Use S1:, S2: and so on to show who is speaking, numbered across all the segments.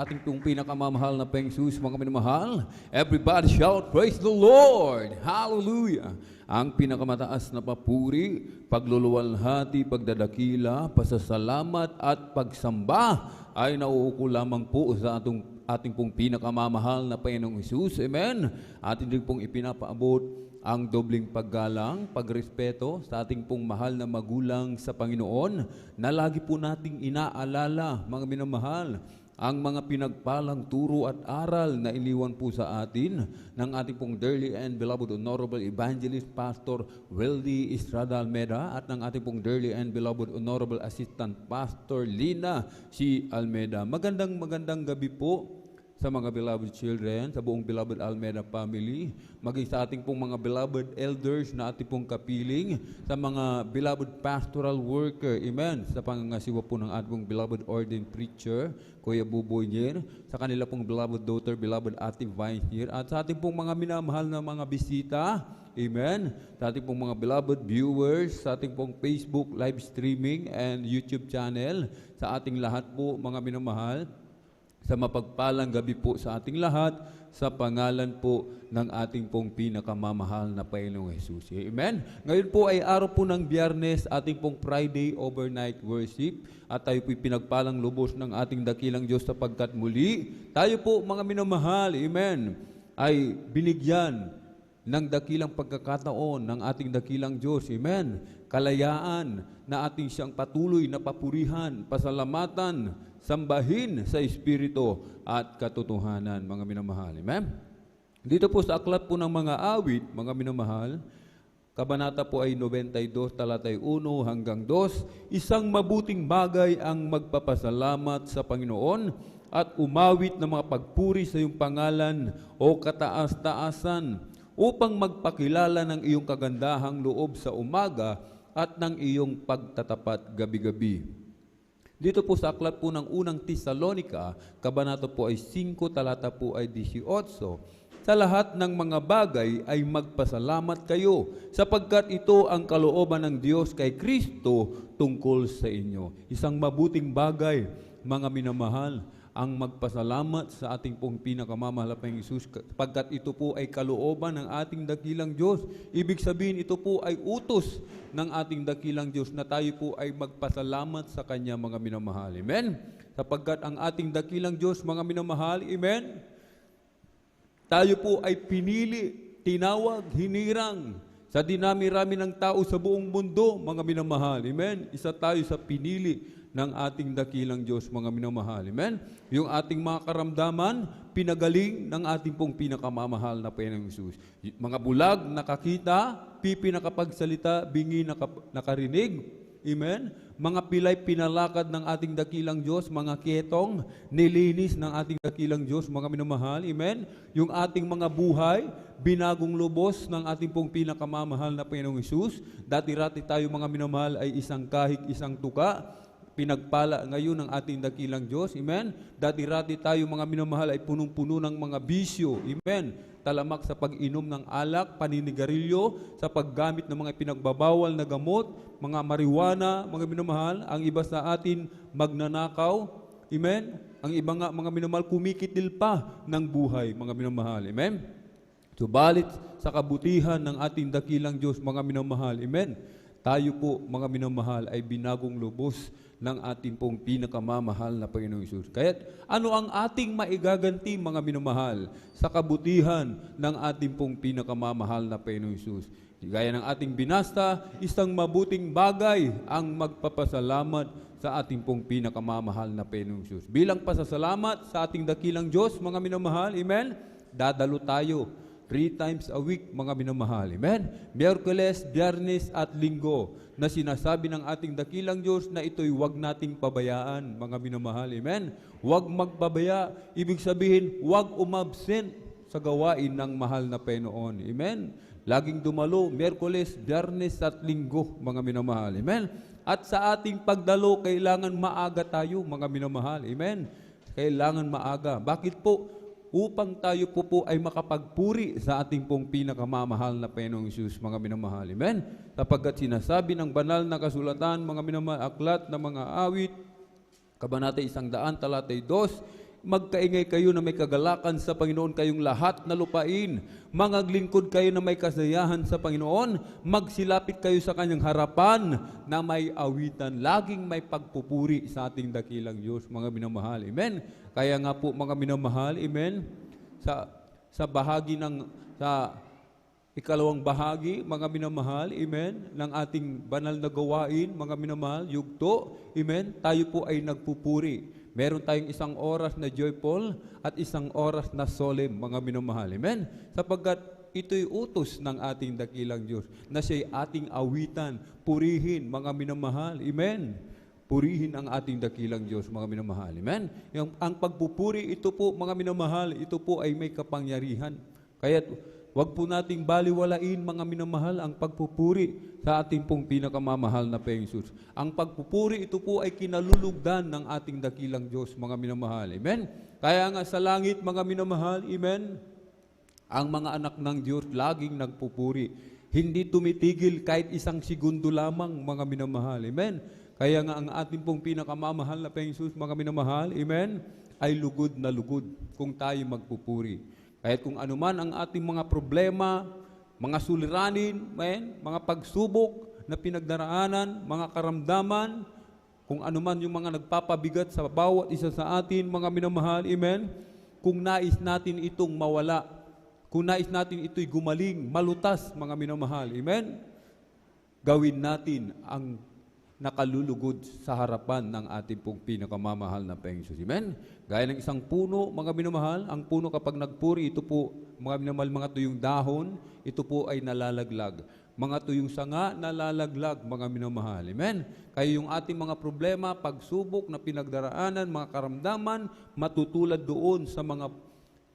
S1: sa ating pong pinakamamahal na Peng Jesus, mga minamahal. Everybody shout, praise the Lord! Hallelujah! Ang pinakamataas na papuri, pagluluwalhati, pagdadakila, pasasalamat at pagsamba ay nauuko lamang po sa ating pong pinakamamahal na Panginoong Jesus. Amen? Atin din pong ipinapaabot ang dobling paggalang, pagrespeto sa ating pong mahal na magulang sa Panginoon na lagi po nating inaalala, mga minamahal, ang mga pinagpalang turo at aral na iniwan po sa atin ng ating pong dearly and beloved Honorable Evangelist Pastor Weldy Estrada Almeda at ng ating pong dearly and beloved Honorable Assistant Pastor Lina C. Almeda. Magandang gabi po sa mga beloved children, sa buong beloved Almeda family, maging sa ating pong mga beloved elders na ating pong kapiling, sa mga beloved pastoral worker, amen, sa pangangasiwa po ng ating pong beloved ordained preacher, Kuya Buboy Nier, sa kanila pong beloved daughter, beloved Ate Vines Nier, at sa ating pong mga minamahal na mga bisita, amen, sa ating pong mga beloved viewers, sa ating pong Facebook live streaming and YouTube channel, sa ating lahat po mga minamahal, sa mapagpalang gabi po sa ating lahat, sa pangalan po ng ating pong pinakamamahal na Panginoong Jesus. Amen? Ngayon po ay araw po ng Biyernes, ating pong Friday overnight worship, at tayo po'y pinagpalang lubos ng ating dakilang Diyos sapagkat muli, tayo po mga minamahal, amen, ay binigyan ng dakilang pagkakataon ng ating dakilang Diyos, amen, kalayaan na ating siyang patuloy na papurihan, pasalamatan, sambahin sa Espiritu at katotohanan, mga minamahal. Amen? Dito po sa aklat po ng mga awit, mga minamahal, kabanata po ay 92, talatay 1 hanggang 2, isang mabuting bagay ang magpapasalamat sa Panginoon at umawit ng mga pagpuri sa iyong pangalan o kataas-taasan upang magpakilala ng iyong kagandahang loob sa umaga at ng iyong pagtatapat gabi-gabi. Dito po sa aklat po ng unang Tesalonica, kabanata po ay 5, talata po ay 18, sa lahat ng mga bagay ay magpasalamat kayo, sapagkat ito ang kalooban ng Diyos kay Kristo tungkol sa inyo. Isang mabuting bagay, mga minamahal, ang magpasalamat sa ating pong pinakamamahal na Panginoong Jesus, sapagkat ito po ay kalooban ng ating dakilang Diyos. Ibig sabihin, ito po ay utos ng ating dakilang Diyos na tayo po ay magpasalamat sa Kanya, mga minamahal. Amen? Sapagkat ang ating dakilang Diyos, mga minamahal, amen, tayo po ay pinili, tinawag, hinirang sa dinami-rami ng tao sa buong mundo, mga minamahal. Amen? Isa tayo sa pinili ng ating dakilang Diyos, mga minamahal. Amen? Yung ating mga karamdaman, pinagaling ng ating pong pinakamamahal na Panginoong Jesus. Mga bulag, nakakita, pipi nakapagsalita, bingi nakarinig. Amen? Mga pilay, pinalakad ng ating dakilang Diyos, mga ketong, nilinis ng ating dakilang Diyos, mga minamahal. Amen? Yung ating mga buhay, binagong lubos ng ating pong pinakamamahal na Panginoong Jesus. Dati-rati tayo, mga minamahal, ay isang kahig, isang tuka. Pinagpala ngayon ng ating dakilang Diyos. Amen? Dati-rati tayo, mga minamahal, ay punong-puno ng mga bisyo. Amen? Talamak sa pag-inom ng alak, paninigarilyo, sa paggamit ng mga pinagbabawal na gamot, mga marijuana, mga minamahal. Ang iba sa atin, magnanakaw. Amen? Ang iba nga, mga minamahal, kumikitil pa ng buhay, mga minamahal. Amen? Subalit sa kabutihan ng ating dakilang Diyos, mga minamahal. Amen? Tayo po, mga minamahal, ay binagong lubos ng ating pong pinakamamahal na Panginoong Jesus. Kaya ano ang ating maigaganti, mga minamahal, sa kabutihan ng ating pong pinakamamahal na Panginoong Jesus? Gaya ng ating binasta, isang mabuting bagay ang magpapasalamat sa ating pong pinakamamahal na Panginoong Jesus. Bilang pasasalamat sa ating dakilang Diyos, mga minamahal, amen, dadalo tayo 3 times a week, mga minamahal. Amen? Miyerkules, Biyernes at Linggo na sinasabi ng ating dakilang Diyos na ito'y huwag nating pabayaan, mga minamahal. Amen? Huwag magpabaya. Ibig sabihin, huwag umabsent sa gawain ng mahal na Panginoon. Amen? Laging dumalo, Miyerkules, Biyernes at Linggo, mga minamahal. Amen? At sa ating pagdalo, kailangan maaga tayo, mga minamahal. Amen? Kailangan maaga. Bakit po? Upang tayo po ay makapagpuri sa ating pong pinakamamahal na Panginoong Jesus, mga minamahal. Amen? Sapagkat sinasabi ng banal na kasulatan, mga minamahal, aklat na mga awit, kabanata 100, talatay 2, magkaingay kayo na may kagalakan sa Panginoon kayong lahat na lupain. Mangaglingkod kayo na may kasayahan sa Panginoon. Magsilapit kayo sa kanyang harapan na may awitan. Laging may pagpupuri sa ating dakilang Diyos, mga minamahal. Amen? Kaya nga po, mga minamahal, amen? Sa bahagi sa ikalawang bahagi, mga minamahal, amen, ng ating banal na gawain, mga minamahal, yugto, amen, tayo po ay nagpupuri. Meron tayong isang oras na joyful at isang oras na solemn, mga minamahal. Amen? Sapagkat ito'y utos ng ating dakilang Diyos na siya'y ating awitan, purihin, mga minamahal. Amen? Purihin ang ating dakilang Diyos, mga minamahal. Amen? Ang pagpupuri, ito po, mga minamahal, ito po ay may kapangyarihan. Kaya wag po nating baliwalain, mga minamahal, ang pagpupuri sa ating pong pinakamamahal na Panginoon. Ang pagpupuri, ito po ay kinalulugdan ng ating dakilang Diyos, mga minamahal. Amen? Kaya nga sa langit, mga minamahal, amen, ang mga anak ng Diyos laging nagpupuri. Hindi tumitigil kahit isang segundo lamang, mga minamahal. Amen? Kaya nga ang ating pong pinakamamahal na Panginoon, mga minamahal, amen, ay lugod na lugod kung tayo magpupuri. Kahit kung anuman ang ating mga problema, mga suliranin, mga pagsubok na pinagdaraanan, mga karamdaman, kung anuman yung mga nagpapabigat sa bawat isa sa atin, mga minamahal, amen, kung nais natin itong mawala, kung nais natin ito'y gumaling, malutas, mga minamahal, amen, gawin natin ang nakalulugod sa harapan ng ating pong pinakamamahal na Panginoon. Amen? Gaya ng isang puno, mga minamahal, ang puno kapag nagpuri, ito po, mga minamahal, mga tuyong dahon, ito po ay nalalaglag. Mga tuyong sanga, nalalaglag, mga minamahal. Amen? Kaya yung ating mga problema, pagsubok na pinagdaraanan, mga karamdaman, matutulad doon sa mga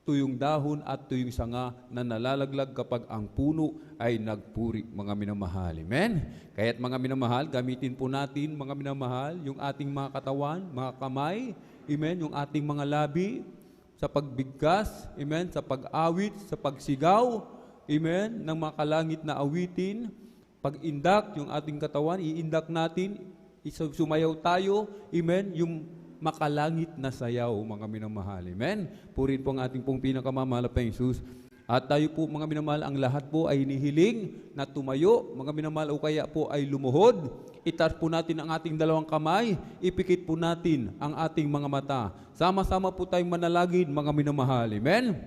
S1: tuyong dahon at tuyong sanga na nalalaglag kapag ang puno ay nagpuri, mga minamahal. Amen? Kaya't mga minamahal, gamitin po natin, mga minamahal, yung ating mga katawan, mga kamay, amen, yung ating mga labi, sa pagbigkas, amen, sa pag-awit, sa pagsigaw, amen, ng mga kalangit na awitin, pag-indak, yung ating katawan, iindak natin, sumayaw tayo, amen, yung makalangit na sayaw, mga minamahal. Amen? Purihin po ang ating pong pinakamamahal na Panginoon. At tayo po, mga minamahal, ang lahat po ay hinihiling na tumayo, mga minamahal, o kaya po ay lumuhod. Itaas po natin ang ating dalawang kamay, ipikit po natin ang ating mga mata. Sama-sama po tayong manalangin, mga minamahal. Amen?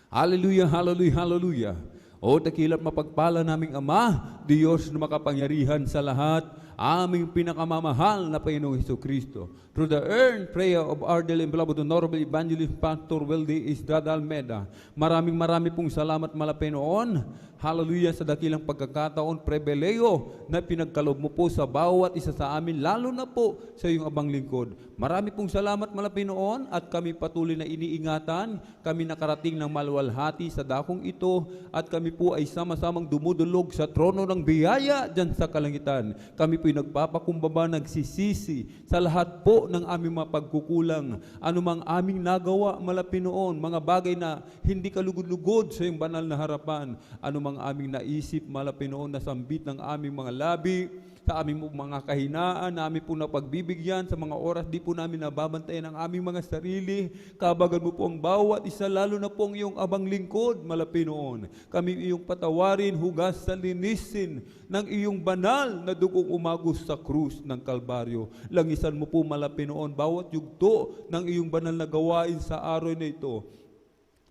S1: Hallelujah, hallelujah, hallelujah. O dakila't mapagpala naming Ama, Diyos na makapangyarihan sa lahat, aming pinakamamahal na Panginoong Hesukristo. Through the earned prayer of our dearly and beloved Honorable Evangelist Pastor Weldy Estrada Almeda, maraming pong salamat, Panginoon. Hallelujah, sa dakilang pagkakataon, prebeleo na pinagkaloob mo po sa bawat isa sa amin, lalo na po sa iyong abang lingkod. Marami pong salamat, Panginoon, at kami patuloy na iniingatan, kami nakarating ng maluwalhati sa dakong ito, at kami po ay sama-samang dumudulog sa trono ng biyaya dyan sa kalangitan. Kami po'y nagpapakumbaba, nagsisisi sa lahat po ng aming mga pagkukulang, anumang aming nagawa, Panginoon, mga bagay na hindi kalugod-lugod sa iyong banal na harapan, anumang aming naisip, Panginoon, na sambit ng aming mga labi, sa aming mga kahinaan, na aming po napagbibigyan sa mga oras, di po namin nababantayan ang aming mga sarili. Kabagan mo po ang bawat isa, lalo na po ang iyong abang lingkod, Panginoon. Kami iyong patawarin, hugasan, linisin ng iyong banal na dugong umagos sa krus ng Kalbaryo. Langisan mo po, Panginoon, bawat yugto ng iyong banal na gawain sa araw na ito.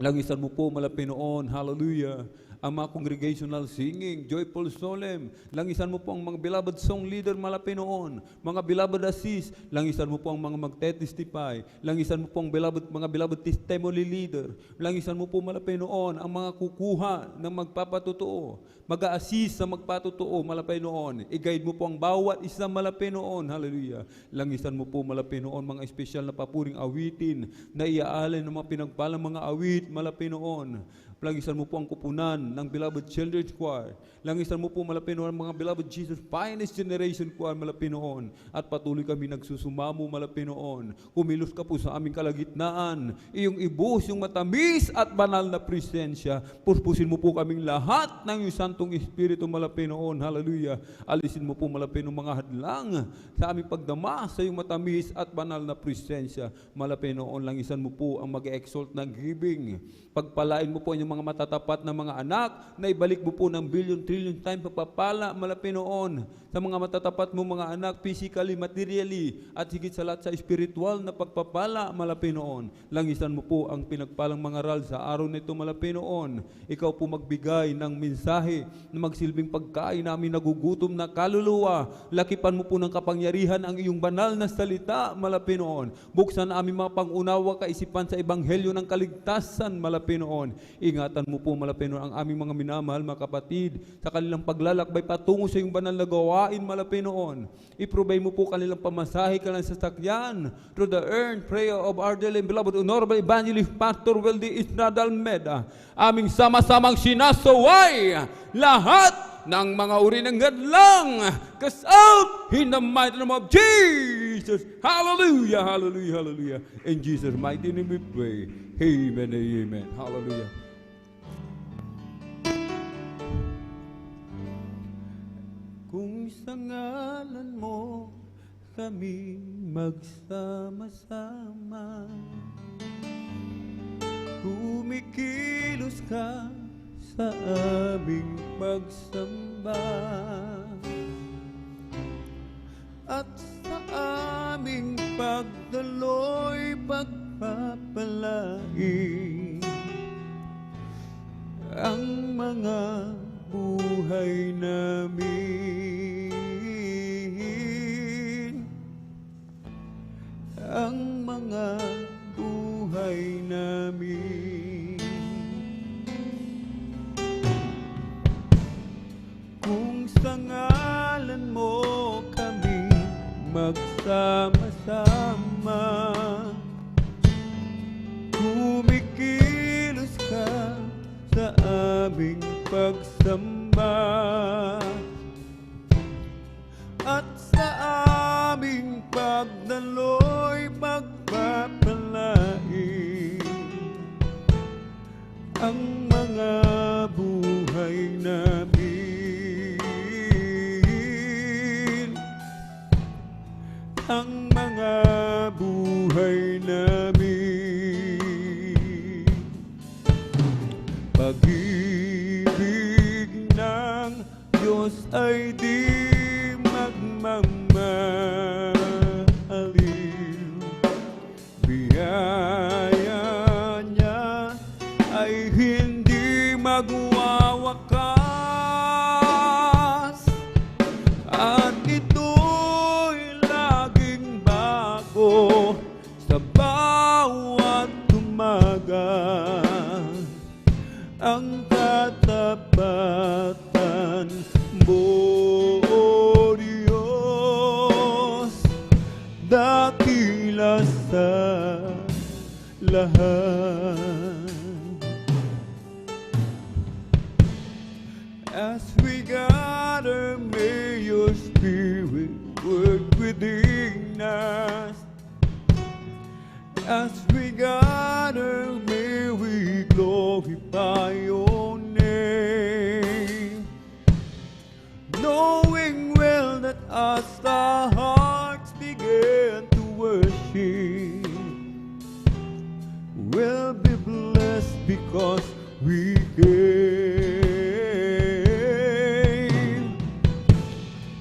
S1: Langisan mo po, Panginoon, hallelujah, ang mga congregational singing, joyful solemn. Langisan mo po ang mga beloved song leader, Panginoon, mga beloved assist. Langisan mo po ang mga magte-testify. Langisan mo po ang mga beloved testimony leader. Langisan mo po, Panginoon, ang mga kukuha ng magpapatotoo, mag-a-assist sa magpatotoo, Panginoon. I-guide mo po ang bawat isa, Panginoon, hallelujah. Langisan mo po, Panginoon, mga espesyal na papuring awitin na iaalay ng mga pinagpalang mga awit, Panginoon. Langisan mo po ang kupunan ng Beloved Children's Choir. Langisan mo po malapinoon ang mga Beloved Jesus Finest Generation Choir malapinoon. At patuloy kami nagsusumamo malapinoon. Kumilos ka po sa aming kalagitnaan. Iyong ibus yung matamis at banal na presensya. Puspusin mo po kaming lahat ng iyong Santong Espiritu malapinoon. Hallelujah. Alisin mo po malapinoon mga hadlang sa aming pagdama sa iyong matamis at banal na presensya. Malapinoon, langisan mo po ang mag-exalt ng giving. Pagpalain mo po ang mga matatapat na mga anak, na ibalik mo po ng billion-trillion time pagpapala malapinoon sa mga matatapat mo mga anak, physically, materially, at higit sa lahat sa spiritual na pagpapala malapinoon. Langisan mo po ang pinagpalang mga ral sa araw nito malapinoon. Ikaw po magbigay ng mensahe na magsilbing pagkain namin nagugutom na kaluluwa. Lakipan mo po ng kapangyarihan ang iyong banal na salita malapinoon. Buksan aming mga pangunawa kaisipan sa ebanghelyo ng kaligtasan malapinoon. Ingatan mo po malapinoon ang aming mga minamahal mga kapatid sa kanilang paglalakbay patungo sa iyong banal na gawain malapinoon. I-provide mo po kanilang pamasahe, kanilang sasakyan through the earned prayer of our dearly beloved Honorable Evangelist Pastor Weldy Isnad Almeda. Aming sama-samang sinasaway lahat ng mga uri ng gadlang. Cast out in the mighty name of Jesus. Hallelujah, hallelujah, hallelujah. In Jesus' mighty name we pray. Amen, amen. Hallelujah. Kung sa ngalan mo kami magsama-sama, kumikilos ka sa aming pagsamba, at sa aming pagdaloy pagpapalain ang mga buhay namin, ang mga buhay namin. Kung sa ngalan mo kami magsama-sama, kumikilos ka sa aming pagsamba, at sa aming pagdaloy pagpapalain ang mga buhay namin, ang mga buhay namin. Pag-ibig ng Diyos ay di magmamaliw, biyaya niya ay hindi magwawakas, at ito'y laging bago sa bawat umaga. Ang katapatan mo, O Diyos, dakila sa lahat. As we gather, may your Spirit work within us. As we gather, may we glorify your name, knowing well that as our hearts begin to worship, we'll be blessed because we came.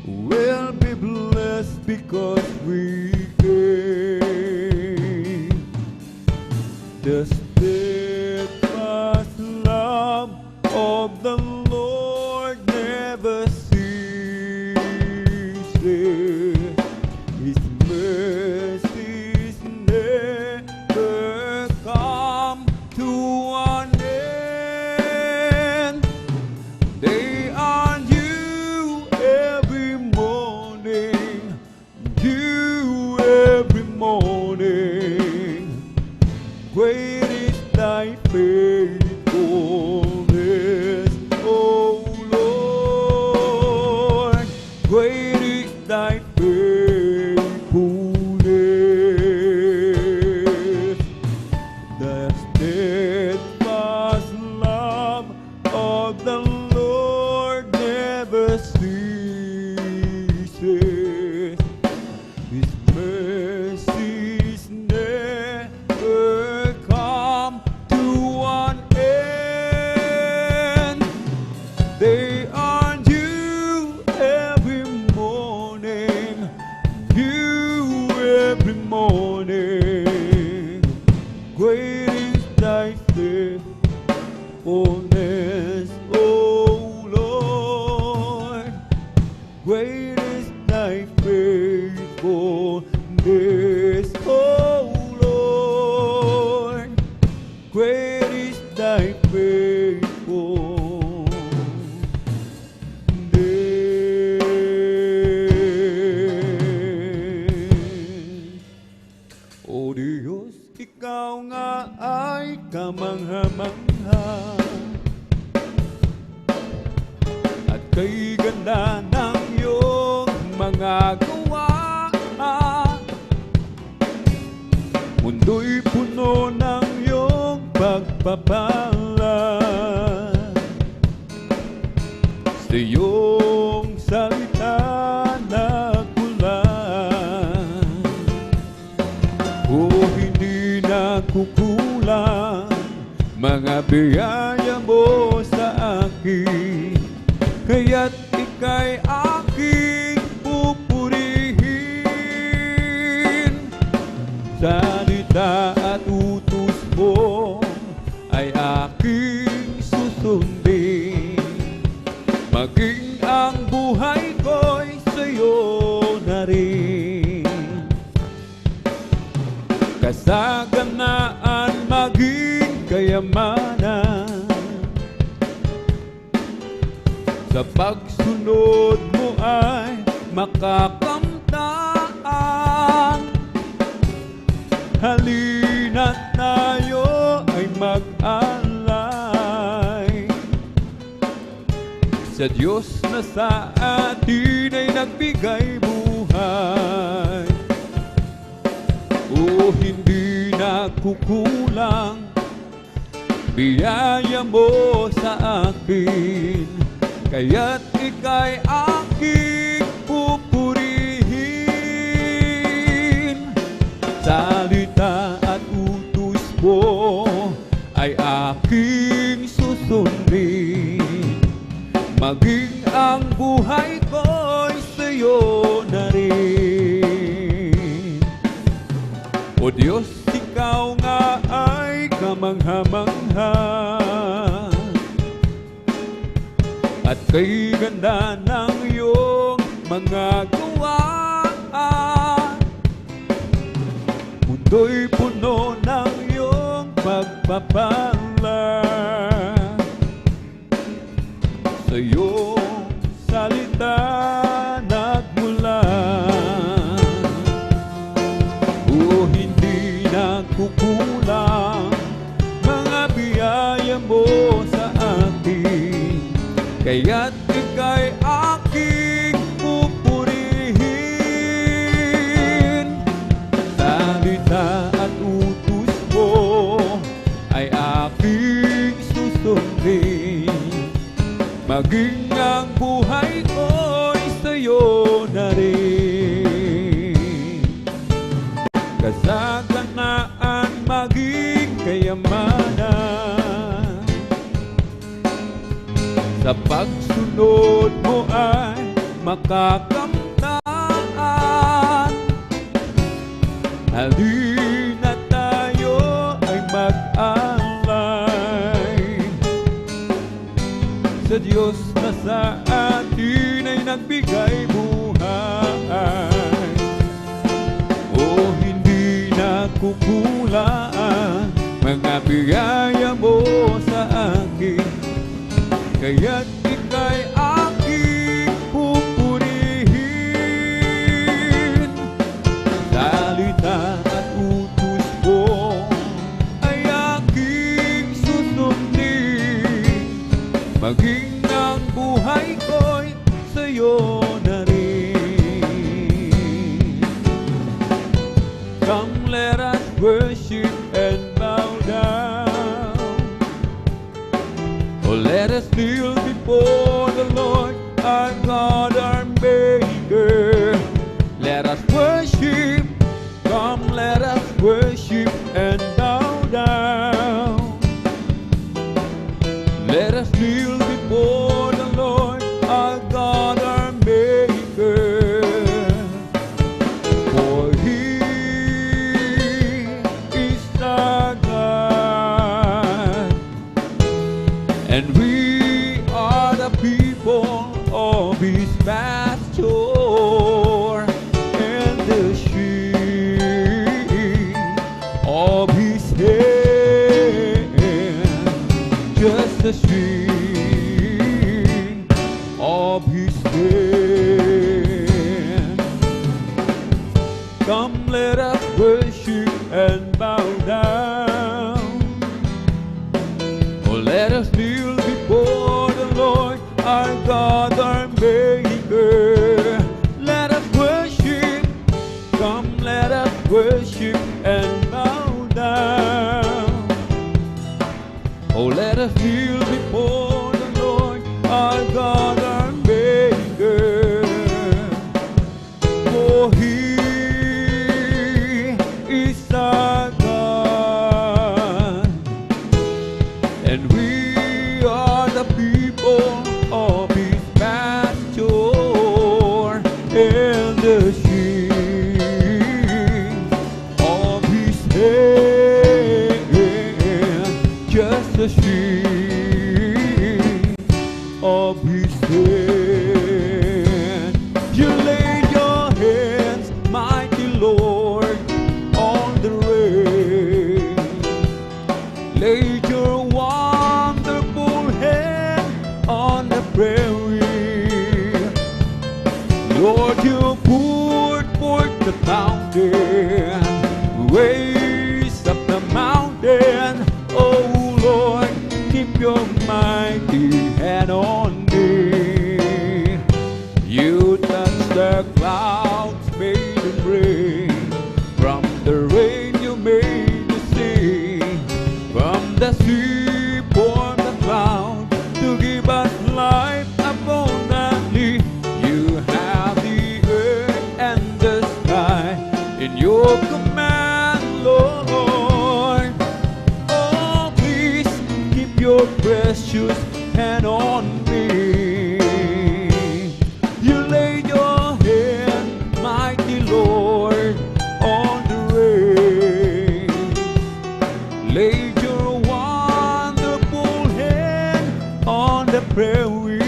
S1: We'll be blessed because we came. The steadfast love of the Lord never ceases. His mercies never come to an end. They are new every morning, new every morning. Great is thy faithfulness. of the Lord never ceases. His mercies never come to an end. They are new every morning, new every morning. Great is thy faithfulness, O Lord. Great is thy faithfulness, O Lord. Great is thy faithfulness. O Diyos, ikaw nga ay kamangha-mangha, at kay ganda ng iyong mga gawa. Mundo'y puno ng iyong pagpapala. Sa iyong salita nagmulan, o hindi nakukulang mga biyaya mo sa akin, kaya't ika'y aking pupurihin. Salita at utos mo ay aking susundin, maging ang buhay ko'y sa'yo na rin. Kasaganaan maging kayamanan, sa pagsunod mo ay makakamtaan. Halina't tayo ay mag-alay sa Diyos na sa atin ay nagbigay buhay. O hindi nakukulang biyaya mo sa akin, kaya't ika'y aking pupurihin. Salita at utos mo ay aking susundin, maging ang buhay ko'y sa'yo na rin. O Diyos, ikaw nga ay kamangha-mangha, at kay ganda ng iyong mga gawa. Mundo'y puno ng iyong pagpapala. Sa iyong salita nagmulan, o hindi nakukulang mga biyaya mo sa akin, kaya't ika'y aking pupurihin. Salita at utos mo ay aking susundin, maging ang buhay ko'y sa'yo na rin. Kasaganaan maging kayamanan, sa pagsunod mo ay makakamtaan. Halina't tayo ay mag-alay sa Diyos na sa atin ay nagbigay buhay. O hindi nakukulaan mga biyaya mo sa akin, kaya't ika'y aking pupurihin. Salita at utos mo ay aking susundin, maging ang buhay ko'y sa'yo na rin. Come, let us worship and bow down. Oh, let us kneel before the Lord, our God, our Maker. Let us worship, come let us worship and bow down. Let us kneel before the Lord, our God, our Maker. For He is our God, and we are the people of His pasture, and the sheep of His hand, just the sheep of His hand. Come, let us worship and bow down. Oh, let us kneel before the Lord, our God, our Maker. Let us worship, come, let us worship and bow down. Oh, let us kneel before the Lord, our God, our Maker. For He is our God, and we are the people of His pasture, and the sheep of His hand, just the sheep of His hand. You laid your hands, mighty Lord, on the rain. Laid your wonderful hand on the prairie. Lord, you poured forth the fountain, raised up the mountain. Oh Lord, keep your mighty hand on me. You touched the clouds, made it rain. From the rain you made the sea. From the sea poured the cloud to give us life abundantly. You have the earth and the sky in your command, Lord. Oh, please keep your precious hand on me. You laid your hand, mighty Lord, on the rain. Laid your wonderful hand on the prairie.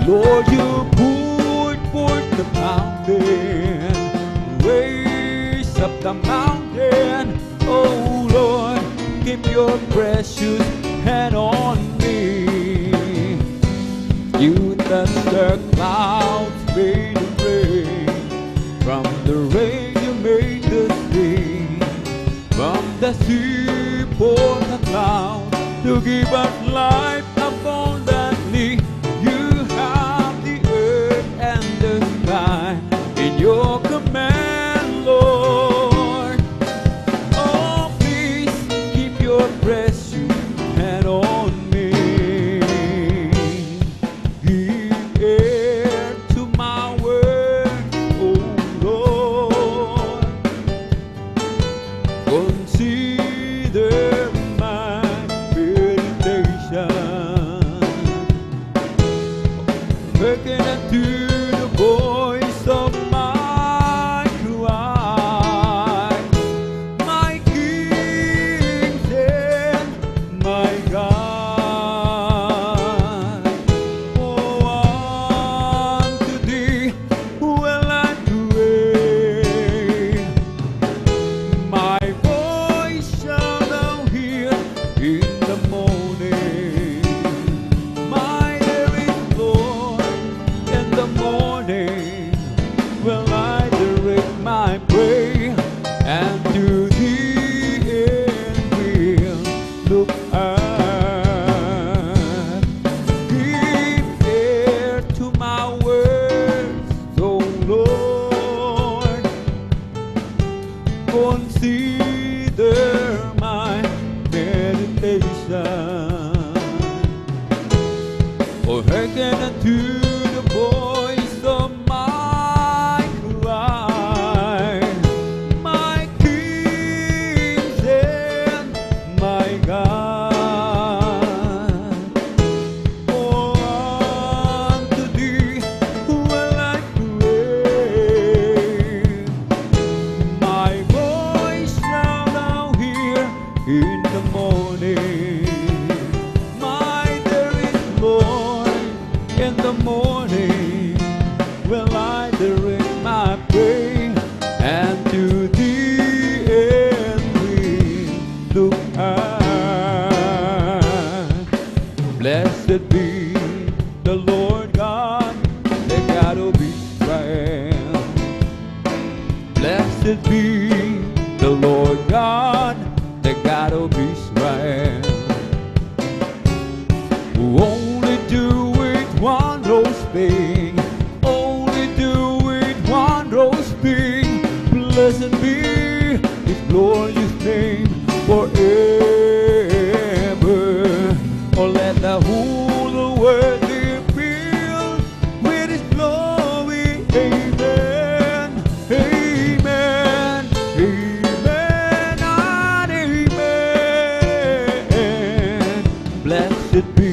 S1: Lord, you poured forth the fountain, raised up the mountain. Oh Lord, keep your precious hand on me. You touched the clouds, made it rain. From the rain you made the sea. From the sea poured the cloud to give us life abundantly. You have the earth and the sky in your command, Lord. Oh, please keep your precious hand on me. Give ear to my word, oh Lord. Consider my meditation. Hearken unto the voice of my cry, my King and my God. Oh, unto Thee will I pray. My voice shall thou hear in the morning. My living Lord, in the or hearken unto the voice of my cry, my King and my God. For unto thee will I pray. My voice shall thou hear in the morning. My there is Lord in the morning. Will I direct my prayer, and to thee and we look high. Blessed be the Lord God, the God of Israel. Blessed be the Lord God, the God of Israel. Who only doeth wondrous thing, only doeth wondrous thing. Blessed be His glorious name forever. Oh, let the whole world be filled with His glory. Amen, amen, amen, and amen. Blessed be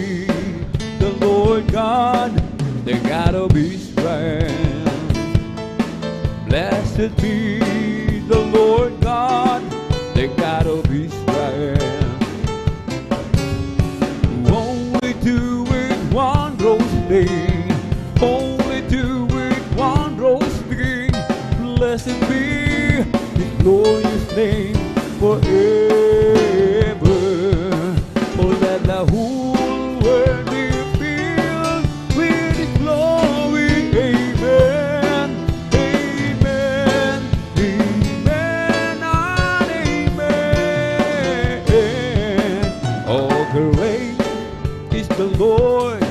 S1: the Lord God, the God of Israel. Blessed be the Lord God, the God of Israel. Who only doeth wondrous thing, only doeth wondrous thing. Blessed be His glorious name forever. Oh, let the whole world be filled with His glory. Amen, amen, amen, and amen. Oh, great is the Lord,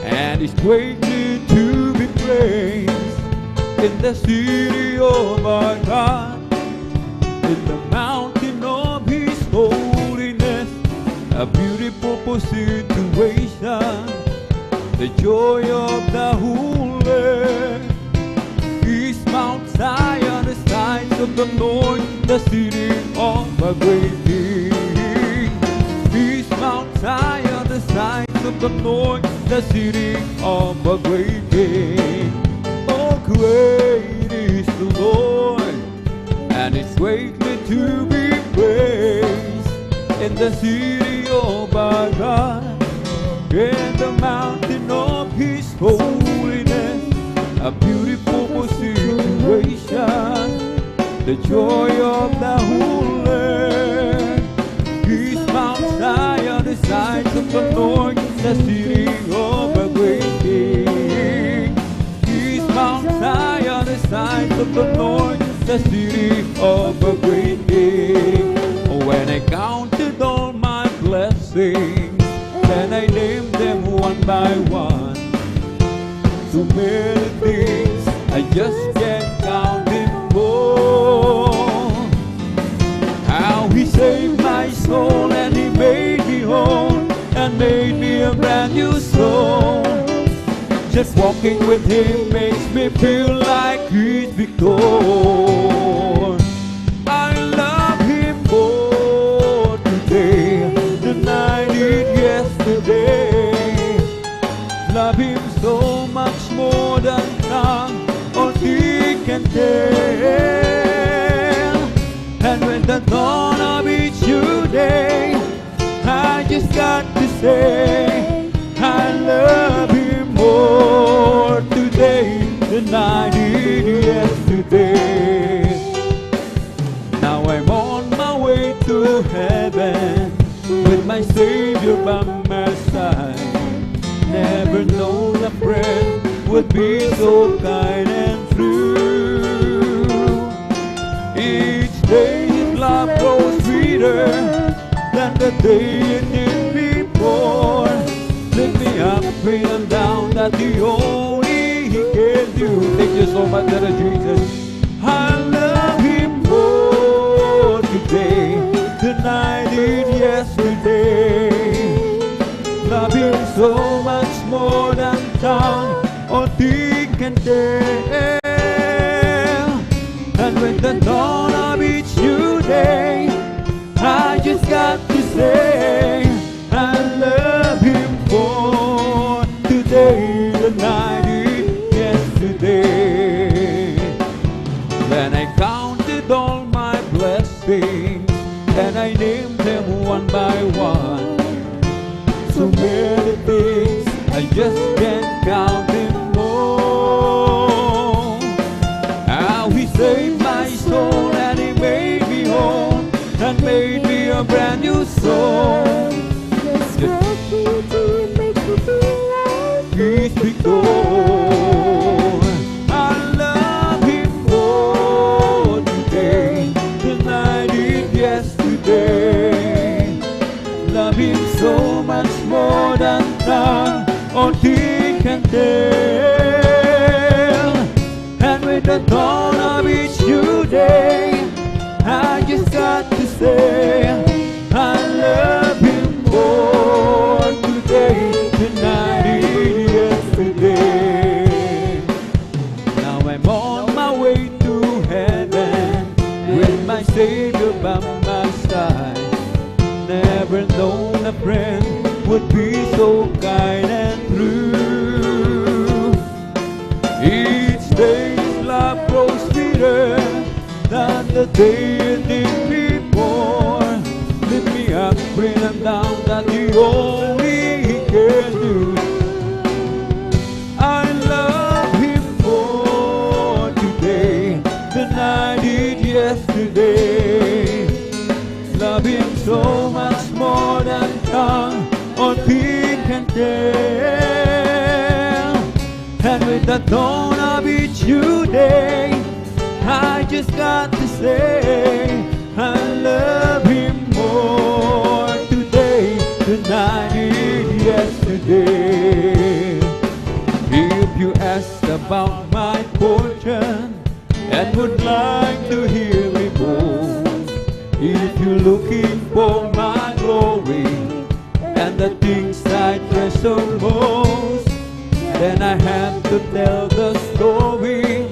S1: and He's greatly to be praised in the city of our God, in the mountain of His holiness. A beautiful situation, the joy of the whole earth is Mount Zion, the sides of the Lord, the city of a great King. Is Mount Zion, the sides of the Lord, the city of a great King. Oh, great is the Lord, and He's greatly to be praised in the city of our God, in the mountain of His holiness. A beautiful situation, the joy of the whole earth. Is Mount Zion, the sides of the Lord, the city of a great King. Is Mount Zion, the sides of the Lord, the city of a great King. When I counted all my blessings, then I named them one by one. So many things I just can't count them all. How He saved my soul, and He made me whole, and made me a brand new soul. Just walking with Him makes me feel like He's victor. I love Him more today than I did yesterday. Love Him so much more than tongue or deed can tell. And when the dawn of each new day, I just got to say, I love Him more today than I did yesterday. Now I'm on my way to heaven with my Savior by my side. Never known a friend would be so kind and true. Each day His love grows sweeter than the day it did before. Lift me up, bring them down, that the only He can do. Thank you so much, Lord Jesus. I love Him more today than I did yesterday. Love Him so much more more than tongue or thing can tell. And with the dawn of each new day, I just got to say I love Him for today than I did yesterday. Then I counted all my blessings and I named them one by one. So many things I just can't count them all. How He saved my soul and He made me whole and made me a brand new soul. He's because I love Him more today than I did yesterday. Love Him so much more than tongue or tongue can tell. And with the dawn of each new day, I just got to say I love Him more today than I did yesterday. Now I'm on my way to heaven with my Savior by my side. Never known a friend would be so kind and true. Each day's love grows sweeter than the day it did before. Lift me up, bring them down, that the only He can do. I love Him more today than I did yesterday. Love Him so much more than tongue or tongue can tell. And with the dawn of each new day, I just got to say I love Him more today than I did yesterday. If you asked about my fortune and would like to hear me boast, if you're looking for my glory and the things I treasure most, then I have to tell the story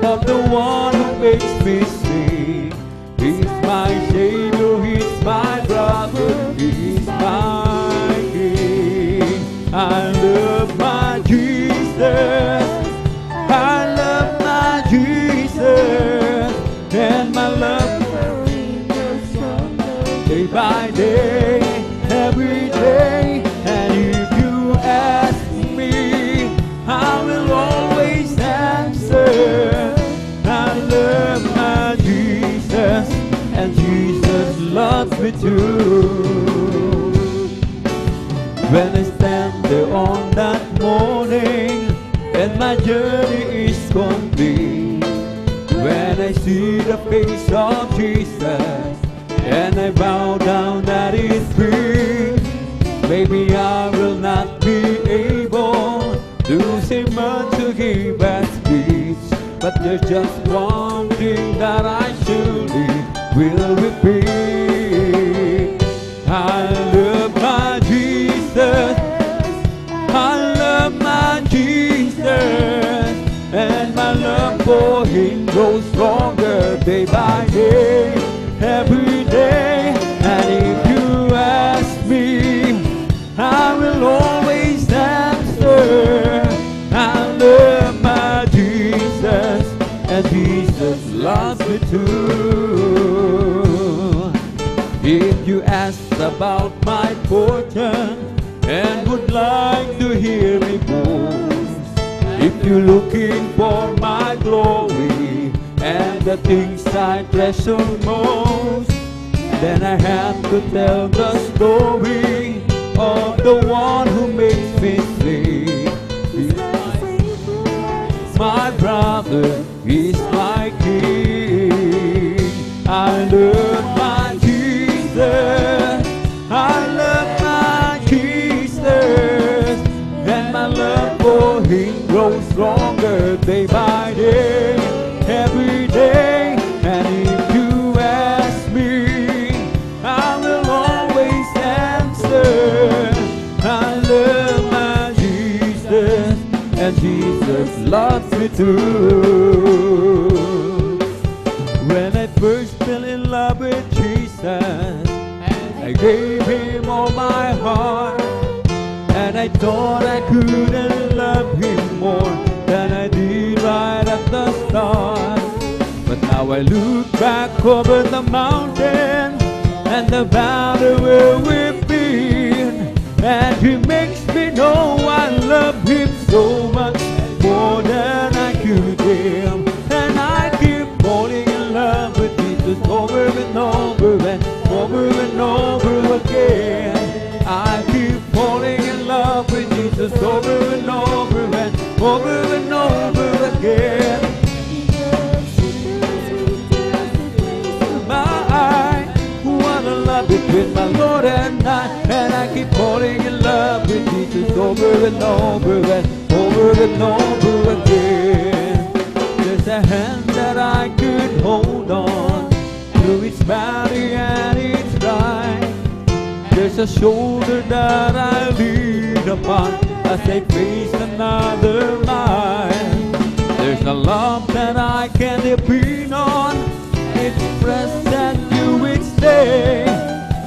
S1: of the one who makes me sing. He's my Savior, He's my brother, He's my King. I love my Jesus, I love my Jesus, and my love day by day, every day. And if you ask me, I will always answer. I love my Jesus, and Jesus loves me too. When I stand there on that morning and my journey is complete, when I see the face of Jesus and I bow down at His feet, maybe I will not be able to say much to Him as speech, but there's just one thing that I surely will repeat. I love my Jesus, I love my Jesus, and my love for Him grows stronger day by day, every day. And if you ask me, I will always answer. I love my Jesus, and Jesus loves me too. If you ask about my fortune and would like to hear me boast, if you're looking for my glory and the things I treasure most, then I have to tell the story of the one who makes me sing. He's my brother, He's my King. I love my Jesus, I love my Jesus, and my love for Him grows stronger day by day, every day. And if you ask me, I will always answer. I love my Jesus, Jesus loves me too. When I first fell in love with Jesus, I gave Him all my heart, and I thought I couldn't love Him more than I did right at the start. But now I look back over the mountain and the valley where we've been, and He makes me know I love Him so much more than I could give. And I keep falling in love with Jesus over and over and over and over again. I keep falling in love with Jesus over and over and over and over again. What a love between my Lord and I keep falling in love with Jesus over and over and over and over again. There's a hand that I could hold on through its valley and its light. There's a shoulder that I lean upon as I face another mile. There's a love that I can depend on. It's present you each day,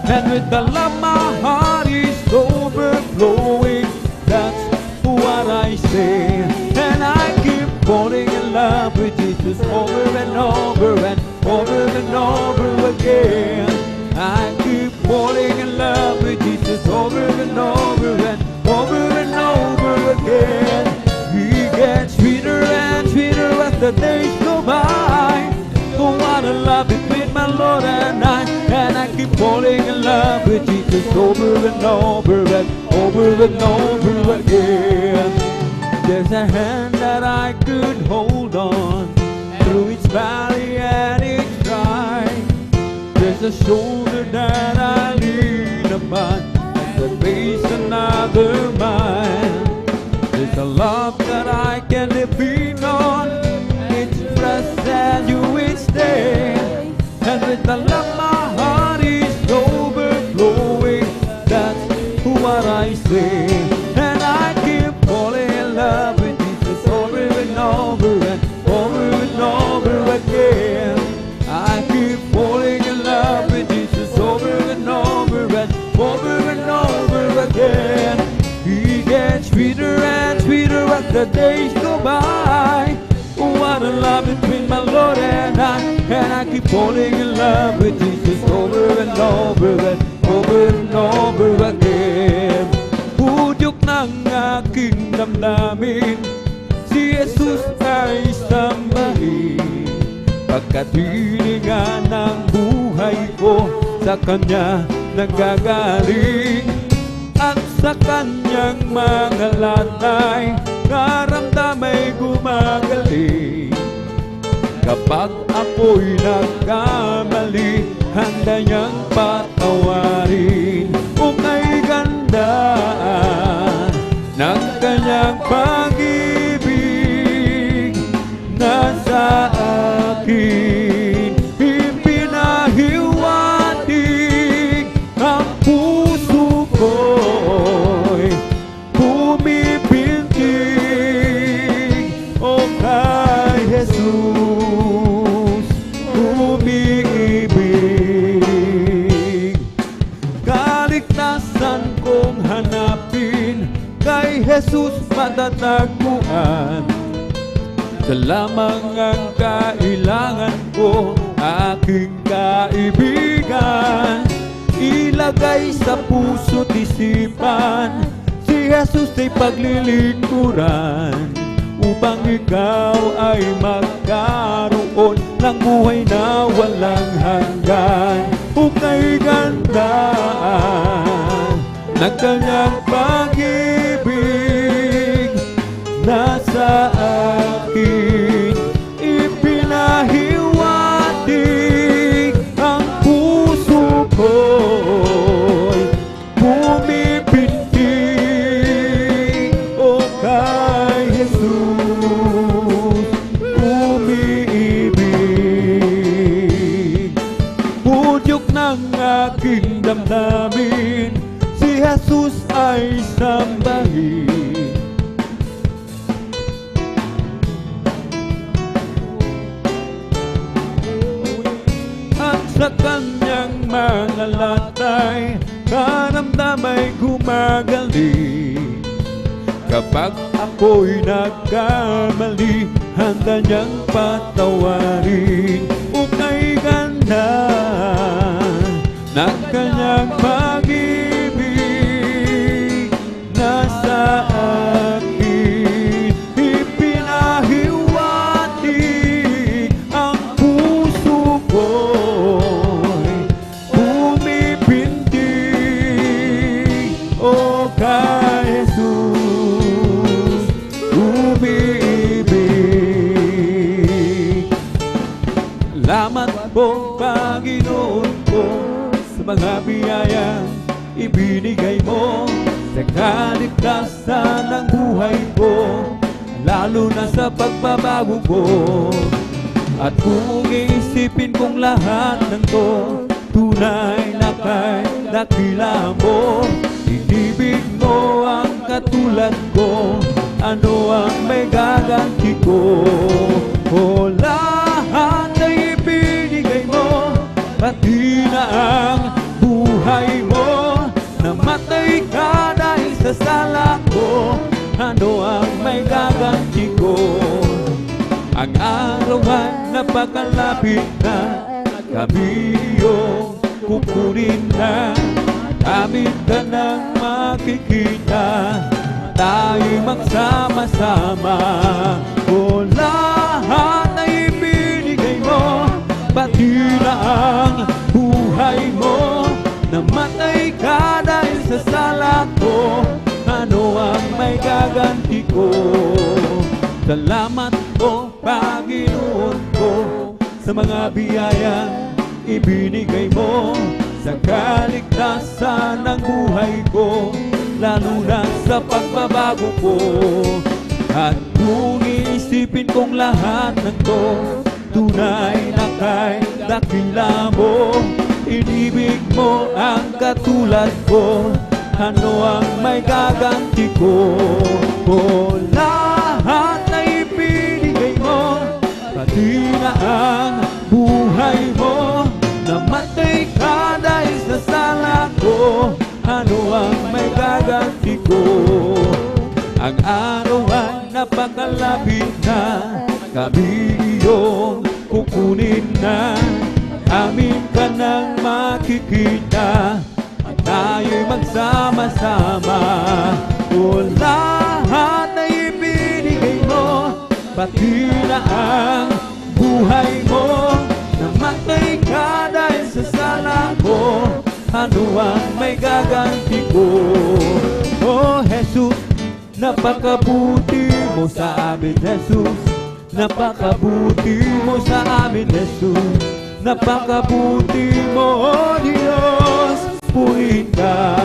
S1: and with the love my heart is overflowing. That's what I say. And I keep falling in love with Jesus over and over and over and over again. I keep falling in love with Jesus over and over and over and over again. He gets sweeter and sweeter as the days go by. Oh, what a love between my Lord and I keep falling in love with Jesus over and over and over and over again. There's a hand that I could hold on through its valley and its dry. There's a shoulder that I lean upon as I face another mile. There's a love that I can depend on. It's present you each day, and with the love my heart is overflowing. That's what I say. And I keep falling in love with Jesus over and over and over and over again. I keep falling in love with Jesus over and over and over and over again. He gets sweeter and sweeter as the days go by. What a love between my Lord and I keep falling in love with Jesus over and over and over and over again. Pudyok ng aking damdamin, si Jesus ay sambahin, pagkat hininga ng buhay ko sa Kanya nanggagaling. At sa Kanyang mga latay, naramdam ay gumagaling. Kapag ako'y nagkamali, handa niyang patawarin. Kung ay ganda ng Kanyang pag-ibig, nasa akin ipinahiwatig. Ang puso ko'y pumipintig, o kay Jesus umiibig. Kaligtasan kong hanapin, kay Jesus matatagpuan. Siya lamang ang kailangan ko, aking kaibigan. Ilagay sa puso't isipan, si Jesus ay paglilingkuran, upang ikaw ay magkaroon ng buhay na walang hanggan. Kung kay gandaan ng Kanyang pag-ibig, nasa akin ipinahiwatig. Ang puso ko'y pumipintig, o kay Jesus umiibig. Pudyok ng aking damdamin, si Jesus ay sambahin, Sa kanyang mga latay, karamdam ay gumagaling. Kapag ako'y nagkamali, handa niyang patawarin. Ukay ganda ng kanyang pag-ibig, nasa akin ipinahiwatig. Ang puso ko'y bumibintig, o kay Jesus umiibig. Salamat po, Panginoon ko, sa mga biyayang ibinigay mo sa kaligtasan ng buhay ko, lalo na sa pagbabago ko. At kung iisipin kong lahat ng to, tunay na kay dakila mo. Inibig mo ang katulad ko, ano ang may gaganti ko? O lahat ay ibinigay mo, pati na ang buhay mo. Namatay ka dahil sa sala ko, ano ang may gaganti ko? Ang araw ay napakalapit na, kami iyong kukunin na. Amin ka nang makikita, tayo'y magsama-sama. O lahat ay ibinigay mo, pati na ang buhay mo. Namatay ka dahil sa sala ko, ano ang may gaganti ko? Salamat po, Panginoon ko, sa mga biyayang ibinigay mo sa kaligtasan ng buhay ko, lalo na sa pagbabago ko. At kung iisipin kong lahat ng to, tunay na kay dakila mo. Inibig mo ang katulad ko, ano ang may gaganti ko? O lahat ay ibinigay mo, pati na ang buhay mo. Namatay ka dahil sa sala ko, ano ang may gaganti ko? Ang araw ay napakalapit na, kami iyong kukunin na. Amin ka nang makikita, tayo'y magsama-sama. O lahat ay ibinigay mo, pati na ang buhay mo. Namatay ka dahil sa sala ko, ano ang may gaganti ko? O Jesus, napakabuti mo sa amin, Jesus. Napakabuti mo sa amin, Jesus. Napakabuti mo, O Diyos, purihin ka.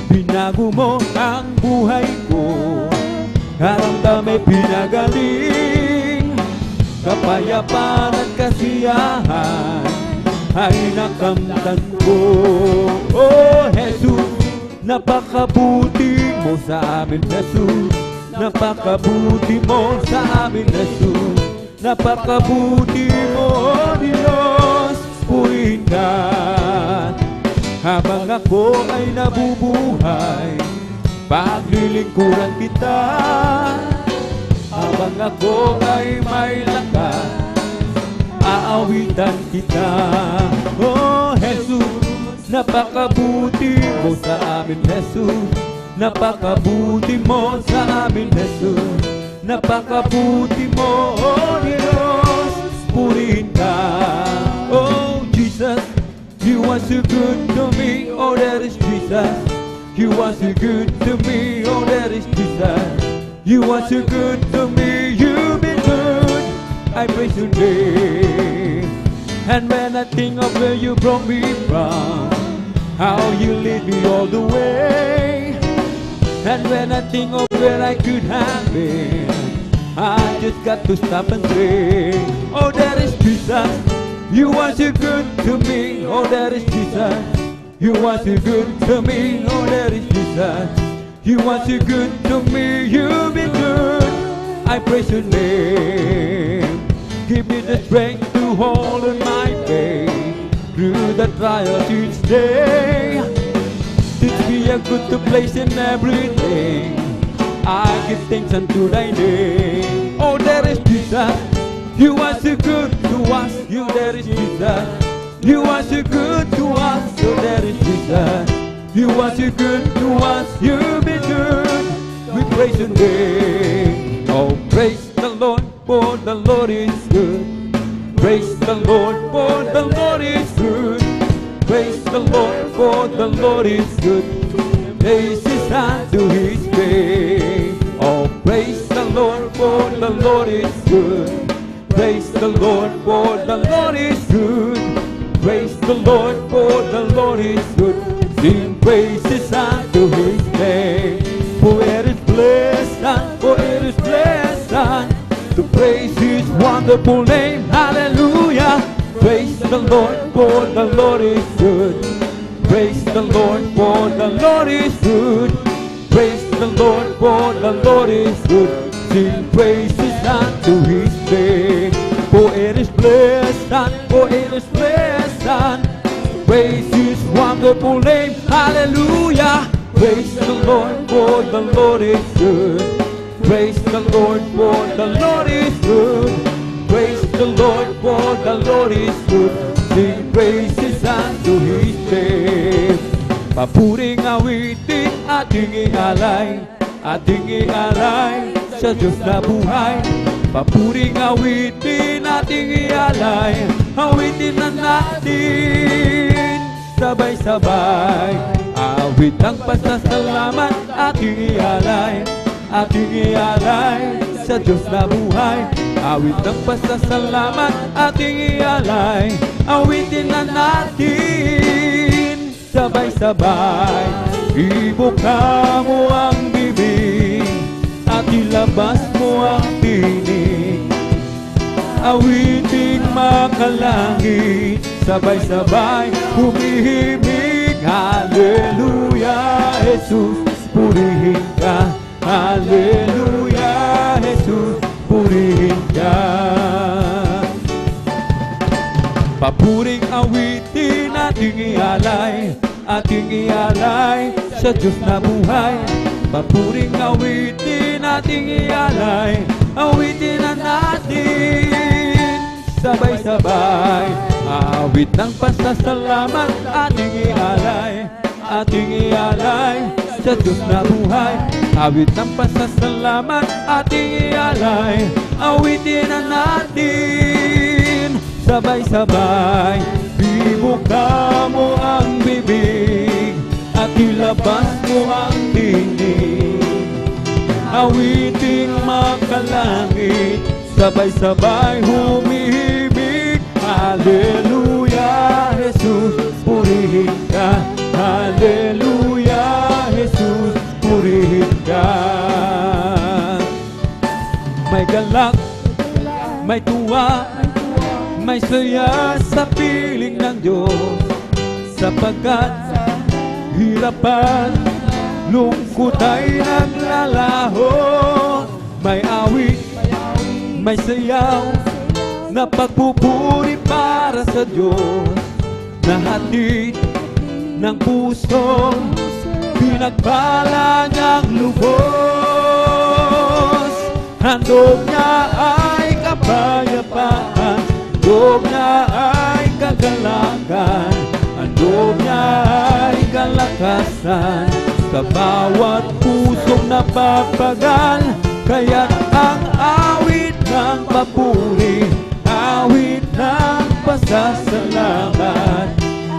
S1: Binago mo ang buhay ko, karamdam ay pinagaling. Kapayapaan at kasiyahan ay nakamtan ko. Oh Jesus, napakabuti mo sa amin, Jesus. Napakabuti mo sa amin, Jesus. Napakabuti mo, O Diyos, purihin ka. Habang ako ay nabubuhay, paglilingkuran kita. Habang ako ay may lakas, aawitan kita. Oh Jesus, napakabuti mo sa amin, Jesus. Napakabuti mo sa amin, Jesus. Napakabuti mo, O Diyos, purihin ka. Oh Jesus, you are so good to me, oh that is Jesus. You are so good to me, oh that is Jesus. You are so good to me, you've been good, I praise your name. And when I think of where you brought me from, how you lead me all the way. And when I think of where I could have been, I just got to stop and say, oh that is Jesus. You are so good to me, oh that is Jesus. You are so good to me, oh that is Jesus. You are so good to me, you've been good, I praise your name. Give me the strength to hold in my faith. through the trials each day. Teach me a good to place in everything. I give thanks unto thy name. Oh, there is Jesus. You are so good to us. You, there is Jesus. You are so good to us. So there is Jesus. You are so good to us. You've been good. We praise your name. Oh, praise the Lord, for the Lord is good. Praise the Lord, for the Lord is good. Praise the Lord, for the Lord is good. Praise His unto His name. Oh, praise the Lord, for the Lord is good. Praise the Lord, for the Lord is good. Praise the Lord, for the Lord is good. Sing praises unto His name. For it is blessed, for it is blessed to praise His wonderful name. Hallelujah. Praise the Lord, for the Lord is good. Praise the Lord, for the Lord is good. Praise the Lord, for the Lord is good. Sing praises unto His name. For it is blessed, for it is blessed. Praise His wonderful name. Hallelujah. Praise the Lord, for the Lord is good. Praise the Lord, for the Lord is good. Praise the Lord, for the Lord is good. Sing praises unto His name. Papuring awitin ating ialay, ating ialay sa Diyos na buhay. Papuring awitin ating ialay, awitin na natin sabay-sabay. Awit ang pasasalamat ating ialay, ating ialay sa Diyos na buhay. Awit ang pasasalamat ating ialay, awitin na natin sabay-sabay. Ibuka mo ang bibig at ilabas mo ang tinig. Awiting makalangit, sabay-sabay humihimig. Hallelujah, Jesus, purihin ka. Hallelujah, Jesus, purihin ka. Papuring awitin ating ialay, ating ialay sa Diyos na buhay. Papuring awitin ating ialay, awitin na natin sabay-sabay. Awit ng pasasalamat ating ialay, ating ialay sa Diyos na buhay. Awit ng pasasalamat ating ialay, awitin na natin sabay-sabay. Ibuka mo ang bibig at ilabas mo ang tinig. Awiting makalangit, sabay-sabay humihimig. Hallelujah, Jesus, purihin ka. Hallelujah, Jesus, purihin ka. May galak, may tuwa, may saya sa piling ng Diyos, sapagkat hirapan, lungkot ay naglalaho. May awit, may sayaw na pagpupuri para sa Diyos, na hatid ng pusong pinagpala niyang lubos. Handog niya ay kapayapaan, handog niya ay kagalakan, handog niya ay kalakasan sa bawat pusong napapagal. Kaya't ang awit ng papuri, awit ng pasasalamat,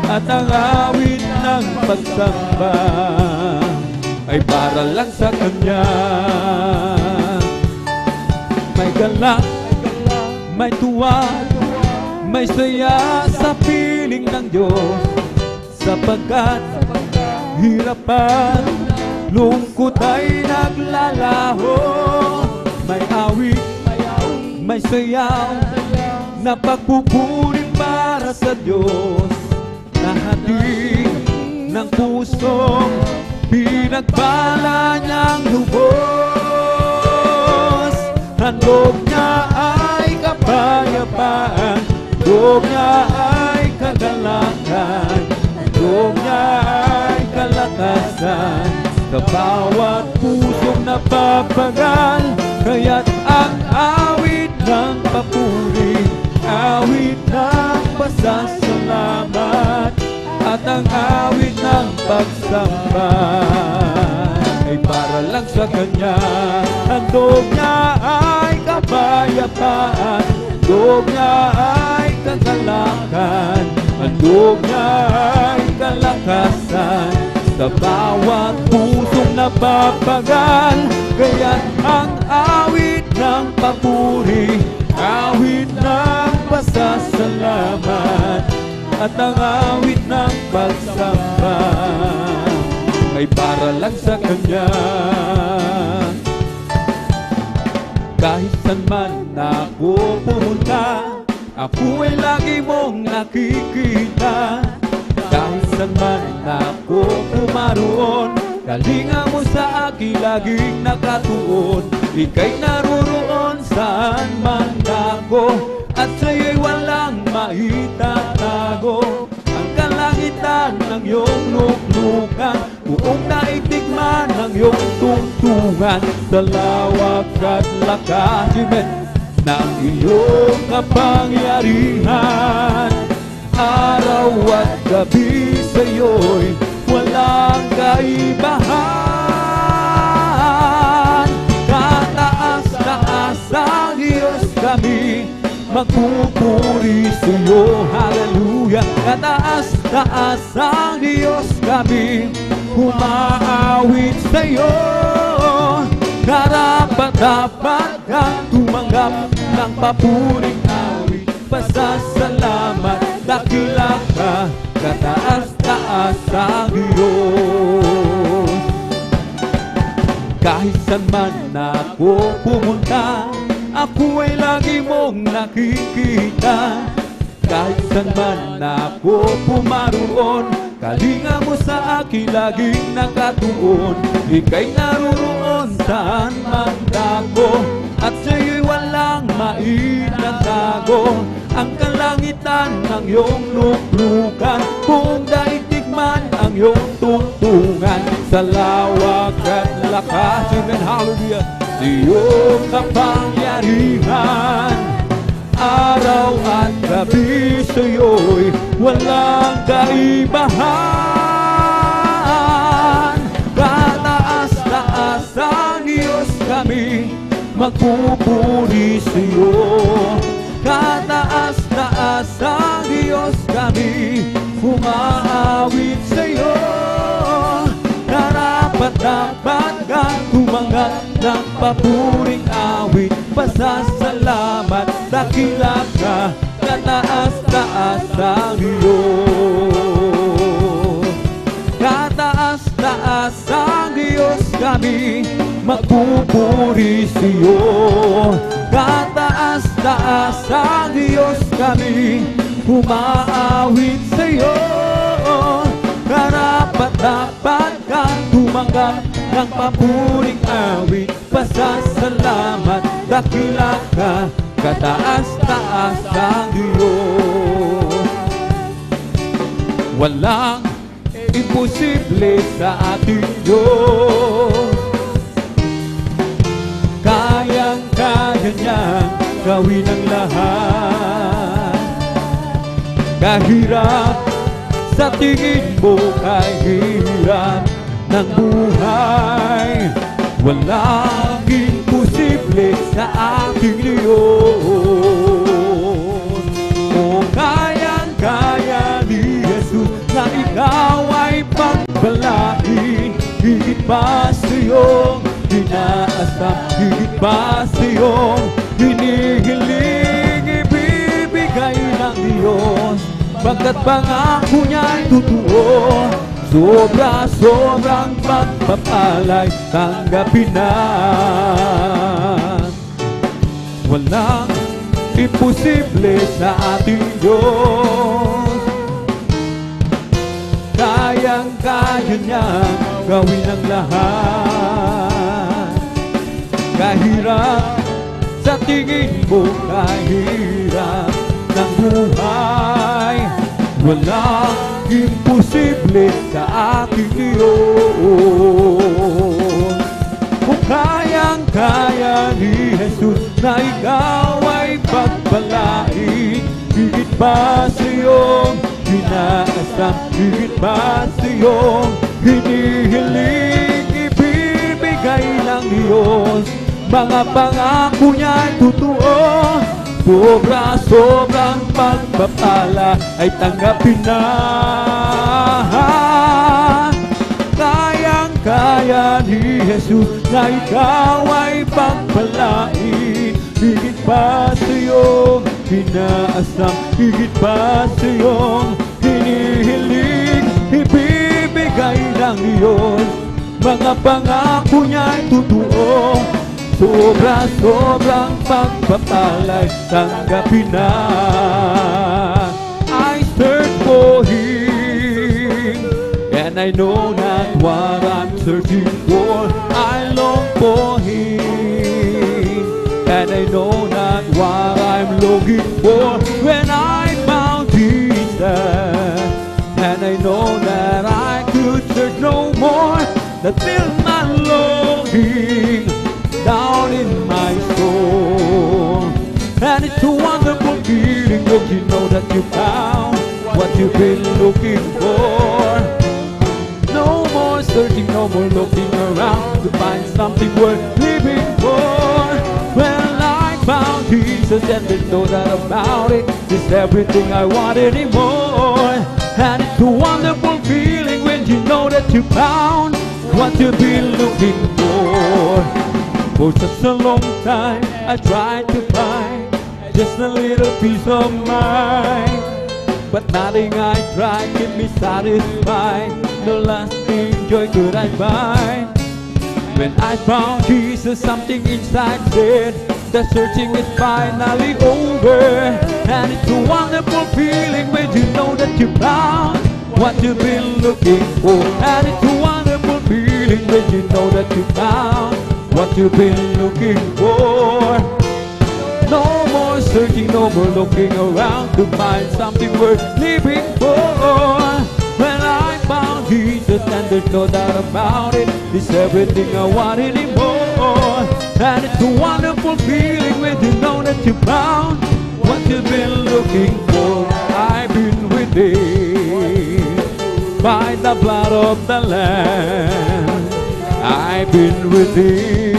S1: at ang awit ng pagsamba ay para lang sa Kanya. May galak, may tuwa, may saya sa piling ng Diyos, sapagkat hirapan, lungkot ay naglalaho. May awit, may sayaw na pagpupuri para sa Diyos, na hatid ng pusong pinagpala niyang lubos. Handog niya ay kapayapaan, handog niya ay kagalakan, kalakasan sa bawat pusong napapagal. Kaya't ang awit ng papuri, awit ng pasasalamat, at ang awit ng pagsamba ay para lang sa Kanya. Handog niya ay kapayapaan, handog niya ay kagalakan, handog niya ay kalakasan sa bawat pusong napapagal. Kaya't ang awit ng papuri, awit ng pasasalamat, at ang awit ng pagsamba ay para lang sa Kanya. Kahit saan man ako pumunta, ako ay lagi mong nakikita. Kahit saan man ako pumaroon, kalinga mo sa akin laging nakatuon. Ika'y naroroon saan man ako, at sa'yo'y walang maitatago. Ang kalangitan ng iyong luklukan, buong naibigman ng iyong tungtungan. Sa lawak at lakas ng iyong kapangyarihan, araw at gabi sa'yo'y walang kaibahan. Kataas-taas ang Diyos kami, magpupuri sa'yo, hallelujah. Kataas-taas ang Diyos kami, umaawit sa'yo. Karapat-dapat kang tumanggap ng papuring awit, pasasalamat, dakila ka, kataas-taas ang Diyos. Kahit saan man ako pumunta, ako ay lagi mong nakikita. Kahit saan man ako pumaroon, kalinga mo sa akin laging nakatuon. Ika'y naroroon saan man ako, at sa'yo'y walang maitatago. Ang kalangitan ng iyong luklukan, buong daigdig man ang iyong tungtungan. Sa lawak at lakas, amen, hallelujah, iyong kapangyarihan, araw at gabi sa'yo'y walang kaibahan. Kataas-taas ang Diyos kami, magpupuri sa'yo. Kataas-taas ang Diyos kami, umaawit sa'yo. Karapat-dapat kang tumanggap ng papuring awit, pasasalamat, dakila ka, kataas-taas ang Diyos. Kataas-taas ang Diyos kami, magpupuri sa'yo. Kataas-taas ang Diyos kami, umaawit sa'yo. Karapat-dapat kang tumanggap ng papuring awit, pasasalamat, dakila ka, kataas-taas ang Diyos. Walang imposible sa ating Diyos, kayang-kaya niyang gawin ang lahat. Kahirap sa tingin mo, kahirap ng buhay, walang imposible sa ating Diyos. O kayang-kaya ni Jesus na ikaw ay pagbalain, higit pa sa iyong inaasam, higit pa sa iyong hinihiling, ibibigay ng Diyos. Pagkat pangako niya'y totoo, sobra-sobrang pagpapalay, tanggapin na. Walang imposible sa ating Diyos, kayang-kaya niyang gawin ang lahat. Kahirap sa tingin mo, kahirap ng buhay, walang imposible sa aking Diyos. Kung kayang-kaya ni Jesus na ikaw ay pagpalain, higit pa sa iyong inaasam, higit pa sa iyong hinihiling, ibibigay ng Diyos. Mga pangako niya'y totoo, sobra-sobrang pagpapala ay tanggapin na. Kayang-kaya ni Jesus na ikaw ay pagpalain, higit pa sa iyong inaasam, higit pa sa iyong hinihiling, ibibigay ng Diyos. Mga pangako niya'y totoo, sobra-sobrang pagpapala'y tanggapin na. I search for Him, and I know not what I'm searching for. I long for Him, and I know not what I'm looking for. When I found Jesus, and I know that I could search no more, that fills my longing down in my soul. And it's a wonderful feeling, don't you know that you found what you've been looking for? No more searching, no more looking around to find something worth living for. Well, I found Jesus and there's no doubt about it, it's everything I want anymore. And it's a wonderful feeling when you know that you found what you've been looking for. For such a long time I tried to find just a little peace of mind, but nothing I tried kept me satisfied, no lasting joy could I find. When I found Jesus, something inside said the searching is finally over. And it's a wonderful feeling when you know that you found what you've been looking for. And it's a wonderful feeling when you know that you found what you've been looking for. No more searching, no more looking around to find something worth living for. When I found Jesus, and there's no doubt about it, it's everything I want anymore. And it's a wonderful feeling when you know that you found what you've been looking for. I've been redeemed by the blood of the Lamb. I've been redeemed,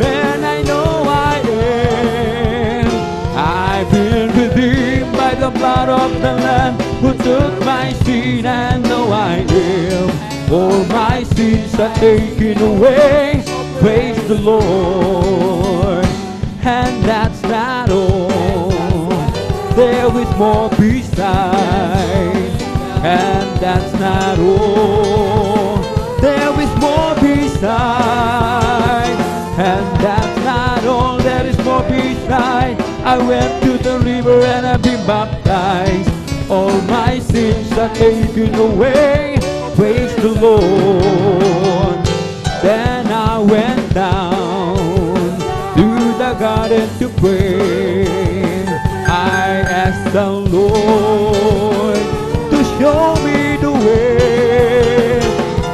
S1: and I know I am. I've been redeemed by the blood of the Lamb who took my sin, and know I am. All my sins are taken away, praise the Lord. And that's not all, there is more beside. And that's not all, there is more beside. And that's not all, there is more beside. I went to the river and I've been baptized. All my sins are taken away, praise the Lord. Then I went down to the garden to pray. I asked the Lord to show me the way.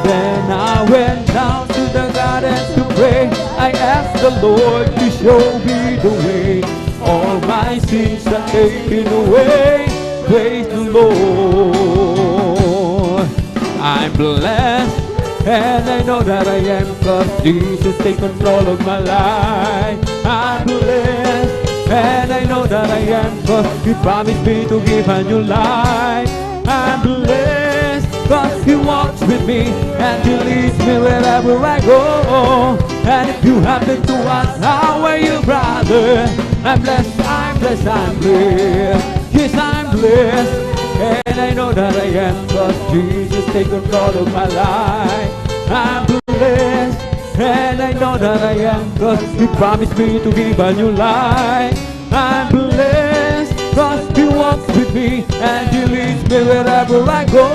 S1: Then I went down to the garden to pray. I asked the Lord to show me the way. All my sins are taken away, praise the Lord. I'm blessed, and I know that I am, 'cause Jesus takes control of my life. I'm blessed, and I know that I am, 'cause He promised me to give a new life. I'm blessed, 'cause He walks with me, and He leads me wherever I go. And if you happen to ask, how are you, brother? I'm blessed, I'm blessed, I'm blessed. Yes, I'm blessed, and I know that I am, 'cause Jesus takes control of my life. I'm blessed, and I know that I am, 'cause He promised me to give a new life. I'm blessed, 'cause He walks with me, and He leads me wherever I go.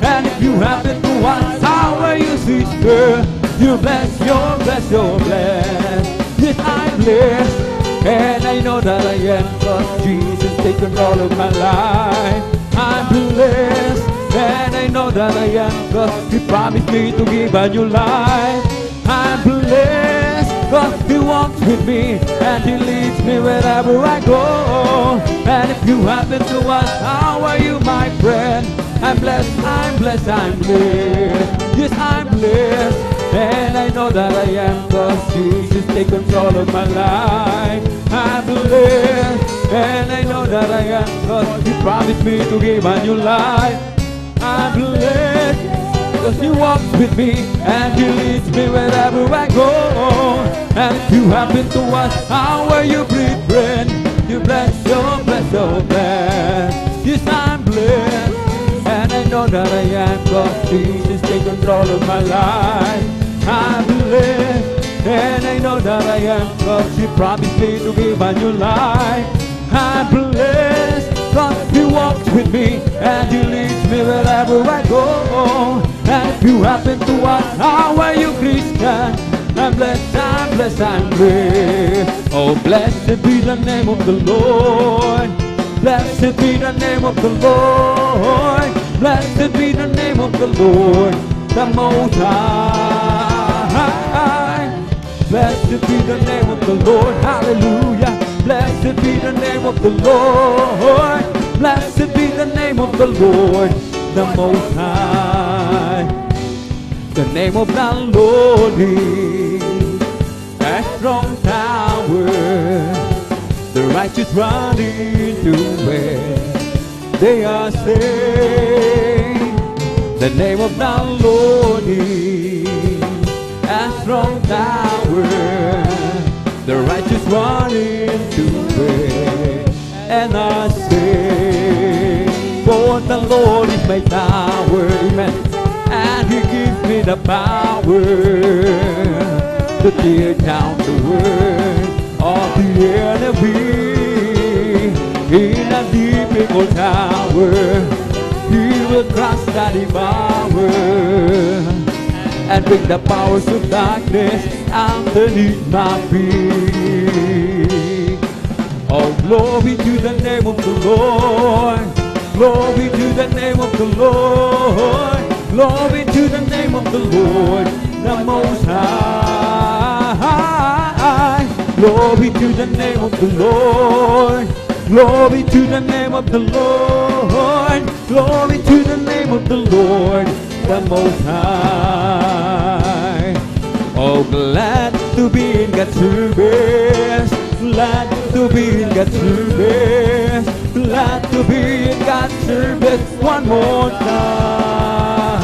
S1: And if you happen to ask, how are you, sister? You're blessed, you're blessed, you're blessed. Yes, I'm blessed, and I know that I am, 'cause Jesus take control of my life. I'm blessed, and I know that I am, 'cause He promised me to give a new life. I'm blessed, 'cause He walks with me, and He leads me wherever I go. And if you happen to ask, how are you, my friend? I'm blessed, I'm blessed, I'm blessed. Yes, I'm blessed, and I know that I am, 'cause Jesus take control of my life. I'm blessed, and I know that I am, 'cause He promised me to give a new life. I'm blessed, 'cause He walks with me, and He leads me wherever I go. And if you happen to ask, how are you, friend? You're blessed, so blessed, so blessed. Yes, I'm blessed, and I know that I am, 'cause Jesus take control of my life. I'm blessed, and I know that I am, 'cause He promised me to give a new life. I'm blessed, 'cause He walks with me, and He leads me wherever I go. And if you happen to ask, how are you, Christian? I'm blessed, I'm blessed, I'm blessed. Oh, blessed be the name of the Lord. Blessed be the name of the Lord. Blessed be the name of the Lord, the Most High. Blessed be the name of the Lord. Hallelujah. Blessed be the name of the Lord. Blessed be the name of the Lord, the Most High. The name of the Lord is a strong tower. The righteous run into it, they are saved. The name of the Lord is a strong tower. The righteous run into it and are saved. For the Lord is my tower, amen, and He gives me the power to tear down the world of the enemy. In a difficult hour, He will crush the devourer and bring the powers of darkness underneath my feet. Oh, glory to the name of the Lord. Glory to the name of the Lord. Glory to the name of the Lord, the Most High. Glory to the name of the Lord. Glory to the name of the Lord. Glory to the name of the Lord, the Most High. Oh, glad to be in God's service. Glad to be in God's service. Glad to be in God's service one more time.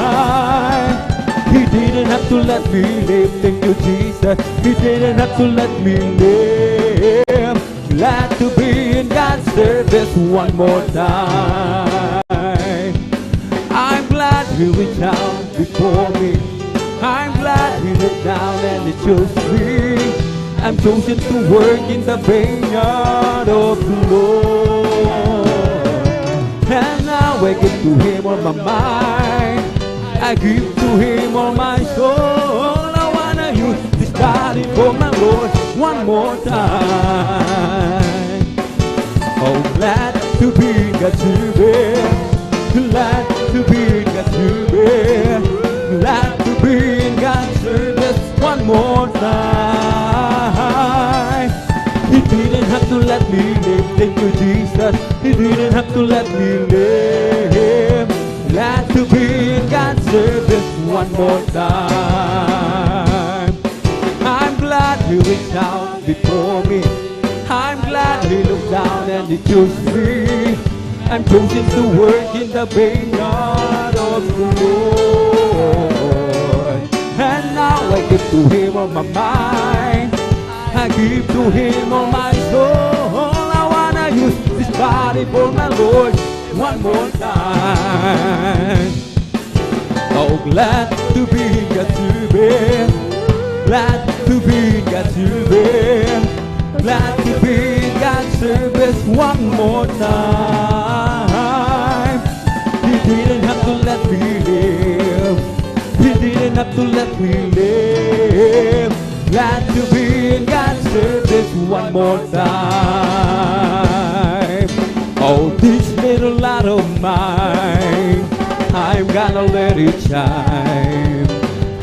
S1: He didn't have to let me live. Thank you, Jesus. He didn't have to let me live. Glad to be in God's service one more time. I'm glad He reached out before me. I'm glad He looked down and He chose me. I'm chosen to work in the vineyard of the Lord. And now I give to Him all my mind. I give to Him all my soul. I wanna use this body for my Lord one more time. Oh, glad to be in God's service. Glad to be in God's service. Glad to be in God's service one more time. He didn't have to let me live. Thank you, Jesus. He didn't have to let me live. Glad to be in God's service one more time. I'm glad He reached out before me. I'm glad He looked down and He chose me. I'm chosen to work in the vineyard of the Lord. And now I give to Him all my mind. I give to Him all my soul. I wanna use this body for my Lord one more time. Oh, glad to be in God's service. Glad to be in God's service. Glad to be in God's service one more time. He didn't have to let me live. He didn't have to let me live. Glad to be in God's service one more time. of mine. I'm gonna let it shine.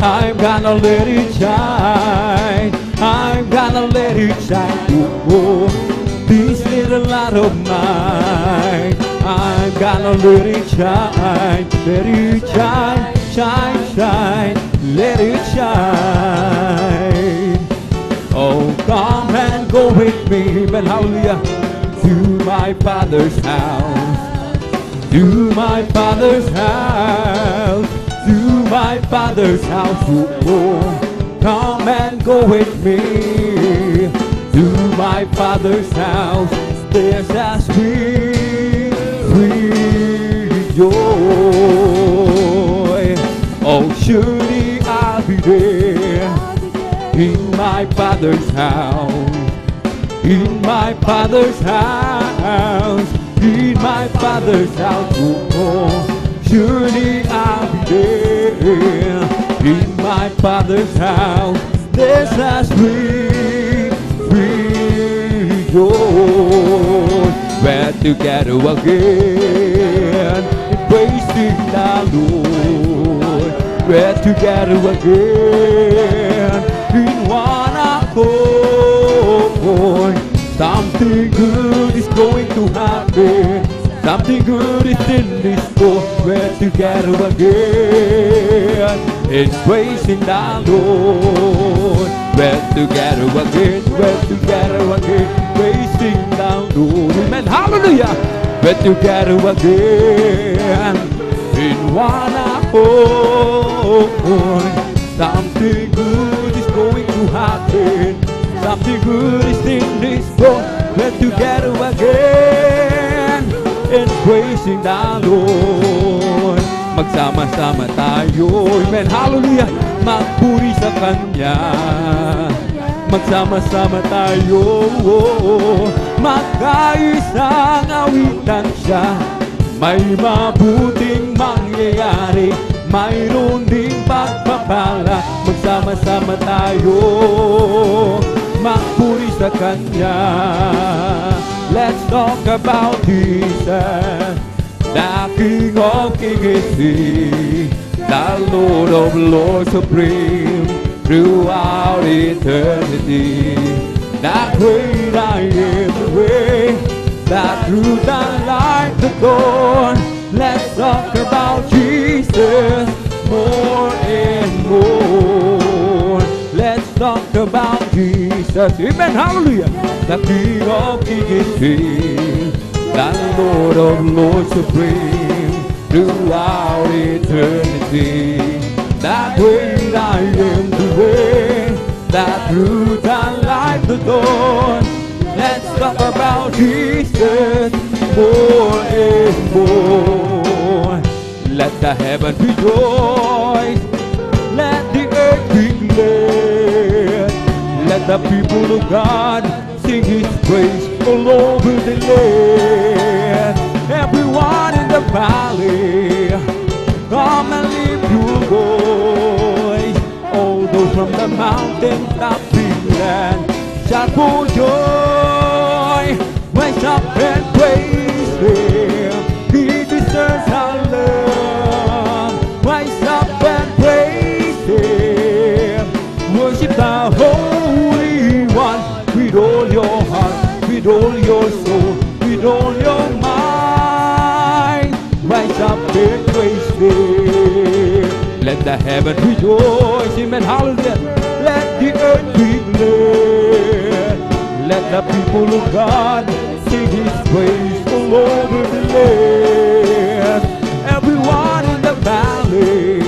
S1: I'm gonna let it shine. I'm gonna let it shine. Oh, this little light of mine. I'm gonna let it shine. Let it shine, shine, shine. Let it shine. Oh, come and go with me, but hallelujah, to my Father's house. To my Father's house. To my Father's house. Oh, come and go with me to my Father's house. There's a sweet, sweet joy. Oh, surely I'll be there in my Father's house. In my Father's house. In my Father's house. Oh, surely I'll be there in my Father's house. There's a sweet, sweet joy. We're together again, praising the Lord. We're together again, in one accord. Something good is going to happen. Something good is in this store. We're together again in praising the Lord. We're together again. We're together again praising the Lord. Amen. Hallelujah. We're together again in one accord. Something good is going to happen. Something good is in this store. We're together again in praising the Lord. Magsama-sama tayo, amen, hallelujah, magpuri sa Kanya. Magsama-sama tayo, magkaisang awitan siya. May mabuting mangyayari, mayroon ding pagpapala. Magsama-sama tayo, magpuri sa Kanya. Let's talk about Jesus, the King of Kings, the Lord of Lords supreme throughout eternity. The great I am, the way, the truth, the light, the dawn. Let's talk about Jesus more and more. Let's talk about Jesus. Amen. Hallelujah. The King of Kings, the Lord of Lords supreme throughout eternity. The great I am, the way, the truth, the light, the dawn. Let's talk about Jesus more and more. Let the heaven rejoice. Let the earth be glad. Let the people of God sing His praise all over the land. Everyone in the valley, come and lift your voice. All those from the mountain top land, shout for joy. Rise up and praise Him. He deserves our love. Rise up and praise Him. Worship the Holy One with all your heart, with all your soul, with all your mind. Rise up and praise Him. Let the heaven rejoice. Amen. Hallelujah. Let the earth be glad. Let the people of God sing His praise all over the land. Everyone in the valley,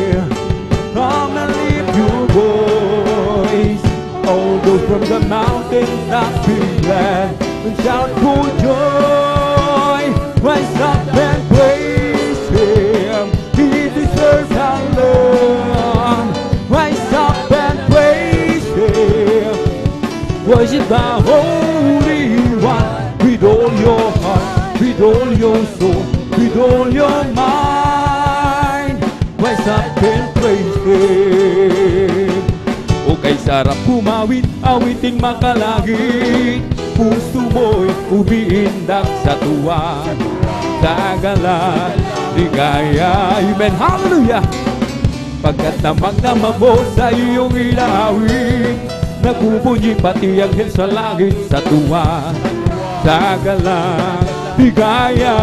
S1: come and lift your voice. All those from the mountain top be glad and shout for joy. Rise up and praise Him. He deserves our love. Rise up and praise Him. Worship the Holy One with all your heart, with all your soul, with all your mind. Rise up and praise Him. O kay sarap kumawit, awiting makalangit. Puso mo'y umiindak sa tuwa. sa galang ligaya. Amen, hallelujah. Pagkat damang-damang mo sa iyong ilawin, nagbubunyi pati anghel sa langit sa tuwa, sa galang ligaya.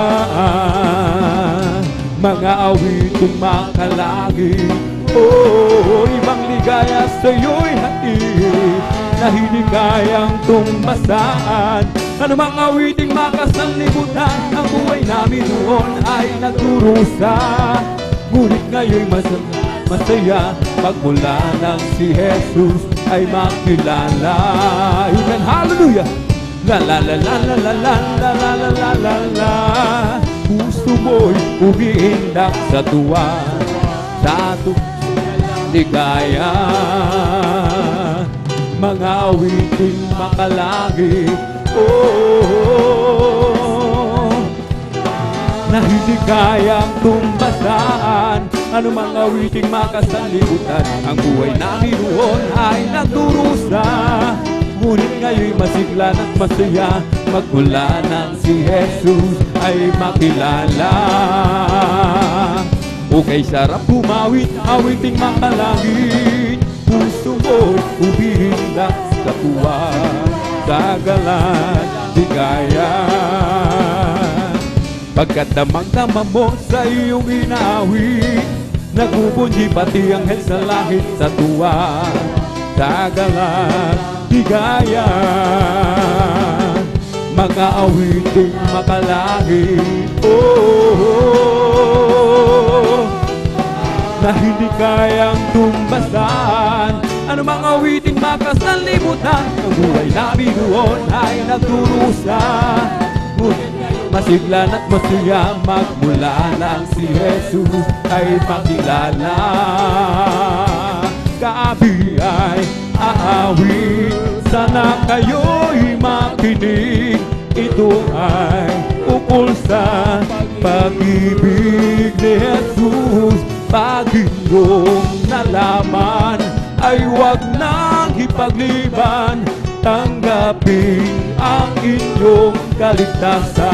S1: Mga awiting makalangit, oh, ibang ligaya sa'yo'y hatid, na hindi kayang tumbasaan. Ano mang awiting makasanlibutan, ang buhay namin noon ay nagdurusa. Ngunit ngayon'y masaya, pagmula ng si Jesus ay makilala. Amen, hallelujah. La la la la la la la la la la la la la. Puso mo'y umiindak sa tuwa, sa ligaya. Mga awiting makalangit, oh, na hindi kayang tumbasaan. Ano mang awiting makasanlibutan, ang buhay namin noon ay nagdurusa. Ngunit ngayon'y masigla at masaya, magmula nang si Jesus ay makilala. Okay, sarap humawit, awiting makalangit. Puso mo'y umiindak sa tuwa, sa galang ligaya. Pagkat damang-damang mo sa iyong inawit, nagbubunyi pati anghel sa langit sa tuwa, sa galang ligaya. Mga awiting makalangit, oh, na hindi kayang tumbasan. Ano mga awiting makasanlibutan, ang buhay namin noon ay nagdurusa. Masiglan at masaya, magmula nang si Jesus ay makilala. Gabi ay aawit, sana kayo'y makinig. Ito ay ukol sa pag-ibig ni Jesus. Pag inyong nalaman, ay huwag nang ipagliban. Tanggapin ang inyong kaligtasan.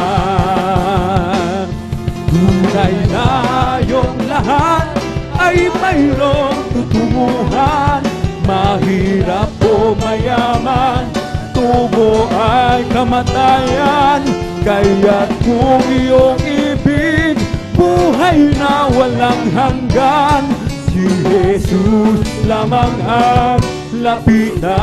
S1: Tunay na yung lahat ay mayroong tutunguhan. Mahirap o mayaman, tubo ay kamatayan. Kaya't kung iyong ibig, buhay na walang hanggan. Si Jesus lamang ang lapitan.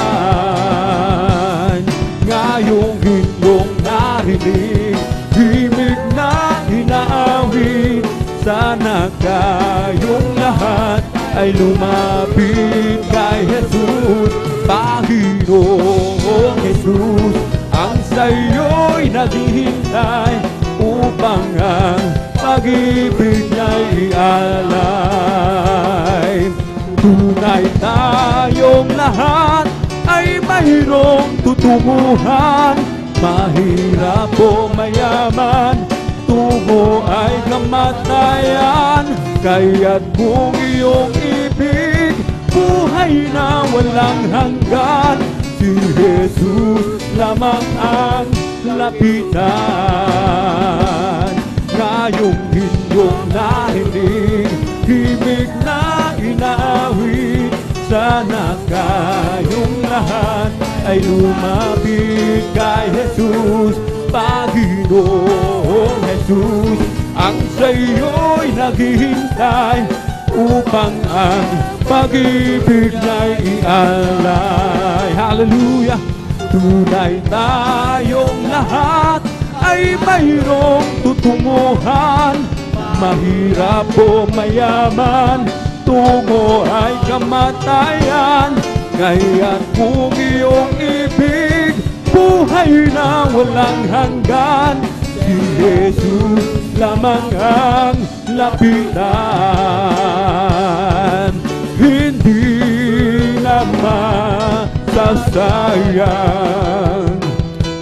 S1: Ngayong inyong narinig, himig na inaawit, sana kayong lahat ay lumapit kay Jesus. Panginoong Jesus, ang sa'yo'y naghihintay upang ang pag-ibig niya'y ialay. Tunay tayong lahat ay mayroong tutunguhan. Mahirap o mayaman, tungo ay kamatayan. Kaya't kung iyong ibig, buhay na walang hanggan. Si Jesus lamang ang lapitan. Ngayong inyong narinig, himig na inaawit, sana kayong lahat ay lumapit kay Jesus. Panginoong Jesus, ang sa'yo'y naghihintay upang ang pag-ibig niya'y ialay. Hallelujah! Tunay tayong lahat ay mayroong tutunguhan. Mahirap o mayaman, tungo ay kamatayan. Kaya't kung iyong ibig, buhay na walang hanggan. Si Jesus lamang ang lapitan. Hindi na masasayang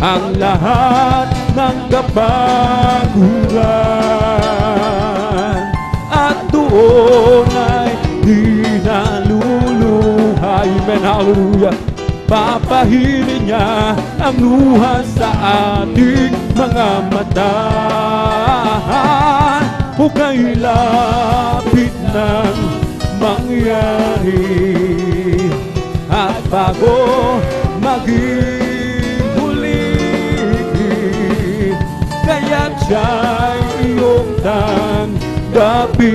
S1: ang lahat ng kapaguran, at doon ay di naluluha. Amen, hallelujah. Papahilin niya ang luha sa ating mga mata. Hukay lapit ng mangyari at bago maging huli, kaya't siya'y iyong tanggapin.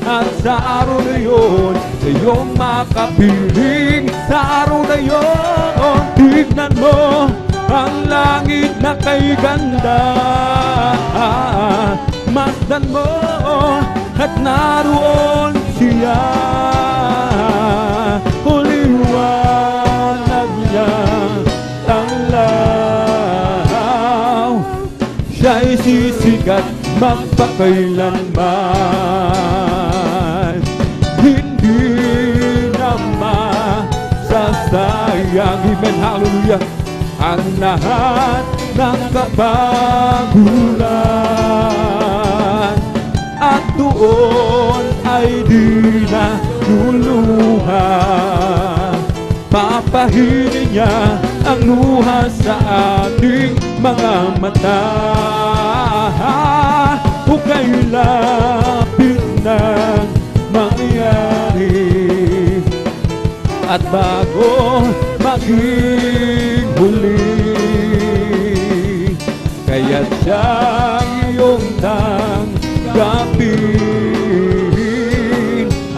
S1: At sa araw na yun, sa iyong makapiling. Sa araw na yun, tignan mo ang langit na kay ganda. Masdan mo at naroon siya. Liwanag niya tanglaw, siya'y sisikat magpakailanman. Hindi na masasayang. Amen, hallelujah. Ang lahat ng kapagulan, at doon ay di na luluha. Papahirin niya ang luha sa ating mga mata. Hukay lapit ng mangyari at bago maging huli, kaya't siyang iyong tanggapin.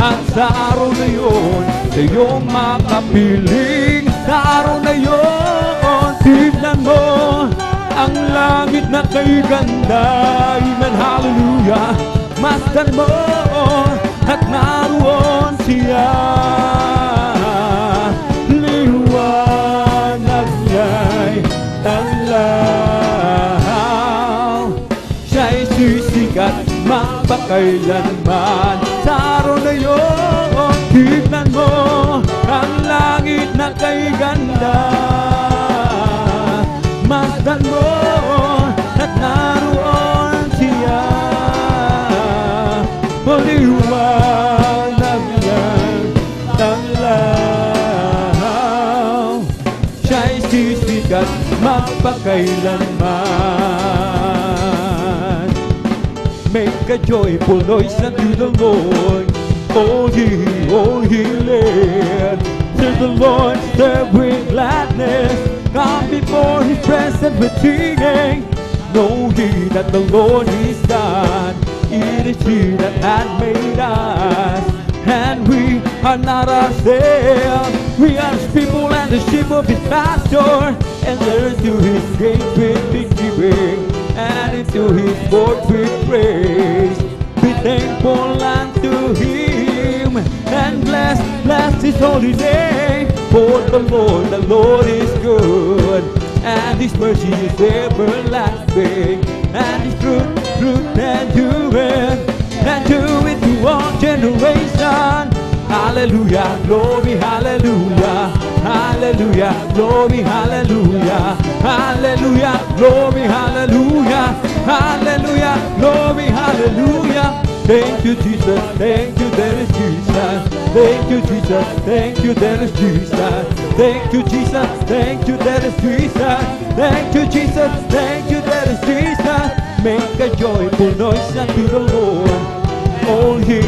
S1: At sa araw na yun, sa iyong makapiling. Sa araw na yun, tignan mo ang langit na kay ganda. Amen, hallelujah. Masdan mo at naroon siya. Liwanag niya'y tanglaw, siya'y sisikat magpakailanman. Sa araw na yun, tignan mo ang langit na kay ganda. Masdan mo at naroon siya. Liwanag niya'y tanglaw, siya'y sisikat magpakailanman. Make a joyful noise unto the Lord, all ye land. To the Lord serve with gladness, come before His presence with singing. Know ye that the Lord is God, it is He that hath made us, and we are not ourselves. We are His people and the sheep of His pasture. Enter into His gates with thanksgiving, and into His courts with praise. Be thankful unto Him, and bless His holy name. For the Lord is good, and His mercy is everlasting, and His truth endureth, and to it to all generation. Hallelujah, glory, hallelujah, hallelujah, glory, hallelujah, hallelujah, glory, hallelujah, hallelujah, glory, hallelujah. Thank you, Jesus, thank you, there is Jesus. Thank you, Jesus, thank you, there is Jesus. Thank you, Jesus, thank you, there is Jesus. Thank you, Jesus, thank you, there is Jesus. Make a joyful noise unto the Lord, all ye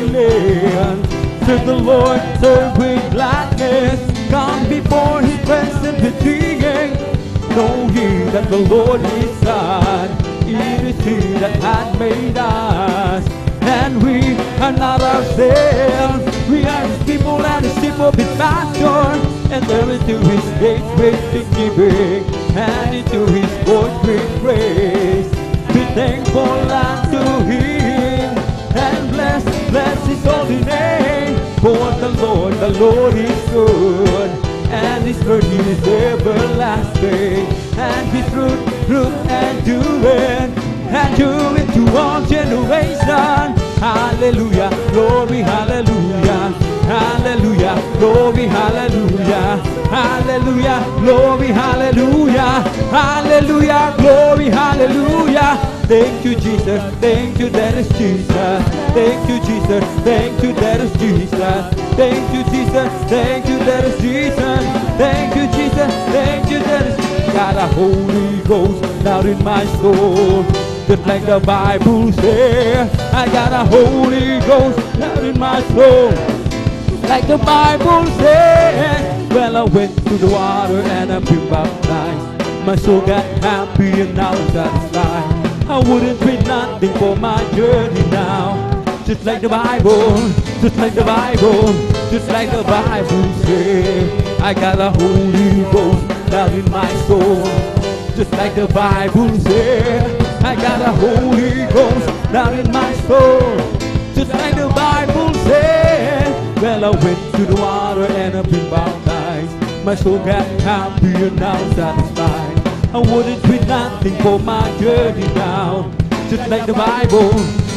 S1: land. Serve the Lord, serve with gladness, come before His presence with singing. Know ye that the Lord is God, it is He that hath made us, and we are not ourselves. We are His people and the sheep of His pasture. Enter into His gates with thanksgiving, and into His courts with praise. Be thankful unto Him, and bless His holy name. For the Lord is good, and His mercy is everlasting, and His truth endureth, and to it to all generation. Hallelujah, glory, hallelujah, hallelujah, glory, hallelujah, hallelujah, glory, hallelujah, hallelujah, glory, hallelujah. Thank you, Jesus, thank you, that is Jesus. Thank you, Jesus, thank you, that is Jesus. Thank you, Jesus, thank you, that is Jesus. Thank you, Jesus, thank you, that is Jesus. Got a Holy Ghost out in my soul. just like the Bible says. I got a Holy Ghost down in my soul, like the Bible says. Well, I went to the water and I've been baptized. My soul got happy and now it's satisfied. I wouldn't trade nothing for my journey now. Just like the Bible, just like the Bible, just like the Bible says. I got a Holy Ghost down in my soul, just like the Bible says. I got a Holy Ghost down in my soul, just like the Bible says. Well, I went to the water and I've been baptized. My soul got happy and now satisfied. I wouldn't trade nothing for my journey now. Just like the Bible,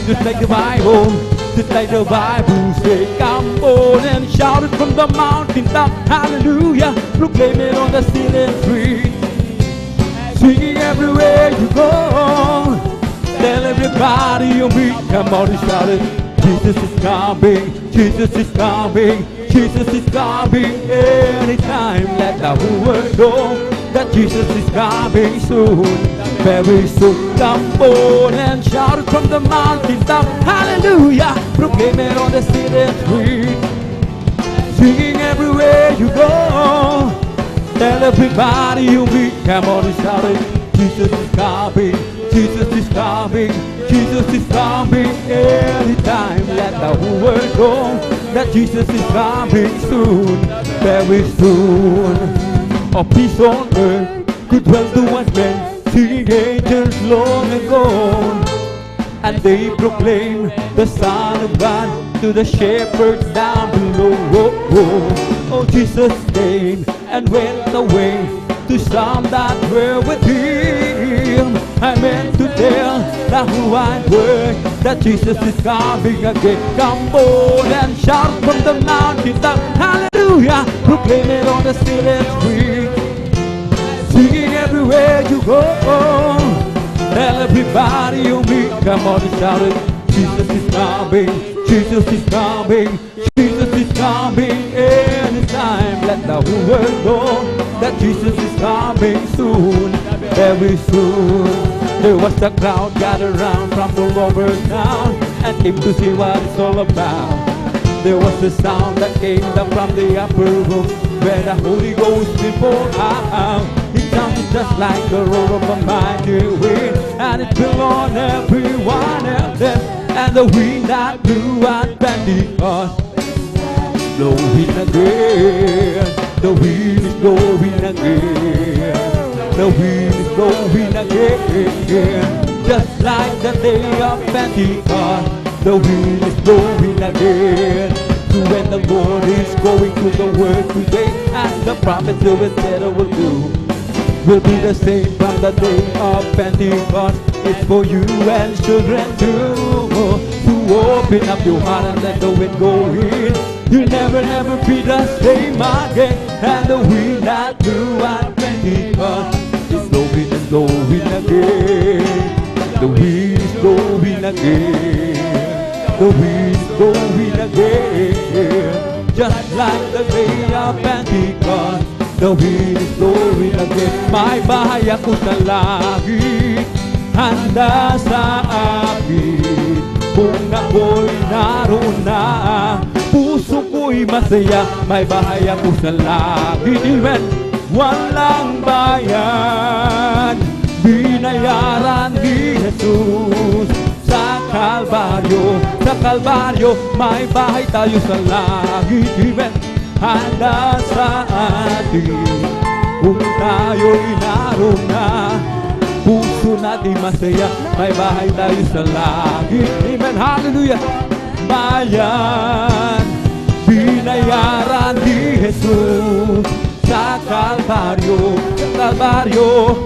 S1: just like the Bible, just like the Bible says. Come on and shout it from the mountaintop, hallelujah. Proclaim it on the city street, singing everywhere you go. Tell everybody you meet, come on and shout it. Jesus is coming, Jesus is coming, Jesus is coming anytime. Let the whole world know that Jesus is coming soon, very soon. Come on and shout it from the mountaintop, hallelujah. Proclaim it on the city street, singing everywhere you go. Tell everybody you meet, come on and shout it. Jesus is coming, Jesus is coming, Jesus is coming anytime. Let the whole world know that Jesus is coming soon, very soon. A peace on earth, goodwill towards men, singing angels long ago. And they proclaim the Son of God to the shepherds down below. Oh, Jesus came and went away to some that were with him. I meant to tell the whole wide world that Jesus is coming again. Come on and shout from the mountaintop, hallelujah. Proclaim it on the city street, singing everywhere you go. Tell everybody you meet, come on and shout it. Jesus is coming, Jesus is coming, Jesus is coming anytime. Let the whole world know that Jesus is coming soon, very soon. There was a crowd gathered around from all over town and came to see what it's all about. There was a sound that came down from the upper room where the Holy Ghost will pour out. It sounded just like the roar of a mighty wind, and it blew on everyone else. And the wind that blew at Pentecost, blowing again. The wind is blowing again. The wind is blowing again. Just like the day of Pentecost, the wind is blowing again. So when the Lord is going to the world today, and the prophets who will said will do, will be the same from the day of Pentecost. It's for you and children too, to open up your heart and let the wind go in. You'll never, never be the same again. And the wind that blew at Pentecost is blowing and blowing again. The wind is blowing again. The wind is blowing again. Just like the day of Pentecost, the wind is blowing again. May bahay ako sa langit, handa sa akin. Kung ako'y naroon na, puso ko'y masaya. May bahay ako sa langit, amen. Walang bayan, binayaran ni Jesus sa Kalbaryo. Sa Kalbaryo, may bahay tayo sa langit, amen. Handa sa atin, kung tayo'y naroon na, puso natin masaya. May bahay tayo sa langit, amen, hallelujah. Bayan, binayaran ni Jesus sa Kalbaryo. Sa Kalbaryo,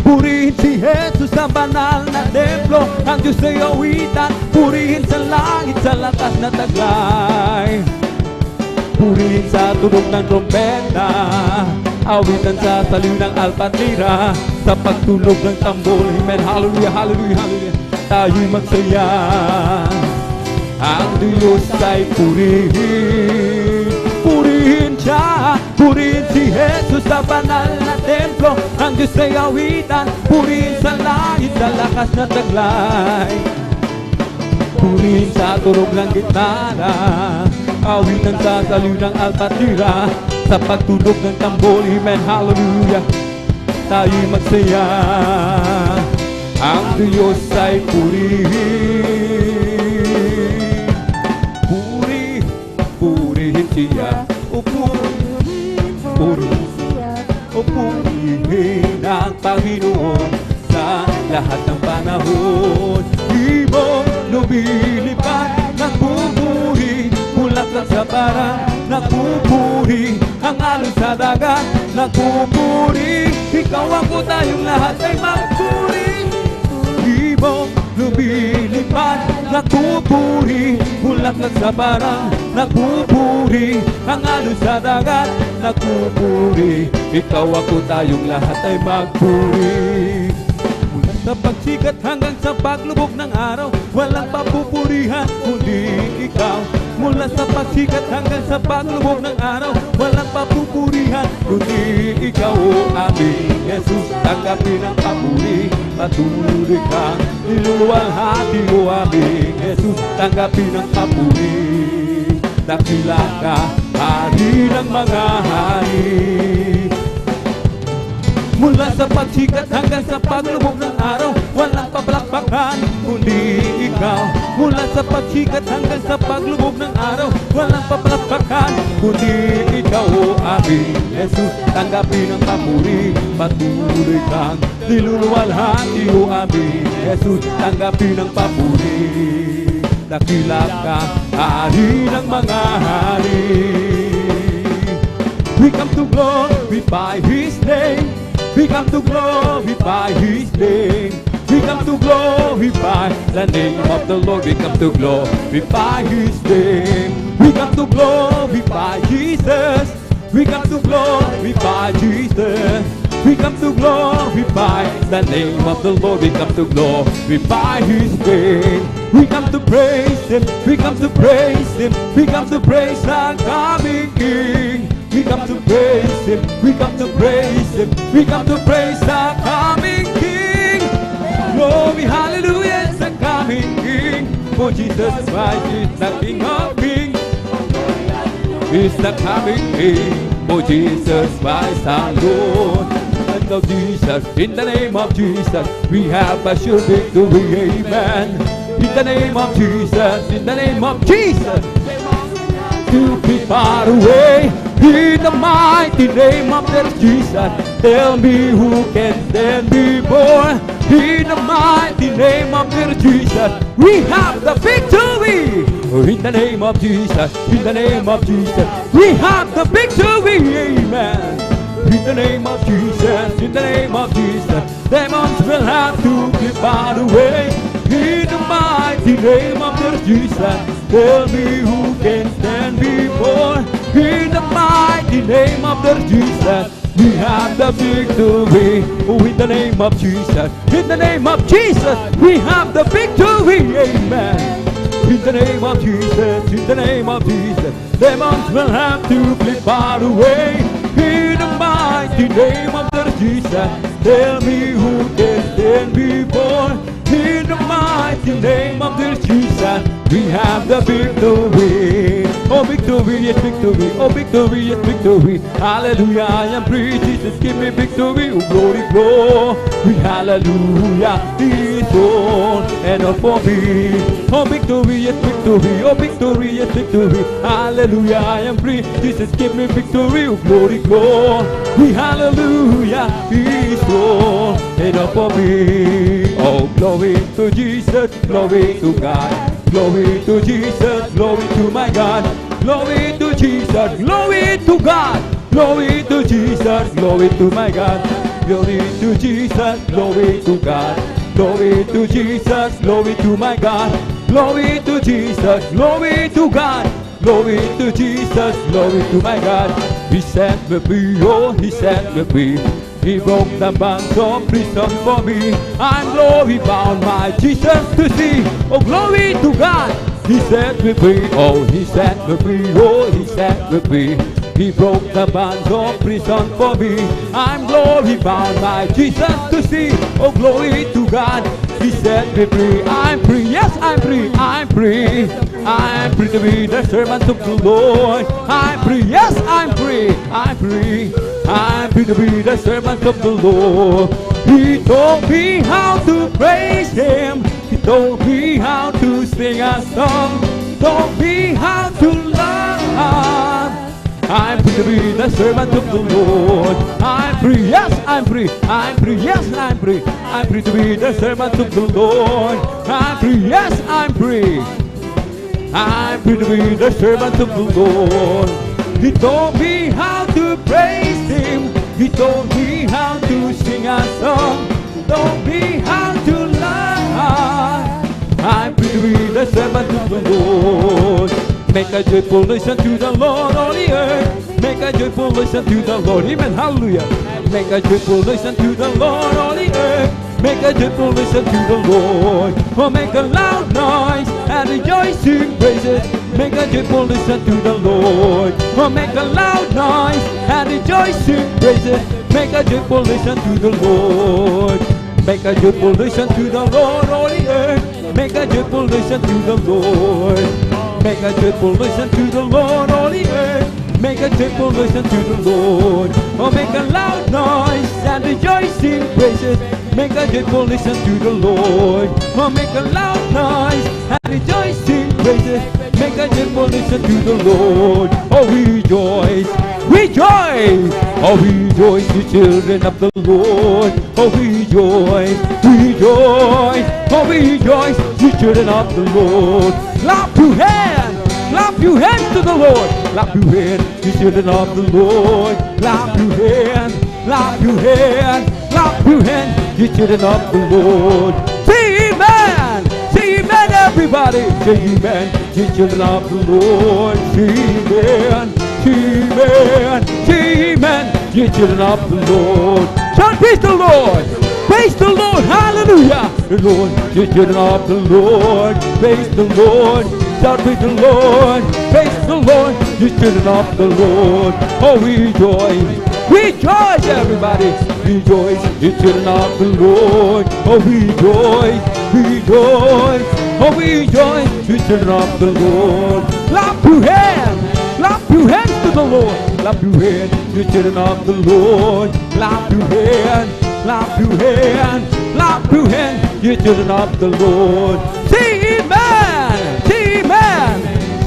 S1: purihin si Jesus sa banal na templo. Ang Diyos ay awitan, purihin sa langit sa lakas na taglay. Purihin sa tunog ng trompeta, awitan sa saliw ng alpatira, sa pagtunog ng tambol, amen, hallelujah, hallelujah, hallelujah. Tayo'y magsaya, ang Diyos ay purihin, purihin siya, purihin si Jesus sa banal na templo. Ang Diyos ay awitan, purihin sa langit, sa lakas na taglay. Purihin sa turog ng gitara, awitan sa saliw ng alpatira, sa pagtunog ng tambol, amen, hallelujah, tayo'y magsaya. Ang Diyos ay purihin, purihin siya, o purihin ang Panginoon sa lahat ng panahon. Ibong lumilipad, nagpupuri, bulaklak sa bara, nagpupuri, ang alon sa dagat, nagpupuri, ikaw ako tayong lahat ay magpuri. Ibong lumilipad, nagpupuri, bulaklak sa bara, nagpupuri, ang alon sa dagat, nagpupuri, ikaw ako tayong lahat ay magpuri. Mula sa pagsikat hanggang sa paglubog ng araw, walang papupurihan kundi ikaw. Mula sa pagsikat hanggang sa paglubog ng araw, walang papupurihan kundi ikaw, o aming Jesus. Tanggapin ang papuri, patuloy kang niluluwalhati, o aming Jesus. Tanggapin ang papuri, dakila ka, hari ng mga hari. Mula sa pagsikat hanggang sa paglubog ng araw, walang papalakpakan kundi ikaw. Mula sa pagsikat hanggang sa paglubog ng araw, walang papalakpakan kundi ikaw, o aming Jesus. Tanggapin ang papuri, patuloy kang niluluwalhati, o aming Jesus. Tanggapin ang papuri, dakila ka, hari ng mga hari. We come to glorify His name. We come to glorify His name. We come to glorify the name of the Lord. We come to glorify His name. We come to glorify Jesus. We come to glorify Jesus. We come to glorify the name of the Lord. We come to glorify His name. We come to praise Him. We come to praise Him. We come to praise our coming King. We come to praise Him. We come to praise Him. We come to praise our coming King. Glory, hallelujah, it's the coming King. For Jesus Christ is the King of Kings. He's the coming King. For Jesus Christ our Lord. And of Jesus, in the name of Jesus, we have a sure victory, amen. In the name of Jesus, in the name of Jesus, to be far away. In the mighty name of the Jesus, tell me who can stand before. In the mighty name of the Jesus, we have the victory. In the name of Jesus, in the name of Jesus, we have the victory, amen. In the name of Jesus, in the name of Jesus, demons will have to be far away. In the mighty name of the Jesus, tell me who can stand before. In the mighty name of the Jesus, we have the victory. Oh, in the name of Jesus, in the name of Jesus, we have the victory, amen. In the name of Jesus, in the name of Jesus, demons will have to flee far away. In the mighty name of the Jesus, tell me who can stand before. In the mighty name of the Jesus, we have the victory. Oh, victory, yes, victory. Oh, victory, yes, victory. Hallelujah, I am free. Jesus, give me victory. Oh, glory, glory. Hallelujah, He is all and all for me. Oh, victory, yes, victory. Oh, victory, yes, victory. Hallelujah, I am free. Jesus, give me victory. Oh, glory, glory. Hallelujah, He is all and all for me. Oh, glory to Jesus, glory to God. Glory to Jesus, glory to my God. Glory to Jesus, glory to God. Glory to Jesus, glory to my God. Glory to Jesus, glory to God. Glory to Jesus, glory to my God. Glory to Jesus, glory to God. Glory to Jesus, glory to my God. He set me free, oh, He set me free. He broke the bands of prison for me. I'm glory bound, my Jesus to see. Oh, glory to God. He set me free, oh, He set me free, oh, He set me free. He broke the bonds of prison for me. I'm glory bound, my Jesus to see. Oh, glory to God, He set me free. I'm free, yes, I'm free, I'm free. I'm free to be the servant of the Lord. I'm free, yes, I'm free, I'm free. I'm free to be the servant of the Lord. He told me how to praise Him. He told me how to sing a song. He told me how to love. I'm free to be the servant of the Lord. I'm free, yes, I'm free. I'm free, yes, I'm free. I'm free to be the servant of the Lord. I'm free, yes, I'm free. I'm free to be the servant of the Lord. He told me how to praise Him. He told me how to sing a song. He told me how to love. I'm free to be the servant of the Lord. Make a joyful noise unto the Lord, all the earth. Make a joyful noise unto the Lord. Amen. Hallelujah. Make a joyful noise unto the Lord, all the earth. Make a joyful noise unto the Lord. Oh, make a loud noise and rejoicing praises. Make a joyful noise unto the Lord. Oh, make a loud noise and rejoicing praises. Make a joyful noise unto the Lord. Make a joyful noise unto the Lord, all the earth. Make a joyful noise unto the Lord. Make a joyful noise unto the Lord, all the earth. Make a joyful noise unto the Lord. Oh, make a loud noise and rejoicing praises. Make a joyful noise unto the Lord. Oh, make a loud noise and rejoicing praises. Make a joyful noise unto the Lord. Oh, rejoice, rejoice. Oh, rejoice, you children of the Lord. Oh, rejoice, rejoice. Oh, rejoice, you children of the Lord. Clap your hands, clap your hands to the Lord. Clap your hands, you children of the Lord. Clap your hands, clap your hands, clap your hands, you children of the Lord. Say amen, say amen, everybody. Say amen, you children of the Lord. Say amen, say amen, say amen, you children of the Lord. Shout praise the Lord. Praise the Lord, hallelujah. The Lord, you children of the Lord. Praise the Lord, shout praise the Lord. Praise the Lord, you children of the Lord. Oh, rejoice, rejoice, everybody. Rejoice, you children of the Lord. Oh, rejoice, rejoice. Oh, rejoice, you children of the Lord. Clap your hands, clap your hands to the Lord. Clap your hands, you children of the Lord. Clap your hands. Clap your hands, clap your hands, you children of the Lord. Say amen, say amen,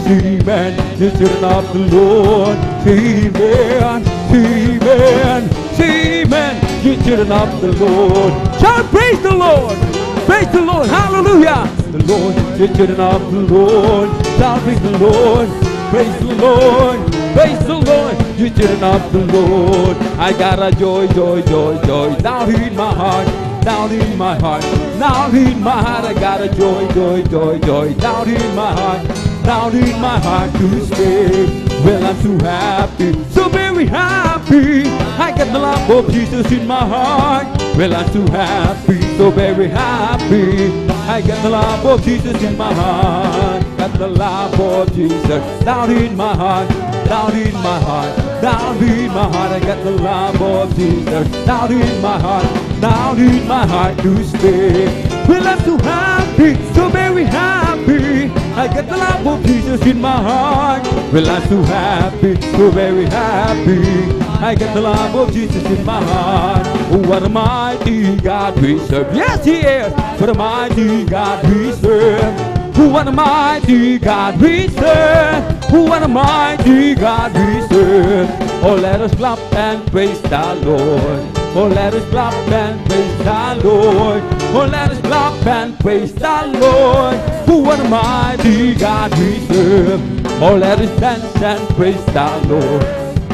S1: say amen, you children of the Lord. Say amen, say amen, say amen, you children of the Lord. Shout praise the Lord, praise the Lord, hallelujah. The Lord, you children of the Lord. Shout praise the Lord, praise the Lord. Praise the Lord, you children of the Lord. I got a joy, joy, joy, joy down in my heart, down in my heart, down in my heart. I got a joy, joy, joy, joy down in my heart, down in my heart to stay. Well, I'm so happy, so very happy. I got the love of Jesus in my heart. Well, I'm so happy, so very happy. I got the love of Jesus in my heart. Got the love of Jesus down in my heart, down in my heart, down in my heart. I got the love of Jesus down in my heart, down in my heart to stay. Well, I'm so happy, so very happy. I got the love of Jesus in my heart. Well, I'm so happy, so very happy. I got the love of Jesus in my heart. Oh, what a mighty God we serve. Yes, He is. What a mighty God we serve. Oh, what a mighty God we serve. Oh, what a mighty God we serve. Oh, let us clap and praise the Lord. Oh, let us clap and praise the Lord. Oh, let us clap and praise the Lord. Oh, what a mighty God we serve. Oh, let us dance and praise the Lord.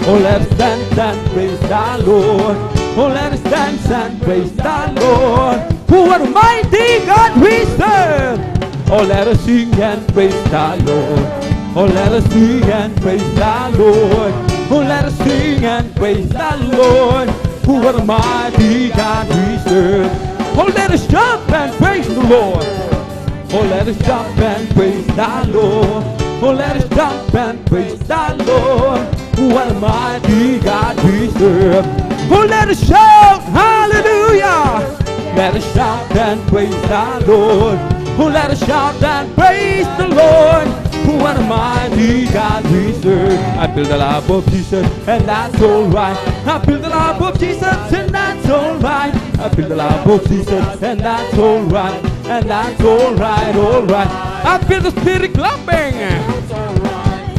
S1: Oh, let us dance and praise the Lord. Oh, let us dance and praise the Lord. Oh, what a mighty God we serve. Oh, let us sing and praise the Lord. Oh, let us sing and praise the Lord. Oh, let us sing and praise the Lord. Oh, what a mighty God we serve. Oh, let us jump and praise the Lord. Oh, let us jump and praise the Lord. Oh, let us jump and praise the Lord. What a mighty God we serve. Oh, let us shout hallelujah. Let us shout and praise the Lord. Oh, let us shout and praise the Lord. What a mighty God we serve. I feel the love of Jesus, and that's alright. I feel the love of Jesus, and that's alright. I feel the love of Jesus, and that's alright. And that's alright, alright. I feel the Spirit clapping.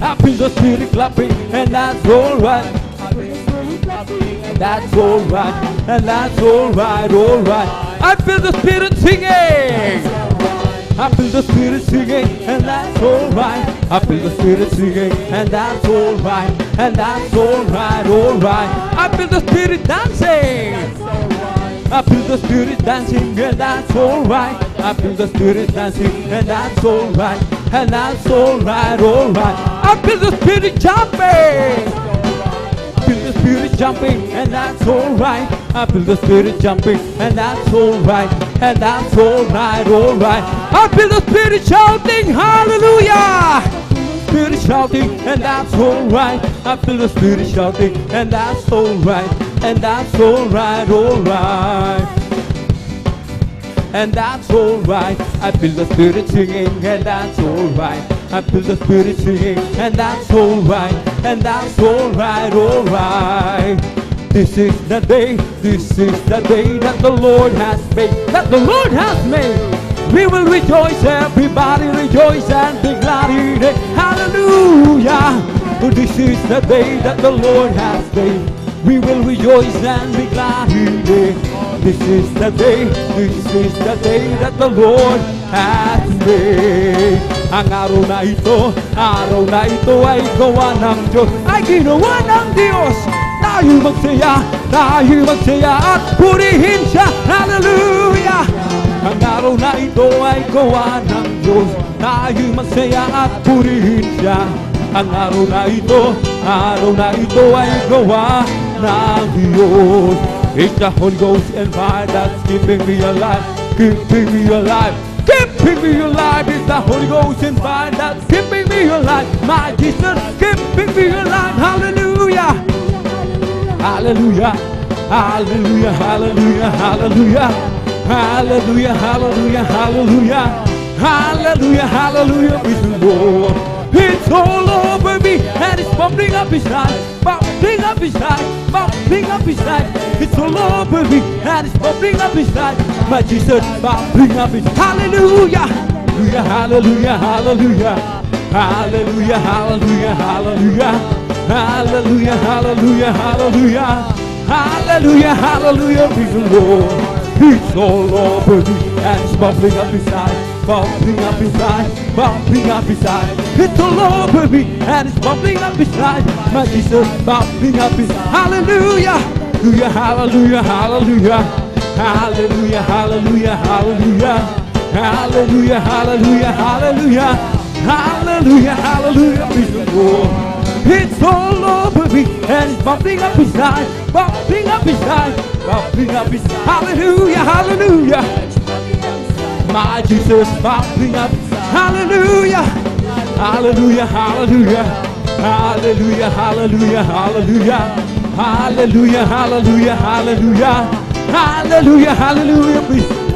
S1: I feel the Spirit clapping, and that's alright. That's alright, and that's alright, alright. I feel the Spirit singing. I feel the Spirit singing, and that's alright. I feel the Spirit singing, and that's alright. And that's alright, alright. I feel the Spirit dancing. I feel the Spirit dancing, and that's alright. I feel the Spirit dancing, and that's alright. And that's alright, alright. I feel the Spirit jumping. I feel the Spirit jumping, and that's alright. I feel the Spirit jumping, and that's alright. And that's alright, alright. I feel the Spirit shouting, hallelujah. Spirit shouting, and that's alright. I feel the Spirit shouting, and that's alright. And that's alright, alright. And that's alright. I feel the Spirit singing, and that's alright. I feel the Spirit singing, and that's alright. And that's alright, alright. This is the day that the Lord has made, that the Lord has made. We will rejoice, everybody rejoice and be glad in it. Hallelujah. This is the day that the Lord has made. We will rejoice and be glad in it. This is the day that the Lord has made. Ang araw na ito ay gawa ng Diyos, ay ginawa ng Diyos. Tayo magsaya at purihin siya. Hallelujah! Ang araw na ito ay gawa ng Diyos. Tayo magsaya at purihin siya. Ang araw na ito ay gawa ng Diyos. It's the Holy Ghost and fire that's keeping me alive, keeping me alive, keeping me alive. It's the Holy Ghost and fire that's keeping me alive. My Jesus, keeping me alive. Hallelujah. Hallelujah, hallelujah, hallelujah, hallelujah, hallelujah, hallelujah, hallelujah, hallelujah, hallelujah, praise the Lord. It's all over me and it's bumping up inside, bumping up inside, bumping up inside. It's all over me and it's bumping up inside. My Jesus, bumping up inside. Hallelujah, hallelujah, hallelujah, hallelujah, hallelujah, hallelujah. Hallelujah, hallelujah, hallelujah, hallelujah, hallelujah, praise the Lord. It's all over me and it's bubbling up inside, bubbling up inside, bubbling up inside. It's all over me and it's bubbling up inside. My Jesus, bubbling up inside. Hallelujah, hallelujah, hallelujah, hallelujah, hallelujah, hallelujah, hallelujah, hallelujah, hallelujah, hallelujah, hallelujah, praise the Lord. It's all over me and it's bumping up inside, bumping up inside, bumping up inside. Hallelujah, hallelujah. My Jesus bumping up. Hallelujah, hallelujah, hallelujah, hallelujah, hallelujah, hallelujah, hallelujah, hallelujah, hallelujah, hallelujah, hallelujah.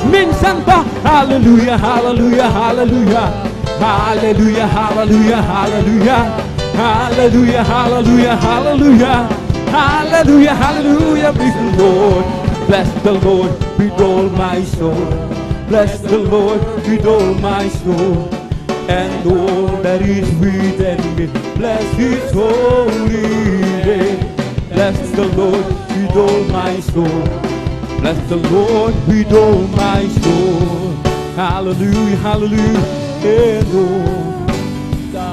S1: Minsan pa. Hallelujah, hallelujah, hallelujah, hallelujah, hallelujah, hallelujah. Hallelujah, hallelujah, hallelujah, hallelujah, hallelujah, praise the Lord. Bless the Lord with all my soul. Bless the Lord with all my soul. And all that is within me, bless His holy name. Bless the Lord with all my soul. Bless the Lord with all my soul. Hallelujah, hallelujah, and all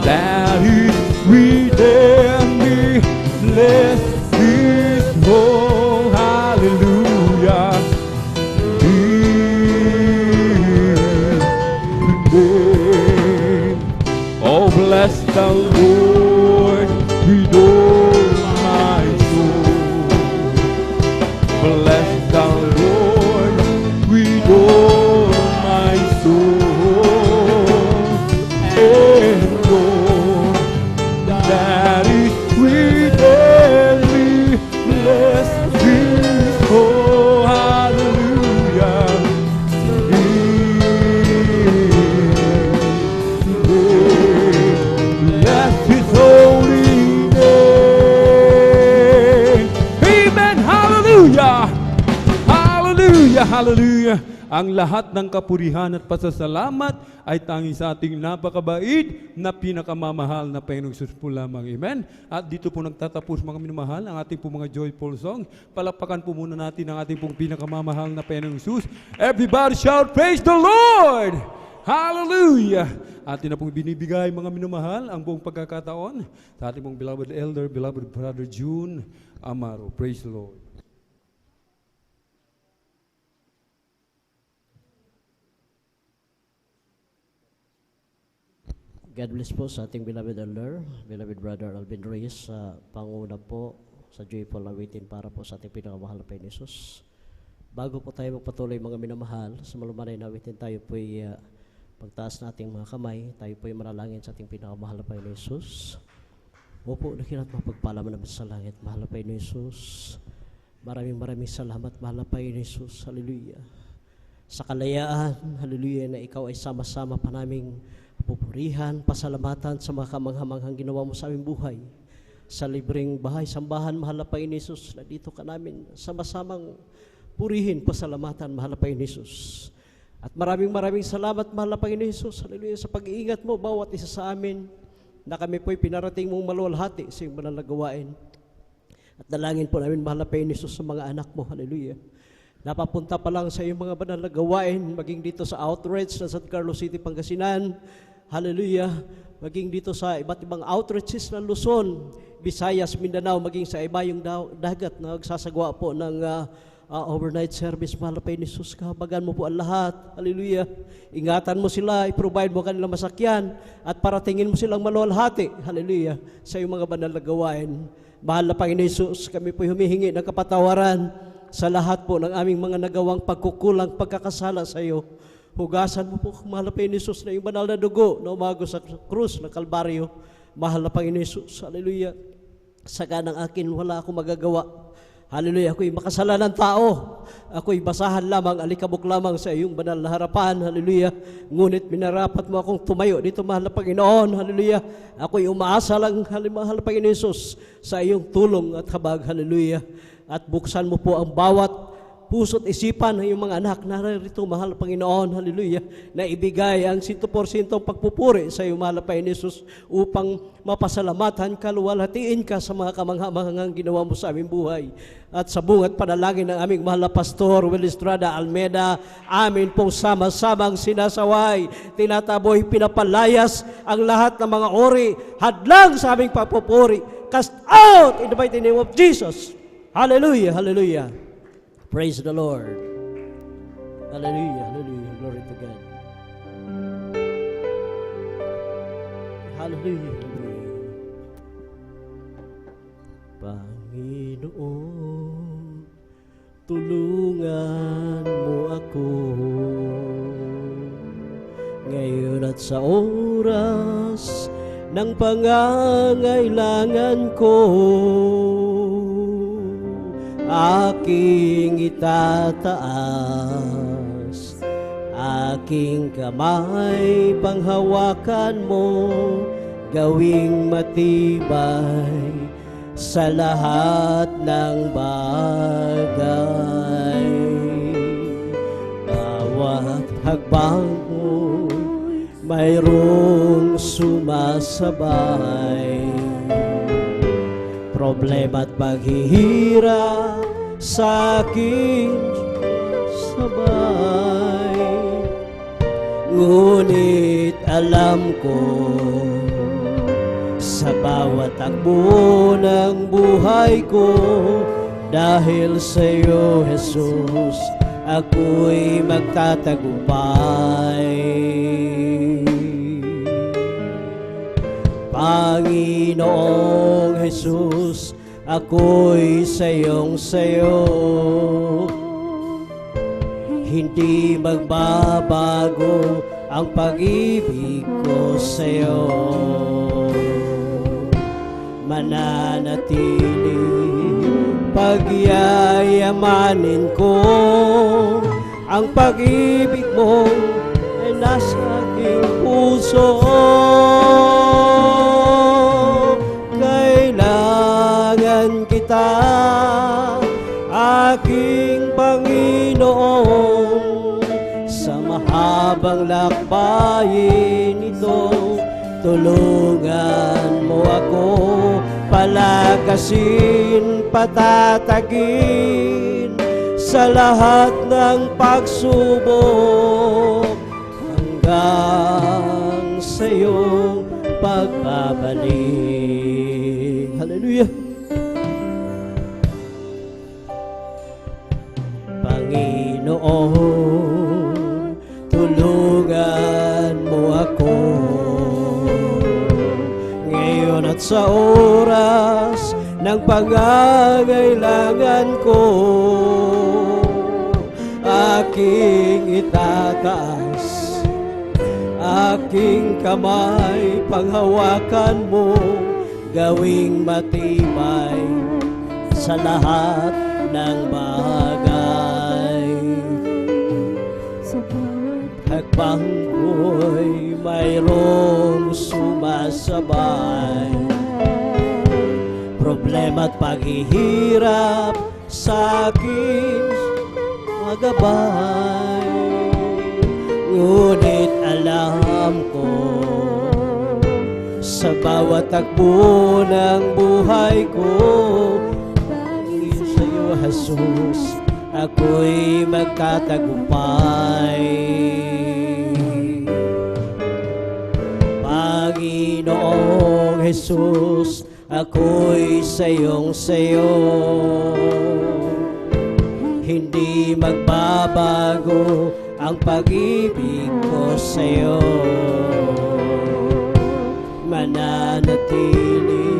S1: that is within me, bless His whole, hallelujah. Oh, bless the Lord with all my soul. Bless the Lord with all my soul. And all Hallelujah! Ang lahat ng kapurihan at pasasalamat ay tanging sa ating napakabait na pinakamamahal na Panginoong Hesus po lamang. Amen? At dito po nagtatapos mga minamahal ang ating po mga joyful song. Palakpakan po muna natin ang ating pong pinakamamahal na Panginoong Hesus. Everybody shout, praise the Lord! Hallelujah! Atin na pong binibigay mga minamahal ang buong pagkakataon sa ating pong beloved elder, beloved brother June Amaro. Praise the Lord.
S2: God bless po sa ating beloved elder, beloved brother Alvin Reyes, sa panguna po sa joyful awitin para po sa ating pinakamahal na Panginoon Hesus. Bago po tayo magpatuloy mga minamahal, sa malumanay na awitin tayo po ay pagtaas na ating mga kamay, tayo po ay manalangin sa ating pinakamahal na Panginoon Hesus. Opo, nakilat mapagpalaman namin sa langit, mahal na Panginoon Hesus. Maraming salamat, mahal na Panginoon Hesus. Hallelujah. Sa kalayaan, hallelujah, na ikaw ay sama-sama pa naming pupurihan, pasalamatan sa mga kamanghamanghang ginawa mo sa aming buhay. Sa libreng bahay, sambahan, mahal na Panginoon Hesus, na dito ka namin sama-samang purihin, pasalamatan, mahal na Panginoon Hesus. At maraming salamat, mahal na Panginoon Hesus, hallelujah, sa pag-iingat mo, bawat isa sa amin, na kami po'y pinarating mong maluwalhati sa iyong banal na gawain. At dalangin po namin, mahal na Panginoon Hesus, sa mga anak mo, hallelujah. Napapunta pa lang sa iyong mga banal na gawain, maging dito sa outreach na San Carlos City, Pangasinan, hallelujah, maging dito sa iba't ibang outreaches ng Luzon, Visayas, Mindanao, maging sa iba yung dagat na nagsasagawa po ng overnight service. Mahal na Panginoon Hesus, kahabagan mo po ang lahat, hallelujah. Ingatan mo sila, i-provide mo kanilang masakyan, at paratingin mo silang maluwalhati, hallelujah, sa iyong mga banal na gawain. Mahal na Panginoon Hesus, kami po humihingi ng kapatawaran sa lahat po ng aming mga nagawang pagkukulang, pagkakasala sa iyo. Hugasan mo po, mahal na Panginoon Hesus, na yung banal na dugo na umago sa krus ng Kalbaryo. Mahal na Panginoon Hesus, hallelujah. Sa ganang akin, wala akong magagawa. Hallelujah, ako'y makasalanan tao. Ako'y basahan lamang, alikabok lamang sa iyong banal na harapan. Hallelujah. Ngunit minarapat mo akong tumayo dito, mahal na Panginoon. Hallelujah. Ako'y umaasa lang, mahal na Panginoon Hesus, sa iyong tulong at habag. Hallelujah. At buksan mo po ang bawat puso't isipan ng iyong mga anak narito, mahal na Panginoon, hallelujah, na ibigay ang 100% pagpupuri sa iyong mahal na Panginoon Hesus upang mapasalamatan ka, luwalhatiin ka sa mga kamanghamanghang ginawa mo sa aming buhay. At sa bungat panalangin ng aming mahal na Pastor Will Estrada Almeida, amin pong sama-samang sinasaway, tinataboy, pinapalayas ang lahat ng mga ori, hadlang sa aming pagpupuri, cast out in the mighty name of Jesus. Hallelujah, hallelujah. Praise the Lord. Hallelujah, hallelujah. Glory to God. Hallelujah, hallelujah. Panginoon, tulungan mo ako ngayon at sa oras ng pangangailangan ko. Aking itataas, aking kamay panghawakan mo, gawing matibay sa lahat ng bagay. Bawat hakbang mo, mayroong sumasabay. Problema at paghihirap sa aking sabay. Ngunit alam ko, sa bawat takbo ng buhay ko, dahil sa iyo, Jesus, ako'y magtatagumpay. Panginoong Jesus, ako'y sayong sayo. Hindi magbabago ang pag-ibig ko sa'yo. Mananatili, pagyayamanin ko, ang pag-ibig mo ay nasa aking puso. Kailangan kita, aking Panginoon. mahaba-habang lakbayin ito, tulungan mo ako, palakasin, patatagin sa lahat ng pagsubok hanggang sa iyong pagbabalik. Hallelujah! Panginoon, tulungan mo ako ngayon at sa oras ng pangangailangan ko. Aking itataas, aking kamay, panghawakan mo, gawing matibay sa lahat ng bagay. Hakbang ko'y mayroong sumasabay, problema at paghihirap sa akin magabay. Ngunit alam ko, sa bawat takbo ng buhay ko, dahil sa iyo, Jesus, ako'y magtatagumpay. Panginoong Jesus, ako'y sayo, hindi magbabago ang pag-ibig ko sa'yo. Mananatili,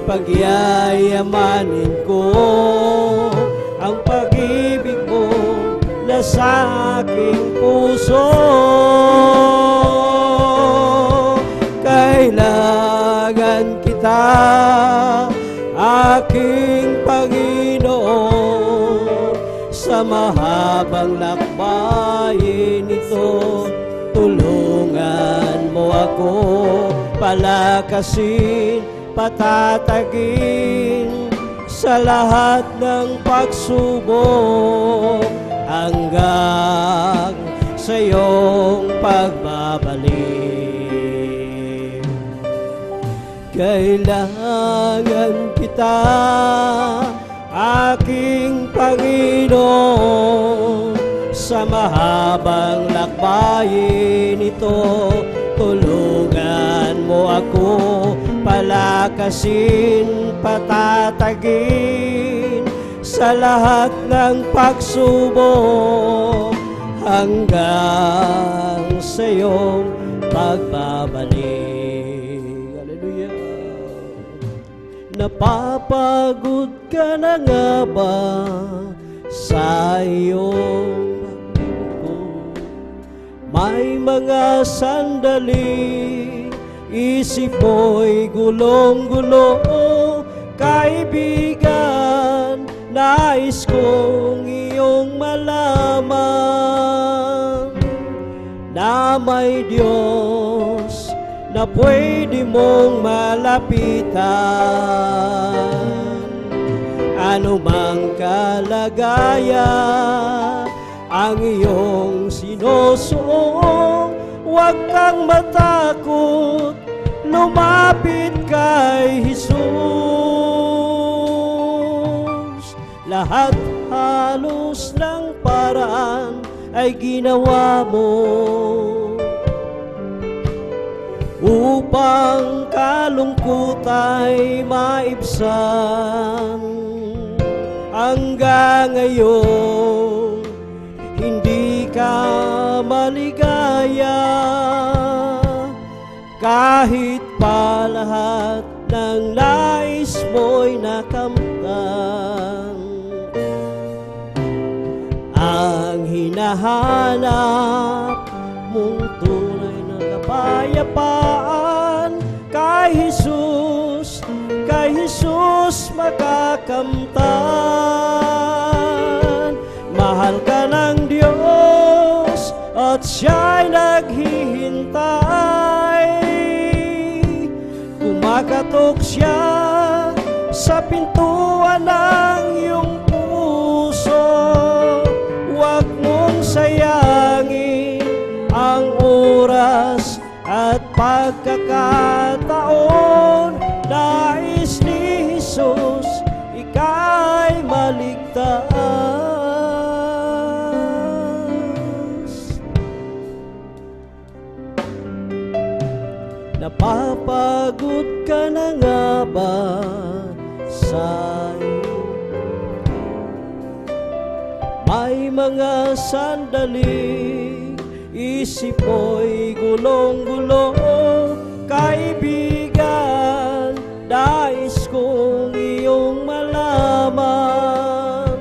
S2: pagyayamanin ko ang pag-ibig mo na sa aking puso. Kailangan kita, aking Panginoon, sa mahabang lakbayin ito. Tulungan mo ako, palakasin, patatagin sa lahat ng pagsubok hanggang sa iyong pagbabalik. Kailangan kita, aking Panginoon, sa mahabang lakbayin ito. Tulungan mo ako, palakasin, patatagin sa lahat ng pagsubok hanggang sa iyong pagbabalik. Hallelujah! Napapagod ka na nga ba sa iyong pagbubuko? May mga sandali, isip mo'y gulong-gulo. Kaibigan, nais kong iyong malaman na may Diyos na pwede mong malapitan. Ano mang kalagayan ang iyong sinusuong, huwag kang matakot, lumapit kay Jesus. Lahat halos ng paraan ay ginawa mo upang kalungkutay maibsan. Hanggang ngayon, hindi ka maligaya, kahit pa lahat ng nais mo'y nakamtan. Ang hinahanap mong tunay na kapayapaan, kay Jesus makakamtan. Mahal ka ng Diyos at siya'y naghihintay. Kumakatok siya sa pintuan ng iyong puso. Huwag mong sayangin pagkakataon, nais ni Jesus, ika'y maligtas. Napapagod ka na nga ba sa may mga sandali, isip mo'y gulong-gulo. Kaibigan, nais kong iyong malaman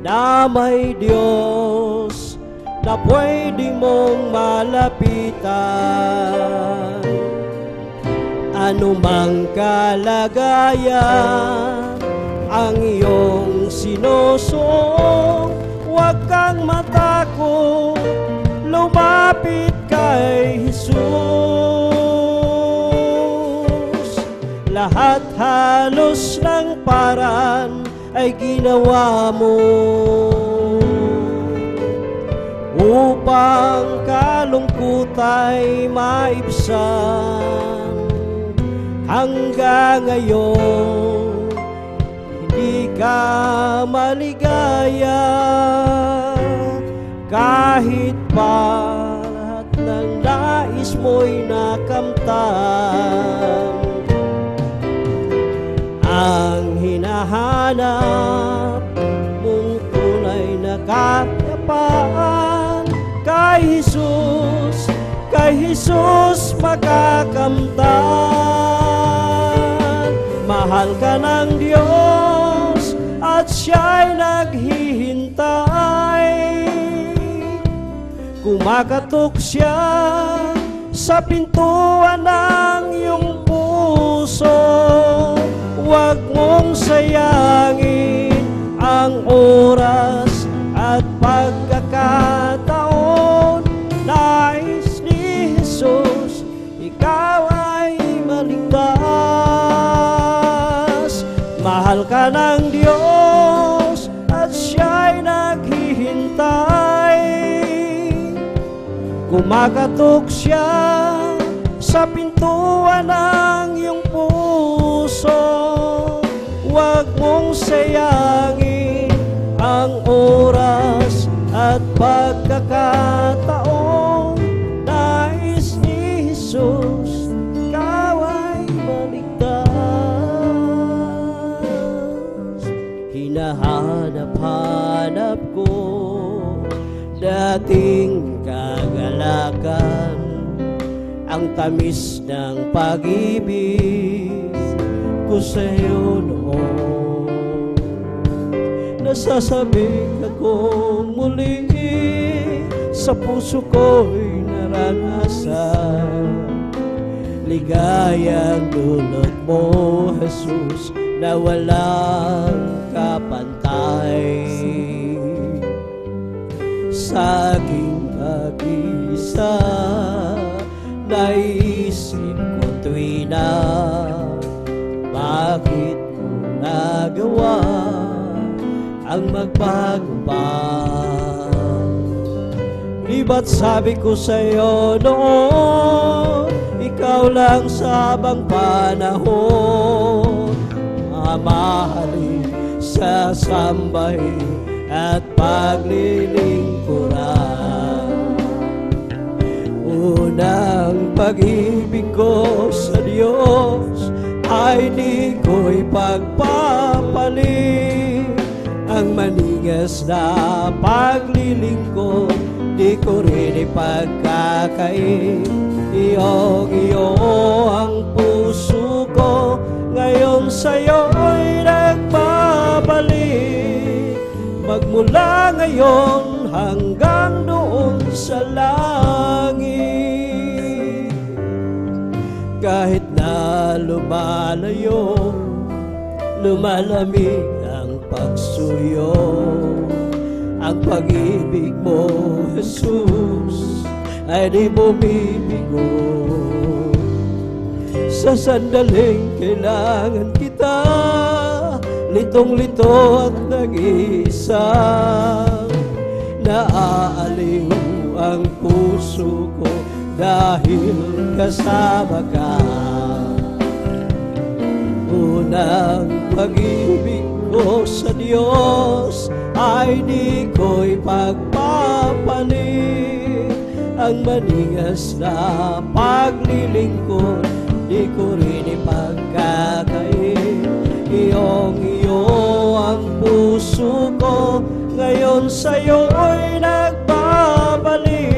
S2: na may Diyos na pwede mong malapitan. Anumang kalagayan ang iyong sinusuong, huwag kang matakot, lumapit kay Jesus. Lahat halos ng paraan ay ginawa mo upang kalungkutay maibsan. Hanggang ngayon di ka maligaya, kahit pa lahat ng nais mo'y nakamtan. Ang hinahanap mong tunay na kapayapaan, kay Jesus makakamtan. Mahal ka ng Diyos at siya'y naghihintay. Kumakatok siya sa pintuan ng iyong puso. Huwag mong sayangin ang oras at pagkakataon. Nais ni Jesus, ikaw ay maligtas. Mahal ka ng Diyos at siya'y naghihintay. Kumakatok siya sa pintuan ng iyong puso. Huwag mong sayangin ang oras at pagkakataon. Nais ni Jesus, ikaw ay maligtas. Hinahanap-hanap ko dating kagalakan, ang tamis ng pag-ibig ko sa'yo noon. Nasasabik akong muli, sa puso ko'y naranasan. Ligayang dulot mo, Jesus, na walang kapantay. Sa aking pag-isa, naisip ko tuwi na, bakit mo nagawa ang magbago pa? Di ba't sabi ko sa'yo noon, ikaw lang sa abang panahon, mamahalin sa sambay at paglilingkuran. Unang pag-ibig ko sa Diyos ay di ko'y pagpapalit. Ang manigas na paglilingkod, di ko rin ipagkakain. Iyong-iyo ang puso ko, ngayon sa'yo'y nagbabalik. Magmula ngayon hanggang doon sa langit. Kahit na lumalayo, lumalamig ang pagsuyo, ang pag-ibig mo, Jesus, ay di bumibigo. Sa sandaling kailangan kita, litong-lito at nag-iisa, naaaliw ang puso ko dahil kasama ka. Unang pag-ibig ko sa Diyos ay di ko'y pagpapalit. Ang maningas na paglilingkod di ko rin ipagkakain. Iyong-iyo ang puso ko, ngayon sa'yo'y nagbabalik.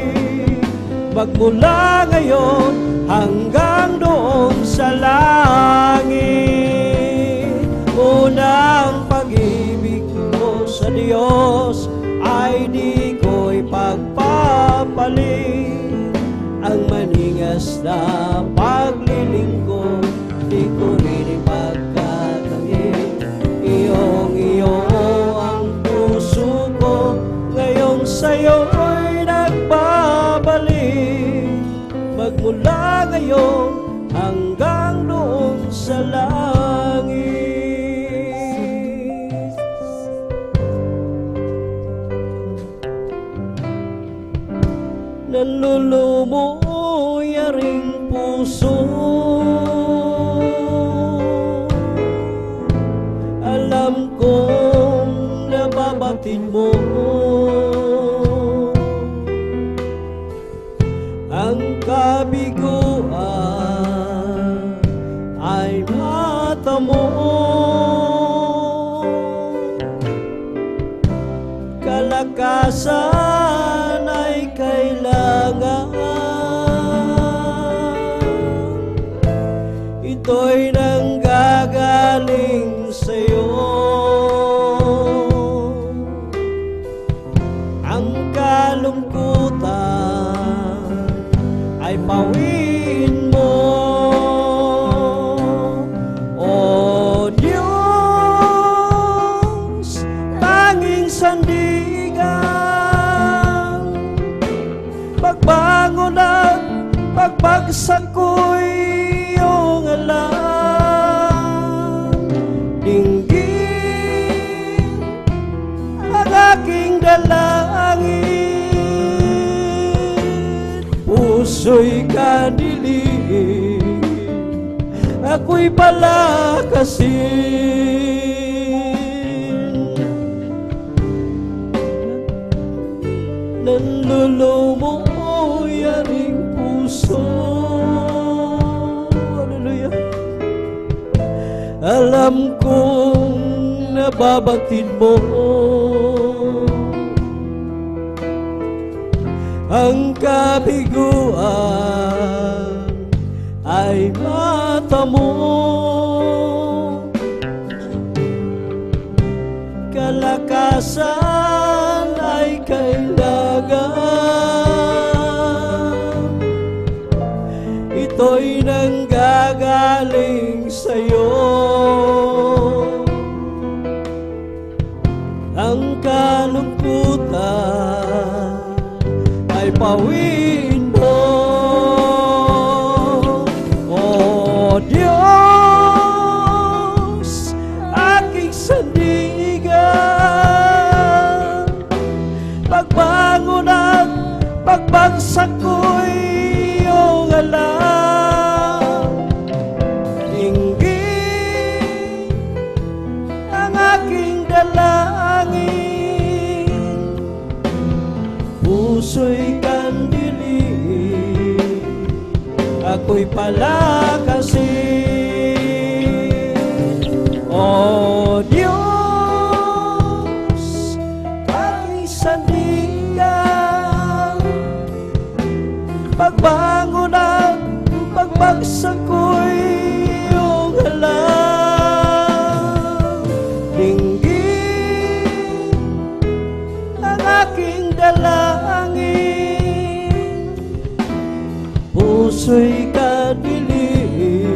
S2: Magmula ngayon hanggang doon sa langit. Unang pag-ibig ko sa Diyos ay di ko'y pagpapalit. Ang maningas na paglilingkod di ko rin ipagkakain. Iyong-iyo ang puso ko, ngayon sa'yo'y nagbabalik. Magmula ngayon hanggang doon sa langit. Nanlulumoy aring puso, alam kong nababatid mo ang kabiguan ay mata mo. Kalakasan ay kailangan, ito'y nanggagaling sa'yo. Ang kalungkutan ay pawin mo, O Diyos, tanging sandigan. Pagbangon at pagbagsak ko'y iyong alam. Dinggin ang aking dalangin, puso'y kadilim, ako'y palakasin. Nanlulumoy aring puso, hallelujah. Alam kong nababatid mo ang kabiguan ay mata mo. Kalakasan ay kailangan, ito'y nanggagaling sa'yo. Ang kalungkutan ay pawin mo, O Diyos, aking sandigan. Pagbangon at pagbagsak ko'y iyong alam. Dinggin ang aking dalangin, puso'y kandilim, ako'y palakasin. O Diyos, aking sandigan. Pagbangon at pagbagsak ko'y iyong alam. Dinggin ang aking dalangin, puso'y kadilim,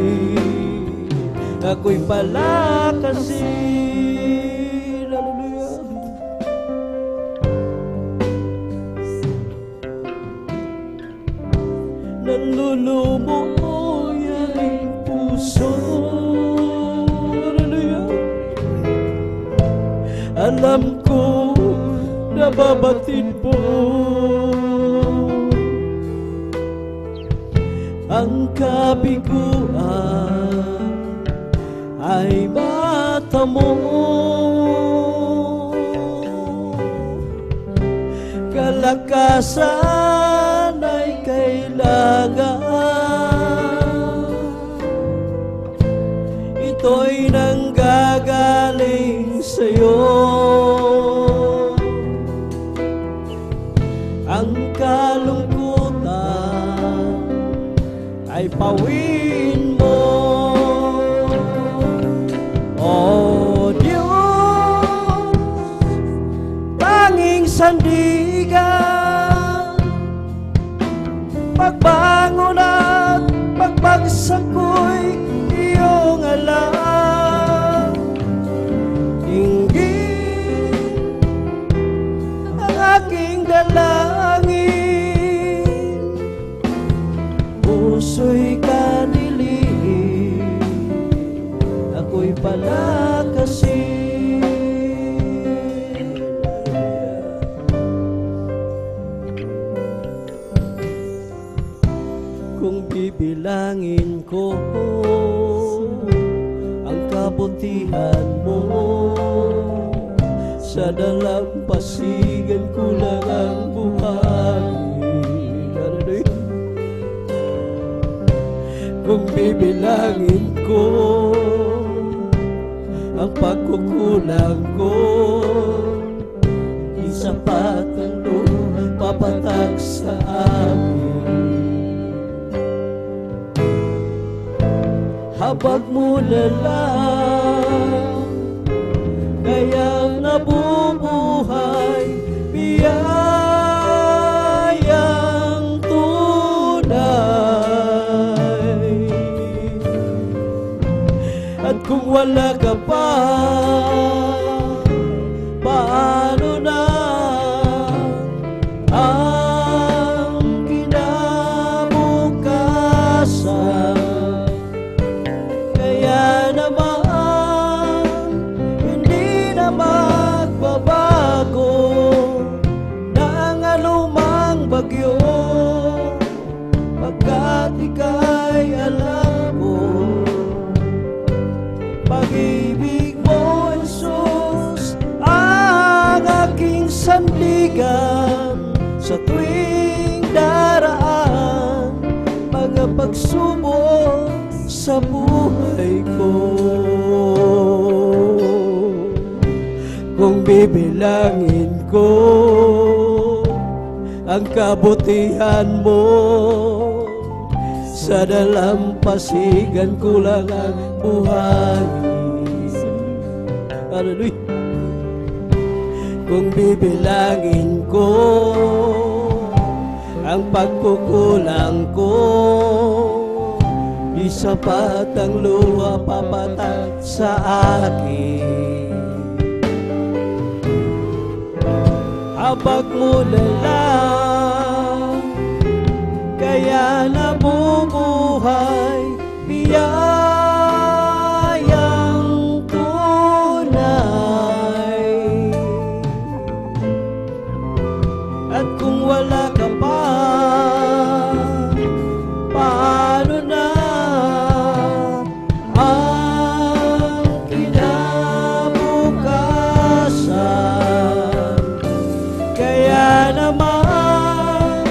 S2: ako'y palakasin. Hallelujah. Nanlulumoy aring puso, hallelujah. Alam ko nababatid mo ang kabiguan ay matamo. Kalakasan ay kailangan, ito'y nanggagaling sa'yo. Ang kalungkutan ay pawin mo, O Diyos, tanging sandigan, pagbangon at pagbagsak ko'y iyong alam. Inggit ang aking dalangin, puso'y kanilin, ako'y palakasin. Kung bibilangin ko ang kabutihan mo, sa dalampasigan ko lang ang buhay. Kung bibilangin ko ang pagkukulang ko, di sapat ang papatak sa amin. Habag mo na lang, kaya nabubuhay, biyayang tunay. At kung wala ka pa, paano na ang kinabukasan? Kaya naman hindi na magbabago ng anumang bagyo, pagkat ika'y alam mo, pag-ibig mo, Jesus, ang aking sandigan sa tuwing daraan, mga pagsubok sa buhay ko. Kung bibilangin ko ang kabutihan mo, sa dalampasigan ko lang ang buhay. Hallelujah. Kung bibilangin ko ang pagkukulang ko, di sapat ang luha papatak sa akin. Habag mo na lang, kaya nabubuhay, biyayang tunay. At kung wala ka pa, paano na ang kinabukasan? Kaya naman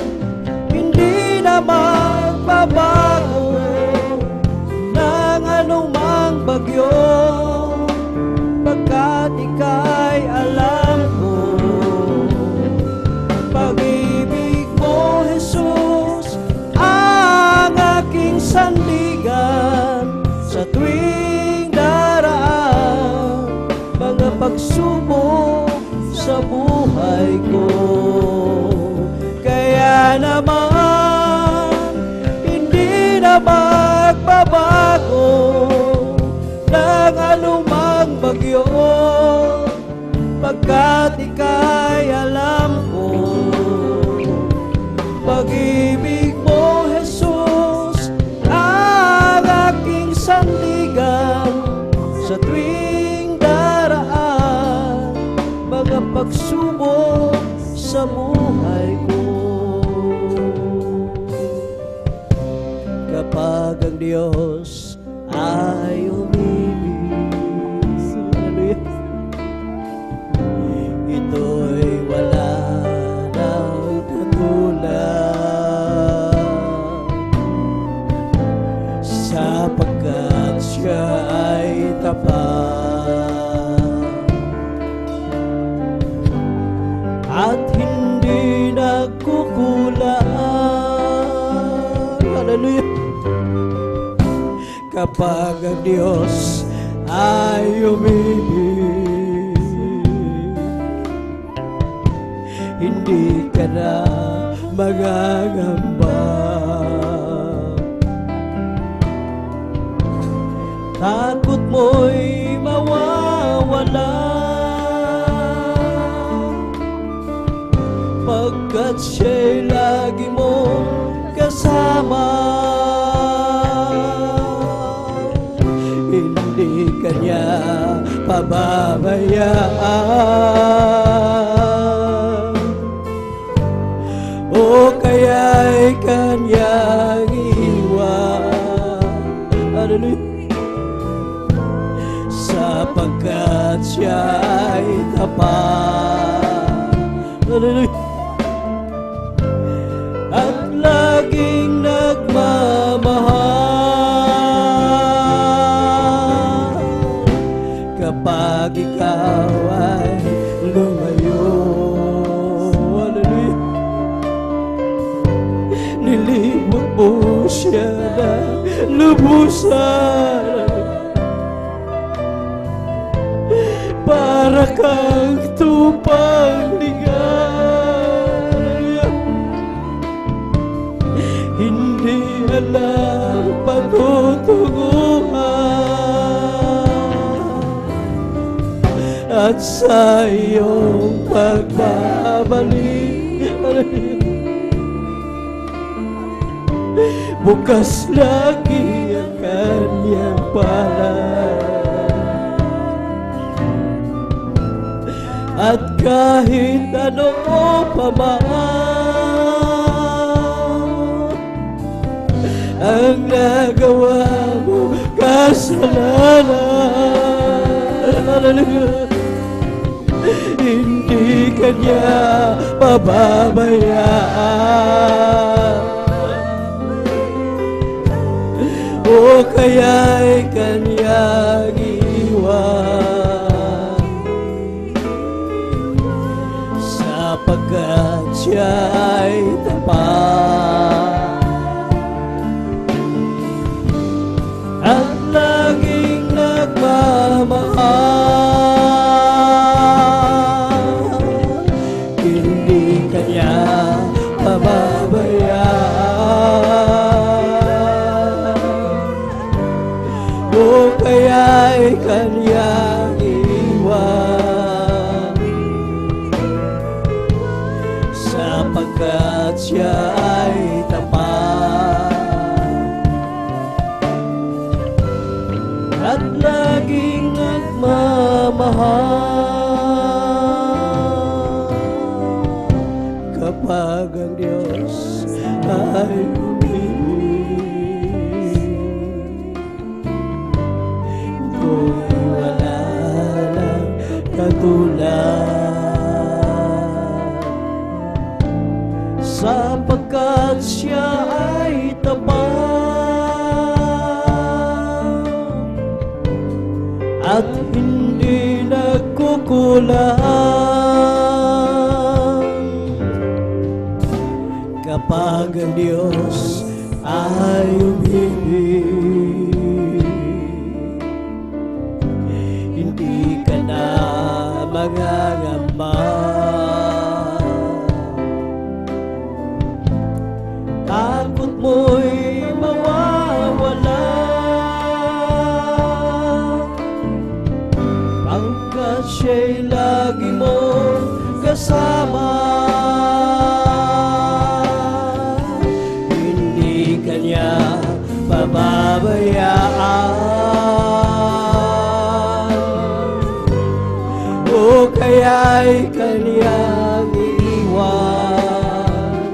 S2: hindi na magbabago ng anumang bagyo, pagkat ika'y alam ko, pag-ibig mo, Jesus, ang aking sandigan sa tuwing daraan, mga pagsubok sa buhay ko. Kaya naman hindi na magbabago ng anumang bagyo, pagkat ika'y alam ko, pag-ibig mo, Jesus, ang aking sandigan sa tuwing daraan, mga pagsubok sa buhay ko. kapag ang Diyos ay umibig. Hallelujah. Ito'y wala nang katulad, sapagkat siya ay tapat at hindi nagkukulang. Hallelujah. Kapag ang Diyos ay umibig, hindi ka na magagamba. Takot mo'y mawawala, pagkat siya'y lagi mong kasama. Hindi ka niya pababayaan, o kaya'y kanyang iwan. Hallelujah. Sapagkat siya ay tapat. Hallelujah. At laging nagmamahal kapag ikaw ay lumayo. Hallelujah. Nilimot mo siya na lubusan, para kang tupang ligaya. Hindi alam patutunguhan, at sa iyong pagbabalik bukas lagi ang kanyang palad. At kahit ano pa man ang nagawa mo kasalanan, hindi ka niya pababayaan, o kaya'y kanyang iwan, sapagkat siya ay tapat at laging nagmamahal. Hindi ka niya pababayaan, o kaya'y kanyang iwan, sapagkat siya ay tapat at laging nagmamahal. Kapag ang Diyos ay umibig, ito'y wala nang katulad, sapagkat siya ay tapat at hindi nagkukulang. Kapag ang Diyos ay umibig, hindi ka na magangamba. Takot mo'y mawawala, pagkat siya'y lagi mong kasama. Hindi ka niya pababayaan, o kaya'y kanyang iwan,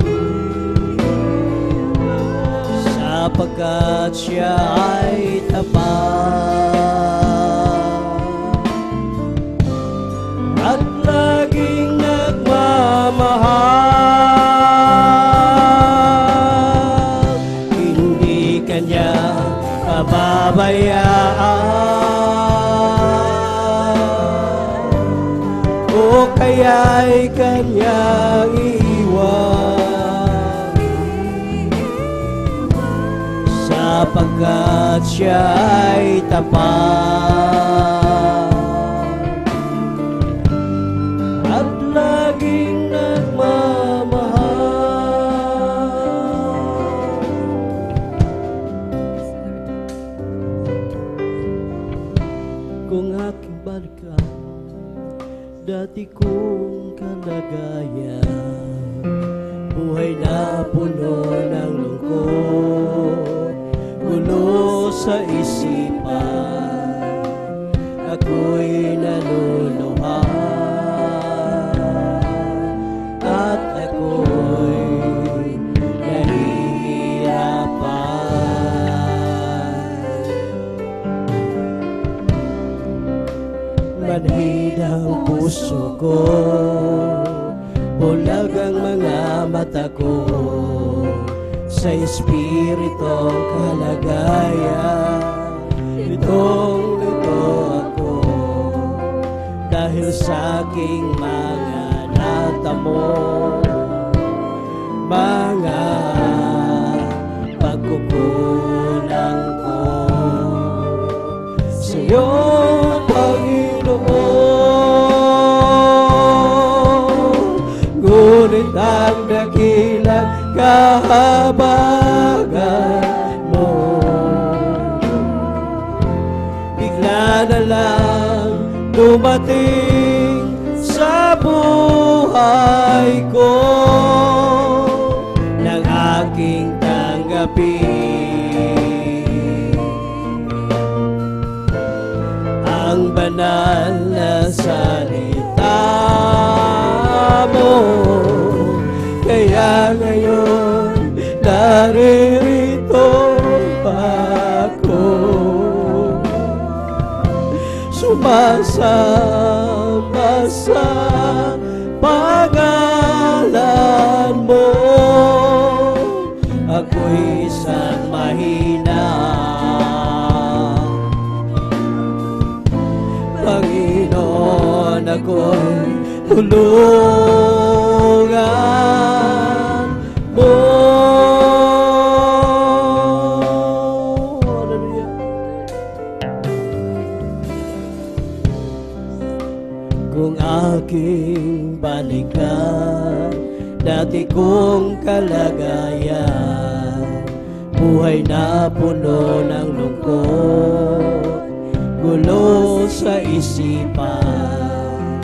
S2: sapagkat sapagkat siya ay tapat at laging nagmamahal. Hindi kanya pababayaan o kaya'y kanyang iiwan, sapagkat siya ay tapat at laging nagmamahal. Kung aking balikan dati kong kalagayan, buhay na puno ng lungkot, gulo sa isipan, ako'y naluluha at ako'y nahihirapan. Manhid ang puso ko, bulag ang mga mata ko, sa espiritu kalagayan. Litong-lito ako dahil sa aking mga natamo, mga pagkukulang ko sa iyo, Panginoon. Ngunit ang dakilang kahabagan mo, bigla na lang dumating sa buhay ko, nang aking tanggapin ang banal na salita mo. Kaya ngayon naririto ako, sumasama sa pangalan mo. Ako'y isang mahina, Panginoon, ako'y tulungan mo. Hallelujah. Kung aking balikan dati kong kalagayan, buhay na puno ng lungkot, gulo sa isipan,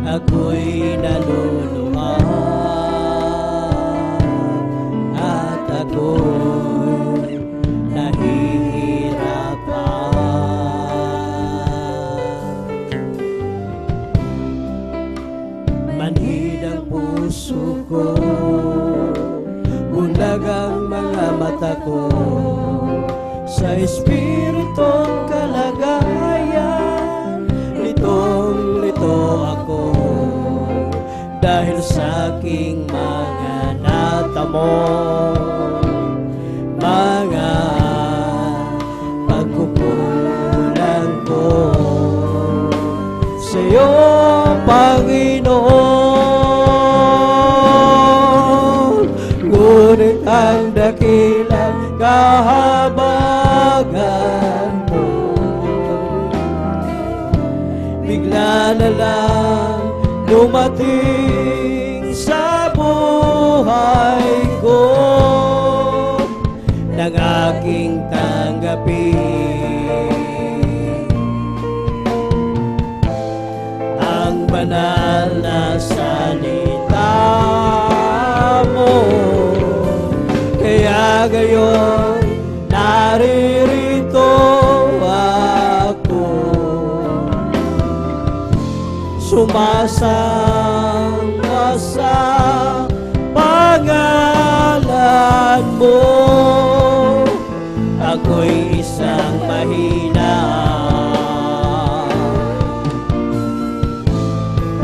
S2: ako'y naluluha at ako'y nahihirapan. Manhid ang puso ko, bulag ang mga mata ko, sa espiritong kalagayan. Litong-lito ako dahil sa aking mga natamo, mga pagkukulang ko sa iyo, Panginoon. Ngunit ang dakilang kahabagan mo, bigla na lang dumating sa buhay ko, nang aking tanggapin ang banal na salita mo. Kaya ngayon naririto ako, sumasama sa pangalan mo. ako'y isang mahina.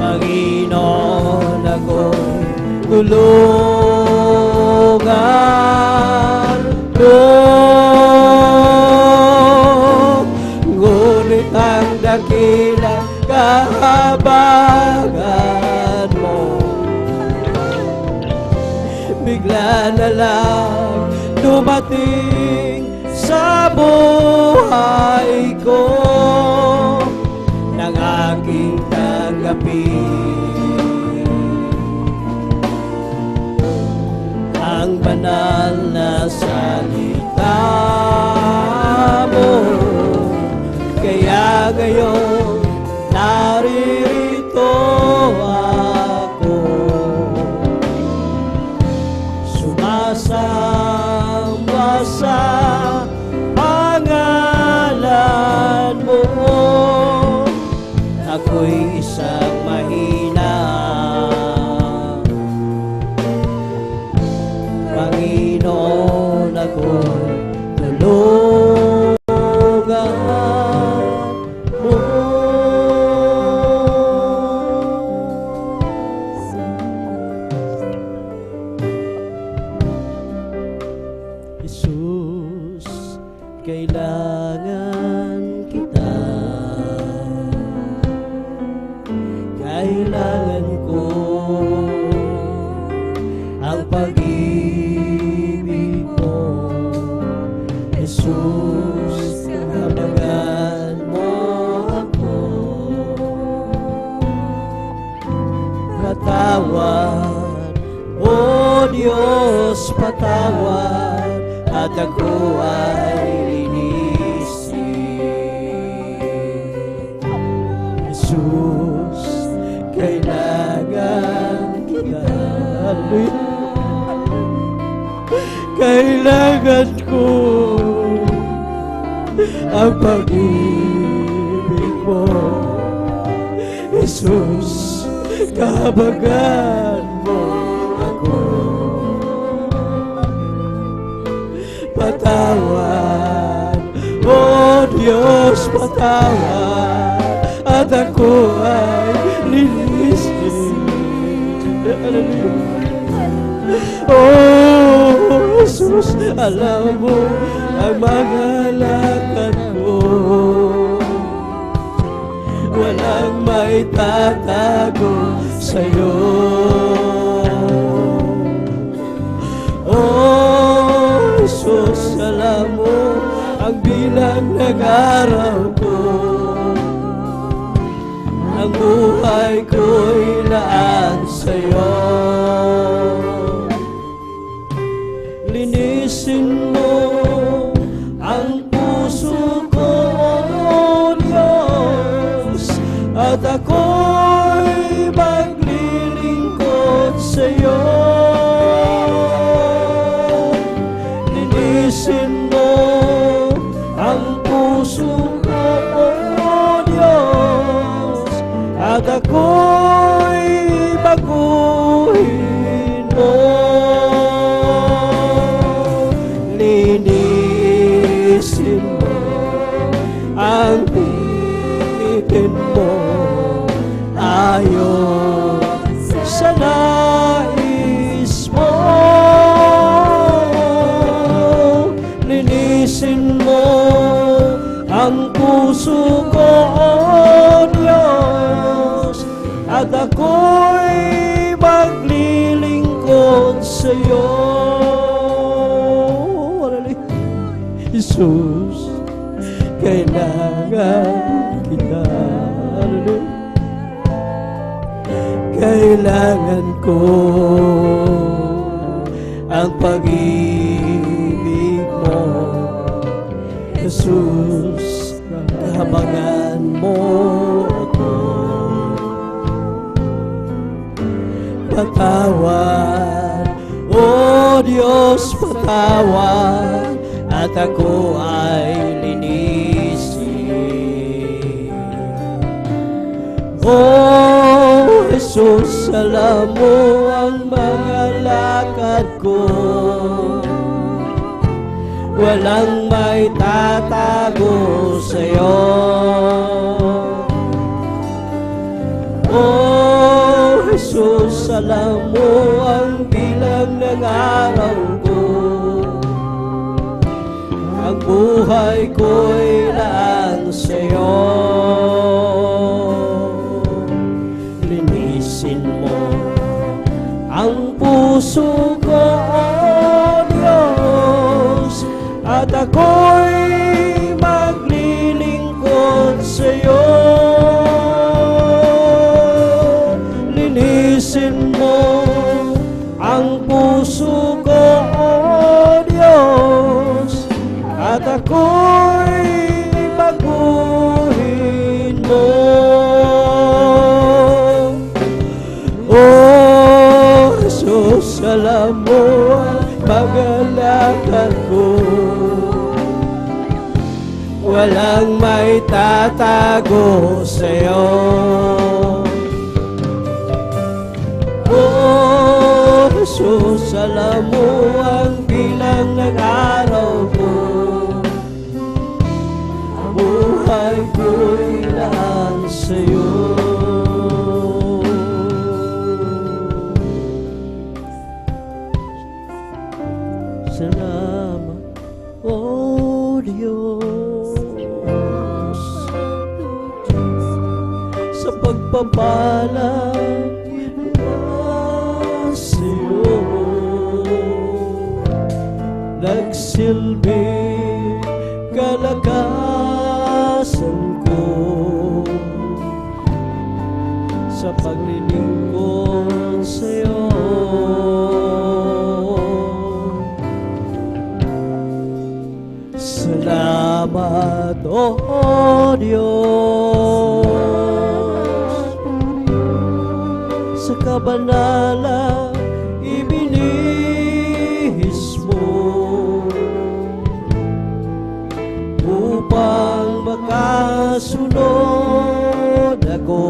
S2: Panginoon, ako'y tulungan mo. Ngunit ang dakilang kahabagan mo, bigla na lang dumating sa buhay ko, nang aking tanggapin ang banal na salita mo. Kaya ngayon naririto ako, sumasamba sa pangalan mo. Ako'y isang mahina. Panginoon, ako'y tulungan mo. Jesus, kailangan kita. Kailangan ko ang pag-ibig mo. Jesus, kabagan mo ako. Patawad, O Diyos, patawad, at ako ay linisin. Jesus, kailangan kita. Kailangan ko ang pag-ibig mo. Jesus, kahabagan mo ako. Patawad, O Diyos, patawad, at ako ay linisin. Oh, Jesus, alam mo ang mga lakad ko. Walang may tatago sa'yo. Oh, Jesus, alam mo ang bilang ng araw ko. Ang buhay ko'y laan sa'yo. Linisin mo ang puso ko, O Diyos, at ako'y maglilingkod sa'yo. Linisin mo ang puso ko, O Diyos, at ako'y baguhin mo. Linisin mo ang pitin mo ayon sa nais mo. Linisin mo ang puso ko, O Diyos, at ako'y maglilingkod sa'yo. Jesus, kailangan kita. Kailangan ko ang pag-ibig mo. Jesus, kahabagan mo ako. Patawad, O Diyos, patawad, at ako ay linisin. Oh, Jesus, alam mo ang mga lakad ko. walang may tatago sa'yo. Oh Jesus, alam mo ang bilang ng araw ko. Ang buhay ko'y laan sa'yo. Linisin mo ang puso ko, O Diyos, at ako'y maglilingkod sa'yo. Linisin mo ang puso ko, O Diyos, at ako'y baguhin mo. Oh Jesus, alam mo ang pag-alakad ko. Walang may tatago sa'yo. Oh Jesus, alam mo ang bilang ng araw ko. Ang buhay ko'y laan sa'yo. Salamat, O Diyos, sa pagpapala sa'yo. Nagsilbi kalakasan ko sa paglilingkod sa'yo. Salamat, O Diyos, sa kabanalang ibinihis mo upang makasunod ako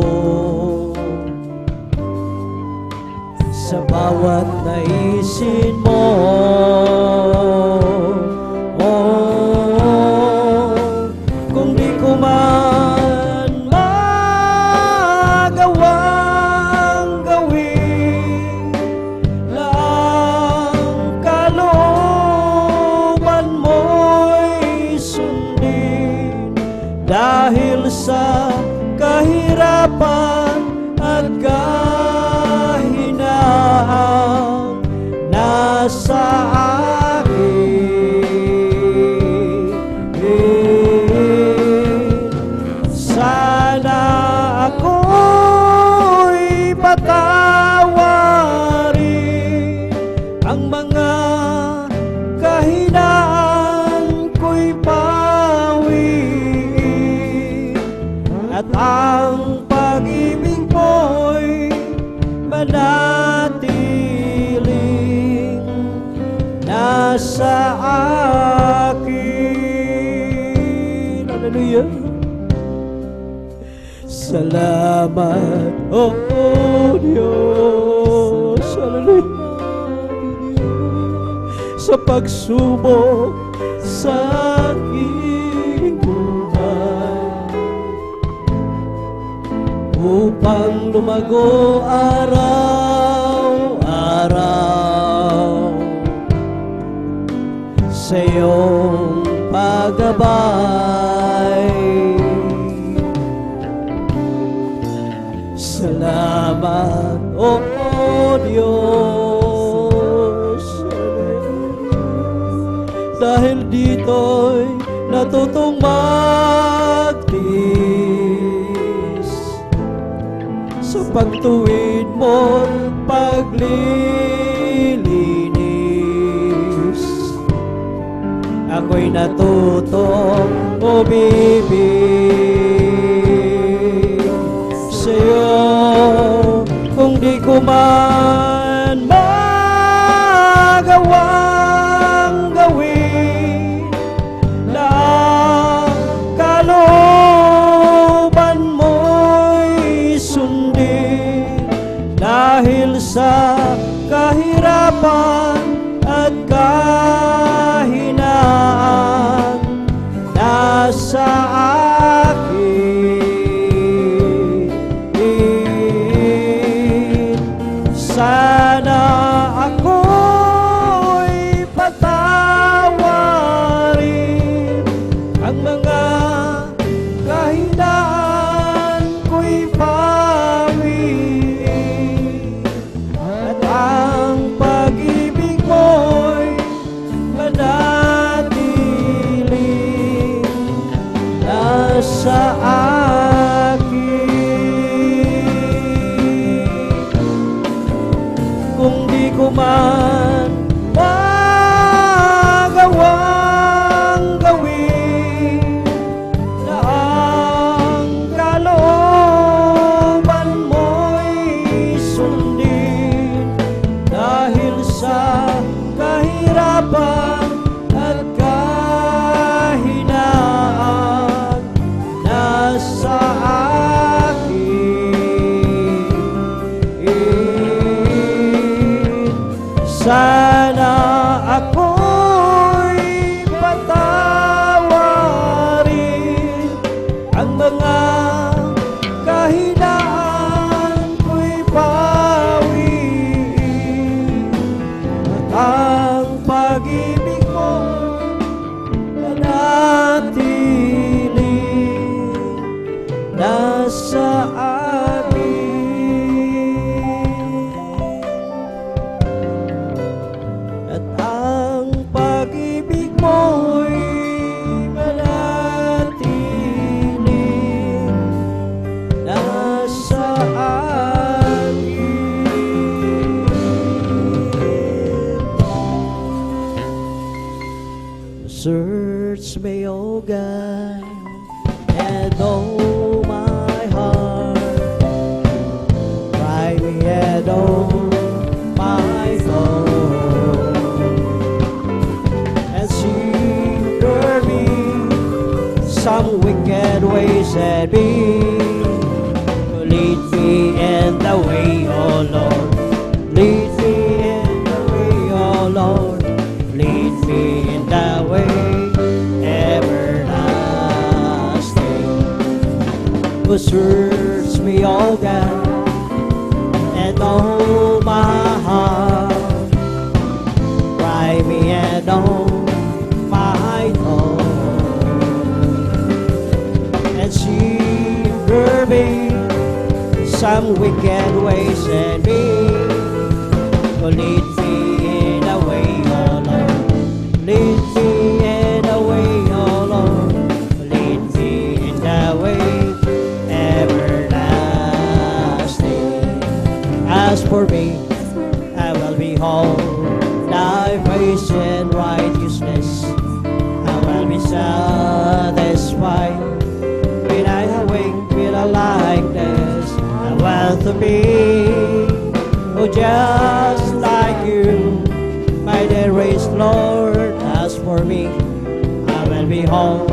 S2: sa bawat naisin mo. Kung di ko man magawang gawin lang, kalooban mo'y sundin. Dahil sa kahirapan at kahinaan nasa patawarin ang mga kahinaan ko'y pawiin, at ang pag-ibig mo'y manatiling nasa akin. Hallelujah. Salamat, O Diyos, hallelujah, sa pagsubok sa aking buhay, upang lumago araw-araw sa iyong paggabay. Salamat, O Diyos, dahil dito'y natutong magtiis sa pagtuwid mo't paglilinis. Ako'y natutong umibig sa'yo. Kung di ko man magawang gawin lang, kalooban mo'y sundin. Dahil sa kahirapan at kahinaan sa amin. At ang pag-ibig mo'y manatiling nasa amin. Search me, O God, and know my heart. Try me and know my thought. And see there be some wicked ways and be. Lead me in the way, O Lord. Lead me in the way, O Lord. Lead me in the way everlasting. Who search me, O God, and know my heart. Try me and know my thought. And see if there be some wicked ways in me. Who lead me in the way, O Lord. Lead me in the way, O Lord. Lead me in the way everlasting. As for me, I will behold thy face in righteousness. I will be satisfied when I awake with a likeness. I want to be, oh, just like you, my dearest Lord. As for me, I will behold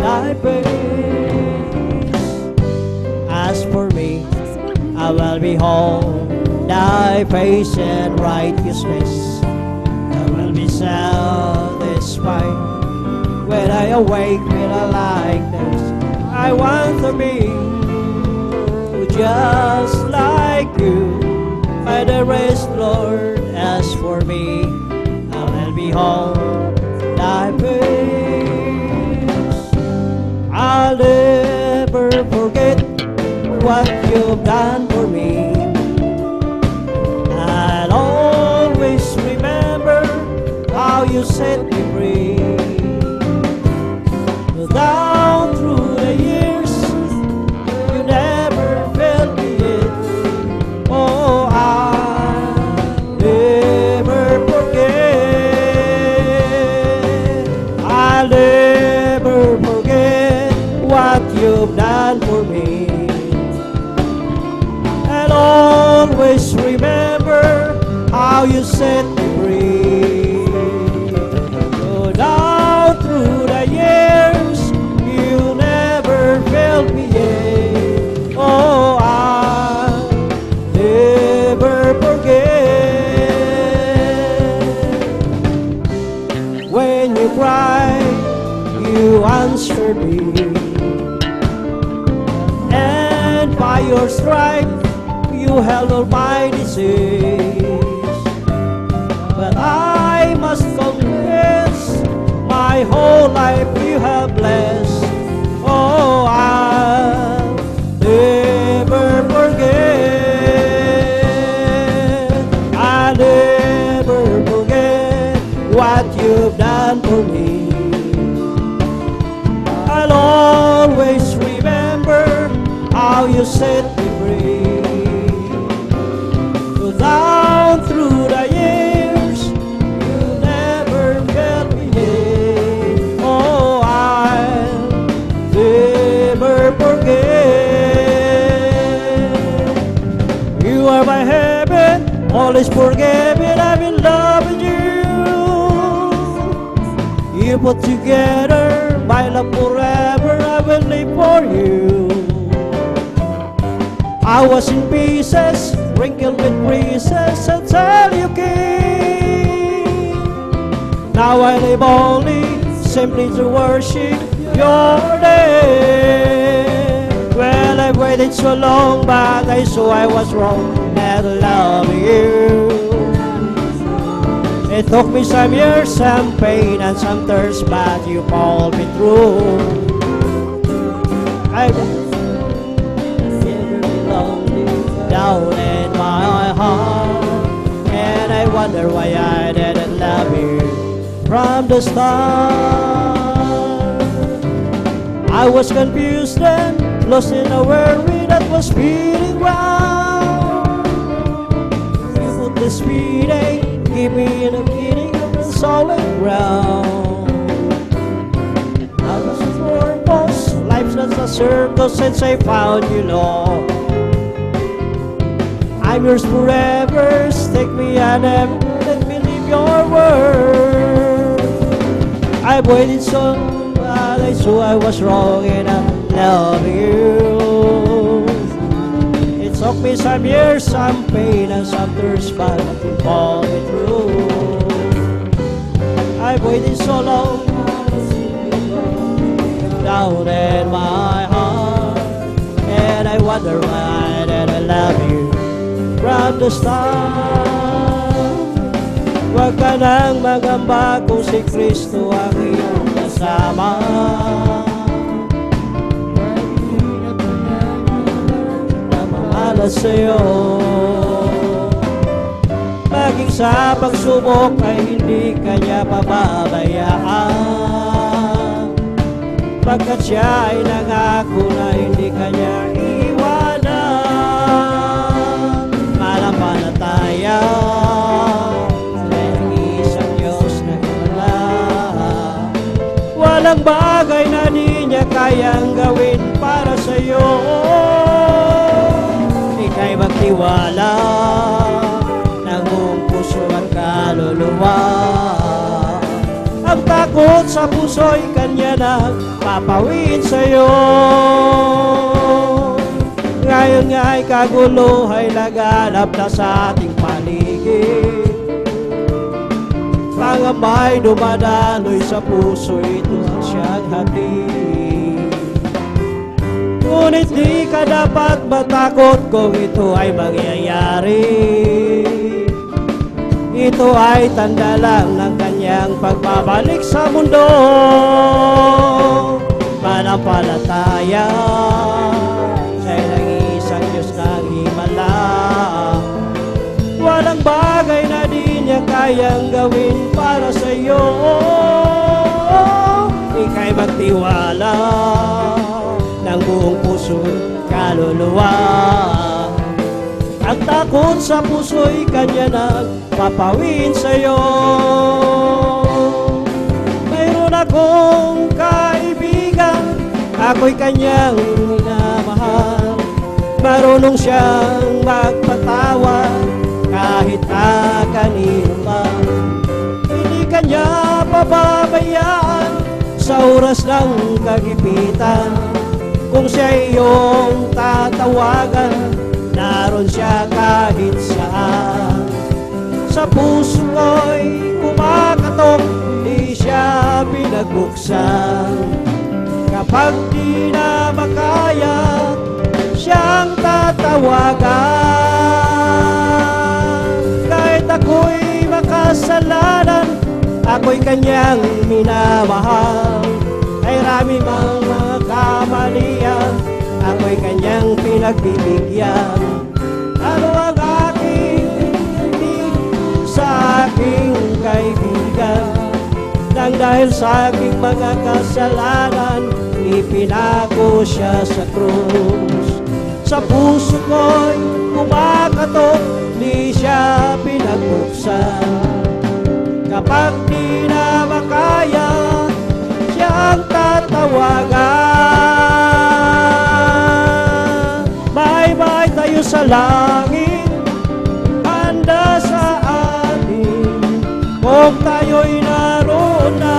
S2: thy praise. As for me, I will behold thy face and righteousness. I will be satisfied when I awake with a likeness. I want to be just like you, my dearest Lord. As for me, I will behold thy face. I'll never forget what you've done for me. I'll always remember how you set me free. Down through the years, you never failed me yet. Oh, I'll never forget. I'll never forget what you've done for me. I'll always remember how you set me free. Oh, down through the years, you never failed me yet. Oh, I'll never forget. When you cry, you answer me, and by your stripe, you held all my disease. But I must confess, my whole life you have blessed. Oh, I'll never forget. I'll never forget what you've done for me. I'll always remember how you set me free. Down through the years, you never failed me yet. Oh, I'll never forget. You are my heaven, all is forgiven. I'm in love with you. You put together my love forever. I will live for you. I was in pieces, wrinkled with creases, until you came. Now I live only, simply to worship your name. Well, I've waited so long, but I saw I was wrong, not loving you. It took me some years, some pain, and some thirst, but you pulled me through. wonder why I didn't love you from the start. I was confused and lost in a worry that was spinning round. You put the speed ain't give me the beginning of the solid ground. I was a purpose, life's not a circle since I found you, Lord. I'm yours forever, take me and never let me leave your word. I've waited so long, so I was wrong and I love you. It took me some years, some pain and some thirst, but to pull me through. I've waited so long, down in my heart, and I wonder why that I love you from the start. Huwag ka nang magamba kung si Kristo ang iyong kasama. Namahala sa'yo. Maging sa pagsubok ay hindi kanya pababayaan. Pagkat siya ay nangako na hindi kanya iwanan. Malampalataya ang isang Diyos na wala. Walang bagay na di niya kayang gawin para sa'yo. Ika'y magtiwala ng buong puso at kaluluwa. Ang takot sa puso'y kanya na papawid sa'yo. Ngayon nga'y kagulo ay laganap na sa ating paligid. Pangamba'y dumadaloy sa puso, ito ang siyang hatid. Ngunit di ka dapat matakot kung ito ay mangyayari. Ito ay tanda lang ng kanyang pagbabalik sa mundo. Manampalataya siya'y nag-iisang Diyos ng himala. Walang bagay na di niya kayang gawin para sa iyo. Ika'y magtiwala ng buong puso kaluluwa. Ang takot sa puso'y kanya nagpapawid sa'yo. Mayroon akong kaibigan, ako'y kanyang minamahal. Marunong siyang magpatawad kahit na kanino pa. Hindi kanya pababayaan sa oras ng kagipitan. Kung siya iyong tatawagan, naroon siya kahit saan. Sa puso ko'y kumakatok, di siya pinagbuksan. Kapag di na makaya, siyang tatawagan. Kahit ako'y makasalanan, ako'y kanyang minamahal. Ay rami mga kamalian, ako'y kanyang pinagbibigyan. Ano ang aking hindi sa aking kaibigan? Nang dahil sa aking mga kasalanan, ipinako siya sa krus. Sa puso ko'y kumakatok, di siya pinagbuksan. Kapag di na makaya, siyang tatawagan. Bye-bye tayo sa langit, handa sa atin. Kung tayo'y naroon na,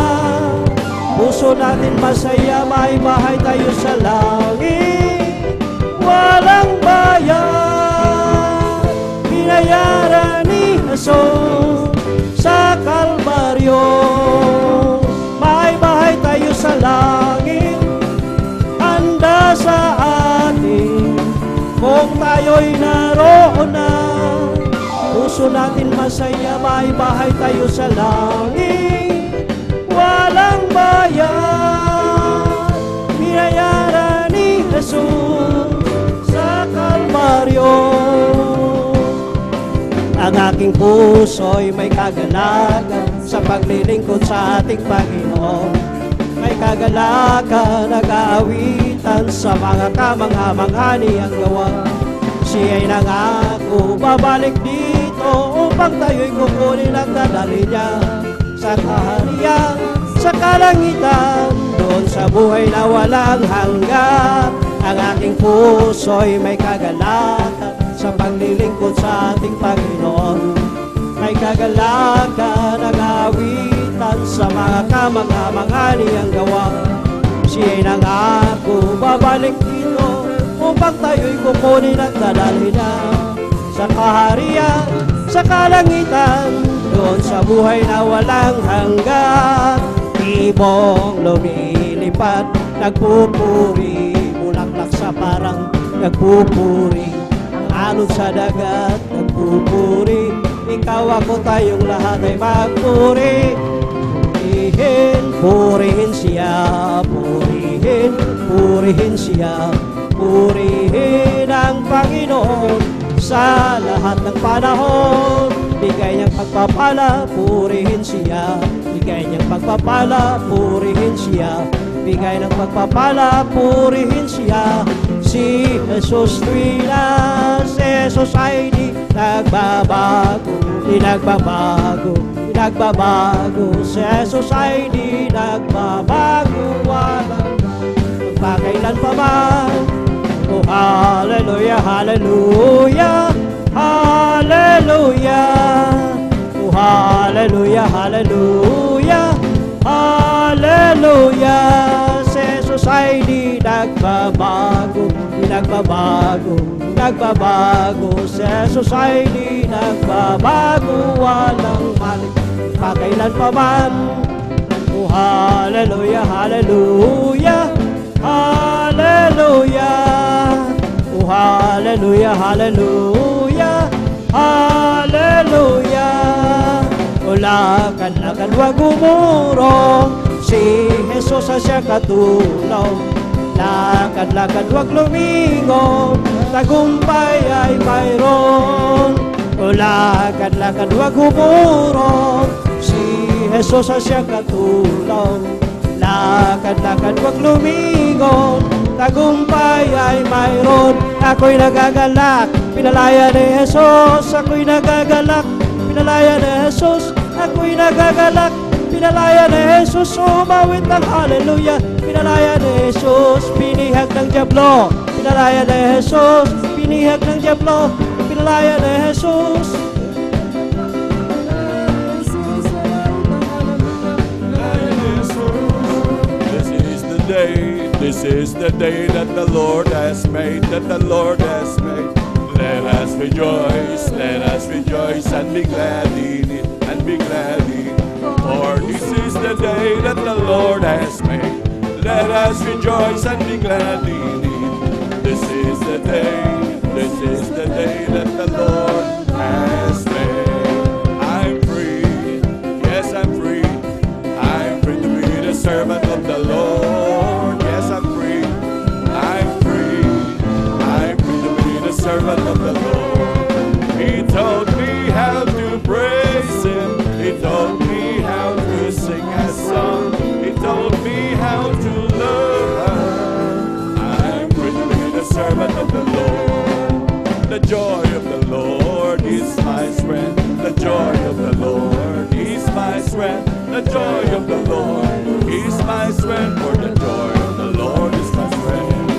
S2: puso natin masaya, may bahay tayo sa langit. Walang bayan, binayaran ni Jesus sa Kalbaryo. May bahay tayo sa langit, handa sa atin. Kung tayo'y naroon na, puso natin masaya, may bahay tayo sa langit. Walang bayan, binayaran ni Jesus sa Kalbaryo. Ang aking puso'y may kagalakan sa paglilingkod sa ating Panginoon. May kagalakan, nag-aawitan sa mga kamangha-mangha niyang gawa. Siya'y nangako, babalik dito upang tayo'y kukunin ang dadali niya sa kaharian, sa kalangitan, doon sa buhay na walang hanggan. Ang aking puso'y may kagalakan sa paglilingkod sa ating Panginoon. May kagalakan, nag-aawitan sa mga kamangha-mangha niyang gawa. Siya'y nangako, babalik dito upang tayo'y kukunin at dadalhin niya sa kaharian, sa kalangitan, doon sa buhay na walang hanggan. Ibong lumilipad, nagpupuri, bulaklak sa parang nagpupuri, alon sa dagat, nagpupuri. Ikaw ako, tayong lahat ay magpuri. Purihin siya, purihin, purihin siya, purihin ang Panginoon sa lahat ng panahon. Bigay niyang pagpapala, purihin siya. Bigay niyang pagpapala, purihin siya. Bigay ng pagpapala, purihin siya. Si Jesus tuwina, si Jesus ay di nagbabago, di nagbabago, di nagbabago. Si Jesus ay di nagbabago, walang magpakailan pa man. Oh, hallelujah, hallelujah, hallelujah. Oh, hallelujah, hallelujah, hallelujah. Si Jesus ay di nagbabago, di nagbabago, di nagbabago. Si Jesus ay di nagbabago, walang mali, pakailan pa man. Oh, hallelujah, hallelujah, hallelujah. Oh, hallelujah, hallelujah, hallelujah. O lakad-lakad, wag umurong, si Jesus ang siya katulong. Lakad-lakad, wag lumingon, tagumpay ay mayroon. O lakad-lakad, wag umurong, si Jesus ang siya katulong. Lakad-lakad, wag lumingon, tagumpay ay mayroon. Ako'y nagagalak, pinalaya ni Jesus. Ako'y nagagalak, pinalaya ni Jesus. Ako'y nagagalak, pinalaya ni Jesus. Umawit ng hallelujah, pinalaya ni Jesus. Pinihag ng diablo, pinalaya ni Jesus. Pinihag ng diablo, pinalaya ni Jesus.
S3: This is the day that the Lord has made, that the Lord has made. Let us rejoice and be glad in it, and be glad in it. For this is the day that the Lord has made. Let us rejoice and be glad in it. This is the day that the Lord has made. I'm free, yes I'm free. I'm free to be the servant of the Lord. Yes, I'm free. I'm free. I'm free to be the servant of the Lord. He taught me how to praise Him. He taught me how to sing a song. He taught me how to love. I'm free to be the servant of the Lord. The joy of the Lord is my strength. The joy of the Lord is my strength. The joy of the Lord is my strength. For the joy of the Lord is my strength.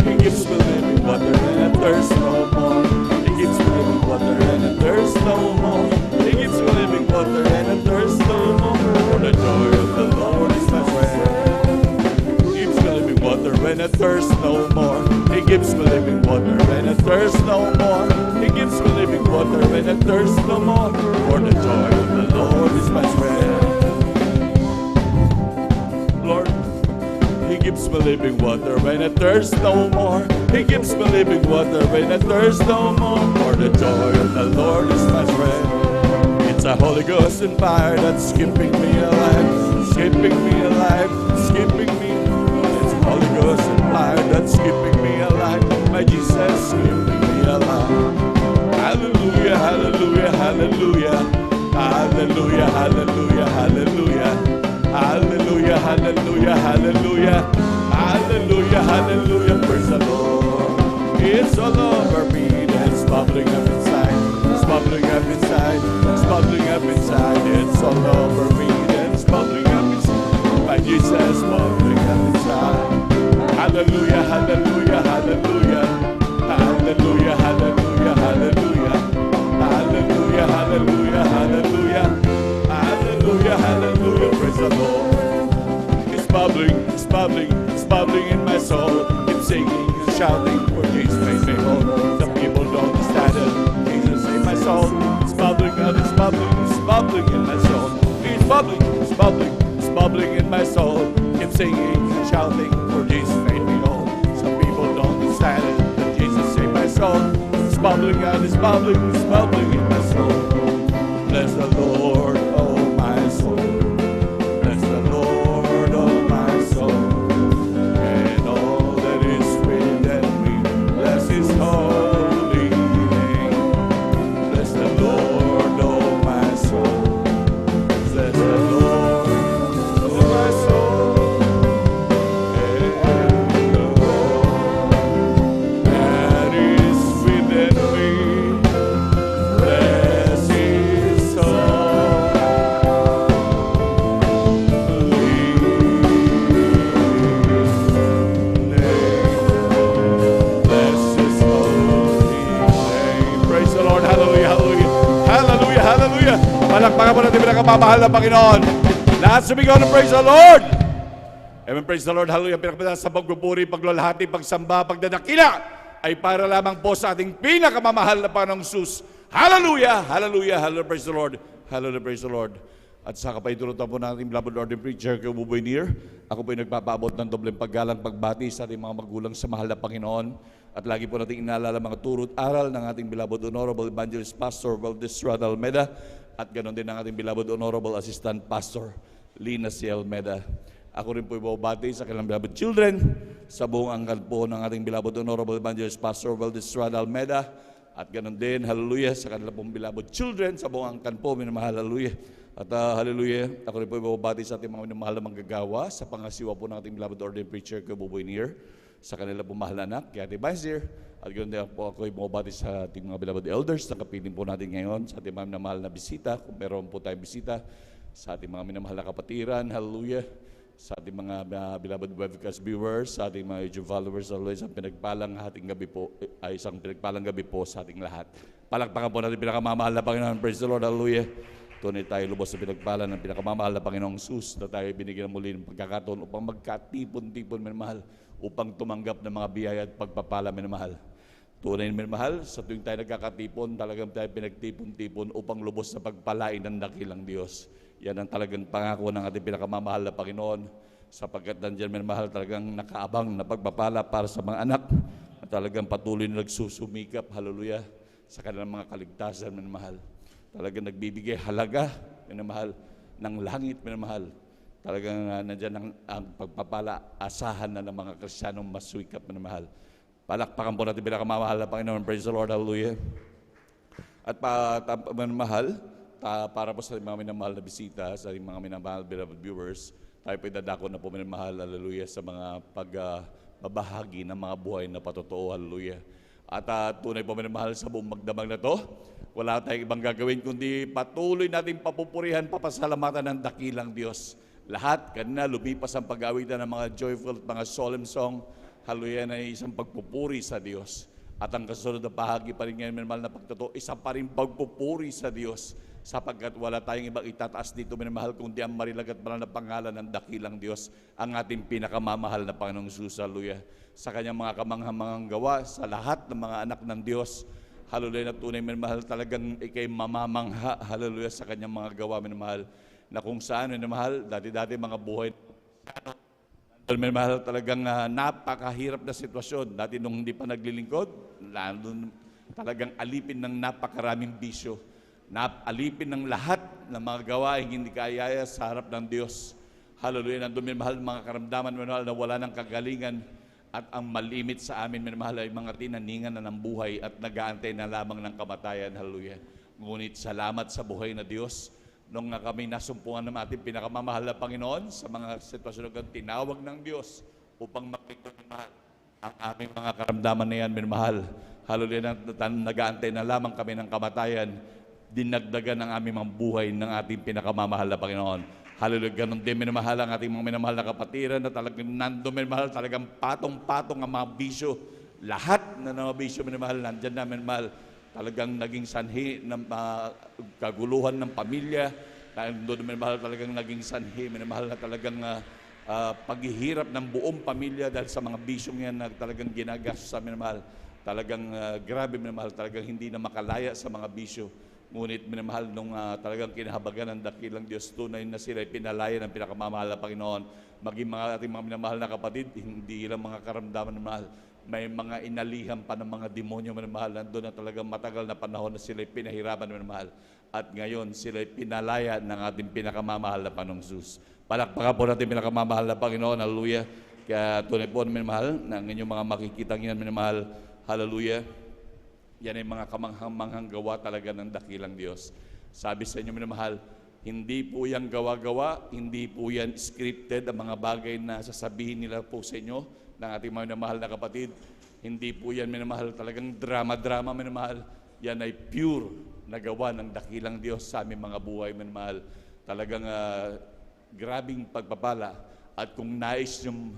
S3: He gives me living water and I thirst no more. He gives me living water and I thirst no more. He gives me living water and I thirst no more. For the joy of the Lord is my strength. He gives me living water and I thirst no more. He gives me living water and I thirst no more. He gives me living water and I thirst no more. For the joy of the Lord is my strength. Lord, He gives me living water when I thirst no more. He gives me living water when I thirst no more. For the joy of the Lord is my strength. It's a Holy Ghost and fire that's keeping me alive, keeping me alive, keeping me. It's a Holy Ghost and fire that's keeping me alive. My Jesus keeping me alive. Hallelujah, hallelujah, hallelujah. hallelujah, hallelujah, hallelujah, hallelujah, hallelujah, hallelujah, hallelujah, hallelujah, hallelujah, praise the Lord. It's all over me, that's bubbling up inside, it's bubbling up inside, it's bubbling up inside, it's all over me, that's bubbling up inside, my Jesus bubbling up inside. Hallelujah, hallelujah, hallelujah, hallelujah, hallelujah, hallelujah, hallelujah, hallelujah, hallelujah, hallelujah, hallelujah, praise the Lord. It's bubbling, it's bubbling, it's bubbling in my soul. Keep singing and shouting for Jesus made me whole. The people don't understand it. Jesus saved my soul. It's bubbling out, it's bubbling in my soul. It's bubbling, it's bubbling, it's bubbling in my soul. Keep singing and shouting for Jesus made me whole. Some people don't understand it, but Jesus saved my soul. It's bubbling out, it's bubbling in my soul. Bless the Lord, oh my soul. Bless the Lord, oh my soul. And all that is within me, bless His holy name. Bless the Lord, oh my soul. Bless the Lord, oh my soul. And all that is within me, bless His praise the Lord. Hallelujah, hallelujah. Hallelujah, hallelujah. Palakpakan po natin pinakamamahal na Panginoon. Lahat sumigaw ng praise the Lord. Amen, praise the Lord. Hallelujah. Pinakapita sa pagpupuri, paglalahati, pagsamba, pagdadakila ay para lamang po sa ating pinakamamahal na Panginoong Jesus. Hallelujah, hallelujah, hallelujah, praise the Lord. Hallelujah, praise the Lord. At sa kapaiturutan po natin, beloved Lord and Preacher, kay Buboy Near, ako po ay nagpapaabot ng dobleng paggalang pagbati sa ating mga magulang sa mahal na Panginoon. At lagi po natin inaalala mga turo't aral ng ating beloved Honorable Evangelist Pastor Valdez Rada Almeda at ganoon din ang ating beloved Honorable Assistant Pastor Lina C. Almeda. Ako rin po ibabati sa kanilang beloved children sa buong angkan po ng ating beloved Honorable Evangelist Pastor Valdez Rada Almeda at ganoon din, hallelujah, sa kanilang pong beloved children sa buong angkan po, minamahal, hallelujah. At hallelujah, ako rin po ibabati sa ating mga minamahal na manggagawa sa pangasiwa po ng ating beloved ordained preacher kay Buboy Near, sa kanila pong mahal na anak, kay Ate Vizier. At ganoon din po ako ibabati sa ating mga beloved elders na kapiling po natin ngayon, sa ating mga minamahal na bisita, kung meron po tayong bisita, sa ating mga minamahal na kapatiran, hallelujah, sa ating mga beloved webcast viewers, sa ating mga YouTube followers, hallelujah, isang pinagpalang ating gabi po, ay isang pinagpalang gabi po sa ating lahat. Palakpakan po natin pinakamamahal na Panginoon, praise the Lord, hallelujah. Tunay tayo lubos sa pinagpala ng pinakamamahal na Panginoong Jesus na tayo binigyan muli ng pagkakataon upang magkatipon-tipon, minamahal, upang tumanggap ng mga biyaya at pagpapala, minamahal. Tunay, minamahal, sa tuwing tayo nagkakatipon, talagang tayo pinagtipon-tipon upang lubos na pagpalain ng dakilang Diyos. Yan ang talagang pangako ng ating pinakamamahal na Panginoon, sapagkat nandiyan, minamahal, talagang nakaabang na pagpapala para sa mga anak at talagang patuloy na nagsusumikap, hallelujah, sa kanilang mga kaligtasan, minamahal. Talagang nagbibigay halaga, minamahal, ng langit, minamahal. Talagang nandiyan ang pagpapala, asahan na ng mga Kristiyanong maswikap, minamahal. Palakpakan po natin pinakamamahal na Panginoon, praise the Lord, hallelujah. At minamahal, para po sa mga minamahal na bisita, sa mga minamahal beloved viewers, tayo po dadako na po, minamahal, hallelujah, sa mga pagbabahagi ng mga buhay na patotoo, hallelujah. At tunay po, minamahal, sa buong magdamag na to, wala tayong ibang gagawin kundi patuloy nating papupurihan, papasalamatan ng dakilang Diyos. Lahat, kanina lumipas ang pag-awitan ng mga joyful at mga solemn song, hallelujah, na isang pagpupuri sa Diyos. At ang kasunod na bahagi pa rin ngayon, minamahal na pagtotoo, isa pa rin pagpupuri sa Diyos, sapagkat wala tayong ibang itataas dito, minamahal, kundi ang marilag at banal na pangalan ng dakilang Diyos, ang ating pinakamamahal na Panginoong Jesus, hallelujah. Sa kanyang mga kamanghamangang gawa, sa lahat ng mga anak ng Diyos, hallelujah, na tunay, minamahal, talagang ikay mamamangha, hallelujah, sa kanyang mga gawa, minamahal, na kung saan, minamahal, dati-dati mga buhay, minamahal, talagang napakahirap na sitwasyon. Dati nung hindi pa naglilingkod, talagang alipin ng napakaraming bisyo, alipin ng lahat ng mga gawain hindi kayaya sa harap ng Diyos. Hallelujah, nandun, minamahal, mga karamdaman, minamahal, na wala ng kagalingan. At ang malimit sa amin, minamahal, ay mga tinaningan na ng buhay at nag-aantay na lamang ng kamatayan. Hallelujah. Ngunit salamat sa buhay na Diyos. Nung nga kami nasumpungan ng ating pinakamamahal na Panginoon sa mga sitwasyon na tinawag ng Diyos upang magpagmamahal ang aming mga karamdaman na yan, minamahal. Hallelujah, nag-aantay na lamang kami ng kamatayan, dinagdagan ang aming mga buhay ng ating pinakamamahal na Panginoon. Hallelujah, ganun din minamahal ang ating mga minamahal na kapatiran na talagang nandun minamahal, talagang patong-patong ang mga bisyo. Lahat na mga bisyo minamahal, nandyan na minamahal. Talagang naging sanhi ng kaguluhan ng pamilya. Nandun minamahal, talagang naging sanhi minamahal na talagang paghihirap ng buong pamilya dahil sa mga bisyong yan na talagang ginagastos sa minamahal. Talagang grabe minamahal, talagang hindi na makalaya sa mga bisyo. Ngunit minamahal nung talagang kinahabagan ng dakilang Diyos, tunay na sila ay pinalaya ng pinakamamahal na Panginoon. Maging mga ating mga minamahal na kapatid, hindi lang mga karamdaman minamahal. May mga inalihan pa ng mga demonyo minamahal. Nandun na talagang matagal na panahon na sila ay pinahirapan minamahal. At ngayon sila ay pinalaya ng ating pinakamamahal na Panginoong Jesus. Palakpakan po natin pinakamamahal na Panginoon. Hallelujah. Kaya tunay po minamahal, ng inyong mga makikitang yan minamahal. Hallelujah. Yan ay mga kamanghang gawa talaga ng dakilang Diyos. Sabi sa inyo minamahal, hindi po yan gawa-gawa, hindi po yan scripted ang mga bagay na sasabihin nila po sa inyo ng ating mga minamahal na kapatid. Hindi po yan minamahal talagang drama-drama minamahal. Yan ay pure na gawa ng dakilang Diyos sa aming mga buhay minamahal. Talagang grabing pagpapala. At kung nais yung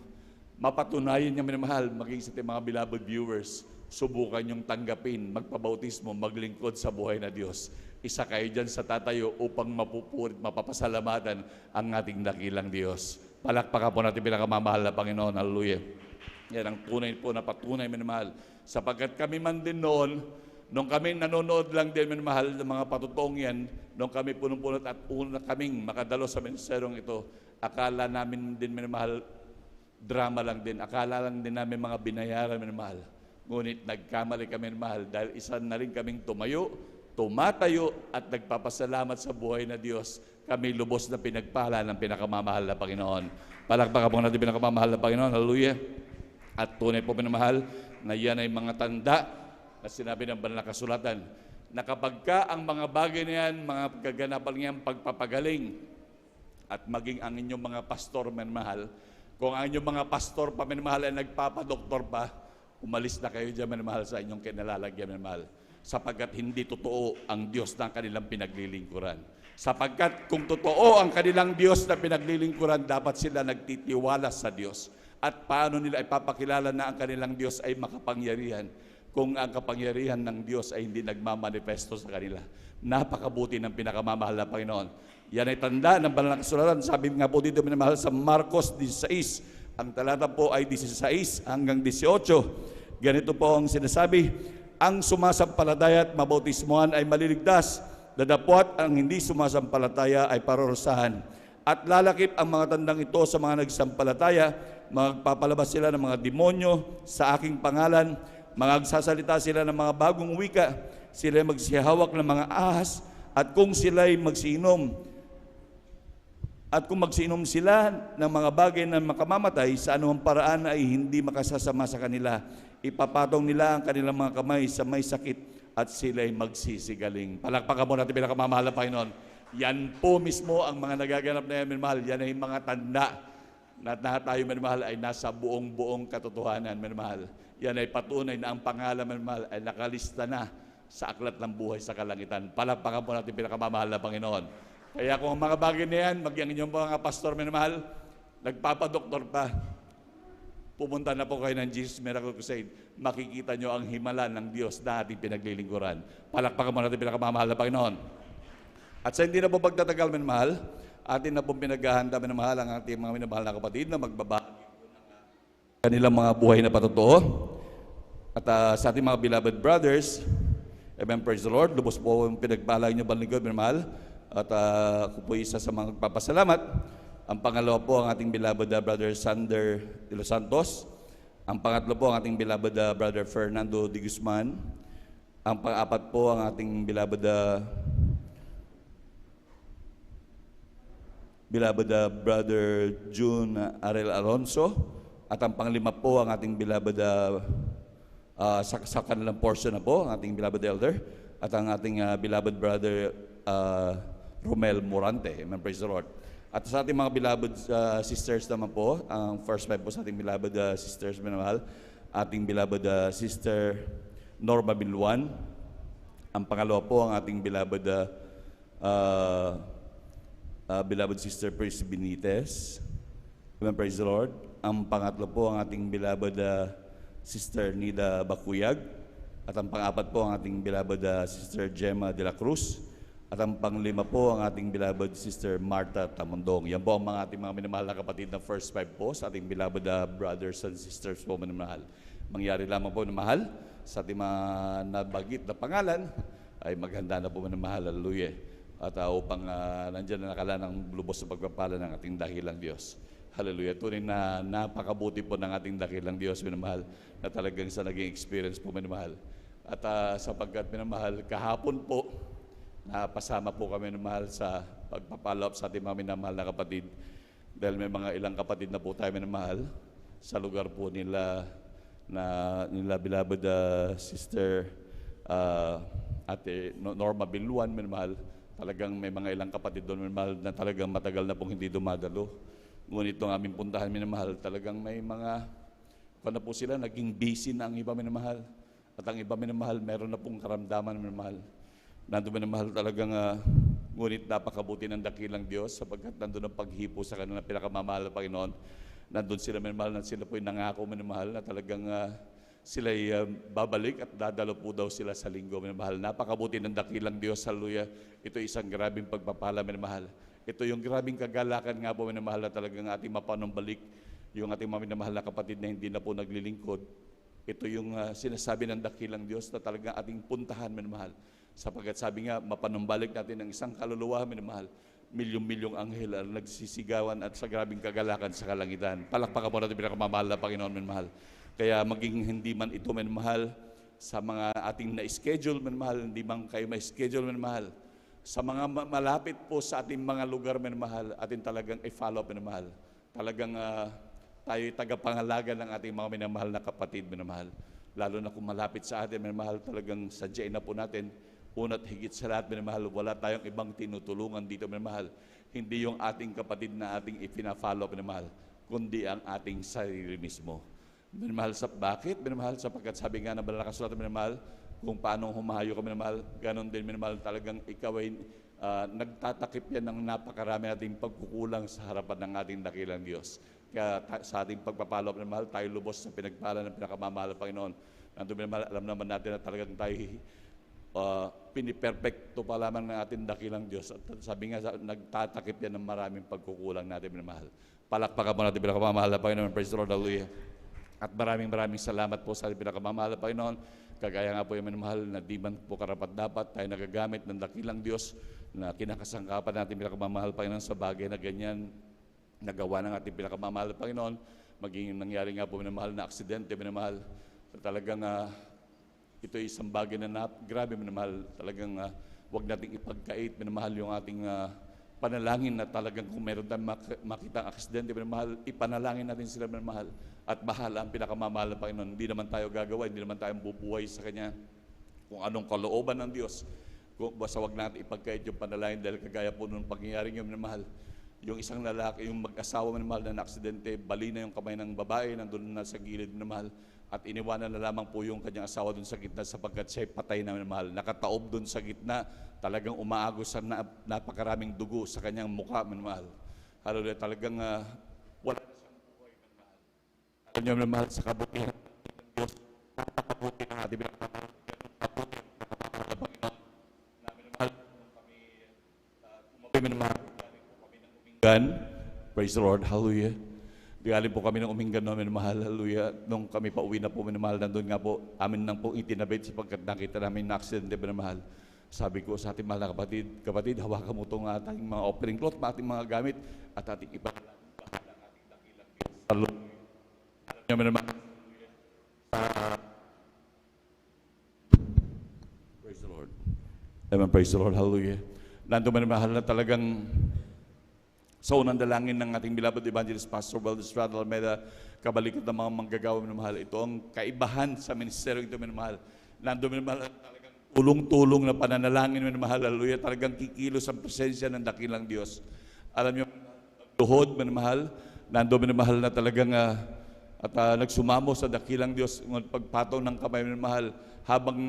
S3: mapatunayan niya minamahal, maging sa ating mga beloved viewers, subukan yung tanggapin, magpabautismo, maglingkod sa buhay na Diyos. Isa kayo dyan sa tatayo upang mapupurit, mapapasalamatan ang ating dakilang Diyos. Palakpakan po natin pinakamamahal na Panginoon. Hallelujah. Yan ang tunay po na patunay, minamahal. Sapagkat kami man din noon, nung kami nanonood lang din, minamahal, ng mga patutuong yan, nung kami punong-punot at una kaming makadalo sa ministeryong ito, akala namin din, minamahal, drama lang din. Akala lang din namin mga binayaran, minamahal. Ngunit nagkamali kami mahal dahil isa na rin kaming tumatayo at nagpapasalamat sa buhay na Diyos. Kami lubos na pinagpala ng pinakamamahal na Panginoon. Palakpakan po natin pinakamamahal na Panginoon. Hallelujah. At tunay po pinamahal na yan ay mga tanda na sinabi ng banal na kasulatan na kapag ka ang mga bagay na yan, mga kaganapan niyan, pagpapagaling at maging ang inyong mga pastor minamahal, kung ang inyong mga pastor pa minamahal ay nagpapadoktor pa, umalis na kayo dyan, minamahal, sa inyong kinalalagyan, minamahal. Sapagkat hindi totoo ang Diyos na kanilang pinaglilingkuran. Sapagkat kung totoo ang kanilang Diyos na pinaglilingkuran, dapat sila nagtitiwala sa Diyos. At paano nila ipapakilala na ang kanilang Diyos ay makapangyarihan kung ang kapangyarihan ng Diyos ay hindi nagmamanifesto sa kanila. Napakabuti ng pinakamamahal na Panginoon. Yan ay tanda ng banal na kasulatan. Sabi nga po dito, minamahal, sa Marcos 16, ang talata po ay 16 hanggang 18. Ganito po ang sinasabi, ang sumasampalataya at mabautismuhan ay maliligtas, dadapwat ang hindi sumasampalataya ay parurusahan. At lalakip ang mga tandang ito sa mga nagsampalataya, magpapalabas sila ng mga demonyo sa aking pangalan, magsasalita sila ng mga bagong wika, sila magsihawak ng mga ahas, at kung sila'y magsiinom, at kung magsiinom sila ng mga bagay na makamamatay, sa anumang paraan ay hindi makasasama sa kanila. Ipapatong nila ang kanilang mga kamay sa may sakit at sila'y magsisigaling. Palakpakan mo natin pinakamamahal na Panginoon. Yan po mismo ang mga nagaganap na yan, minamahal. Yan ay mga tanda na tayo, minamahal, ay nasa buong katotohanan, minamahal. Yan ay patunay na ang pangalan, minamahal, ay nakalista na sa aklat ng buhay sa kalangitan. Palakpakan po natin pinakamamahal na Panginoon. Kaya kung ang mga bagay na yan, magyang inyong mga pastor, minamahal, nagpapadoktor pa, pumunta na po kayo ng Jesus Miracle Crusade, makikita nyo ang himala ng Diyos na ating pinaglilingkuran. Palakpakan mo natin pinakamamahal na Panginoon. At sa hindi na po pagtatagal, minamahal, atin na po pinaghahanda, minamahal, ang ating mga minamahal na kapatid na magbabahagi ng kanilang mga buhay na patotoo. At sa ating mga beloved brothers, amen, praise the Lord, lubos po ang pinagpala nyo balingkod, minamahal. At ako po isa sa mga papasalamat. Ang pangalawa po ang ating beloved brother Sander de los Santos. Ang pangatlo po ang ating beloved brother Fernando de Guzman. Ang pang-apat po ang ating beloved brother June Arel Alonso. At ang panglima po ang ating beloved sa kanilang portion na po, ang ating beloved elder, at ang ating beloved brother Romel Morante. Amen, praise the Lord. At sa ating mga beloved sisters naman po, ang first five po sa ating beloved sisters, minamahal, ating beloved sister Norma Bilwan. Ang pangalawa po ang ating beloved beloved sister Percy Benitez. Amen, praise the Lord. Ang pangatlo po ang ating beloved sister Nida Bakuyag. At ang pang-apat po ang ating beloved sister Gemma de la Cruz. At ang panglima po ang ating beloved sister Martha Tamundong. Yan po ang mga ating mga minamahal na kapatid na first five po sa ating beloved brothers and sisters po minamahal. Mangyari lamang po minamahal sa ating mga nabagit na pangalan ay maghanda na po minamahal. Hallelujah. At upang nandyan na nakala ng lubos sa pagpapala ng ating dakilang Diyos. Hallelujah. Tunay na napakabuti po ng ating dakilang Diyos minamahal na talagang sa naging experience po minamahal. At sapagkat minamahal, kahapon po napasama po kami ng mahal sa pagpapalop sa ating mga minamahal na kapatid dahil may mga ilang kapatid na po tayo minamahal sa lugar po nila beloved sister ate Norma Bilwan minamahal. Talagang may mga ilang kapatid doon minamahal na talagang matagal na pong hindi dumadalo. Ngunit itong aming puntahan minamahal, talagang may mga na po sila, naging busy na ang iba minamahal. At ang iba minamahal, meron na pong karamdaman minamahal. Nandun minamahal talagang, ngunit napakabuti ng dakilang Diyos sapagkat nandun ang paghipo sa kanilang pinakamamahal na Panginoon. Nandun sila minamahal na sila po'y nangako minamahal na talagang sila'y babalik at dadalo po daw sila sa linggo minamahal. Napakabuti ng dakilang Diyos, hallelujah. Ito isang grabing pagpapala minamahal. Ito yung grabing kagalakan nga po minamahal na talagang ating mapanumbalik yung ating mga minamahal na kapatid na hindi na po naglilingkod. Ito yung sinasabi ng dakilang Diyos na talagang ating puntahan minamahal. Sapagkat sabi nga, mapanumbalik natin ng isang kaluluwa, minamahal, milyong-milyong anghel ang nagsisigawan at sa grabing kagalakan sa kalangitan. Palakpakan po natin pinakamamahal na Panginoon, minamahal. Kaya maging hindi man ito, minamahal, sa mga ating na-schedule, minamahal, hindi man kayo ma-schedule, minamahal, sa mga malapit po sa ating mga lugar, minamahal, atin talagang i-follow, minamahal. Talagang tayo'y tagapangalaga ng ating mga minamahal na kapatid, minamahal. Lalo na kung malapit sa atin, minamahal, talagang sadyain na po natin. Una't higit sa lahat, minamahal, wala tayong ibang tinutulungan dito, minamahal. Hindi yung ating kapatid na ating ipina-follow, minamahal, kundi ang ating sarili mismo. Minamahal, bakit? Minamahal, sapagkat sabi nga na banal na kasulatan, minamahal, kung paano humahayo ka, minamahal, ganon din, minamahal, talagang ikaw ay nagtatakip yan ng napakarami nating pagkukulang sa harapan ng ating dakilang Diyos. Kaya sa ating pagpapalo, minamahal, tayo lubos sa pinagpala ng pinakamamahal ng Panginoon. Nandun, minamahal, alam naman natin na talagang tayo piniperfecto pa lamang ng ating dakilang Diyos. At sabi nga, nagtatakip yan ng maraming pagkukulang natin, minamahal. Palakpakan mo natin pinakamamahal na Panginoon. Praise the Lord, hallelujah. At maraming salamat po sa ating pinakamamahal na Panginoon. Kagaya nga po yung minamahal na di man po karapat-dapat tayo nagagamit ng dakilang Diyos na kinakasangkapan natin pinakamamahal Panginoon sa bagay na ganyan nagawa ng ating pinakamamahal na Panginoon. Maging nangyari nga po minamahal na aksidente, minamahal. Talagang ito ay isang bagay na grabe, minamahal. Talagang huwag nating ipagkait, minamahal, yung ating panalangin na talagang kung meron tayong makitang aksidente, minamahal, ipanalangin natin sila, minamahal. At bahala ang pinakamamahal na Panginoon. Hindi naman tayo gagawa, hindi naman tayo bubuhay sa Kanya. Kung anong kalooban ng Diyos, basta huwag natin ipagkait yung panalangin dahil kagaya po nung pangyayaring yung minamahal. Yung isang lalaki, yung mag-asawa minamahal na aksidente, bali na yung kamay ng babae, nandun na sa gilid minamahal. At iniwanan na lamang po yung kanyang asawa dun sa gitna sapagkat siya'y patay na minamahal. Nakataob dun sa gitna, talagang umaagos sa napakaraming dugo sa kanyang mukha minamahal. Hallelujah, talagang wala na siyang buhay minamahal. Alam niyo minamahal sa kabutihan ng Diyos, napakabuti ng ating minamahal. Kabuti ng Panginoon na minamahal nung kami tumabi minamahal. Galing po kami ng Umingan. Praise the Lord, hallelujah. Galing po kami ng Umingan no, minamahal, hallelujah. Nung kami pauwi na po, minamahal, nandun nga po, amin nang po itinabit sapagkat nakita namin na aksidente, minamahal. Sabi ko sa ating mahal na kapatid, hawakan mo itong ating mga offering cloth, ating mga gamit, at ating ipanalangin, bahala ang ating dakilang Diyos. Hallelujah. Alam niyo, minamahal, praise the Lord. Amen, praise the Lord, hallelujah. Nandun, minamahal, na talagang sa unang dalangin ng ating beloved evangelist Pastor Valdez Radal Almeida, kabalikat ng mga manggagawa, minamahal. Ito ang kaibahan sa ministeryo ito, minamahal. Nandun, minamahal, talagang tulong-tulong na pananalangin, minamahal, hallelujah, talagang kikilos ang presensya ng dakilang Diyos. Alam niyo, tuhod, minamahal, nando minamahal na talagang nagsumamo sa dakilang Diyos, pagpataw ng kamay, minamahal, habang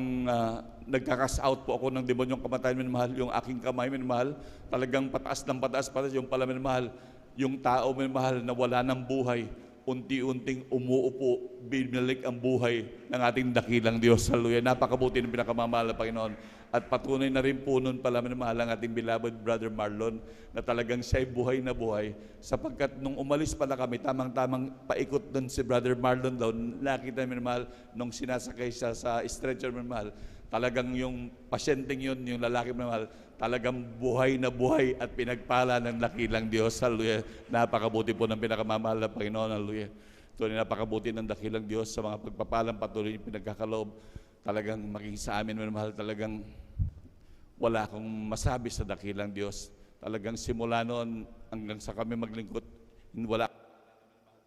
S3: nagkakas out po ako ng demonyong kamatayan, minamahal, yung aking kamay, minamahal, talagang pataas ng pataas, yung pala, minamahal, yung tao, minamahal, na wala ng buhay, unti-unting umuupo, binalik ang buhay ng ating dakilang Diyos. Hallelujah. Napakabuti ng pinakamamahal na Panginoon. At patunay na rin po nun pala minamahal ang ating beloved Brother Marlon na talagang siya'y buhay na buhay. Sapagkat nung umalis pala kami, tamang-tamang paikot dun si Brother Marlon daw, nakita minamahal nung sinasakay siya sa stretcher minamahal. Talagang yung pasyenteng yun, yung lalaki minamahal, talagang buhay na buhay at pinagpala ng dakilang Diyos. Hallelujah. Napakabuti po ng pinakamamahal na Panginoon. Hallelujah. Ito napakabuti ng dakilang Diyos sa mga pagpapalang patuloy yung pinagkakaloob. Talagang maging sa amin, minamahal, talagang wala akong masabi sa dakilang Diyos. Talagang simula noon hanggang sa kami maglingkod, wala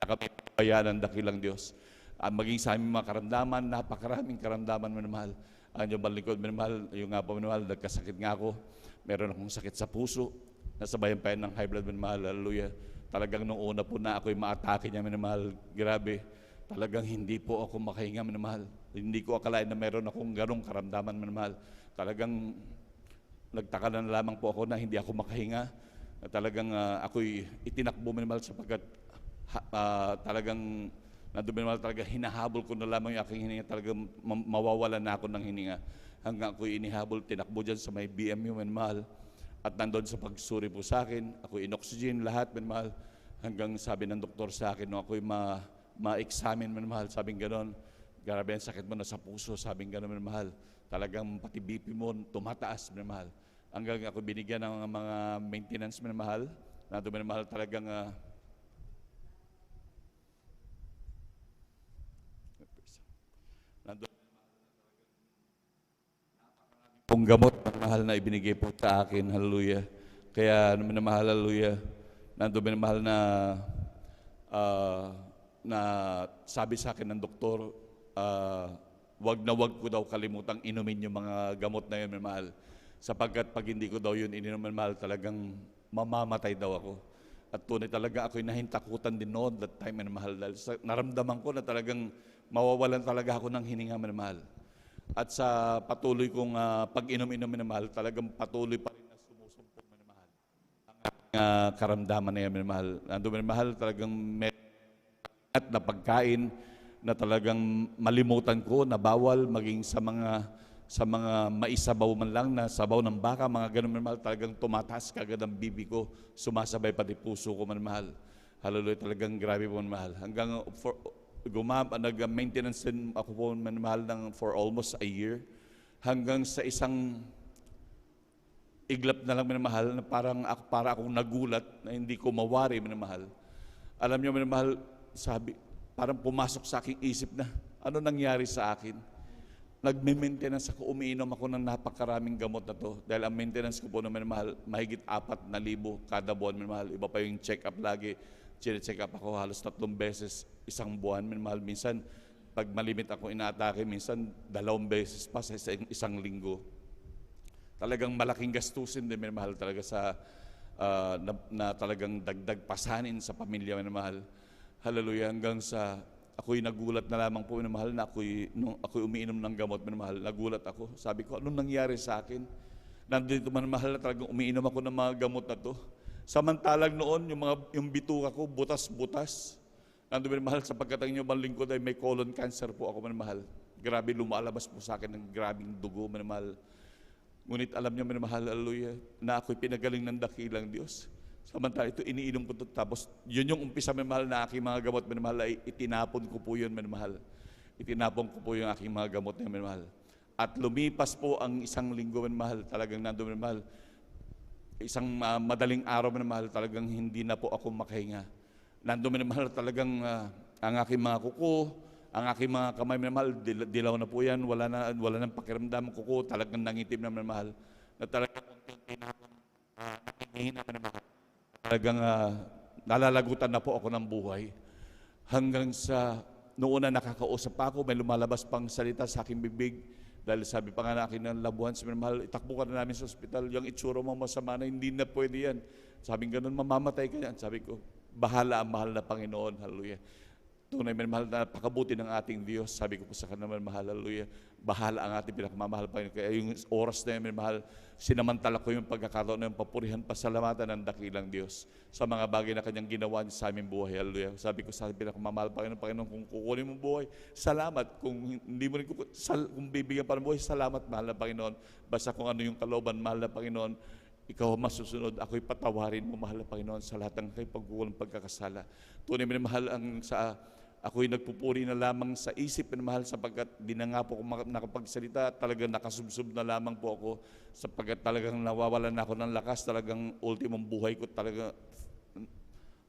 S3: kami bayaan ng dakilang Diyos. Maging sa aming mga karamdaman, napakaraming karamdaman, minamahal. Ang yung maglingkod, minamahal, yung nga po, minamahal, nagkasakit nga ako. Meron akong sakit sa puso. Nasabayan pa yan ng high blood, minamahal. Hallelujah. Talagang nung una po na ako'y maatake niya, minamahal. Grabe. Talagang hindi po ako makahinga, minamahal. Hindi ko akalain na meron akong ganong karamdaman, minamahal. Talagang nagtaka na lamang po ako na hindi ako makahinga. Talagang ako'y itinakbo, minamahal, sapagkat talagang nandun, minamahal, talaga hinahabol ko na lamang yung aking hininga. Talagang mawawalan na ako ng hininga. Hanggang ako'y inihabol, tinakbo dyan sa may BMU, minamahal. At nandun sa pagsuri po sa akin, ako'y in-oxygen lahat, minamahal. Hanggang sabi ng doktor sa akin, nung ako'y ma-examine, minamahal, sabing gano'n, grabe ang sakit mo na sa puso, sabing gano'n, minamahal. Talagang pati BP mo tumataas, minamahal. Hanggang ako binigyan ng mga maintenance, minamahal. Nandun, minamahal, talagang kung gamot ang mahal na ibinigay po sa akin, hallelujah. Kaya minamahal, hallelujah, nandun minamahal na sabi sa akin ng doktor, wag ko daw kalimutang inumin yung mga gamot na yun, minamahal. Sapagkat pag hindi ko daw yun ininom, minamahal, talagang mamamatay daw ako. At tunay talaga ako'y nahintakutan din noon that time, minamahal. Dahil naramdaman ko na talagang mawawalan talaga ako ng hininga, minamahal. At sa patuloy kong pag-inom-inom, minamahal, talagang patuloy pa rin na sumusumpong, minamahal. Ang aking karamdaman na yan, minamahal. Nandun, minamahal, talagang may at na pagkain na talagang malimutan ko na bawal maging sa mga maisabaw man lang na sabaw ng baka, mga ganun, minamahal, talagang tumataas kagad ang bibi ko, sumasabay pati puso ko, minamahal. Hallelujah, talagang grabe po, minamahal. Hanggang nag-maintenance din ako po, minamahal, for almost a year. Hanggang sa isang iglap na lang, minamahal, na para akong nagulat na hindi ko mawari, minamahal. Alam niyo, minamahal, sabi, parang pumasok sa aking isip na, ano nangyari sa akin? Nagme-maintenance ako, umiinom ako ng napakaraming gamot na to. Dahil ang maintenance ko po na, minamahal, mahigit 4,000 kada buwan, minamahal. Iba pa yung check-up lagi. Check up ako halos 3 beses isang buwan, minamahal. Minsan, pag malimit ako inaatake, minsan 2 beses pa sa isang linggo. Talagang malaking gastusin din, minamahal, talaga sa na talagang dagdag pasanin sa pamilya, minamahal. Hallelujah. Hanggang sa ako'y nagulat na lamang po, minamahal, na ako'y umiinom ng gamot, minamahal. Nagulat ako. Sabi ko, anong nangyari sa akin? Nandito, minamahal, na talagang umiinom ako ng mga gamot na to. Samantalang noon, yung bituka ko, butas-butas. Nandun, minamahal, sapagkat ang inyong lingkod ay may colon cancer po ako, minamahal. Grabe, lumalabas po sa akin ng grabing dugo, minamahal. Ngunit alam niyo, minamahal, hallelujah, na ako'y pinagaling ng dakilang Diyos. Samantala ito, iniinom ko ito. Tapos, yun yung umpisa, minamahal, na aking mga gamot, minamahal, ay itinapon ko po yun, minamahal. Itinapon ko po yung aking mga gamot na minamahal. At lumipas po ang isang linggo, minamahal, talagang nandun, minamahal. Isang madaling araw, minamahal, talagang hindi na po ako makahinga. Nandun, minamahal, talagang ang aking mga kuko, ang aking mga kamay, minamahal, dilaw na po yan, wala nang pakiramdam kuko, talagang nangitim na, minamahal. Na talagang unti-unti na ako nakihina, minamahal. Talagang nalalagutan na po ako ng buhay. Hanggang sa noon na nakakausap pa ako, may lumalabas pang salita sa aking bibig Dahil sabi pa nga na akin ng labuhan, sabi mahal, itakbo ka na namin sa ospital, yung itsura mo masama na, hindi na pwede yan. Sabi ganun, mamamatay ka yan. Sabi ko, bahala ang mahal na Panginoon, hallelujah. Tunay mahal na napakabuti ng ating Diyos. Sabi ko po sa kanila, mahal, hallelujah. Bahala ang ating pinakamamahal Panginoon. Kaya yung oras na yun, mahal, sinamantala ko yung pagkakataon na yung papurihan, pasalamatan ng dakilang Diyos sa mga bagay na kanyang ginawa niya sa aming buhay. Hallelujah. Sabi ko sa pinakamamahal Panginoon, Panginoon, kung kukunin mo buhay, salamat. Kung hindi mo rin kung bibigyan pa ng buhay, salamat, mahal na Panginoon. Basta kung ano yung kalooban, mahal na Panginoon, ikaw masusunod, ako'y patawarin mo, mahal na Panginoon, sa lahat ng kay pagkukulang pagkakasala. Tunay mahal ang sa ako'y nagpupuri na lamang sa isip na mahal sapagkat di na nga po ako nakapagsalita, talagang nakasubsob na lamang po ako sapagkat talagang nawawalan na ako ng lakas, talagang ultimong buhay ko talaga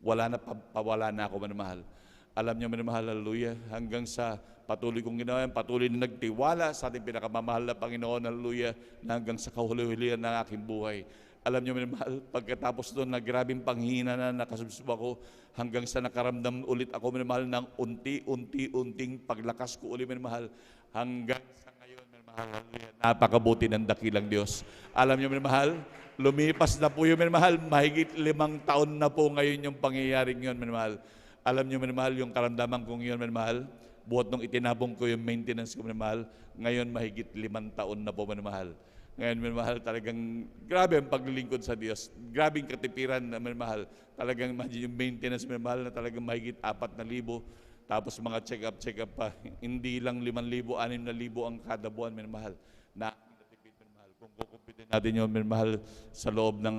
S3: wala na, pawala na ako mahal. Alam niyo mahal, hallelujah, hanggang sa patuloy kong ginawa, patuloy na nagtiwala sa ating pinakamamahal na Panginoon, hallelujah, na hanggang sa kahuli-hulihan ng aking buhay. Alam niyo mahal, pagkatapos doon na grabing panghina na nakasubsob ako, hanggang sa nakaramdam ulit ako mahal ng unti-unting paglakas ko ulit mahal, hanggang sa ngayon mahal, napakabuti ng dakilang Diyos. Alam niyo mahal, lumipas na po yun mahal, mahigit 5 taon na po ngayon yung pangyayaring yun mahal. Alam niyo mahal, yung karamdaman kong yun mahal, buhat nung itinabong ko yung maintenance ko mahal, ngayon mahigit 5 taon na po mahal. Ngayon, mahal, talagang grabe ang paglilingkod sa Diyos. Grabing katipiran na mahal. Talagang imagine yung maintenance, mahal, na talagang mahigit 4,000. Tapos mga check-up pa. Hindi lang 5,000, 6,000 ang kada buwan, mahal. Na natipid, mahal. Kung kukumpitin natin yun, mahal, sa loob ng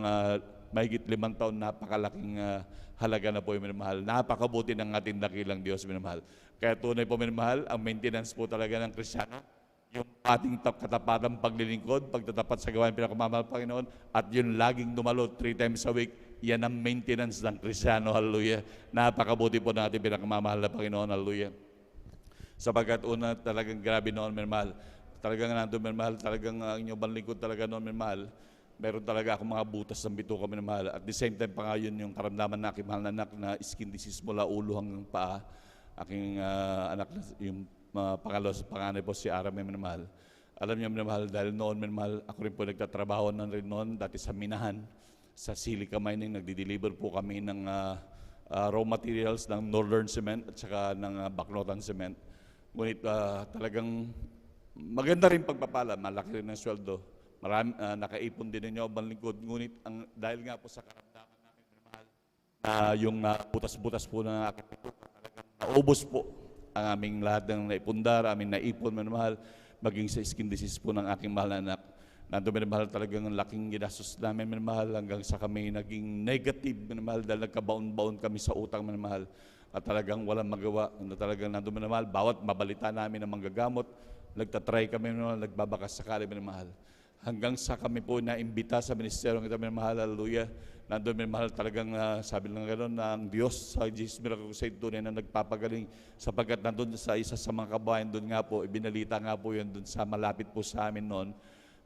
S3: mahigit 5 taon, napakalaking halaga na po yung mahal. Napakabuti ng ating dakilang Diyos, mahal. Kaya tunay po, mahal, ang maintenance po talaga ng Kristiyano, yung ating katapatang paglilingkod, pagtatapat sa gawain pinakamamahal Panginoon, at yun laging dumalo 3 times a week, yan ang maintenance ng Kristiyano, hallelujah. Napakabuti po natin pinakamamahal na Panginoon, hallelujah. Sapagkat una talagang grabe noon, mahal. Talagang nandun, mahal, talagang ang inyong banlingkod talaga noon, mahal. Meron talaga akong mga butas ng bituka, mahal. At the same time pa nga yun, yung karamdaman na aking mahal na anak na skin disease mula ulo hanggang paa. Aking anak na yung panganay po si Aram, mahal. Alam niyo, mahal, dahil noon, mahal, ako rin po nagtatrabaho na rin noon, dati sa minahan, sa silica mining, nagdi-deliver po kami ng raw materials ng Northern Cement at saka ng Baknotan Cement. Ngunit talagang maganda rin pagpapala, malaki rin ang sweldo. Marami, nakaipon din ninyo ang banlingkod. Ngunit dahil nga po sa karamdaman namin, mahal, yung butas-butas po ng aking bituka, talagang naubos po ang aming lahat ng naipundar, aming naipon, mahal, maging sa skin disease po ng aking mahal na anak. Nandun, mahal, talagang laking ginastos namin, mahal, hanggang sa kami naging negative, mahal, dahil nagkabaon-baon kami sa utang, mahal. At talagang walang magawa. Talagang nandun, mahal, bawat mabalita namin ng manggagamot, nagtatry kami, mahal, nagbabakas sakali, mahal. Hanggang sa kami po na-imbita sa ministeryo ng ito, mahal, hallelujah. Nandun, mahal, talagang sabi lang gano'n na ang Diyos sa Jesus Miracle Crusade tunay na nagpapagaling sapagkat nandun sa isa sa mga kabayan doon nga po, ibinalita nga po yun doon sa malapit po sa amin noon,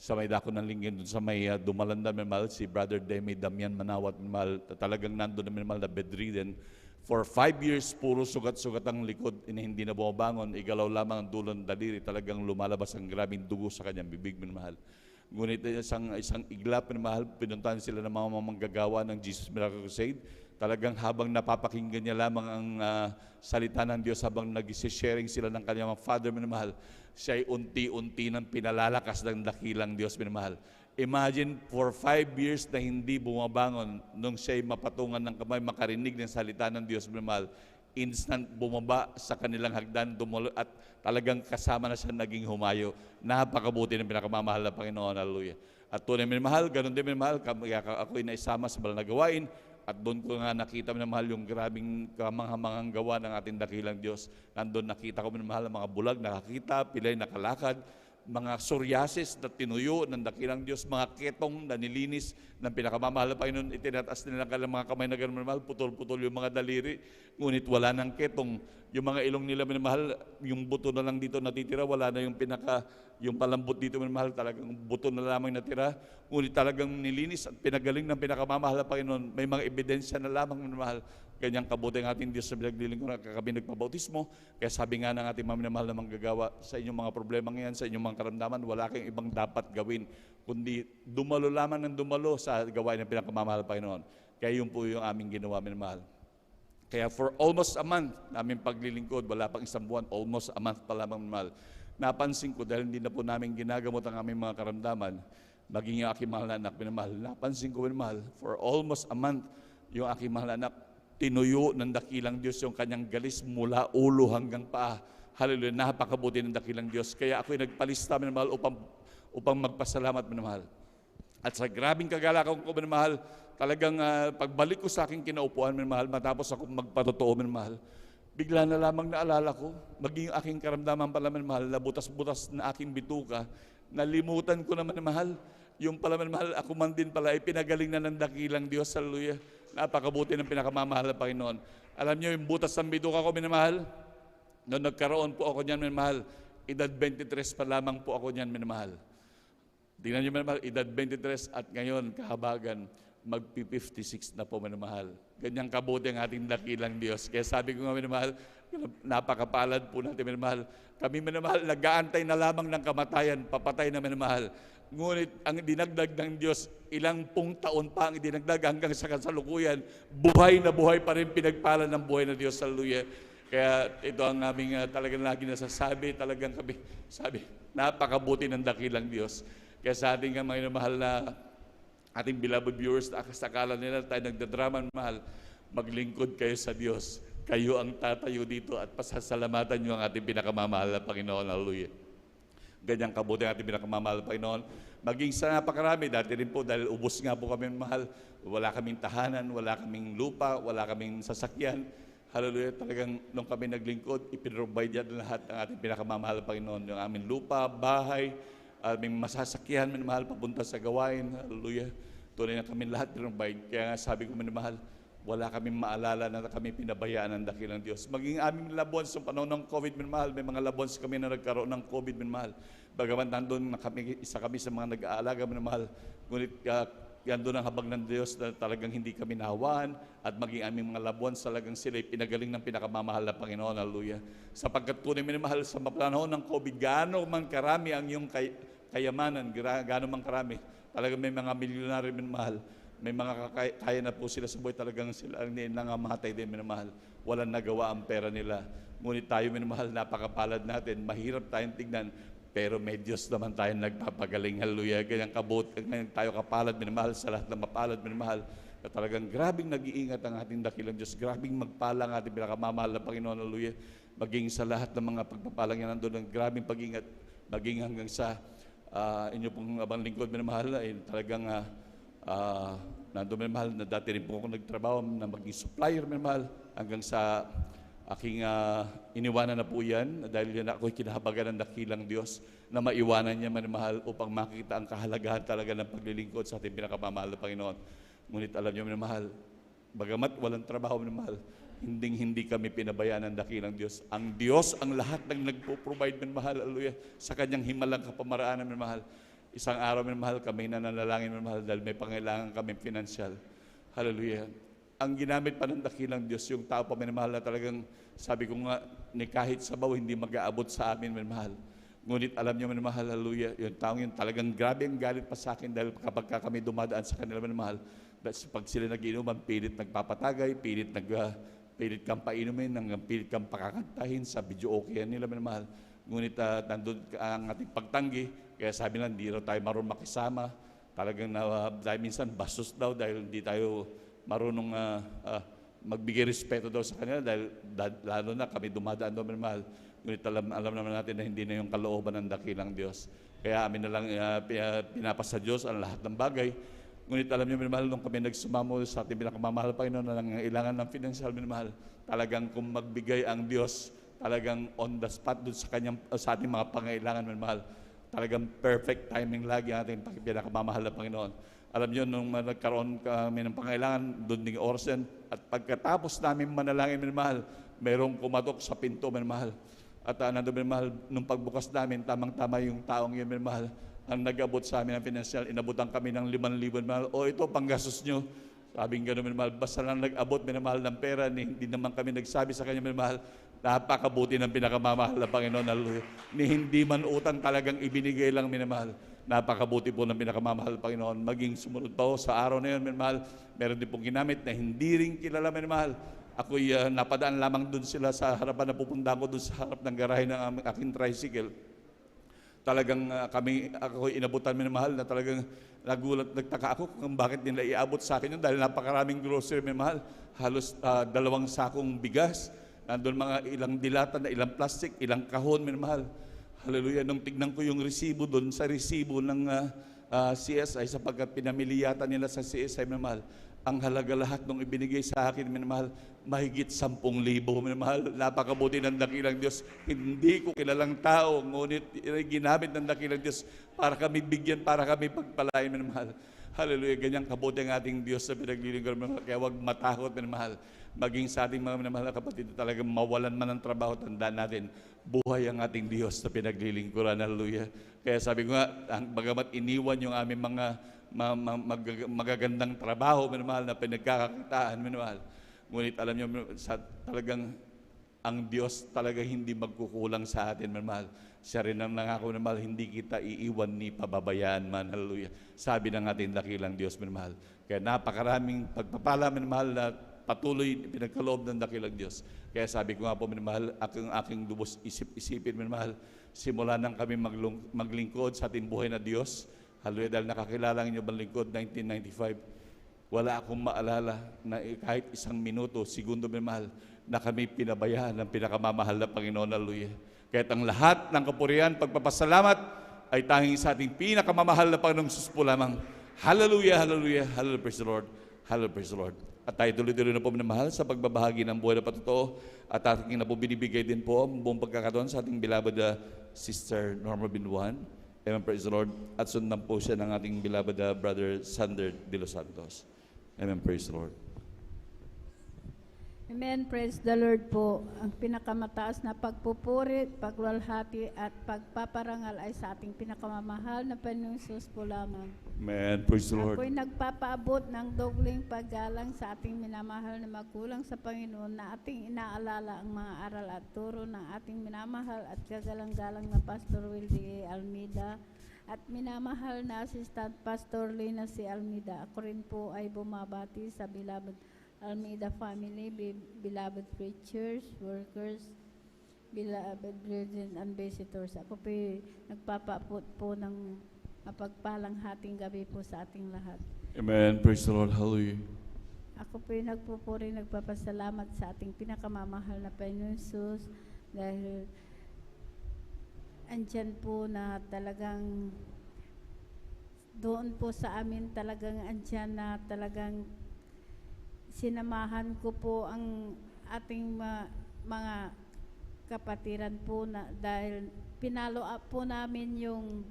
S3: sa may dako ng lingin, doon sa may Dumalanda, mahal, si Brother Demi Damian Manawat, mahal, talagang nandun na mahal na bedridden. For 5 years, puro sugat-sugat ang likod, hindi na bumabangon, igalaw lamang ang dulo ng daliri, talagang lumalabas ang grabing dugo sa kanyang bibig, mahal. Ngunit isang iglap na mahal, pinuntahan sila ng mga manggagawa ng Jesus Miracle Crusade. Talagang habang napapakinggan niya lamang ang salita ng Diyos, habang nag-sharing sila ng kanyang mga Father, minamahal, siya ay unti-unti nang pinalalakas ng dakilang Diyos, minamahal. Imagine, for 5 years na hindi bumabangon, nung siya ay mapatungan ng kamay, makarinig ng salita ng Diyos, minamahal, instant bumaba sa kanilang hagdan, dumulo, at talagang kasama na siya naging humayo. Napakabuti ng pinakamamahal na Panginoon, hallelujah. At tunay minamahal, ganun din minamahal, ako'y naisama sa banal na gawain, at doon ko nga nakita minamahal yung grabing kamanghamangang gawa ng ating dakilang Diyos. Nandun nakita ko minamahal ang mga bulag, nakakita, pilay nakalakad, mga psoriasis na tinuyo ng dakilang Diyos, mga ketong na nilinis ng pinakamamahal na Panginoon, itinataas nila ng mga kamay na gano'n minamahal, putol-putol yung mga daliri, ngunit wala ng ketong. Yung mga ilong nila minamahal, yung buto na lang dito natitira, wala na yung palambot dito minamahal, talagang buto na lamang natira, ngunit talagang nilinis at pinagaling ng pinakamamahal na Panginoon. May mga ebidensya na lamang minamahal, Ganyang kabuti ang ating Diyos sa pinaglilingkuran kami nagpabautismo. Kaya sabi nga ng ating maminamahal na manggagawa, sa inyong mga problema ngayon, sa inyong mga karamdaman, wala kayong ibang dapat gawin, kundi dumalo lamang ng dumalo sa gawain ng pinakamamahal ng Panginoon. Kaya yun po yung aming ginawa, minamahal. Kaya for almost a month, namin paglilingkod, wala pang isang buwan, almost a month pa lamang, minamahal. Napansin ko, dahil hindi na po namin ginagamot ang aming mga karamdaman, maging yung aking mahal na anak, minamahal. Napansin ko, minamahal, for almost a month, yung aking mahal na anak, tinuyo ng dakilang Diyos yung kanyang galis mula ulo hanggang paa. Hallelujah, napakabuti ng dakilang Diyos. Kaya ako'y nagpalista, minamahal, upang magpasalamat, minamahal. At sa grabing kagalakan ko, minamahal, talagang pagbalik ko sa aking kinaupuan, minamahal, matapos ako magpatotoo, minamahal, bigla na lamang naalala ko, maging aking karamdaman pala, minamahal, na butas-butas na aking bituka, nalimutan ko naman, minamahal, yung pala, minamahal, ako man din pala, pinagaling na ng dakilang Diyos. Hallelujah. Napakabuti ng pinakamamahal na Panginoon. Alam niyo, yung butas ng bituka ko, minamahal, noong nagkaroon po ako niyan, minamahal, edad 23 pa lamang po ako niyan, minamahal. Tingnan niyo, minamahal, edad 23 at ngayon, kahabagan, magpi-56 na po, minamahal. Ganyang kabuti ang ating dakilang Diyos. Kaya sabi ko nga, minamahal, napakapalad po natin, minamahal. Kami, minamahal, nag-aantay na lamang ng kamatayan, papatay na, minamahal. Ngunit ang dinagdag ng Diyos, ilang pong taon pa ang dinagdag hanggang sa kasalukuyan, buhay na buhay pa rin, pinagpala ng buhay na Diyos. Hallelujah. Kaya ito ang aming talagang lagi nasasabi, talagang kami, sabi, napakabuti ng dakilang Diyos. Kaya sa ating mga mahal na ating beloved viewers, akala nila tayo nagdadrama, mahal, maglingkod kayo sa Diyos. Kayo ang tatayo dito at pasasalamatan nyo ang ating pinakamamahal na Panginoon. Hallelujah. Ganyang kabuti ang ating pinakamamahal na Panginoon. Maging sa napakarami, dati rin po, dahil ubos nga po kami mahal, wala kaming tahanan, wala kaming lupa, wala kaming sasakyan. Hallelujah, talagang nung kami naglingkod, ipinrovide yan lahat ng ating pinakamamahal na Panginoon. Yung aming lupa, bahay, aming masasakyan, minamahal, papunta sa gawain. Hallelujah. Tunay na kami lahat pinrovide. Kaya nga sabi ko, minamahal, wala kaming maalala na kami pinabayaan ng dakilang Diyos. Maging aming labons sa panahon ng COVID, minamahal, may mga labons kami na nagkaroon ng COVID, minamahal. Bagaman nandun na kami, isa kami sa mga nag-aalaga, minamahal. Ngunit yan doon ang habag ng Diyos na talagang hindi kami nahawan at maging aming mga labons talagang sila pinagaling ng pinakamamahal na Panginoon. Hallelujah. Sapagkat tunay, minamahal, sa panahon ng COVID, gaano man karami ang iyong kayamanan, gaano man karami, talagang may mga milyonaryo, minamahal. May mga kaya na po sila sa buhay, talagang sila ang nangamatay din, minamahal. Walang nagawa ang pera nila. Ngunit tayo, minamahal, napakapalad natin. Mahirap tayong tignan, pero may Diyos naman tayo nagpapagaling. Hallelujah. Ganyang kabut, ganyan tayo kapalad, minamahal, sa lahat ng mapalad, minamahal. Na talagang grabing nag-iingat ang ating dakilang Diyos. Grabing magpala ang ating pinakamamahal na Panginoon. Hallelujah. Maging sa lahat ng mga pagpapalang yan nandun, ng grabing pag-ingat, maging hanggang sa inyo pong abang lingkod, minamahal, ay talagang nandun, minamahal, na dati rin po ako nagtrabaho na maging supplier, minamahal, hanggang sa aking iniwanan na po yan dahil yan ako'y kinahabagan ng dakilang Diyos na maiwanan niya, minamahal, upang makita ang kahalagahan talaga ng paglilingkod sa ating pinakamamahal na Panginoon. Ngunit alam niyo, minamahal, bagamat walang trabaho, minamahal, hindi kami pinabayaan ng dakilang Diyos. Ang Diyos ang lahat ng nagpo-provide, minamahal, hallelujah, sa kanyang himalang kapamaraan, minamahal. Isang araw, minamahal, kami nananalangin, minamahal, dahil may pangailangan kami financial. Hallelujah. Ang ginamit pa ng dakilang Diyos, yung tao pa, minamahal, na talagang, sabi ko nga, ni kahit sabaw, hindi mag-aabot sa amin, minamahal. Ngunit alam niyo, minamahal, hallelujah, yung taong yun, talagang grabe ang galit pa sa akin dahil kapag kami dumadaan sa kanila, minamahal, pag sila nag-inuman, pilit nagpapatagay, pilit kang painumin, pilit kang pakakantahin sa video okay nila, minamahal. Ngunit nandun ang ating pagtanggi, kaya sabi lang, hindi raw tayo marunong makisama. Talagang dahil minsan bastos daw dahil hindi tayo marunong magbigay respeto daw sa kanila dahil lalo na kami dumadaan daw, minamahal. Ngunit alam naman natin na hindi na yung kalooban ng dakilang Diyos. Kaya amin na lang pinapasa Diyos ang lahat ng bagay. Ngunit alam niyo, minamahal, nung kami nagsumamo sa ating pinakamamahal Panginoon na nangangailangan ng financial, minamahal, talagang kung magbigay ang Diyos, talagang on the spot doon sa ating mga pangailangan, minamahal, talagang perfect timing lagi ang ating pinakamamahal na Panginoon. Alam niyo, nung nagkaroon kami ng pangailangan, doon ding orsen, at pagkatapos namin manalangin, minamahal, mayroong kumatok sa pinto, minamahal. At nandun, minamahal, nung pagbukas namin, tamang-tama yung taong yun, minamahal, ang nag-abot sa amin ng financial, inabutan kami ng 5,000, minamahal. O ito, panggastos nyo. Sabing gano'n, minamahal, basta lang nag-abot, minamahal ng pera, hindi naman kami nagsabi sa kanya, minamahal, napakabuti ng pinakamamahal na Panginoon, hallelujah. Ni hindi man utang, talagang ibinigay lang, minamahal. Napakabuti po ng pinakamamahal, Panginoon. Maging sumunod pa ho sa araw na yun, minamahal, meron din pong ginamit na hindi rin kilala, minamahal. Ako'y napadaan lamang dun sila sa harapan na pupunta ko dun sa harap ng garahe ng aking tricycle. Talagang ako inabutan, minamahal, na talagang nagulat, nagtaka ako kung bakit nila iabot sa akin yun dahil napakaraming grocery, minamahal. Halos 2 sakong bigas. Nandun mga ilang dilata na ilang plastic, ilang kahon, minamahal. Hallelujah. Nung tignan ko yung resibo doon, sa resibo ng CSI, sapagkat pinamili yata nila sa CSI, minamahal, ang halaga lahat nung ibinigay sa akin, minamahal, mahigit 10,000, minamahal. Napakabuti ng dakilang Diyos. Hindi ko kilalang tao, ngunit ginamit ng dakilang Diyos para kami bigyan, para kami pagpalain, minamahal. Hallelujah. Ganyang kabuti ang ating Diyos sa pinaglilingkod, minamahal. Kaya huwag matakot, minamahal. Maging sa ating mga minamahal na kapatid, talagang mawalan man ng trabaho, tandaan natin, buhay ang ating Diyos sa pinaglilingkuran. Hallelujah. Kaya sabi ko nga, bagamat iniwan yung aming mga magagandang trabaho, minamahal, na pinagkakakitaan, minamahal. Ngunit alam niyo, talagang ang Diyos talaga hindi magkukulang sa atin, minamahal. Siya rin ang nangako, minamahal, hindi kita iiwan ni pababayaan man. Hallelujah. Sabi ng ating dakilang Diyos, minamahal. Kaya napakaraming pagpapala, minamahal, na patuloy pinagkaloob ng dakilang Diyos. Kaya sabi ko nga po, minamahal, aking lubos isip-isipin, minamahal, simula nang kami maglingkod sa ating buhay na Diyos. Hallelujah, dahil nakakilala ng inyong lingkod, 1995, wala akong maalala na kahit 1 minuto, segundo, minamahal, na kami pinabayaan ng pinakamamahal na Panginoon. Hallelujah. Kaya't ang lahat ng kapurihan, pagpapasalamat, ay tanging sa ating pinakamamahal na Panginoong Sus po lamang. Hallelujah, hallelujah, hallelujah, praise the Lord. Hallelujah, praise the Lord. At tayo tuloy-tuloy na po, minamahal, sa pagbabahagi ng buhay na patotoo. At ating na po binibigay din po ang buong pagkakataon sa ating beloved Sister Norma Binwan. Amen, praise the Lord. At sundan po siya ng ating beloved Brother Sander de los Santos. Amen, praise the Lord.
S4: Amen, praise the Lord po. Ang pinakamataas na pagpupuri, pagluwalhati at pagpaparangal ay sa ating pinakamamahal na Panginoong Hesus po lamang.
S3: Amen, praise the Lord.
S4: Ako'y nagpapaabot ng dobling paggalang sa ating minamahal na magulang sa Panginoon na ating inaalala ang mga aral at turo ng ating minamahal at kagalang-galang na Pastor Wildy A. Almeida at minamahal na Assistant Pastor Lina C. Almeida. Ako rin po ay bumabati sa beloved Almeida family, beloved preachers, workers, beloved brethren and visitors. Ako po nagpapaabot po ng mapagpalang hating gabi po sa ating lahat.
S3: Amen, praise the Lord, hallelujah.
S4: Ako po nagpupuri, nagpapasalamat sa ating pinakamamahal na Panginoon Hesus dahil andyan po na talagang doon po sa amin talagang andyan na talagang sinamahan ko po ang ating mga kapatiran po na dahil pinalo up po namin yung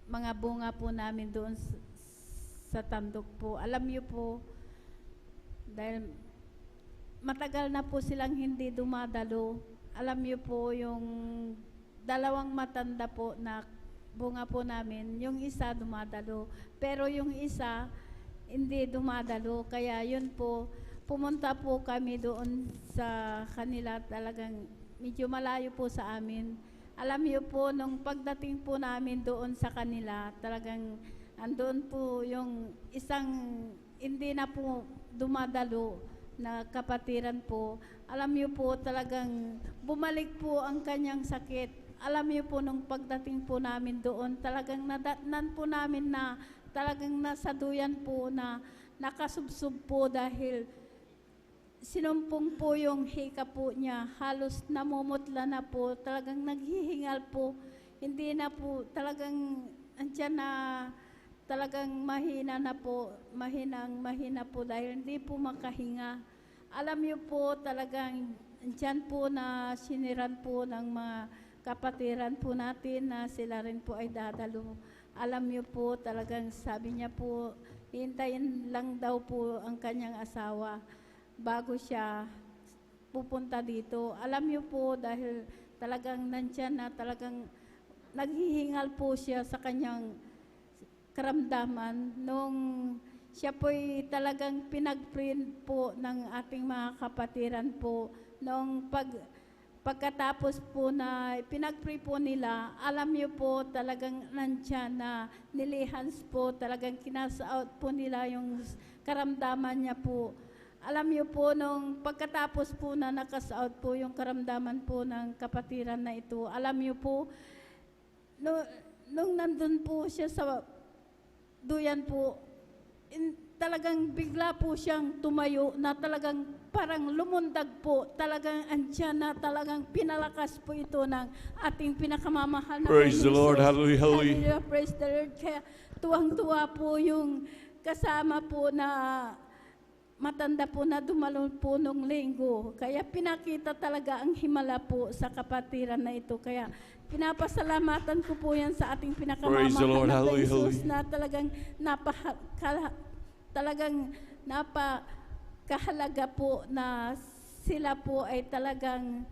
S4: mga bunga po namin doon sa Tandok po. Alam niyo po, dahil matagal na po silang hindi dumadalo. Alam niyo po yung 2 matanda po na bunga po namin, yung isa dumadalo. Pero yung isa, hindi dumadalo. Kaya yun po, pumunta po kami doon sa kanila, talagang medyo malayo po sa amin. Alam niyo po, nung pagdating po namin doon sa kanila, talagang andun po yung isang hindi na po dumadalo na kapatiran po. Alam niyo po, talagang bumalik po ang kanyang sakit. Alam niyo po, nung pagdating po namin doon, talagang nadatnan po namin na talagang nasaduyan po na nakasubsob po dahil sinumpong po yung hika po niya, halos namumutla na po, talagang naghihingal po, hindi na po, talagang andyan na, talagang mahina na po, mahina po dahil hindi po makahinga. Alam niyo po, talagang andyan po na siniran po ng mga kapatiran po natin na sila rin po ay dadalo. Alam niyo po, talagang sabi niya po, hintayin lang daw po ang kanyang asawa bago siya pupunta dito. Alam niyo po, dahil talagang nandyan na talagang naghihingal po siya sa kanyang karamdaman nung siya po'y talagang pinag-print po ng ating mga kapatiran po. Noong pagkatapos po na pinag-pray po nila, alam niyo po talagang nandyan na nilihans po, talagang kinasa-out po nila yung karamdaman niya po. Alam niyo po, nung pagkatapos po na nakas-out po yung karamdaman po ng kapatiran na ito, alam niyo po, nung nandun po siya sa duyan po, talagang bigla po siyang tumayo na talagang parang lumundag po, talagang andyan na talagang pinalakas po ito ng ating pinakamamahal na
S3: Praise the
S4: Panginoon
S3: Lord.
S4: Jesus.
S3: Hallelujah, hallelujah.
S4: Hallelujah, praise the Lord. Kaya tuwang-tuwa po yung kasama po na matanda po na dumalon po nung linggo. Kaya pinakita talaga ang himala po sa kapatiran na ito. Kaya pinapasalamatan ko po yan sa ating
S3: Praise the Lord.
S4: pinakamamahal na
S3: Hallelujah,
S4: Jesus
S3: hallelujah.
S4: na talagang napakahalaga po na sila po ay talagang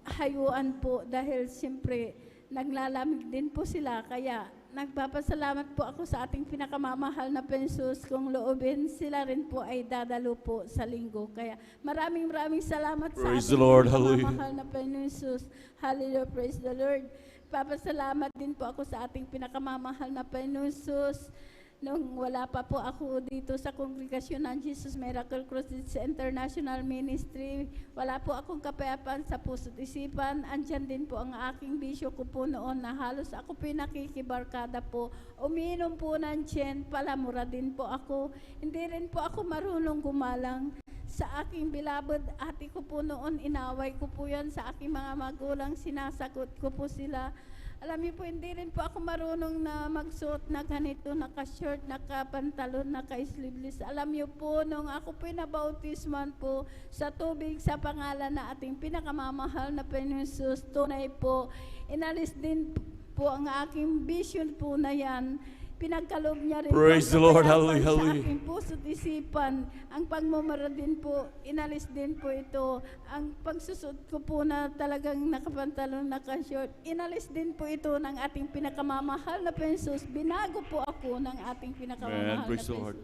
S4: hayuan po dahil siyempre naglalamig din po sila. Kaya nagpapasalamat po ako sa ating pinakamamahal na Pensos kung loobin sila rin po ay dadalo po sa linggo. Kaya maraming salamat
S3: Praise
S4: sa
S3: the
S4: ating
S3: Lord.
S4: pinakamamahal na Pensos. Hallelujah, praise the Lord. Papasalamat din po ako sa ating pinakamamahal na Pensos. Nung wala pa po ako dito sa kongregasyon ng Jesus Miracle Crusade International Ministry, wala po akong kapayapaan sa puso't isipan. Andyan din po ang aking bisyo ko po noon na halos ako po nakikibarkada po. Umiinom po ng tsen, palamura din po ako. Hindi rin po ako marunong gumalang. Sa aking beloved ate ko po noon, inaway ko po yan sa aking mga magulang, sinasagot ko po sila. Alam niyo po, hindi rin po ako marunong na magsuot na ganito, naka-short, naka-pantalon, naka-sleeveless. Alam niyo po, nung ako po nabautisman po sa tubig sa pangalan na ating pinakamamahal na Panginoon Jesus, tunay po, inalis din po ang aking vision po na yan. Pinagkaloob niya rin
S3: Praise the
S4: po
S3: Lord.
S4: kapayapaan
S3: Hallelujah,
S4: sa
S3: hallelujah.
S4: aking puso't isipan. Ang pagmumura din po, inalis din po ito. Ang pagsusot ko po na talagang nakapantalon, naka-short, inalis din po ito ng ating pinakamamahal na Pensos. Binago po ako ng ating pinakamamahal na
S3: Praise the
S4: Pensos.
S3: Lord.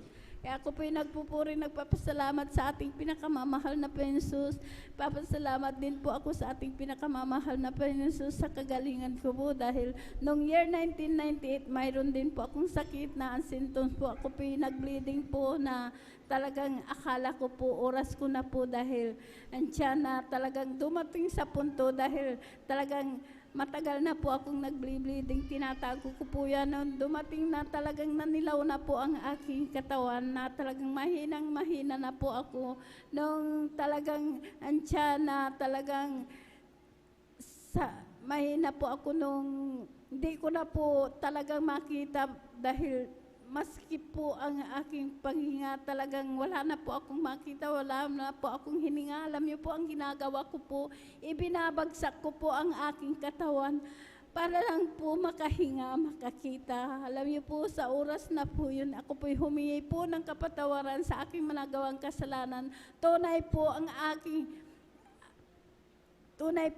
S4: Kaya ako po'y nagpupuri, nagpapasalamat sa ating pinakamamahal na Pensos. Papasalamat din po ako sa ating pinakamamahal na Pensos sa kagalingan ko po dahil noong year 1998, mayroon din po akong sakit na ang symptoms po. Ako po'y nag-bleeding po na talagang akala ko po, oras ko na po dahil andyan na talagang dumating sa punto dahil talagang matagal na po akong nag-bleeding, tinatago ko po yan. Nung dumating na talagang nanilaw na po ang aking katawan, na talagang mahina na po ako. Nung talagang ansya na talagang mahina po ako nung hindi ko na po talagang makita dahil maski po ang aking paghinga talagang wala na po akong makita, wala na po akong hininga. Alam niyo po ang ginagawa ko po, ibinabagsak ko po ang aking katawan para lang po makahinga, makakita. Alam niyo po, sa oras na po yun, ako po'y humingi po ng kapatawaran sa aking managawang kasalanan. Tunay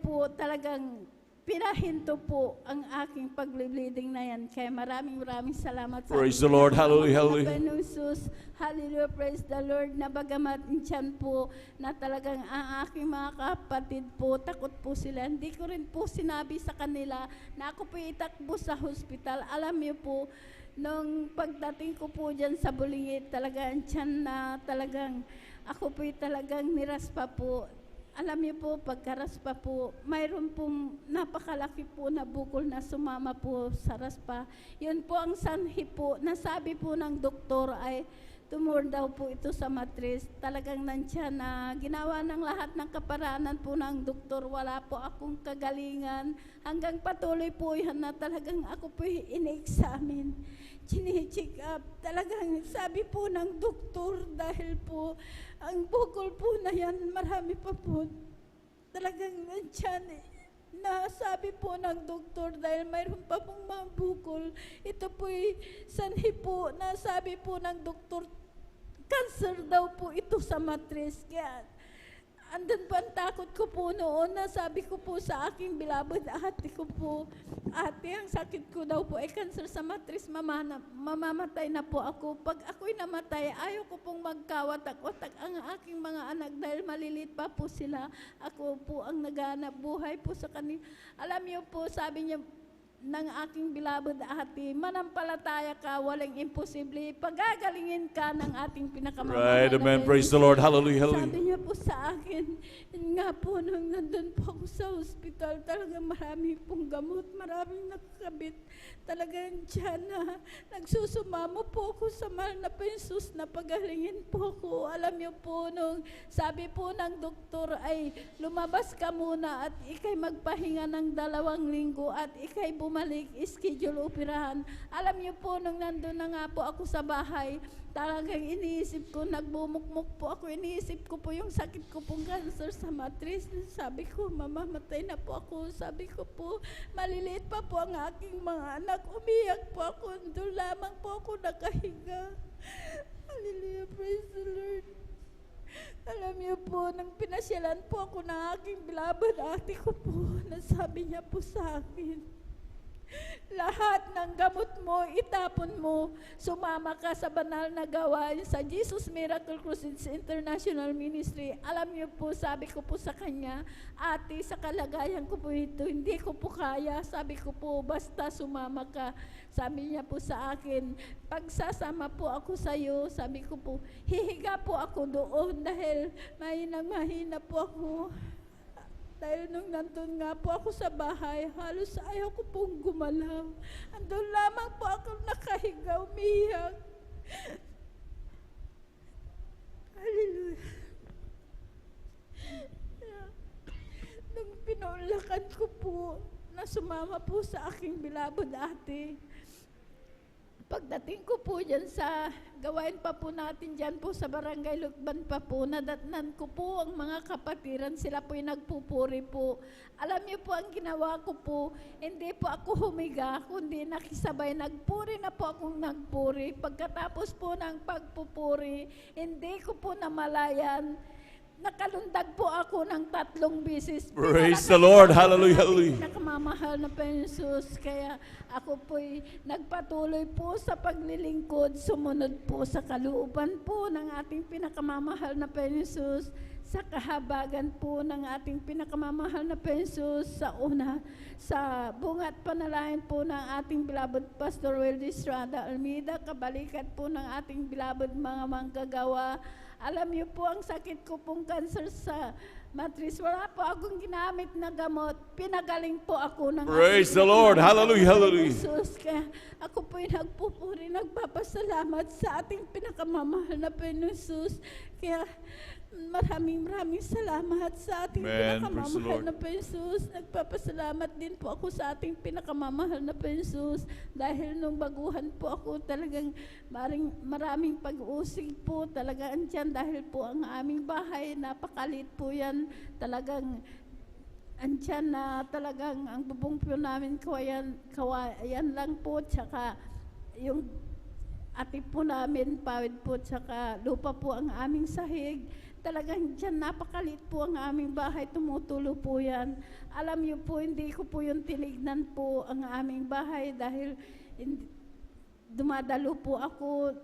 S4: po talagang pinahinto po ang aking pag-bleeding na yan. Kaya maraming salamat sa
S3: Praise the Lord. Hallelujah, hallelujah.
S4: Pensos. Hallelujah, praise the Lord. Na bagamat dyan po na talagang ang aking mga kapatid po, takot po sila. Hindi ko rin po sinabi sa kanila na ako po itakbo sa hospital. Alam niyo po, nung pagdating ko po dyan sa Bulingit, talagang dyan na talagang ako po talagang niraspa po. Alam niyo po, pagkaraspa po, mayroon pong napakalaki po na bukol na sumama po sa raspa. Yun po ang sanhi po, nasabi po ng doktor ay tumor daw po ito sa matris. Talagang nandiyan na ginawa ng lahat ng kaparanan po ng doktor. Wala po akong kagalingan. Hanggang patuloy po yan na talagang ako po in-examine. Chine-check up. Talagang sabi po ng doktor dahil po ang bukol po na yan, marami pa po. Talagang nandiyan na sabi po ng doktor dahil mayroon pa pong mga bukol. Ito po'y sanhi po na sabi po ng doktor, cancer daw po ito sa matris. Kaya andun po ang takot ko po noon na sabi ko po sa aking beloved ate ko po, ate, ang sakit ko daw po ay cancer sa matris, mamamatay na po ako. Pag ako'y namatay, ayaw ko pong magkawatak-watak ang aking mga anak dahil maliliit pa po sila. Ako po ang naghanap buhay po sa kanila. Alam niyo po, sabi niya, ng aking beloved ate, manampalataya ka, walang imposible. Pagagalingin ka ng ating pinakamamahal.
S3: Right, amen. Praise the Lord. Hallelujah,
S4: Sabi
S3: hallelujah.
S4: niya po sa akin, yun nga po, nung nandun po ako sa hospital, talagang marami pong gamot, maraming nakakabit. Talagang dyan na nagsusumamo po ako sa mahal na Jesus na pagalingin po ako. Alam niyo po, nung sabi po ng doktor ay lumabas ka muna at ikay magpahinga ng 2 linggo at ikay bumalik, schedule operahan. Alam niyo po, nung nandun na nga po ako sa bahay, talagang iniisip ko, nagbumukmuk po ako, iniisip ko po yung sakit ko pong cancer sa matris. Sabi ko, mamamatay na po ako. Sabi ko po, maliliit pa po ang aking mga anak. Umiyak po ako, doon lamang po ako nakahiga. Hallelujah, praise the Lord. Alam niyo po, nang pinasyalan po ako ng aking beloved ate ko po, nasabi niya po sa akin, lahat ng gamot mo, itapon mo, sumama ka sa banal na gawain sa Jesus Miracle Crusade International Ministry. Alam niyo po, sabi ko po sa kanya, ate, sa kalagayan ko po ito, hindi ko po kaya. Sabi ko po, basta sumama ka. Sabi niya po sa akin, pagsasama po ako sa iyo, sabi ko po, hihiga po ako doon dahil mahina po ako. Dahil nung nandun nga po ako sa bahay, halos ayaw ko pong gumalaw. Andun lamang po ako nakahiga, umiyak. Hallelujah. Nung pinulakan ko po, na sumama po sa aking beloved ate, pagdating ko po dyan sa gawain pa po natin dyan po sa Barangay Lukban pa po, nadatnan ko po ang mga kapatiran, sila po yung nagpupuri po. Alam niyo po ang ginawa ko po, hindi po ako humiga, kundi nakisabay, nagpuri na po akong nagpuri. Pagkatapos po ng pagpupuri, hindi ko po namalayan, nakalundag po ako ng 3 beses.
S3: Praise the Lord. Hallelujah, hallelujah.
S4: Pinakamamahal na Jesus. Kaya ako po'y nagpatuloy po sa paglilingkod, sumunod po sa kalooban po ng ating pinakamamahal na Jesus, sa kahabagan po ng ating pinakamamahal na Jesus, sa una, sa bungat panalangin po ng ating beloved Pastor Weldy Estrada Almeida, kabalikat po ng ating beloved mga manggagawa. Alam niyo po, ang sakit ko pong cancer sa matris, wala po akong ginamit na gamot. Pinagaling po ako ng
S3: Praise the Lord. Hallelujah, hallelujah.
S4: Jesus. Kaya ako po'y nagpupuri, nagpapasalamat sa ating pinakamamahal na Jesus. Kaya maraming salamat sa ating
S3: Amen.
S4: pinakamamahal
S3: Praise the
S4: na Jesus. Nagpapasalamat din po ako sa ating pinakamamahal na Jesus. Dahil nung baguhan po ako, talagang maraming pag-uusig po talaga andyan. Dahil po ang aming bahay, napakalit po yan. Talagang andyan na talagang ang bubong po namin kawayan lang po. Tsaka yung atip po namin, pawid po, tsaka lupa po ang aming sahig. Talagang dyan, napakalit po ang aming bahay, tumutulo po yan. Alam niyo po, hindi ko po yung tinignan po ang aming bahay dahil dumadalo po ako,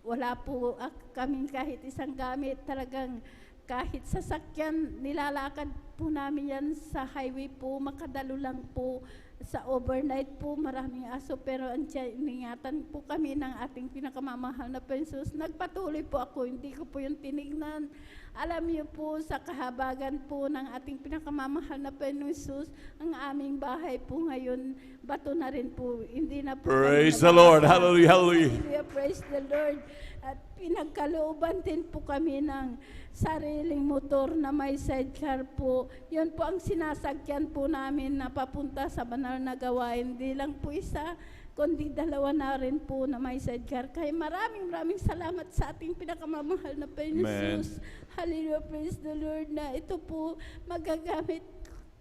S4: wala po kaming kahit isang gamit. Talagang kahit sasakyan, nilalakad po namin yan sa highway po, makadalo lang po. Sa overnight po, maraming aso, pero iningatan po kami ng ating pinakamamahal na Jesus. Nagpatuloy po ako, hindi ko po yung tinignan. Alam niyo po, sa kahabagan po ng ating pinakamamahal na Jesus, ang aming bahay po ngayon, bato na rin po. Hindi na po.
S3: Praise the Lord. Hallelujah, hallelujah.
S4: Hallelujah, praise the Lord. At pinagkalooban din po kami ng sariling motor na may sidecar po. Yun po ang sinasakyan po namin na papunta sa banal na gawain. Hindi lang po isa, kundi 2 na rin po na may sidecar. Kaya maraming salamat sa ating pinakamamahal na Jesus. Hallelujah, praise the Lord, na ito po magagamit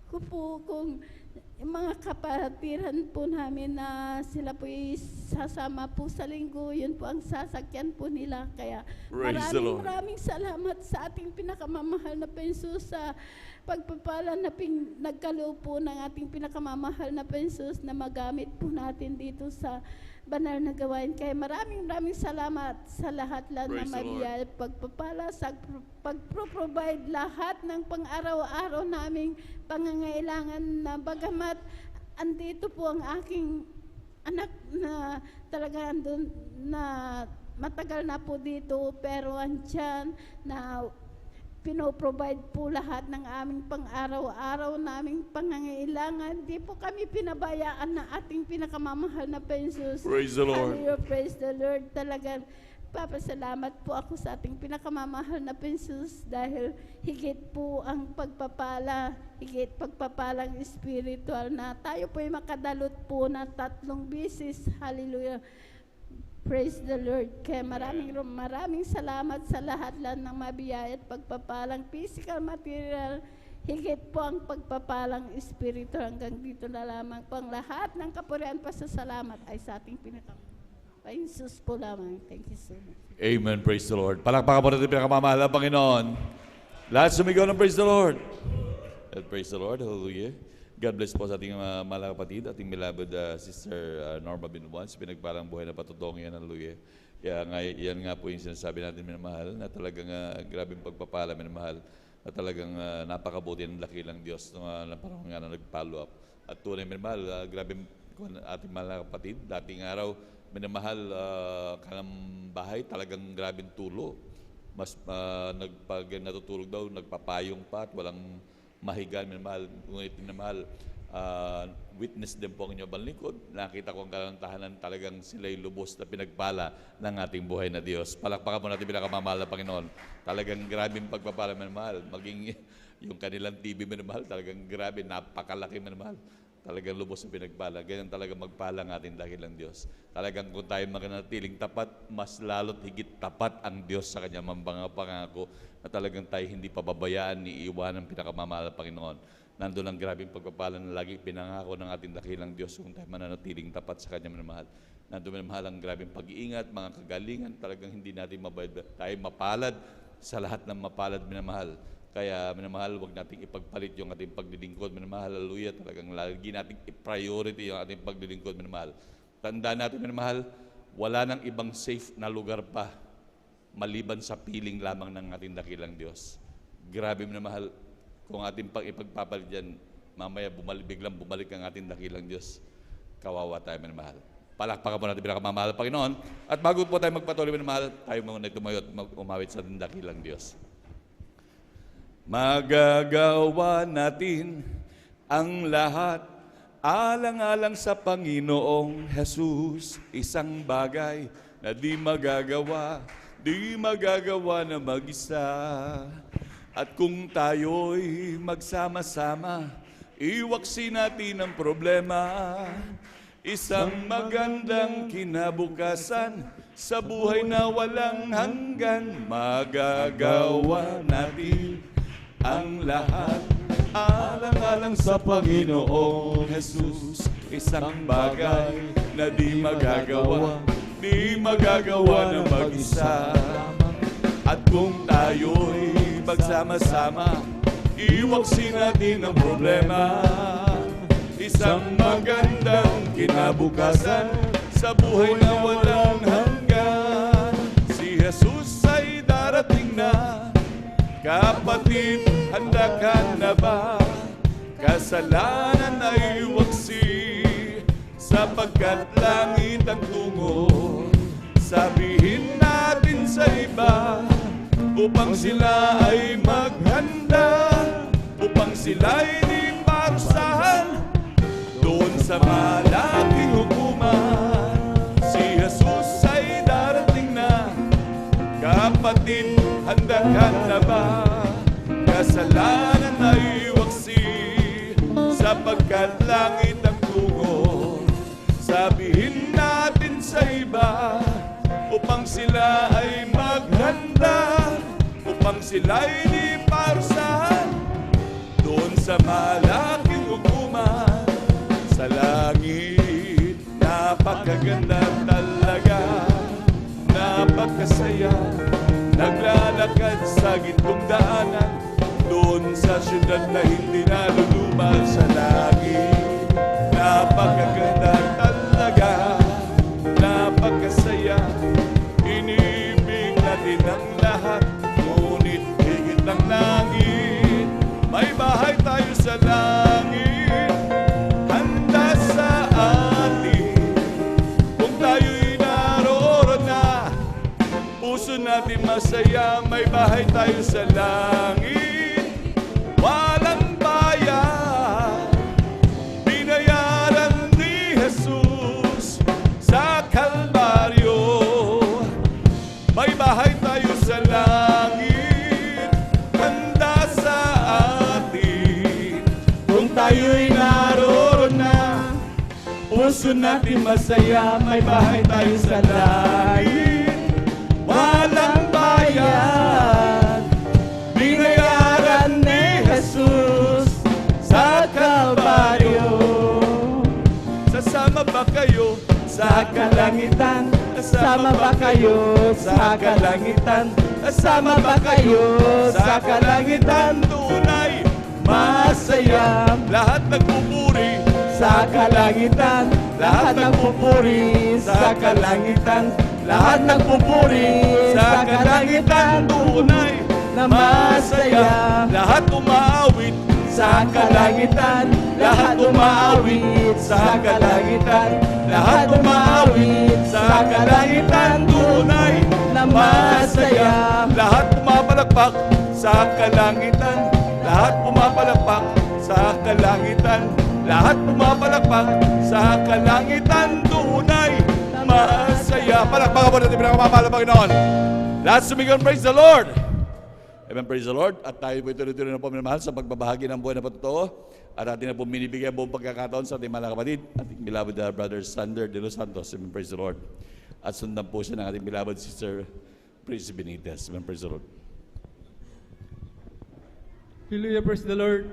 S4: ko po kung yung mga kapatiran po namin na sila po sasama po sa linggo, yun po ang sasakyan po nila. Kaya
S3: Praise the Lord.
S4: maraming salamat sa ating pinakamamahal na pensos sa pagpapala na nagkaloob po ng ating pinakamamahal na pensos na magamit po natin dito sa banal na gawain. Kaya maraming salamat sa lahat lang na
S3: Praise the Lord.
S4: mabiyay, pagpapala, sa pagpro-provide lahat ng pang-araw-araw naming pangangailangan na bagamat andito po ang aking anak na talaga andun na matagal na po dito pero andyan na pinoprovide po lahat ng aming pang-araw-araw naming pangangailangan. Di po kami pinabayaan na ating pinakamamahal na pensos.
S3: Praise the Lord.
S4: Hallelujah, praise the Lord. Talagang papasalamat po ako sa ating pinakamamahal na pensos dahil higit po ang pagpapala, higit pagpapalang spiritual na tayo po ay makadalot po na 3 bisis. Hallelujah. Praise the Lord. Kaya maraming salamat sa lahat lang ng mabiyaya at pagpapalang physical, material, higit po ang pagpapalang espiritu hanggang dito na lamang po ang lahat ng kapurihan pasasalamat ay sa ating Painsus po lamang. Thank you so much.
S3: Amen. Praise the Lord. Palakpakan po natin pinakamamahal na Panginoon. Lahat sumigaw ng praise the Lord. And praise the Lord. Hallelujah. God bless po sa ating mahal na kapatid, ating beloved Sister Norma Binubans. Pinagpalang buhay na patutong yan. Hallelujah. Kaya nga, yan nga po yung sinasabi natin, minamahal, na talagang grabing pagpapala, minamahal, na talagang napakabuti ng dakilang Diyos na parang nga na nag-follow up. At tunay, minamahal, grabing ating mahal na kapatid, dating araw, minamahal, kanang bahay, talagang grabing tulo. Mas pag natutulog daw, nagpapayong pa at walang mahigan, minamahal, ngunit minamahal, witness din po ang inyong lingkod. Nakita ko ang kalantahanan, talagang sila'y lubos na pinagpala ng ating buhay na Diyos. Palakpakan po natin pinakamamahal na Panginoon. Talagang grabing pagpapala, minamahal. Maging yung kanilang TV, minamahal, talagang grabe, napakalaki, minamahal. Talagang lubos na pinagpala. Ganyan talaga magpala ng ating dakilang Diyos. Talagang kung tayo mananatiling tapat, mas lalo't higit tapat ang Diyos sa kanya mga pangako na talagang tayo hindi pababayaan ni iwan ng pinakamamahal na Panginoon. Nandun ang grabing pagpapala na lagi pinangako ng ating dakilang Diyos kung tayo mananatiling tapat sa kanya minamahal. Nandun minamahal ang grabing pag-iingat, mga kagalingan, talagang hindi natin tayo mapalad sa lahat ng mapalad minamahal. Kaya minamahal, huwag nating ipagpalit yung ating paglilingkod minamahal. Hallelujah, talagang lagi nating i-priority yung ating paglilingkod minamahal. Tandaan natin minamahal, wala nang ibang safe na lugar pa maliban sa piling lamang ng ating dakilang Diyos. Grabe minamahal, kung ating ipagpapalit dyan, mamaya biglang bumalik ang ating dakilang Diyos. Kawawa tayo minamahal. Palakpakan po natin pinakamamahal Panginoon. At bago po tayo magpatuloy minamahal, tayo muna tumayo at umawit sa ating dakilang Diyos. Magagawa natin ang lahat alang-alang sa Panginoong Jesus. Isang bagay na di magagawa na mag-isa. At kung tayo'y magsama-sama, iwaksin natin ang problema. Isang magandang kinabukasan sa buhay na walang hanggan. Magagawa natin ang lahat alang-alang sa Panginoong Jesus. Isang bagay na di magagawa na mag-isa. At kung tayo'y magsama-sama, iwaksin natin ang problema. Isang magandang kinabukasan sa buhay na walang hanggan. Si Jesus ay darating na. Kapatid, handa ka na ba? Kasalanan ay waksi, sapagkat langit ang tungo. Sabihin natin sa iba, upang sila ay maghanda, upang sila ay di parusahan doon sa malaking hukuman. Si Jesus ay darating na. Kapatid, handa ka na ba? Kasalanan ay waksi, sapagkat langit ang tungo. Sabihin natin sa iba, upang sila ay maghanda, upang sila ay di parusahan doon sa malaking hukuman. sa langit. Napakaganda talaga, napakasaya. Naglalakad sa gintong daanan, doon sa syudad na hindi nalulumal sa langit. Napakaganda talaga, napakasaya. Inibig natin ang lahat, ngunit higit ang langit. May bahay tayo sa langit, handa sa atin. Kung tayo'y naroon na, puso natin masaya. May bahay tayo sa langit, walang bayad. Binayaran ni Jesus sa Kalbaryo. May bahay tayo sa langit, handa sa atin. Kung tayo'y naroon na, puso natin masaya. May bahay tayo sa langit, walang bayad. Binayaran ni Jesus sa Kalbaryo. Sasama ba kayo sa kalangitan? Sasama ba kayo sa kalangitan? Sasama ba kayo sa kalangitan? Tunay, masaya. Lahat nagpupuri sa kalangitan. Lahat nagpupuri sa kalangitan. Lahat nagpupuri sa kalangitan. Tunay na masaya. Lahat umaawit sa kalangitan. Lahat umaawit sa kalangitan. Lahat umaawit sa kalangitan. Tunay na masaya. Lahat pumapalakpak sa kalangitan. Lahat pumapalakpak sa kalangitan. Lahat pumapalakpak sa kalangitan. Tunay na masaya. Palakpakan po natin pinakamamahal na Panginoon. Lahat sumigaw, praise the Lord. Amen, praise the Lord. At tayo po ituloy-tuloy na po minamahal sa pagbabahagi ng buhay na patotoo. At atin na po minibigyan buong pagkakataon sa ating mga kapatid, ating beloved brother Sander de los Santos. Amen, praise the Lord. At sundan po siya ng ating beloved sister Praise Benitez. Amen, praise the Lord.
S5: Hallelujah, praise the Lord.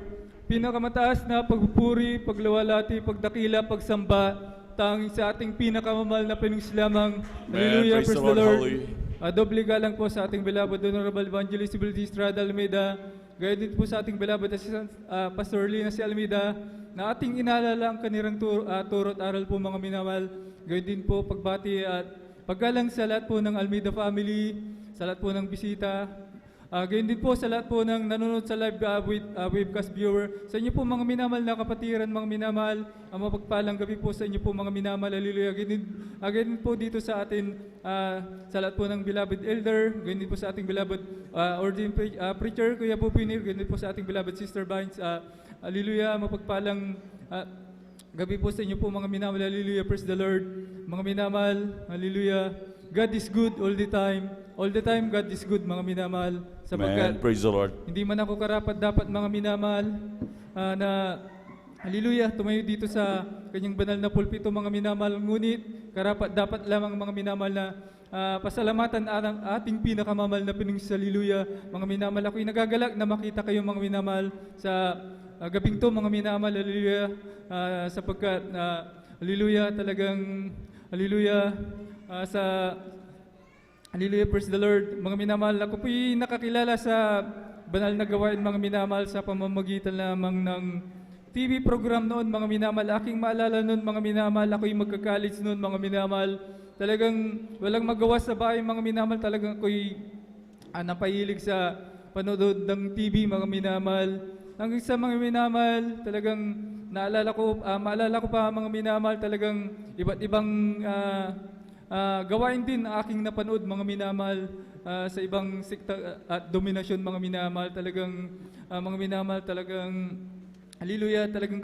S5: Pinakamataas na pagpupuri, pagluwalhati, pagdakila, pagsamba, tanging sa ating pinakamamahal na pinungs lamang. Hallelujah, praise the Lord. Doble galang po sa ating beloved Honorable Evangelist Sibility Estrada Almeida. Gaya din po sa ating beloved Assistant Pastor Lina si Almeida na ating inaalala ang kanirang turo at aral po mga minamahal. Gaya din po pagbati at paggalang sa lahat po ng Almeida family, sa lahat po ng bisita. Gayon din po sa lahat po ng nanonood sa live webcast viewer. Sa inyo po mga minamahal na kapatiran, mga minamahal, ang mapagpalang gabi po sa inyo po mga minamahal. Hallelujah. Gayon din po dito sa atin, sa lahat po ng beloved elder, gayon din po sa ating beloved ordained preacher, Kuya Pupinir, gayon din po sa ating beloved sister Vines. Hallelujah, mapagpalang gabi po sa inyo po mga minamahal. Hallelujah, praise the Lord. Mga minamahal, hallelujah. God is good all the time. All the time, God is good, mga minamahal. Sapagkat,
S3: Praise the Lord.
S5: hindi man ako karapat dapat, mga minamahal, na, hallelujah, tumayo dito sa kanyang banal na pulpito, mga minamahal. Ngunit, karapat dapat lamang, mga minamahal, na pasalamatan ang ating pinakamamahal na pinungs. Hallelujah. Mga minamahal, ako'y nagagalak na makita kayo, mga minamahal, sa gabing to, mga minamahal. Hallelujah. Sapagkat, hallelujah, talagang, hallelujah, hallelujah, praise the Lord. Mga minamahal, ako po'y nakakilala sa banal na gawain, mga minamahal, sa pamamagitan lamang ng TV program noon, mga minamahal. Aking maalala noon, mga minamahal, ako'y magka-college noon, mga minamahal. Talagang walang magawa sa bahay, mga minamahal. Talagang ako'y napahilig sa panood ng TV, mga minamahal. Hanggang sa mga minamahal, talagang maalala ko pa, mga minamahal, talagang iba't ibang gawain din na aking napanood, mga minamahal, sa ibang sekta at dominasyon, mga minamahal. Talagang mga minamahal, talagang hallelujah, talagang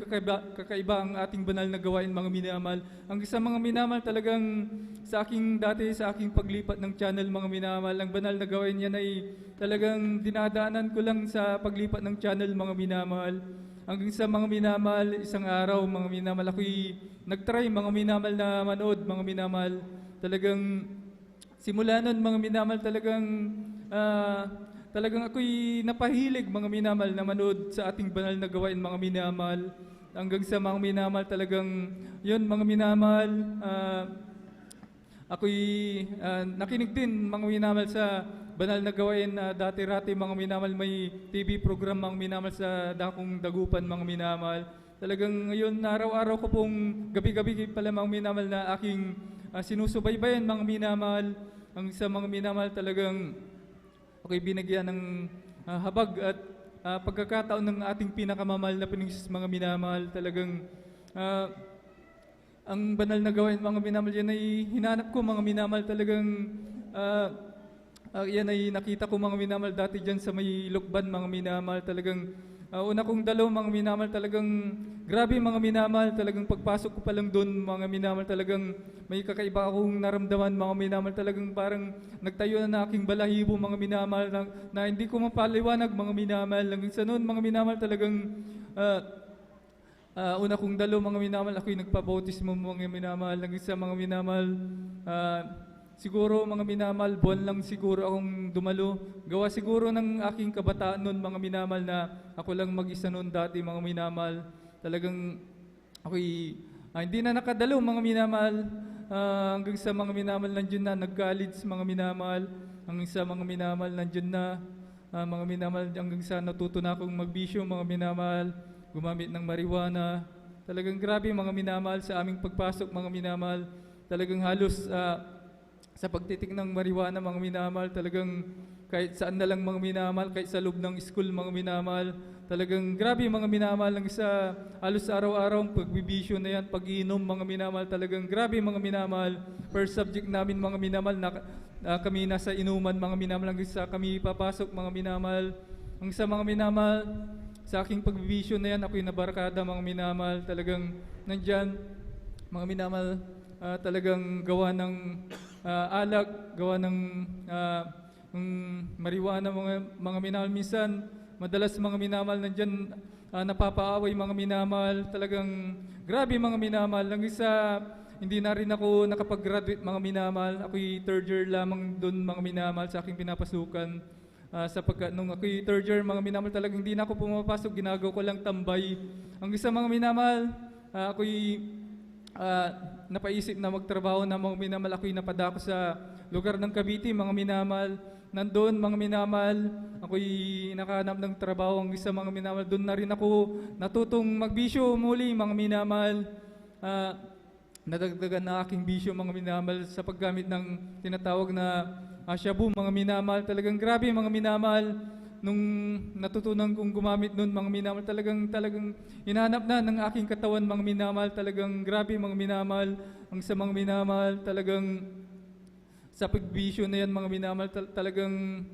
S5: kakaiba ang ating banal na gawain, mga minamahal. Ang isa, mga minamahal, talagang sa aking paglipat ng channel, mga minamahal, ang banal na gawain yan ay talagang dinadaanan ko lang sa paglipat ng channel, mga minamahal. Hanggang sa, mga minamahal, isang araw, mga minamahal, ako'y nagtry, mga minamahal, na manood, mga minamahal. Talagang simula nun, mga minamahal, talagang ako'y napahilig, mga minamahal, na manood sa ating banal na gawain, mga minamahal. hanggang sa mga minamahal talagang, yun mga minamahal, ako'y nakinig din mga minamahal sa banal na gawain na dati-rati mga minamahal, may TV program mga minamahal sa dakong dagupan mga minamahal. Talagang ngayon, araw-araw ko pong gabi-gabi pala mga minamahal na aking sinusubaybayan mga minamahal. Ang sa mga minamahal talagang ako'y binigyan ng habag at pagkakataon ng ating pinakamamahal na Panginoon mga minamahal. Talagang ang banal na gawain mga minamahal, yan ay hinanap ko mga minamahal. Talagang yan ay nakita ko mga minamahal dati dyan sa may Lukban mga minamahal. Talagang una kong dalaw mga minamahal, talagang grabe mga minamahal. Talagang pagpasok ko pa lang doon mga minamahal, talagang may kakaiba akong naramdaman mga minamahal. Talagang parang nagtayo na aking balahibo mga minamahal na hindi ko mapaliwanag mga minamahal. Hanggang sa noon mga minamahal, talagang una kong dalaw mga minamahal, ako'y nagpabautismo mga minamahal. Hanggang sa mga minamahal, siguro mga minamahal, buwan lang siguro akong dumalo. Gawa siguro ng aking kabataan noon mga minamahal na ako lang mag-isa noon dati mga minamahal. Talagang ako'y hindi na nakadalo mga minamahal. Hanggang sa mga minamahal nandiyan na, nag-college mga minamahal. Hanggang sa mga minamahal nandiyan na, mga minamahal, hanggang sa natuto na akong magbisyo mga minamahal, gumamit ng marijuana. Talagang grabe mga minamahal sa aming pagpasok mga minamahal. Talagang halos sa pagtitik ng marijuana mga minamahal, talagang kahit saan na lang mga minamahal, kahit sa loob ng school mga minamahal, talagang grabe mga minamahal. Lang sa halos araw-araw pagbibisyo na yan, pag-iinom mga minamahal, talagang grabe mga minamahal. First subject namin mga minamahal na kami nasa inuman mga minamahal, hanggang sa kami papasok mga minamahal. Ang sa mga minamahal, sa aking pagbibisyo na yan, ako'y nabarkada mga minamahal. Talagang nandyan mga minamahal, talagang gawa ng alak, gawa ng marijuana mga minamahal. Minsan, madalas mga minamahal nandyan napapaaway mga minamahal. Talagang grabe mga minamahal. Hanggang sa hindi na rin ako nakapag-graduate mga minamahal. Ako'y third year lamang doon mga minamahal sa aking pinapasukan. Sapagkat nung ako'y third year mga minamahal, talagang hindi na ako pumapasok, ginagawa ko lang tambay. Hanggang sa mga minamahal, ako'y napaisip na magtrabaho na mga minamahal. Ako'y napadako sa lugar ng Cavite mga minamahal. Nandoon mga minamahal, ako'y nakahanap ng trabaho. Hanggang sa mga minamahal, doon na rin ako natutong magbisyo muli mga minamahal. Nadagdagan na aking bisyo mga minamahal sa paggamit ng tinatawag na shabu mga minamahal. Talagang grabe mga minamahal. Nung natutunan kong gumamit nun mga minamahal, talagang hinahanap na ng aking katawan mga minamahal. Talagang grabe mga minamahal. Ang sa mga minamahal, talagang sa pagbisyo na yan mga minamahal, talagang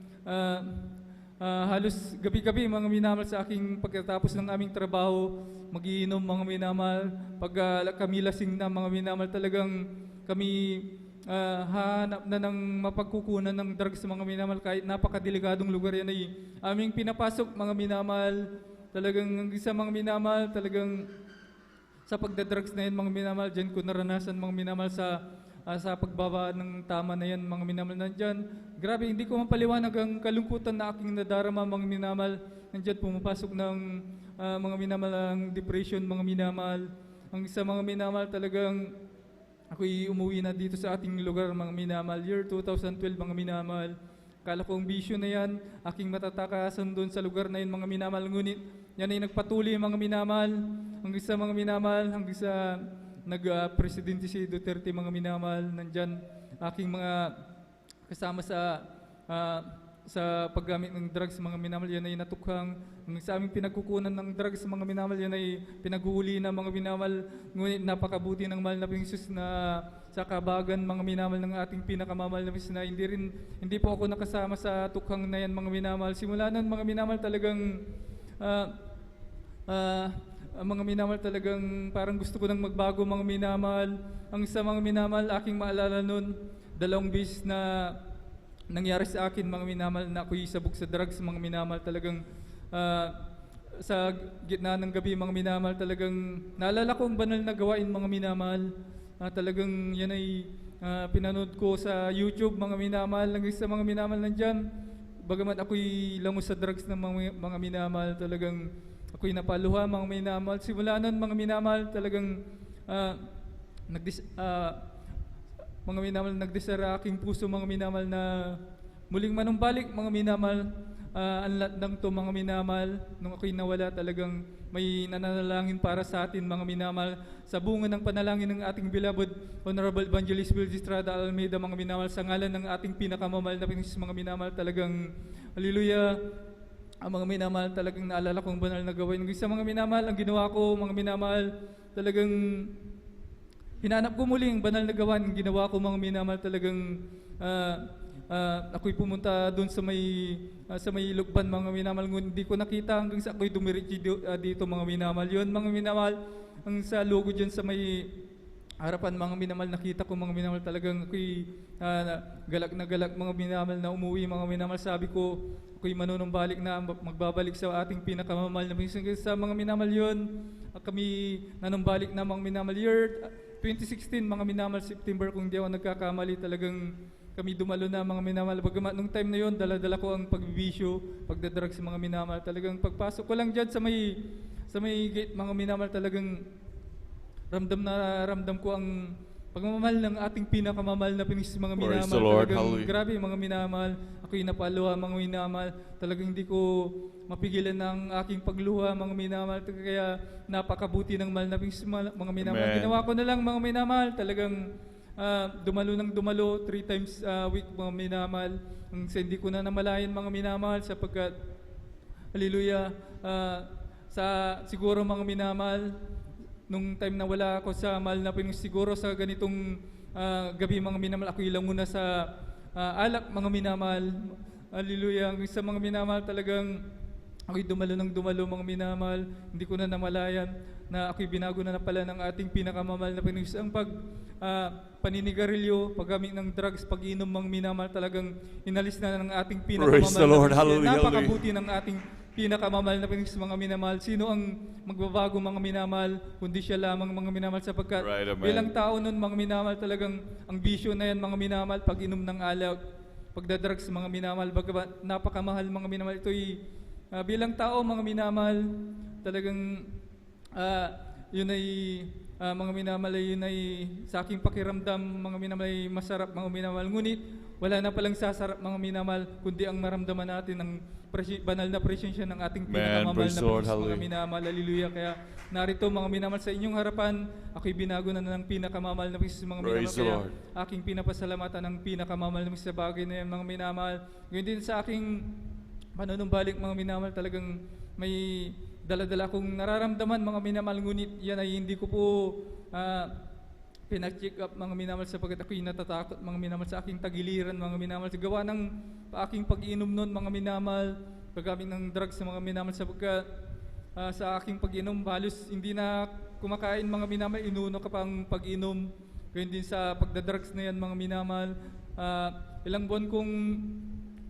S5: halos gabi-gabi mga minamahal sa aking pagkatapos ng aming trabaho, magiinom mga minamahal. Pag kami lasing na mga minamahal, talagang kami hanap na ng mapagkukunan ng drugs mga minamahal. Kahit napakadelikadong lugar yan ay aming pinapasok mga minamahal. Talagang sa mga minamahal, talagang sa pagdadrugs na yan mga minamahal, dyan ko naranasan mga minamahal sa pagbaba ng tama na yan mga minamahal. Nandyan, grabe, hindi ko mapaliwanag ang kalungkutan na aking nadarama mga minamahal. Nandyan pumapasok ng mga minamahal ang depression mga minamahal. Ang sa mga minamahal, talagang ako'y umuwi na dito sa ating lugar mga minamahal. Year 2012 mga minamahal. Kala ko ang bisyo na yan, aking matatakasan doon sa lugar na yun mga minamahal. Ngunit yan ay nagpatuloy mga minamahal. Hanggang sa mga minamahal, hanggang sa nag-presidente si Duterte mga minamahal. Nandyan aking mga kasama sa paggamit ng drugs mga minamahal. Yan ay natukhang. Sa aming pinagkukunan ng drugs mga minamahal, yan ay pinaghuli na mga minamahal. Ngunit napakabuti ng mahal na Panginoon na sa kabagan mga minamahal ng ating pinakamamahal na Panginoon na hindi po ako nakasama sa tukhang na yan mga minamahal. Simula nun mga minamahal, talagang mga minamahal, talagang parang gusto ko nang magbago mga minamahal. Ang sa mga minamahal, aking maalala nun, 2 beses na nangyari sa akin mga minamahal na ako'y sabog sa drugs mga minamahal. Talagang sa gitna ng gabi mga minamahal, talagang naalala ko ang banal na gawain mga minamahal. Talagang yan ay pinanood ko sa YouTube mga minamahal. Hanggang sa mga minamahal nandyan, bagamat ako'y langus sa drugs ng mga minamahal, talagang ako'y napaluha, mga minamahal. Simula noon, mga minamahal, talagang mga minamahal, nagdesire aking puso, mga minamahal, na muling manumbalik, mga minamahal. Ang lahat ng to, mga minamahal, nung ako'y nawala, talagang may nananalangin para sa atin, mga minamahal, sa bunga ng panalangin ng ating beloved Honorable Evangelist Will Estrada Almeida, mga minamahal, sa ngalan ng ating pinakamamahal na Panginoon, mga minamahal, talagang hallelujah. Ang mga minamahal, talagang naalala kong banal na gawain. Sa mga minamahal, ang ginawa ko, mga minamahal, talagang hinanap ko muli ang banal na gawain. Ang ginawa ko, mga minamahal, talagang ako'y pumunta doon sa may lukban, mga minamahal. Hindi ko nakita hanggang sa ako'y dumiretso dito, mga minamahal. Yun, mga minamahal, ang sa logo dyan sa may harapan, mga minamahal, nakita ko, mga minamahal, talagang ako'y galak na galak, mga minamahal, na umuwi, mga minamahal. Sabi ko, ako'y manunumbalik na, magbabalik sa ating pinakamamahal na Panginoon. Sa mga minamahal yun, kami nanumbalik na, mga minamahal. Year 2016, mga minamahal, September, kung di ako nagkakamali, talagang kami dumalo na, mga minamahal. Bagamat nung time na yun, dala-dala ko ang pagbibisyo, pagdadrug sa mga minamahal. Talagang pagpasok ko lang dyan sa may gate, mga minamahal, talagang ramdam ko ang pagmamahal ng ating pinakamamahal na Panginoon, mga
S3: Praise
S5: minamahal.
S3: the Lord.
S5: Talagang
S3: Hallelujah.
S5: grabe, mga minamahal. Ako'y napaluha, mga minamahal. Talagang hindi ko mapigilan ng aking pagluha, mga minamahal. Kaya napakabuti ng mahal na Panginoon, mga minamahal.
S3: Amen.
S5: Ginawa ko na lang, mga minamahal. Talagang dumalo 3 times a week, mga minamahal. Hindi ko na namalayan, mga minamahal, sapagkat hallelujah, siguro, mga minamahal, nung time na wala ako sa mahal na Panginoon, siguro sa ganitong gabi, mga minamahal, ako ilang muna sa alak, mga minamahal. Hallelujah. Sa mga minamahal, talagang ako'y dumalo, mga minamahal. Hindi ko na namalayan na ako'y binago na pala ng ating pinakamamahal na Panginoon. Ang paninigarilyo, paggamit ng drugs, pag-inom, mga minamahal, talagang inalis na ng ating pinakamamahal.
S3: Praise the Lord.
S5: Na Panginoon.
S3: Hallelujah.
S5: Napakabuti ng ating pinakamamahal na Panginoon, mga minamahal. Sino ang magbabago, mga minamahal, kundi siya lamang, mga minamahal, sapagkat
S3: Right, amen.
S5: bilang tao nun, mga minamahal, talagang ang bisyo na yan, mga minamahal, pag-inom ng alak, pagdadrugs, mga minamahal, bagamat napakamahal, mga minamahal. Ito'y bilang tao, mga minamahal, talagang yun ay mga minamahal, yun ay sa aking pakiramdam, mga minamahal, ay masarap, mga minamahal. Ngunit wala na palang sasarap, mga minamahal, kundi ang maramdaman natin ang banal na presensya ng ating pinakamamahal
S3: praise
S5: na
S3: the Lord.
S5: Panginoon, mga
S3: Hallelujah.
S5: minamahal. Hallelujah. Kaya narito, mga minamahal, sa inyong harapan, ako'y binago na ng pinakamamahal na Panginoon, mga minamahal.
S3: Praise the
S5: Kaya
S3: Lord.
S5: aking pinapasalamatan ng pinakamamahal na Panginoon sa bagay na yan, mga minamahal. Ngayon din sa aking panunumbalik, mga minamahal, talagang may dala-dala kong nararamdaman, mga minamahal. Ngunit yan ay hindi ko po pina-check up, mga minamahal, sapagkat ako'y natatakot, mga minamahal, sa aking tagiliran, mga minamahal, sa gawa ng aking pag-inom noon, mga minamahal, paggamit ng drugs, mga minamahal, sapagkat sa aking pag-inom, halos hindi na kumakain, mga minamahal, inuno ka pang pag-inom. Gayun din sa pagdadrugs na yan, mga minamahal. Ilang buwan kong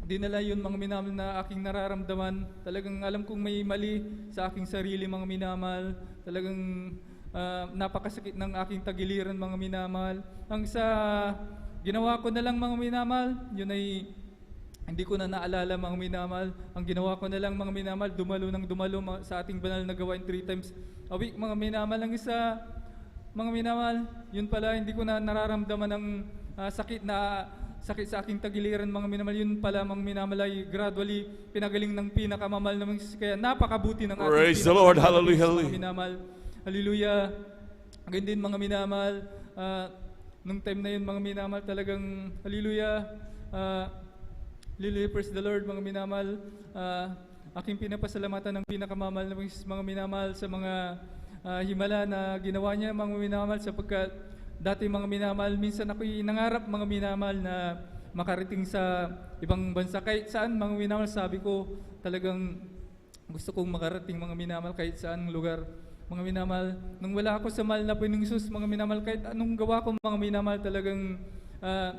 S5: dinala yun, mga minamahal, na aking nararamdaman. Talagang alam kong may mali sa aking sarili, mga minamahal. Talagang napakasakit ng aking tagiliran, mga minamahal. Ang sa ginawa ko na lang, mga minamahal, yun ay hindi ko na naalala, mga minamahal. Ang ginawa ko na lang, mga minamahal, dumalo sa ating banal na gawain 3 times a week, mga minamahal. Ang isa, mga minamahal, yun pala, hindi ko na nararamdaman ng sakit sa aking tagiliran, mga minamahal. Yun pala, mga minamahal, ay gradually pinagaling ng pinakamamahal naman. Kaya napakabuti ng ating
S3: Praise the Lord.
S5: pinakamamahal na
S3: Hallelujah.
S5: Panginoon, mga minamahal. Hallelujah. Ganyan din, mga minamahal, nung time na yun, mga minamahal, talagang hallelujah. Hallelujah, praise the Lord, mga minamahal. Aking pinapasalamatan ng pinakamamahal na mga minamahal sa mga himala na ginawa niya, mga minamahal, sapagkat dati, mga minamahal, minsan ako'y nangarap, mga minamahal, na makarating sa ibang bansa. Kahit saan, mga minamahal, sabi ko, talagang gusto kong makarating, mga minamahal, kahit saan lugar. Mga minamahal, nung wala ako sa mahal na Panginoong Hesus, mga minamahal, kahit anong gawa ko, mga minamahal, talagang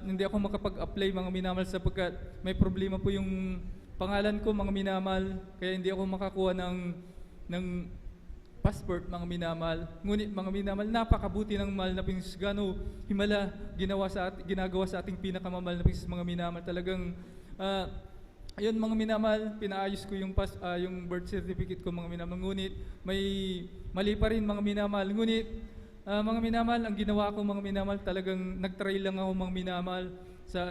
S5: hindi ako makapag-apply, mga minamahal, sapagkat may problema po yung pangalan ko, mga minamahal. Kaya hindi ako makakuha ng passport, mga minamahal. Ngunit, mga minamahal, napakabuti ng mahal na Panginoon. Gano himala ginagawa sa ating pinakamamahal na Panginoon, mga minamahal. Talagang ayun mga minamahal, pinaayos ko yung yung birth certificate ko mga minamahal. Ngunit may mali pa rin mga minamahal. Ngunit mga minamahal, ang ginawa ko mga minamahal, talagang nag-try lang ako mga minamahal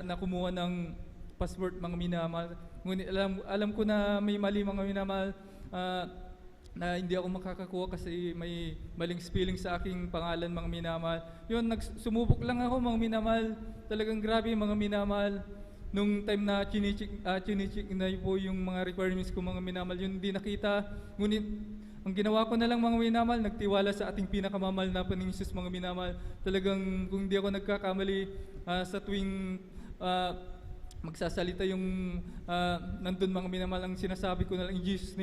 S5: na kumuha ng passport mga minamahal. Ngunit alam ko na may mali mga minamahal, na hindi ako makakakuha kasi may maling spelling sa aking pangalan mga minamahal. Yun, sumubok lang ako mga minamahal. Talagang grabe mga minamahal. Nung time na chinichik na po yung mga requirements ko mga minamahal, yun hindi nakita. Ngunit ang ginawa ko na lang mga minamahal, nagtiwala sa ating pinakamamahal na Panginoong Hesus mga minamahal. Talagang kung hindi ako nagkakamali, sa tuwing magsasalita yung nandun mga minamahal, ang sinasabi ko na lang in Jesus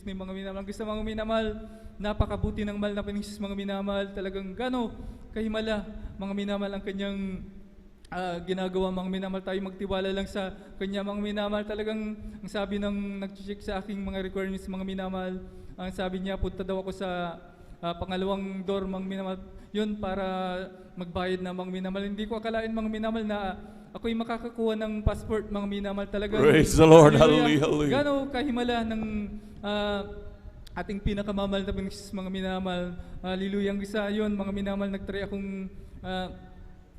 S5: name mga minamahal. Gusto mga minamahal, napakabuti ng mahal na Panginoong Hesus mga minamahal. Talagang gano kahimala mga minamahal ang kanyang ginagawa mga minamahal. Tayo magtiwala lang sa kanya mga minamahal. Talagang ang sabi ng nag-check sa aking mga requirements mga minamahal, ang sabi niya, punta daw ako sa pangalawang door mga minamahal. Yun, para magbayad na mga minamahal. Hindi ko akalain mga minamahal na ako'y makakakuha ng passport mga minamahal. Talagang
S3: Praise the Lord. Hallelujah. Hallelujah.
S5: Gano kahimala ng ating pinakamamahal na Panginoong Hesus mga minamahal. Hallelujah. Ang isa yun mga minamahal,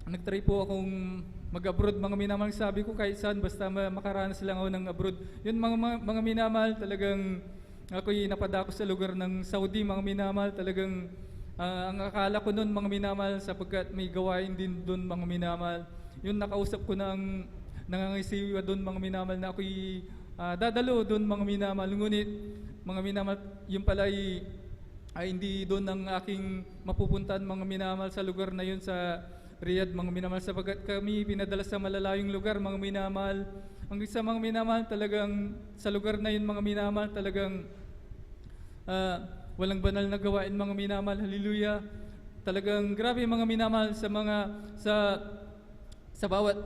S5: nagtry po akong mag-abroad mga minamahal. Sabi ko kahit saan basta makaranas lang ako ng abroad. Yun mga minamahal, talagang ako'y napadako sa lugar ng Saudi mga minamahal. Talagang ang akala ko noon mga minamahal, sapagkat may gawain din doon mga minamahal. Yun, nakausap ko ng nangangisiwa doon mga minamahal na ako'y dadalo doon mga minamahal. Ngunit mga minamahal, yun pala ay hindi doon ang aking mapupuntahan mga minamahal, sa lugar na yun sa Riyadh mga minamahal, sapagkat kami pinadala sa malalayong lugar mga minamahal. Ang isa mga minamahal, talagang sa lugar na yun mga minamahal, talagang walang banal na gawain mga minamahal. Hallelujah. Talagang grabe mga minamahal, sa bawat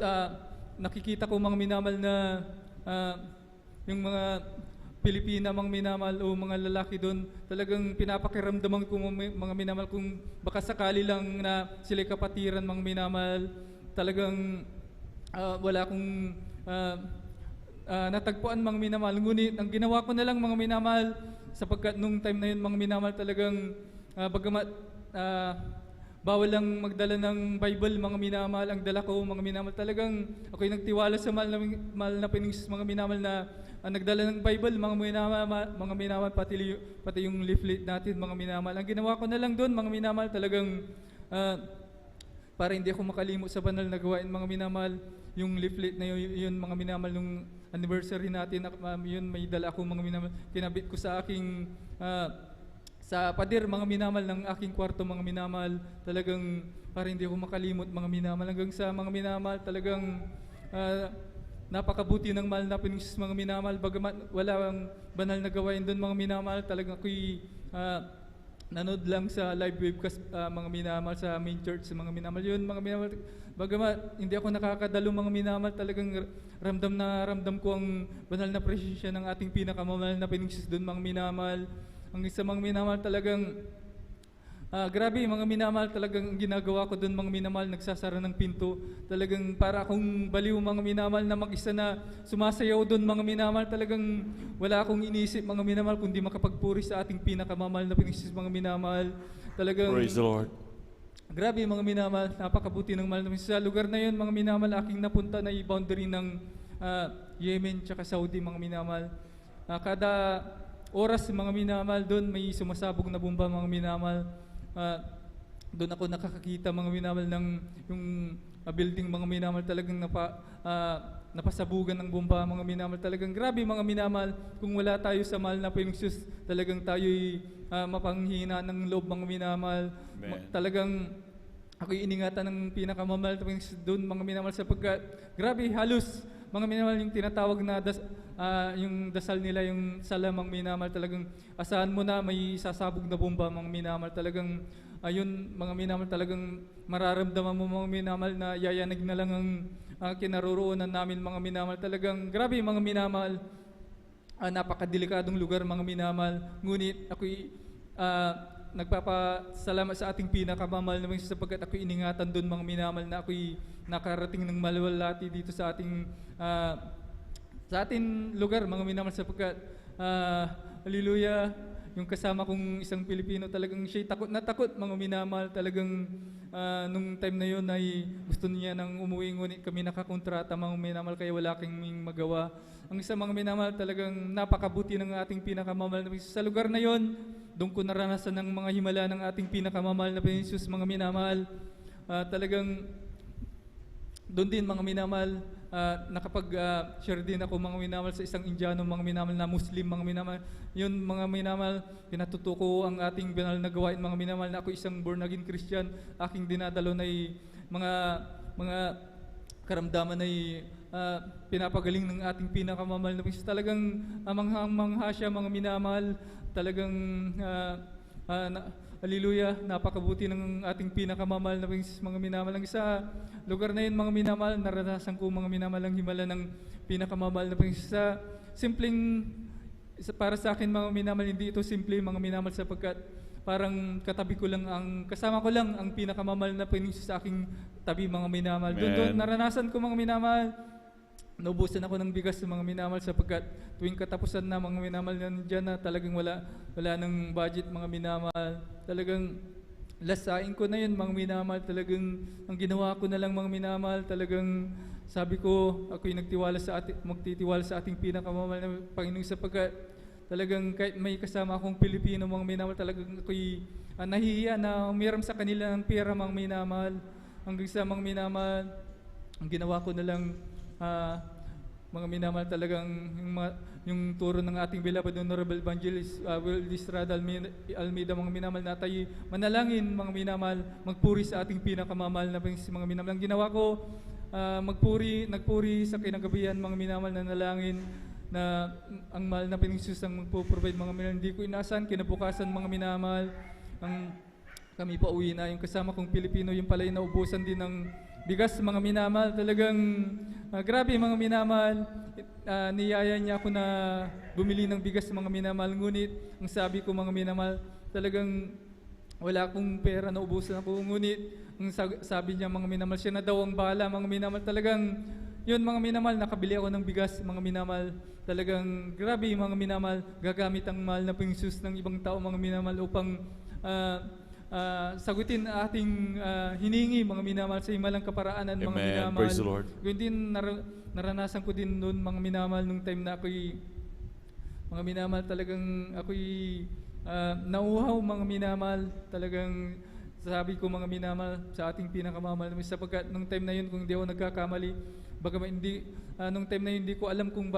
S5: nakikita ko mga minamahal na yung mga Pilipina mga minamahal o mga lalaki doon, talagang pinapakiramdaman ko mga minamahal kung baka sakali lang na sila'y kapatiran mga minamahal. Talagang wala akong natagpuan mga minamahal. Ngunit ang ginawa ko na lang mga minamahal, sapagkat nung time na yun mga minamahal, talagang bagamat bawal lang magdala ng Bible mga minamahal, ang dala ko mga minamahal. Talagang ako'y nagtiwala sa mahal na Panginoong Hesus mga minamahal na nagdala ng Bible mga minamahal, pati yung leaflet natin mga minamahal. Ang ginawa ko na lang doon mga minamahal, talagang para hindi ako makalimot sa banal na gawain mga minamahal, yung leaflet na yun mga minamahal, nung anniversary natin, yun may dala ako mga minamahal, kinabit ko sa aking sa pader mga minamahal ng aking kwarto mga minamahal. Talagang para hindi ako makalimot mga minamahal. Hanggang sa mga minamahal, talagang napakabuti ng mahal na Panginoong Hesus mga minamahal. Bagamat walang banal na gawain doon mga minamahal, talagang ako'y nanood lang sa live webcast mga minamahal sa main church mga minamahal. Yun mga minamahal, bagamat hindi ako nakakadalo mga minamahal, talagang ramdam ko ang banal na presensya ng ating pinakamamahal na Panginoong Hesus doon mga minamahal. Ang isa mga minamahal, talagang grabe mga minamahal, talagang ginagawa ko doon mga minamahal, nagsasara ng pinto. Talagang para akong baliw mga minamahal na mag-isa na sumasayaw doon mga minamahal. Talagang wala akong iniisip mga minamahal kundi makapagpuri sa ating pinakamamahal na Panginoong Hesus mga minamahal. Talagang
S3: Praise the Lord.
S5: grabe mga minamahal, napakabuti ng mahal na Panginoong Hesus. Sa lugar na yun mga minamahal, aking napunta na boundary ng Yemen tsaka Saudi mga minamahal. Kada oras mga minamahal, doon may sumasabog na bomba mga minamahal. Doon ako nakakakita mga minamahal ng yung building mga minamahal, talagang napasabugan ng bomba mga minamahal. Talagang grabe mga minamahal, kung wala tayo sa mahal na Panginoong Hesus, talagang tayo'y mapanghina ng loob mga minamahal. Talagang ako'y iningatan ng pinakamamahal na Panginoong Hesus doon mga minamahal, sapagkat grabe, halos mga minamahal yung tinatawag na yung dasal nila, yung salamang minamahal, talagang asahan mo na may sasabog na bomba mga minamahal. Talagang ayun mga minamahal, talagang mararamdaman mo mga minamahal na yayanig na lang ang kinaroroonan namin mga minamahal. Talagang grabe mga minamahal, napakadelikadong lugar mga minamahal. Ngunit ako'y nagpapasalamat sa ating pinakamamahal na Panginoon, sapagkat ako'y iningatan doon mga minamahal, na ako'y nakarating ng maluwalhati dito sa ating sa atin lugar, mga minamahal, sapagkat hallelujah, yung kasama kong isang Pilipino, talagang siya'y takot na takot, mga minamahal. Talagang nung time na yun ay gusto niya nang umuwi, ngunit kami nakakontrata, mga minamahal, kaya wala kaming magawa. Ang isa, mga minamahal, talagang napakabuti ng ating pinakamamahal na Panginoon. Sa lugar na yon, doon ko naranasan ng mga himala ng ating pinakamamahal na Panginoon Jesus, mga minamahal. Talagang doon din, mga minamahal, nakapag-share din ako, mga minamahal, sa isang Indiano, mga minamahal, na Muslim, mga minamahal. Yun, mga minamahal, pinatuto ko ang ating banal na gawain, mga minamahal, na ako isang born again Christian. Aking dinadalo na mga karamdaman ay pinapagaling ng ating pinakamamahal na Panginoon. Talagang mangha siya, mga minamahal. Talagang hallelujah, napakabuti ng ating pinakamamahal na Panginoon, mga minamahal. Ang isa, lugar na yun, mga minamahal, naranasan ko, mga minamahal, ang himala ng pinakamamahal na Panginoon. Sa simpleng, para sa akin, mga minamahal, hindi ito simple, mga minamahal, sapagkat parang katabi ko lang, kasama ko lang ang pinakamamahal na Panginoon sa aking tabi, mga minamahal. Doon naranasan ko, mga minamahal, naubusan ako ng bigas sa mga minamahal, sapagkat tuwing katapusan na, mga minamahal, nandiyan na, talagang wala ng budget, mga minamahal. Talagang lasain ko na yun, mga minamahal. Talagang ang ginawa ko na lang, mga minamahal, talagang sabi ko, ako'y magtitiwala sa ating pinakamamahal na Panginoon, sapagkat talagang kahit may kasama akong Pilipino, mga minamahal, talagang ako'y nahihiya na umiram sa kanila ng pera, mga minamahal. Hanggang sa, mga minamahal, ang ginawa ko na lang, mga minamahal, talagang yung turo ng ating beloved Honorable Evangelist Will Estrada Almeida, mga minamahal, na tayo manalangin, mga minamahal, magpuri sa ating pinakamamahal na Panginoon, mga minamahal. Ang ginawa ko, nagpuri sa kinagabihan, mga minamahal, na nalangin na ang mahal na Panginoon Jesus ang magpo-provide, mga minamahal. Hindi ko inaasahan, kinabukasan, mga minamahal, kami pa uwi na. Yung kasama kong Pilipino, yung pala'y naubusan din ng bigas, mga minamahal. Talagang grabe, mga minamahal. Niyaya niya ako na bumili ng bigas, mga minamahal. Ngunit ang sabi ko, mga minamahal, talagang wala akong pera, naubusan ako. Ngunit ang sabi niya, mga minamahal, siya na daw ang bahala, mga minamahal. Talagang yun, mga minamahal, nakabili ako ng bigas, mga minamahal. Talagang grabe, mga minamahal, gagamit ang mahal na Panginoon Jesus ng ibang tao, mga minamahal, upang sagutin ating hiningi, mga minamahal, sa himalang kaparaanan, mga minamahal.
S3: Praise the Lord.
S5: Yun din, naranasan ko din noon, mga minamahal, nung time na ako'y, mga minamahal, talagang ako'y nauhaw, mga minamahal. Talagang sabi ko, mga minamahal, sa ating pinakamamahal, sapagkat nung time na yun, kung hindi ako nagkakamali, bagaman nung time na yun, hindi ko alam kung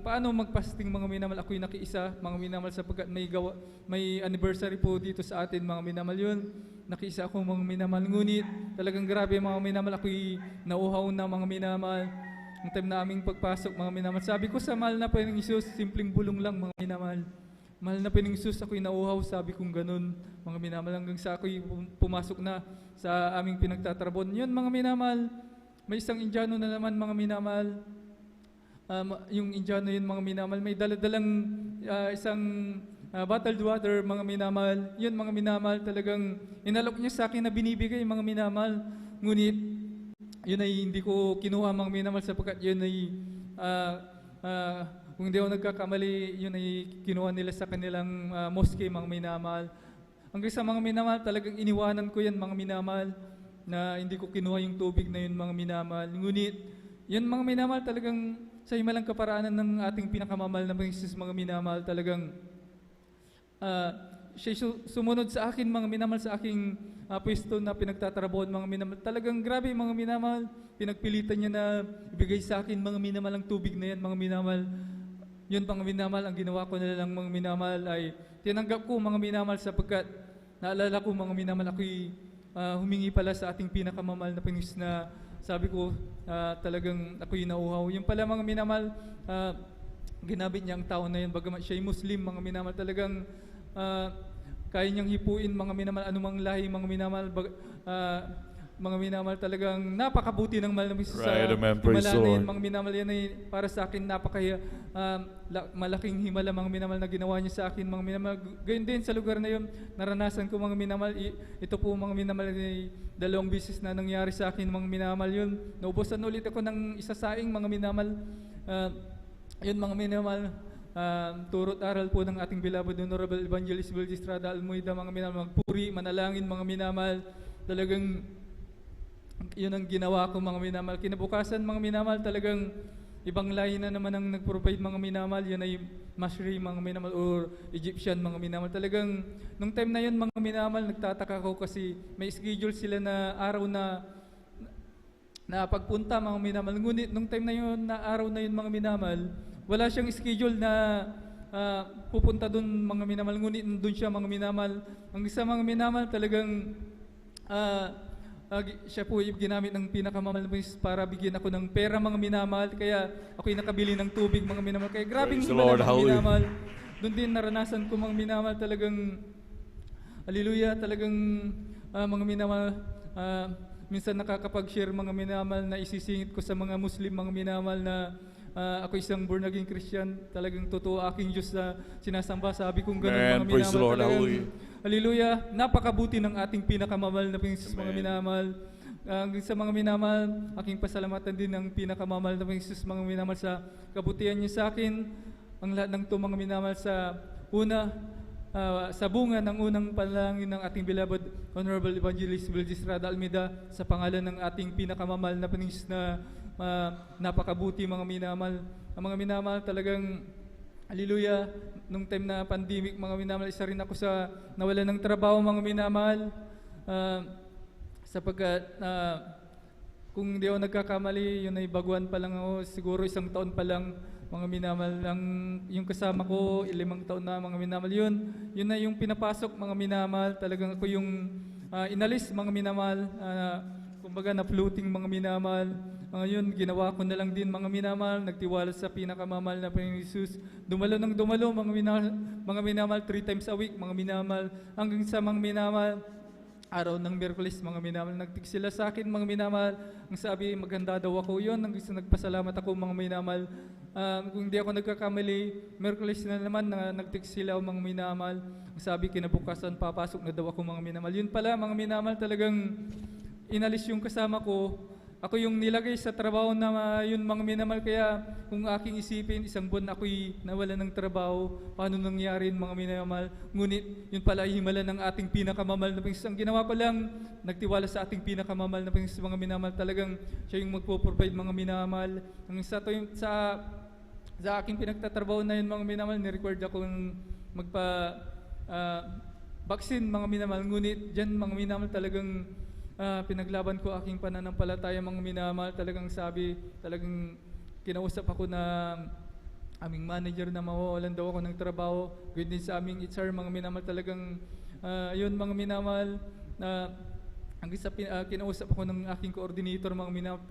S5: paano magpasting, mga minamahal. Ako'y nakiisa, mga minamahal, sapagkat may anniversary po dito sa atin, mga minamahal. Yun, nakiisa ako, mga minamahal. Ngunit talagang grabe, mga minamahal, ako'y nauhaw na, mga minamahal. Nung time na aming pagpasok, mga minamahal, sabi ko sa mahal na Panginoong Jesus, simpleng bulong lang, mga minamahal. Mahal na Panginoong Jesus, ako'y nauhaw, sabi kong ganun, mga minamahal. Hanggang sa ako'y pumasok na sa aming pinagtatrabon. Yun, mga minamahal, may isang Indiano na naman, mga minamahal. Yung Indiano yun, mga minamahal, may daladalang isang bottled water, mga minamahal. Yun, mga minamahal, talagang inalok niya sa akin na binibigay, mga minamahal. Ngunit yun ay hindi ko kinuha, mga minamahal, sapagkat yun ay kung hindi ako nagkakamali, yun ay kinuha nila sa kanilang mosque, mga minamahal. Hanggang sa, mga minamahal, talagang iniwanan ko yan, mga minamahal, na hindi ko kinuha yung tubig na yun, mga minamahal. Ngunit yun, mga minamahal, talagang sa himalang kaparaanan ng ating pinakamamahal na Panginoon, mga minamahal, talagang siya sumunod sa akin, mga minamahal, sa aking pwesto na pinagtatrabaho, mga minamahal. Talagang grabe, mga minamahal, pinagpilitan niya na ibigay sa akin, mga minamahal, ang tubig na yan, mga minamahal. Yun, mga minamahal, ang ginawa ko na lang, mga minamahal, ay tinanggap ko, mga minamahal, sapagkat naalala ko, mga minamahal, ako'y humingi pala sa ating pinakamamahal na Panginoon, na sabi ko, talagang ako'y nauhaw. Yung pala, mga minamahal, ginamit niya ang tao na yun, bagamat siya'y Muslim, mga minamahal. Talagang kaya niyang hipuin, mga minamahal, anumang lahi, mga minamahal. Mga minamahal, talagang napakabuti ng mahal na Panginoon sa himala na yun, mga minamahal. Yan ay para sa akin malaking himala, mga minamahal, na ginawa niya sa akin, mga minamahal. Gayun din sa lugar na yun, naranasan ko, mga minamahal. Ito po, mga minamahal, ay 2 beses na nangyari sa akin, mga minamahal. Yun, naubusan ulit ako ng isasaing, mga minamahal. Ayun mga minamahal, turot aral po ng ating beloved Honorable Evangelist Will Estrada Almoida, mga minamahal, magpuri, manalangin mga minamahal. Talagang yun ang ginawa ko mga minamahal. Kinabukasan mga minamahal, talagang ibang lahi na naman ang nag-provide mga minamahal. Yun ay Masri mga minamahal or Egyptian mga minamahal. Talagang nung time na yun mga minamahal, nagtataka ko kasi may schedule sila na araw na pagpunta mga minamahal. Ngunit nung time na yun, na araw na yun mga minamahal, wala siyang schedule na pupunta doon mga minamahal. Ngunit doon siya mga minamahal. Ang isa mga minamahal talagang siya po yung ginamit ng pinakamamahal na Panginoon para bigyan ako ng pera mga minamahal. Kaya ako'y nakabili ng tubig mga minamahal. Kaya grabing
S3: Praise the
S5: himala
S3: Lord.
S5: mga
S3: Hallelujah.
S5: minamahal. Doon din naranasan ko mga minamahal talagang hallelujah, talagang mga minamahal, minsan nakakapag-share mga minamahal na isisingit ko sa mga Muslim mga minamahal na ako isang born again Christian, talagang totoo aking Diyos na sinasamba. Sabi kong ganun
S3: Amen.
S5: mga
S3: Praise the
S5: minamahal.
S3: Lord.
S5: Talagang,
S3: Hallelujah.
S5: hallelujah, napakabuti ng ating pinakamamahal na Panginoon mga
S3: Amen.
S5: minamahal. Sa mga minamahal, aking pasalamatan din ng pinakamamahal na Panginoon mga minamahal sa kabutihan niyo sa akin. Ang lahat ng ito mga minamahal sa sa bunga ng unang panalangin ng ating beloved Honorable Evangelist Will Estrada Almeida, sa pangalan ng ating pinakamamahal na Panginoon na napakabuti mga minamahal. Ang mga minamahal talagang hallelujah, nung time na pandemic mga minamahal, isa rin ako sa nawalan ng trabaho mga minamahal, sapagkat kung hindi ako nagkakamali, yun ay baguhan pa lang ako, siguro 1 taon pa lang mga minamahal. Yung kasama ko 5 taon na mga minamahal. Yun na yung pinapasok mga minamahal. Talagang ako yung inalis mga minamahal, kumbaga na floating mga minamahal. Yun, ginawa ko na lang din mga minamahal, nagtiwala sa pinakamamahal na Panginoong Jesus. Dumalo ng dumalo mga minamahal 3 times a week mga minamahal. Hanggang sa mga minamahal, araw ng Miyerkules mga minamahal, nagtig sila sa akin mga minamahal. Ang sabi, maganda daw ako. Yun, nagpasalamat ako mga minamahal. Kung hindi ako nagkakamali, Miyerkules na naman na nagtig sila mga minamahal. Ang sabi, kinabukasan papasok na daw ako mga minamahal. Yun pala mga minamahal, talagang inalis yung kasama ko. Ako yung nilagay sa trabaho na yun mga minamahal. Kaya kung aking isipin, 1 buwan ako'y nawala ng trabaho, paano nangyari yun mga minamahal? Ngunit yun pala ay himala ng ating pinakamamahal na Panginoon. Ang ginawa ko lang, nagtiwala sa ating pinakamamahal na Panginoon mga minamahal. Talagang siya yung magpo-provide mga minamahal. Ang isa to yung sa aking pinagtatrabaho na yun mga minamahal, ni-record akong vaccine mga minamahal. Ngunit dyan mga minamahal, talagang pinaglaban ko aking pananampalataya mga minamahal. Talagang sabi, talagang kinausap ako na aming manager na mawawalan daw ako ng trabaho. Gawin din sa aming HR mga minamahal. Talagang yun mga minamahal, ang isa kinausap ako ng aking coordinator mga minamahal.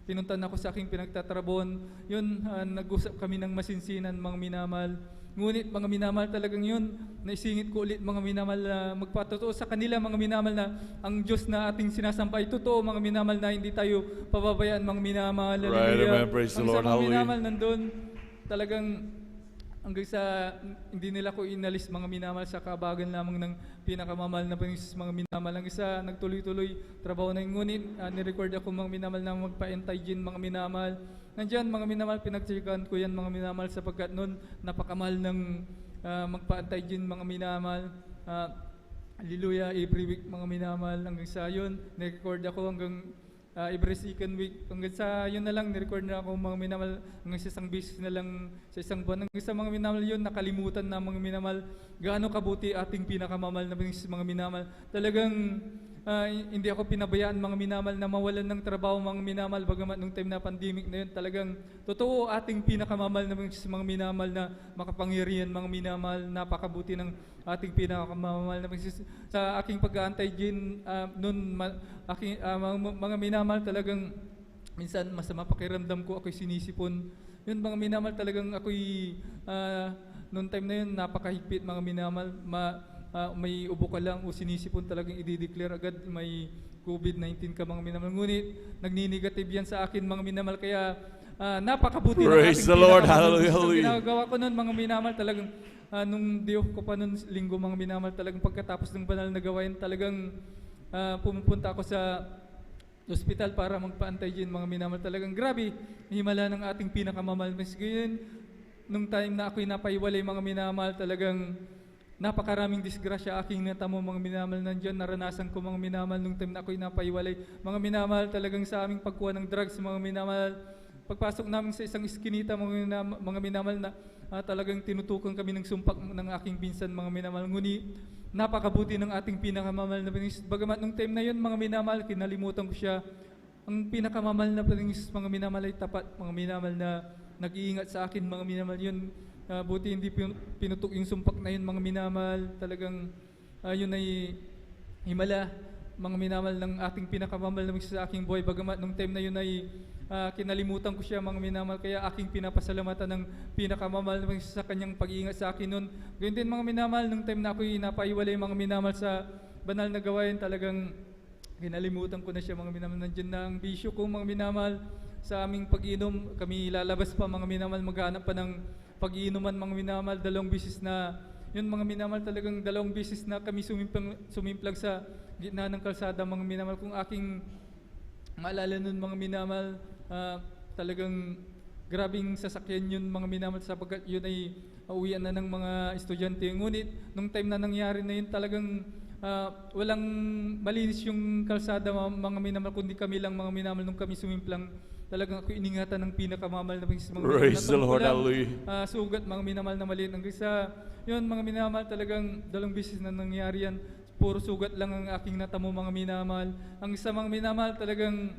S5: Pinuntan ako sa aking pinagtatrabon. Yun, nag-usap kami ng masinsinan mga minamahal. Ngunit mga minamahal, talagang yun, naisingit ko ulit mga minamahal na magpatotoo sa kanila mga minamahal na ang Diyos na ating sinasampay, totoo mga minamahal na hindi tayo pababayaan mga minamahal.
S3: Right,
S5: Hallelujah.
S3: amen. Praise the
S5: Ang
S3: Lord.
S5: sa mga
S3: Hallelujah.
S5: minamahal nandun, talagang hanggang sa hindi nila ko inalis mga minamahal sa kabagan lamang ng pinakamamahal na Panginoon mga minamahal. Ang isa nagtuloy-tuloy trabaho na yung ngunit ni-record ako mga minamahal na magpa-anti-gin mga minamahal. Nandiyan mga minamahal, pinagsikan ko yan mga minamahal sapagkat noon napakamahal ng magpa-anti-gin mga minamahal. Hallelujah, every week mga minamahal. Hanggang sa yun, ni-record ako hanggang every second week. Hanggang sa yun na lang, ni-record na ako mga minamahal. Hanggang sa isang beses na lang sa isang buwan. Hanggang sa mga minamahal yun, nakalimutan na mga minamahal. Gaano kabuti ating pinakamamahal na mga minamahal. Talagang hindi ako pinabayaan mga minamahal na mawalan ng trabaho mga minamahal. Bagamat nung time na pandemic na yun, talagang totoo ating pinakamamahal na mga minamahal na makapangyarihan mga minamahal. Napakabuti ng ating pinakamamahal na sa aking pag-aantay-gin noon mga minamahal. Talagang minsan masama pakiramdam ko, ako'y sinisipon. Yun mga minamahal, talagang ako'y noon time na yun, napakahigpit mga minamahal. May ubo ka lang o sinisipon, talagang i-declare agad may COVID-19 ka mga minamahal. Ngunit nagni-negative yan sa akin mga minamahal. Kaya napakabuti ng
S3: Praise
S5: ating
S3: the Lord.
S5: pinakamamahal.
S3: Hallelujah,
S5: Ang
S3: hallelujah.
S5: ginagawa ko noon mga minamahal, talagang nung diyo ko pa noon linggo mga minamahal, talagang pagkatapos ng banal na gawain, talagang pumupunta ako sa ospital para magpaantay dyan mga minamahal. Talagang grabe, himala ng ating pinakamamahal. Mas ganyan, nung time na ako'y napaiwalay mga minamahal, talagang napakaraming disgrasya aking natamo mga minamahal. Nandiyan naranasan ko mga minamahal nung time na ako'y napaiwalay. Mga minamahal, talagang sa aming pagkuha ng drugs mga minamahal. Pagpasok namin sa isang iskinita mga minamahal na talagang tinutukan kami ng sumpak ng aking pinsan mga minamahal. Ngunit napakabuti ng ating pinakamamahal na Panginoon. Bagamat nung time na yun mga minamahal, kinalimutan ko siya. Ang pinakamamahal na Panginoon mga minamahal ay tapat, mga minamahal na nag-iingat sa akin mga minamahal. Yun, buti hindi pinutok yung sumpak na yun mga minamahal. Talagang yun ay himala mga minamahal ng ating pinakamamahal na sa aking buhay. Bagamat nung time na yun ay kinalimutan ko siya mga minamahal. Kaya aking pinapasalamatan ng pinakamamahal na sa kanyang pag-iingat sa akin noon. Gayun din mga minamahal, nung time na ako'y napaiwalay mga minamahal sa banal na gawain, talagang kinalimutan ko na siya mga minamahal. Nandiyan na ang bisyo ko mga minamahal sa aming pag-inom. Kami lalabas pa mga minamahal, maghanap pa ng pag-iinuman mga minamahal. 2 beses na yun mga minamahal, talagang 2 beses na kami sumimplang sa gitna ng kalsada mga minamahal. Kung aking maalala nun mga minamahal, talagang grabing sasakyan yun mga minamahal, sapagkat yun ay uwian na ng mga estudyante. Ngunit nung time na nangyari na yun, talagang walang malinis yung kalsada mga minamahal, kundi kami lang mga minamahal nung kami sumimplang. Talagang ako iningatan ng pinakamamahal na mga
S3: Praise the Lord, hallelujah.
S5: Sugat mga minamahal na maliit. Hanggang sa yun mga minamahal, talagang 2 beses na nangyari yan. Puro sugat lang ang aking natamo mga minamahal. Ang isa mga minamahal, talagang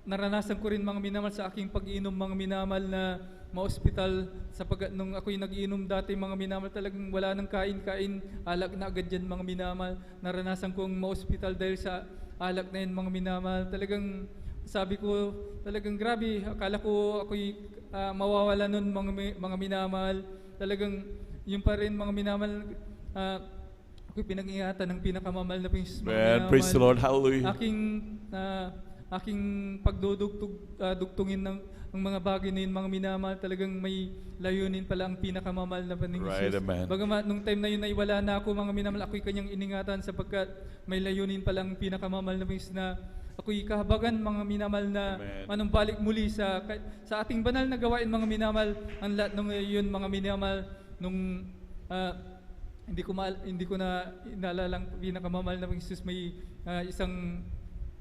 S5: naranasan ko rin mga minamahal sa aking pag-inom mga minamahal na ma-hospital, sapagkat nung ako'y nag-inom dati mga minamahal, talagang wala nang kain-kain, alak na agad dyan mga minamahal. Naranasan kong ma-hospital dahil sa alak na yun mga minamahal. Talagang sabi ko, talagang grabe, akala ko ako'y mawawala nun mga minamahal. Talagang yun pa rin mga minamahal, ako'y pinag-ingatan ng pinakamamahal na Panginoon mga minamahal.
S3: Praise the Lord, hallelujah.
S5: Aking pagdudugtungin ng mga bagay na yun mga minamahal, talagang may layunin pala ang pinakamamahal na Panginoon
S3: Right,
S5: Jesus.
S3: amen.
S5: Bagamat nung time na yun ay wala na ako mga minamahal, ako'y kanyang iningatan sapagkat may layunin pala ang pinakamamahal na Panginoon na ako'y kahabagan mga minamahal na
S3: Amen.
S5: manumbalik muli sa ating banal na gawain mga minamahal. Ang lahat ng yun mga minamahal, nung hindi ko na inaalala ang pinakamamahal na Panginoon Jesus. May isang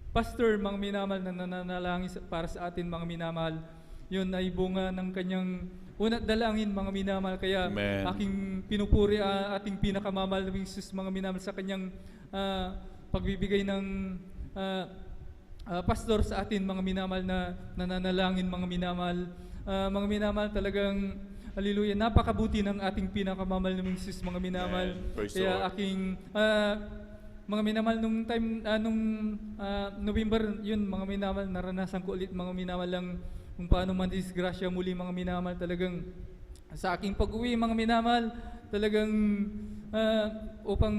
S5: pastor mga minamahal na nananalangin para sa atin mga minamahal. Yun ay bunga ng kanyang unat dalangin mga minamahal. Kaya
S3: Amen.
S5: aking pinupuri ating pinakamamahal na Jesus mga minamahal sa kanyang pagbibigay ng pastor sa atin mga minamahal na nananalangin mga minamahal. Mga minamahal, talagang hallelujah, napakabuti ng ating pinakamamahal na Jesus mga minamahal.
S3: Amen. Praise the
S5: Kaya
S3: Lord.
S5: aking mga minamahal, nung time nung November yun mga minamahal, naranasan ko ulit mga minamahal lang kung paano man disgrasya muli mga minamahal. Talagang sa aking pag-uwi mga minamahal, talagang upang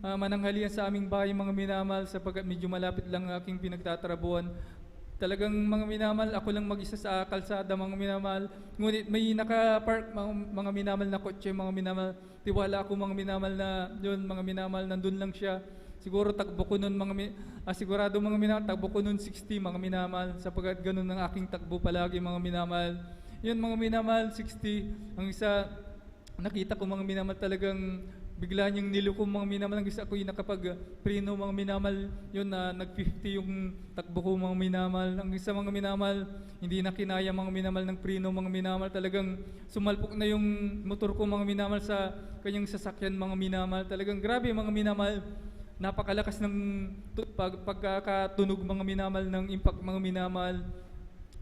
S5: mananghalian sa aming bahay mga minamahal, sapagkat medyo malapit lang ang aking pinagtatrabuhan. Talagang mga minamahal, ako lang mag-isa sa kalsada mga minamahal. Ngunit may naka-park mga minamahal na kotse mga minamahal. Tiwala ako mga minamahal na yun mga minamahal, nandun lang siya. Siguro takbo ko nun sigurado mga minamahal, takbo ko nun 60 mga minamahal, sapagkat ganun ang aking takbo palagi mga minamahal. Yun mga minamahal, 60. Ang isa, nakita ko mga minamahal, talagang bigla niyang nilukom mga minamahal. Ang isa ako'y nakapag-preno mga minamahal, yun na nag-50 yung takbo ko mga minamahal. Ang isa mga minamahal, hindi na kinaya mga minamahal ng preno mga minamahal. Talagang sumalpok na yung motor ko mga minamahal sa kanyang sasakyan mga minamahal. Talagang grabe mga minamahal, napakalakas ng pagkakatunog mga minamahal ng impact mga minamahal.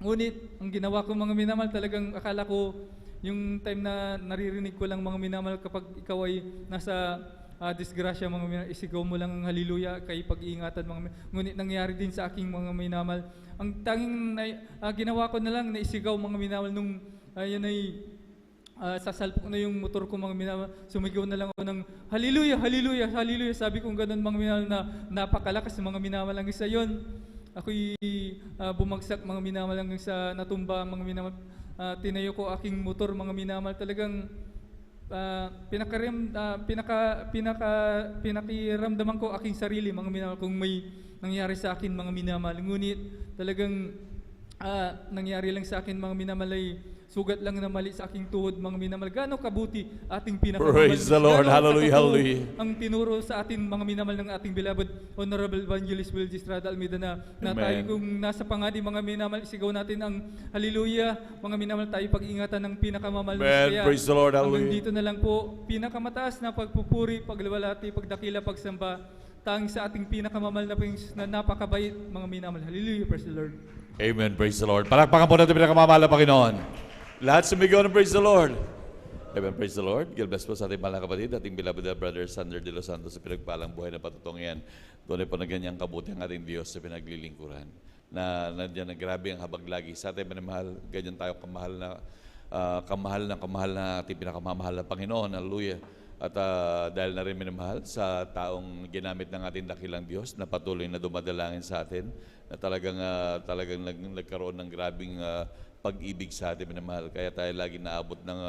S5: Ngunit ang ginawa ko mga minamahal, talagang akala ko yung time na naririnig ko lang mga minamahal, kapag ikaw ay nasa disgrasya mga minamahal, isigaw mo lang ang hallelujah, kay pag-iingatan mga minamahal. Ngunit nangyari din sa aking mga minamahal. Ang tanging ginawa ko na lang na isigaw mga minamahal nung yun ay sasalpok na yung motor ko mga minamahal, sumigaw na lang ako ng hallelujah, hallelujah, hallelujah. Sabi kong ganun mga minamahal na napakalakas ng mga minamahal. Ang isa yun, ako'y bumagsak mga minamahal, hanggang sa natumba mga minamahal. Tinayo ko aking motor mga minamahal. Talagang pinakiramdaman ko aking sarili, mga minamahal, kung may nangyari sa akin, mga minamahal. Ngunit talagang nangyari lang sa akin, mga minamahal, ay sugat lang na mali sa aking tuhod, mga minamahal. Gaano kabuti ating pinakamamahal.
S3: Praise the Lord.
S5: Gaano
S3: Hallelujah,
S5: katotoo
S3: hallelujah.
S5: ang tinuro sa atin, mga minamahal, ng ating beloved Honorable Evangelist Will Estrada Almeida na
S3: Amen.
S5: tayo kung nasa pangadi, mga minamahal, isigaw natin ang hallelujah, mga minamahal, tayo pag-ingatan ng pinakamamahal.
S3: Amen.
S5: Kaya
S3: Praise the Lord.
S5: hanggang
S3: Hallelujah.
S5: dito na lang po, pinakamataas na pagpupuri, pagluwalhati, pagdakila, pagsamba, tanging sa ating pinakamamahal na Panginoon na napakabait, mga minamahal. Hallelujah, praise the Lord.
S3: Amen. Praise the Lord. Palakpakan po natin pinakamamahal na Panginoon. Lahat sumigaw ng praise the Lord. Amen. Praise the Lord. God bless po sa ating mga kapatid, ating beloved brother Sander de los Santos sa pinagpalang buhay na patutong yan. Doon ay po na ganyang kabuti ang ating Diyos sa pinaglilingkuran. Na nandiyan na grabe ang habag lagi sa ating minamahal. Ganyan tayo kamahal na ating pinakamamahal na Panginoon. Hallelujah. At dahil na rin minamahal sa taong ginamit ng ating dakilang Diyos na patuloy na dumadalangin sa atin, na talagang nagkaroon ng grabing pag-ibig sa atin, minamahal. Kaya tayo lagi naabot ng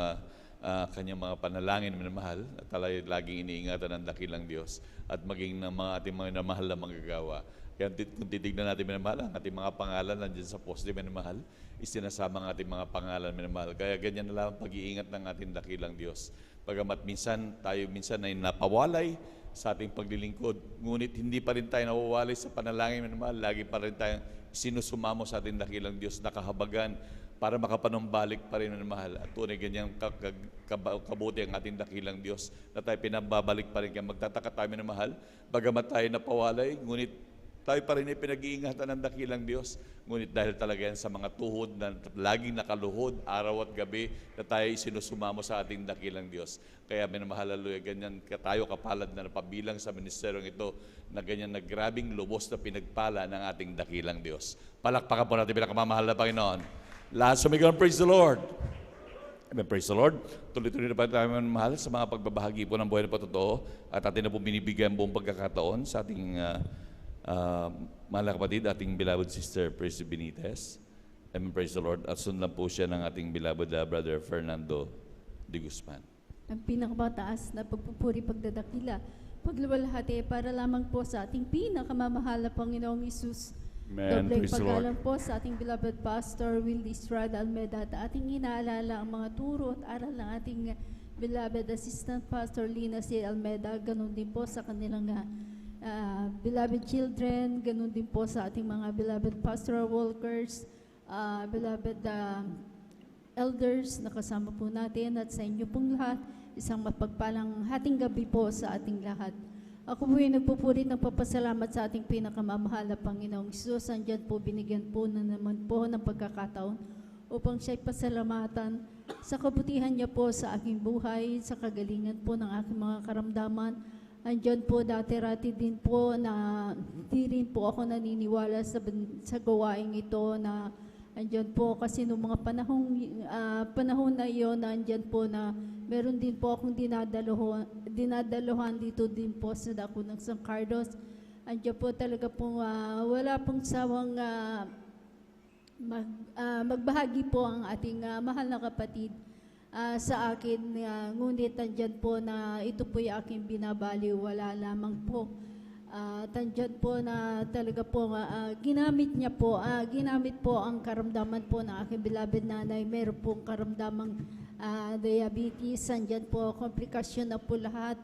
S3: kanyang mga panalangin, minamahal. At tayo laging iniingatan ng dakilang Diyos at maging ng mga ating mga minamahal na manggagawa. Kaya kung titignan natin, minamahal, ang ating mga pangalan nandiyan sa poste, minamahal, isinasama ang ating mga pangalan, minamahal. Kaya ganyan na lang ang pag-iingat ng ating dakilang Diyos. Pagamat minsan ay napawalay sa ating paglilingkod, ngunit hindi pa rin tayo nawawalay sa panalangin, minamahal. Lagi pa rin tayong sinusumamo sa ating dakilang Diyos, nakahabagan para makapanumbalik pa rin, minamahal. At tunay ganyang kabuti ang ating dakilang Diyos na tayo pinababalik pa rin. Kaya magtataka tayo, minamahal, bagamat tayo napawalay, ngunit tayo pa rin ay pinag-iingatan ng dakilang Diyos. Ngunit dahil talaga yan sa mga tuhod na laging nakaluhod, araw at gabi, na tayo sinusumamo sa ating dakilang Diyos. Kaya minamahal, hallelujah, ganyan tayo kapalad na napabilang sa ministeryong ito, na ganyan na grabing lubos na pinagpala ng ating dakilang Diyos. Palakpakan po natin pinakamamahal na Panginoon. Lahat sumigaw, praise the Lord. Amen, praise the Lord. Tuloy-tuloy na pa tayo, mahal, sa mga pagbabahagi po ng buhay na patotoo, at atin na po binibigyan buong pagkakataon sa ating mahal na kapatid, ating beloved sister Praise Benitez. Amen, praise the Lord. At sundan po siya ng ating beloved brother Fernando de Guzman.
S4: Ang pinakamataas na pagpupuri, pagdadakila, pagluwalhati para lamang po sa ating pinakamamahal na Panginoong Isus.
S3: Amen,
S4: Dobleng
S3: praise the Lord.
S4: paggalang po sa ating beloved Pastor Will Estrada Almeida at ating inaalala ang mga turo at aral ng ating beloved Assistant Pastor Lina C. Almeida, ganun din po sa kanilang beloved children, ganun din po sa ating mga beloved pastoral workers, beloved elders na kasama po natin, at sa inyo pong lahat, isang mapagpalang hating gabi po sa ating lahat. Ako po yung nagpupuri ng papasalamat sa ating pinakamamahal na Panginoong Isus. Andyan po, binigyan po na naman po ng pagkakataon upang siya'y pasalamatan sa kabutihan niya po sa aking buhay, sa kagalingan po ng aking mga karamdaman. Andyan po dati-rati din po na di rin po ako naniniwala sa gawaing ito na andyan po kasi noong mga panahon na iyon na andyan po na meron din po akong dinadaluhan dito din po sa dako ng San Carlos. Andyan po talaga po wala pong sawang magbahagi po ang ating mahal na kapatid sa akin, ngunit andyan po na ito po yung aking binabaliw, wala lamang po. Andyan po na talaga po ginamit niya po, ginamit po ang karamdaman po ng aking beloved nanay. Meron pong karamdamang diabetes, andyan po, komplikasyon na po lahat.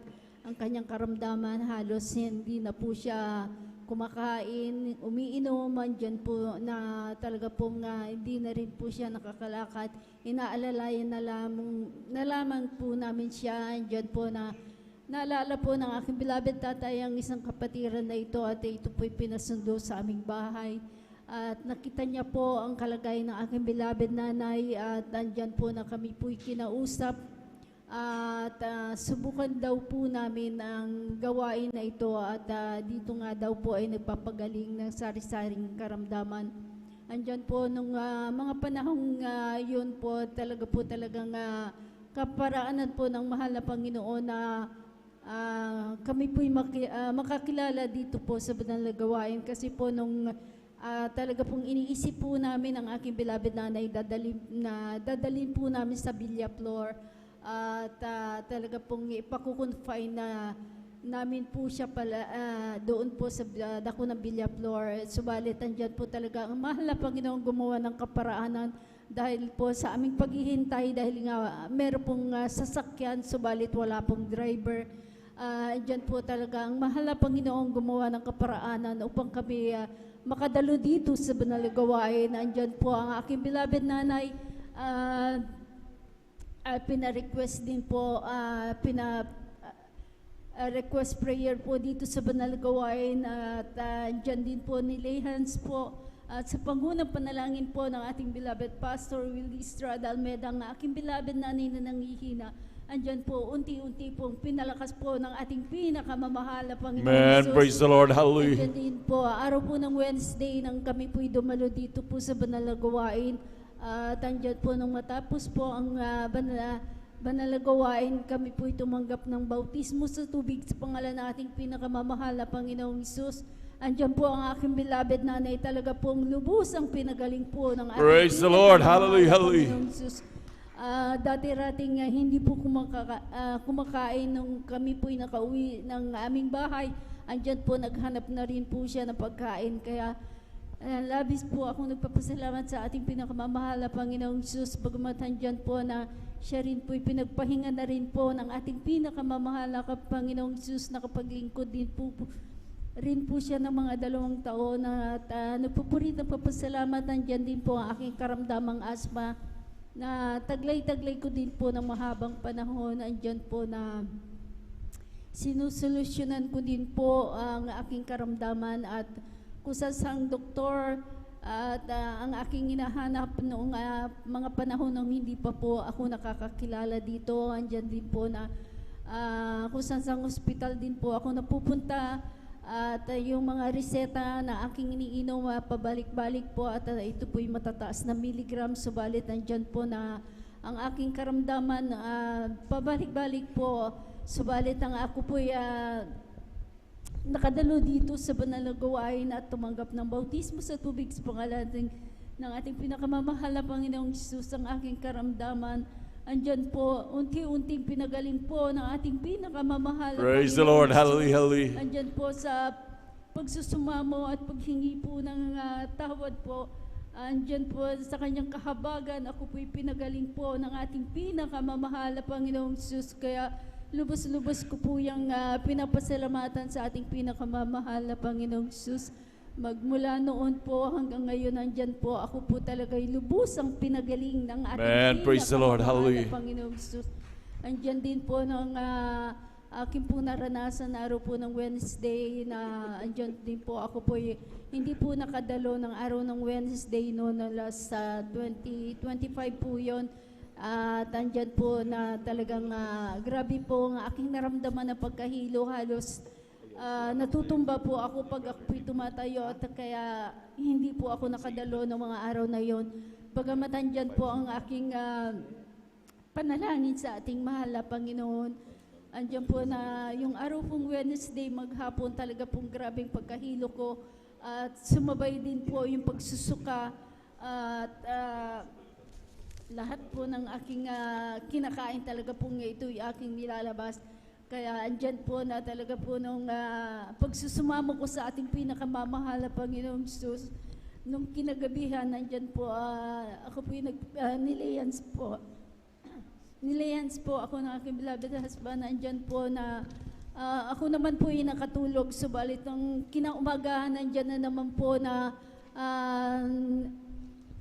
S4: Ang kanyang karamdaman, halos hindi na po siya kumakain, umiinom, andyan po na talaga pong hindi na rin po siya nakakalakad. Inaalalayan na lamang po namin siya. Andyan po na naalala po ng aking beloved tatay ang isang kapatiran na ito, at ito po'y pinasundo sa aming bahay. At nakita niya po ang kalagayan ng aking beloved nanay, at andyan po na kami po'y kinausap. At subukan daw po namin ang gawain na ito, at dito nga daw po ay nagpapagaling ng sari-saring karamdaman. Andyan po nung mga panahong yun po talagang kaparaanan po ng mahal na Panginoon na kami po'y makakilala dito po sa banal na gawain, kasi po nung talaga pong iniisip po namin ang aking beloved nanay dadalhin po namin sa Villa Flor. at talaga pong ipakukonfine na namin po siya pala doon po sa dako ng Villaflor. Subalit andyan po talaga ang mahal na Panginoon gumawa ng kaparaanan dahil po sa aming paghihintay, dahil nga meron pong sasakyan, subalit wala pong driver. Andyan po talaga ang mahal na Panginoon gumawa ng kaparaanan upang kami makadalo dito sa banal na gawain. Andyan po ang aking beloved nanay, pina-request din po, request prayer po dito sa banal na gawain, at andyan din po ni lay hands po at sa pangunang panalangin po ng ating beloved Pastor Willie Estrada Almeda, ang aking beloved nanay na nangihina. Andyan po, unti-unti pong pinalakas po ng ating pinakamamahal na Panginoon
S3: Amen.
S4: Jesus.
S3: Praise the Lord. Hallelujah.
S4: Andyan din po, araw po ng Wednesday nang kami po'y dumalo dito po sa banal na gawain. At andyan po nung matapos po ang banal na gawain, kami po'y tumanggap ng bautismo sa tubig sa pangalan ng ating pinakamamahal na Panginoong Hesus. Andyan po ang aking beloved nanay, talaga pong lubos ang pinagaling po ng ating
S3: Praise the Lord.
S4: pinakamamahal
S3: Hallelujah.
S4: na
S3: Hallelujah.
S4: Panginoong Hesus. Dati-rating hindi po kumakain nung kami po'y nakauwi ng aming bahay. Andyan po, naghanap na rin po siya ng pagkain. Kaya labis po akong nagpapasalamat sa ating pinakamamahal na Panginoong Hesus. Bagamat andyan po na siya rin po'y pinagpahinga na rin po ng ating pinakamamahal na Panginoong Hesus, nakapaglingkod din po rin po siya ng mga 2 taon. At nagpupurit ng papasalamat. Andyan din po ang aking karamdamang asma na taglay-taglay ko din po ng mahabang panahon. Andyan po na sinusolusyonan ko din po ang aking karamdaman at kusasang doktor at ang aking hinahanap noong mga panahon nung hindi pa po ako nakakakilala dito. Andyan din po na kusasang hospital din po ako napupunta. At yung mga reseta na aking iniinom, pabalik-balik po, at ito po'y matataas na milligram, subalit nandyan po na ang aking karamdaman, pabalik-balik po, subalit ang ako po'y nakadalo dito sa banal na gawain at tumanggap ng bautismo sa tubig sa pangalan ng ating pinakamamahal na Panginoong Hesus. Ang aking karamdaman, andyan po, unti-unting pinagaling po ng ating pinakamamahal.
S3: Praise the Lord. Hallelujah. Hallelujah.
S4: Andyan po sa pagsusumamo at paghingi po ng tawad po. Andyan po sa kanyang kahabagan, ako po'y pinagaling po ng ating pinakamamahal na Panginoong Hesus. Kaya lubos-lubos ko po yung pinapasalamatan sa ating pinakamamahal na Panginoong Hesus. Magmula noon po hanggang ngayon, nandyan po, ako po talaga'y lubos ang pinagaling ng ating
S3: Amen. Praise the Lord. Hallelujah.
S4: Panginoong Hesus. Andyan din po ng aking po naranasan na araw po ng Wednesday na andyan din po ako po hindi po nakadalo ng araw ng Wednesday noon na last 2025 po yun. At andyan po na talagang grabe po ang aking naramdaman na pagkahilo, halos natutumba po ako pag ako po'y tumatayo, at kaya hindi po ako nakadalo ng mga araw na yon. Bagamat andyan po ang aking panalangin sa ating mahal na Panginoon. Andyan po na yung araw pong Wednesday maghapon, talaga pong grabing pagkahilo ko, at sumabay din po yung pagsusuka at lahat po ng aking kinakain talaga pong ito'y aking nilalabas. Kaya andyan po na talaga po nung pagsusumamo ko sa ating pinakamamahal na Panginoong Hesus. Nung kinagabihan, andyan po, ako po yung nilayans po. Nilayans po ako ng aking beloved husband. Andyan po na ako naman po yung nakatulog. Subalit nung kinaumagahan, andyan na naman po na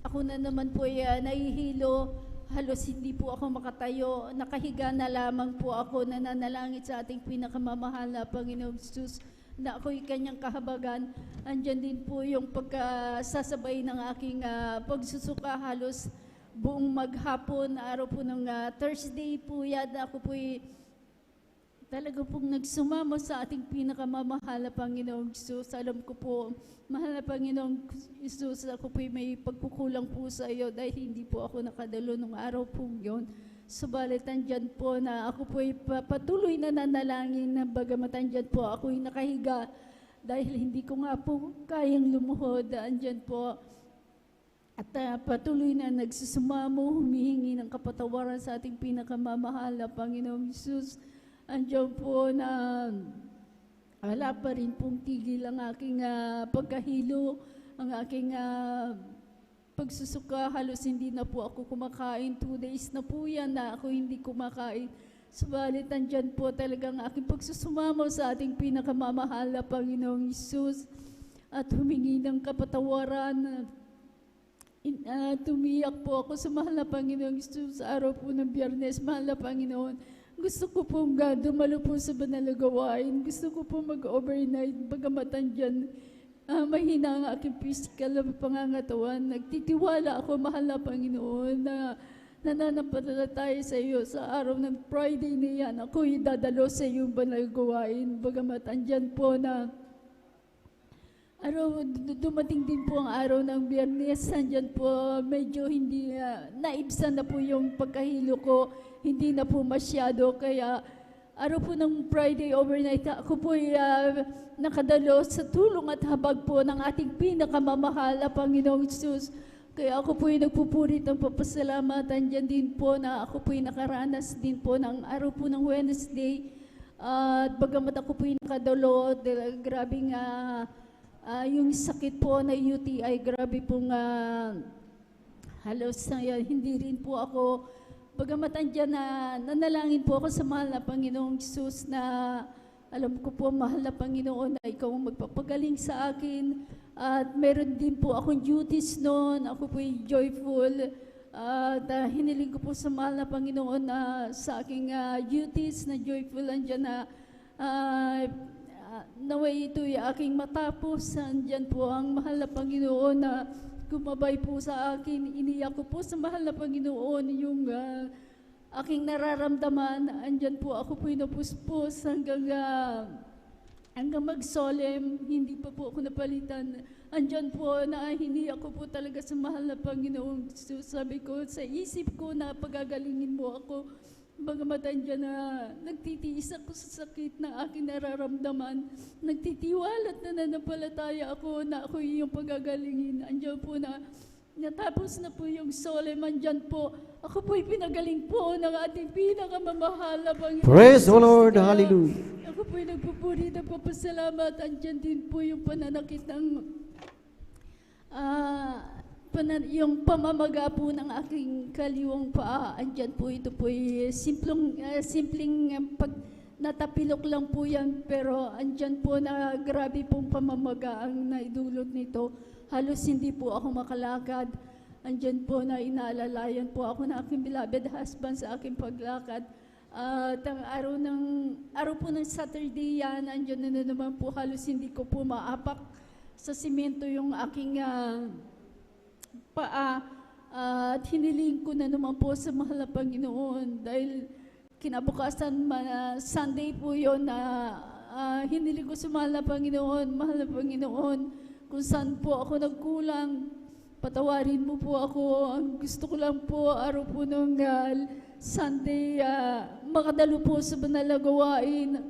S4: ako na naman po nahihilo. Halos hindi po ako makatayo. Nakahiga na lamang po ako, nananalangit sa ating pinakamamahal na Panginoong Hesus na ako'y kanyang kahabagan. Andyan din po yung pagkasasabay ng aking pagsusuka, halos buong maghapon, araw po ng Thursday po yada, ako po'y talaga pong nagsumamo sa ating pinakamamahal na Panginoong Hesus. Alam ko po, mahal na Panginoong Hesus, ako po'y may pagkukulang po sa iyo dahil hindi po ako nakadalo nung araw pong yon. Subalit andyan po na ako po'y patuloy na nanalangin na bagamat andyan po ako'y nakahiga dahil hindi ko nga po kayang lumuhod. Andyan po, At patuloy na nagsusumamo, humihingi ng kapatawaran sa ating pinakamamahal na Panginoong Hesus. Andiyan po na wala pa rin pong tigil ang aking pagkahilo, ang aking pagsusuka. Halos hindi na po ako kumakain. 2 days na po yan na ako hindi kumakain. Subalit andyan po talagang aking pagsusumamo sa ating pinakamamahal na Panginoong Hesus at humingi ng kapatawaran. Tumiyak po ako sa mahal na Panginoong Hesus sa araw po ng Biyernes. Mahal na Panginoon, gusto ko pong dumalo po sa banal na gawain. Gusto ko po mag-overnight. Bagamat andyan, mahina ang aking physical na pangangatawan. Nagtitiwala ako, mahal na Panginoon, na nananampalataya sa iyo sa araw ng Friday na yan. Ako'y dadalo sa iyong banal na gawain. Bagamat andyan po na dumating din po ang araw ng Biyernes, andyan po medyo hindi, naibsan na po yung pagkahilo ko, hindi na po masyado, kaya araw po ng Friday overnight, ako po nakadalo sa tulong at habag po ng ating pinakamamahal na Panginoong Hesus. Kaya ako po nagpupurit ng papasalamat, andyan din po na ako po nakaranas din po ng araw po ng Wednesday, at bagamat ako po nakadalo, grabing yung sakit po na UTI, grabe pong halos hindi rin po ako, bagamat andyan nanalangin po ako sa mahal na Panginoong Hesus na alam ko po, mahal na Panginoon, na ikaw ang magpapagaling sa akin. At meron din po akong duties noon, ako po joyful. At hiniling ko po sa mahal na Panginoon na sa aking duties na joyful, andyan na naway ito'y aking matapos. Andyan po ang mahal na Panginoon na gumabay po sa akin. Iniyak ko po sa mahal na Panginoon yung aking nararamdaman. Andyan po ako po'y napuspos hanggang mag-solemn. Hindi pa po ako napalitan. Andyan po na hiniyak ko po talaga sa mahal na Panginoon. So, sabi ko sa isip ko na pagagalingin mo ako. Bagamat andyan na nagtitiis ako sa sakit na aking nararamdaman, nagtitiwala at nananampalataya ako na ako yung pagagalingin. Andyan po na natapos na po yung solemn, andyan po. Ako po'y pinagaling po ng ating pinakamamahal na Panginoon.
S2: Praise the Lord, hallelujah.
S4: Ako po'y nagpupuri ng papasalamat. Andyan din po yung pananakit ng yung pamamaga po ng aking kaliwang paa. Andyan po, ito po simpleng natapilok lang po yan, pero andyan po na grabe pong pamamaga ang naidulot nito. Halos hindi po ako makalakad. Andyan po na inaalalayan po ako ng aking beloved husband sa aking paglakad. At ang araw po ng Saturday yan, andyan na naman po, halos hindi ko po maapak sa simento yung aking paa, at hiniling ko na naman po sa mahal na Panginoon dahil kinabukasan Sunday po yun na hiniling ko sa mahal na Panginoon, kung saan po ako nagkulang, patawarin mo po ako. Ang gusto ko lang po, araw po ng Sunday, makadalo po sa banal na gawain.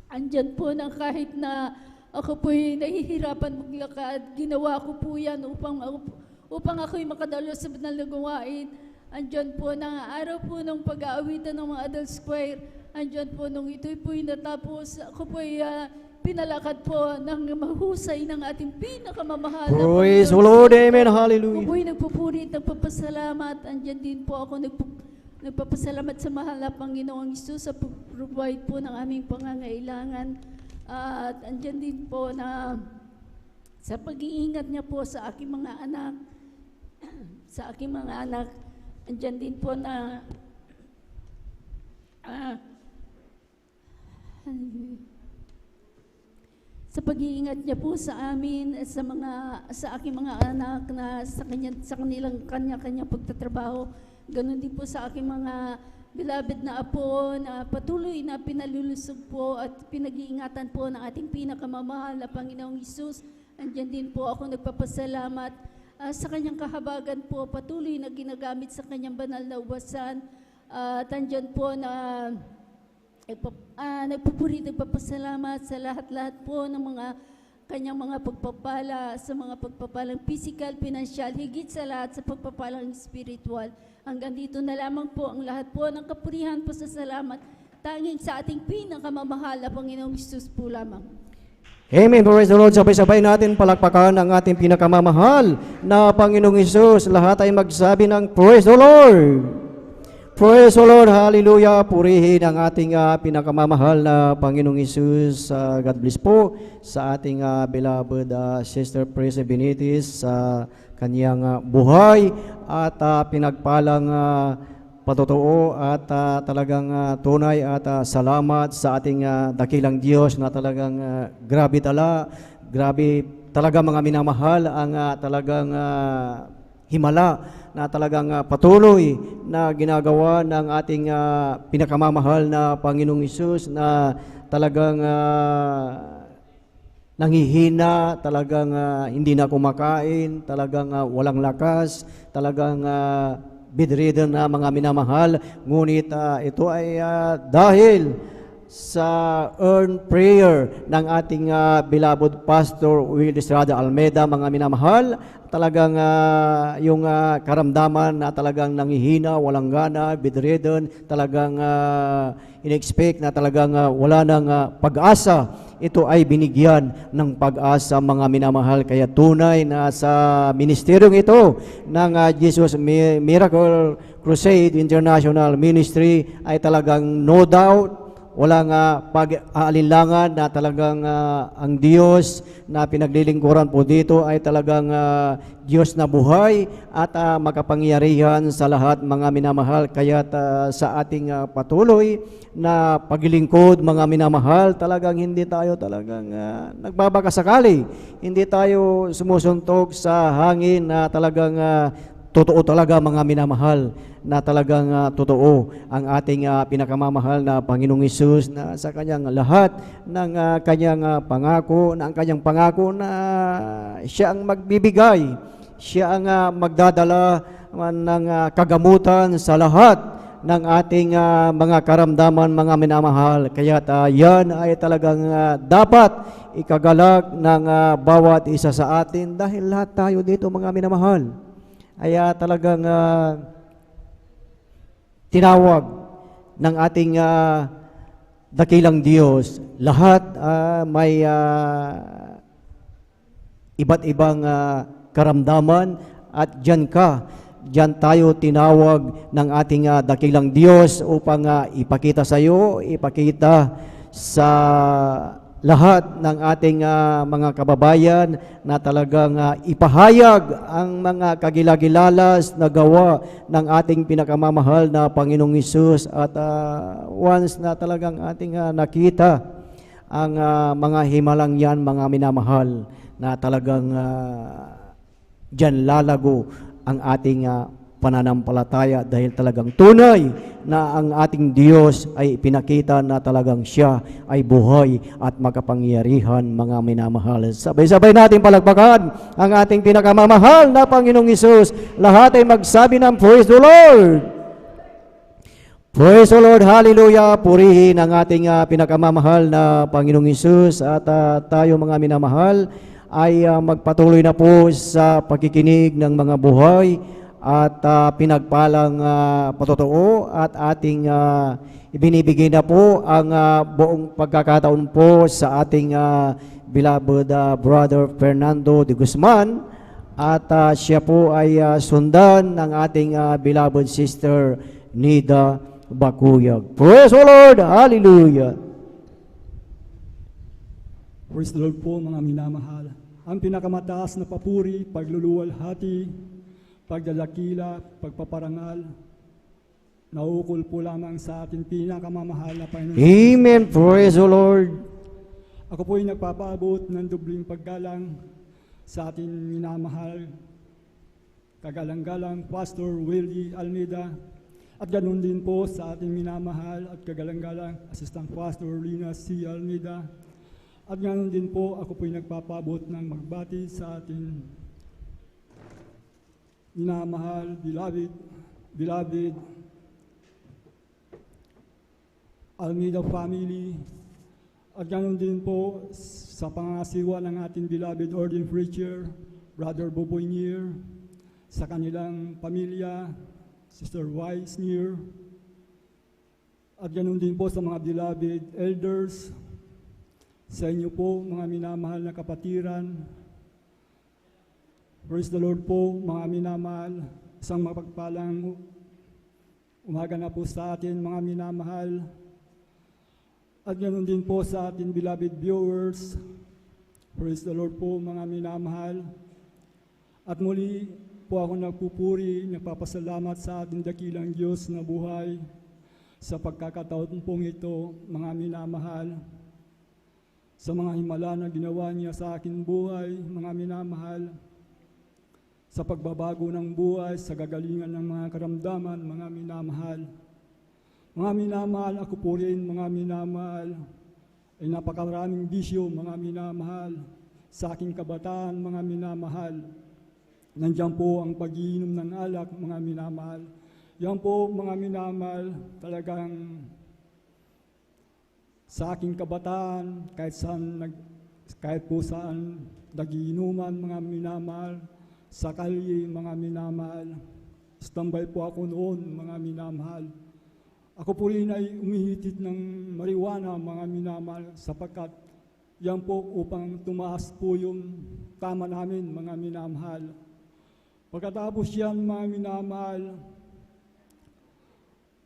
S4: Andyan po na kahit na ako po'y nahihirapan maglakad, ginawa ko po yan upang ako'y makadalo sa banal na gawain. Andyan po na araw po ng pag-aawitan ng mga adult square. Andyan po nung ito'y po'y natapos, ako po'y pinalakad po ng mahusay ng ating pinakamamahal.
S2: Praise the Lord, amen, hallelujah.
S4: Ako po'y nagpupurit, nagpapasalamat. Andyan din po ako nagpapasalamat sa mahal na Panginoong Hesus sa provide po ng aming pangangailangan. At andyan din po na sa pag-iingat niya po sa aking mga anak, andyan din po na sa pag-iingat niya po sa amin, sa aking mga anak na sa kanilang kanya-kanya pagtatrabaho. Ganon din po sa aking mga beloved na apo na patuloy na pinalulusog po at pinag-iingatan po ng ating pinakamamahal na Panginoong Hesus. Andyan din po ako nagpapasalamat sa kanyang kahabagan po, patuloy na ginagamit sa kanyang banal na ubasan. At andyan po na nagpupuri, nagpapasalamat sa lahat-lahat po ng mga
S6: kanyang mga pagpapala, sa mga pagpapalang physical, pinansyal, higit sa lahat sa pagpapalang spiritual. Hanggang dito na lamang po ang lahat po ng kapurihan po sa salamat, tanging sa ating pinakamamahal na Panginoong Hesus po lamang.
S2: Amen. Praise the Lord. Sabay-sabay natin palakpakan ang ating pinakamamahal na Panginoong Hesus. Lahat ay magsabi ng Praise the Lord. Praise the Lord. Hallelujah. Purihin ang ating pinakamamahal na Panginoong Hesus. God bless po sa ating beloved Sister Prece Benitez sa kanyang buhay at pinagpalang patotoo at talagang tunay at salamat sa ating dakilang Diyos na talagang grabe talaga mga minamahal ang talagang himala na talagang patuloy na ginagawa ng ating pinakamamahal na Panginoong Hesus na talagang nanghihina, talagang hindi na kumakain, talagang walang lakas, talagang bedridden na mga minamahal, ngunit ito ay dahil sa earned prayer ng ating beloved Pastor Will Estrada Almeida, mga minamahal, talagang yung karamdaman na talagang nanghihina, walang gana, bedridden, talagang in-expect na talagang wala ng pag-asa, ito ay binigyan ng pag-asa, mga minamahal. Kaya tunay na sa ministeryong ito ng Jesus Miracle Crusade International Ministry ay talagang no doubt, walang pag-aalinlangan na talagang ang Diyos na pinaglilingkuran po dito ay talagang Diyos na buhay at makapangyarihan sa lahat, mga minamahal. Kaya sa ating patuloy na paglilingkod, mga minamahal, talagang hindi tayo talagang nagbabakasakali, hindi tayo sumusuntok sa hangin na talagang totoo talaga, mga minamahal, na talagang totoo ang ating pinakamamahal na Panginoong Hesus na sa kanyang lahat ng kanyang pangako, na ang kanyang pangako na siya ang magbibigay, siya ang magdadala ng kagamutan sa lahat ng ating mga karamdaman, mga minamahal. Kaya yan ay talagang dapat ikagalak ng bawat isa sa atin dahil lahat tayo dito, mga minamahal, ay talagang tinawag ng ating dakilang Diyos. Lahat may iba't ibang karamdaman at diyan tayo tinawag ng ating dakilang Diyos upang ipakita sa iyo, ipakita sa lahat ng ating mga kababayan na talagang ipahayag ang mga kagilagilalas na gawa ng ating pinakamamahal na Panginoong Hesus. At once na talagang ating nakita ang mga himalang yan, mga minamahal, na talagang dyan lalago ang ating pananampalataya dahil talagang tunay na ang ating Diyos ay pinakita na talagang siya ay buhay at makapangyarihan, mga minamahal. Sabay-sabay natin palakpakan ang ating pinakamamahal na Panginoong Hesus. Lahat ay magsabi ng Praise the Lord! Praise the Lord! Hallelujah! Purihin ang ating pinakamamahal na Panginoong Hesus. At tayo, mga minamahal, ay magpatuloy na po sa pagkikinig ng mga buhay at pinagpalang patotoo at ating ibinibigay na po ang buong pagkakataon po sa ating beloved Brother Fernando de Guzman, at siya po ay sundan ng ating beloved Sister Nida Bakuyag. Praise the Lord! Hallelujah!
S7: Praise the Lord po, mga minamahal. Ang pinakamataas na papuri, pagluluwalhati, pagdadakila, pagpaparangal, naukol po lamang sa ating pinakamamahal na Panginoon.
S2: Amen. Praise the Lord.
S7: Ako po ay nagpapaabot ng dubling paggalang sa ating minamahal, kagalang-galang Pastor Willie Almeida, at ganoon din po sa ating minamahal at kagalang-galang Assistant Pastor Lina C. Almeida. At ganoon din po, ako po ay nagpapaabot ng magbati sa ating minamahal, beloved Almeida family, At ganoon din po sa pangasiwa ng ating beloved ordained preacher, Brother Boboy Nier, sa kanilang pamilya, Sister Wise Nier, at ganoon din po sa mga beloved elders, sa inyo po mga minamahal na kapatiran. Praise the Lord po mga minamahal, isang mapagpalang umaga na po sa atin mga minamahal. At ganoon din po sa ating beloved viewers. Praise the Lord po mga minamahal. At muli po ako nagpupuri, nagpapasalamat sa ating dakilang Diyos na buhay sa pagkakataon pong ito mga minamahal. Sa mga himala na ginawa niya sa aking buhay mga minamahal. Sa pagbabago ng buhay, sa gagalingan ng mga karamdaman mga minamahal. Mga minamahal, ako po rin, mga minamahal, ay napakaraming bisyo, mga minamahal, sa aking kabataan, mga minamahal. Nandiyan po ang pag-iinom ng alak, mga minamahal. Yan po, mga minamahal, talagang sa aking kabataan, kahit po saan nagiinuman, mga minamahal, sa kalye, mga minamahal. Standby po ako noon, mga minamahal. Ako po rin ay umihitit ng marijuana, mga minamahal, sapagkat yan po upang tumaas po yung tama namin, mga minamahal. Pagkatapos yan, mga minamahal,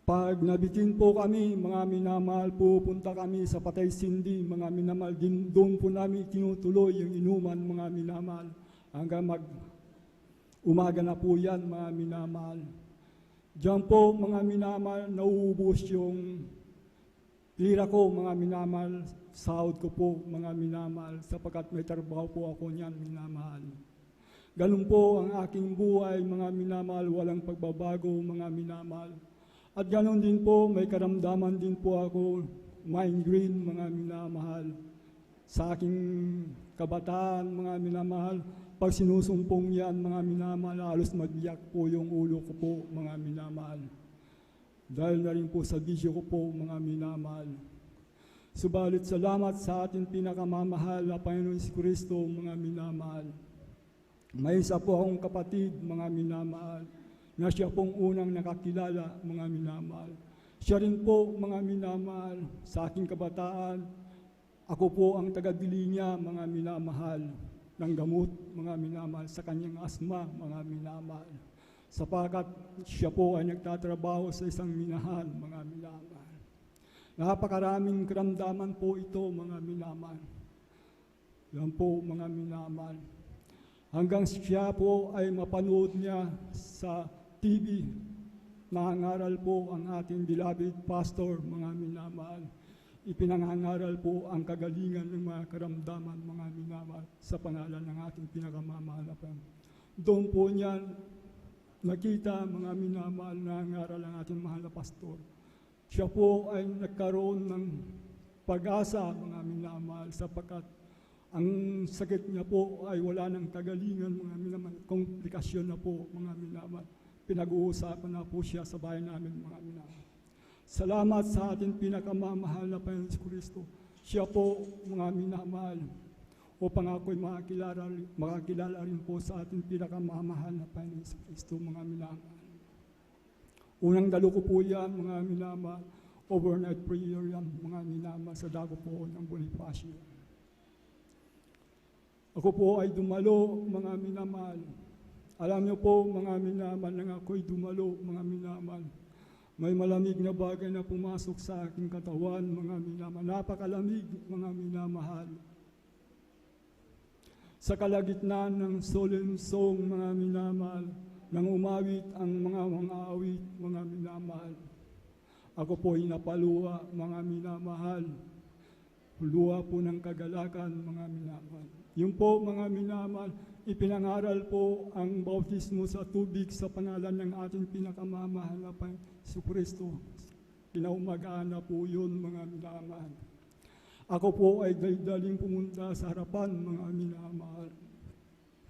S7: pag nabitin po kami, mga minamahal, pupunta kami sa Patay Sindi, mga minamahal, din doon po namin tinutuloy yung inuman, mga minamahal, hanggang umaga na po yan, mga minamahal. Diyan po, mga minamahal, nauubos yung pira ko, mga minamahal, sahod ko po, mga minamahal, sapagkat may trabaho po ako niyan, minamahal. Ganun po ang aking buhay, mga minamahal, walang pagbabago, mga minamahal. At ganun din po, may karamdaman din po ako, migraine, mga minamahal. Sa aking kabataan, mga minamahal, pag sinusumpong yan, mga minamahal, halos magbiyak po yung ulo ko po, mga minamahal. Dahil na rin po sa bisyo ko po, mga minamahal. Subalit salamat sa ating pinakamamahal na Panginoon Kristo, mga minamahal. May isa po akong kapatid, mga minamahal, na siya pong unang nakakilala, mga minamahal. Siya rin po, mga minamahal, sa aking kabataan, ako po ang taga-bili niya, mga minamahal, ng gamot, mga minamahal, sa kanyang asma, mga minamahal. Sapagkat siya po ay nagtatrabaho sa isang minahan, mga minamahal. Napakaraming karamdaman po ito, mga minamahal. Yan po, mga minamahal. Hanggang siya po ay mapanood niya sa TV, nangangaral po ang ating beloved pastor, mga minamahal. Ipinangangaral po ang kagalingan ng mga karamdaman, mga minamahal, sa pangalan ng ating pinakamamahal na Panginoon. Doon po niya nakita, mga minamahal, na nangangaral ang ating mahal na pastor. Siya po ay nagkaroon ng pag-asa, mga minamahal, sapagkat ang sakit niya po ay wala ng kagalingan, mga minamahal, komplikasyon na po, mga minamahal. Pinag-uusapan na po siya sa bayan namin, mga minamahal. Salamat sa ating pinakamamahal na Panginoon Kristo. Siya po, mga minamahal, upang ako'y makakilala rin po sa ating pinakamamahal na Panginoon Kristo, mga minamahal. Unang dalo ko po yan, mga minamahal, overnight prayer yan, mga minamahal, sa dago po ng Bonifacio. Ako po ay dumalo, mga minamahal. Alam niyo po, mga minamahal, nang ako'y dumalo, mga minamahal, may malamig na bagay na pumasok sa aking katawan, mga minamahal. Napakalamig, mga minamahal. Sa kalagitnaan ng solemn song, mga minamahal, nang umawit ang mga awit, mga minamahal. Ako po ay napaluwa, mga minamahal. Luwa po ng kagalakan, mga minamahal. Yung po, mga minamahal, ipinangaral po ang bautismo sa tubig sa pangalan ng ating pinakamamahal na Kristo. Kinaumagaan na po yun, mga minamahal. Ako po ay daldaling pumunta sa harapan, mga minamahal.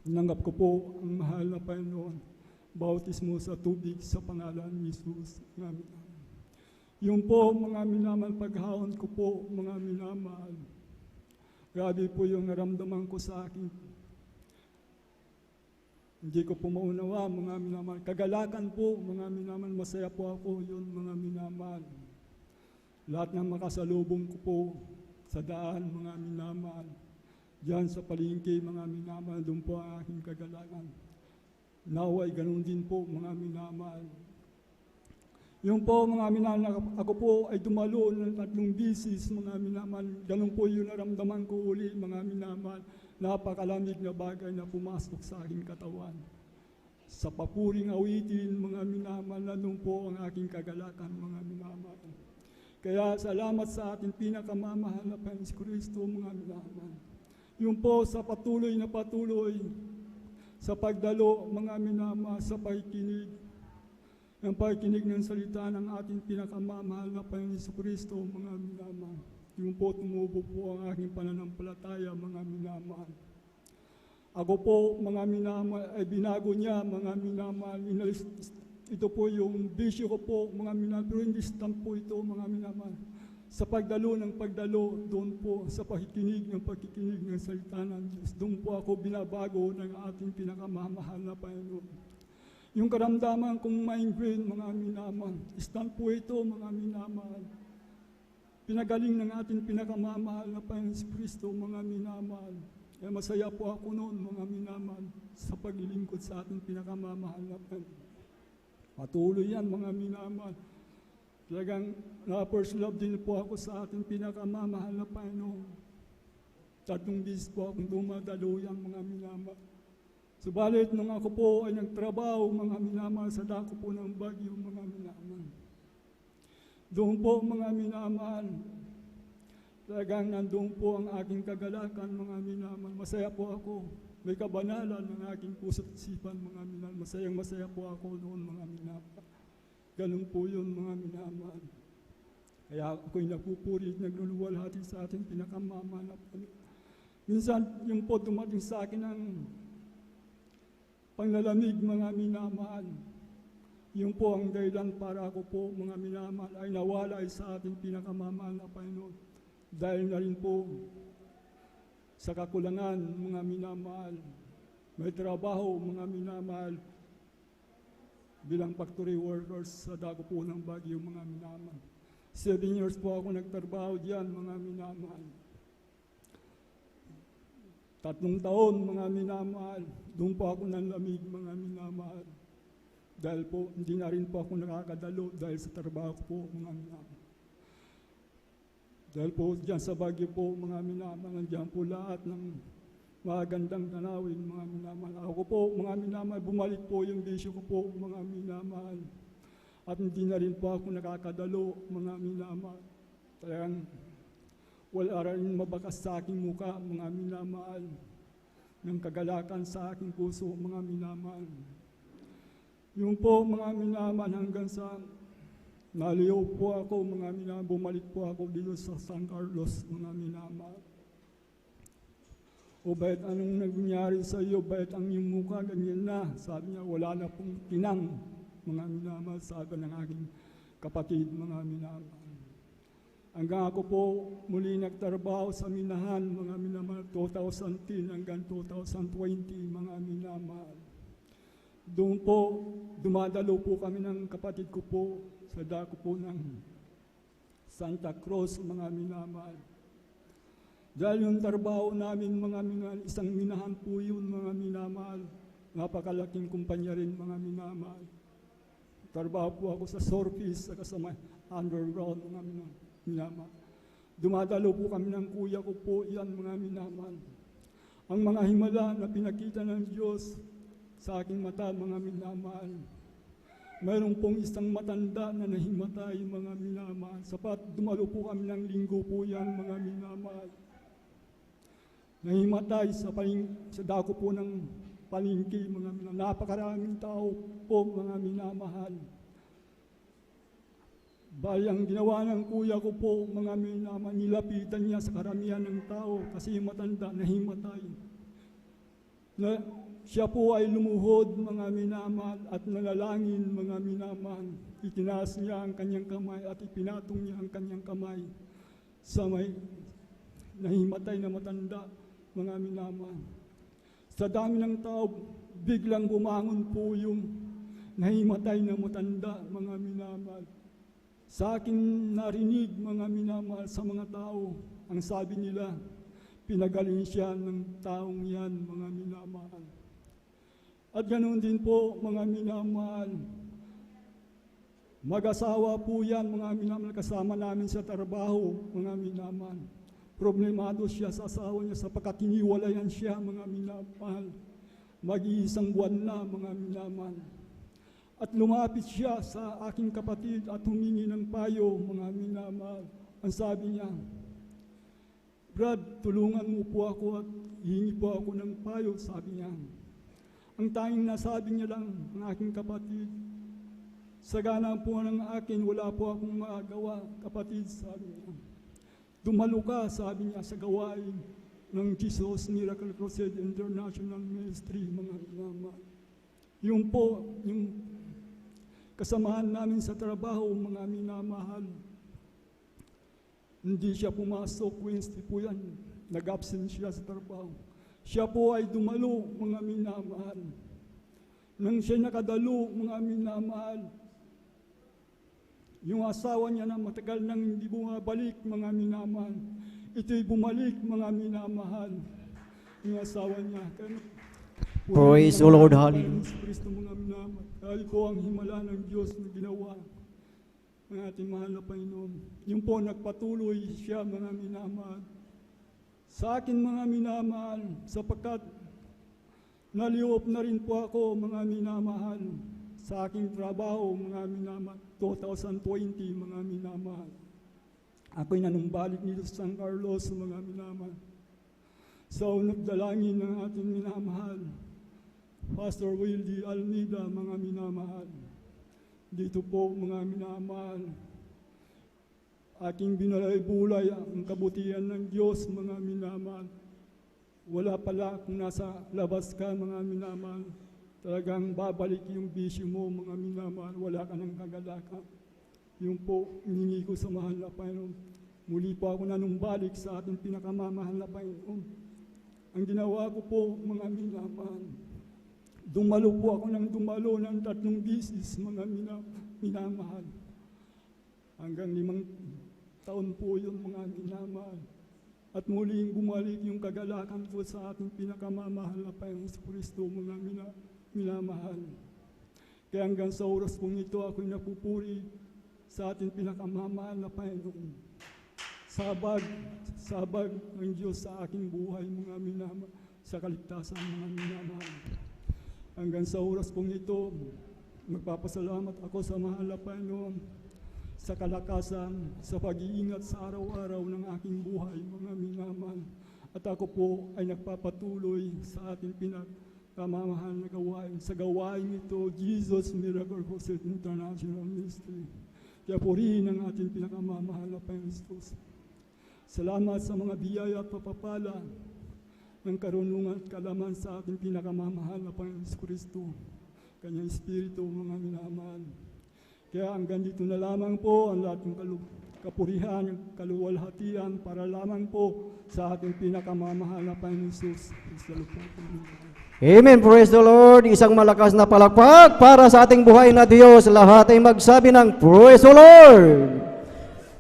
S7: Nanggap ko po ang mahal na Panginoon, bautismo sa tubig sa pangalan ni Jesus. Yung po, mga minamahal, paghaon ko po, mga minamahal, Grabe po yung naramdaman ko sa akin. Hindi ko po maunawa, mga minamahal. Kagalakan po, mga minamahal. Masaya po ako yun, mga minamahal. Lahat ng makasalubong ko po sa daan, mga minamahal. Diyan sa palengke, mga minamahal, doon po ang aking kagalakan. Naway, ganun din po, mga minamahal. Yung po, mga minamahal, ako po ay dumalo ng 3 bisis, mga minamahal. Ganun po yung naramdaman ko uli, mga minamahal. Napakalamig na bagay na pumasok sa aking katawan. Sa papuring awitin, mga minamahal, nandun po ang aking kagalakan, mga minamahal. Kaya salamat sa ating pinakamamahal na Panginoon Kristo, mga minamahal. Yung po sa patuloy na patuloy, sa pagdalo, mga minamahal, sa pakikinig, ang pakikinig ng salita ng ating pinakamamahal na Panginoon Kristo, mga minamahal. Yung po tumubo po ang aking pananampalataya, mga minamahal. Ako po, mga minamahal, ay binago niya, mga minamahal. Ito po yung bisyo ko po, mga minamahal. Pero hindi stamp po ito, mga minamahal. Sa pagdalo ng pagdalo, doon po sa pakikinig ng salita ng Diyos. Doon po ako binabago ng ating pinakamamahal na Panginoon. Yung karamdaman kong migraine, mga minamahal. Stamp po ito, mga minamahal. Pinagaling ng ating pinakamamahal na Panginoon Kristo, mga minamahal. Kaya masaya po ako noon, mga minamahal, sa paglilingkod sa ating pinakamamahal na Panginoon. Patuloy yan, mga minamahal. Talagang na-first love din po ako sa ating pinakamamahal na Panginoon. 3 beses po akong dumadalo yan, mga minamahal. Subalit, nung ako po ay nagtrabaho, mga minamahal, sa dako po ng Baguio, mga minamahal. Doon po, mga minamahal, talagang nandun po ang aking kagalakan, mga minamahal. Masaya po ako. May kabanalan ng aking puso't isipan, mga minamahal. Masayang-masaya po ako noon, mga minamahal. Ganun po yun, mga minamahal. Kaya ako'y nagpupuri, nagluluwalhati sa ating pinakamamahal na Panginoon. Minsan, yung po dumating sa akin ng panglalamig, mga minamahal. Yung po ang dahilan para ako po, mga minamahal, ay nawalay sa ating pinakamamahal na Panginoon. Dahil na rin po sa kakulangan, mga minamahal, may trabaho, mga minamahal, bilang factory workers sa dako po ng Baguio, mga minamahal. 7 years po ako nagtrabaho diyan, mga minamahal. 3 taon, mga minamahal, doon po ako nanlamig, mga minamahal. Dahil po, hindi na rin po ako nakakadalo dahil sa trabaho po, mga minamahal. Dahil po, dyan sa Baguio po, mga minamahal, nandiyan po lahat ng magandang tanawin, mga minamahal. Ako po, mga minamahal, bumalik po yung bisyo ko po, mga minamahal. At hindi na rin po ako nakakadalo, mga minamahal. Talagang wala rin mabakas sa aking muka, mga minamahal. Ng kagalakan sa aking puso, mga minamahal. Yung po, mga minamahal, hanggang sa naliw po ako, mga minamahal, bumalik po ako dito sa San Carlos, mga minamahal. O bakit anong nangyari sa iyo, bakit ang iyong mukha ganyan na? Sabi niya, wala na pong tinang, mga minamahal, sabi ng aking kapatid, mga minamahal. Hanggang ako po muli nagtrabaho sa minahan, mga minamahal, 2010 hanggang 2020, mga minamahal. Doon po, dumadalo po kami ng kapatid ko po sa dako po ng Santa Cruz, mga minamahal. Dahil yung trabaho namin, mga minamahal, isang minahan po yun, mga minamahal. Napakalaking kumpanya rin, mga minamahal. Trabaho po ako sa surface, sa kasama underground, mga minamahal. Dumadalo po kami ng kuya ko po, yan, mga minamahal. Ang mga himala na pinakita ng Diyos sa aking mata, mga minamahal. Mayroon pong isang matanda na nahimatay, mga minamahal. Sapat dumalo po kami ng linggo po yan, mga minamahal. Nahimatay sa dako po ng palengke, mga minamahal. Napakaraming tao po, mga minamahal. Bali, ang ginawa ng kuya ko po, mga minamahal, nilapitan niya sa karamihan ng tao kasi yung matanda nahimatay. Siya po ay lumuhod, mga minamahal, at nalalangin, mga minamahal. Itinaas niya ang kanyang kamay at ipinatong niya ang kanyang kamay sa may nahimatay na matanda, mga minamahal. Sa dami ng tao, biglang bumangon po yung nahimatay na matanda, mga minamahal. Sa aking narinig, mga minamahal, sa mga tao, ang sabi nila, pinagaling siya ng taong yan, mga minamahal. At ganoon din po, mga minamahal, mag-asawa po yan, mga minamahal, kasama namin sa trabaho, mga minamahal. Problemado siya sa asawa niya sapagkat hiniwalayan siya, mga minamahal. Mag-iisang buwan na, mga minamahal. At lumapit siya sa aking kapatid at humingi ng payo, mga minamahal. Ang sabi niya, Brad, tulungan mo po ako at hihingi po ako ng payo, sabi niya. Ang tanging nasabi niya lang, ang aking kapatid, sagana po ng akin, wala po akong magagawa, kapatid, sabi niya. Dumalo ka, sabi niya, sa gawain ng Jesus Miracle Crusade International Ministry, mga minamahal. Yung po, yung kasamahan namin sa trabaho, mga minamahal, hindi siya pumasok, Wednesday po yan, nag-absent siya sa trabaho. Siya po ay dumalo, mga minamahal. Nang siya nakadalo, mga minamahal, yung asawa niya na matagal nang hindi bumabalik, mga minamahal, ito'y bumalik, mga minamahal, yung asawa niya.
S2: Praise the Lord, hallelujah.
S7: Kristo, mga minamahal, dahil po ang himala ng Diyos na ginawa ng ating mahal na Panginoon. Yung po nagpatuloy siya, mga minamahal. Sa akin, mga minamahal, sapagkat naliop na rin po ako, mga minamahal, sa aking trabaho, mga minamahal, 2020, mga minamahal. Ako'y nanumbalik nito sa San Carlos, mga minamahal. Sa unang dalangin ng ating minamahal, Pastor Wildy Almeida, mga minamahal. Dito po, mga minamahal, aking binalay-bulay ang kabutihan ng Diyos, mga minamahal. Wala pala kung nasa labas ka, mga minamahal. Talagang babalik yung bisyo mo, mga minamahal. Wala ka ng kagalakan. Yung po, hiningi ko sa mahal na Panginoon. Muli po ako nanumbalik sa ating pinakamamahal na Panginoon. Ang ginawa ko po, mga minamahal, dumalo po ako ng 3 bisis, mga minamahal. Hanggang 5 taon po yun, mga minamahal. At muling bumalik yung kagalakan po sa ating pinakamamahal na Panginoon Kristo, mga minamahal. Kaya hanggang sa oras pong ito, ako'y napupuri sa ating pinakamamahal na Panginoon. Sabag ng Diyos sa aking buhay, mga minamahal, sa kaligtasan, mga minamahal. Hanggang sa oras pong ito, magpapasalamat ako sa mahal na Panginoon sa kalakasan, sa pag-iingat sa araw-araw ng aking buhay, mga minamahal. At ako po ay nagpapatuloy sa ating pinakamamahal na gawain. Sa gawain ito, Jesus Miracle Crusade International Ministry. Kaya purihin ang ating pinakamamahal na Panginoon. Salamat sa mga biyaya at papapala ng karunungan at kalaman sa ating pinakamamahal na Panginoon Kristo, Kanyang Espiritu, mga minamahal. Kaya hanggang dito na lamang po ang lahat ng kapurihan, kaluwalhatian para lamang po sa ating pinakamamahal na Panginoon Jesus.
S2: Amen. Praise the Lord. Isang malakas na palakpak para sa ating buhay na Diyos. Lahat ay magsabi ng Praise the Lord.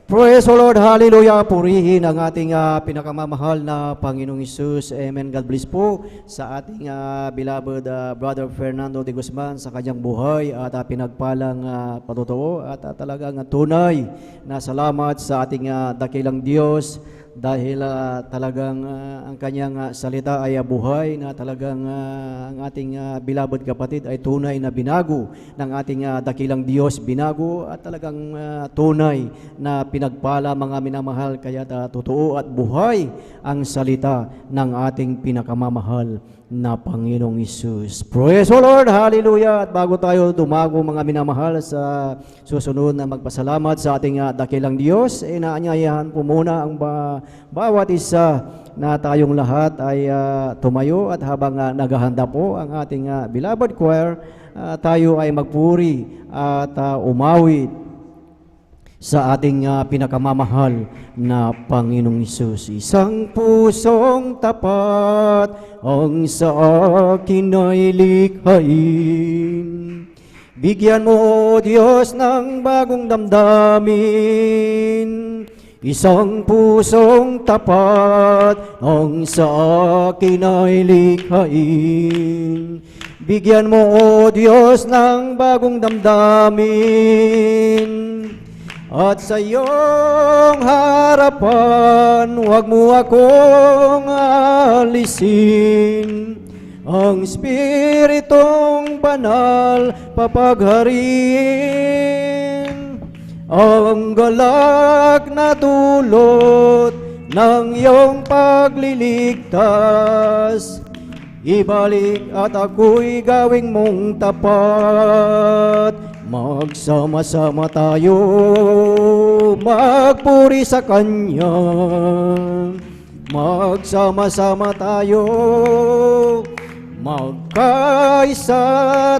S2: Praise the Lord. Hallelujah. Purihin ang ating pinakamamahal na Panginoong Hesus. Amen. God bless po sa ating beloved Brother Fernando de Guzman sa kanyang buhay at pinagpalang patutuo at talagang tunay na salamat sa ating dakilang Diyos dahil talagang ang kanyang salita ay buhay na talagang ang ating beloved kapatid ay tunay na binago ng ating dakilang Diyos, binago at talagang tunay na pinagpala, mga minamahal, kaya totoo at buhay ang salita ng ating pinakamamahal na Panginoong Hesus. Praise the Lord, hallelujah. At bago tayo dumago, mga minamahal, sa susunod na magpasalamat sa ating dakilang Diyos, inaanyayahan po muna ang bawat isa na tayong lahat ay tumayo at habang naghahanda po ang ating beloved choir, tayo ay magpuri at umawit
S8: sa ating pinakamamahal na Panginoong Hesus. Isang pusong tapat ang sa akin ay likhain. Bigyan mo, O Diyos, ng bagong damdamin. Isang pusong tapat ang sa akin ay likhain. Bigyan mo, O Diyos, ng bagong damdamin. At sa iyong harapan, huwag mo akong alisin. Ang Espiritong Banal papaghariin. Ang galak na dulot ng iyong pagliligtas, ibalik at ako'y gawing mong tapat. Magsama-sama tayo, magpuri sa Kanya. Magsama-sama tayo, magkaisa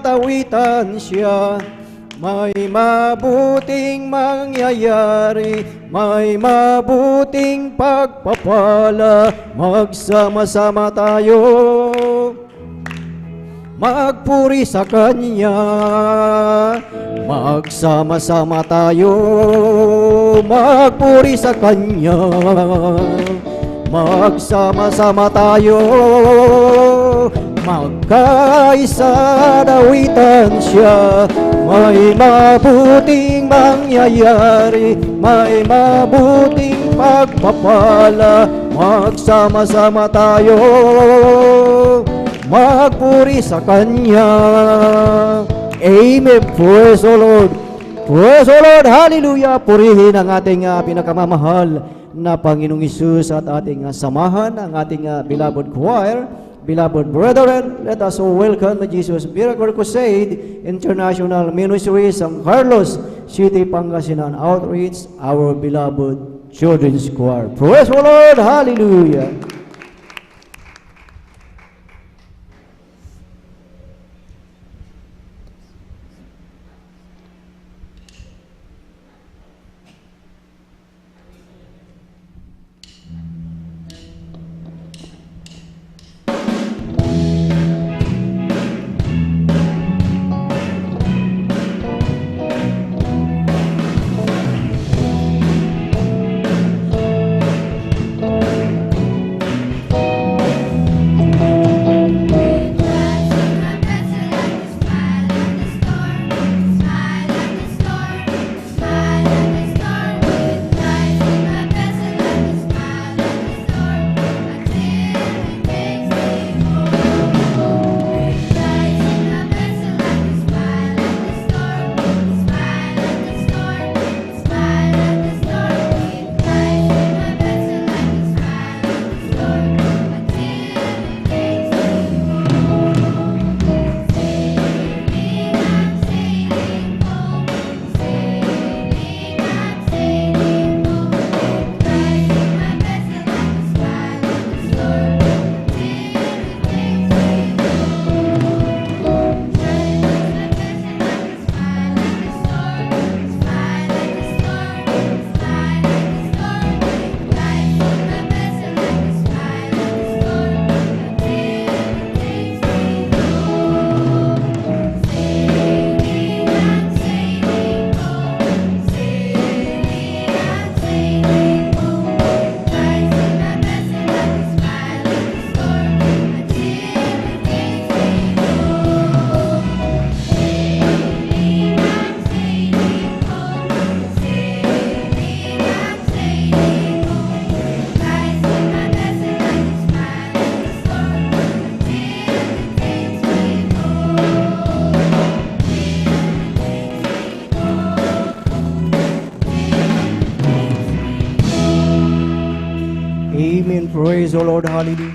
S8: tawitan siya. May mabuting mangyayari, may mabuting pagpapala. Magsama-sama tayo, magpuri sa Kanya. Magsama-sama tayo, magpuri sa Kanya. Magsama-sama tayo, magkaisa dawitan siya. May mabuting mangyayari, may mabuting pagpapala. Magsama-sama tayo, magpuri sa Kanya. Amen. Praise the Lord. Praise the Lord. Hallelujah. Purihin ang ating pinakamamahal na Panginoong Hesus at ating samahan ang ating beloved choir. Beloved brethren, let us all welcome the Jesus Miracle Crusade International Ministry, San Carlos City, Pangasinan Outreach, our beloved children's choir. Praise the Lord. Hallelujah. Amen. Praise the Lord. Hallelujah.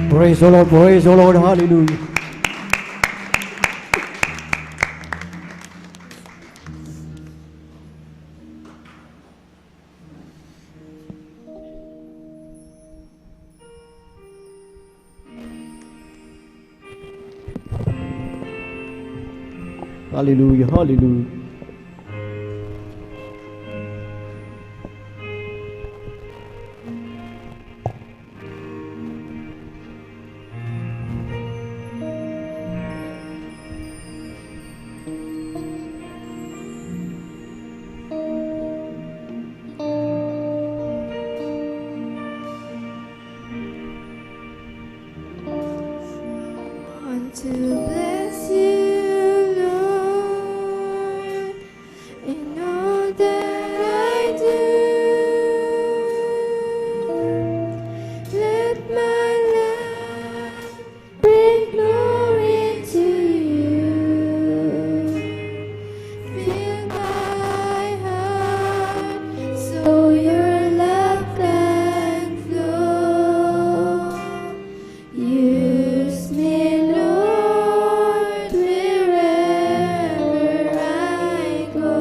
S8: Praise the Lord, hallelujah. Hallelujah, hallelujah.
S9: Want to bless you, Lord, in all that I do. Let my life bring glory to you. Fill my heart so your love can flow. Use me, Lord, wherever I go.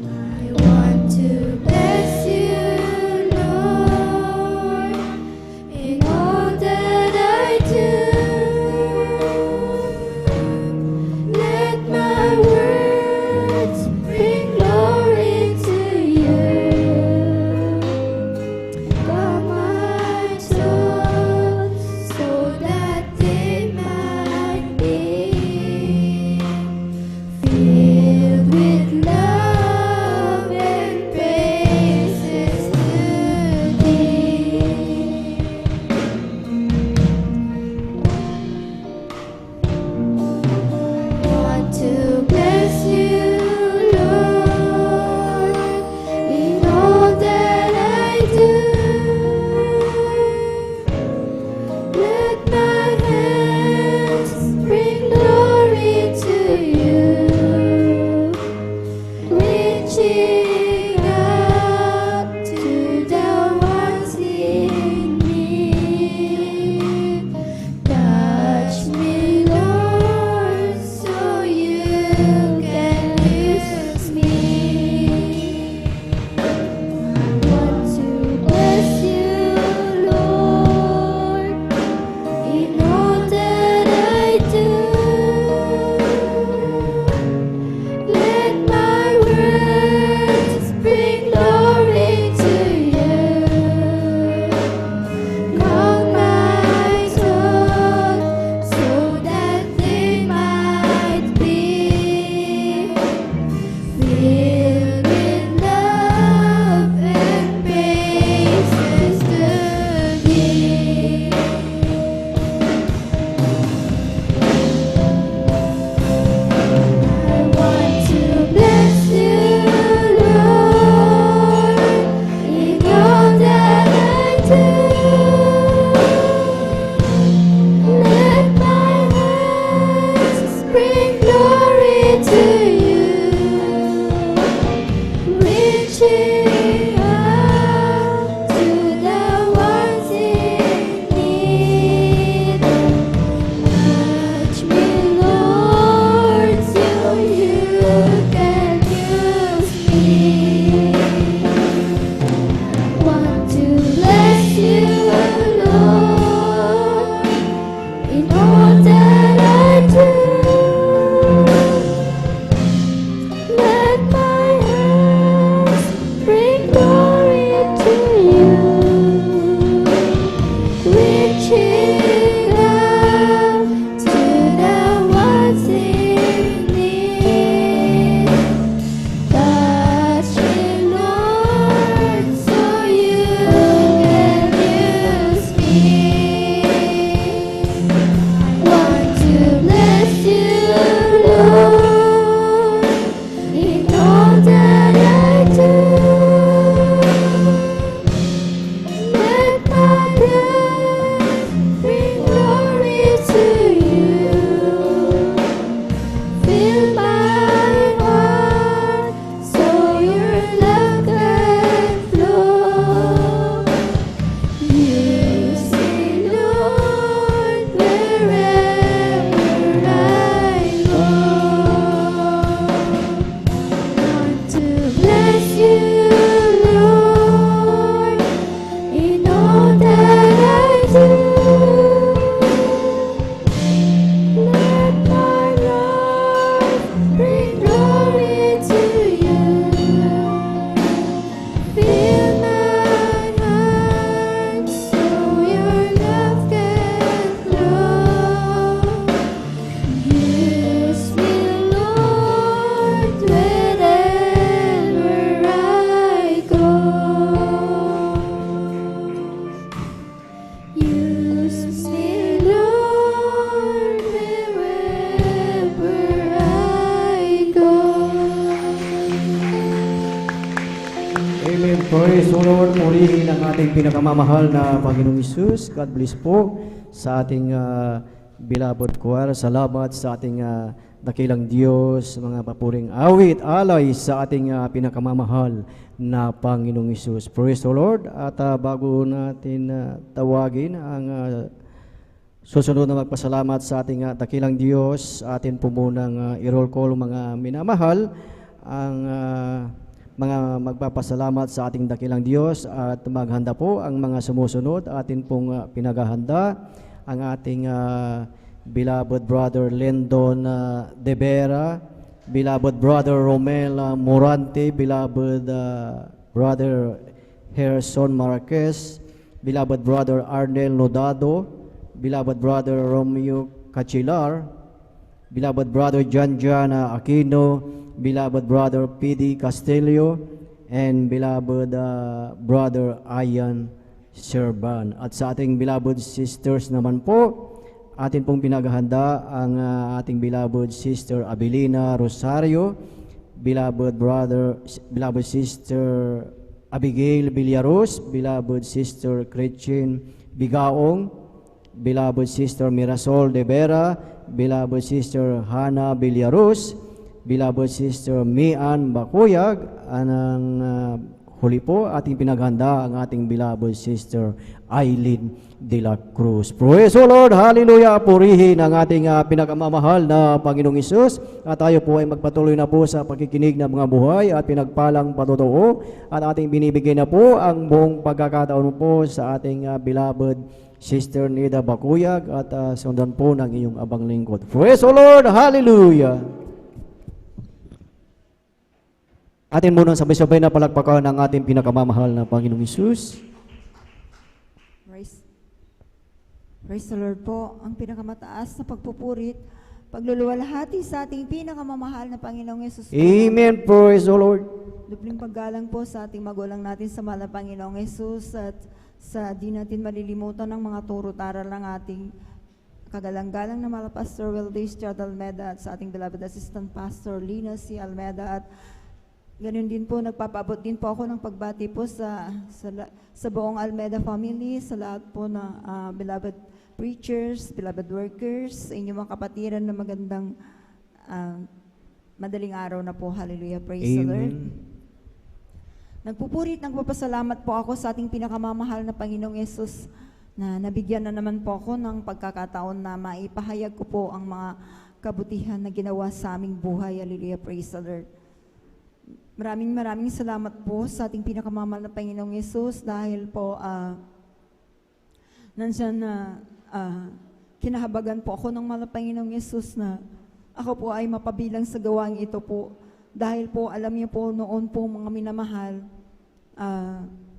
S9: I want to bless you, Lord, in all that I do. Let my words bring glory to you. Calm my soul so that they might be filled with love and praises to thee. Want to bless you, Lord, in all that I do. Let my hands bring glory to you, reaching out to the ones in need. Touch me, Lord, so you can use me. I want to bless you, Lord, in all that I do. Let my words bring glory to you. Calm my soul so that they might be filled with love and praises to thee. I want to bless you, Lord, in all that I do. Let my hands bring glory to you, reaching out to the ones in need. Touch me, Lord, so you can use me. Want to bless you, Lord, in all that I do. Let my hands bring
S8: Amen. Praise the Lord. Purihin ang ating pinakamamahal na Panginoong Hesus. God bless po sa ating beloved choir. Salamat sa ating dakilang Diyos, mga papuring awit, alay sa ating pinakamamahal na Panginoong Hesus. Praise the Lord. At bago natin tawagin ang susunod na magpasalamat sa ating dakilang Diyos, atin po munang i-roll call mga minamahal ang mga magpapasalamat sa ating dakilang Diyos at maghanda po ang mga sumusunod. Atin pong pinaghahanda ang ating beloved brother Lendon De Vera, beloved brother Romel Morante, beloved brother Harrison Marquez, beloved brother Arnel Nodado, beloved brother Romeo Cachilar, beloved brother John Aquino, beloved brother P.D. Castillo, and beloved brother Ian Serban. At sa ating beloved sisters naman po, atin pong pinaghahanda ang ating beloved sister Abilina Rosario, beloved sister Abigail Villaros, beloved sister Christine Bigaong, beloved sister Mirasol De Vera, beloved sister Hannah Villaros, beloved sister Mian Bakuyag, anang huli po ating pinaghanda ang ating beloved sister Aileen de la Cruz. Praise the Lord, hallelujah, purihin ang ating pinakamamahal na Panginoong Hesus. At tayo po ay magpatuloy na po sa pagkikinig ng mga buhay at pinagpalang patotoo. At ating binibigay na po ang buong pagkakataon po sa ating beloved Sister Nida Bakuyag at sundan po ng iyong abang lingkod. Praise the Lord, hallelujah. Atin muna sabay-sabay na palakpakan ng ating pinakamamahal na Panginoong Hesus.
S10: Praise the Lord po, ang pinakamataas na pagpupurit, pagluluwalhati sa ating pinakamamahal na Panginoong Hesus.
S8: Amen, praise the Lord.
S10: Dupling paggalang po sa ating magulang natin sa mahal na Panginoong Hesus at sa di natin malilimutan ng mga turo-taral ng ating kagalang-galang na mahal Pastor Weldy Strad Almeda at sa ating beloved assistant Pastor Lina C. Almeda at ganun din po, nagpapaabot din po ako ng pagbati po sa buong Almeda family, sa lahat po na beloved preachers, beloved workers, sa inyong mga kapatiran na magandang madaling araw na po. Hallelujah, praise the Lord. Nagpapasalamat po ako sa ating pinakamamahal na Panginoong Yesus na nabigyan na naman po ako ng pagkakataon na maipahayag ko po ang mga kabutihan na ginawa sa aming buhay. Hallelujah, praise the Lord. Maraming salamat po sa ating pinakamamahal na Panginoong Yesus dahil po nandyan na kinahabagan po ako ng mahal na Panginoong Yesus na ako po ay mapabilang sa gawaing ito po dahil po alam niyo po noon po mga minamahal,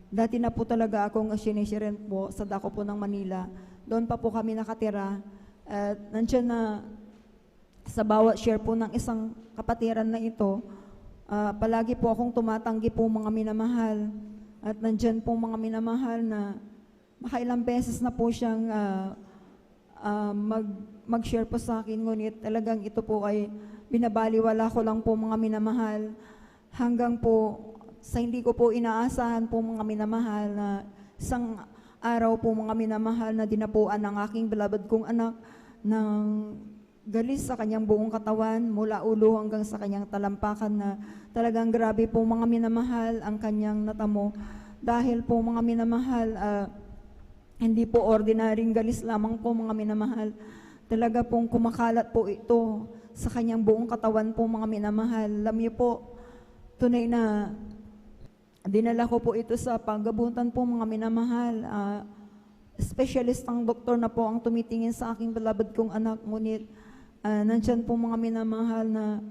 S10: dati na po talaga akong sinishirent po sa dako po ng Manila. Doon pa po kami nakatira at nandyan na sa bawat share po ng isang kapatiran na ito, palagi po akong tumatanggi po mga minamahal at nandyan po mga minamahal na makailang beses na po siyang mag-share po sa akin, ngunit talagang ito po ay binabaliwala ko lang po mga minamahal hanggang po sa hindi ko po inaasahan po mga minamahal na isang araw po mga minamahal na dinapuan ng aking beloved kong anak ng galis sa kanyang buong katawan mula ulo hanggang sa kanyang talampakan na talagang grabe po mga minamahal ang kanyang natamo dahil po mga minamahal hindi po ordinaryong galis lamang po mga minamahal, talaga pong kumakalat po ito sa kanyang buong katawan po mga minamahal. Alam niyo po, tunay na dinala ko po ito sa paggabutan po mga minamahal. Specialist ang doktor na po ang tumitingin sa aking beloved kong anak, ngunit nandyan po mga minamahal na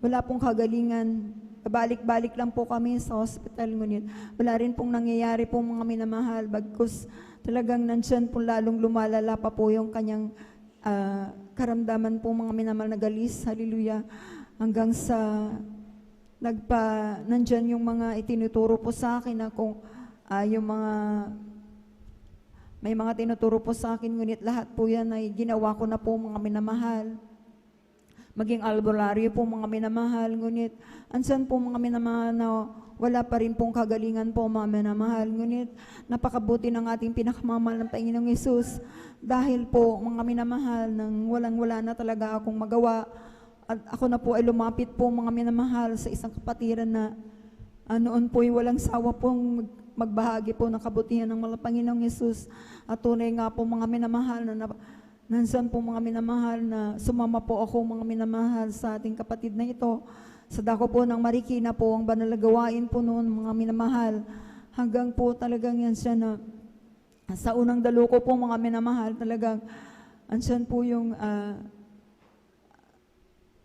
S10: wala pong kagalingan. Balik-balik lang po kami sa hospital, ngunit wala rin pong nangyayari po mga minamahal. Bagkus talagang nandyan po lalong lumalala pa po yung kanyang karamdaman po mga minamahal na galis. Hallelujah. Hanggang sa nandyan yung mga itinuturo po sa akin na kung yung mga may mga tinuturo po sa akin, ngunit lahat po yan ay ginawa ko na po mga minamahal. Maging albularyo po mga minamahal, ngunit ansan po mga minamahal na wala pa rin pong kagalingan po, mga minamahal. Ngunit napakabuti ng ating pinakamamahal ng Panginoong Yesus dahil po, mga minamahal, nang walang-wala na talaga akong magawa. At ako na po ay lumapit po, mga minamahal, sa isang kapatiran na noon po ay walang sawa pong magbahagi po ng kabutihan ng mga Panginoong Yesus. At tunay nga po, mga minamahal, na nansan po, mga minamahal, na sumama po ako, mga minamahal, sa ating kapatid na ito. Sa dako po ng Marikina po, ang banal na gawain po noon, mga minamahal. Hanggang po talagang yan siya na sa unang dalo ko po, mga minamahal, talagang ansan po yung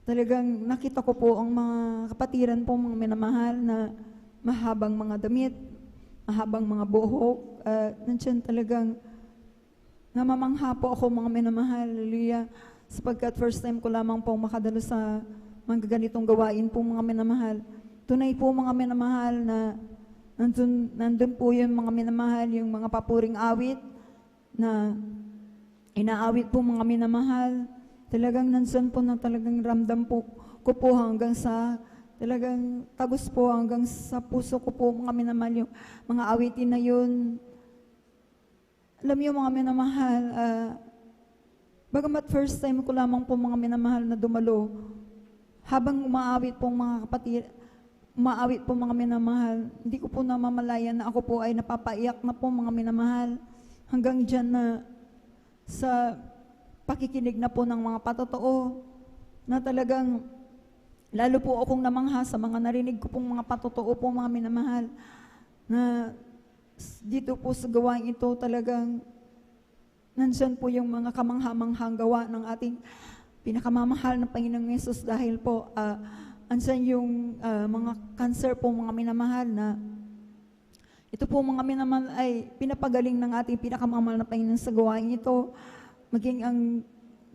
S10: talagang nakita ko po ang mga kapatiran po, mga minamahal, na mahabang mga damit, mahabang mga buhok. Nandiyan talagang namamangha po ako, mga minamahal, hallelujah, sapagkat first time ko lamang po makadalo sa mga ganitong gawain po, mga minamahal. Tunay po, mga minamahal, na nandun po yung mga minamahal, yung mga papuring awit na inaawit po, mga minamahal. Talagang nansan po na talagang ramdam po ko po hanggang sa talagang tagos po hanggang sa puso ko po, mga minamahal, yung mga awitin na yun. Alam niyo, mga minamahal, bagamat first time ko lamang po, mga minamahal, na dumalo, habang umaawit po mga kapatid, umaawit po, mga minamahal, hindi ko po namamalayan na ako po ay napapaiyak na po, mga minamahal, hanggang dyan na sa pakikinig na po ng mga patotoo, na talagang lalo po akong namangha sa mga narinig ko pong mga patotoo po, mga minamahal, na dito po sa gawain ito talagang nandiyan po yung mga kamangha-manghang gawa ng ating pinakamamahal na Panginoong Yesus dahil po ansan yung mga cancer po, mga minamahal, na ito po, mga minamahal, ay pinapagaling ng ating pinakamamahal na Panginoon sa gawain ito. Maging ang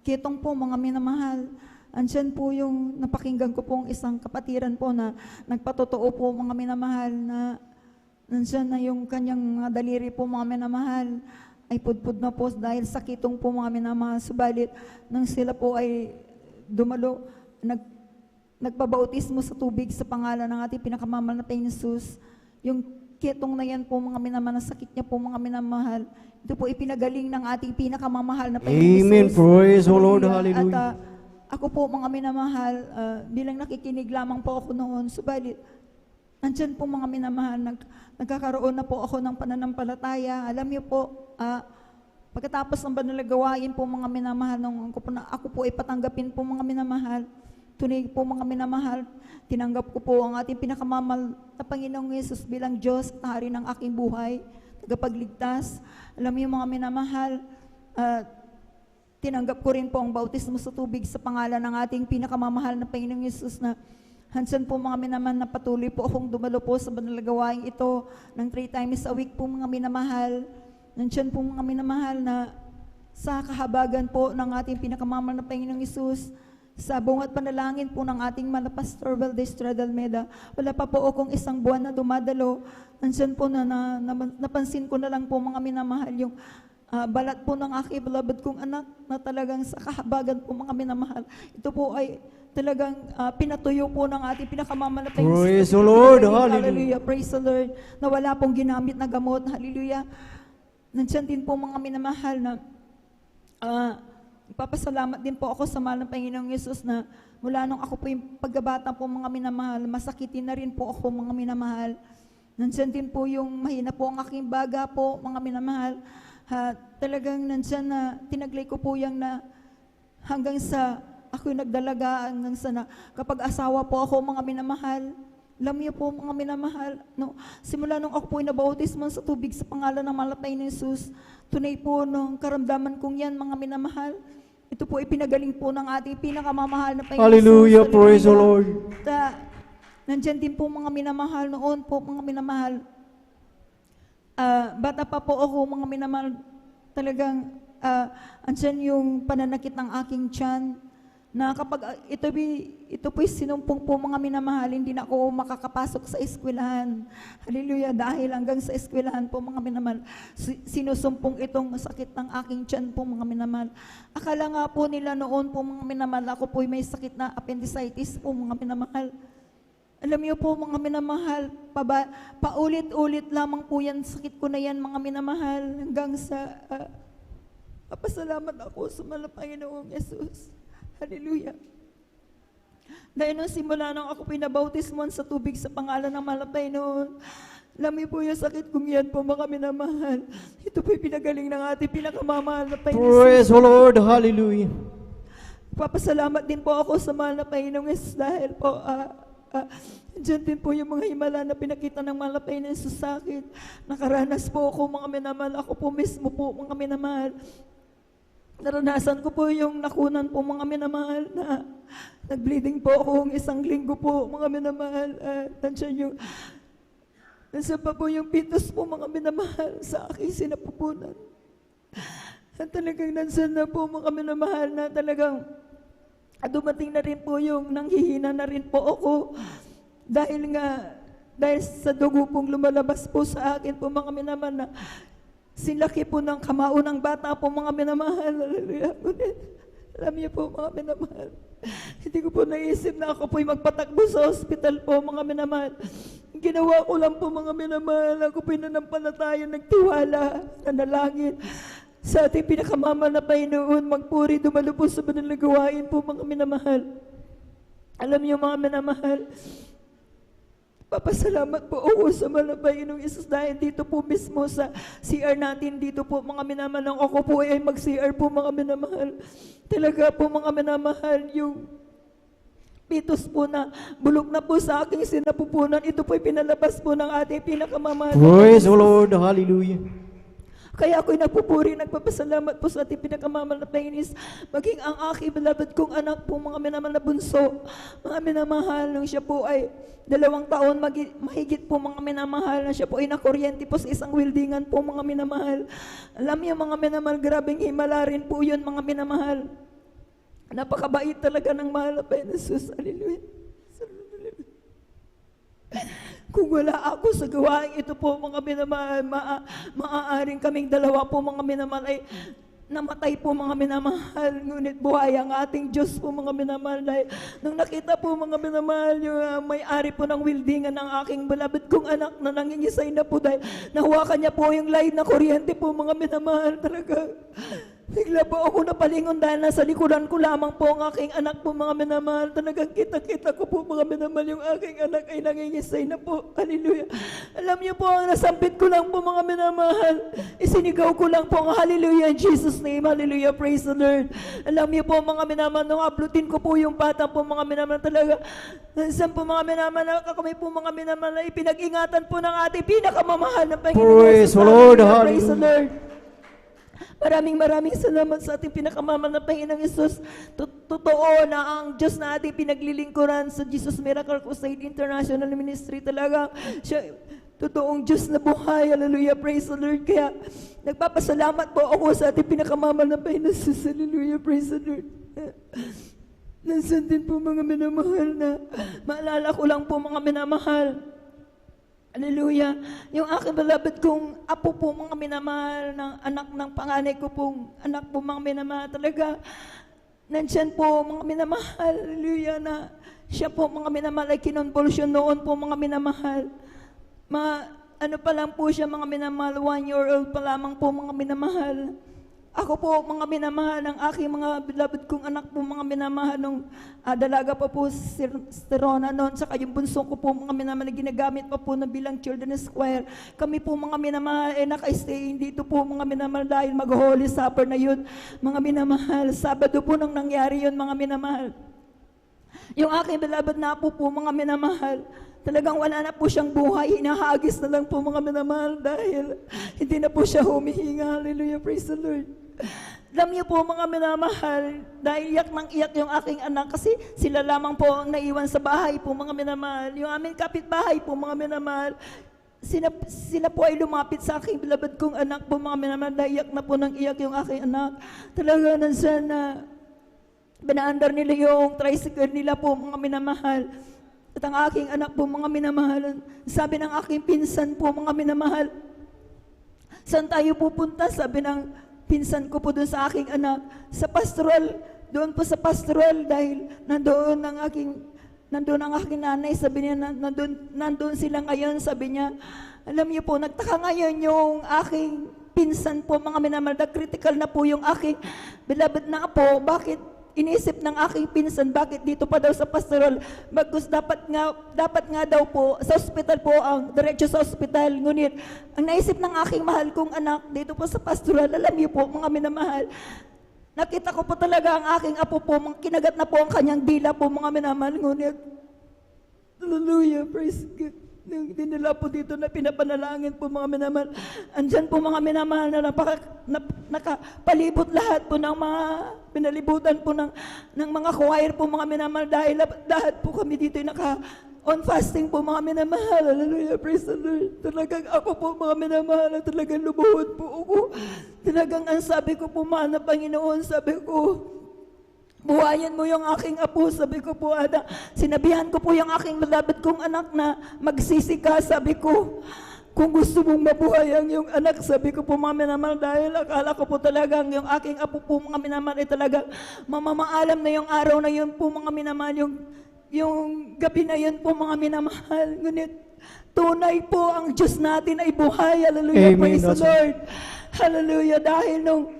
S10: kitong po, mga minamahal, andyan po yung napakinggan ko pong isang kapatiran po na nagpatotoo po, mga minamahal, na nandiyan na yung kanyang mga daliri po, mga minamahal, ay pudpud na po dahil sa kitong po, mga minamahal. Subalit, nang sila po ay dumalo, nagpabautismo sa tubig sa pangalan ng ating pinakamamahal na Panginoon Jesus, yung kitong na yan po, mga minamahal, na sakit niya po, mga minamahal, ito po ipinagaling ng ating pinakamamahal na Panginoon Jesus.
S8: Amen. Praise the Lord. Hallelujah.
S10: At ako po, mga minamahal, bilang nakikinig lamang po ako noon, subalit, andyan po, mga minamahal, nagkakaroon na po ako ng pananampalataya. Alam niyo po, pagkatapos ng banal na gawain po, mga minamahal, nung ako po ay patanggapin po, mga minamahal, tunay po, mga minamahal, tinanggap ko po ang ating pinakamamahal na Panginoong Yesus bilang Diyos at Hari ng aking buhay, tagapagligtas. Alam niyo, mga minamahal, tinanggap ko rin po ang bautismo sa tubig sa pangalan ng ating pinakamamahal na Panginoong Yesus, na hansan po, mga minamahal, na patuloy po akong dumalo po sa banal na gawain ito ng 3 times a week po, mga minamahal. Nandiyan po, mga minamahal, na sa kahabagan po ng ating pinakamamahal na Panginoong Yesus, sa bungat panalangin po ng ating mga Pastor Valdez Stradalmeda, wala pa po akong isang buwan na dumadalo. Nandiyan po napansin ko na lang po, mga minamahal, yung balat po ng aking beloved kong anak na talagang sa kahabagan po, mga minamahal. Ito po ay talagang pinatuyo po ng ating pinakamamahal na Panginoon.
S8: Praise the Lord.
S10: Hallelujah. Praise the Lord. Na wala pong ginamit na gamot. Hallelujah. Nandiyan din po, mga minamahal, na ipapasalamat din po ako sa mahal ng Panginoong Yesus, na mula nung ako po yung pagkabata po, mga minamahal, masakitin na rin po ako, mga minamahal. Nandiyan din po yung mahina po ang aking baga po, mga minamahal. Talagang nandiyan na tinaglay ko po yung na hanggang sa ako'y nagdalaga, hanggang sa na kapag asawa po ako, mga minamahal. Alam niyo po, mga minamahal, no, simula nung ako po ay nabautismo sa tubig sa pangalan ng mahal na Panginoong Yesus, tunay po nung karamdaman kong yan, mga minamahal, ito po ay pinagaling po ng ating pinakamamahal na Panginoon.
S8: Hallelujah. Praise the Lord.
S10: Nandyan din po, mga minamahal, noon po, mga minamahal, bata pa po ako, mga minamahal, talagang andyan yung pananakit ng aking tiyan, na kapag ito po'y sinumpong po, mga minamahal, hindi na ako makakapasok sa eskwelahan. Hallelujah, dahil hanggang sa eskwelahan po, mga minamahal, sinusumpong itong sakit ng aking tiyan po, mga minamahal. Akala nga po nila noon po, mga minamahal, ako po'y may sakit na appendicitis po, mga minamahal. Alam niyo po mga minamahal, paulit-ulit lamang po yan, sakit ko na yan mga minamahal, hanggang sa papasalamat ako sa mahal na Panginoong Yesus. Hallelujah. Dahil nung simula nung ako pinabautismon sa tubig sa pangalan ng mahal na Panginoon, alam niyo po yung sakit kong yan po mga minamahal. Ito po yung pinagaling ng ating pinakamamahal na Panginoon.
S8: Praise the Lord. Hallelujah.
S10: Papasalamat din po ako sa mahal na Panginoong Yesus dahil po dyan din po yung mga himala na pinakita ng mahal na Panginoong Yesus sa akin. Nakaranas po ako mga minamahal. Ako po mismo po mga minamahal. Naranasan ko po yung nakunan po mga minamahal na nag-bleeding po akong 1 linggo po mga minamahal. Nandiyan pa po yung pitos po mga minamahal sa aking sinapupunan. At talagang nandiyan na po mga minamahal na talagang dumating na rin po yung nanghihina na rin po ako dahil sa dugo pong lumalabas po sa akin po mga minamahal na sinlaki po ng kamao ng bata po mga minamahal. Hallelujah. Alam niyo po mga minamahal, hindi ko po naisip na ako po'y magpatakbo sa hospital po mga minamahal. Ginawa ko lang po mga minamahal, ako po'y nanampalataya, nagtiwala, nanalangin sa ating pinakamamahal na Panginoon, magpuri, dumalo po sa banal na gawain po mga minamahal. Alam niyo mga minamahal, papasalamat po ako sa mahal na Panginoong Yesus dahil dito po mismo sa CR natin, dito po mga minamahal, nang ako po ay mag-CR po mga minamahal. Talaga po mga minamahal, yung pitos po na bulok na po sa aking sinapupunan, ito po'y pinalabas po ng ating pinakamamahal.
S8: Praise the Lord. Hallelujah.
S10: Kaya ako'y nagpupuri, nagpapasalamat po sa ating pinakamamahal na Panginoon, maging ang aking beloved kong anak po, mga minamahal na bunso, mga minamahal, nung siya po ay 2 taon, mahigit po mga minamahal, na siya po ay nakuryente po sa isang weldingan po mga minamahal. Alam niyo mga minamahal, grabing himala rin po yun mga minamahal. Napakabait talaga ng mahal na Panginoon Jesus. Hallelujah. Kung wala ako sa gawain ito po mga minamahal, maaaring kaming dalawa po mga minamahal ay namatay po mga minamahal. Ngunit buhay ang ating Diyos po mga minamahal. Dahil nung nakita po mga minamahal yung may-ari po ng weldingan ng aking beloved kong anak na nangingisay na po dahil nahawakan niya po yung line na kuryente po mga minamahal talaga. Bigla po ako napalingon dahil nasa likuran ko lamang po ang aking anak po mga minamahal. Talagang kita-kita ko po mga minamahal yung aking anak ay nangingisay na po. Hallelujah. Alam niyo po, ang nasampit ko lang po mga minamahal. Isinigaw ko lang po ang hallelujah in Jesus' name. Hallelujah. Praise the Lord. Alam niyo po mga minamahal, nung ablutin ko po yung bata po mga minamahal talaga. Saan po mga minamahal, kami po mga minamahal, ipinag-ingatan po ng ating pinakamamahal na Panginoon.
S8: Praise the Lord.
S10: Praise the Lord. Maraming salamat sa ating pinakamamahal na Panginoong Yesus. Totoo na ang Diyos na ating pinaglilingkuran sa Jesus Miracle Crusade International Ministry talaga. Siya, totoong Diyos na buhay. Hallelujah. Praise the Lord. Kaya nagpapasalamat po ako sa ating pinakamamahal na Panginoong Yesus. Hallelujah. Praise the Lord. Nandiyan din po mga minamahal na maalala ko lang po mga minamahal. Hallelujah. Yung aking beloved kong apo po mga minamahal, ng anak ng panganay ko pong anak po mga minamahal talaga. Nandyan po mga minamahal, hallelujah, na siya po mga minamahal ay kinonvulsion noon po mga minamahal. Ano pa lang po siya mga minamahal, 1 year old pa lamang po mga minamahal. Ako po mga minamahal ng aking mga beloved kong anak po mga minamahal nung dalaga pa po si Rona noon, saka yung bunso ko po mga minamahal na ginagamit pa po na bilang children's choir. Kami po mga minamahal naka-stay dito po mga minamahal dahil mag-holy supper na yun mga minamahal. Sabado po nang nangyari yun mga minamahal. Yung aking beloved na po mga minamahal, talagang wala na po siyang buhay, hinahagis na lang po mga minamahal dahil hindi na po siya humihinga. Hallelujah, praise the Lord. Alam niyo po mga minamahal, dahil iyak ng iyak yung aking anak kasi sila lamang po ang naiwan sa bahay po mga minamahal. Yung aming kapitbahay po mga minamahal, sila po ay lumapit sa aking beloved kong anak po mga minamahal, dahil iyak na po ng iyak yung aking anak. Talaga nandiyan na binaandar nila yung tricycle nila po mga minamahal. At ang aking anak po mga minamahal, sabi ng aking pinsan po mga minamahal, saan tayo pupunta? Sabi ng pinsan ko po doon sa aking anak, sa pastoral, doon po sa pastoral dahil nandoon ang aking nandun ang aking nanay, sabi niya, nandun sila ngayon, sabi niya, alam niyo po, nagtaka ngayon yung aking pinsan po, mga minamahal, critical na po yung aking beloved na apo, bakit inisip ng aking pinsan, bakit dito pa daw sa pastoral? Bagus dapat nga daw po sa ospital po, ang diretso sa ospital. Ngunit ang naisip ng aking mahal kong anak dito po sa pastoral, alam niyo po mga minamahal, nakita ko po talaga ang aking apo po, kinagat na po ang kanyang dila po mga minamahal. Ngunit hallelujah, praise God. Nung dinala po dito na pinapanalangin po mga minamahal, andyan po mga minamahal na nakapalibot lahat po ng mga pinalibutan po ng mga choir po mga minamahal, dahil lahat po kami dito on fasting po mga minamahal. Hallelujah, praise the Lord. Talagang ako po mga minamahal, talagang lumuhod po ako. Talagang ang sabi ko po mga na Panginoon, sabi ko, buhayan mo yung aking apo, sabi ko po, sinabihan ko po yung aking beloved kong anak na magsisi ka, sabi ko, kung gusto mong mabuhay ang yung anak, sabi ko po mga minamahal, dahil akala ko po talagang yung aking apo po mga minamahal ay talagang mamamaalam na yung araw na yun po mga minamahal, yung gabi na yun po mga minamahal. Ngunit tunay po ang Diyos natin ay buhay. Hallelujah,
S8: Amen.
S10: praise the Lord. Hallelujah, dahil nung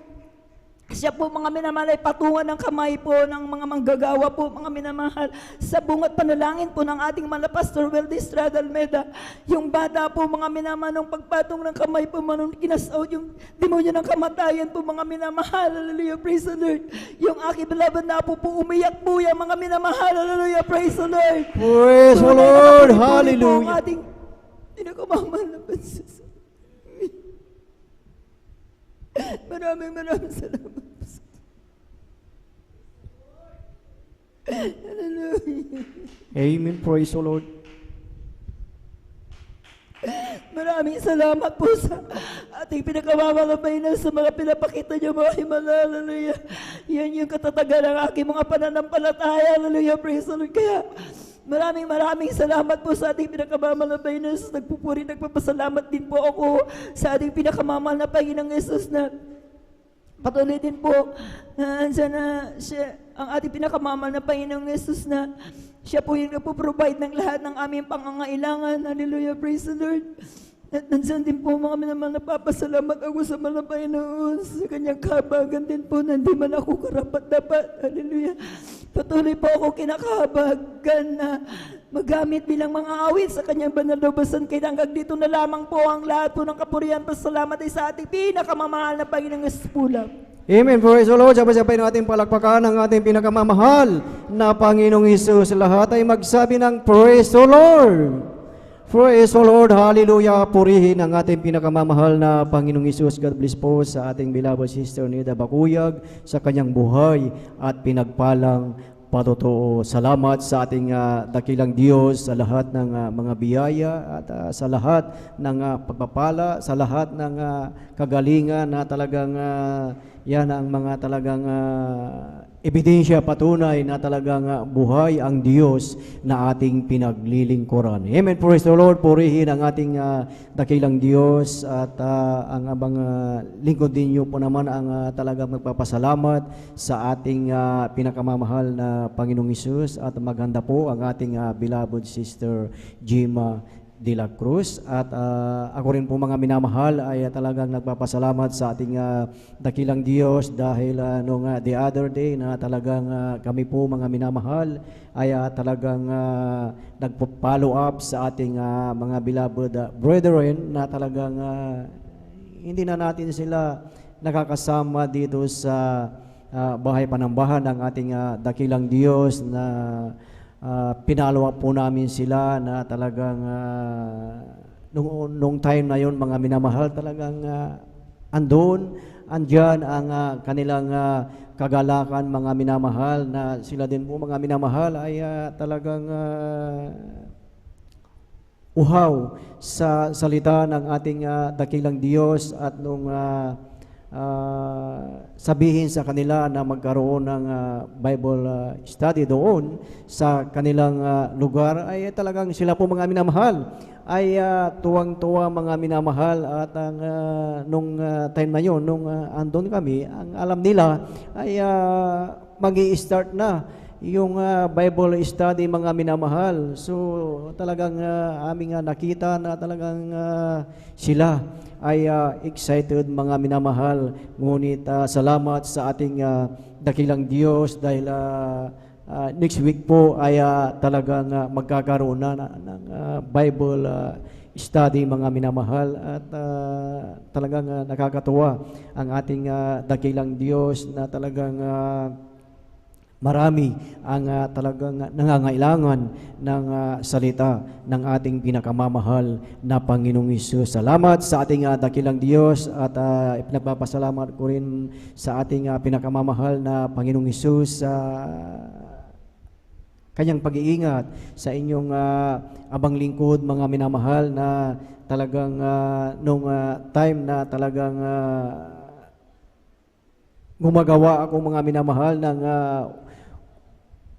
S10: siya po mga minamahal ay patungan ng kamay po ng mga manggagawa po mga minamahal sa bungat panalangin po ng ating mga Pastor Weldy Estrada Almeda. Yung bata po mga minamahal, nung pagpatong ng kamay po manong kinasaw yung demonyo ng kamatayan po mga minamahal. Hallelujah, praise the Lord. Yung aking beloved na po umiyak po yung mga minamahal. Hallelujah, praise the Lord.
S8: Praise the Lord. Hallelujah.
S10: Ang ating pinakamamahal na Pansus. Maraming salamat. Hallelujah.
S8: Amen. Praise the Lord.
S10: Maraming salamat po sa ating pinakamamalabay na sa mga pinapakita niyo mga himala. Hallelujah. Yan yung katatagan ng aking mga pananampalataya. Hallelujah. Praise the Lord. Kaya maraming salamat po sa ating pinakamamalabay na nagpupuri, nagpapasalamat din po ako sa ating pinakamamahal na Panginoong Yesus na patuloy din po andyan na siya, ang ating pinakamamahal na Panginoong Yesus na siya po yung nagpo-provide ng lahat ng aming pangangailangan. Hallelujah, praise the Lord. At nandiyan din po mga minamahal, napapasalamat ako sa mga Panginoon sa kanyang kahabagan din po na hindi man ako karapat-dapat. Hallelujah. Patuloy po ako kinakahabagan na magamit bilang mga awit sa kanyang banal na basan. Kaya hanggang dito na lamang po ang lahat po ng kapurihan. Pasalamat ay sa ating pinakamamahal na Panginoong Yesus po lang.
S8: Amen. Praise the Lord. Sabay-sabay natin palakpakan ang ating pinakamamahal na Panginoong Hesus. Lahat ay magsabi ng Praise the Lord. Praise the Lord. Hallelujah. Purihin ang ating pinakamamahal na Panginoong Hesus. God bless po sa ating beloved sister Nida Bakuyag sa kanyang buhay at pinagpalang patotoo. Salamat sa ating dakilang Diyos sa lahat ng mga biyaya at sa lahat ng pagpapala, sa lahat ng kagalingan na talagang yan ang mga talagang ebidensya patunay na talagang buhay ang Diyos na ating pinaglilingkuran. Amen. Praise the Lord. Purihin ang ating dakilang Diyos at ang mga lingkod ninyo po naman ang talagang magpapasalamat sa ating pinakamamahal na Panginoong Hesus at maganda po ang ating beloved sister Jima de la Cruz at ako rin po mga minamahal ay talagang nagpapasalamat sa ating dakilang Diyos dahil nung the other day na talagang kami po mga minamahal ay talagang nagpo-follow up sa ating mga beloved brethren na talagang hindi na natin sila nakakasama dito sa bahay panambahan ng ating dakilang Diyos na pinalawa po namin sila na talagang nung time na yon mga minamahal talagang andyan ang kanilang kagalakan mga minamahal na sila din po mga minamahal ay talagang uhaw sa salita ng ating dakilang Diyos at nung sabihin sa kanila na magkaroon ng Bible study doon sa kanilang lugar ay talagang sila po mga minamahal ay tuwang-tuwa mga minamahal at ang nung time na yon nung andon kami ang alam nila ay magi-start na yung Bible study, mga minamahal. So talagang aming nakita na talagang sila ay excited, mga minamahal. Ngunit salamat sa ating dakilang Diyos dahil next week po ay talagang magkakaroon na ng Bible study, mga minamahal, at talagang nakakatuwa ang ating dakilang Diyos na talagang marami ang talagang nangangailangan ng salita ng ating pinakamamahal na Panginoong Hesus. Salamat sa ating dakilang Diyos at pinagpapasalamat ko rin sa ating pinakamamahal na Panginoong Hesus sa kanyang pag-iingat sa inyong abang lingkod, mga minamahal, na talagang nung time na talagang gumagawa ako, mga minamahal, ng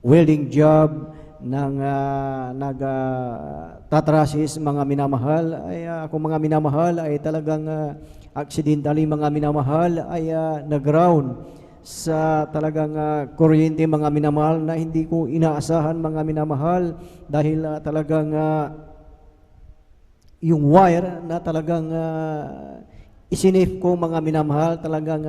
S8: welding job, ng nagtatrasis, mga minamahal, ay ako, mga minamahal, ay talagang accidentally, mga minamahal, ay nag-ground sa talagang kuryente, mga minamahal, na hindi ko inaasahan, mga minamahal, dahil talagang yung wire na talagang isinif ko, mga minamahal, talagang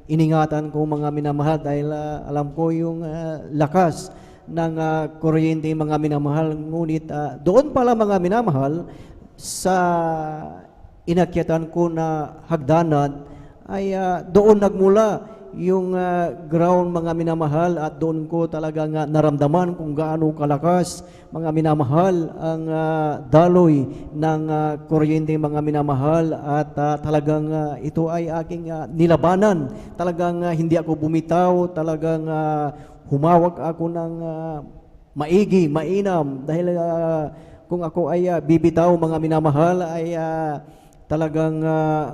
S8: iningatan ko, mga minamahal, dahil alam ko yung lakas ng kuryente, mga minamahal. Ngunit doon pala, mga minamahal, sa inakyatan ko na hagdanan, ay doon nagmula yung ground, mga minamahal, at doon ko talagang naramdaman kung gaano kalakas, mga minamahal, ang daloy ng kuryente, mga minamahal, at talagang ito ay aking nilabanan. Talagang hindi ako bumitaw, talagang humawak ako ng maigi, mainam, dahil kung ako ay bibitaw, mga minamahal, ay talagang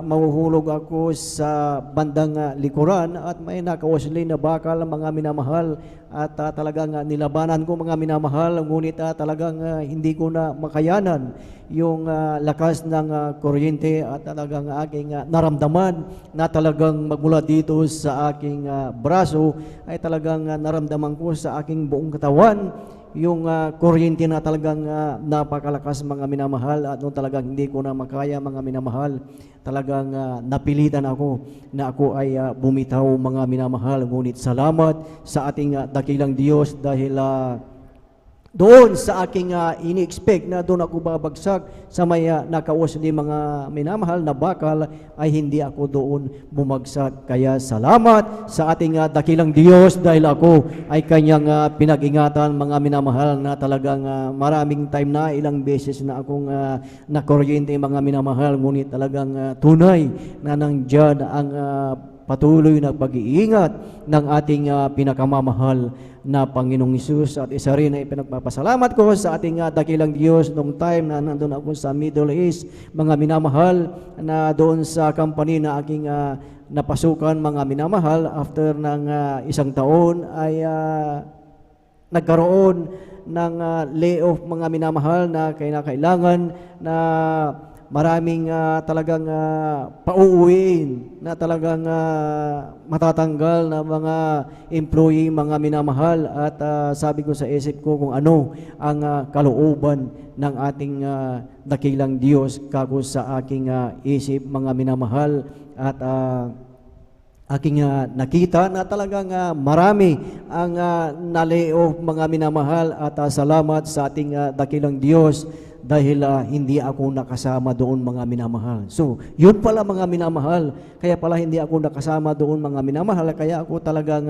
S8: mahuhulog ako sa bandang likuran, at may nakawasli na bakal, mga minamahal, at talagang nilabanan ko, mga minamahal. Ngunit talagang hindi ko na makayanan yung lakas ng kuryente, at talagang aking naramdaman na talagang magmula dito sa aking braso ay talagang naramdaman ko sa aking buong katawan yung kuryente na talagang napakalakas, mga minamahal, at nung talagang hindi ko na makaya, mga minamahal, talagang napilitan ako na ako ay bumitaw, mga minamahal. Ngunit salamat sa ating dakilang Diyos, dahil doon sa aking ini-expect na doon ako babagsak sa may nakausli, mga minamahal, na bakal, ay hindi ako doon bumagsak. Kaya salamat sa ating dakilang Diyos, dahil ako ay kanyang pinag-ingatan, mga minamahal, na talagang maraming time na, ilang beses na akong nakuryente, mga minamahal. Ngunit talagang tunay na nandiyan ang patuloy na pag-iingat ng ating pinakamamahal na Panginoong Hesus. At isa rin ay pinagpapasalamat ko sa ating dakilang Diyos nung time na nandun ako sa Middle East, mga minamahal, na doon sa company na aking napasukan, mga minamahal, after ng isang taon ay nagkaroon ng layoff, mga minamahal, na kailangan na maraming talagang pauuwiin, na talagang matatanggal na mga employee, mga minamahal. At sabi ko sa isip ko kung ano ang kalooban ng ating dakilang Diyos kako sa aking isip, mga minamahal. At aking nakita na talagang marami ang na-layoff, mga minamahal. At salamat sa ating dakilang Diyos, dahil hindi ako nakasama doon, mga minamahal. So, yun pala, mga minamahal. Kaya pala hindi ako nakasama doon, mga minamahal. Kaya ako talagang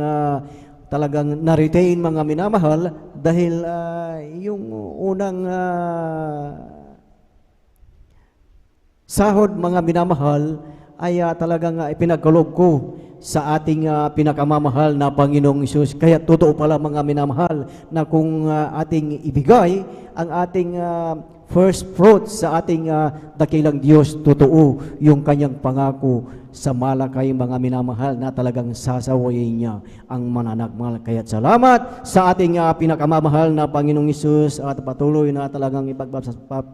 S8: na-retain, mga minamahal, dahil yung unang sahod, mga minamahal, ay talagang ipinagkaloob ko sa ating pinakamamahal na Panginoong Hesus. Kaya totoo pala, mga minamahal, na kung ating ibigay ang ating first fruit sa ating dakilang Diyos, totoo yung kanyang pangako sa malakay mga minamahal na talagang sasawayin niya ang mananagmal. Kaya't salamat sa ating pinakamamahal na Panginoong Hesus at patuloy na talagang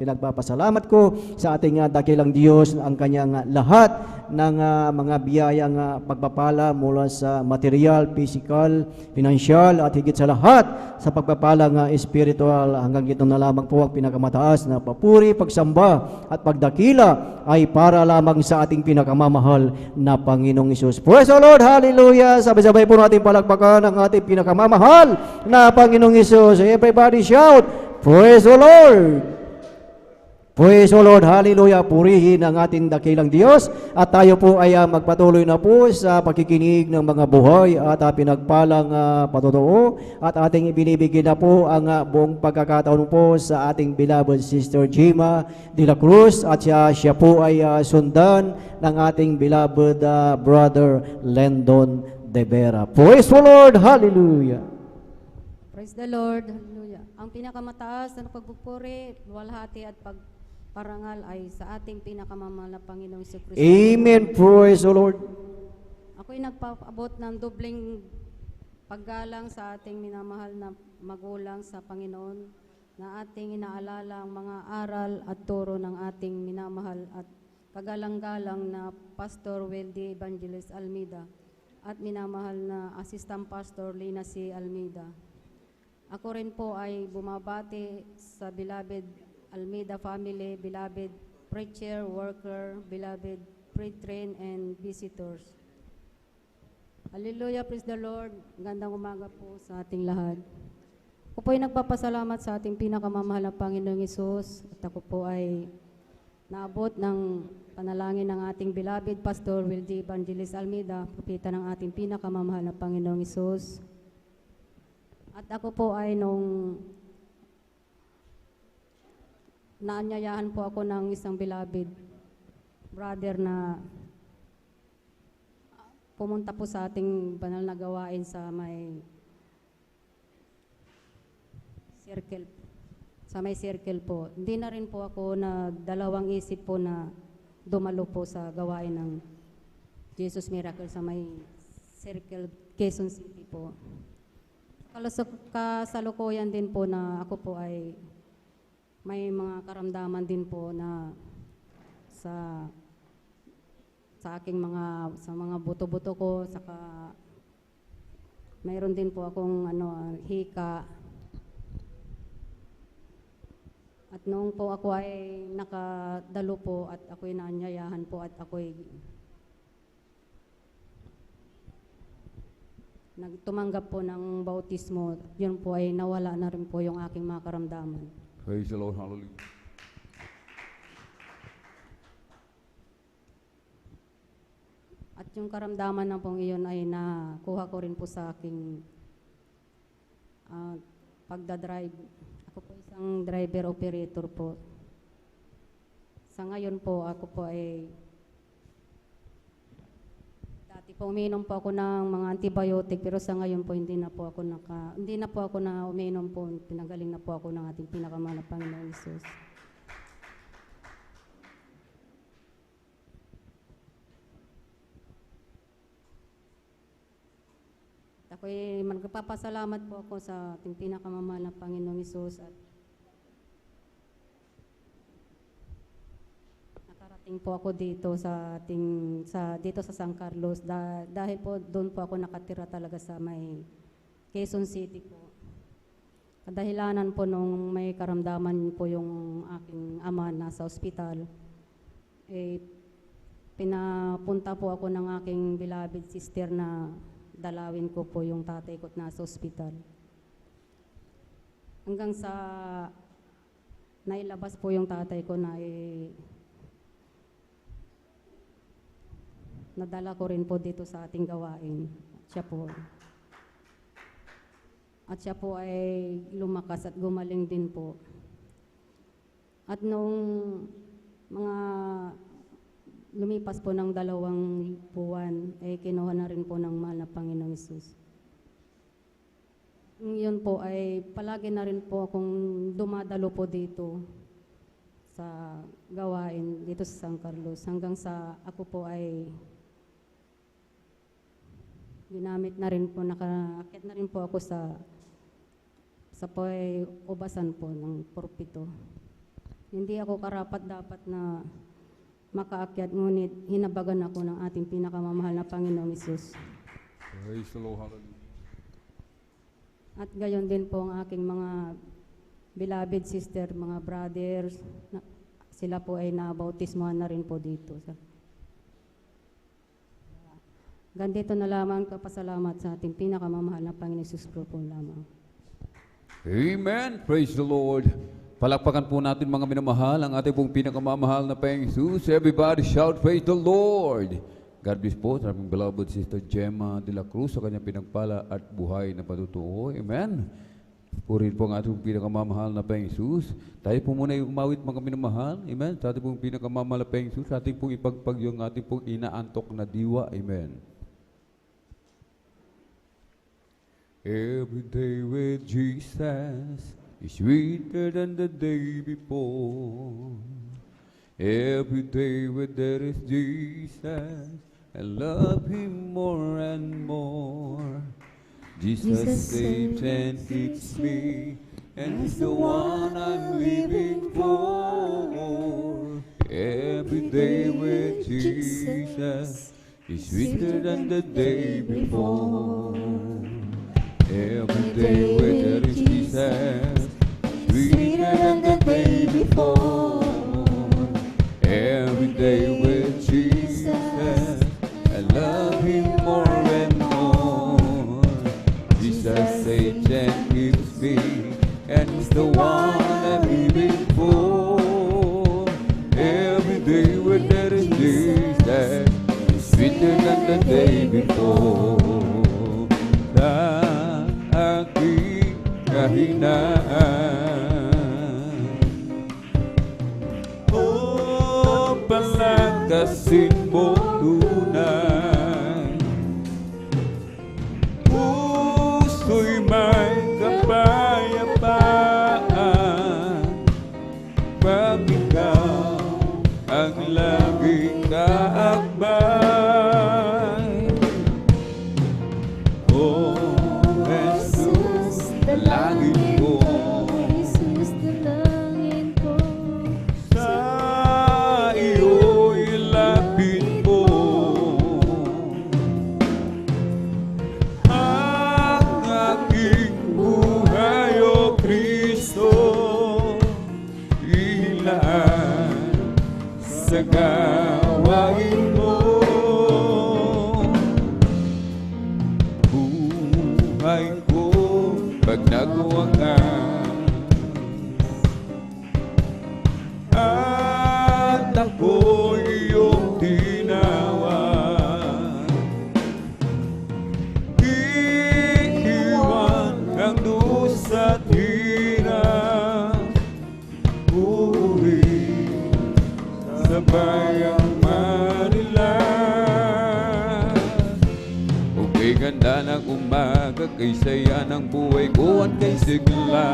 S8: pinagpapasalamat ko sa ating dakilang Diyos ang kanyang lahat ng mga biyayang pagpapala mula sa material, physical, financial at higit sa lahat sa pagpapalang spiritual. Hanggang ito na lamang po ang pinakamataas na papuri, pagsamba at pagdakila ay para lamang sa ating pinakamamahal na Panginoong Hesus. Praise the Lord! Hallelujah! Sabay-sabay po natin palakpakan ang ating pinakamamahal na Panginoong Hesus. Everybody shout, praise the Lord! Praise the Lord, hallelujah, purihin ang ating dakilang Diyos at tayo po ay magpatuloy na po sa pakikinig ng mga buhay at pinagpalang patotoo at ating ibinibigyan na po ang buong pagkakataon po sa ating beloved Sister Gima de la Cruz at siya po ay sundan ng ating beloved Brother Lendon de Vera. Praise the Lord, hallelujah.
S11: Praise the Lord, hallelujah. Ang pinakamataas na pagpupuri, luwalhati at parangal ay sa ating pinakamamahal na Panginoong Jesucristo.
S8: Amen. Praise the Lord.
S11: Ako'y nagpaabot ng dobling paggalang sa ating minamahal na magulang sa Panginoon na ating inaalala ang mga aral at turo ng ating minamahal at kagalang-galang na Pastor Weldy Evangelist Almeida at minamahal na Assistant Pastor Lina C. Almeida. Ako rin po ay bumabati sa beloved Almeida family, beloved preacher, worker, beloved pre-train and visitors. Hallelujah, praise the Lord. Gandang umaga po sa ating lahat. Ako po ay nagpapasalamat sa ating pinakamamahal na Panginoong Hesus at ako po ay naabot ng panalangin ng ating beloved Pastor Weldy Evangelist Almeida, propeta ng ating pinakamamahal na Panginoong Hesus. At ako po ay nung naanyayahan po ako ng isang beloved brother na pumunta po sa ating banal na gawain sa may circle po. Hindi na rin po ako nagdalawang isip po na dumalo po sa gawain ng Jesus Miracle sa may circle Quezon City po. Kasalukuyan din po na ako po ay may mga karamdaman din po na sa aking mga buto-buto ko, saka mayroon din po akong hika. At noong po ako ay nakadalo po at ako'y naanyayahan po at ako'y nagtumanggap po ng bautismo, yun po ay nawala na rin po yung aking mga karamdaman.
S1: Praise the Lord, hallelujah.
S11: At yung karamdaman na pong iyon ay nakuha ko rin po sa aking pagdadrive. Ako po isang driver operator po. Sa ngayon po, ako po ay dati po uminom po ako ng mga antibiotic pero sa ngayon po hindi na po ako na uminom po, pinagaling na po ako ng ating pinakamahal na Panginoong Hesus. Ako'y magpapasalamat po ako sa ating pinakamamahal na Panginoong Hesus at nakarating po ako dito dito sa San Carlos dahil po doon po ako nakatira talaga sa may Quezon City po. Kadahilanan po nung may karamdaman po yung aking ama na sa ospital, pinapunta po ako ng aking beloved sister na dalawin ko po yung tatay ko na sa ospital. Hanggang sa nailabas po yung tatay ko na nadala ko rin po dito sa ating gawain. At siya po ay lumakas at gumaling din po. At nung mga lumipas po ng 2 buwan, kinuha na rin po ng mahal na Panginoong Hesus. Yun po ay palagi na rin po akong dumadalo po dito sa gawain dito sa San Carlos hanggang sa ako po ay ginamit na rin po, nakaakyat na rin po ako sa ubasan po ng purpito. Hindi ako karapat-dapat na makaakyat, ngunit hinabagan ako ng ating pinakamamahal na Panginoong Hesus.
S1: Praise the Lord. Hallelujah.
S11: At gayon din po ang aking mga beloved sister, mga brothers, sila po ay nabautismuhan na rin po dito. Ganito na lamang kapasalamat sa ating pinakamamahal na Panginoong Hesus po lamang.
S1: Amen. Praise the Lord. Palakpakan po natin mga minamahal ang ating pong pinakamamahal na Panginoong Hesus. Everybody shout, praise the Lord. God bless po sa aming beloved Sister Gemma de la Cruz sa kanyang pinagpala at buhay na patutuo. Amen. Purihin po ang ating pinakamamahal na Panginoong Hesus. Tayo po muna umawit mga minamahal. Amen. Sa ating pong pinakamamahal na Panginoong Hesus, sa ating pong ipagpag yung ating pong inaantok na diwa. Amen. Every day with Jesus is sweeter than the day before. Every day where there is Jesus, I love Him more and more. Jesus saves and keeps me, and He's the one I'm living for. Every day with Jesus is sweeter than the day before. Every day where there is Jesus, sweeter than the day before. Every day with Jesus, I love Him more and more. Jesus saves and keeps me, and He's the one I'm living for. Every day where there is Jesus, sweeter than the day before. Sa aking kahinaan, palakasin mo tunay. Puso'y may kapayapaan pag ikaw ang laging kaakbay. Oh, Jesus, dalangin ko.
S9: Jesus, dalangin ko.
S1: Sa gawain mo, buhay ko pag nagawa ka, at ako iyong tinawag. Iiwan ang dusa at hirap, sa bayang Manila. Okay, ganda ng umaga, kay saya ng buhay ko at kay sigla.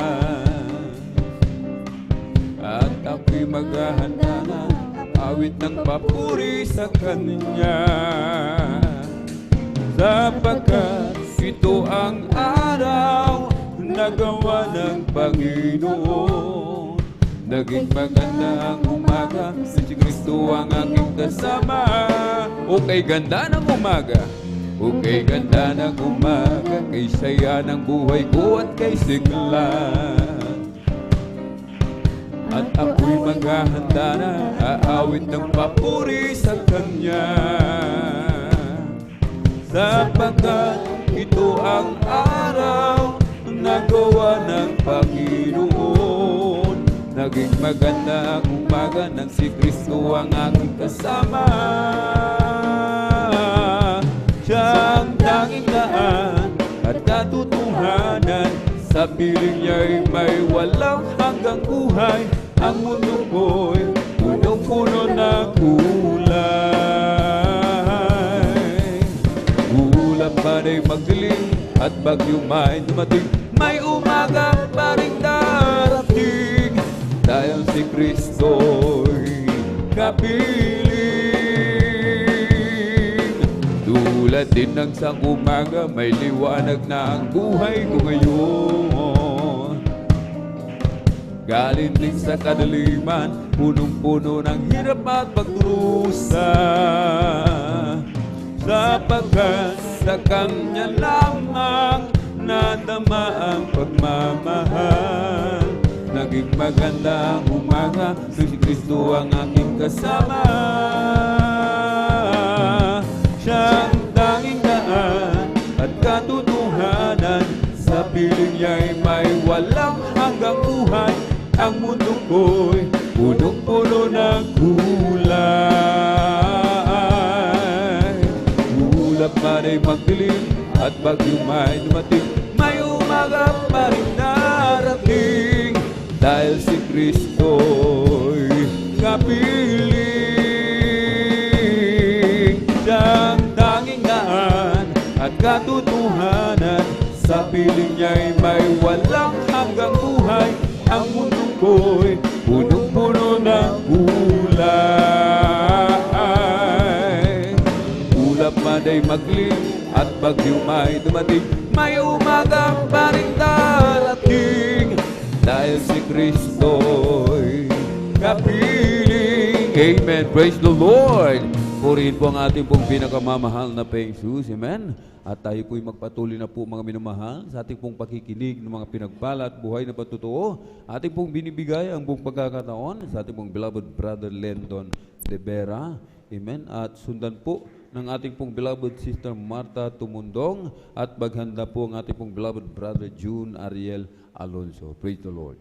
S1: At ako'y maghahanda na awit ng papuri sa Kanya, sapagkat ito ang araw na gawa ng Panginoon. Naging maganda ang umaga, si Kristo ang aking kasama. Okay, ganda ng umaga. Okay, ganda ng umaga, kay saya ng buhay ko at kay sigla. At ako'y maghahanda na aawit ng papuri sa Kanya, sapagkat ito ang araw na gawa ng Panginoon. Naging maganda ang umaga nang si Kristo ang aking kasama. Siya ang tanging daan at katotohanan, sa piling niya'y may walang hanggang buhay. Ang mundo ko'y punong-puno ng kulay. Ulap man ay magdilim at bagyo may dumating, may umaga pa rin darating. Dahil si Kristo'y kapiling, Tulad din ng sang umaga, may liwanag na ang buhay ko ngayon. Galing din sa kadaliman, punong-puno ng hirap at pagdurusa. Sapagkat sa Kanya lamang nadama ang pagmamahal. Naging maganda ang umaga, si Kristo ang aking kasama. Siyang tanging daan at katotohanan, sa piling niya'y may walang hanggang buhay. Ang mundo ko'y punong-puno ng kulay. Ulap man ay magdilim at bagyo may dumating, may umaga pa rin darating. Dahil si Kristo'y kapiling. Siyang tanging daan at katotohanan, sa piling niya'y may walang hanggang buhay. Ang mundo ko'y punong-puno ng kulay. Ulap man ay maglim at bagyo may dumating, may umaga pa rin darating. Dahil si Kristo'y kapiling. Amen. Praise the Lord. Purihin po ang ating pong pinakamamahal na Jesus. Amen. At tayo po'y magpatuloy na po mga minamahal sa ating pong pakikinig ng mga pinagpala at buhay na patutuo. Ating pong binibigay ang buong pagkakataon sa ating pong beloved brother Lendon de Vera. Amen. At sundan po ng ating pong beloved sister Martha Tumundong at maghanda po ang ating pong beloved brother June Ariel Alonso. Praise the Lord.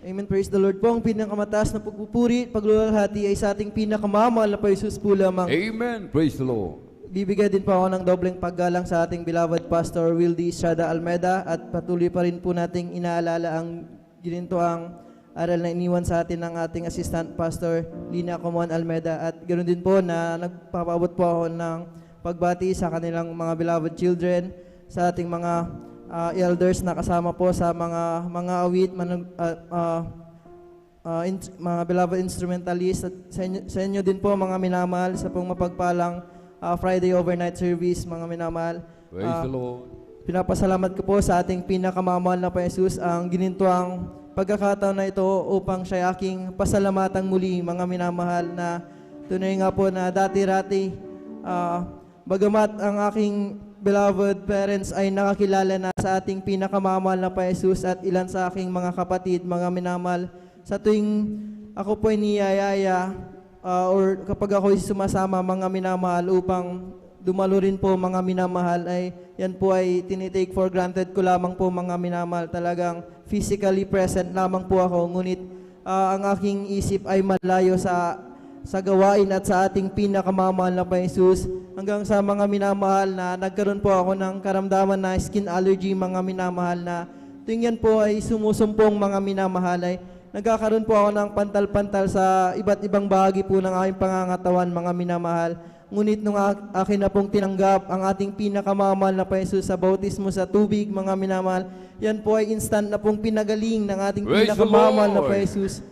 S12: Amen. Praise the Lord po. Ang pinakamataas na pagpupuri, pagluluwalhati ay sa ating pinakamamahal na Jesus po lamang.
S1: Amen. Praise the Lord.
S12: Bibigyan din po ako ng dobleng paggalang sa ating beloved Pastor Wildy Estrada Almeda at patuloy pa rin po nating inaalala ang ginintoang aral na iniwan sa atin ng ating Assistant Pastor Lina Comuan Almeda at ganoon din po na nagpapabot po ako ng pagbati sa kanilang mga beloved children, sa ating mga elders na kasama po sa mga awit, mga beloved instrumentalists at sa inyo din po mga minamahal sa pong mapagpalang Friday overnight service, mga minamahal.
S1: Praise the Lord.
S12: Pinapasalamat ko po sa ating pinakamamahal na Jesus ang ginintuang pagkakataon na ito upang siya aking pasalamatang muli, mga minamahal, na tunay nga po na dati-rati bagamat ang aking beloved parents ay nakakilala na sa ating pinakamamahal na Jesus at ilan sa aking mga kapatid, mga minamahal, sa tuwing ako po ay niyayaya or kapag ako ay sumasama, mga minamahal, upang dumalo rin po, mga minamahal, ay yan po ay tinitake for granted ko lamang po, mga minamahal. Talagang physically present lamang po ako, ngunit ang aking isip ay malayo sa gawain at sa ating pinakamamahal na Jesus. Hanggang sa mga minamahal na nagkaroon po ako ng karamdaman na skin allergy, mga minamahal, na tuwing yan po ay sumusumpong, mga minamahal, ay nagkakaroon po ako ng pantal-pantal sa iba't ibang bahagi po ng aking pangangatawan, mga minamahal. Ngunit nung akin na pong tinanggap ang ating pinakamamahal na Jesus sa bautismo sa tubig, mga minamahal, yan po ay instant na pong pinagaling ng ating pinakamamahal na Jesus.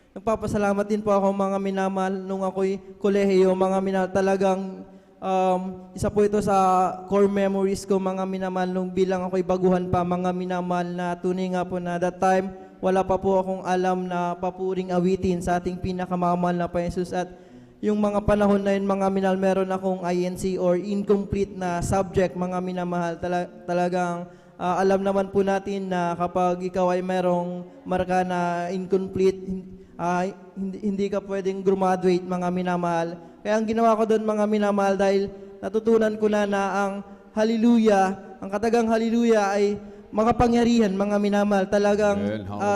S12: Nagpapasalamat din po ako, mga minamahal, nung ako'y kolehiyo, mga minamahal, talagang isa po ito sa core memories ko, mga minamahal, nung bilang ako'y baguhan pa, mga minamahal, na tunay nga po na that time, wala pa po akong alam na papuring awitin sa ating pinakamamahal na Jesus. At yung mga panahon na yun, mga minamahal, meron akong INC or incomplete na subject, mga minamahal. Talagang alam naman po natin na kapag ikaw ay merong marka na incomplete, hindi ka pwedeng graduate, mga minamahal. Kaya ang ginawa ko doon, mga minamahal, dahil natutunan ko na ang hallelujah, ang katagang hallelujah ay makapangyarihan, mga minamahal. Talagang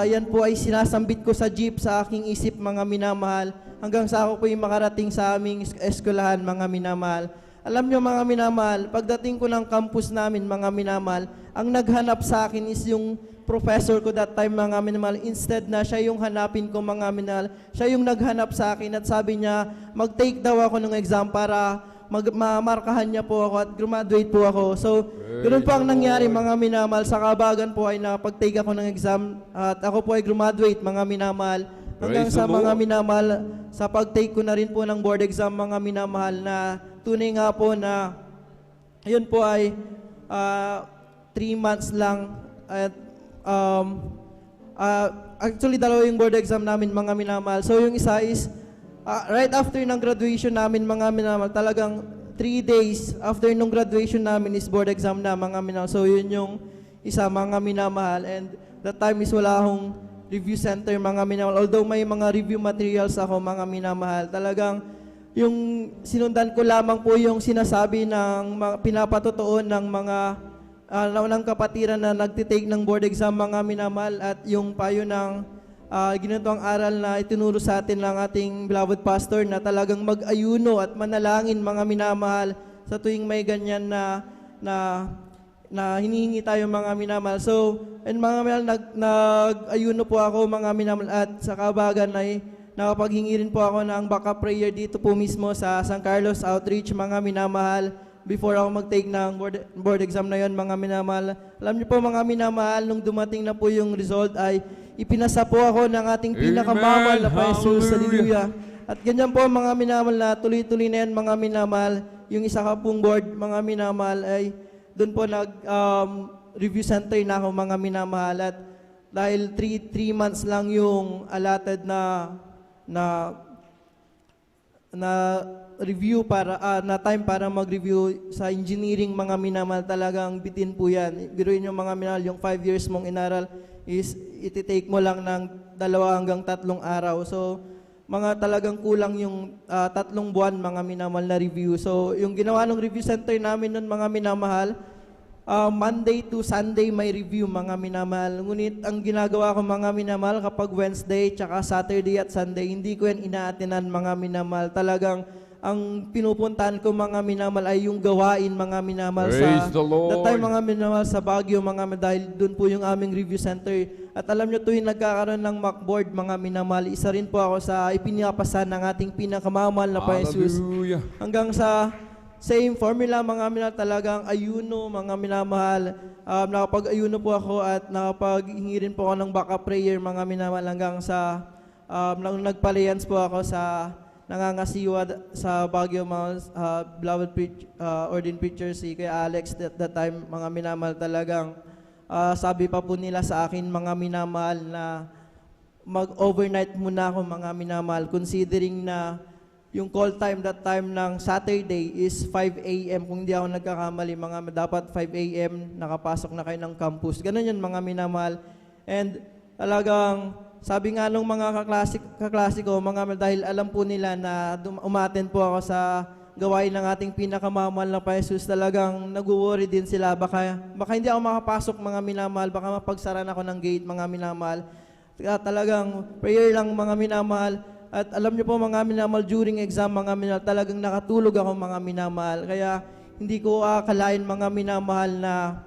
S12: yan po ay sinasambit ko sa jeep sa aking isip, mga minamahal, hanggang sa ako po yung makarating sa aming eskwelahan, mga minamahal. Alam nyo, mga minamahal, pagdating ko ng campus namin, mga minamahal, ang naghanap sa akin is yung professor ko that time, mga minamahal. Instead na siya yung hanapin ko, mga minamahal, siya yung naghanap sa akin at sabi niya, mag-take daw ako ng exam para mamarkahan niya po ako at graduate po ako. So, ganoon po ang nangyari, mga minamahal. Sa kabagan po ay nakapag-take ako ng exam at ako po ay graduate, mga minamahal. hanggang
S1: Praise
S12: sa
S1: the
S12: mga
S1: Lord.
S12: minamahal, sa pag-take ko na rin po ng board exam, mga minamahal, na tunay nga po na yun po ay 3 months lang at actually dalawa yung board exam namin, mga minamahal. So yung isa is right after ng graduation namin, mga minamahal, talagang 3 days after nung graduation namin is board exam na, mga minamahal. So yun yung isa, mga minamahal, and that time is wala akong review center, mga minamahal. Although may mga review materials ako, mga minamahal, talagang yung sinundan ko lamang po yung sinasabi ng pinapatotoo ng mga ng kapatiran na nagtitake ng board exam, mga minamahal, at yung payo ng ginatawang aral na itinuro sa atin ng ating beloved pastor na talagang mag-ayuno at manalangin, mga minamahal, sa tuwing may ganyan na hinihingi tayo, mga minamahal. So, and mga minamahal, nag-ayuno po ako, mga minamahal, at sa kabagan ay nakapaghingi rin po ako ng backup prayer dito po mismo sa San Carlos Outreach, mga minamahal, before ako mag-take ng board exam na yon, mga minamahal. Alam niyo po, mga minamahal, nung dumating na po yung result ay ipinasa po ako ng ating pinakamamahal na Jesus. Hallelujah. At ganyan po, mga minamahal, na tuloy-tuloy na yan, mga minamahal. Yung isa ka pong board, mga minamahal, ay doon po nag-review center na ako, mga minamahal. At dahil 3 months lang yung allotted na review na time para mag-review sa engineering, mga minamahal, talagang bitin po yan. Biruin yung mga minamahal, yung 5 years mong inaral is iti-take mo lang ng 2 hanggang 3 araw. So, mga talagang kulang yung 3 buwan, mga minamahal, na review. So, yung ginawa ng review center namin nun, mga minamahal, Monday to Sunday may review, mga minamahal. Ngunit ang ginagawa ko, mga minamahal, kapag Wednesday, tsaka Saturday at Sunday, hindi ko yan inaatinan, mga minamahal. Talagang ang pinupuntahan ko, mga minamahal, ay yung gawain, mga minamahal,
S1: Praise
S12: sa
S1: the Lord.
S12: that time, mga minamahal, sa Baguio, mga minamahal, dahil doon po yung aming review center. At alam nyo, tuwing nagkakaroon ng mockboard, mga minamahal, isa rin po ako sa ipinapasa ng ating pinakamamahal na pa Jesus.
S1: Hallelujah.
S12: Hanggang sa same formula, mga minamahal, talagang ayuno, mga minamahal. Nakapag-ayuno po ako at nakapag-hingi rin po ako ng backup prayer, mga minamahal, hanggang sa nagpalliance po ako sa nangangasiwa sa Baguio, mga beloved ordained preacher, si kay Alex at that time, mga minamahal, talagang sabi pa po nila sa akin, mga minamahal, na mag-overnight muna ako, mga minamahal, considering na yung call time that time ng Saturday is 5 a.m. Kung hindi ako nagkakamali, mga dapat 5 a.m. nakapasok na kayo ng campus. Ganun yun, mga minamahal. And talagang sabi nga nung mga kaklase ko, mga dahil alam po nila na umaten po ako sa gawain ng ating pinakamamahal na pa Jesus, talagang nag-worry din sila. Baka hindi ako makapasok, mga minamahal. Baka mapagsaran ako ng gate, mga minamahal. Talagang prayer lang, mga minamahal. At alam niyo po, mga minamahal, during exam, mga minamahal, talagang nakatulog ako, mga minamahal. Kaya hindi ko akalain, mga minamahal, na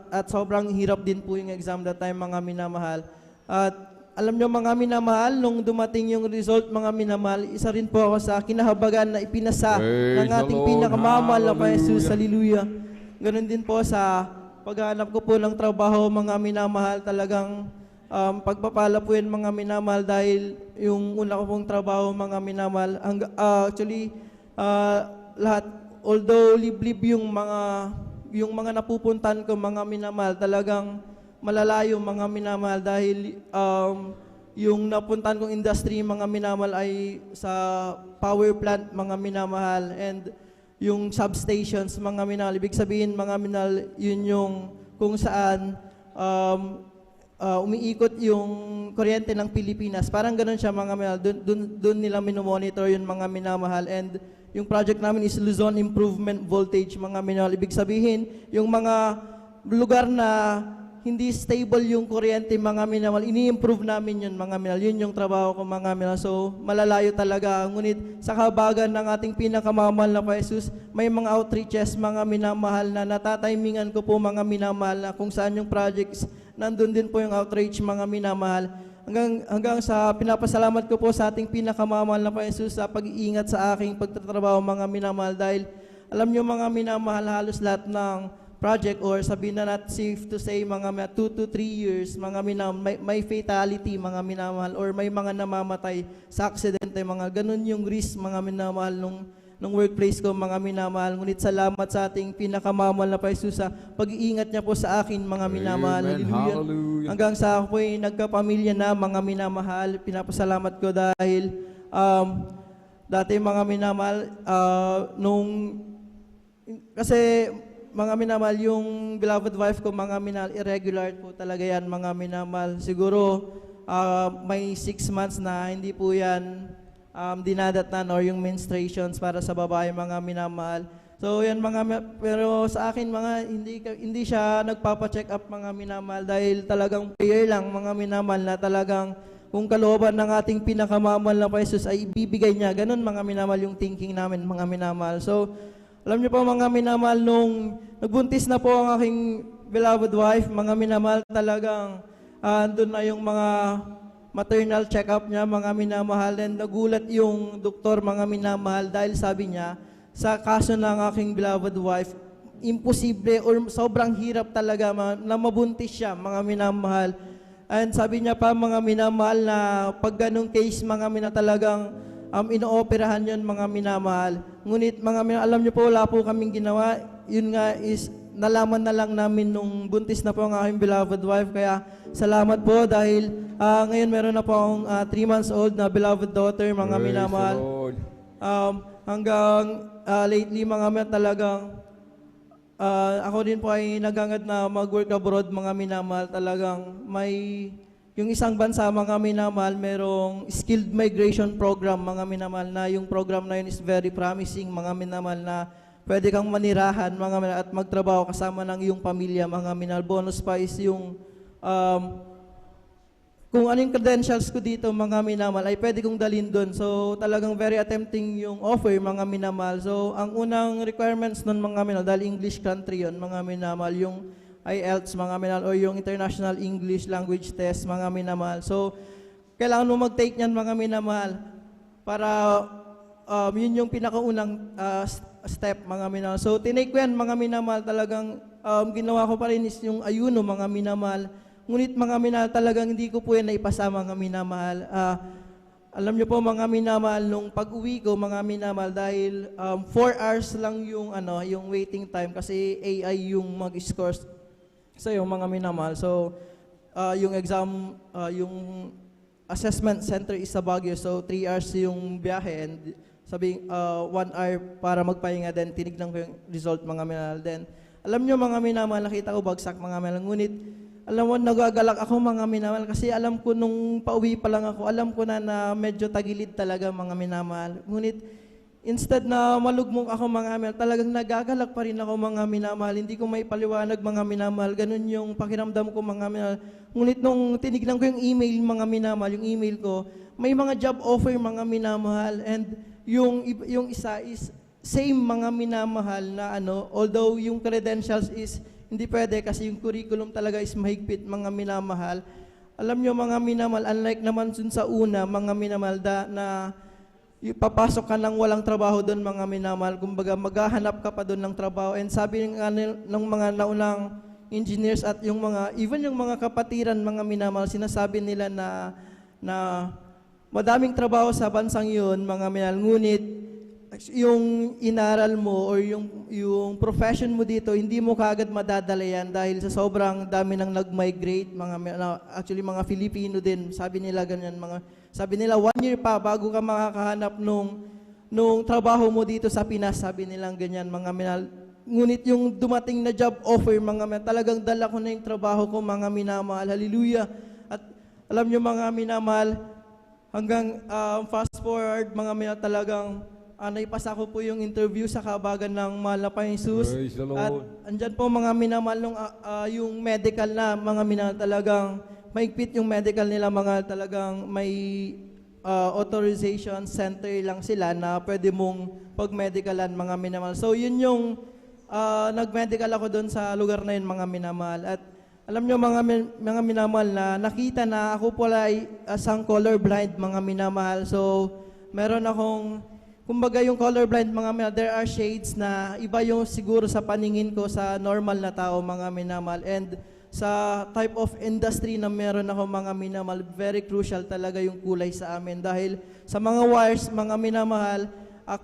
S12: at sobrang hirap din po yung exam that time, mga minamahal. At alam niyo, mga minamahal, nung dumating yung result, mga minamahal, isa rin po ako sa kinahabagan na ipinasa ng ating pinakamamahal na pa Jesus. Hallelujah. Ganon din po sa paghanap ko po ng trabaho, mga minamahal, talagang pagpapala po yan, mga minamahal, dahil yung una ko pong trabaho, mga minamahal, actually, lahat, although liblib yung mga napupuntan ko, mga minamahal, talagang malalayo, mga minamahal, dahil yung napuntan kong industry, mga minamahal, ay sa power plant, mga minamahal, and yung substations, mga minamahal. Ibig sabihin, mga minamahal, yun yung kung saan umiikot yung kuryente ng Pilipinas. Parang ganun siya, mga minamahal. Doon nila minomonitor yung mga minamahal. And yung project namin is Luzon Improvement Voltage, mga minamahal. Ibig sabihin, yung mga lugar na hindi stable yung kuryente, mga minamahal, ini-improve namin yun, mga minamahal. Yun yung trabaho ko, mga minamahal. So, malalayo talaga. Ngunit sa kabagan ng ating pinakamamahal na pa Jesus, may mga outreaches, mga minamahal, na natatimingan ko po, mga minamahal, na kung saan yung projects, nandun din po yung outreach, mga minamahal. Hanggang sa pinapasalamat ko po sa ating pinakamamahal na pa Jesus sa pag-iingat sa aking pagtatrabaho, mga minamahal, dahil alam nyo, mga minamahal, halos lahat ng project, or sabihin na natin safe to say mga 2 to 3 years, mga may fatality, mga minamahal, or may mga namamatay sa aksidente, mga ganun yung risk, mga minamahal, nung workplace ko, mga minamahal. Ngunit salamat sa ating pinakamamahal na Jesus sa pag-iingat niya po sa akin, mga minamahal.
S1: Amen.
S12: Hallelujah.
S1: Hallelujah.
S12: Hanggang sa ako po'y nagkapamilya na, mga minamahal, pinapasalamat ko dahil dati mga minamahal, kasi mga minamahal, yung beloved wife ko, mga minamahal, irregular po talaga yan, mga minamahal. Siguro may 6 months na hindi po yan dinadatnan, or yung menstruations para sa babae, mga minamahal. So yan pero sa akin mga hindi siya nagpapa-check up, mga minamahal, dahil talagang prayer lang, mga minamahal, na talagang kung kalooban ng ating pinakamamahal na Jesus ay ibibigay niya. Ganun, mga minamahal, yung thinking namin, mga minamahal. So alam niyo po, mga minamahal, nung nagbuntis na po ang aking beloved wife, mga minamahal, talagang andun na yung mga maternal check-up niya, mga minamahal, and nagulat yung doktor, mga minamahal, dahil sabi niya, sa kaso ng aking beloved wife, imposible or sobrang hirap talaga na mabuntis siya, mga minamahal. And sabi niya pa, mga minamahal, na pag ganong case, mga minamahal, talagang inooperahan yun, mga minamahal. Ngunit mga minamahal, alam niyo po, wala po kaming ginawa. Yun nga is, nalaman na lang namin nung buntis na po ang aking beloved wife. Kaya salamat po dahil ngayon meron na po akong 3 months old na beloved daughter, mga
S1: Praise
S12: minamahal.
S1: the Lord.
S12: Hanggang lately, mga minamahal, talagang ako din po ay nagangad na mag-work abroad, mga minamahal. Talagang yung isang bansa, mga minamahal, merong skilled migration program, mga minamahal, na yung program na yun is very promising, mga minamahal, na pwede kang manirahan, mga minamahal, at magtrabaho kasama ng iyong pamilya, mga minamahal. Bonus pa is yung kung ano yung credentials ko dito, mga minamahal, ay pwede kong dalhin doon. So talagang very attempting yung offer, mga minamahal. So ang unang requirements nun, mga minamahal, dahil English country yun, mga minamahal, yung IELTS, mga minamahal, o yung International English Language Test, mga minamahal. So, kailangan mo mag-take niyan, mga minamahal, para yun yung pinakaunang step, mga minamahal. So, tinake ko yan, mga minamahal, talagang ginawa ko pa rin is yung ayuno, mga minamahal. Ngunit, mga minamahal, talagang hindi ko po yan naipasa, mga minamahal. Alam niyo po, mga minamahal, nung pag-uwi ko, mga minamahal, dahil 4 hours lang yung waiting time, kasi AI yung mag-scores sa'yo, mga minamahal. So, yung exam, yung assessment center is sa Baguio. So, 3 hours yung biyahe, and sabing 1 hour para magpahinga, then tinignan ko yung result, mga minamahal. Then, alam nyo, mga minamahal, nakita ko bagsak, mga minamahal. Ngunit, alam mo, nagagalak ako, mga minamahal, kasi alam ko nung pauwi pa lang ako, alam ko na medyo tagilid talaga, mga minamahal. Ngunit, instead na malugmok ako, mga minamahal, talagang nagagalak pa rin ako, mga minamahal. Hindi ko may paliwanag, mga minamahal. Ganun yung pakiramdam ko, mga minamahal. Ngunit nung tinignan ko yung email, mga minamahal, yung email ko, may mga job offer, mga minamahal. And yung isa is same, mga minamahal, na although yung credentials is hindi pwede kasi yung curriculum talaga is mahigpit, mga minamahal. Alam nyo, mga minamahal, unlike naman sa una, mga minamahal, na papasok ka ng walang trabaho doon, mga minamahal. Kumbaga, maghahanap ka pa doon ng trabaho. And sabi ng mga naunang engineers at even yung mga kapatiran, mga minamahal, sinasabi nila na madaming trabaho sa bansang yun, mga minamahal. Ngunit, yung inaral mo or yung profession mo dito, hindi mo kaagad madadala yan dahil sa sobrang dami nang nag-migrate, actually mga Filipino din, sabi nila ganyan, sabi nila 1 year pa bago ka makakahanap nung trabaho mo dito sa Pinas, sabi nilang ganyan, mga minal. Ngunit yung dumating na job offer, mga minal, talagang dala ko na yung trabaho ko, mga minamahal, hallelujah. At alam nyo, mga minamahal, hanggang fast forward, mga minal, talagang naipasa ko po yung interview sa kabagan ng mahal na Panginoong Jesus.
S1: Praise the Lord.
S12: At andyan po, mga minamahal, yung medical na, mga minamahal, talagang maigpit yung medical nila, mga talagang may authorization center lang sila na pwede mong pag-medicalan, mga minamahal. So yun yung nag-medical ako doon sa lugar na yun, mga minamahal. At alam nyo, mga minamahal, na nakita na ako pala ay isang colorblind, mga minamahal. So meron akong kumbaga yung colorblind, mga minamahal, there are shades na iba yung siguro sa paningin ko sa normal na tao, mga minamahal. And sa type of industry na meron ako, mga minamahal, very crucial talaga yung kulay sa amin. Dahil sa mga wires, mga minamahal,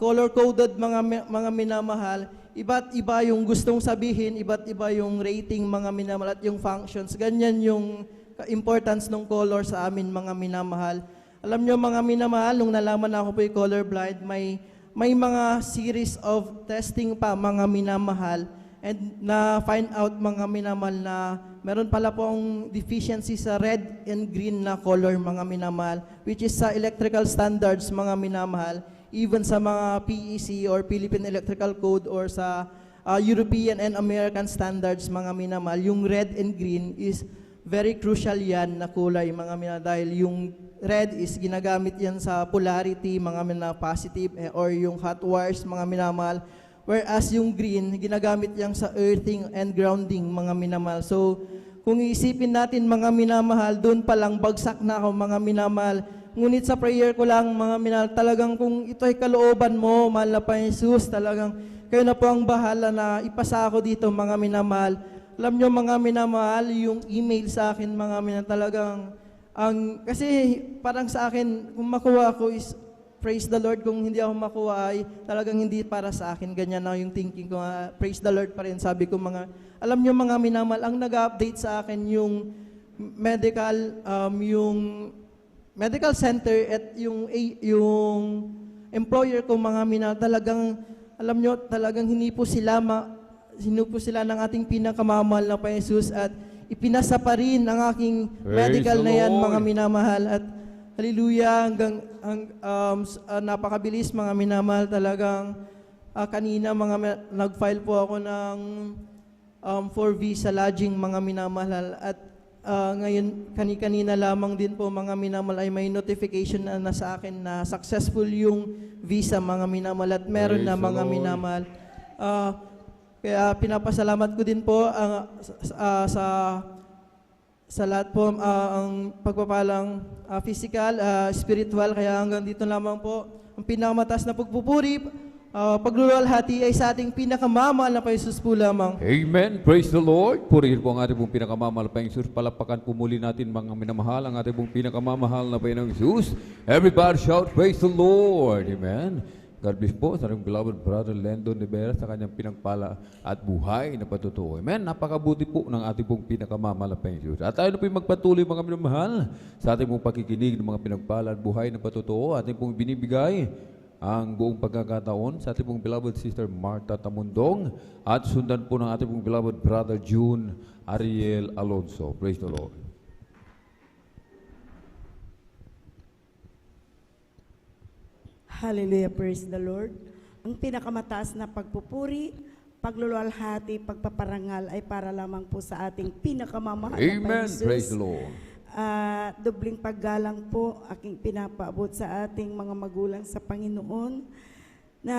S12: color-coded, mga minamahal, iba't iba yung gustong sabihin, iba't iba yung rating, mga minamahal, at yung functions. Ganyan yung importance ng color sa amin, mga minamahal. Alam nyo, mga minamahal, nung nalaman ako po yung colorblind, may mga series of testing pa, mga minamahal, and na-find out, mga minamahal, na meron pala po ang deficiency sa red and green na color, mga minamahal, which is sa electrical standards, mga minamahal, even sa mga PEC or Philippine Electrical Code or sa European and American standards, mga minamahal, yung red and green is very crucial yan na kulay, mga minamahal, dahil yung red is ginagamit yan sa polarity, mga minamahal, positive, or yung hot wires, mga minamahal, whereas yung green, ginagamit yan sa earthing and grounding, mga minamahal. So, kung iisipin natin, mga minamahal, doon pa lang bagsak na ako, mga minamahal. Ngunit sa prayer ko lang, mga minamahal, talagang kung ito ay kalooban mo, mahal na Panginoon Jesus, talagang kayo na po ang bahala na ipasa ako dito, mga minamahal. Alam nyo, mga minamahal, yung email sa akin, mga minamahal, talagang, kasi parang sa akin, kung makuha ako is, praise the Lord, kung hindi ako makuha ay talagang hindi para sa akin. Ganyan na yung thinking ko, praise the Lord pa rin. Sabi ko, alam nyo, mga minamahal, ang nag-update sa akin yung medical center at yung employer ko, mga minamahal, talagang, alam nyo, talagang hinipo sila ng ating pinakamamahal na Panginoon Jesus at ipinasa pa rin ang aking medical na yan, mga minamahal. At hallelujah, hanggang napakabilis, mga minamahal, talagang kanina nag-file po ako ng for visa lodging, mga minamahal. At ngayon, kanina lamang din po, mga minamahal, ay may notification na sa akin na successful yung visa, mga minamahal, at meron na, mga minamahal. Kaya pinapasalamat ko din po sa lahat po ang pagpapalang physical, spiritual. Kaya hanggang dito lamang po ang pinakamataas na pagpupuri, pagluluwalhati ay sa ating pinakamamahal na Panginoon Jesus po lamang.
S1: Amen. Praise the Lord. Purihin po ang ating pong pinakamamahal na Panginoon Jesus. Palapakan po muli natin, mga minamahal, ang ating pong pinakamamahal na Panginoon Jesus. Everybody shout, praise the Lord. Amen. God bless po sa ating beloved brother Lendon Rivera sa kanyang pinagpala at buhay na patutuo. Amen. Napakabuti po ng ating pong pinakamamahal na Panginoon. At tayo na po magpatuloy, mga minamahal, sa ating pong pakikinig ng mga pinagpala at buhay na patutuo. Ating pong binibigay ang buong pagkakataon sa ating pong beloved sister Martha Tamundong at sundan po ng ating pong beloved brother June Ariel Alonso. Praise the Lord.
S13: Hallelujah, praise the Lord. Ang pinakamataas na pagpupuri, pagluluwalhati, pagpaparangal ay para lamang po sa ating pinakamamahal na
S1: Amen,
S13: Jesus.
S1: praise the Lord.
S13: Dobling paggalang po aking pinapaabot sa ating mga magulang sa Panginoon na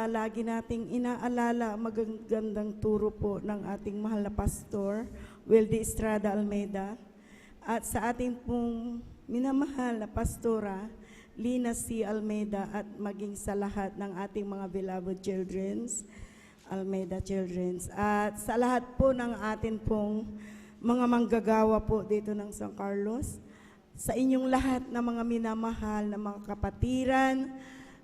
S13: lagi nating inaalala magagandang turo po ng ating mahal na pastor, Wildy Estrada Almeida, at sa ating pong minamahal na pastora, Lina C. Almeida, at maging sa lahat ng ating mga beloved childrens, Almeida Childrens, at sa lahat po ng atin pong mga manggagawa po dito ng San Carlos, sa inyong lahat na mga minamahal na mga kapatiran,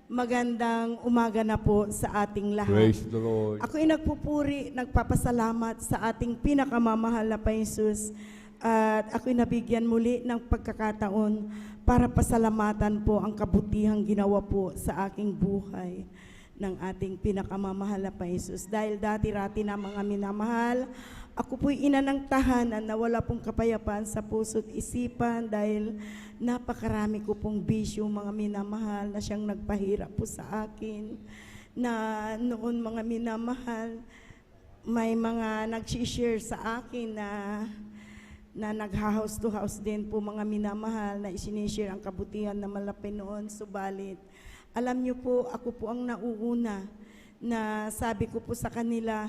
S13: magandang umaga na po sa ating lahat.
S1: Praise the Lord.
S13: Ako'y nagpupuri, nagpapasalamat sa ating pinakamamahal na Panginoon Jesus, at ako'y nabigyan muli ng pagkakataon para pasalamatan po ang kabutihang ginawa po sa aking buhay ng ating pinakamamahal na Panginoon Jesus. Dahil dati-rati na, mga minamahal, ako po'y ina ng tahanan na wala pong kapayapaan sa puso't isipan dahil napakarami ko pong bisyo, mga minamahal, na siyang nagpahirap po sa akin. Na noon, mga minamahal, may mga nag-share sa akin na nag-house to house din po, mga minamahal, na isinishare ang kabutihan na malapit noon. Subalit, alam niyo po, ako po ang nauuna na sabi ko po sa kanila,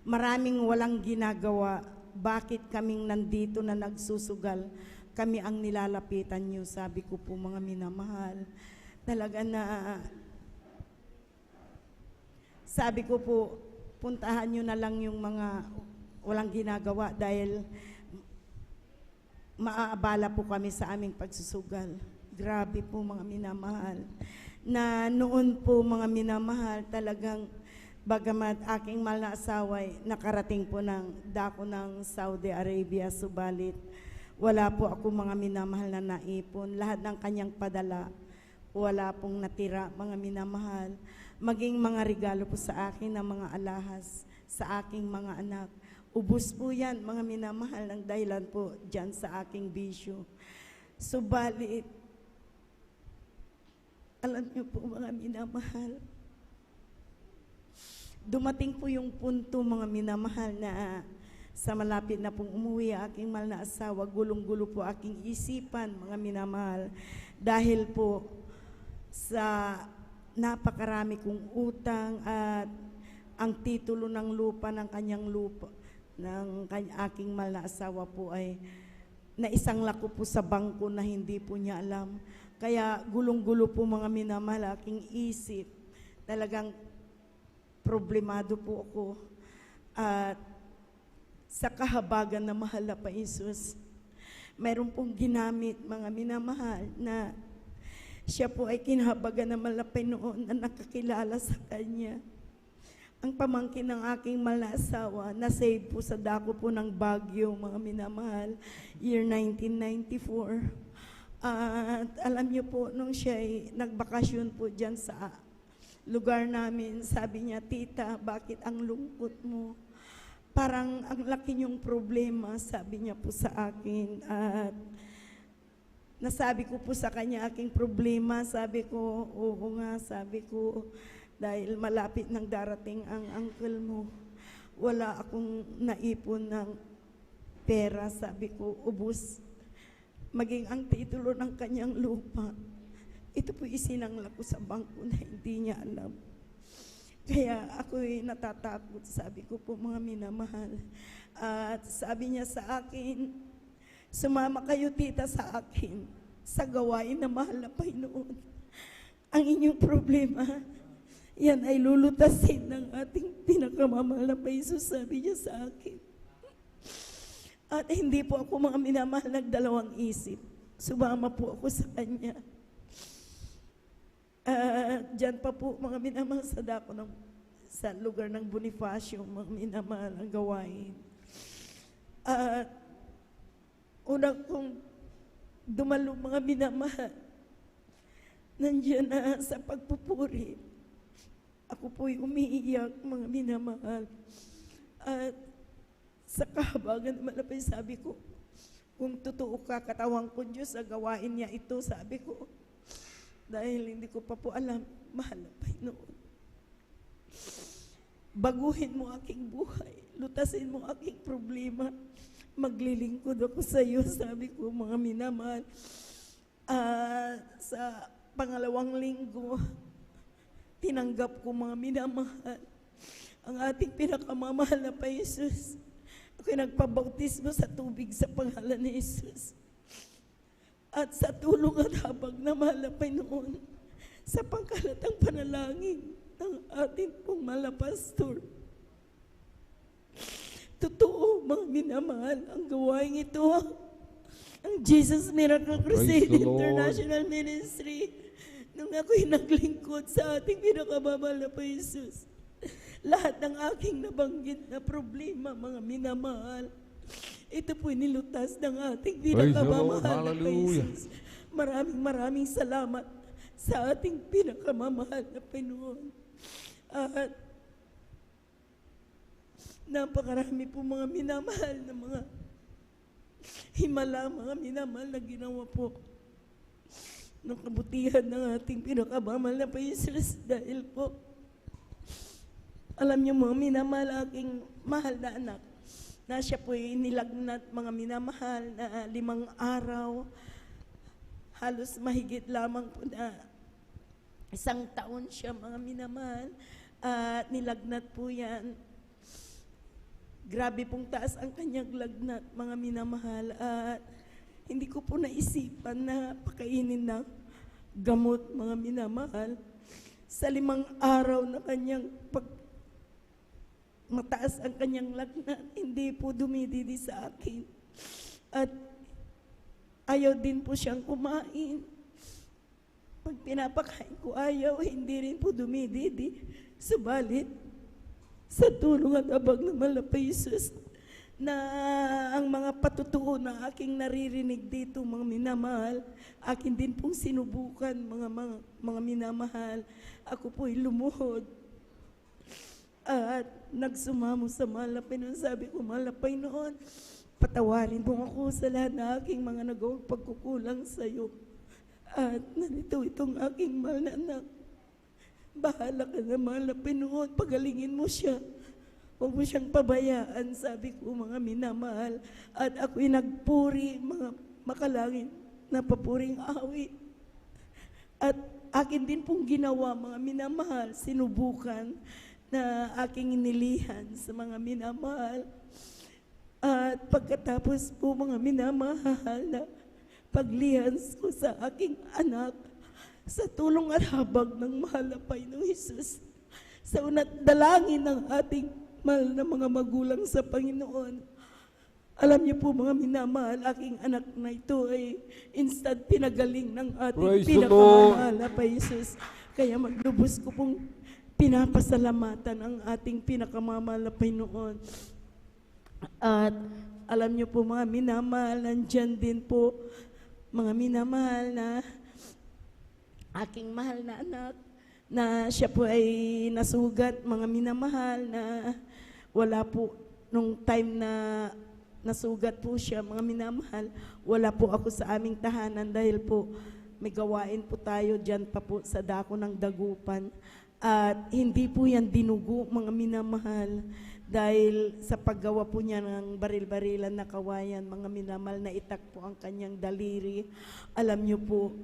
S13: maraming walang ginagawa, bakit kaming nandito na nagsusugal, kami ang nilalapitan niyo, sabi ko po, mga minamahal. Talaga na sabi ko po, puntahan nyo na lang yung mga walang ginagawa dahil maaabala po kami sa aming pagsusugal. Grabe po mga minamahal. Na noon po mga minamahal, talagang bagamat aking mahal na asawa ay nakarating po ng dako ng Saudi Arabia, subalit wala po ako mga minamahal na naipon. Lahat ng kanyang padala, wala pong natira mga minamahal. Maging mga regalo po sa akin ng mga alahas sa aking mga anak. Ubus po yan mga minamahal ng dahilan po dyan sa aking bisyo. Subalit, alam niyo po mga minamahal, dumating po yung punto mga minamahal na sa malapit na pong umuwi aking mahal na asawa, gulong-gulo po aking isipan mga minamahal dahil po sa napakarami kong utang at ang titulo ng lupa ng kanyang lupa ng aking mahal na asawa po ay naisangla ko po sa bangko na hindi po niya alam. Kaya gulong-gulo po mga minamahal aking isip. Talagang problemado po ako. At sa kahabagan na mahal na pa Isus, mayroon pong ginamit mga minamahal na siya po ay kinahabagan na malapay noon na nakakilala sa kanya. Ang pamangkin ng aking mahal na asawa, na-save po sa dako po ng Baguio, mga minamahal, year 1994. At alam niyo po, nung siya ay nagbakasyon po dyan sa lugar namin, sabi niya, "Tita, bakit ang lungkot mo? Parang ang laki niyong problema," sabi niya po sa akin. At nasabi ko po sa kanya aking problema, sabi ko, "Oo nga," sabi ko, "dahil malapit nang darating ang uncle mo. Wala akong naipon ng pera," sabi ko, "ubos. Maging ang titulo ng kanyang lupa, ito po isinangla ko sa bangko na hindi niya alam." Kaya ako'y natatakot, sabi ko po mga minamahal. At sabi niya sa akin, "Sumama kayo tita sa akin sa gawain na mahal na Panginoon. Ang inyong problema, yan ay lulutasin ng ating pinakamamahal na Paisus," sabi niya sa akin. At hindi po ako mga minamahal nagdalawang isip. Sumama po ako sa kanya. Diyan pa po mga minamahal sa dako sa lugar ng Bonifacio, mga minamahal ang gawain. At una kong dumalo mga minamahal, nandiyan na sa pagpupuri. Ako po'y umiiyak mga minamahal. At sa kahabagan naman na sabi ko, kung totoo ka, katawan ko Diyos, sa gawain niya ito, sabi ko. Dahil hindi ko pa po alam, mahal na Panginoon. Baguhin mo aking buhay, lutasin mo aking problema, maglilingkod ako sa iyo, sabi ko mga minamahal. Sa pangalawang linggo, tinanggap ko mga minamahal ang ating pinakamamahal na Paisus. Ako'y nagpabautismo sa tubig sa pangalan ni Jesus. At sa tulong at habag na mahal na Panginoon, sa pangkalatang panalangin ng ating pong mahal na pastor, totoo mga minamahal ang gawain ito, ang Jesus Miracle Crusade International Ministry. Nung ako'y naglingkod sa ating pinakamamahal na Paisus, lahat ng aking nabanggit na problema, mga minamahal, ito po'y nilutas ng ating pinakamamahal na Paisus. Maraming salamat sa ating pinakamamahal na Panginoon. At napakarami po mga minamahal na mga himala, mga minamahal na ginawa po ng kabutihan ng ating pinakamamahal na Paisus. Dahil po, alam niyo mga minamahal, aking mahal na anak, na siya po'y nilagnat mga minamahal na 5 araw, halos mahigit lamang po na 1 taon siya mga minamahal, at nilagnat po yan. Grabe pong taas ang kanyang lagnat mga minamahal, at hindi ko po naisipan na pakainin ng gamot mga minamahal. sa 5 araw na kanyang mataas ang kanyang lagnat, hindi po dumididi sa akin. At ayaw din po siyang kumain. Pag pinapakain ko ayaw, hindi rin po dumididi. Subalit, sa tulong at abag ng mahal na Jesus, na ang mga patutuo na aking naririnig dito, mga minamahal, akin din pong sinubukan, mga minamahal. Ako po'y lumuhod at nagsumamo sa mahal na Panginoon. Sabi ko, mahal na Panginoon, patawarin mo ako sa lahat na aking mga nagawang pagkukulang sa iyo. At narito itong aking mahal na anak. Bahala ka na, mahal na Panginoon, pagalingin mo siya. Huwag mo siyang pabayaan, sabi ko, mga minamahal. At ako'y nagpuri, mga makalangin na papuring awit. At akin din pong ginawa, mga minamahal, sinubukan na aking inilihan sa mga minamahal. At pagkatapos po, mga minamahal, na paglihan ko sa aking anak, sa tulong at habag ng mahal na Panginoong Jesus, sa unat dalangin ng ating mahal na mga magulang sa Panginoon. Alam niyo po, mga minamahal, aking anak na ito ay instant pinagaling ng ating pinakamamahal na Jesus. Kaya maglubos ko pong pinapasalamatan ang ating pinakamamahal na Panginoon. At alam niyo po, mga minamahal, nandyan din po, mga minamahal, na aking mahal na anak, na siya po ay nasugat, mga minamahal, na wala po, nung time na nasugat po siya, mga minamahal, wala po ako sa aming tahanan dahil po may gawain po tayo dyan pa po sa dako ng Dagupan. At hindi po yan dinugo, mga minamahal, dahil sa paggawa po niya ng baril-barilan na kawayan, mga minamahal, na itak po ang kanyang daliri. Alam niyo po,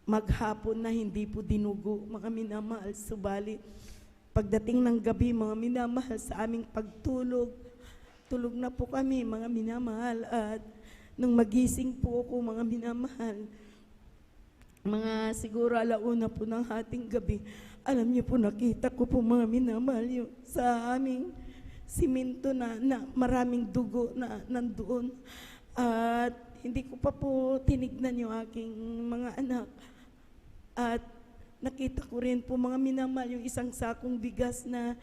S13: maghapon na hindi po dinugo, mga minamahal, subalit pagdating ng gabi, mga minamahal, sa aming pagtulog, tulog na po kami, mga minamahal, at nung magising po ako, mga minamahal, mga siguro 1:00 po ng hating gabi, alam niyo po, nakita ko po, mga minamahal, yung sa aming simento na maraming dugo na nandoon. At hindi ko pa po tinignan yung aking mga anak. At nakita ko rin po, mga minamahal, yung isang sakong bigas na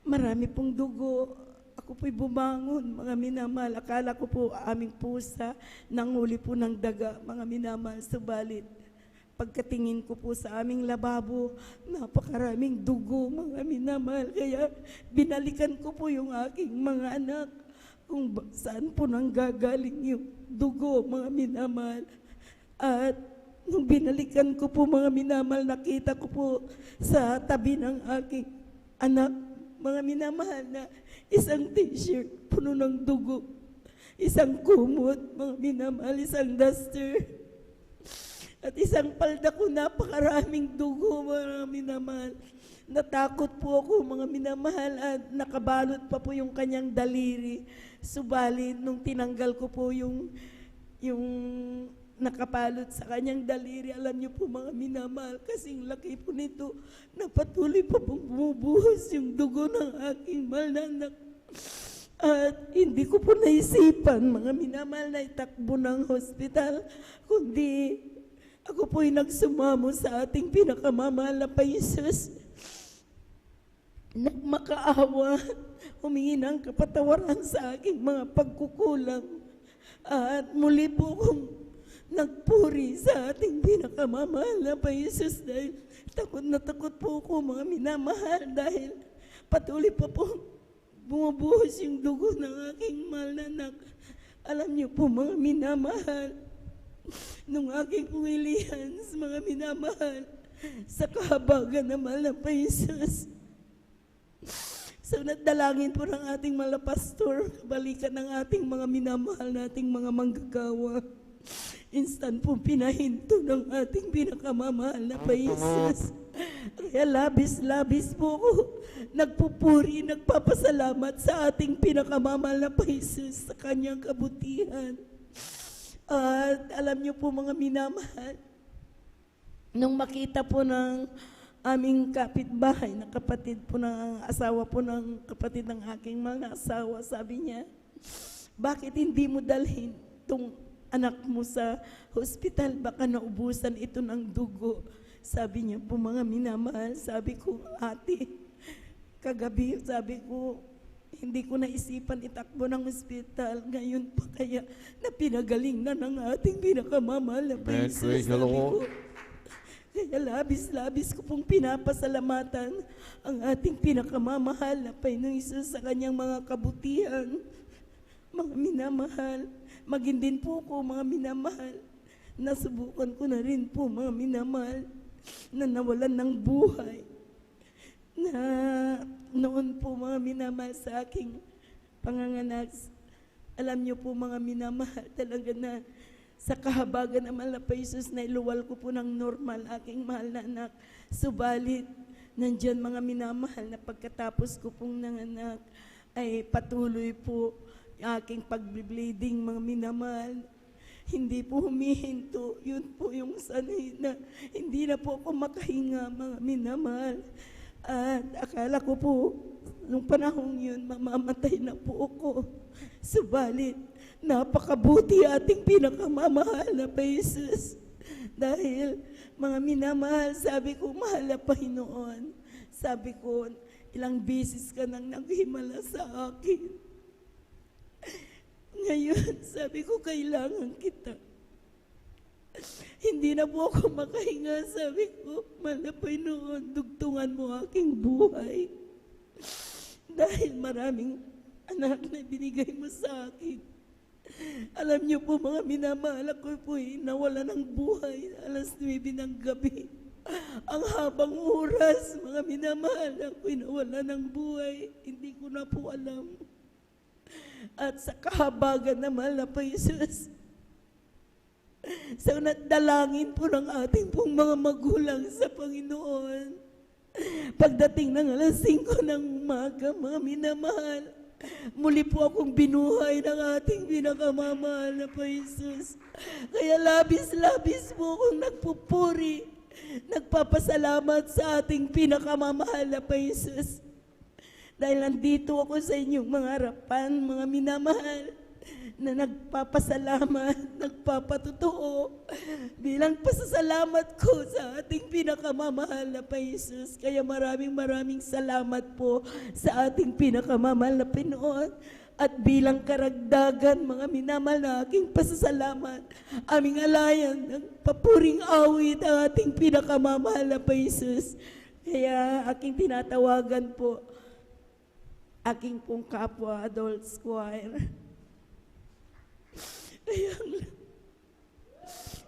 S13: marami pong dugo. Ako po'y bumangon, mga minamahal. Akala ko po aming pusa, nanguli po ng daga, mga minamahal. Subalit, pagkatingin ko po sa aming lababo, napakaraming dugo, mga minamahal. Kaya binalikan ko po yung aking mga anak kung saan po nanggagaling yung dugo, mga minamahal. At nung binalikan ko po, mga minamahal, nakita ko po sa tabi ng aking anak, mga minamahal, na isang t-shirt puno ng dugo, isang kumot, mga minamahal, isang duster, at isang palda ko, napakaraming dugo, mga minamahal. Natakot po ako, mga minamahal, at nakabalot pa po yung kanyang daliri. Subalit, nung tinanggal ko po yung nakapalot sa kanyang daliri, alam niyo po, mga minamahal, kasing laki po nito, na patuloy pa pong bumubuhos yung dugo ng aking mahal na anak. At hindi ko po naisipan, mga minamahal, na itakbo ng hospital, kundi ako po'y nagsumamo sa ating pinakamamahal na Jesus. Nagmakaawa, humingi ng kapatawaran sa aking mga pagkukulang. At muli po kong nagpuri sa ating pinakamamahal na Jesus, dahil takot na takot po ko, mga minamahal, dahil patuloy pa po bumubuhos yung dugo ng aking mahal na anak. Alam niyo po, mga minamahal, nung aking uwilihan, mga minamahal, sa kahabagan ng mahal na Jesus, so nadalangin po ng ating mga pastor, balikan ng ating mga minamahal nating mga manggagawa. Instant po pinahinto ng ating pinakamamahal na Jesus. Kaya labis-labis po ako nagpupuri, nagpapasalamat sa ating pinakamamahal na Jesus sa kanyang kabutihan. At alam niyo po, mga minamahal, Nung makita po ng aming kapitbahay na kapatid po ng asawa po ng kapatid ng aking mga asawa, sabi niya, bakit hindi mo dalhin itong anak mo sa hospital? Baka naubusan ito ng dugo. Sabi niya po, mga minamahal, sabi ko, ate, kagabi, sabi ko, hindi ko naisipan itakbo ng ospital. Ngayon pa kaya na pinagaling na ng ating pinakamamahal na princess.
S1: Praise the
S13: Sabi
S1: Lord.
S13: ko, kaya labis-labis ko pong pinapasalamatan ang ating pinakamamahal na Panginoong Hesus sa kanyang mga kabutihan. Mga minamahal, maging din po ko mga minamahal. Nasubukan ko na rin po mga minamahal na nawalan ng buhay. Na noon po mga minamahal sa aking panganganak, alam niyo po mga minamahal talaga na sa kahabagan ng mahal na Hesus na iluwal ko po ng normal aking mahal na anak. Subalit, nandyan mga minamahal na pagkatapos ko pong nanganak ay patuloy po aking pag-bleeding mga minamahal. Hindi po humihinto. Yun po yung sanay na hindi na po ako makahinga mga minamahal. At akala ko po, nung panahong yun, mamamatay na po ako. Subalit, napakabuti ating pinakamamahal na Jesus. Dahil, mga minamahal, sabi ko, mahal na Panginoon. Sabi ko, ilang beses ka nang naghimala sa akin. Ngayon, sabi ko, kailangan kita. Hindi na po ako makahinga. Sabi ko, mahal na Panginoon, dugtungan mo aking buhay. Dahil maraming anak na binigay mo sa akin. Alam niyo po mga minamahal, ako po nawala ng buhay alas 9 ng gabi. Ang habang oras, mga minamahal, ako nawala ng buhay. Hindi ko na po alam. At sa kahabagan na mahal na Jesus, sa dalangin po ng ating pong mga magulang sa Panginoon, pagdating ng alas 5 ng umaga, mga minamahal, muli po akong binuhay ng ating pinakamamahal na Jesus. Kaya labis-labis po akong nagpupuri, nagpapasalamat sa ating pinakamamahal na Jesus. Dahil nandito ako sa inyong mga harapan, mga minamahal, na nagpapasalamat, nagpapatotoo bilang pasasalamat ko sa ating pinakamamahal na Jesus. Kaya maraming salamat po sa ating pinakamamahal na Panginoon. At bilang karagdagan, mga minamahal na aking pasasalamat, aming alayan ng papuring awit ang ating pinakamamahal na Jesus. Kaya aking tinatawagan po, aking pong kapwa adult choir. Kaya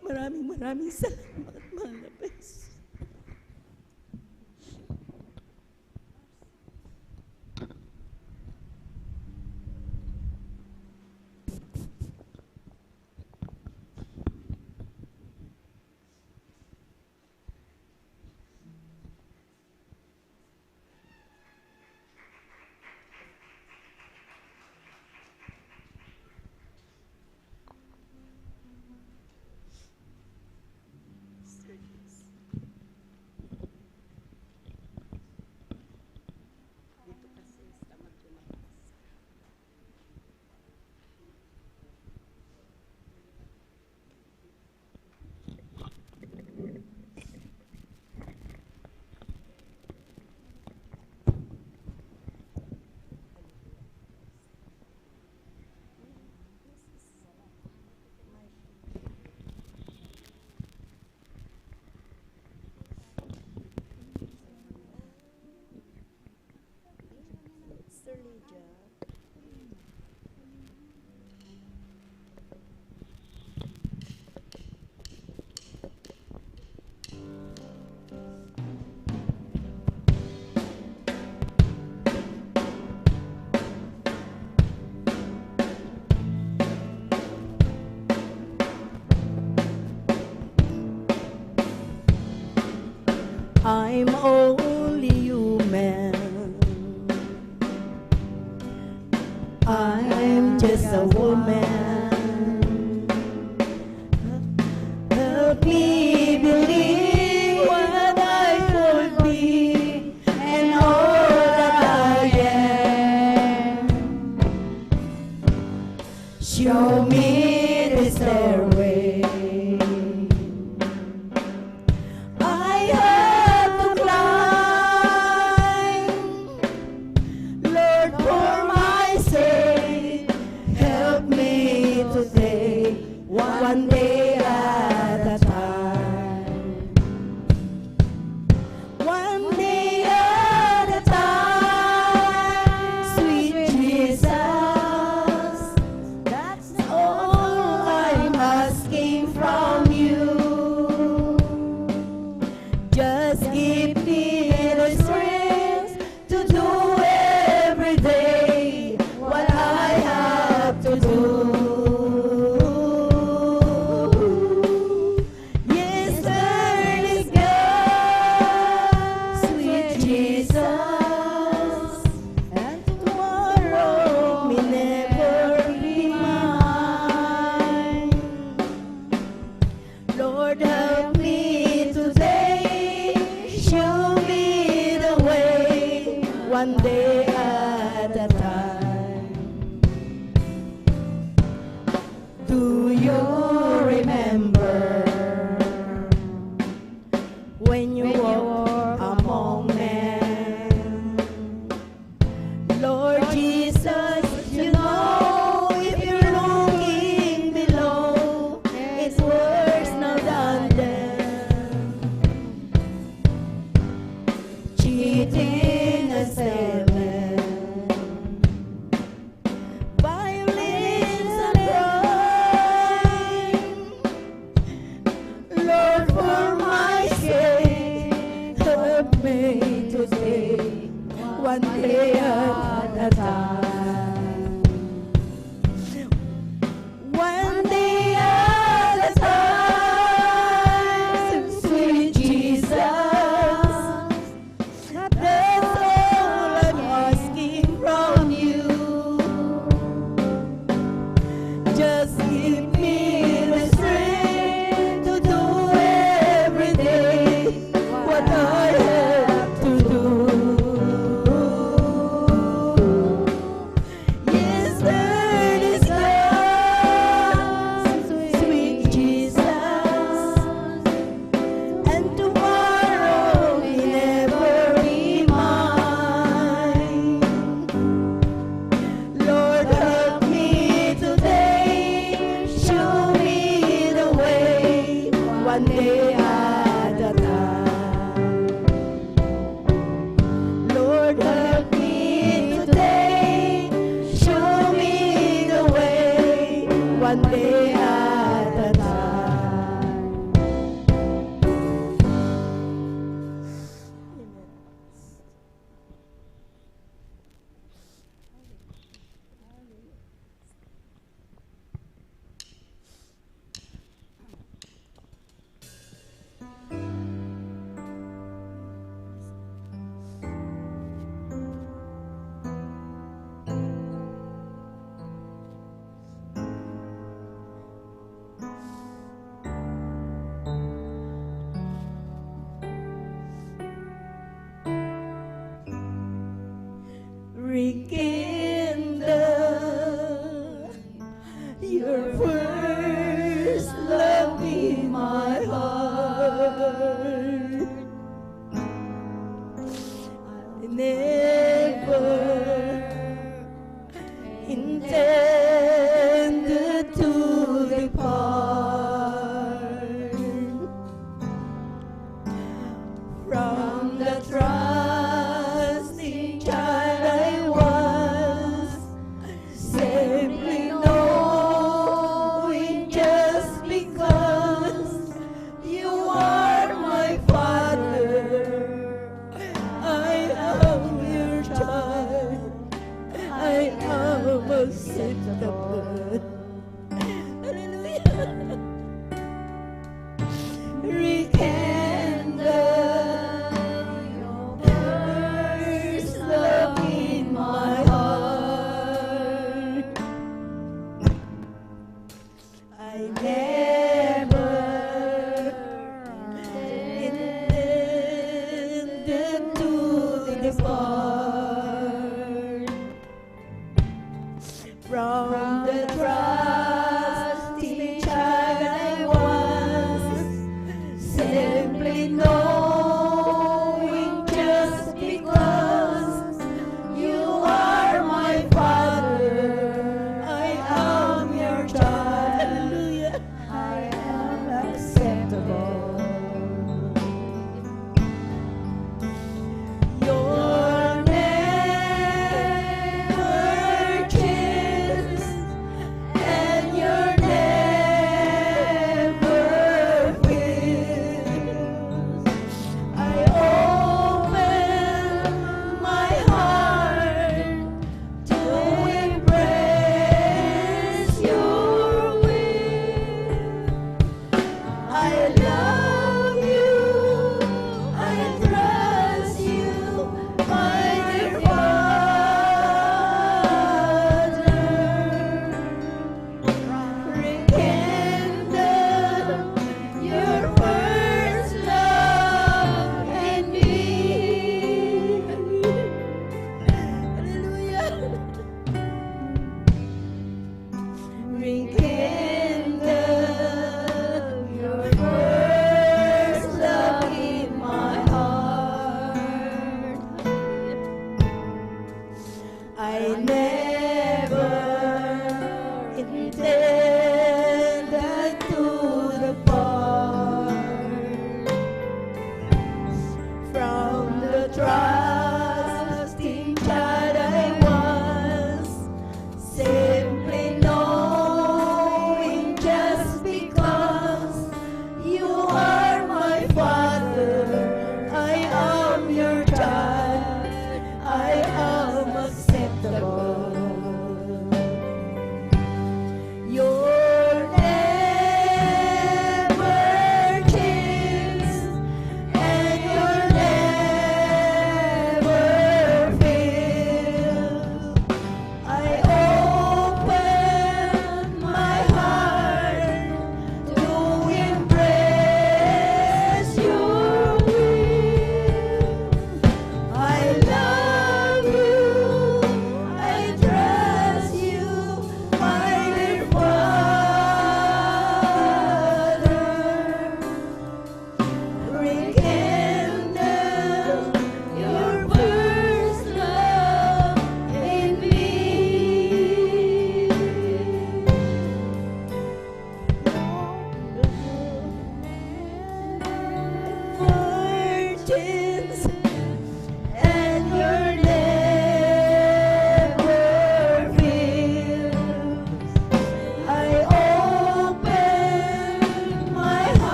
S13: maraming salamat, mahal na Jesus.
S14: I'm only human. I'm just a woman. Help me believe Just give me the strength to do every day what I have to do. Yes, there is God, sweet Jesus, and tomorrow may never be mine. Lord, help me today, show me the way, one day at a time. Do you remember when you walk among men? Lord Jesus, you know if you're looking below, it's worse now than then. Cheating and stealing, violence and crime. Lord, for my sake, help me today, one day at a time. One day at a time, sweet Jesus. That's all I'm asking from you. Just give me the strength to do every day what I have to do. Yes, there is God, sweet Jesus, and tomorrow may never be mine. Lord, help me today, show me the way, one day at a time. Lord, help me today, show me the way, one day at a time. Rekindle your first love in my heart. I never intended to depart from the trusting child I was, simply knowing just because you are my father, I am your child, I am acceptable. Hallelujah. Rekindle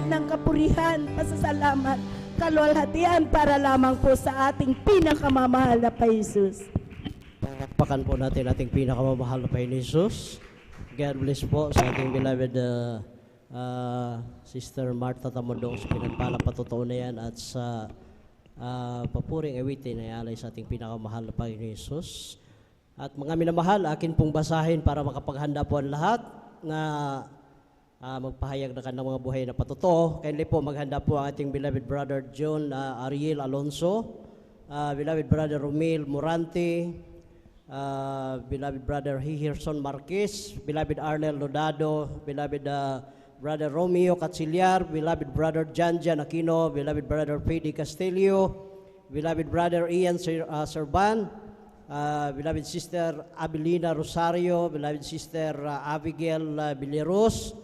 S13: ng kapurihan, pasasalamat, kaluwalhatian para lamang po sa ating pinakamamahal na Panginoon Jesus.
S2: Pakpan po natin ating pinakamamahal na Panginoon Jesus. God bless po sa ating beloved Sister Martha Tamundong sa pinagpalang patutuo na yan at sa papuring awitin na alay sa ating pinakamahal na Panginoon Jesus. At mga minamahal, akin pong basahin para makapaghanda po ang lahat na magpahayag na kanilang mga buhay na patutuo. Kindly po maghanda po ang ating beloved brother John Ariel Alonso, beloved brother Romil Morante, beloved brother Hihirson Marquez, beloved Arnel Lodado, beloved brother Romeo Catsiliar, beloved brother Janjan Aquino, beloved brother Fede Castillo, beloved brother Ian Serban, beloved sister Abilina Rosario, beloved sister Abigail Biliros,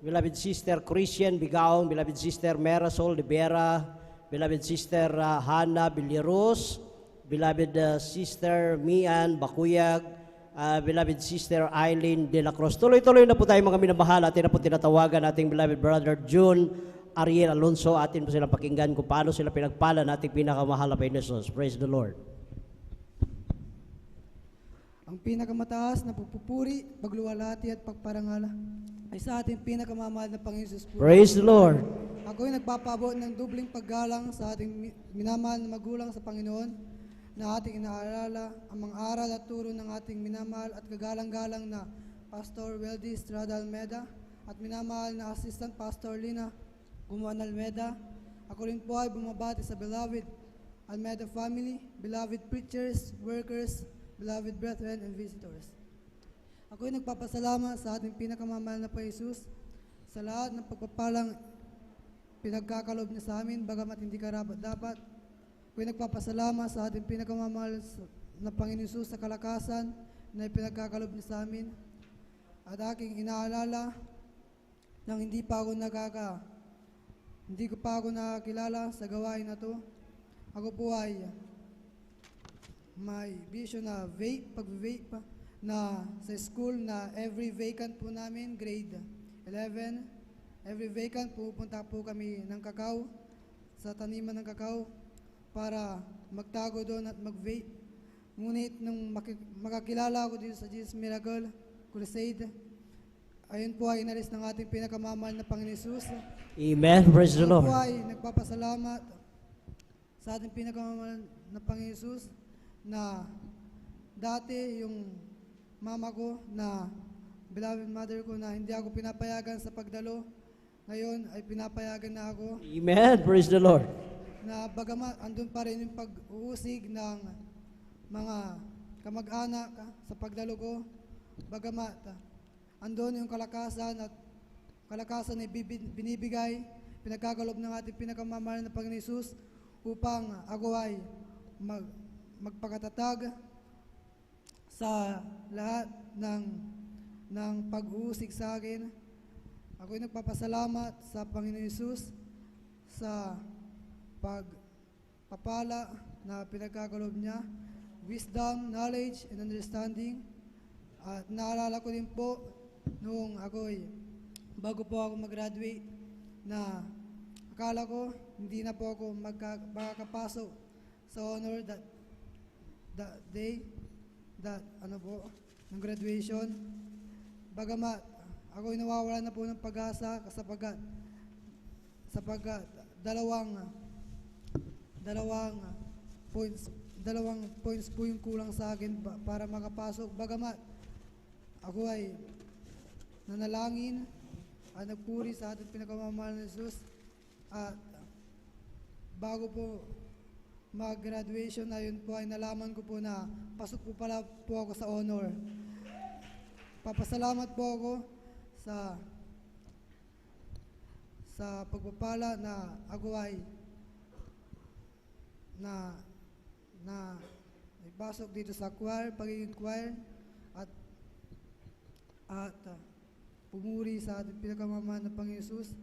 S2: beloved sister Christian Bigaon, beloved sister Marisol de Vera, beloved sister Hannah Biliros, beloved sister Mian Bakuyag, beloved sister Eileen De La Cruz. Tuloy-tuloy na po tayo mga minamahal. Atin na po tinatawagan ating beloved brother June Ariel Alonso. Atin po silang pakinggan kung paano sila pinagpala nating pinakamahal na Panginoon Jesus. Praise the Lord.
S15: Ang pinakamataas na pagpupuri, pagluwalhati at pagparangal ay sa ating pinakamamahal na Panginoon Jesus.
S2: Praise the Lord.
S15: Ako ay nagpapaabot ng dubling paggalang sa ating minamahal na magulang sa Panginoon na ating inaalala ang mga aral at turo ng ating minamahal at kagalang-galang na Pastor Weldy Estrada Almeda at minamahal na Assistant Pastor Lina Gumuan Almeda. Ako rin po ay bumabati sa beloved Almeda family, beloved preachers, workers, beloved brethren and visitors. Ako ay nagpapasalamat sa ating pinakamamahal na Panginoon Jesus sa lahat ng pagpapalang pinagkakalob niya sa amin, bagamat hindi karapat-dapat. Ako ay nagpapasalamat sa ating pinakamamahal na Panginoon Jesus sa kalakasan na pinagkakalob niya sa amin. At aking inaalala nang hindi ko pa ako nakakilala sa gawain na to. Ako po ay may vision na pag-vape na sa school na every vacant po namin, grade 11, every vacant pupunta po kami ng kakao, sa taniman ng kakao para magtago doon at mag-vape. Ngunit nung makakilala ako dito sa Jesus Miracle Crusade, ayun po ay inalis ng ating pinakamamahal na Panginoon Jesus.
S2: Amen. Praise the Lord.
S15: Ako po ay nagpapasalamat sa ating pinakamamahal na Panginoon Jesus na dati yung mama ko na beloved mother ko na hindi ako pinapayagan sa pagdalo, ngayon ay pinapayagan na ako.
S2: Amen. Praise the Lord.
S15: Na bagamat andun pa rin yung pag-uusig ng mga kamag-anak sa pagdalo ko, bagamat andun yung kalakasan ay binibigay, pinagkakalob ng ating pinakamamahal na Panginoon Jesus upang ako ay magpakatatag sa lahat ng pag-uusig sa akin. Ako ay nagpapasalamat sa Panginoon Jesus sa pagpapala na pinagkakalob niya, wisdom, knowledge, and understanding. At naalala ko din po noong bago po ako mag-graduate na akala ko hindi na po ako makakapasok sa honor that day, ng graduation. Bagamat ako'y nawawalan na po ng pag-asa sapagkat dalawang points po yung kulang sa akin para makapasok. Bagamat ako ay nanalangin at nagpuri sa ating pinakamamahal na Jesus at bago po mag-graduation na yun po ay nalaman ko po na pasok po pala po ako sa honor. Papasalamat po ako sa pagpapala na ako ay na ipasok dito sa choir, pagiging choir at pumuri sa ating pinakamamahal na Panginoon Jesus.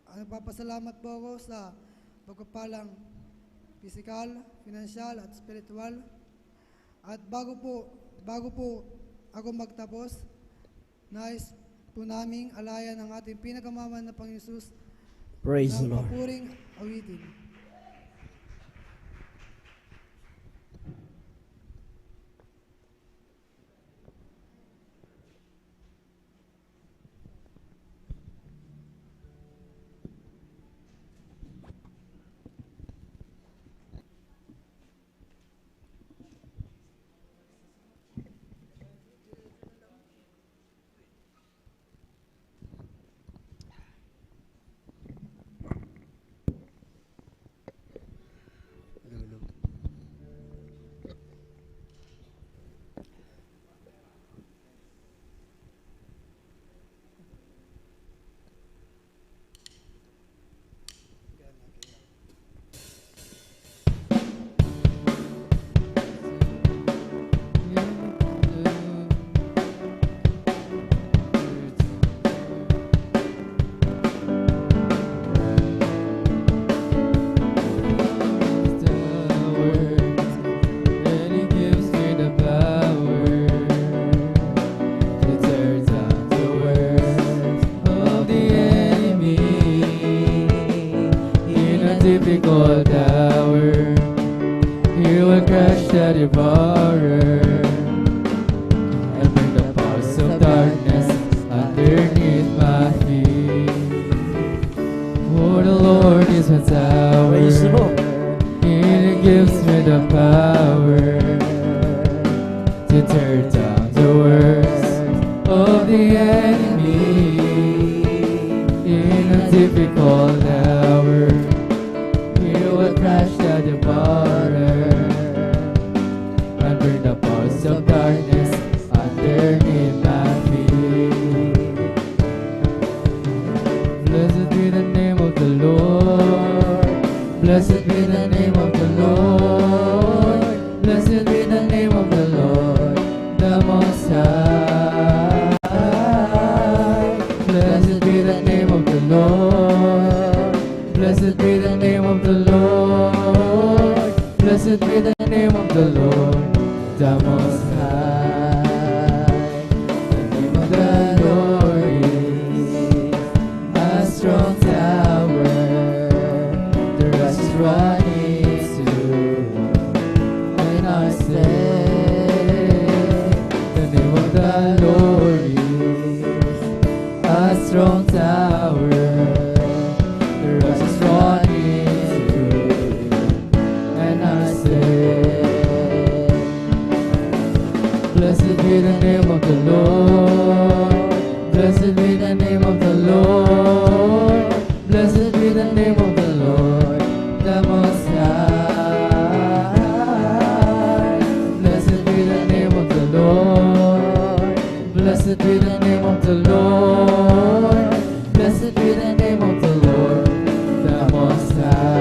S15: Nagpapasalamat po ako sa pagpapalang pisikal, financial at spiritual. At bago po ako magtapos, nais po naming alaya ng ating pinakamamahal na Panginoon Jesus
S2: Praise the
S15: na
S2: Lord.
S15: mapuring awitin.
S5: Difficult hour, He will crush the devourer and bring the powers of darkness underneath my feet. For the Lord is my tower,
S2: Praise the Lord.
S5: He gives me the power to tear down the works of the enemy in a difficult hour. Crash the devourer and bring the powers of darkness underneath my feet. Blessed be the name of the Lord. Blessed be the name of the Lord. Blessed be the name of the Lord, the Most High. Blessed be the name of the Lord. Blessed be the name of the Lord. Blessed be the name of the Lord, the Most High. The name of the Lord is a strong tower. The righteous run into and are saved. The name of the Lord is a strong tower. The righteous run Blessed be the name of the Lord. Blessed be the name of the Lord. Blessed be the name of the Lord, the Most High. Blessed be the name of the Lord. Blessed be the name of the Lord. Blessed be the name of the Lord, the Most High.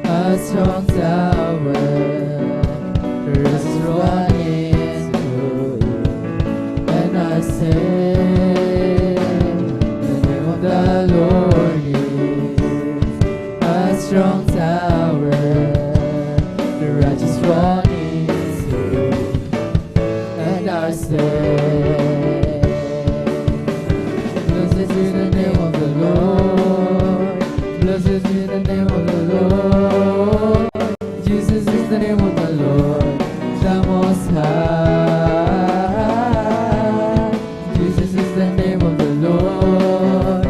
S5: A strong tower, the righteous run into it, and are saved. The name of the Lord is a strong tower, the righteous run into it, and are saved. Blessed be the name of the Lord. Blessed be the name of the Lord. Jesus is the name of the Lord, the Most High. Jesus is the name of the Lord.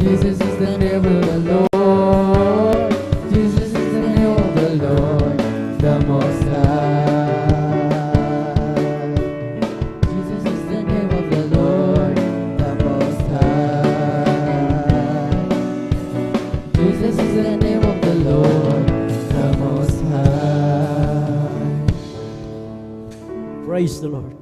S5: Jesus is the name of the Lord. Jesus is the name of the Lord, the Most High. Jesus is the name of the Lord, the Most High. Jesus is the name of the Lord, the Most High.
S2: Praise the Lord.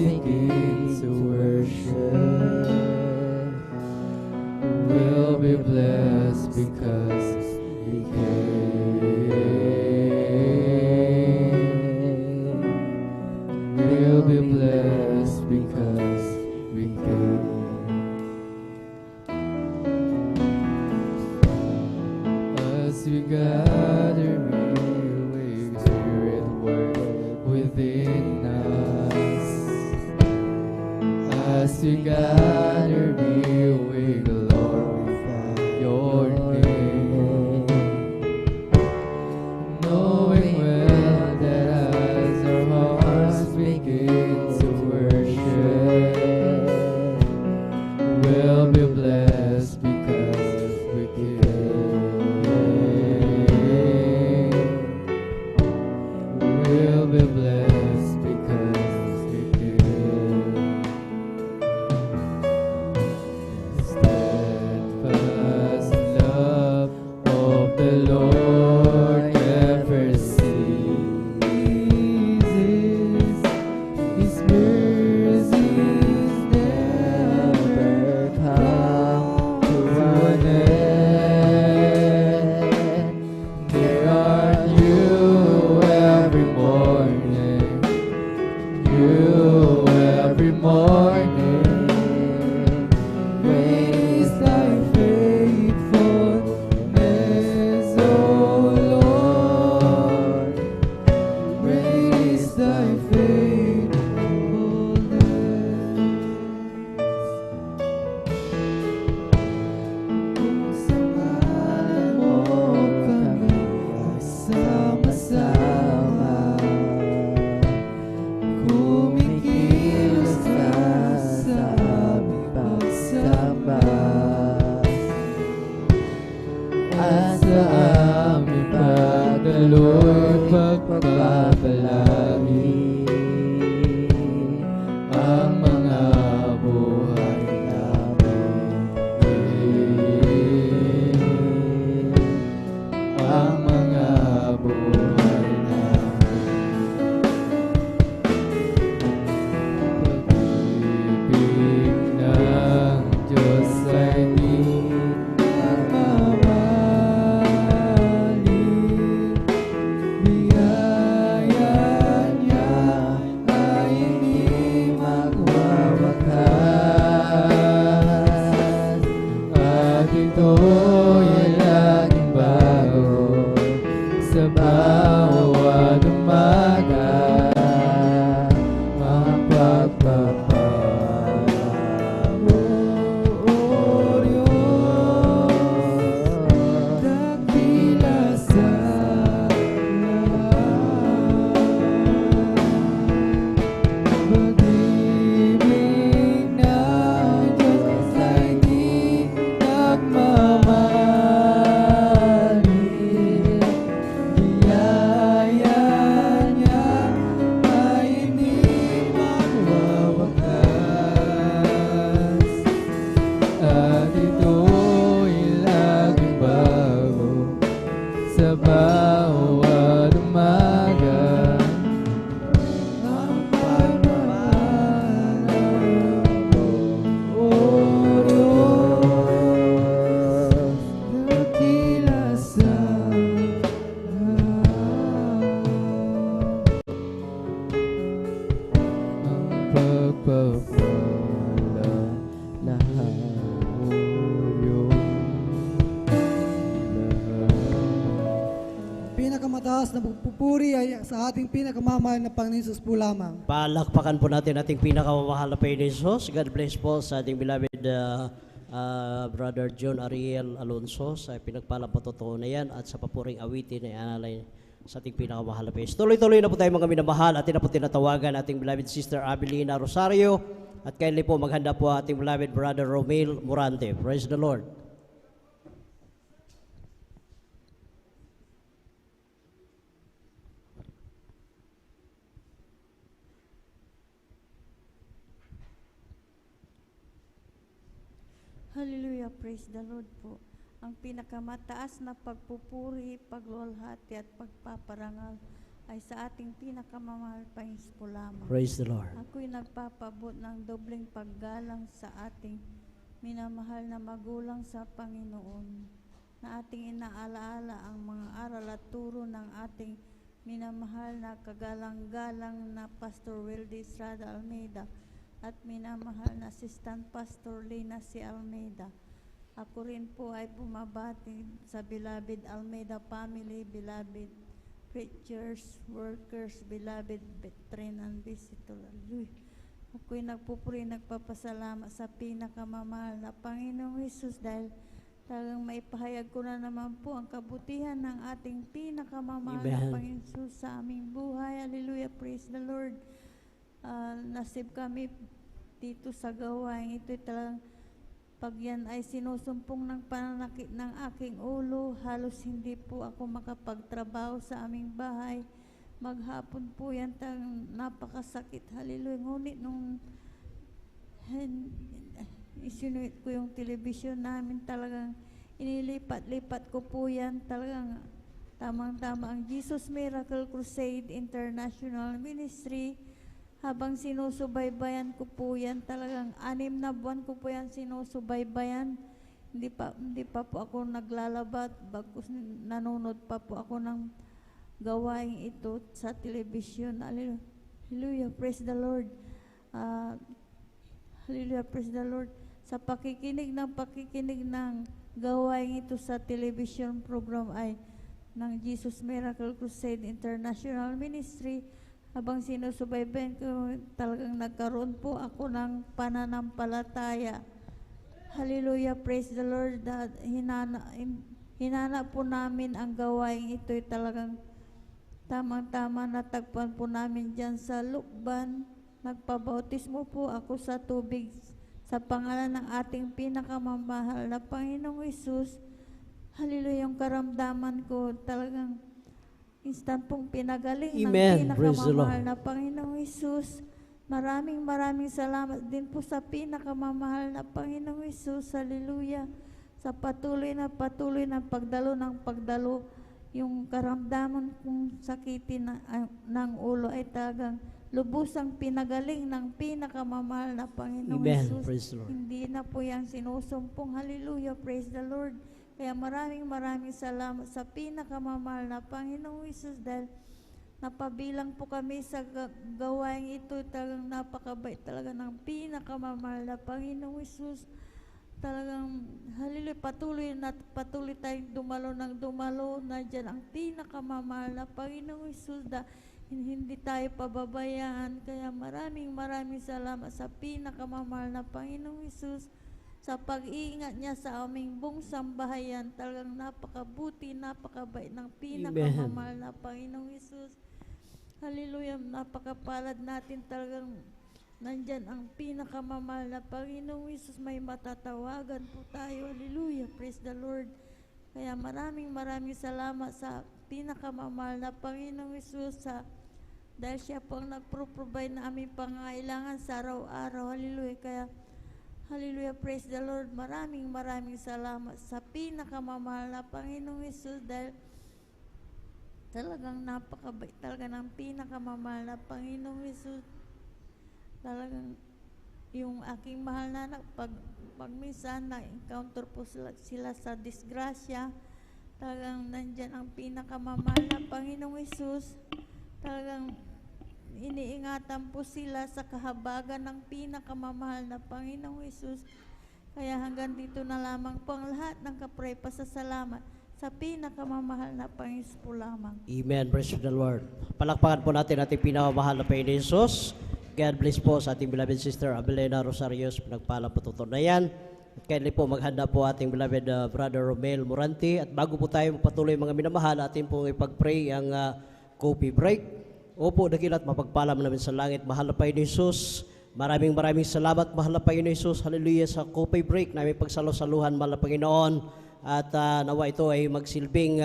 S16: begin to worship, we'll be blessed because we came. We'll be blessed because we came. As we gather here, with Spirit work within us. As we gather here, we glorify your name, knowing well that as our hearts begin to worship, we'll be blessed because we came. We'll be blessed because we came. Steadfast love of the Lord never ceases. His mercies never come to an end. They are new every morning, new every morning. Great is thy faithfulness, O Lord. Great is thy faithfulness. Samahan mo kami sama-sama, kumikilos ka sa aming pagsamba, at sa aming pagdaloy pagpapalagi ang mga buhay namin, ang mga buhay namin. Pag-ibig ng Diyos ay di nagmamahalin, biyaya niya ay hindi magwawakas, at ito'y laging bago sa bawat umaga. Ang pagpapala mo, O Diyos, dakila sa pag-ibig ng Diyos ay di nagmamahalin, biyaya niya ay hindi magwawakas, at ito'y laging bago sa bawat umaga. Ang pagmamahal mo, O Diyos, dakila sa ang pagpapala lahat mo yun, lahat.
S15: Pinakamataas na pagpupuri ay sa ating pinakamamahal na Panginoon Jesus po lamang.
S2: Palakpakan po natin ating pinakamamahal na Panginoon Jesus. God bless po sa ating beloved Brother John Ariel Alonso sa pinagpalang patutuo na yan at sa papuring awitin na analay sa ating pinakamahal na Panginoon. Tuloy-tuloy na po tayo mga minamahal at na po tinatawagan ating beloved Sister Abelina Rosario at kindly po maghanda po ating beloved Brother Romel Morante. Praise the Lord.
S17: Hallelujah, praise the Lord po. Ang pinakamataas na pagpupuri, paglulhati at pagpaparangal ay sa ating pinakamamahal Panginoon po lamang.
S2: Praise the Lord.
S17: Ako'y nagpapabot ng dobleng paggalang sa ating minamahal na magulang sa Panginoon, na ating inaalaala ang mga aral at turo ng ating minamahal na kagalang-galang na Pastor Wildy Estrada Almeida at minamahal na Assistant Pastor Lina C. Almeida. Ako rin po ay bumabati sa beloved Almeida family, beloved preachers, workers, beloved veteran and visitor. Ako'y nagpupuri, nagpapasalamat sa pinakamamahal na Panginoong Hesus dahil talagang maipahayag ko na naman po ang kabutihan ng ating pinakamamahal na Panginoong Hesus sa aming buhay. Hallelujah, praise the Lord. Nasib kami dito sa gawain. Ito'y talagang pag yan ay sinusumpong ng pananakit ng aking ulo, halos hindi po ako makapagtrabaho sa aming bahay. Maghapon po yan, napakasakit. Hallelujah. Ngunit nung isinuit ko yung telebisyon namin, talagang inilipat-lipat ko po yan. Talagang tamang-tama ang Jesus Miracle Crusade International Ministry. Habang sinusubaybayan ko po yan, talagang 6 na buwan ko po yan sinusubaybayan. Hindi pa po ako naglalabat, bagkus nanonood pa po ako ng gawain ito sa telebisyon. Hallelujah, praise the Lord. Hallelujah, praise the Lord. Sa pakikinig ng gawain ito sa television program ay ng Jesus Miracle Crusade International Ministry, habang sinusubaybayan ko, talagang nagkaroon po ako ng pananampalataya. Hallelujah, praise the Lord. Hinana po namin ang gawain ito, talagang tamang-tama natagpuan po namin dyan sa Lukban. Nagpabautismo po ako sa tubig sa pangalan ng ating pinakamamahal na Panginoong Hesus. Hallelujah, yung karamdaman ko talagang instant pong pinagaling ng pinakamamahal na Panginoong Hesus. Maraming salamat din po sa pinakamamahal na Panginoong Hesus. Hallelujah. Sa patuloy na pagdalo ng pagdalo, yung karamdaman kong sakitin ng ulo ay talagang lubusang pinagaling ng pinakamamahal na Panginoong Hesus. Hindi na po yan sinusumpong. Hallelujah, praise the Lord. Kaya maraming salamat sa pinakamamahal na Panginoong Hesus dahil napabilang po kami sa gawain ito. Talagang napakabait talaga ng pinakamamahal na Panginoong Hesus. Talagang hallelujah, patuloy tayong dumalo ng dumalo. Nandiyan ang pinakamamahal na Panginoong Hesus dahil hindi tayo pababayaan. Kaya maraming salamat sa pinakamamahal na Panginoong Hesus sa pag-iingat niya sa aming buong sambahayan. Talagang napakabuti, napakabait ng pinakamamahal na Panginoong Hesus. Hallelujah, napakapalad natin, talagang nandyan ang pinakamamahal na Panginoong Hesus. May matatawagan po tayo. Hallelujah, praise the Lord. Kaya maraming salamat sa pinakamamahal na Panginoong Hesus dahil siya po ang nagpro-provide na aming pangailangan sa araw-araw. Hallelujah. Kaya hallelujah, praise the Lord. Maraming salamat sa pinakamamahal na Panginoong Hesus dahil talagang napakabait talaga ng pinakamamahal na Panginoong Hesus. Talagang yung aking mahal na anak, pag minsan na-encounter po sila sa disgrasya, talagang nandyan ang pinakamamahal na Panginoong Hesus. Talagang iniingatan po sila sa kahabagan ng pinakamamahal na Panginoong Hesus. Kaya hanggang dito na lamang po ang lahat ng kapray pasasalamat sa pinakamamahal na Panginoon po lamang.
S2: Amen. Praise the Lord. Palakpakan po natin ating pinakamamahal na Panginoon Hesus. God bless po sa ating beloved sister Abelena Rosarios. Pinagpala po tutunayan. Kaya po maghanda po ating beloved brother Romel Morante. At bago po tayo patuloy mga minamahal, atin po ipag-pray ang coffee break. Opo, dakilat mapagpalam namin sa langit, mahal na Panginoon Hesus. Maraming salamat, mahal na Panginoon Hesus. Hallelujah, sa coffee break namin pagsalo-saluhan, mahal na Panginoon. At nawa ito ay magsilbing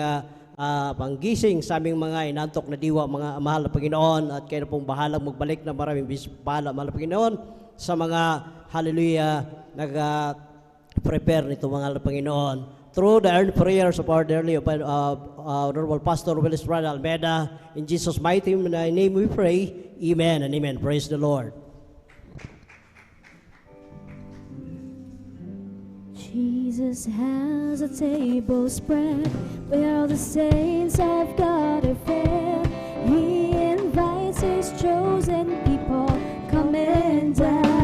S2: panggising sa aming mga inantok na diwa, mga mahal na Panginoon. At kayo na pong bahalang magbalik na maraming bisipala, mahal na Panginoon, sa mga, hallelujah, nag-prepare nito, mahal na Panginoon. through the earned prayers of our dearly Honorable Pastor Willis Brad Almeida, in Jesus' mighty name we pray. Amen and amen. Praise the Lord.
S9: Jesus has a table spread where all the saints of God are fed. He invites his chosen people, come and dine.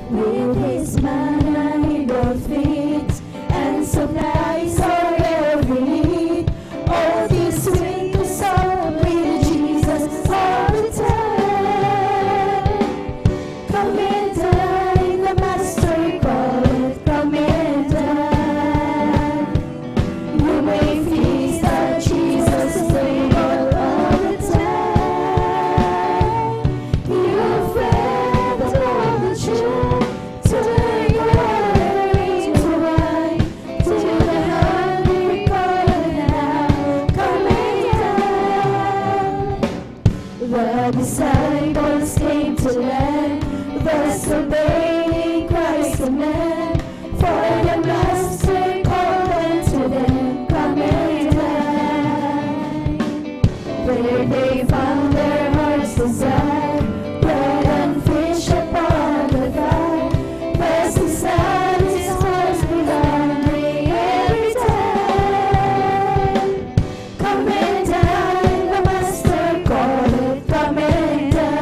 S9: With his manna he both feeds and supplies our every need. All these things are with Jesus all the time. Come and dine, the Master calleth, come and dine. You may feast at Jesus' table all the time. You'll fed the multitude, turn your water into wine. To the hungry call now, come and dine. The disciples came to learn, thus obeying Christ's command. For the Master called unto them, come and dine. There they found their hearts' desire, bread and fish upon the fire. Thus he satisfies the hungry every time. Come and dine, the Master calleth, come and dine.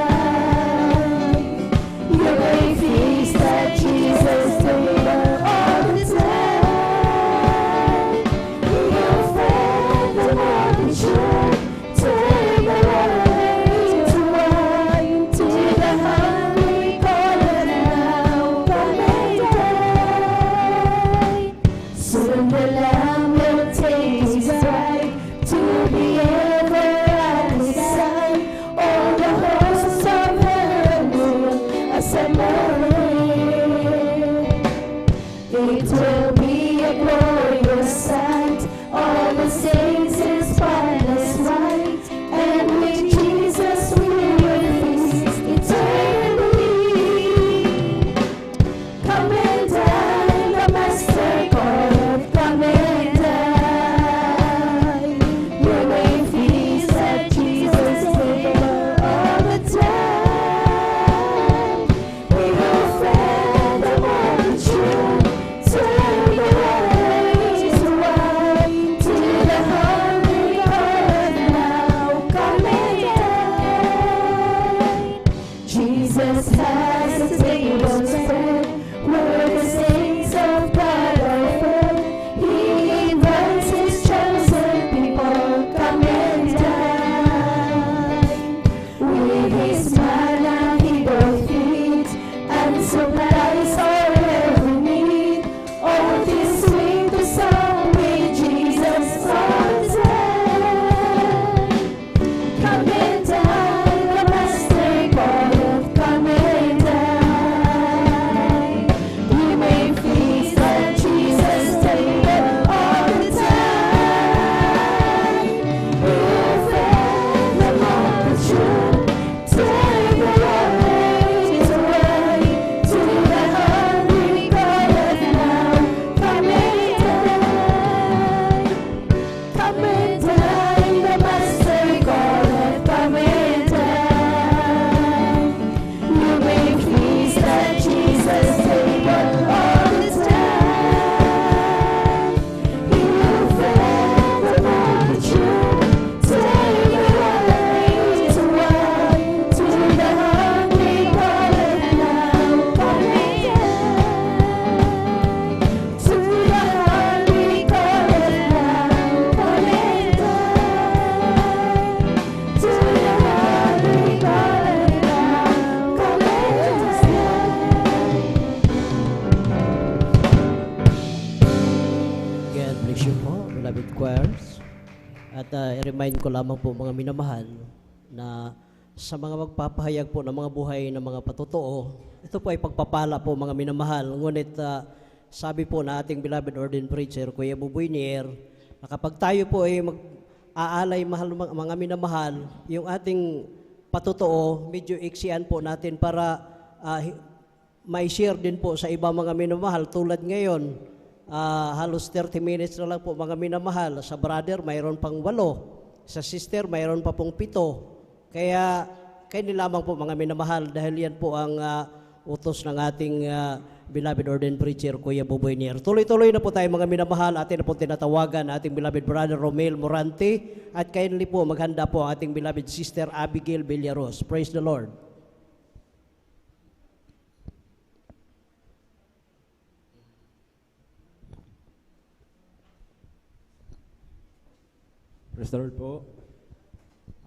S9: You may feast at Jesus' table all the time. You'll fed the multitude, turn the water into wine. To the hungry call now, come and dine. Soon the Lamb will take his bride to be ever at his side. All the hosts of heaven will assemble. It will be a glorious sight, all the saints in spotless white, and with Jesus we will feast eternally. Come and dine, the Master calleth, come and dine. You may feast at Jesus' table all the time. We will fed the multitude, turn the water into wine. To the hungry calleth now, come and dine. Jesus has a table spread where the saints of God are fed. He invites his chosen people, come and dine. With his manna he both feeds and supplies our every need. All this sweet the song with Jesus all the time. Come and dine, the Master calleth, come and dine. You may feast at Jesus' table all the time. You'll fed the multitude, turn the water into wine. To the hungry calleth now, come and dine. Come and dine, the Master calleth, come and dine. You may feast at Jesus' table all the time. You'll fed the multitude, turn the water into wine. To the hungry calleth now, come and dine. To the hungry calleth now, come and dine. To the hungry calleth now, come and
S2: God bless you po, beloved choirs. At i-remind ko lamang po mga minamahal na sa mga magpapahayag po ng mga buhay ng mga patotoo, ito po ay pagpapala po mga minamahal. Ngunit sabi po na ating beloved ordained preacher, Kuya Buboy Nier, na kapag tayo po ay mag-aalay mahal mga minamahal, yung ating patotoo, medyo iksian po natin para may share din po sa iba mga minamahal tulad ngayon. halos 30 minutes na lang po mga minamahal. Sa brother, mayroon pang 8. Sa sister, mayroon pa pong 7. Kaya kayo lamang po mga minamahal dahil yan po ang utos ng ating beloved ordained preacher, Kuya Buboy Nier. Tuloy-tuloy na po tayo mga minamahal. Atin na po tinatawagan ating beloved brother Romel Morante at kindly po maghanda po ang ating beloved sister Abigail Villaros. Praise the Lord.
S18: Praise the Lord po.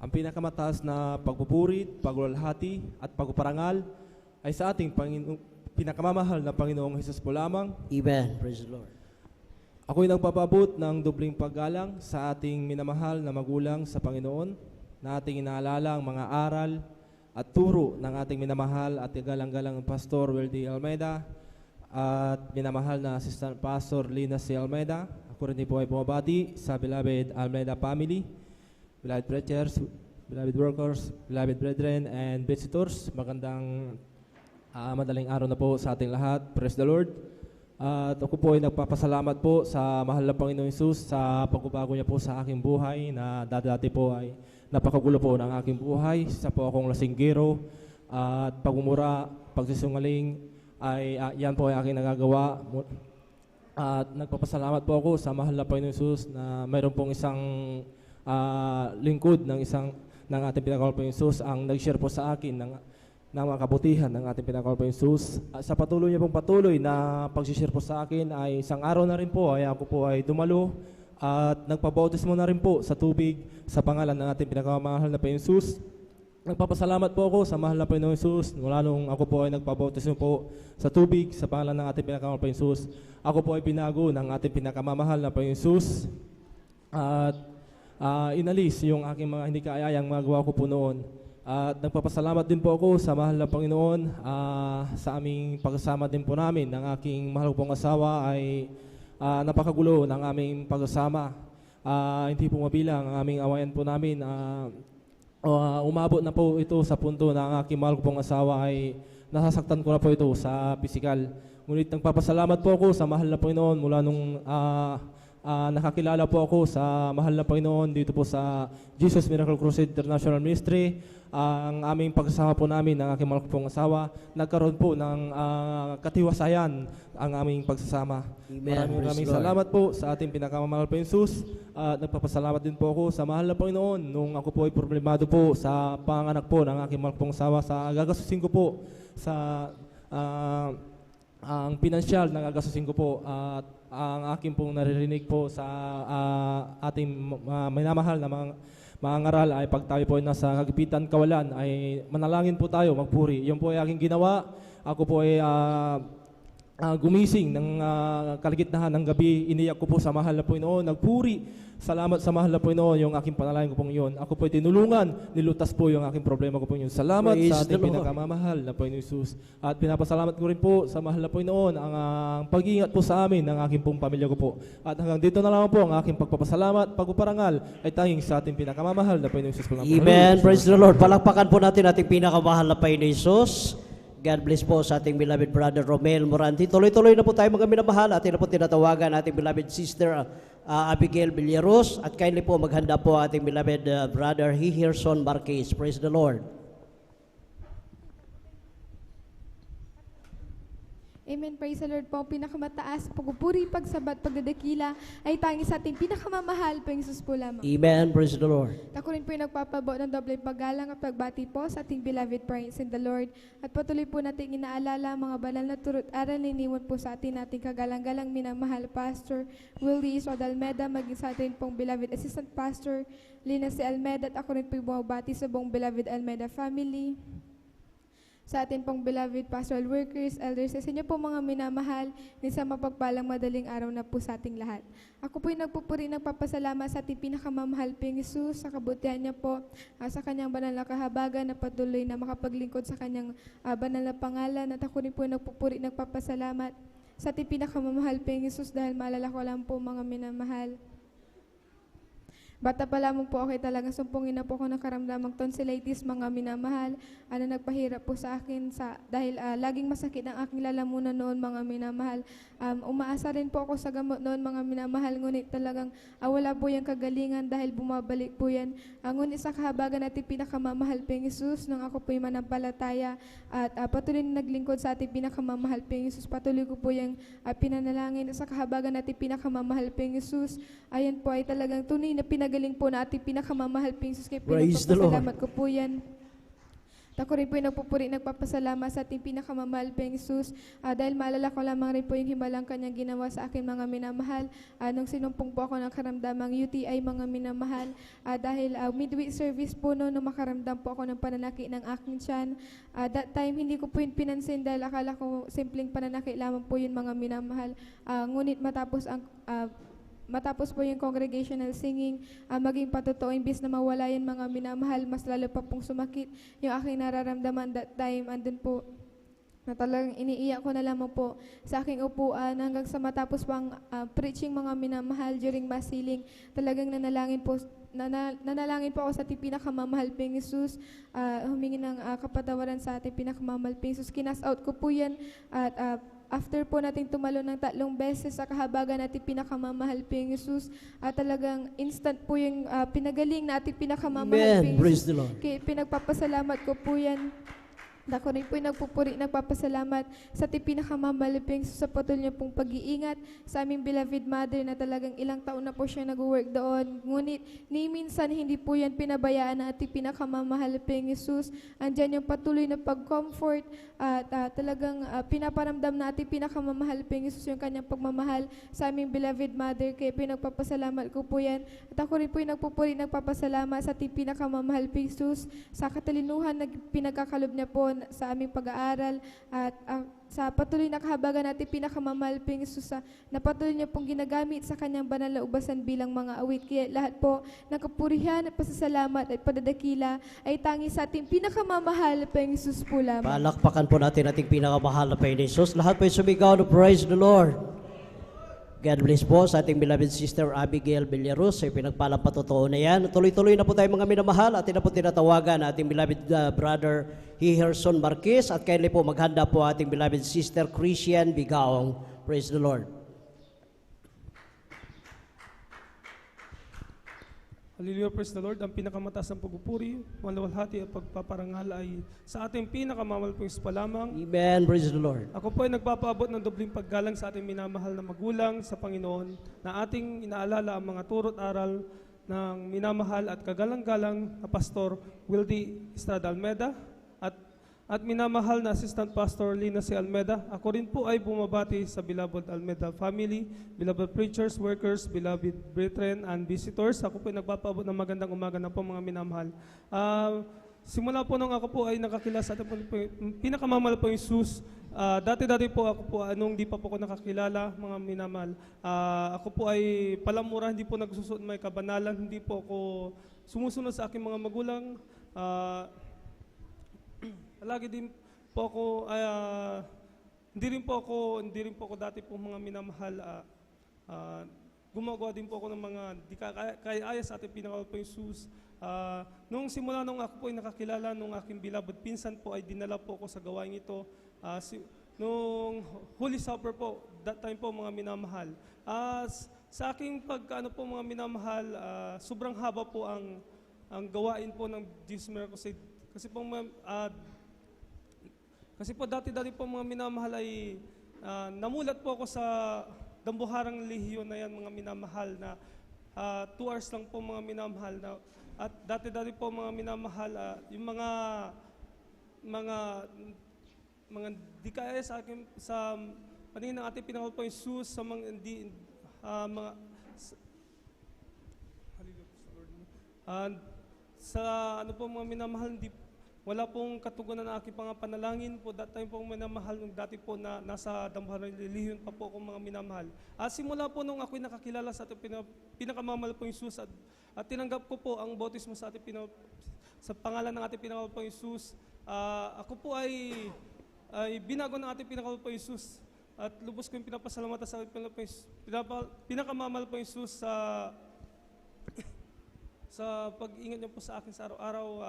S18: Ang pinakamataas na pagpupuri, pagluwalhati at pagpaparangal ay sa ating pinakamamahal na Panginoong Hesus po lamang.
S2: Amen. Praise the Lord.
S18: Ako'y nagpapabot ng dubling paggalang sa ating minamahal na magulang sa Panginoon na ating inaalala ang mga aral at turo ng ating minamahal at galang-galang Pastor Weldy Almeida at minamahal na Assistant Pastor Lina C. Almeida. Ako rin po ay bumabati sa beloved Almeida family, beloved preachers, beloved workers, beloved brethren, and visitors. Magandang madaling araw na po sa ating lahat. Praise the Lord. At ako po ay nagpapasalamat po sa mahal na Panginoong Hesus sa pagbabago niya po sa aking buhay na dati po ay napakagulo po ng aking buhay. Isa po akong lasinggero at pagmumura, pagsisungaling ay yan po ay aking nagagawa. At nagpapasalamat po ako sa mahal na Panginoong Hesus na mayroon pong isang lingkod ng ating pinakawal Panginoong Hesus ang nag-share po sa akin ng mga kabutihan ng ating pinakawal Panginoong Hesus. Sa patuloy niya pong patuloy na pag-share po sa akin ay isang araw na rin po ay ako po ay dumalo at nagpabautismo na rin po sa tubig sa pangalan ng ating pinakamahal na Panginoong Hesus. Nagpapasalamat po ako sa mahal na Panginoong Hesus mula nung ako po ay nagpabautismo po sa tubig sa pangalan ng ating pinakamahal na Panginoong Hesus. Ako po ay pinago ng ating pinakamamahal na Panginoong Hesus at inalis yung aking mga hindi kaayayang magawa ko po noon. At nagpapasalamat din po ako sa mahal na Panginoon sa aming pagsasama din po namin ng aking mahal pong asawa ay napakagulo ng aming pagsasama. Hindi po mabilang ang aming awayan po namin. Umabot na po ito sa punto na ang aking mahal pong asawa ay nasasaktan ko na po ito sa pisikal. Ngunit nagpapasalamat po ako sa mahal na Panginoon mula nung nakakilala po ako sa mahal na Panginoon dito po sa Jesus Miracle Crusade International Ministry. Ang aming pagsasama po namin ng aking mahal pong asawa, nagkaroon po ng katiwasayan ang aming pagsasama. Maraming salamat po sa ating pinakamamahal Panginoon Hesus. Nagpapasalamat din po ako sa mahal na Panginoon nung ako po ay problemado po sa panganak po ng aking mahal pong asawa sa gagastusin ko po sa ang pinansyal na gagastusin ko po at ang aking pong naririnig po sa ating minamahal na mga ngaral ay pag tayo po ay nasa kagipitan kawalan ay manalangin po tayo, magpuri. Yun po ay aking ginawa. Ako po ay gumising ng kaligitnaan ng gabi, iniyak ko po sa mahal na Panginoon, nagpuri. Salamat sa mahal na Panginoon, yung aking panalangin ko pong yun. Ako po ay tinulungan, nilutas po yung aking problema ko pong yun. Salamat sa ating pinakamamahal na Panginoon Hesus. At pinapasalamat ko rin po sa mahal na Panginoon ang pag-iingat po sa amin ng aking pong pamilya ko po. At hanggang dito na lang po ang aking pagpapasalamat, pagpaparangal ay tanging sa ating pinakamamahal na Panginoon Hesus.
S2: Amen. Praise the Lord. Palakpakan po natin ating pinakamahal na Panginoon Hesus. God bless po sa ating beloved brother Romel Morante. Tuloy-tuloy na po tayo mga minamahal. Atin na po tinatawagan ating beloved sister Abigail Villaros. At kindly po maghanda po ating beloved brother Hihirson Marquez. Praise the Lord.
S19: Amen. Praise the Lord po. Pinakamataas, pagpupuri, pagsabat, pagdadakila ay tangi sa ating pinakamamahal po yung Hesus po lamang.
S2: Amen. Praise the Lord.
S19: Ako rin po yung nagpapabo ng doble paggalang at pagbati po sa ating beloved parents in the Lord. At patuloy po natin inaalala mga banal na turut aral na iniwan po sa ating kagalang-galang minamahal Pastor Willie Israel Almeida, maging sa ating pong beloved Assistant Pastor Lina C. Almeida, at ako rin po yung bumabati sa buong beloved Almeida family. Sa atin pong beloved pastoral workers, elders, sa inyo po mga minamahal, sa mapagpalang madaling araw na po sa ating lahat. Ako po yung nagpupuri, nagpapasalamat sa ating pinakamamahal pong Hesus, sa kabutihan niya po, sa kanyang banal na kahabagan na patuloy na makapaglingkod sa kanyang banal na pangalan. At ako rin po yung nagpupuri, nagpapasalamat sa ating pinakamamahal pong Hesus dahil maalala ko lang po mga minamahal. Bata pa lamang po ako talagang sumpungin na po ako ng karamdamang tonsillitis, mga minamahal. Nagpahirap po sa akin dahil laging masakit ang aking lalamunan noon, mga minamahal. Umaasa rin po ako sa gamot noon, mga minamahal, ngunit talagang wala po yung kagalingan dahil bumabalik po yan. Ngunit sa kahabagan natin pinakamamahal po yung Jesus, nung ako po yung manampalataya at patuloy na naglingkod sa ating pinakamamahal po yung Jesus, patuloy ko po yung pinanalangin sa kahabagan natin pinakamamahal po yung Jesus. Ayan po ay talagang tunay na pinagaling po na ating pinakamamahal po yung Jesus. Kaya pinagpapasalamat ko po yan. Ako rin po yung nagpupuri, nagpapasalamat sa ating pinakamamahal po yung Jesus dahil maalala ko lamang rin po yung himalang kanyang ginawa sa akin, mga minamahal. Nung sinumpong po ako ng karamdamang UTI, mga minamahal, dahil midweek service po nung makaramdam po ako ng pananaki ng aking tiyan. That time, hindi ko po yun pinansin dahil akala ko simpleng pananaki lamang po yun, mga minamahal. Ngunit matapos po yung congregational singing, maging patotoo, imbis na mawala yan, mga minamahal, mas lalo pa pong sumakit yung aking nararamdaman that time. Andun po, na talagang iniiyak ko na lamang po sa aking upuan hanggang sa matapos pang preaching, mga minamahal, during mass healing. Talagang nanalangin po ako sa ating pinakamamahal pong Jesus, humingi ng kapatawaran sa ating pinakamamahal pong Jesus. Kinas out ko po yan at after po nating tumalo ng 3 beses sa kahabagan natin pinakamamahal po yung Jesus, talagang instant po yung pinagaling na ating pinakamamahal po yung
S2: Praise
S19: Jesus.
S2: the Lord.
S19: Kaya pinagpapasalamat ko po yan. Ako rin po yung nagpupuri, nagpapasalamat sa ating pinakamamahal po yung Jesus sa patuloy niya pong pag-iingat sa aming beloved mother na talagang ilang taon na po siya nag-work doon. Ngunit ni minsan hindi po yan pinabayaan na ating pinakamamahal po yung Jesus. Andyan yung patuloy na pag-comfort at talagang pinaparamdam na ating pinakamamahal po yung Jesus, yung kanyang pagmamahal sa aming beloved mother. Kaya pinagpapasalamat ko po yan. At ako rin po yung nagpupuri, nagpapasalamat sa ating pinakamamahal po yung Jesus sa katalinuhan na pinagkakalob niya po sa aming pag-aaral at sa patuloy na kahabagan natin pinakamamahal po yung Jesus na patuloy niya pong ginagamit sa kanyang banal na ubasan bilang mga awit. Kaya lahat po ng kapurihan at pasasalamat at padadakila ay tangi sa ating pinakamamahal po yung Jesus po lamang.
S2: Palakpakan po natin ating pinakamahal na po yung Jesus. Lahat po yung sumigaw na praise the Lord. God bless po sa ating beloved sister Abigail Villarus. Ay pinagpalang patotoo na yan. Tuloy-tuloy na po tayo, mga minamahal. Atin na po tinatawagan ating beloved brother Hiherson Marquez. At kaili po maghanda po ating beloved sister Christian Bigaong. Praise the Lord.
S20: Hallelujah, praise the Lord. Ang pinakamataas ng pagpupuri, maluwalhati at pagpaparangal ay sa ating pinakamamahal po pa lamang.
S2: Amen, praise the Lord.
S20: Ako po ay nagpapaabot ng dobling paggalang sa ating minamahal na magulang sa Panginoon na ating inaalala ang mga turo't aral ng minamahal at kagalang-galang na Pastor Wildy Estrada Almeda at minamahal na Assistant Pastor Lina C. Almeda. Ako rin po ay bumabati sa beloved Almeda family, beloved preachers, workers, beloved brethren, and visitors. Ako po ay nagpapaabot ng magandang umaga na po, mga minamahal. Simula po nung ako po ay nakakilala sa ating pinakamamahal po yung Jesus. Dati-dati po ako po, nung di pa po ako nakakilala, mga minamahal, ako po ay palamura, hindi po nagsusunod may kabanalan, hindi po ako sumusunod sa aking mga magulang. Lagi din po ako, hindi rin po ako dati po, mga minamahal, gumagawa din po ako ng mga di kaya sa ating pinakamahal po yung Jesus. Nung simula nung ako po ay nakakilala nung aking beloved pinsan po ay dinala po ako sa gawain ito. Nung Holy Supper po, that time po, mga minamahal. Sa aking pagkaano po, mga minamahal, sobrang haba po ang gawain po ng Jesus Miracle Crusade. Kasi po dati-dati po, mga minamahal, ay namulat po ako sa Dambuharang Lehiyon na yan, mga minamahal, na 2 hours lang po, mga minamahal. At dati-dati po, mga minamahal, yung mga di kaya sa akin, sa paningin ng ating pinakal po yung Jesus, sa mga sa ano po, mga minamahal, wala pong katugunan na aking panalangin po. That time po, minamahal, nung dati po na nasa Dambuharang Lehiyon pa po ako, mga minamahal. Simula po nung ako'y nakakilala sa ating pinakamamahal po yung Jesus at tinanggap ko po ang bautismo sa ating sa pangalan ng ating pinakamamahal po yung Jesus. Ako po ay binago ng ating pinakamamahal po yung Jesus at lubos ko yung pinapasalamatan sa ating pinakamamahal po yung Jesus sa pag-ingat niyo po sa akin sa araw-araw.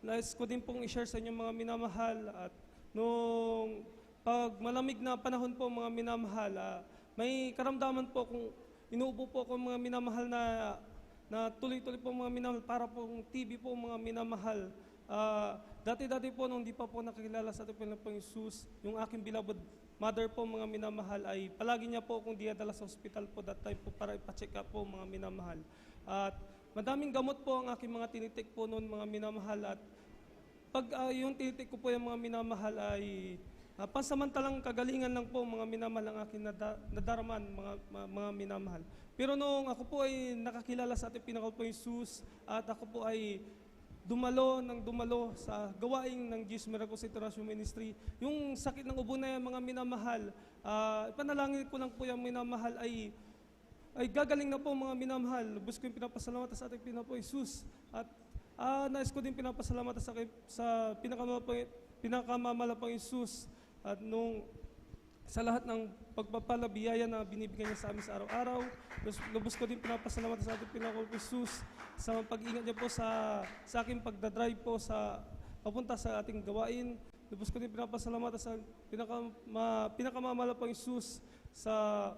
S20: Nais ko din pong i-share sa inyo mga minamahal at nung pag malamig na panahon po mga minamahal, may karamdaman po kung inuubo po ako mga minamahal na tuloy-tuloy po mga minamahal para pong TV po mga minamahal. Dati-dati po nung di pa po nakakilala sa ating Panginoong Jesus, yung aking beloved mother po mga minamahal ay palagi niya po akong dinadala sa hospital po that time po para ipa-check up po mga minamahal. At madaming gamot po ang aking mga tinitik po noon mga minamahal at pag yung tinitik ko po yung mga minamahal ay pansamantalang kagalingan lang po mga minamahal ang aking nadaraman mga minamahal. Pero nung ako po ay nakakilala sa ating Panginoong Jesus at ako po ay dumalo sa gawain ng Jesus Miracles International Ministry, yung sakit ng ubo na yan mga minamahal, ipanalangin ko lang po yung minamahal ay gagaling na po mga minamahal. Lubos ko yung pinapasalamat sa ating Panginoong Jesus at nais ko din pinapasalamat sa pinakamamalapang Jesus at nung sa lahat ng pagpapala, biyaya na binibigay niya sa amin sa araw-araw. Lubos ko din pinapasalamat sa ating Panginoong Jesus sa pag-ingat niya po sa aking pagdadrive po papunta sa ating gawain. Lubos ko din pinapasalamat sa pinakamamalapang Jesus sa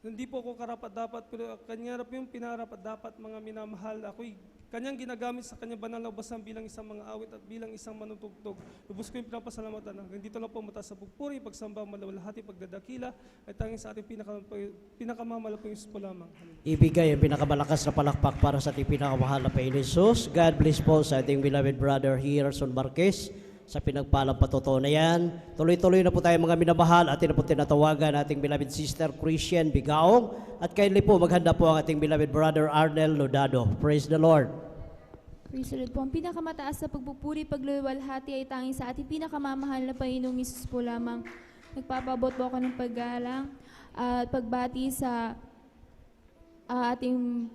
S20: hindi po ako karapat-dapat, pero kanya po yung pinarapat-dapat mga minamahal. Ako'y kanyang ginagamit sa kanyang banal na ubasan bilang isang mga awit at bilang isang manutugtog. Lubos ko yung pinapasalamatan. Hanggang dito lang po mataas sa pagpuri, pagsamba, malawalhati, pagdadakila, ay tanging sa ating pinakamamalapang Diyos po lamang.
S2: Ibigay ang pinakamalakas na palakpak para sa ating pinakamahal na Panginoon Jesus. God bless po sa ating beloved brother Harrison Marquez sa pinagpalang patuto na yan. Tuloy-tuloy na po tayo mga minamahal. Atin na po tinatawagan ating beloved sister Christian Bigaong. At kindly po maghanda po ang ating beloved brother Arnel Lodado. Praise the Lord.
S21: Praise the Lord po. Ang pinakamataas na pagpupuri, pagluluwalhati ay tanging sa ating pinakamamahal na Panginoong Hesus po lamang. Nagpapabot po ako ng paggalang at pagbati sa ating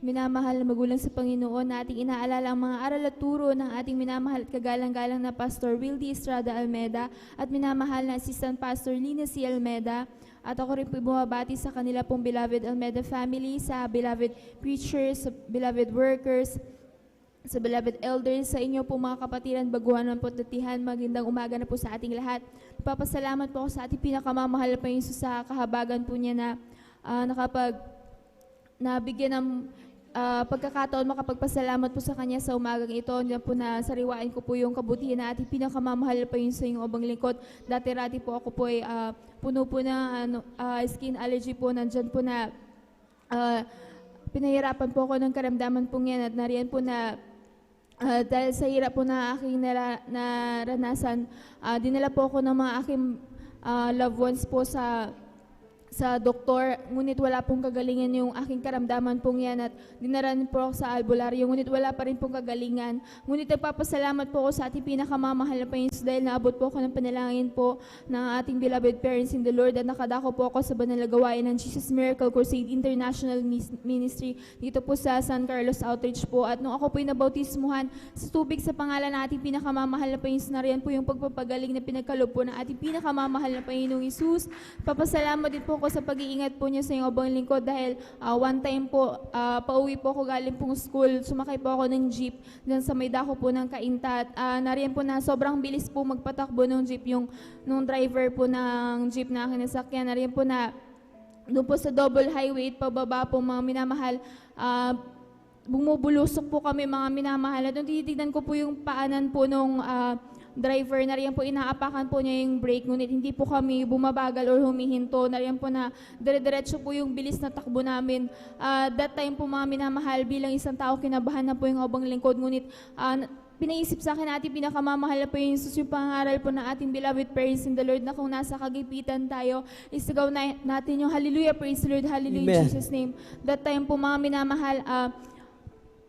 S21: minamahal na magulang sa Panginoon na ating inaalala ang mga aral at turo ng ating minamahal at kagalang-galang na Pastor Wildy Estrada Almeda at minamahal na Assistant Pastor Lina C. Almeda. At ako rin po bumabati sa kanila pong beloved Almeda family, sa beloved preachers, sa beloved workers, sa beloved elders, sa inyo po mga kapatiran, baguhan ng potatihan, magandang umaga na po sa ating lahat. Papasalamat po ako sa ating pinakamamahal na Panginoon sa kahabagan po niya na nabigyan ng pagkakataon makapagpasalamat po sa Kanya sa umagang ito. Diyan po na sariwain ko po yung kabutihan na ating pinakamamahal pa yun sa inyong obang lingkod. Dati-rati po ako po ay puno po ng skin allergy po. Nandyan po na pinahirapan po ako ng karamdaman po yan at nariyan po na dahil sa hirap po na aking naranasan, dinala po ako ng mga aking loved ones po sa doktor, ngunit wala pong kagalingan yung aking karamdaman pong yan at dinaran po ako sa albularyo, ngunit wala pa rin pong kagalingan. Ngunit nagpapasalamat po ako sa ating pinakamamahal na Panginoon dahil naabot po ako ng panalangin po ng ating beloved parents in the Lord at nakadako po ako sa banal na gawain ng Jesus Miracle Crusade International Ministry dito po sa San Carlos Outreach po. At nung ako po'y nabautismuhan sa tubig sa pangalan ng ating pinakamamahal na Panginoon, na riyan po yung pagpapagaling na pinagkaloob po ng ating pinakamamahal na Panginoong Jesus. Papasalamat din po ako sa pag-iingat po niya sa iyong obang lingkod dahil one time po, pauwi po ako galing pong school, sumakay po ako ng jeep dyan sa may dako po ng Kainta at nariyan po na sobrang bilis po magpatakbo ng jeep nung driver po ng jeep na aking nasakyan. Nariyan po na doon po sa double highway pababa po mga minamahal, bumubulusok po kami mga minamahal at nung tinitignan ko po yung paanan po nung driver, nariyan po inaapakan po niya yung brake, ngunit hindi po kami bumabagal or humihinto. Nariyan po na dire-diretso po yung bilis na takbo namin. That time po mga minamahal, bilang isang tao, kinabahan na po yung obang lingkod, ngunit pinaisip sa akin ating pinakamamahal na po yung Jesus, yung pangaral po ng ating beloved parents in the Lord na kung nasa kagipitan tayo, isigaw natin yung hallelujah, praise the Lord, hallelujah, in Jesus' name. That time po mga minamahal,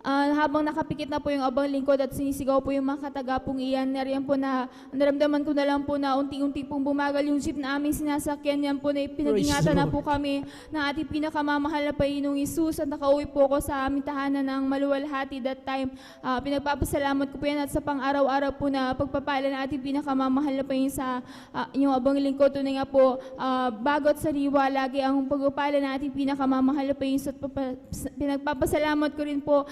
S21: habang nakapikit na po yung abang lingkod at sinisigaw po yung mga katagapong iyan, nariyan po na naramdaman ko na lang po na unti-unti pong bumagal yung jeep na aming sinasakyan. Yan po na pinag-ingatan na po kami ng ating pinakamamahal na Panginoong Isus at nakauwi po ako sa aming tahanan ng maluwalhati that time. Pinagpapasalamat ko po yan at sa pang-araw-araw po na pagpapala ng ating pinakamamahal na Panginoon sa yung abang lingkod. Tunay nga po, bagot sariwa lagi ang pagpapala ng ating pinakamamahal na Panginoon at pinagpapasalamat ko rin po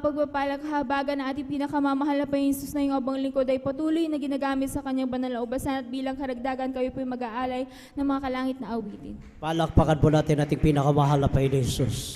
S21: pagpapalang kahabagan na ating pinakamamahal na Panginoon Jesus na yung abang lingkod ay patuloy na ginagamit sa kanyang banal na ubasan at bilang karagdagan kayo po yung mag-aalay ng mga kalangit na awitin.
S2: Palakpakan po natin ating pinakamahal na Panginoon Jesus.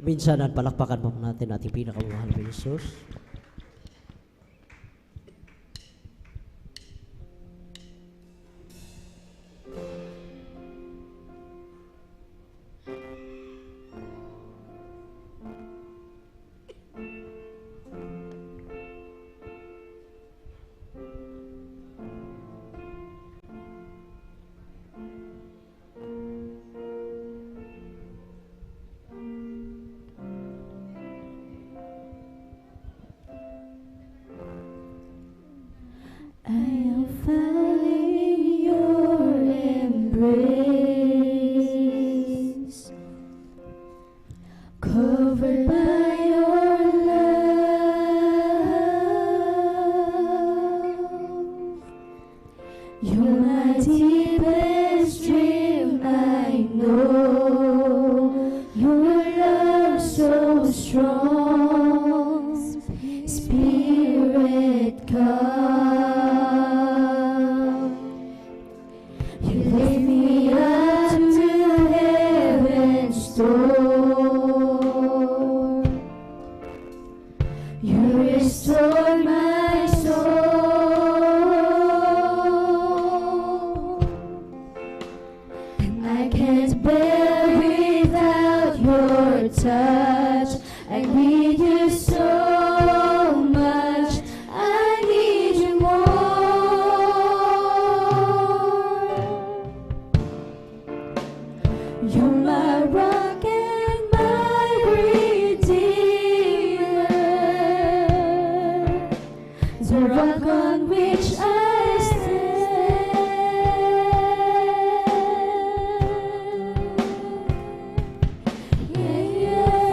S2: Minsan at palakpakan po natin ating pinakamamahal na Jesus.
S9: Covered by your love, you're my deepest dream. I know your love so strong. Spirit, come. You lift me up to heaven's door. You restore my soul, and I can't bear without your touch. I need you so much. I need you more. You're my rock and my redeemer, the rock on which I stand. Yeah, yeah.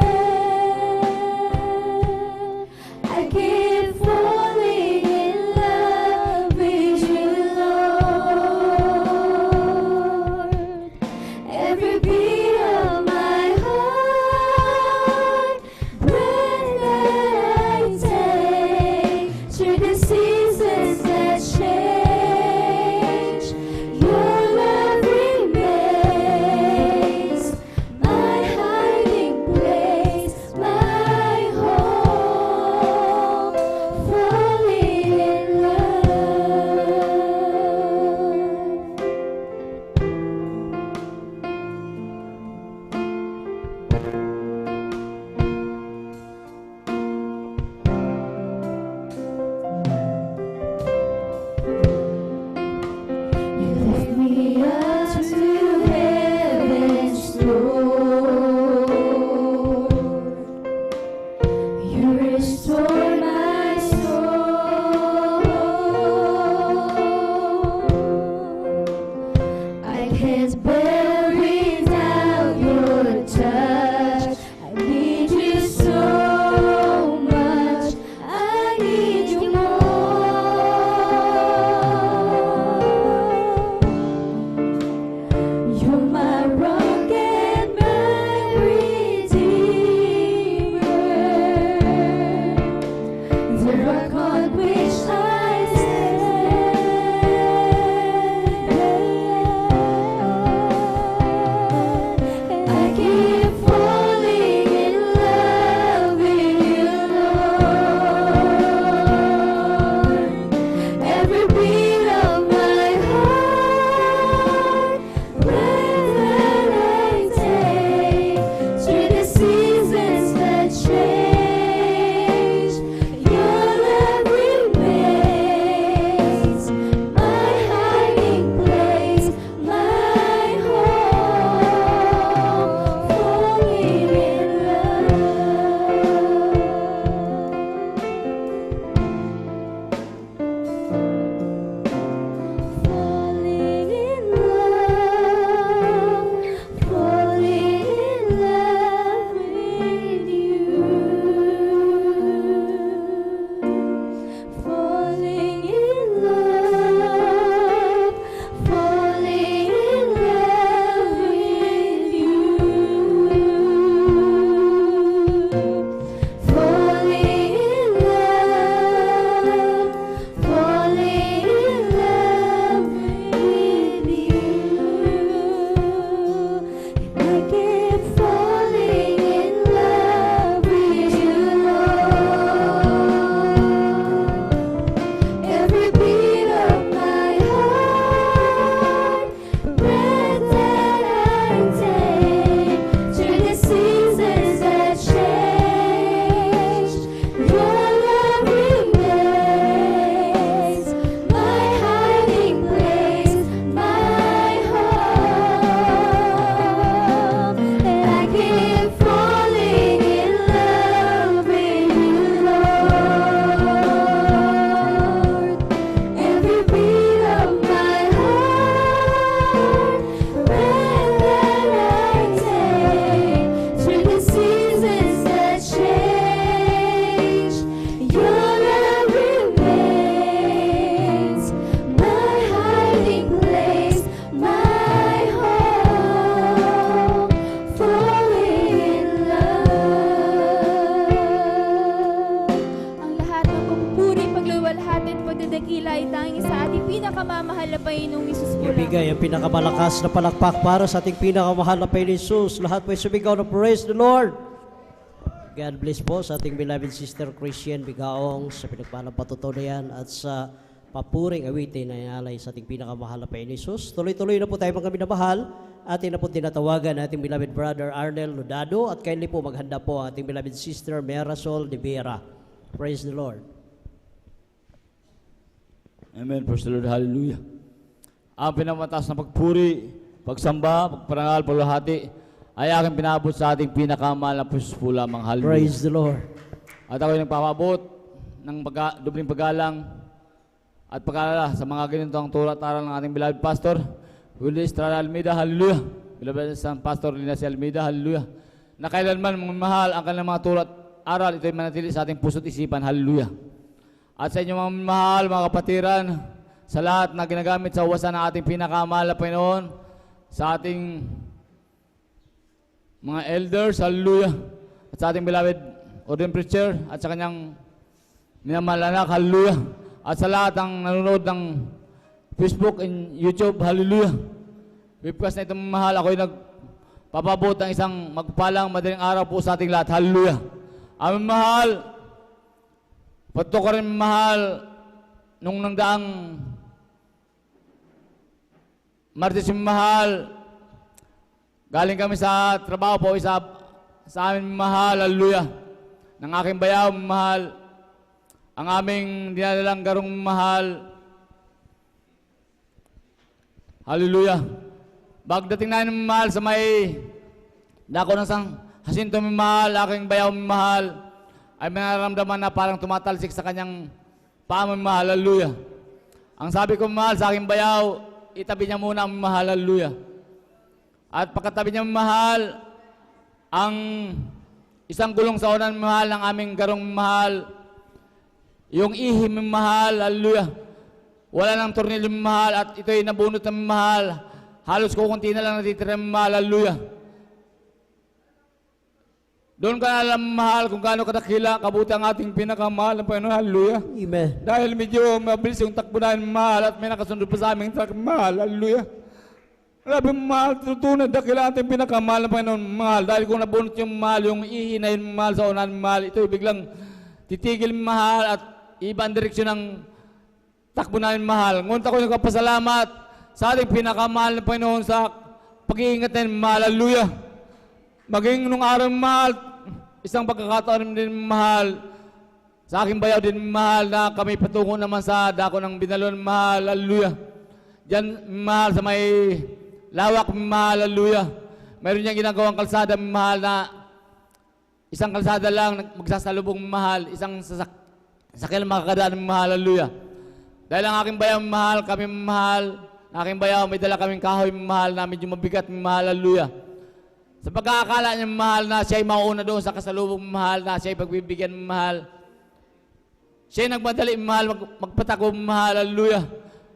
S9: I keep falling in love with you, Lord. Every beat of my heart, breath that I take, through the seasons that change, your love remains my hiding place, my home, falling in love. You lift me up to heaven's door. You restore my soul. I can't bear without your touch. I need you so much. I need you more. You're my rock and my redeemer,
S2: Ibigay ang pinakamalakas na palakpak para sa ating pinakamahal na Panginoon Jesus. Lahat po ay sumigaw na praise the Lord. God bless po sa ating beloved sister Christian Bigaong sa pinagpalang patutunayan at sa papuring awitin na inalay sa ating pinakamahal na Panginoon Jesus. Tuloy-tuloy na po tayo mga minamahal. Atin na po tinatawagan ating beloved brother Arnel Ludado at kindly po maghanda po ang ating beloved sister Merasol de Vera. Praise the Lord.
S3: Amen. Praise the Lord. Hallelujah. Ang pinamataas na pagpuri, pagsamba, pagparangal, paglahati ay aking pinabot sa ating pinakamahal na Pusos po lamang. Hallelujah.
S2: Praise the Lord.
S3: At ako'y nagpapabot ng dubling paggalang at pagkalala sa mga ganitong tulad at aral ng ating beloved pastor, Willie Estrada Almeida. Hallelujah. Beloved San Pastor Linacy Almeida. Hallelujah. Na kailanman mahal ang kanilang mga tulad aral, ito'y manatili sa ating puso't isipan. Hallelujah. At sa inyong mga mahal, mga kapatiran, sa lahat na ginagamit sa uwasan ng ating pinakamahal na Panginoon, sa ating mga elders, hallelujah, at sa ating beloved ordained preacher, at sa kanyang minamahal anak, hallelujah, at sa lahat ng nanonood ng Facebook and YouTube, hallelujah. Bibkas na itong mahal, ako'y nagpapabot ng isang magpalang madaling araw po sa ating lahat, hallelujah. Aming mahal, pato ka rin mahal nung nangdaang Martes yung mahal, galing kami sa trabaho po, sa amin mahal, hallelujah, ng aking bayaw mahal, ang aming dinadalang garong mahal, hallelujah. Bagdating na yung mahal sa may dako ng sang Jacinto mahal, aking bayaw mahal, ay manaramdaman na parang tumatalsik sa kanyang paa mahal, hallelujah. Ang sabi ko mahal sa aking bayaw, itabi niya muna ang mahal, hallelujah. At pagkatabi niya mahal, ang isang gulong sa unan mahal ng aming garong mahal, yung ihim mahal, hallelujah. Wala nang tornilyo mahal at ito'y nabunot ng mahal. Halos kukunti na lang natitira mahal, hallelujah. Doon ka na alam mahal kung gaano kadakila, kabuti ang ating pinakamahal ng Panginoon, hallelujah.
S2: Amen.
S3: Dahil medyo mabilis yung takbo namin mahal at may nakasunod pa sa aming truck mahal, hallelujah. Grabe mahal, tutunad dakila ating pinakamahal ng Panginoon mahal. Dahil kung nabunot yung mahal, yung ihi na yung mahal sa unan mahal, ito biglang titigil mahal at iba ang direksyon ng takbo namin mahal. Ngunit ako nagpapasalamat sa ating pinakamahal ng Panginoon sa pag-iingat namin mahal, hallelujah. Maging nung araw mahal, isang pagkakataon din mahal, sa aking bayaw din mahal na kami patungo naman sa dako ng binalon mahal, hallelujah. Diyan mahal sa may lawak mahal, hallelujah. Mayroon niyang ginagawang kalsada mahal na isang kalsada lang magsasalubong mahal, isang sakyan makakadaan mahal, hallelujah. Dahil ang aking bayaw mahal, kami mahal, aking bayaw may dala kaming kahoy mahal na medyo mabigat mahal, hallelujah. Sa pagkakakala niya mahal na siya'y mauna doon sa kasalubong mahal na siya'y pagbibigyan mahal. Siya'y nagmadali mahal, magpatako mahal, hallelujah.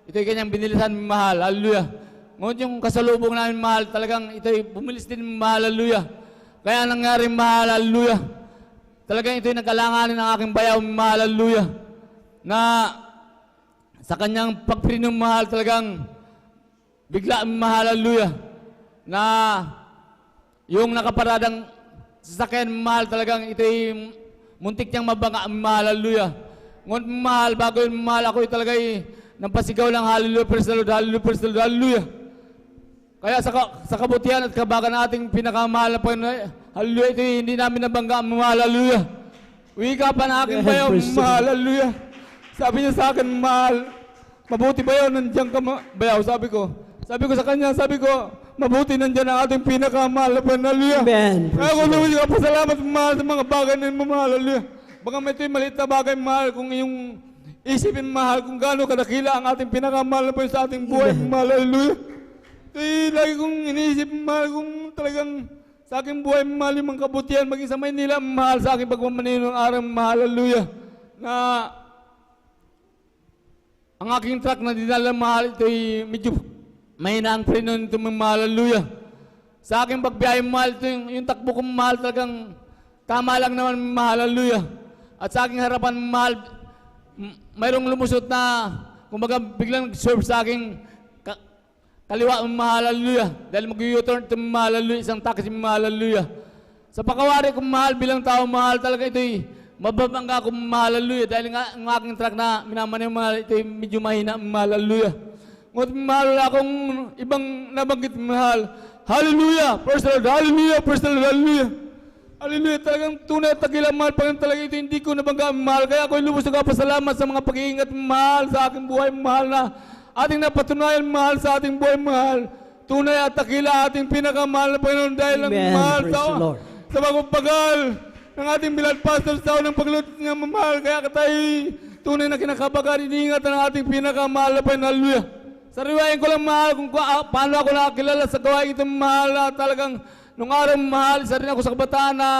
S3: Ito'y kanyang binilisan mahal, hallelujah. Ngunit yung kasalubong namin mahal, talagang ito'y bumilis din mahal, hallelujah. Kaya nangyari mahal, hallelujah. Talagang ito'y nagkalanganin ng aking bayaw mahal, hallelujah. Na sa kanyang pagprinong mahal, talagang bigla mahal, hallelujah. Na yung nakaparadang sasakyan mahal, talagang ito'y muntik niyang mabanga mahal, hallelujah. Ngunit mahal, bago yung mahal, ako'y talaga'y nampasigaw lang, hallelujah, praise the Lord, hallelujah, praise the Lord, hallelujah. Kaya sa kabutihan at kabagan nating pinakamahal na Panginoon, hallelujah, ito'y hindi namin nabangga mahal, hallelujah. Wika pa na aking bayaw mahal, hallelujah. Sabi niya sa akin, mahal, mabuti bayaw, nandiyan ka bayaw, sabi ko sa kanya, sabi ko, mabuti nandiyan ang ating pinakamahal na Panginoon, hallelujah.
S2: Amen.
S3: Kaya ko naman ka pasalamat mahal sa mga bagay na mahal, hallelujah. Baka may ito'y maliit na bagay mahal kung iyong isipin mahal kung gaano kadakila ang ating pinakamahal na Panginoon sa ating buhay mahal, hallelujah. Ito'y lagi kong iniisip mahal kung talagang sa aking buhay mahal yung mga kabutihan maging sa Maynila mahal sa aking pagmamanino ng araw mahal, hallelujah. Na ang aking truck na dinala mahal, ito'y medyo mahina ang preno nito mahal, hallelujah. Sa aking pagbiyahe mahal, ito yung takbo kong mahal talagang tama lang naman mahal, hallelujah. At sa aking harapan mahal, mayroong lumusot na kumbaga biglang serve sa aking kaliwa ang mahal, hallelujah. Dahil mag-u-turn ito mahal, hallelujah. Isang taxi mahal, hallelujah. Sa pagkawari kong mahal bilang tao mahal, talaga ito'y mababangga kong mahal, hallelujah. Dahil nga ang aking truck na minaman yung mahal, ito'y medyo mahina mahal, hallelujah. Ngunit mahal, wala akong ibang nabanggit mahal. Hallelujah! Praise the Lord! Hallelujah! Praise the Lord! Hallelujah! Hallelujah! Talagang tunay at tagilang mahal. Panginoon talaga ito, hindi ko nabangga mahal. Kaya ako'y lubos nagpapasalamat sa mga pag-iingat mahal sa aking buhay mahal na ating napatunayan mahal sa ating buhay mahal. Tunay at takila ating pinakamahal na Panginoon dahil ang mahal sa pagpapagal ng ating bilad pastor sa unang pagluto niya mamahal. Kaya tayo tunay na kinakabagan, iniingat ang ating pinakamahal na Panginoon. Hallelujah! Sariwain ko lang mahal kung paano ako nakakilala sa gawain itong mahal na talagang nung araw mahal, isa rin ako sa kabataan na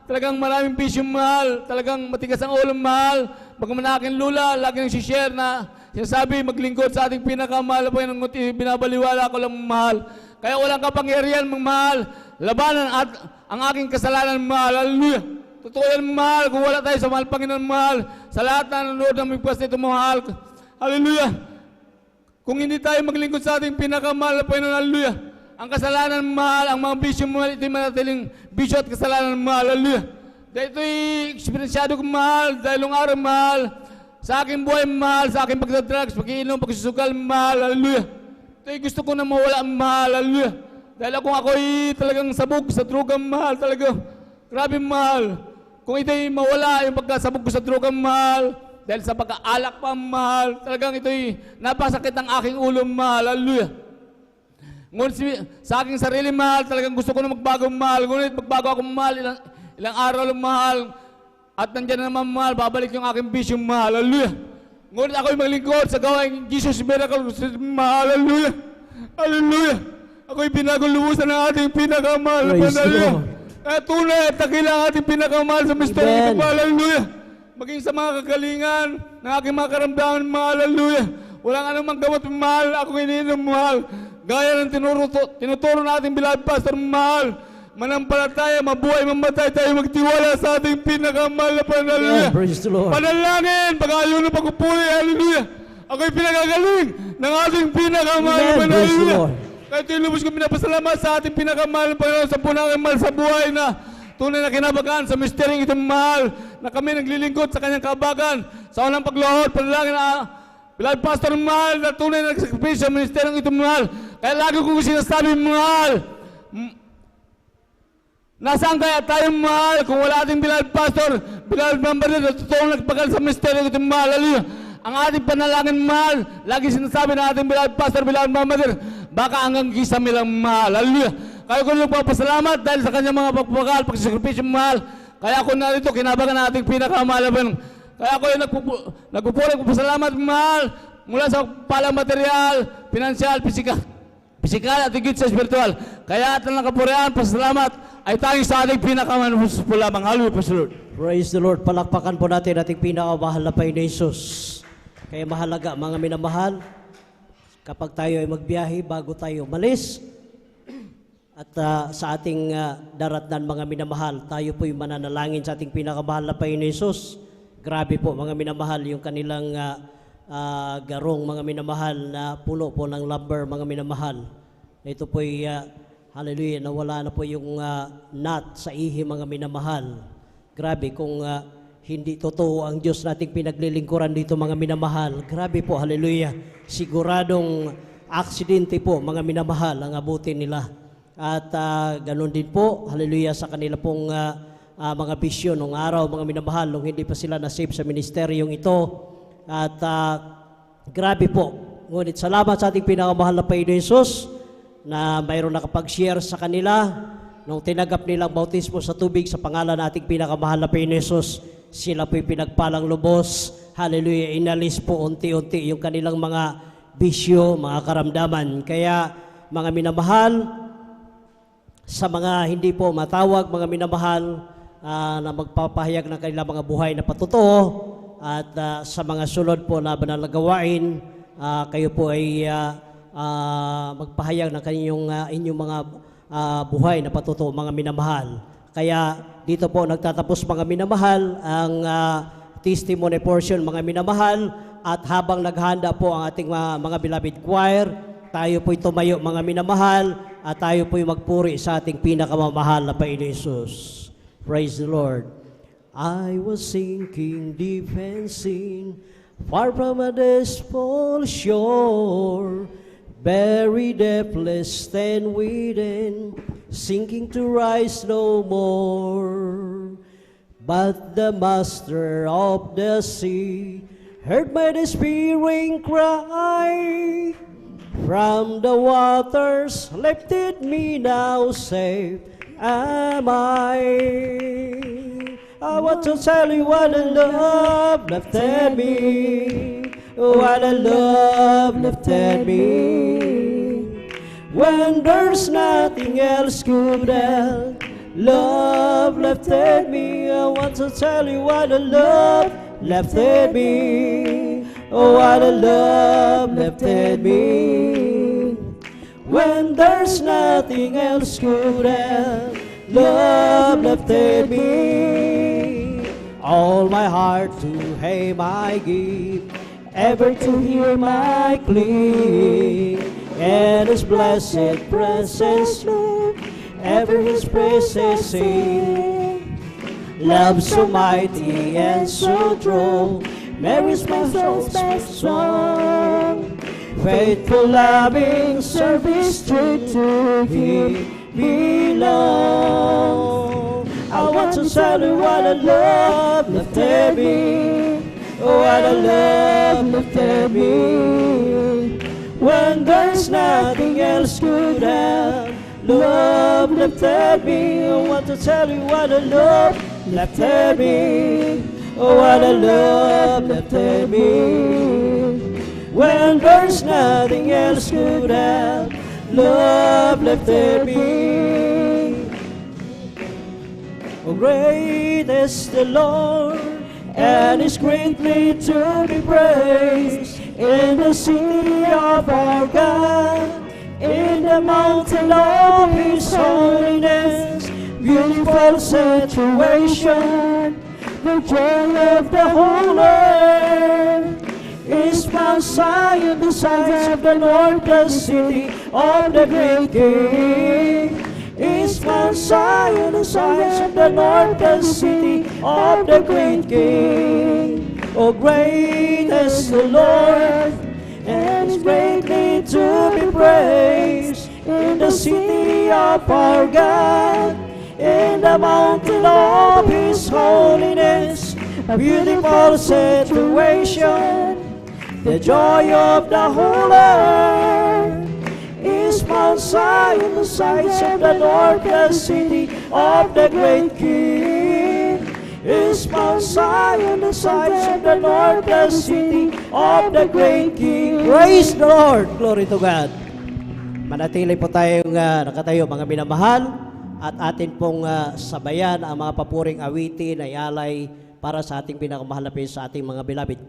S3: talagang maraming bisyo mahal, talagang matigas ang ulo mahal. Bagaman aking lula, lagi nang share na sinasabi maglingkod sa ating pinakamahal na Panginoon, binabaliwala ko lang mahal. Kaya walang kapangyarihan mahal, labanan at ang aking kasalanan mahal. Hallelujah! Totoo yan mahal, kung wala tayo sa mahal Panginoon mahal, sa lahat na nanonood ng migpas nito mahal. Hallelujah! Kung hindi tayo maglingkod sa ating pinakamahal na Panginoon, hallelujah, ang kasalanan mahal, ang mga bisyo mahal, ito'y manatiling bisyo at kasalanan mahal, hallelujah. Dahil ito'y eksperyensyado ko mahal, dahil nung araw mahal, sa aking buhay mahal, sa aking pagdadrugs, pag-iinom, pagsusukal mahal, hallelujah. Ito'y gusto ko na mawala mahal, hallelujah. Dahil ako'y talagang sabog sa droga mahal, talaga, grabe mahal. Kung ito'y mawala, yung pagkasabog ko sa droga mahal, dahil sa pagkaalak pa mahal, talagang ito'y napasakit ang aking ulo mahal, hallelujah. Ngunit sa aking sarili mahal, talagang gusto ko na magbago mahal, ngunit magbago ako mahal, ilang araw lang mahal, at nandyan na naman mahal, babalik yung aking bisyo mahal, hallelujah. Ngunit ako'y maglingkod sa gawain Jesus Miracle mahal, hallelujah. Hallelujah. Ako'y binagulubusan ng ating pinakamahal na Panginoon. At tunay at takila ang ating pinakamahal sa misteryo ito mahal, hallelujah. Maging sa mga kagalingan ng aking mga karamdaman, mahal, hallelujah. Walang anumang gamot, mahal, ako iniinom, mahal. Gaya ng tinuturo natin bilad pastor, mahal. Manampalataya, mabuhay, mamatay tayo, magtiwala sa ating pinakamahal na Panginoon, hallelujah. Panalangin, pag-ayaw na pagpupuri, hallelujah. Ako'y pinagagaling ng ating pinakamahal na Panginoon, hallelujah. Kaya ito'y lubos ko pinapasalamat sa ating pinakamahal na Panginoon sa punang mahal sa buhay na tunay na kinabagan sa misteryong itong mahal na kami naglilingkod sa kanyang kabagan sa unang pagluhod, panalangin na bilad pastor mahal na tunay na nagsakripisyo sa misteryong itong mahal. Kaya lagi kong sinasabi mahal, nasaan kaya tayo mahal kung wala ating bilad pastor, bilad member na totoong nagpagal sa misteryong itong mahal, hallelujah. Ang ating panalangin mahal, lagi sinasabi na ating bilad pastor, bilad member, baka hanggang kisame lang mahal, hallelujah. Kaya ko nagpapasalamat dahil sa kanyang mga pagpagal, pagsakripisyo mahal. Kaya ako narito, kinabagan na ating pinakamahal. Kaya ako yung nagpupulong pasalamat mahal mula sa palang material, pinansyal, pisikal at higit sa spiritual. Kaya at ang nakapurihan, pasalamat ay tanging sa ating pinakamahal po lamang. Hallelujah, praise the Lord.
S2: Praise the Lord. Palakpakan po natin ating pinakamahal na Panginoon Jesus. Kaya mahalaga, mga minamahal, kapag tayo ay magbiyahe, bago tayo malis, at sa ating daratnan mga minamahal, tayo po'y mananalangin sa ating pinakamahal na Panginoon Jesus. Grabe po mga minamahal, yung kanilang garong mga minamahal na puno po ng lumber mga minamahal. Ito po'y, hallelujah, nawala na po yung nut sa ihi mga minamahal. Grabe kung hindi totoo ang Diyos nating pinaglilingkuran dito mga minamahal. Grabe po, hallelujah. Siguradong aksidente po mga minamahal ang abutin nila. At ganun din po, hallelujah, sa kanila pong mga bisyon ng araw, mga minamahal, nung hindi pa sila nasave sa ministeryong ito. At grabe po. Ngunit salamat sa ating pinakamahal na Panginoon Jesus na mayroon nakapag-share sa kanila nung tinagap nilang bautismo sa tubig sa pangalan ng ating pinakamahal na Panginoon Jesus. Sila po'y pinagpalang lubos. Hallelujah, inalis po unti-unti yung kanilang mga bisyo, mga karamdaman. Kaya mga minamahal, sa mga hindi po matawag, mga minamahal, na magpapahayag ng kanilang mga buhay na patotoo, at sa mga sunod po na banal na gawain, kayo po ay magpahayag ng inyong mga buhay na patotoo, mga minamahal. Kaya dito po nagtatapos mga minamahal ang testimony portion, mga minamahal, at habang naghahanda po ang ating mga beloved choir, tayo po'y tumayo mga minamahal at tayo po'y magpuri sa ating pinakamamahal na Panginoon Hesus. Praise the Lord. I was sinking deep and sin, far from a desperate shore, buried depthless and within, sinking to rise no more. But the master of the sea heard my despairing cry, from the waters lifted me, now safe am I. I want to tell you what a love lifted me, what a love lifted me. When there's nothing else could help, love lifted me. I want to tell you what a love lifted me, oh what a love lifted me. When there's nothing else could help, love lifted me. All my heart to Him I give, ever to hear my plea, and His blessed presence, Lord, ever His praises sing. Love so mighty and so true, Mary's my soul's best song. Faithful, loving service true to Him belong. I want to tell you what a love lifted me, oh what a love lifted me. When there's nothing else could help, love lifted me. I want to tell you what a love lifted me, oh what a love lifted me. When there's nothing else could help, love lifted me. Oh, great is the Lord, and is greatly to be praised in the city of our God, in the mountain of His holiness. Beautiful situation, the joy of the whole earth is Mount Zion, the sides of the Lord, the city of the great King. Is Mount Zion, the sides of the Lord, the city of the great King. Oh, great is the Lord, and is greatly to be praised in the city of our God, in the mountain of His holiness. A beautiful situation, the joy of the whole earth is Mount Zion, the sides of the Lord, the city of the great King. Is Mount Zion, the sides of the Lord, the city of the great King. Praise the Lord! Glory to God! Manatili po tayong nakatayo mga minamahal at atin pong sabayan ang mga papuring awitin ay alay para sa ating pinakamahal na sa ating mga beloved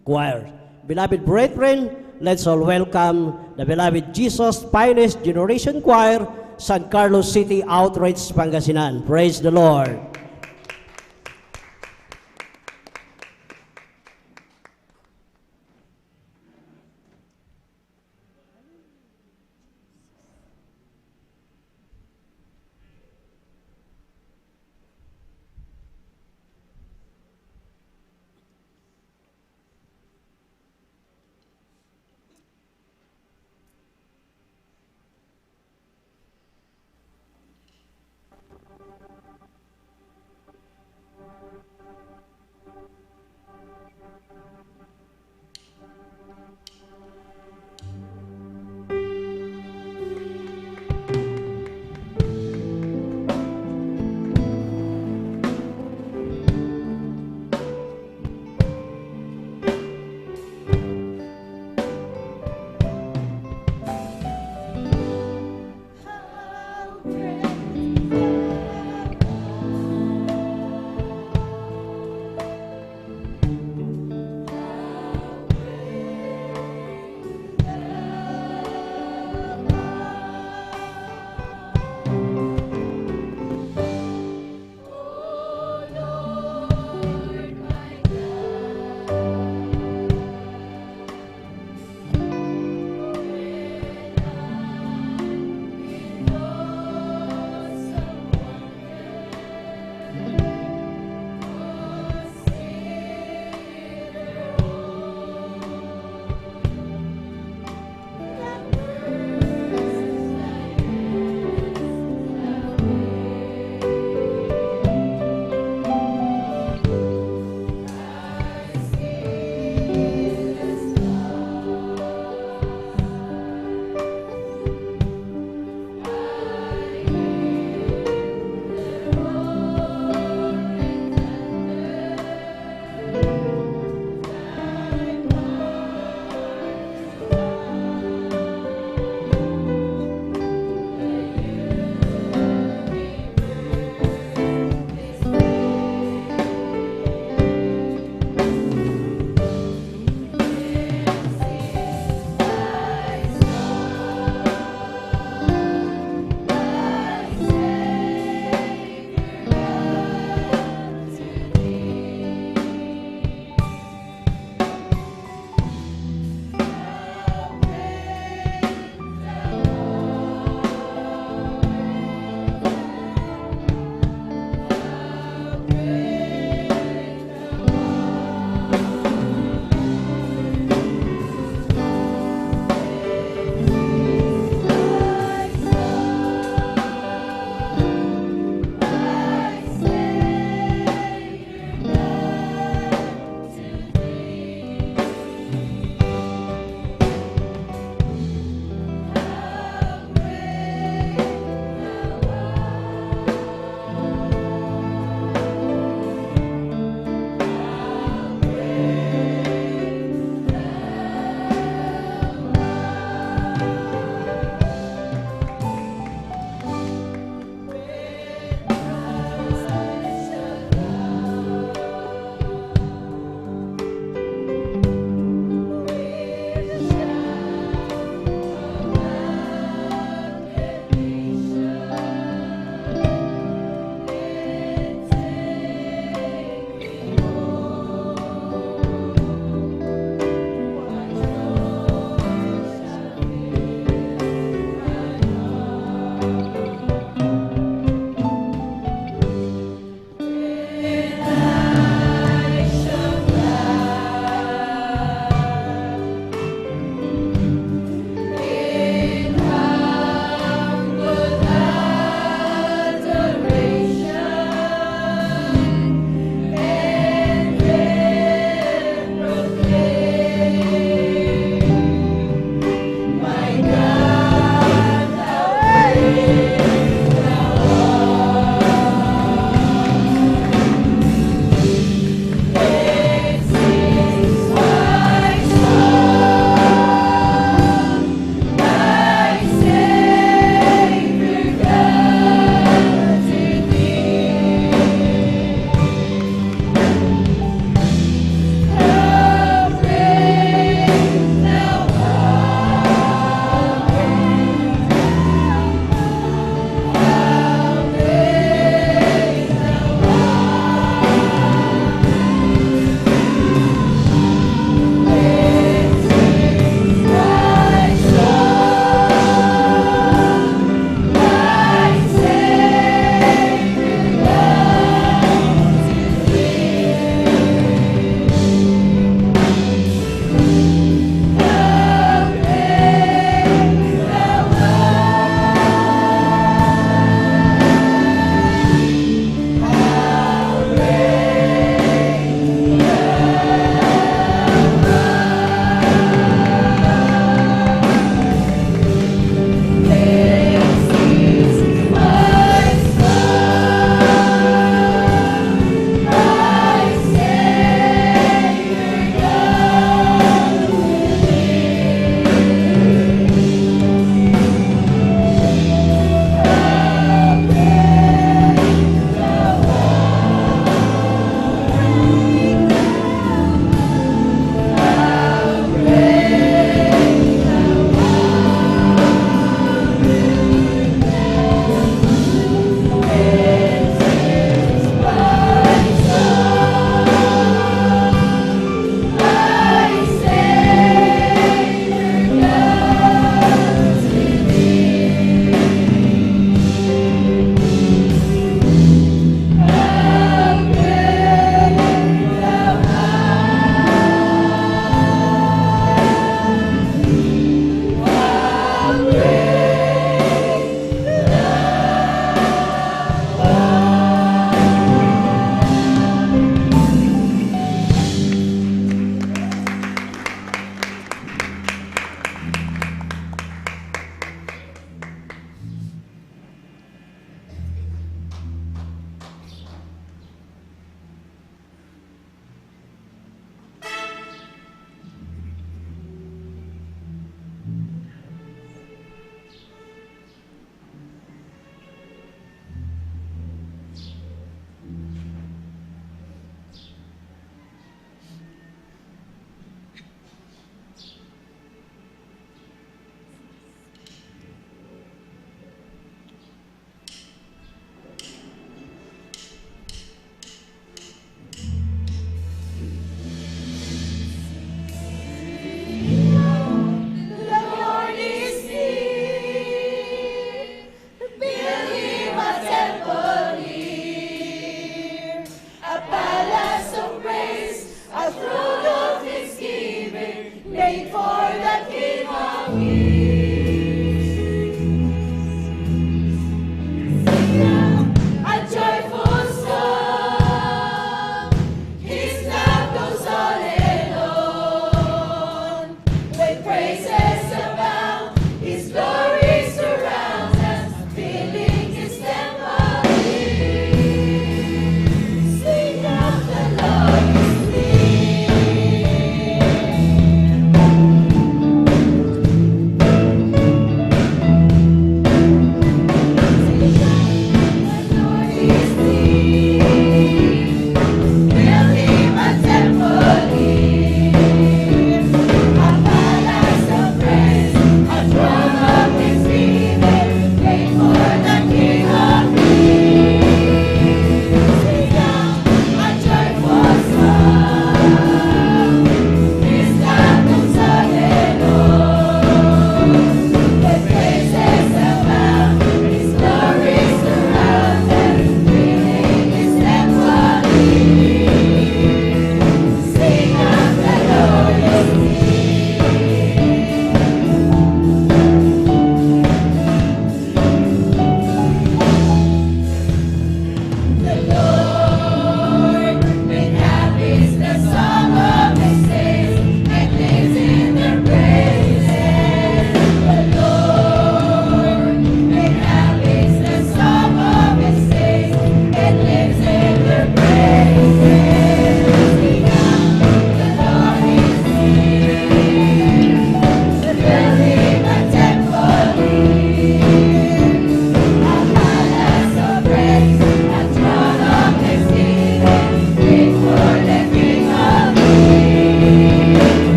S2: choir. Beloved brethren, let's all welcome the beloved Jesus Finest Generation Choir, San Carlos City Outreach, Pangasinan. Praise the Lord.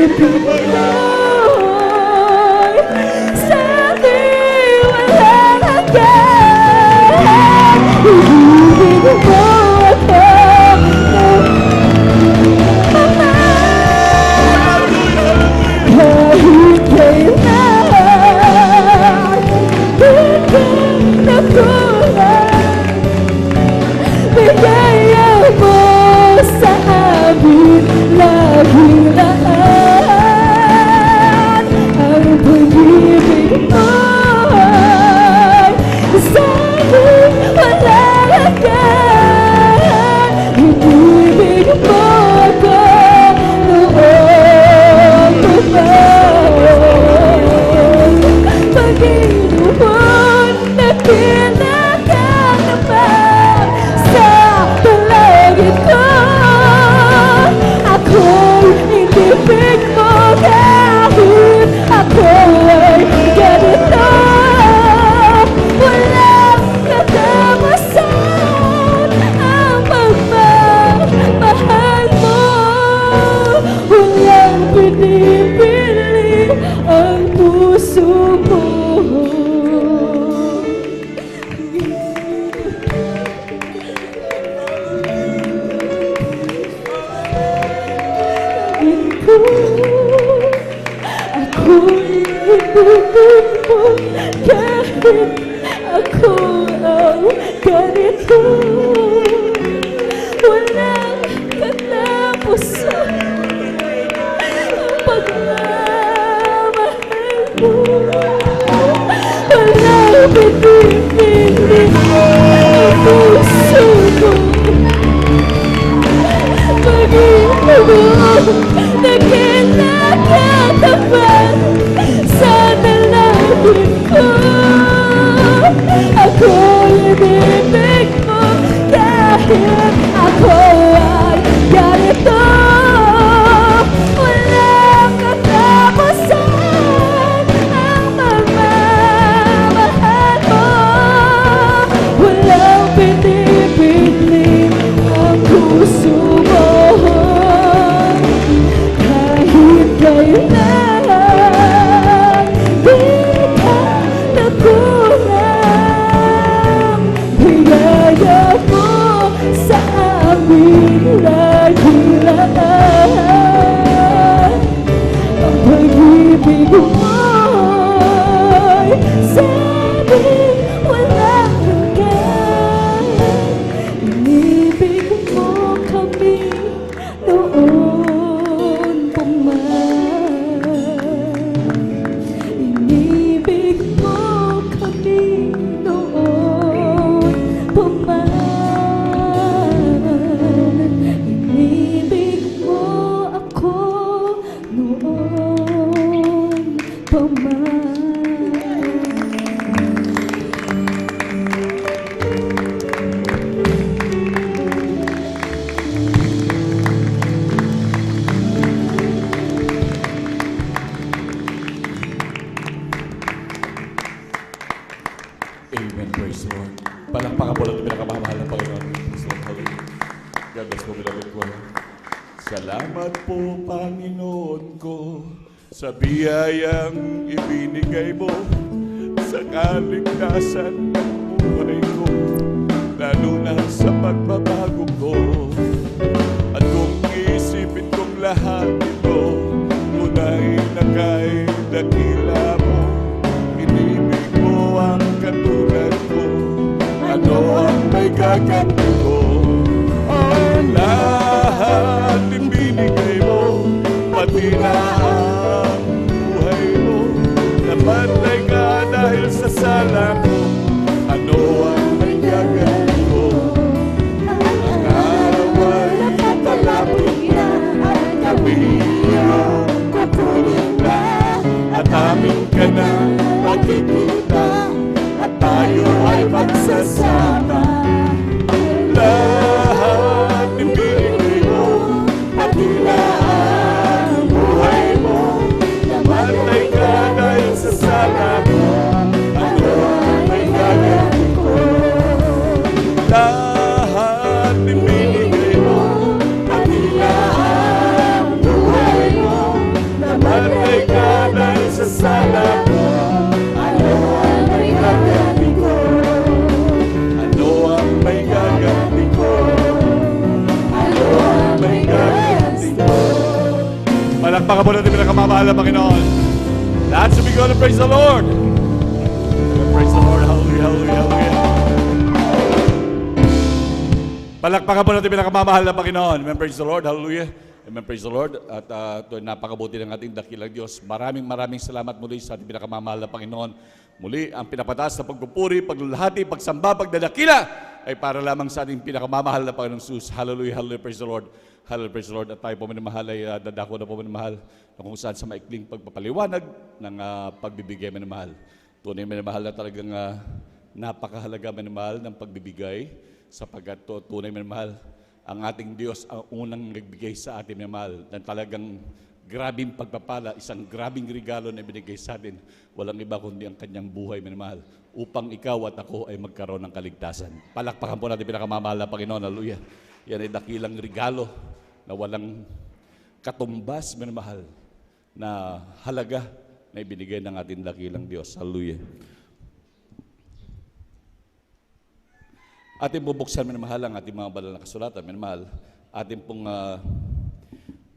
S9: inibig mo'y sa aking walang hanggan. Inibig mo ako, kahit kailan di ka nakulang. Bigaya mo sa amin laging lahat. Ang pag-ibig mo'y sa amin walang hanggan. Inibig mo ako noon pa man. Pag-inuman na kinakang naman sa palagid ko. Ako'y inibig mo kahit ako'y ganito. Walang katapusan ang pagmamahal mo. Walang pinipili ang puso mo. Ako'y inibig mo kahit ako ang ganito. Walang katapusan ang pagmamahal mo. Walang pinipili ang puso mo. Pag-ibig mo na kinakatapat sa dalangin ko. Ako'y inibig mo kahit ako ay ganito. Walang katapusan ang pagmamahal mo. Walang pinipili ang puso mo. Kahit kailan di ka nakulang. Bigaya mo sa amin laging lahat. Ang pag-ibig mo'y sa amin walang hanggan. Inibig mo kami noon pa man. Inibig mo kami noon pa man. Inibig mo ako noon pa man.
S4: Amen. Praise the Lord. Palakpakan po natin pinakamahal ng Panginoon. Praise the Lord. Hallelujah. God bless po, beloved ko. Salamat po, Panginoon ko, sa biyayang ibinigay mo sa kaligtasan ng buhay ko, lalo na sa pagbabago ko. At kung isipin kong lahat ito, tunay na kay dakila mo. Inibig mo ang katulad ko, ano ang may gaganti ko? Ang lahat ibinigay mo, pati na ang buhay mo. Namatay ka dahil sa sala ko, ano ang may gaganti ko? Ang araw ay palapit na, at kami ang kukulong na, at amin ka na makikita, at tayo ay magsasama. Lahat ibinigay mo, pati na ang buhay mo. Namatay ka dahil sa sala ko, ano ang may gaganti ko? Lahat ibinigay mo, pati na ang buhay Palakpakan po natin pinakamamahal na Panginoon. Lahat sumigaw na praise the Lord. Praise the Lord. Hallelujah, hallelujah, hallelujah. Palakpakan po natin pinakamamahal na Panginoon. Amen, praise the Lord. Hallelujah. Amen, praise the Lord. At ito ay napakabuti ng ating dakilang Diyos. Maraming salamat muli sa ating pinakamamahal na Panginoon. Muli, ang pinapataas na pagpupuri, paglulahati, pagsamba, pagdadakila ay para lamang sa ating pinakamamahal na Panginoong Jesus. Hallelujah, hallelujah, praise the Lord. Hallelujah, praise the Lord. At tayo po minamahal ay dadako na po minamahal na kung saan sa maikling pagpapaliwanag ng pagbibigay minamahal. Tunay minamahal na talagang napakahalaga minamahal ng pagbibigay sapagkat tunay minamahal ang ating Diyos ang unang nagbigay sa atin minamahal ng talagang grabing pagpapala, isang grabing regalo na binigay sa atin. Walang iba kundi ang kanyang buhay minamahal upang ikaw at ako ay magkaroon ng kaligtasan. Palakpakan po natin pinakamamahal na Panginoon. Hallelujah. Yan ay dakilang regalo na walang katumbas minamahal na halaga na ibinigay ng ating dakilang Diyos. Hallelujah. Ating bubuksan minamahal ang ating mga banal na kasulatan minamahal. Ating pong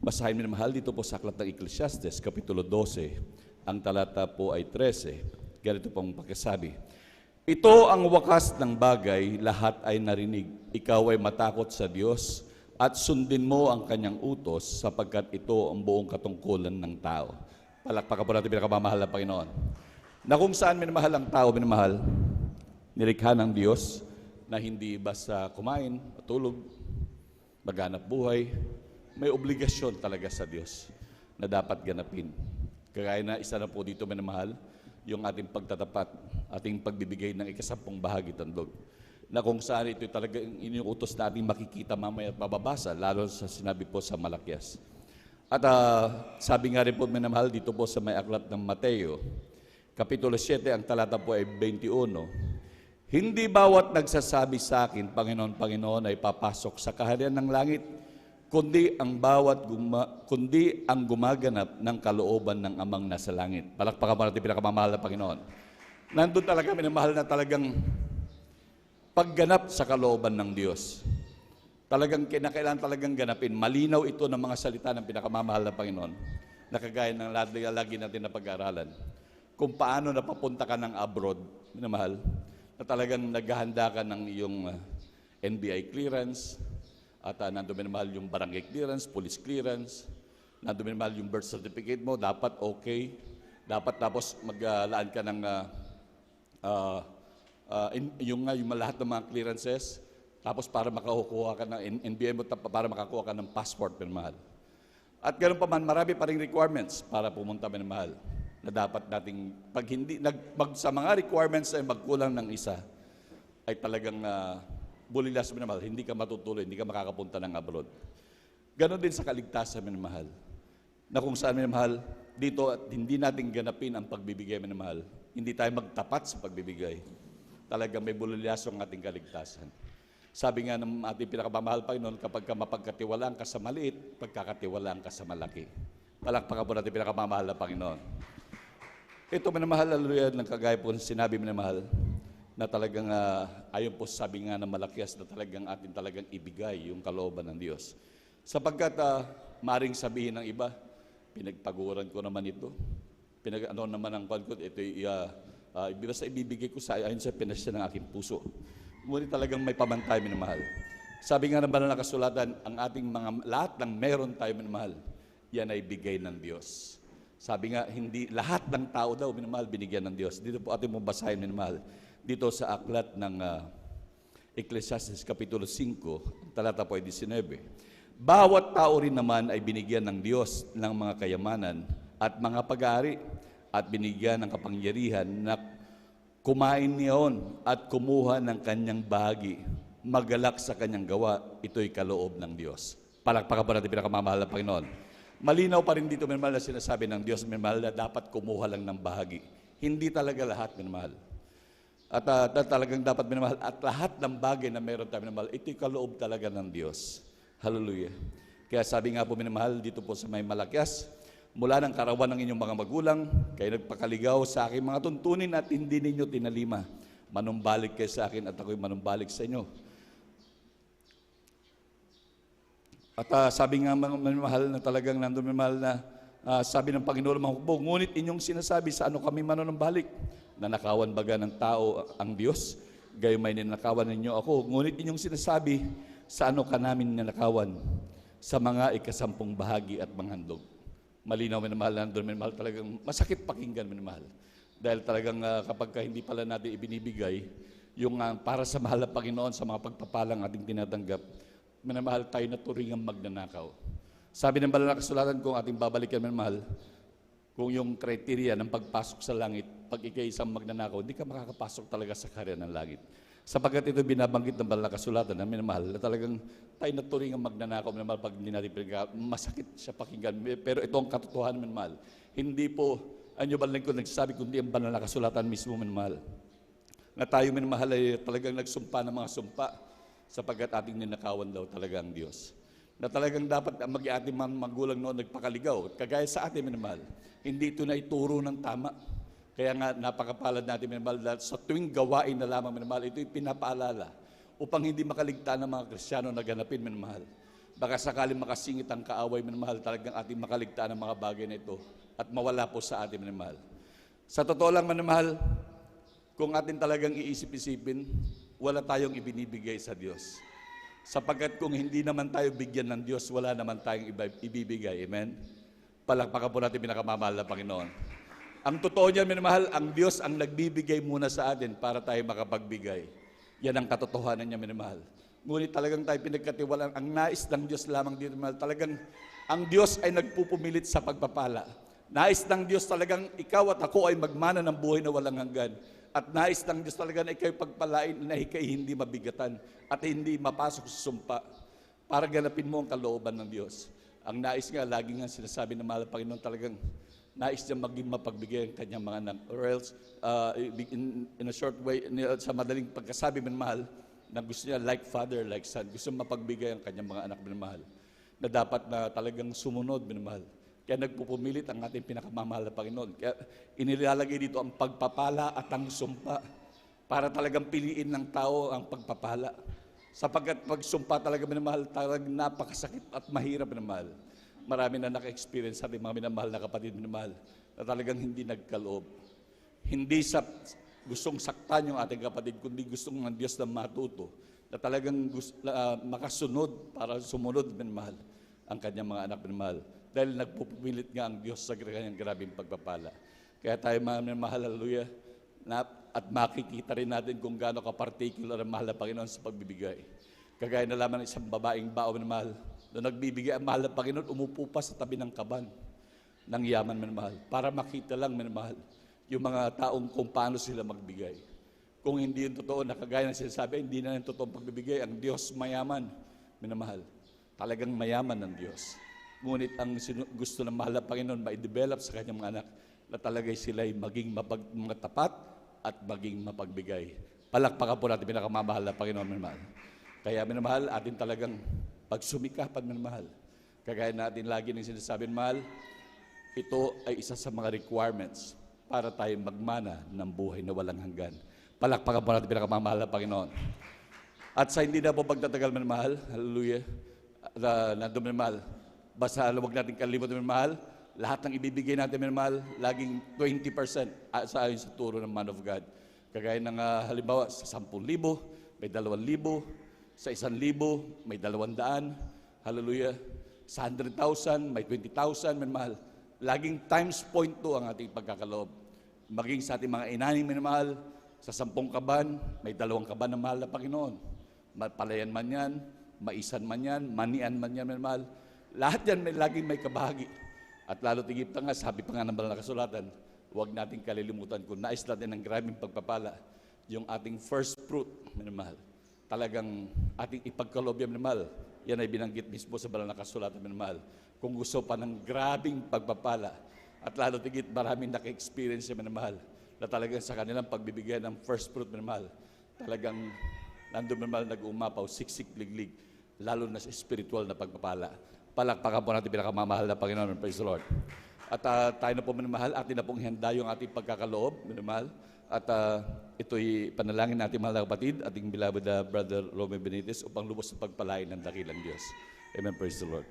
S4: basahin minamahal dito po sa aklat ng Ecclesiastes, Kapitulo 12. Ang talata po ay 13. Ganito pong pagkasabi. Ito ang wakas ng bagay, lahat ay narinig. Ikaw ay matakot sa Diyos at sundin mo ang kanyang utos sapagkat ito ang buong katungkulan ng tao. Palakpakan po natin pinakamamahal na Panginoon. Na kung saan minamahal ang tao, minamahal, nilikha ng Diyos na hindi basta kumain, matulog, maghanap buhay, may obligasyon talaga sa Diyos na dapat ganapin. Kagaya na isa na po dito minamahal, yung ating pagtatapat, ating pagbibigay ng ikasampung bahagi tandog. Na kung saan ito talaga iniutos natin makikita mamaya at mababasa, lalo sa sinabi po sa Malakias. At sabi nga rin po minamahal dito po sa may aklat ng Mateo, Kapitulo 7, ang talata po ay 21. Hindi bawat nagsasabi sa akin, Panginoon, Panginoon, ay papasok sa kaharian ng langit, kundi ang gumaganap ng kalooban ng Amang nasa langit. Palakpakan mo natin pinakamamahal na Panginoon. Nandun talaga minamahal na talagang pagganap sa kalooban ng Diyos. Talagang kinakailangan talagang ganapin. Malinaw ito ng mga salita ng pinakamamahal na Panginoon na kagaya ng lagi natin na pag-aaralan. Kung paano napapunta ka ng abroad, minamahal, na talagang naghahanda ka ng iyong NBI clearance, at nandun minamahal yung barangay clearance, police clearance, nandun minamahal yung birth certificate mo, dapat okay, dapat tapos maglaan ka ng yung lahat ng mga clearances, tapos para makakuha ka ng NBI mo, para makakuha ka ng passport minamahal. At ganoon pa man, marami pa ring requirements para pumunta minamahal na dapat nating, pag hindi, sa mga requirements ay magkulang ng isa, ay talagang bulilas minamahal, hindi ka matutuloy, hindi ka makakapunta ng abroad. Ganon din sa kaligtasan minamahal, na kung saan minamahal, dito at hindi natin ganapin ang pagbibigay minamahal, hindi tayo magtapat sa pagbibigay. Talagang may bulilas ang ating kaligtasan. Sabi nga ng ating pinakamamahal Panginoon, kapag ka mapagkatiwalaan ka sa maliit, pagkakatiwalaan ka sa malaki. Palakpakan po natin pinakamamahal na Panginoon. Ito minamahal, hallelujah, ng kagaya po sinabi minamahal, na talagang ayon po sabi nga ng Malakias na talagang atin talagang ibigay yung kalooban ng Diyos. Sapagkat maring sabihin ng iba, pinagpaguran ko naman ito. Ano naman ang kwan ko, ito basta ibibigay ko sa ayon sa pinasya ng aking puso. Ngunit talagang may pamantay minamahal. Sabi nga ng banal na kasulatan, ang ating lahat ng meron tayo minamahal, yan ay bigay ng Diyos. Sabi nga, hindi lahat ng tao daw minamahal binigyan ng Diyos. Dito po ating mong basahin minamahal. Dito sa aklat ng Ecclesiastes Kapitulo 5, talata po ay 19. Bawat tao rin naman ay binigyan ng Diyos ng mga kayamanan at mga pag-aari at binigyan ng kapangyarihan na kumain niyon at kumuha ng kanyang bahagi, magalak sa kanyang gawa, ito'y kaloob ng Diyos. Palakpakan po natin pinakamamahal na Panginoon. Malinaw pa rin dito, minamahal, na sinasabi ng Diyos, minamahal, na dapat kumuha lang ng bahagi. Hindi talaga lahat, minamahal. At talagang dapat minamahal, at lahat ng bagay na meron tayo minamahal, ito'y kaloob talaga ng Diyos. Hallelujah. Kaya sabi nga po minamahal, dito po sa may Malakias, mula ng karawan ng inyong mga magulang, kayo nagpakaligaw sa aking mga tuntunin at hindi ninyo tinalima. Manumbalik kayo sa akin at ako'y manumbalik sa inyo. At sabi nga minamahal na talagang nandun minamahal na Sabi ng Panginoon mga hukbo, ngunit inyong sinasabi sa ano kami manunambalik? Nanakawan baga ng tao ang Diyos? Gayon may ninakawan ninyo ako. Ngunit inyong sinasabi sa ano ka namin nanakawan? Sa mga ikasampung bahagi at manghandog. Malinaw, minamahal, nandun, minamahal, talagang masakit pakinggan, minamahal. Dahil talagang kapag hindi pala natin ibinibigay, yung para sa mahal na Panginoon, sa mga pagpapalang ating tinatanggap, minamahal tayo na turingang magnanakaw. Sabi ng banal na kasulatan, kung ating babalikan, minamahal, kung yung kriteria ng pagpasok sa langit, pag ikay isang magnanakaw, hindi ka makakapasok talaga sa karya ng langit. Sapagkat ito binabanggit ng banal na kasulatan na minamahal, na talagang tayo na turingang magnanakaw, minamahal, pag hindi natin pinagkakaw, masakit siya pakinggan. Pero ito ang katotohanan, minamahal. Hindi po, anyo ba lang ko nagsasabi, kundi ang banal na kasulatan mismo, minamahal. Na tayo, minamahal, ay talagang nagsumpa ng mga sumpa, sapagkat ating ninakawan daw talaga ang Diyos. Na talagang dapat mag-ating mga magulang noon nagpakaligaw. Kagaya sa atin, minamahal, hindi ito na ituro ng tama. Kaya nga napakapalad natin, minamahal, sa tuwing gawain na lamang, minamahal, ito'y pinapaalala upang hindi makaligtaan ng mga Kristiyano na ganapin, minamahal. Baka sakaling makasingit ang kaaway, minamahal, talagang ating makaligtaan ng mga bagay na ito at mawala po sa atin, minamahal. Sa totoo lang, minamahal, kung atin talagang iisip-isipin, wala tayong ibinibigay sa Diyos. Sapagkat kung hindi naman tayo bigyan ng Diyos, wala naman tayong ibibigay. Amen? Palakpakan po natin pinakamamahal na Panginoon. Ang totoo niyan, minamahal, ang Diyos ang nagbibigay muna sa atin para tayo makapagbigay. Yan ang katotohanan niya, minamahal. Ngunit talagang tayo pinagkatiwalaan, ang nais ng Diyos lamang dito, minamahal. Talagang ang Diyos ay nagpupumilit sa pagpapala. Nais ng Diyos talagang ikaw at ako ay magmana ng buhay na walang hanggan. At nais ng Diyos talaga na ikaw'y pagpalain na ikaw'y hindi mabigatan at hindi mapasok sa sumpa para ganapin mo ang kalooban ng Diyos. Ang nais nga, lagi nga sinasabi ng mahal na Panginoon, talagang nais niya maging mapagbigay ang kanyang mga anak. Or else, in a short way, sa madaling pagkasabi ng mahal, na gusto niya like father, like son, gusto niya mapagbigay ang kanyang mga anak ng mahal. Na dapat na talagang sumunod ng mahal. Kaya nagpupumilit ang ating pinakamamahal na Panginoon. Kaya inilalagay dito ang pagpapala at ang sumpa para talagang piliin ng tao ang pagpapala. Sapagkat pagsumpa talaga minamahal, talagang napakasakit at mahirap minamahal. Marami na naka-experience sa ating mga minamahal na kapatid minamahal na talagang hindi nagkaloob. Hindi sa gustong saktan yung ating kapatid, kundi gustong ng Diyos na matuto na talagang makasunod para sumunod minamahal ang kanyang mga anak minamahal. Dahil nagpupumilit nga ang Diyos sa kanyang grabing pagpapala. Kaya tayo mga mahal, hallelujah, at makikita rin natin kung gaano ka-particular ang mahal na Panginoon sa pagbibigay. Kagaya na lamang isang babaeng bao na mahal, na nagbibigay ang mahal na Panginoon, umupo pa sa tabi ng kaban ng yaman na mahal, para makita lang na mahal yung mga taong kung paano sila magbigay. Kung hindi yung totoo, nakagaya na sinasabi, hindi na yung totoong pagbibigay, ang Diyos mayaman, minamahal. Talagang mayaman ng Diyos. Ngunit ang gusto ng mahal na Panginoon ma-develop sa kanyang mga anak na talagay sila'y maging mga tapat at maging mapagbigay. Palakpakan po natin pinakamamahal na Panginoon, minamahal. Kaya minamahal, atin talagang pagsumikapan, minamahal. Kagaya natin lagi ng sinasabi, minamahal, ito ay isa sa mga requirements para tayo magmana ng buhay na walang hanggan. Palakpakan po natin pinakamamahal na Panginoon. At sa hindi na po pagtatagal, minamahal, hallelujah, nandun, minamahal, basta huwag natin kalimutan, minamahal, lahat ng ibibigay natin, minamahal, laging 20% sa ayon sa turo ng man of God. Kagaya ng halimbawa, sa 10,000, may 2,000, sa 1,000, may 200, hallelujah, sa 100,000, may 20,000, minamahal. Laging times 0.2 ang ating pagkakaloob. Maging sa ating mga inaning, minamahal, sa 10 kaban, may 2 kaban ng mahal na Panginoon. Palayan man yan, maisan man yan, manian man yan, minamahal. Lahat yan laging may kabahagi. At lalo tigip nga, sabi pa nga ng banal na kasulatan, huwag natin kalilimutan kung nais natin ng grabing pagpapala, yung ating first fruit, minamahal. Talagang ating ipagkaloob yan, minamahal. Yan ay binanggit mismo sa banal na kasulatan, minamahal. Kung gusto pa ng grabing pagpapala, at lalo tigit maraming naka-experience yan, minamahal, na talagang sa kanilang pagbibigay ng first fruit, minamahal, talagang nandun, minamahal, nag-umapaw, siksik, liglig, lalo na sa spiritual na pagpapala. Palakpakan po natin pinakamamahal na Panginoon. Praise the Lord. At tayo na po, minamahal, atin na pong ihanda yung ating pagkakaloob, minamahal. At ito'y panalangin natin, mahal na kapatid, ating beloved Brother Romeo Benitez, upang lubos sa pagpalain ng dakilang Diyos. Amen. Praise the Lord.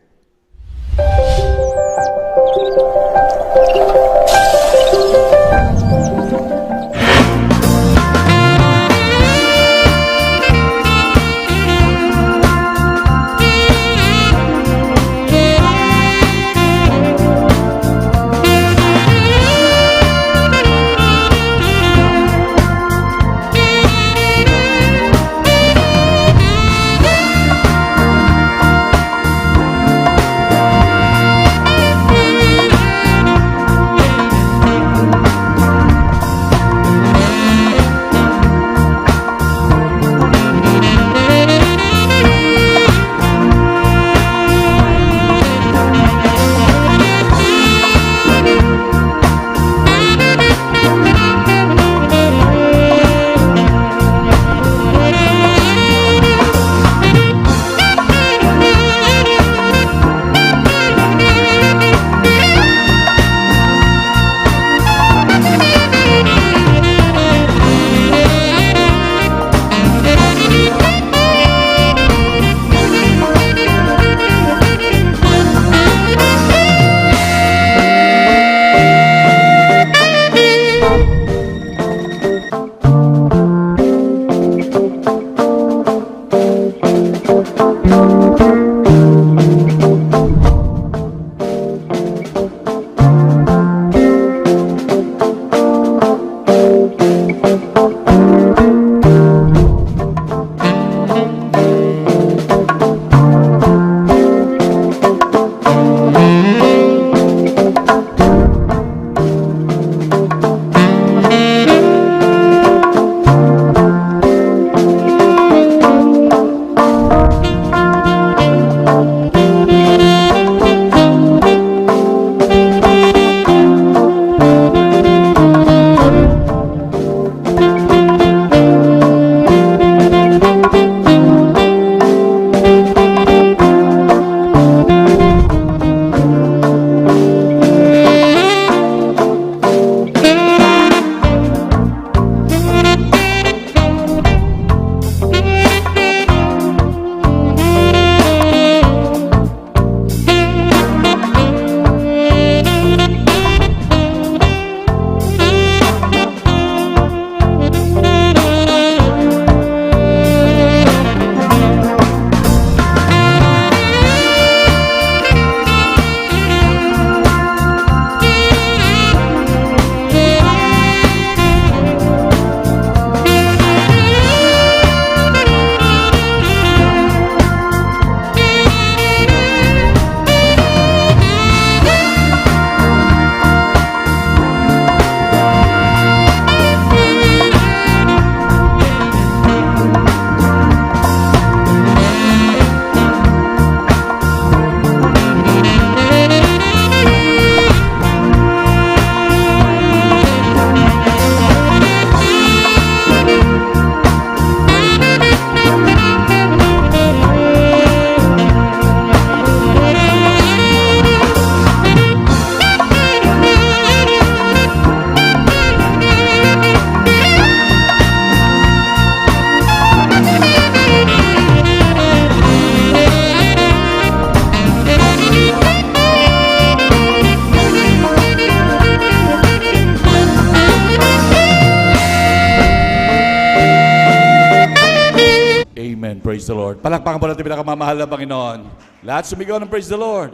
S4: Palakpakan po natin pinakamamahal na Panginoon. Lahat sumigaw ng praise the Lord.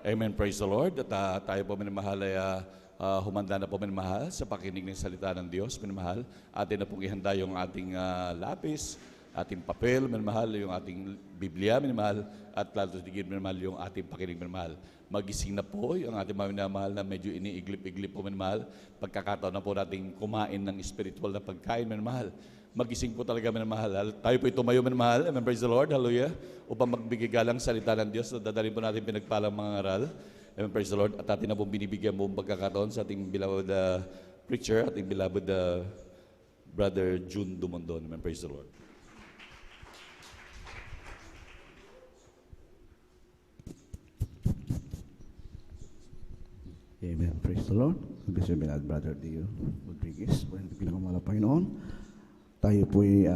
S4: Amen, praise the Lord. At tayo po minamahal ay humanda na po minamahal sa pakinig ng salita ng Diyos, minamahal. Atin na pong ihanda yung ating lapis, ating papel, minamahal, yung ating Biblia, minamahal, at lalo tigil, minamahal, yung ating pakinig, minamahal. Magising na po yung ating mga minamahal na medyo iniiglip-iglip po, minamahal. Pagkakataon na po nating kumain ng spiritual na pagkain, minamahal. Magising po talaga, minamahal. Tayo po tumayo, minamahal. Amen, praise the Lord, hallelujah. Upang magbigay galang salita ng Diyos, dadalhin po natin pinagpalang mga aral. Amen, praise the Lord. At atin na po binibigyan buong pagkakataon sa ating beloved preacher, ating beloved Brother June Dumondon. Amen, praise the Lord.
S6: Amen. Praise the Lord. Bless you, beloved Brother Dio Rodriguez. Pinakamahal na Panginoon. Tayo po'y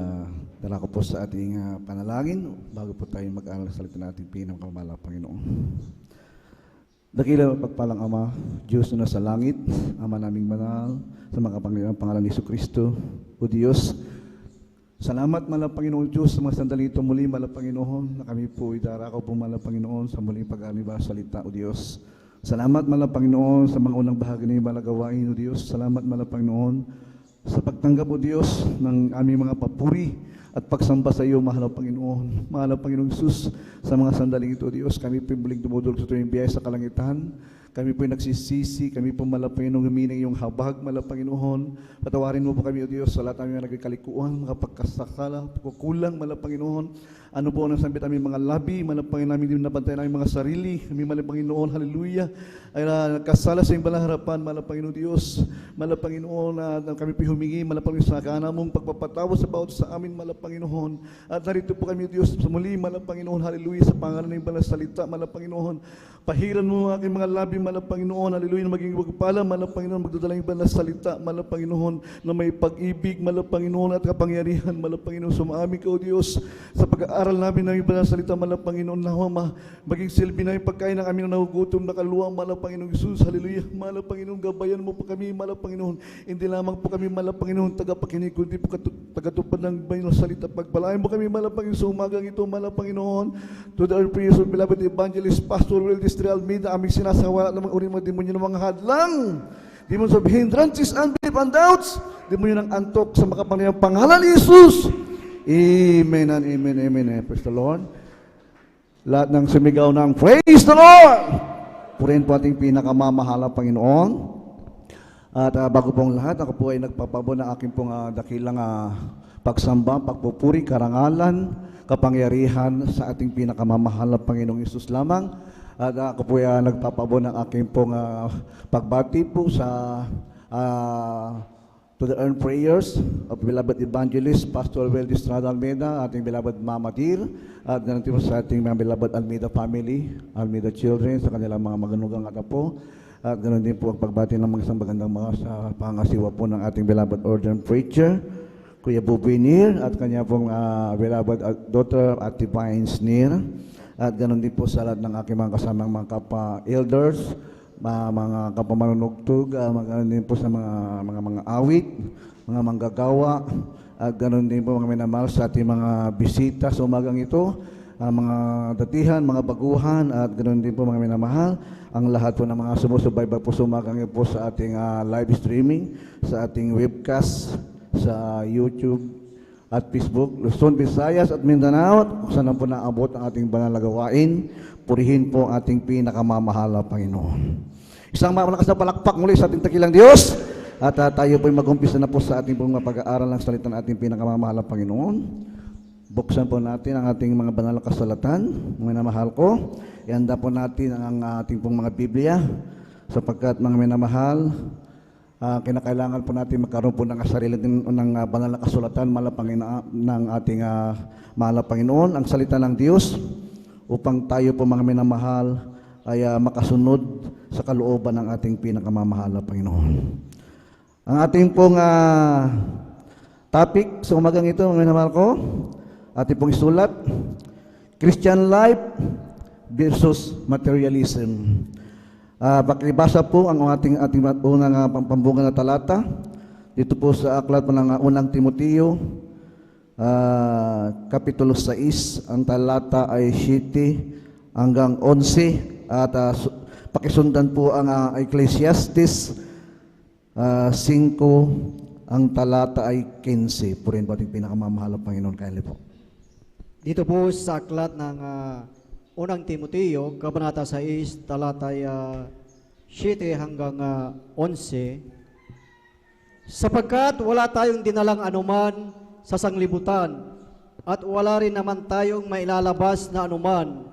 S6: dala ko po sa ating panalangin bago po tayo mag-aaral sa salita natin pinakamahal na Panginoon. Dakila pagpalang Ama, Diyos na sa langit, Ama naming banal, sa mga pangalan ni Jesucristo, O Diyos, salamat mahal na Panginoon Diyos sa mga sandali ito muli, mahal na Panginoon, na kami po'y darakaw po mahal na Panginoon sa muling pag-aaral sa salita, O Diyos. Salamat mahal na Panginoon sa mga unang bahagi ng mga gawain, O Diyos. Salamat mahal na Panginoon sa pagtanggap, O Diyos, ng aming mga papuri at pagsamba sa iyo, mahal na Panginoon. Mahal na Panginoong Jesus, sa mga sandaling ito, O Diyos, kami po muling dumudulog sa tuwing biyaya sa kalangitan. Kami po nagsisisi, kami po mahal na Panginoon humiling iyong habag, mahal na Panginoon. Patawarin mo po kami, O Diyos, sa lahat ng nagkalikuan, mga pagkasakala, pagkukulang, mahal na Panginoon. Ano po ang nasambit aming mga labi, mahal na Panginoon, namin din napantay namin mga sarili, kami mahal na Panginoon, hallelujah. Ay nagkasala sa iyong balang harapan, mahal na Panginoon Diyos, mahal na Panginoon, na kami po humingi, mahal na Panginoon, sa kaana mong pagpapatawa sa bawat sa amin, mahal na Panginoon. At narito po kami, Diyos, sa muli, mahal na Panginoon, hallelujah, sa pangalan ng balang salita, mahal na Panginoon. Pahiran mo ang aking mga labi, mahal na Panginoon, hallelujah, na maging wagpala, mahal na Panginoon, magdadala ng balang salita, mahal na Panginoon, na may pag-ibig, mahal na Panginoon, at kapangyarihan, mahal na Panginoon, sumami ka, O Diyos, sa pag-aaral namin ng balang salita, mahal na Panginoon, na maging silbi na yung pagkain ng aming nahugutom na kaluwang, mahal na Panginoon Jesus, hallelujah, mahal na Panginoon, gabayan mo po kami, mahal na Panginoon, hindi lamang po kami, mahal na Panginoon, tagapakinig, kundi po tagatupad ng balang salita, pagpalain mo kami, mahal na Panginoon, sa umagang ito, mahal na Panginoon, to the prayers of beloved evangelist, Pastor Will Distrial Almeida, aming sinasawala ng mga uring mga demonyo ng mga hadlang, demons of hindrances, unbelief, and doubts, demonyo ng antok sa makapangyarihang pangalan ni Jesus. Amen and amen, amen. Praise the Lord. Lahat ng sumigaw ng praise the Lord. Purihin po ating pinakamamahal na Panginoon. At bago pong lahat, ako po ay nagpapabo ng aking pong dakilang pagsamba, pagpupuri, karangalan, kapangyarihan sa ating pinakamamahal na Panginoong Hesus lamang. At ako po ay nagpapabo ng aking pong pagbati po sa to the earned prayers of beloved evangelist Pastor Will Distrada Almeida, ating beloved Mama Dear, at ganun po sa ating mga beloved Almeida family, Almeida children, sa kanilang mga maganugang apo, at ganun din po ang pagbati ng mga isang magandang mga sa pangasiwa po ng ating beloved ordained preacher, Kuya Buboy Nir, at kanya pong beloved daughter Ate Vines Nir, at ganun din po sa lahat ng aking mga kasamang mga kapa-elders, mga kapamanunugtog, ganoon din po sa mga awit, mga manggagawa, at ganoon din po mga minamahal sa ating mga bisita sa umagang ito, mga datihan, mga baguhan, at ganoon din po mga minamahal, ang lahat po ng mga sumusubaybay po sa umagang ito po sa ating live streaming, sa ating webcast, sa YouTube at Facebook, Luzon, Visayas at Mindanao, kung saan po naabot ang ating banal na gawain. Purihin po ating pinakamamahal na Panginoon. Isang malakas na palakpak muli sa ating dakilang Diyos. At tayo po mag-umpisa na po sa ating pong pag-aaral ng salita ng ating pinakamamahal na Panginoon. Buksan po natin ang ating mga banal na kasulatan, mga minamahal ko. Ihanda po natin ang ating pong mga Biblia, sapagkat mga minamahal, kinakailangan po natin magkaroon po ng sarili ng banal na kasulatan ng ating mahal na Panginoon, ang salita ng Diyos, upang tayo po mga minamahal ay makasunod sa kalooban ng ating pinakamamahal na Panginoon. Ang ating pong topic sa umagang ito, mga minamahal ko, ating pong isulat, Christian life versus materialism. Pakibasa po ang ating unang pambunga na talata dito po sa aklat po ng unang Timoteo, Kapitulo 6, ang talata ay 7 hanggang 11 at pakisundan po ang Ecclesiastes 5, ang talata ay 15. Purihin po ating pinakamamahal ng Panginoon. Kaya po.
S8: Dito po sa aklat ng unang Timoteo, Kabanata 6, talata 7 hanggang 11, sapagkat wala tayong dinalang anuman sa sanglibutan at wala rin naman tayong mailalabas na anuman.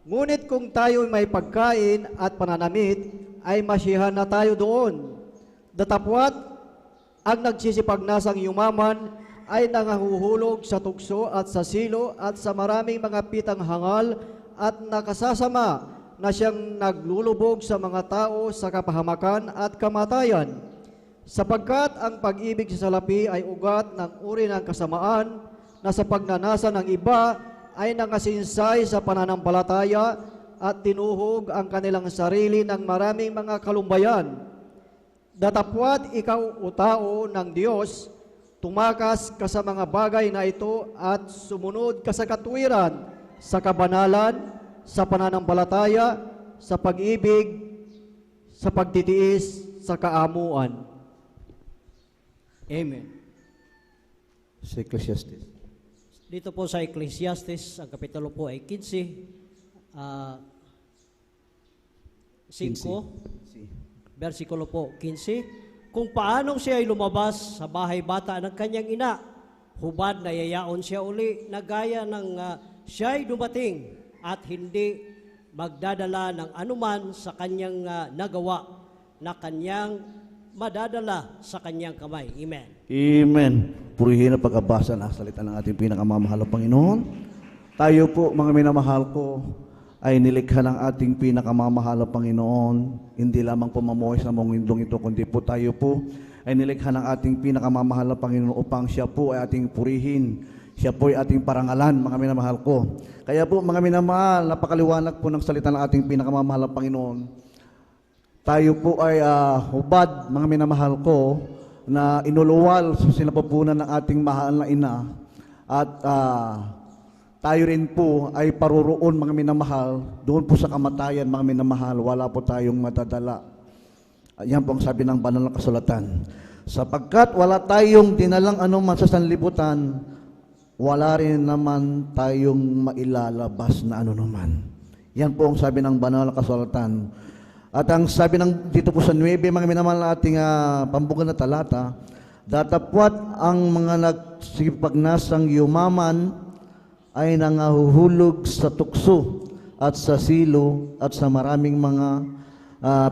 S8: Ngunit kung tayo may pagkain at pananamit, ay masiyahan na tayo doon. Datapwat, ang nagsisipagnasang yumaman ay nangahuhulog sa tukso at sa silo at sa maraming mga pitang hangal at nakasasama na siyang naglulubog sa mga tao sa kapahamakan at kamatayan. Sapagkat ang pag-ibig sa salapi ay ugat ng uri ng kasamaan na sa pagnanasa ng iba ay nangasinsay sa pananampalataya at tinuhog ang kanilang sarili ng maraming mga kalumbayan. Datapwat ikaw o tao ng Diyos, tumakas ka sa mga bagay na ito at sumunod ka sa katwiran, sa kabanalan, sa pananampalataya, sa pag-ibig, sa pagtitiis, sa kaamuan. Amen.
S6: Sa Ecclesiastes.
S2: Dito po sa Ecclesiastes, ang kapitulo po ay 15, 5, versikulo po 15, kung paanong siya ay lumabas sa bahay bata ng kanyang ina, hubad na yayaon siya uli na gaya ng siya ay dumating at hindi magdadala ng anuman sa kanyang nagawa na kanyang madadala sa kanyang kamay. Amen.
S6: Amen. Purihin na pagkabasa ng salita ng ating pinakamamahal na Panginoon. Tayo po, mga minamahal ko, ay nilikha ng ating pinakamamahal na Panginoon. Hindi lamang po mamuhay sa mundong ito, kundi po tayo po ay nilikha ng ating pinakamamahal na Panginoon upang siya po ay ating purihin. Siya po ay ating parangalan, mga minamahal ko. Kaya po, mga minamahal, napakaliwanag po ng salita ng ating pinakamamahal na Panginoon. Tayo po ay hubad, mga minamahal ko, na inuluwal sa sinapupunan ng ating mahal na ina. At tayo rin po ay paruroon, mga minamahal, doon po sa kamatayan, mga minamahal, wala po tayong madadala. Yan po ang sabi ng banal na kasulatan. Sapagkat wala tayong dinalang anuman sa sanlibutan, wala rin naman tayong mailalabas na ano naman. Yan po ang sabi ng banal na kasulatan. At ang sabi ng dito po sa 9, mga minamahal na ating pambukan na talata, datapwat ang mga nagsipagnasang yumaman ay nangahuhulog sa tukso at sa silo at sa maraming mga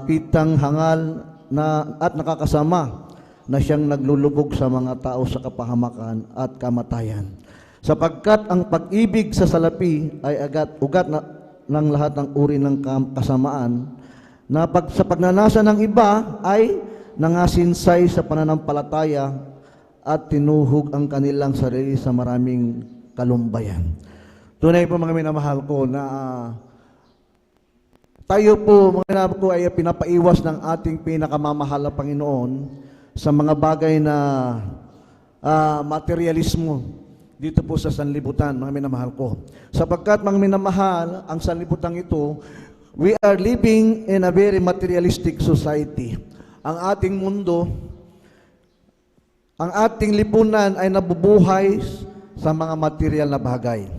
S6: pitang hangal na, at nakakasama na siyang naglulubog sa mga tao sa kapahamakan at kamatayan. Sapagkat ang pag-ibig sa salapi ay ugat ng lahat ng uri ng kasamaan, na sa pagnanasa ng iba ay nangasinsay sa pananampalataya at tinuhog ang kanilang sarili sa maraming kalumbayan. Tunay po, mga minamahal ko, na tayo po, mga minamahal ko, ay pinapaiwas ng ating pinakamamahal na Panginoon sa mga bagay na materialismo dito po sa sanlibutan, mga minamahal ko. Sapagkat, mga minamahal, ang sanlibutan ito, we are living in a very materialistic society. Ang ating mundo, ang ating lipunan ay nabubuhay sa mga material na bagay.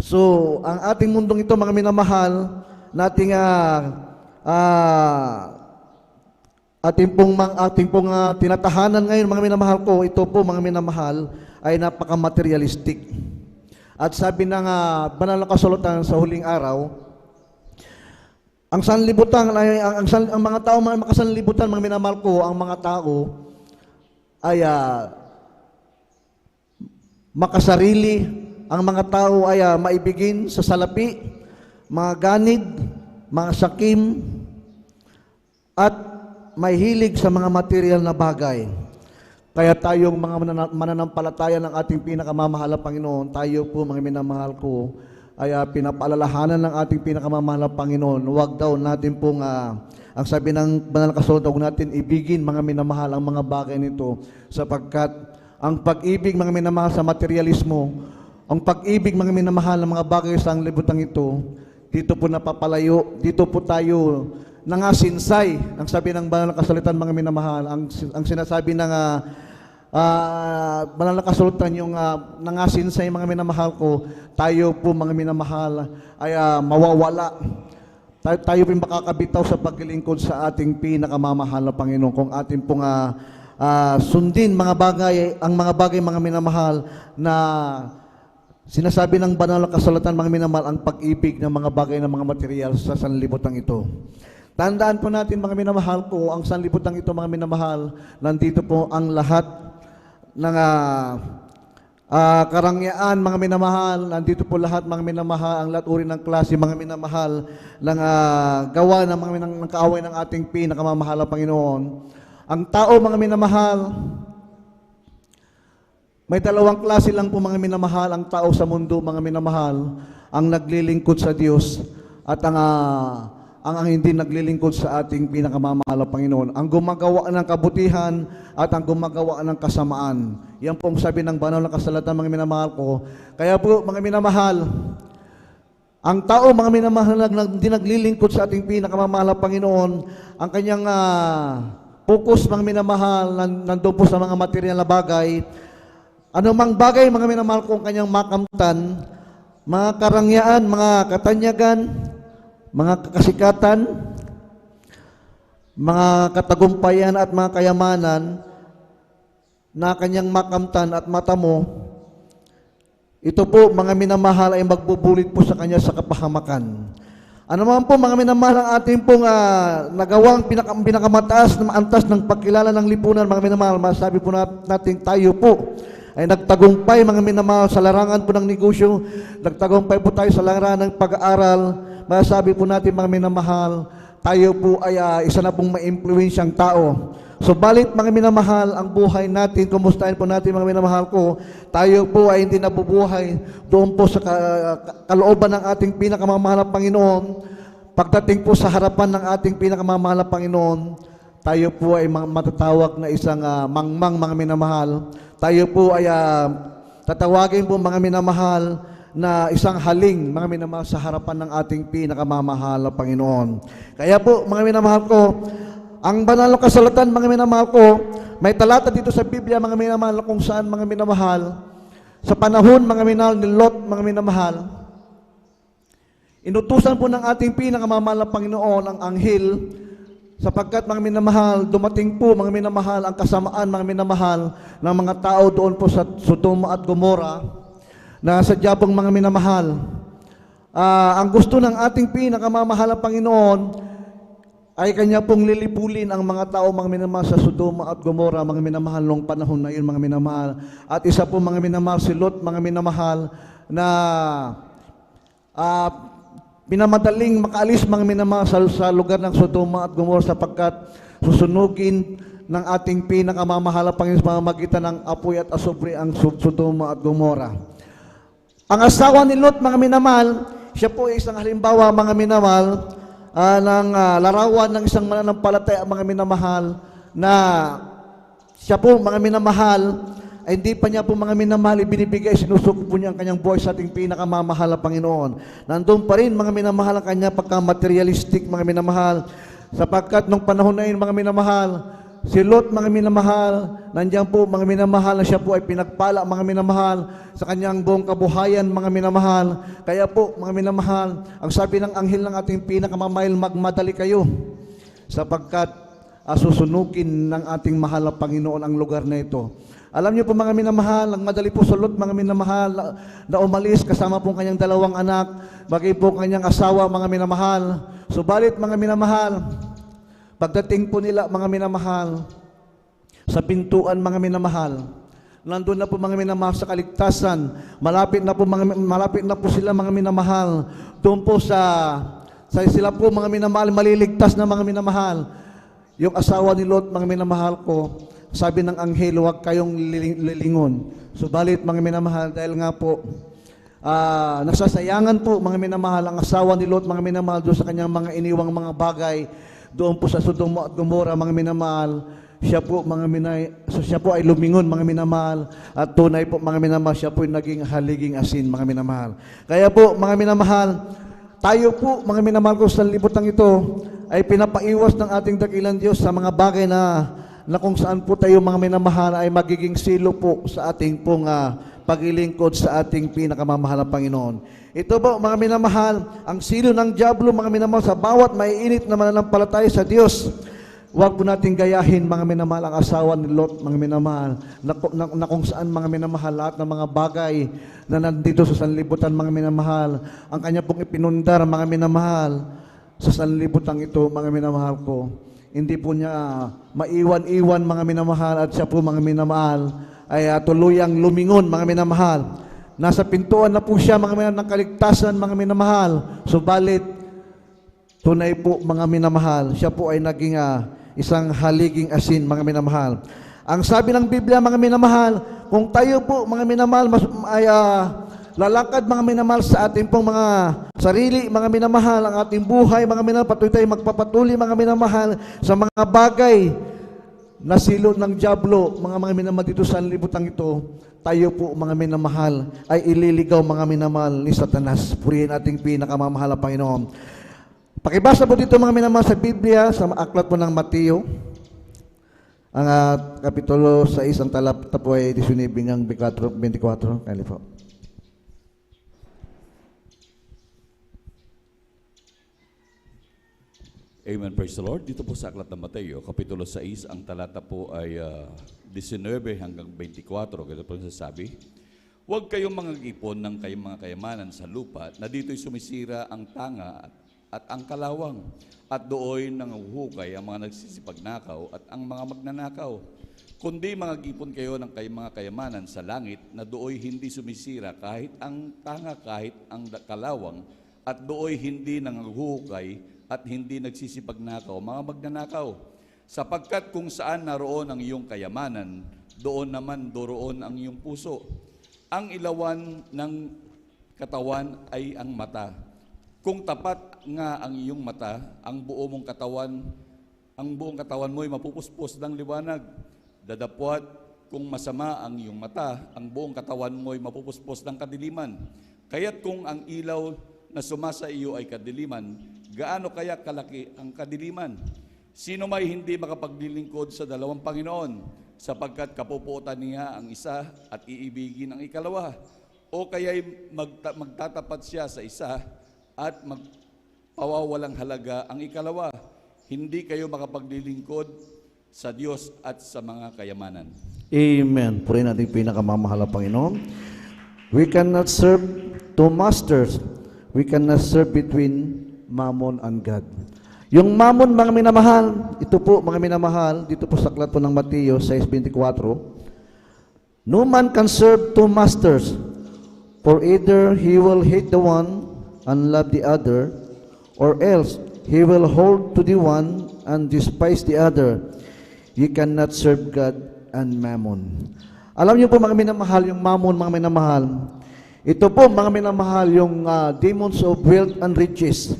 S6: So, ang ating mundong ito, mga minamahal, nating ating pong tinatahanan ngayon, mga minamahal ko, ito po, mga minamahal, ay napaka-materialistic. At sabi ng banal na kasulatan sa huling araw, ang sanlibutan, ang mga tao, mga makasanlibutan, mga minamahal ko, ang mga tao ay makasarili, ang mga tao ay maibigin sa salapi, mga ganid, mga sakim, at may hilig sa mga material na bagay. Kaya tayong mga mananampalataya ng ating pinakamamahal na Panginoon, tayo po, mga minamahal ko, ay pinapaalalahanan ng ating pinakamamahal na Panginoon, huwag daw natin pong, ang sabi ng banal na kasulatan, huwag natin ibigin, mga minamahal, ang mga bagay nito, sapagkat ang pag-ibig, mga minamahal, sa materialismo, ang pag-ibig, mga minamahal, ng mga bagay sa libutan ito, dito po napapalayo, dito po tayo nangasinsay. Ang sabi ng banal na kasulatan, mga minamahal, ang sinasabi ng banal na kasulatan, yung nangasinsay, mga minamahal ko, tayo po, mga minamahal, ay mawawala. Tayo po makakabitaw sa paglilingkod sa ating pinakamamahal na Panginoon kung ating pong sundin mga bagay, ang mga bagay, mga minamahal, na sinasabi ng banal na kasulatan, mga minamahal, ang pag-ibig ng mga bagay ng mga material sa sanlibutan ito. Tandaan po natin, mga minamahal ko, ang sanlibutan ito, mga minamahal, nandito po ang lahat ng karangyaan, mga minamahal, nandito po lahat, mga minamahal, ang lahat uri ng klase, mga minamahal, ng gawa ng mga ng kaaway ng ating pinakamamahal na Panginoon. Ang tao, mga minamahal, may dalawang klase lang po, mga minamahal, ang tao sa mundo, mga minamahal, ang naglilingkod sa Diyos at ang hindi naglilingkod sa ating pinakamamahal na Panginoon. Ang gumagawa ng kabutihan at ang gumagawa ng kasamaan. Yan pong sabi ng banal na kasulatan, mga minamahal ko. Kaya po, mga minamahal, ang tao, mga minamahal, na hindi naglilingkod sa ating pinakamamahal na Panginoon, ang kanyang focus, mga minamahal, nandun po sa mga material na bagay. Anumang bagay, mga minamahal ko, ang kanyang makamtan, mga karangyaan, mga katanyagan, mga kasikatan, mga katagumpayan at mga kayamanan na kanyang makamtan at matamo, ito po, mga minamahal, ay magbubulit po sa kanya sa kapahamakan. Ano man po, mga minamahal, ang ating pong nagawang pinakamataas na antas ng pagkilala ng lipunan, mga minamahal, masabi po natin tayo po ay nagtagumpay, mga minamahal, sa larangan po ng negosyo, nagtagumpay po tayo sa larangan ng pag-aaral. Masasabi po natin, mga minamahal, tayo po ay isa na pong ma-influensyang tao. Subalit, mga minamahal, ang buhay natin, kumustahin po natin, mga minamahal ko, tayo po ay hindi nabubuhay doon po sa kalooban ng ating pinakamamahal na Panginoon. Pagdating po sa harapan ng ating pinakamamahal na Panginoon, tayo po ay matatawag na isang mangmang, mga minamahal. Tayo po ay tatawagin po, mga minamahal, na isang haling, mga minamahal, sa harapan ng ating pinakamamahal na Panginoon. Kaya po, mga minamahal ko, ang banal na kasulatan, mga minamahal ko, may talata dito sa Biblia, mga minamahal, kung saan, mga minamahal, sa panahon, mga minamahal, ni Lot, mga minamahal, inutusan po ng ating pinakamamahal na Panginoon ang anghel, sapagkat, mga minamahal, dumating po, mga minamahal, ang kasamaan, mga minamahal, ng mga tao doon po sa Sodoma at Gomora, na sadya pong, mga minamahal, ang gusto ng ating pinakamamahal na Panginoon ay kanya pong lilipulin ang mga tao, mga minamahal, sa Sodoma at Gomora, mga minamahal, noong panahon na yun, mga minamahal. At isa po, mga minamahal, si Lot, mga minamahal, na pinamadaling makaalis, mga minamahal, sa lugar ng Sodoma at Gomora, sapagkat susunugin ng ating pinakamamahal na Panginoon sa pamamagitan ng apoy at asupre ang Sodoma at Gomora. Ang asawa ni Lot, mga minamahal, siya po ay isang halimbawa, mga minamahal, ng larawan ng isang mananampalataya, mga minamahal, na siya po, mga minamahal, ay hindi pa niya po, mga minamahal, ibinibigay, sinusuko po niya ang kanyang buhay sa ating pinakamamahal na Panginoon. Nandun pa rin, mga minamahal, ang kanya pagka-materialistic, mga minamahal, sapagkat nung panahon na yun, mga minamahal, si Lot, mga minamahal, nandiyan po, mga minamahal, na siya po ay pinagpala, mga minamahal, sa kanyang buong kabuhayan, mga minamahal. Kaya po, mga minamahal, ang sabi ng anghel ng ating pinakamamahal, magmadali kayo, sapagkat susunukin ng ating mahal na Panginoon ang lugar na ito. Alam niyo po, mga minamahal, ang madali po sa Lot, mga minamahal, na umalis kasama po kanyang dalawang anak, bagay po kanyang asawa, mga minamahal. Subalit, mga minamahal, pagdating po nila, mga minamahal, sa pintuan, mga minamahal, nandun na po, mga minamahal, sa kaligtasan, malapit na po sila, mga minamahal, doon po sila po, mga minamahal, maliligtas na, mga minamahal. Yung asawa ni Lot, mga minamahal ko, sabi ng anghel, huwag kayong lilingon. Subalit, mga minamahal, dahil nga po, nasasayangan po, mga minamahal, ang asawa ni Lot, mga minamahal, doon sa kanyang mga iniwang mga bagay, doon po sa Sodoma at Gomora, mga minamahal, siya po siya po ay lumingon mga minamahal, at tunay po mga minamahal, siya po ay naging haliging asin mga minamahal. Kaya po mga minamahal, tayo po mga minamahal ko sa libutan ito ay pinapaiwas ng ating dakilang Diyos sa mga bagay na kung saan po tayo mga minamahal ay magiging silo po sa ating pong paglilingkod sa ating pinakamamahal na Panginoon. Ito po mga minamahal, ang silo ng diablo mga minamahal sa bawat maiinit na mananampalataya sa Diyos. Huwag po natin gayahin mga minamahal ang asawa ni Lot mga minamahal, na kung saan mga minamahal lahat ng mga bagay na nandito sa sanlibutan mga minamahal, ang kanya pong ipinundar mga minamahal sa sanlibutan ito mga minamahal ko. Hindi po niya maiwan-iwan mga minamahal, at siya po mga minamahal ay tuluyang lumingon mga minamahal. Nasa pintuan na po siya mga minamahal ng kaligtasan mga minamahal. Subalit, tunay po mga minamahal, siya po ay naging isang haliging asin mga minamahal. Ang sabi ng Biblia mga minamahal, kung tayo po mga minamahal ay lalakad mga minamahal sa ating pong mga sarili mga minamahal, ang ating buhay mga minamahal, patuloy tayo magpapatuloy mga minamahal sa mga bagay na silo ng diablo mga minamahal dito sa libutan ito, tayo po mga minamahal ay ililigaw mga minamahal ni Satanas. Purihin ating pinakamamahal na Panginoon. Pakibasa po dito mga minamahal sa Biblia, sa aklat po ng Mateo, ang kapitulo 6, ang talata po ay 19 hanggang 24. Kaya po.
S4: Amen, praise the Lord. Dito po sa aklat ng Mateo, kapitulo 6, ang talata po ay 19 hanggang 24. Ganito po sasabi, huwag kayong mangag-ipon ng kayong mga kayamanan sa lupa na dito'y sumisira ang tanga at ang kalawang, at dooy nanguhukay ang mga nagsisipagnakaw at ang mga magnanakaw. Kundi mangag-ipon kayo ng kayong mga kayamanan sa langit na dooy hindi sumisira kahit ang tanga kahit ang kalawang, at dooy hindi nanguhukay at hindi nagsisipagnakaw mga magnanakaw. Sapagkat kung saan naroon ang iyong kayamanan, doon naman doroon ang iyong puso. Ang ilawan ng katawan ay ang mata. Kung tapat nga ang iyong mata, ang buong katawan mo ay mapupuspos ng liwanag. Dadapwat kung masama ang iyong mata, ang buong katawan mo ay mapupuspos ng kadiliman. Kaya't kung ang ilaw na sumasa iyo ay kadiliman, gaano kaya kalaki ang kadiliman? Sino may hindi makapaglilingkod sa dalawang Panginoon, sapagkat kapupuotan niya ang isa at iibigin ang ikalawa? O kaya'y magtatapat siya sa isa at magpawawalang halaga ang ikalawa? Hindi kayo makapaglilingkod sa Diyos at sa mga kayamanan.
S6: Amen. Purihin natin pinakamamahal na Panginoon. We cannot serve two masters. We cannot serve between Mammon and God. Yung Mammon, mga minamahal, ito po mga minamahal, dito po sa aklat po ng Mateo 6:24, no man can serve two masters, for either he will hate the one and love the other, or else he will hold to the one and despise the other. You cannot serve God and Mammon. Alam niyo po mga minamahal, yung Mammon, mga minamahal, ito po mga minamahal, yung demons of wealth and riches.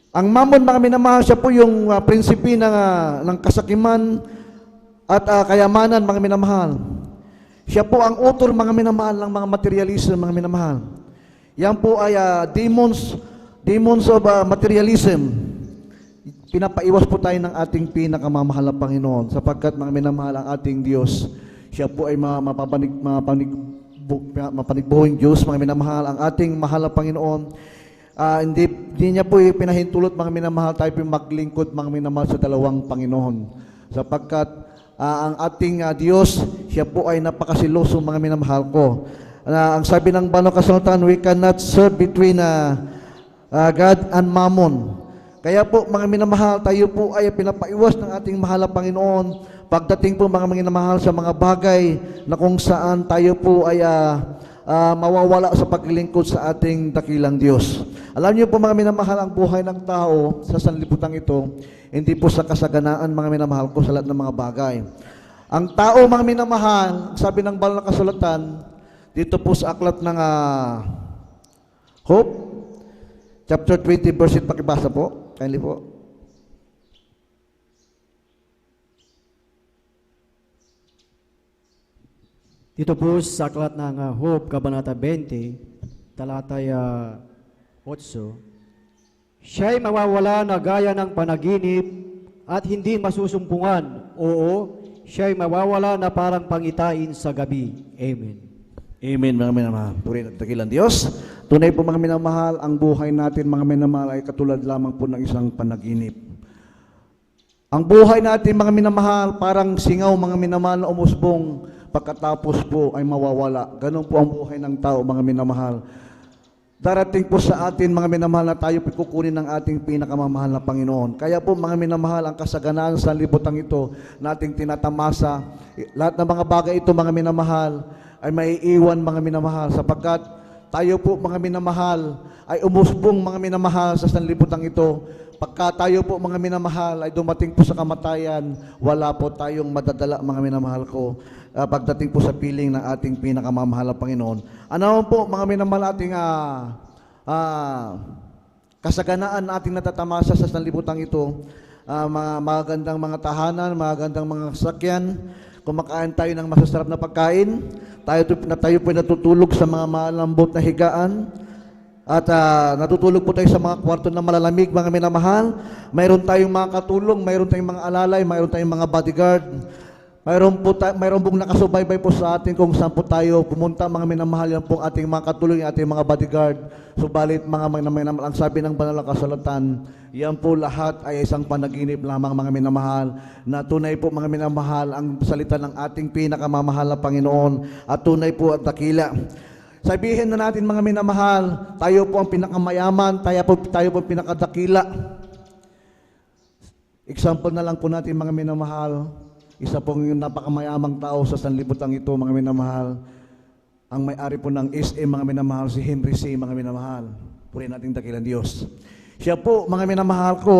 S6: Ang Mammon, mga minamahal, siya po yung prinsipi ng kasakiman at kayamanan, mga minamahal. Siya po ang author, mga minamahal, ng mga materialism, mga minamahal. Yan po ay demons of materialism. Pinapaiwas po tayo ng ating pinakamamahal na Panginoon, sapagkat mga minamahal ang ating Diyos, siya po ay mapanigbuhing Diyos, mga minamahal, ang ating mahal na Panginoon. Hindi niya po pinahintulot, mga minamahal, tayo po maglingkod, mga minamahal, sa dalawang Panginoon. Sapagkat ang ating Diyos, siya po ay napakasiloso, mga minamahal ko. Ang sabi ng banal kasulatan, we cannot serve between God and Mammon. Kaya po mga minamahal, tayo po ay pinapaiwas ng ating mahal na Panginoon pagdating po mga minamahal sa mga bagay na kung saan tayo po ay mawawala sa paglilingkod sa ating dakilang Diyos. Alam niyo po mga minamahal, ang buhay ng tao sa sanlibutan ito, hindi po sa kasaganaan, mga minamahal ko, sa lahat ng mga bagay. Ang tao, mga minamahal, sabi ng banal na kasulatan, dito po sa aklat ng Hope, chapter 20, verse 8, pakibasa po. Kindly po.
S8: Dito po sa aklat ng Hope, Kabanata 20, talatay 8, siya'y mawawala na gaya ng panaginip at hindi masusumpungan. Oo, siya'y mawawala na parang pangitain sa gabi. Amen.
S6: Amen, mga minamahal. Purihin at dakilan Diyos. Tunay po mga minamahal, ang buhay natin mga minamahal ay katulad lamang po ng isang panaginip. Ang buhay natin mga minamahal, parang singaw mga minamahal na umusbong, pagkatapos po ay mawawala. Ganun po ang buhay ng tao mga minamahal. Darating po sa atin mga minamahal na tayo kukunin ng ating pinakamamahal na Panginoon. Kaya po mga minamahal, ang kasaganaan sa libutan ito nating tinatamasa, lahat ng mga bagay ito mga minamahal ay maiiwan mga minamahal, sapagkat tayo po mga minamahal ay umusbong mga minamahal sa sanlibutan ito. Pagka tayo po mga minamahal ay dumating po sa kamatayan, wala po tayong madadala mga minamahal ko pagdating po sa piling ng ating pinakamamahal na Panginoon. Ano po mga minamahal ating kasaganaan na ating natatamasa sa sanlibutan ito, magagandang mga tahanan, magagandang mga sasakyan, kumakain tayo ng masasarap na pagkain, tayo po natutulog sa mga malambot na higaan, at natutulog po tayo sa mga kwarto na malalamig mga minamahal. Mayroon tayong mga katulong, mayroon tayong mga alalay, mayroon tayong mga bodyguard, mayroon pong nakasubaybay po sa atin kung saan po tayo pumunta mga minamahal. Yan po ating mga katulong, ating mga bodyguard. Subalit mga minamahal, ang sabi ng banal na kasulatan, yan po lahat ay isang panaginip lamang mga minamahal, na tunay po mga minamahal ang salita ng ating pinakamamahal na Panginoon, at tunay po at dakila. Sabihin na natin mga minamahal, tayo po ang pinakamayaman, tayo po ang pinakadakila. Example na lang po natin mga minamahal, isa pong yung napakamayamang tao sa sanlibutan ito mga minamahal, ang may-ari po ng SM mga minamahal, si Henry C. mga minamahal. Purihin natin dakilan Diyos. Siya po mga minamahal ko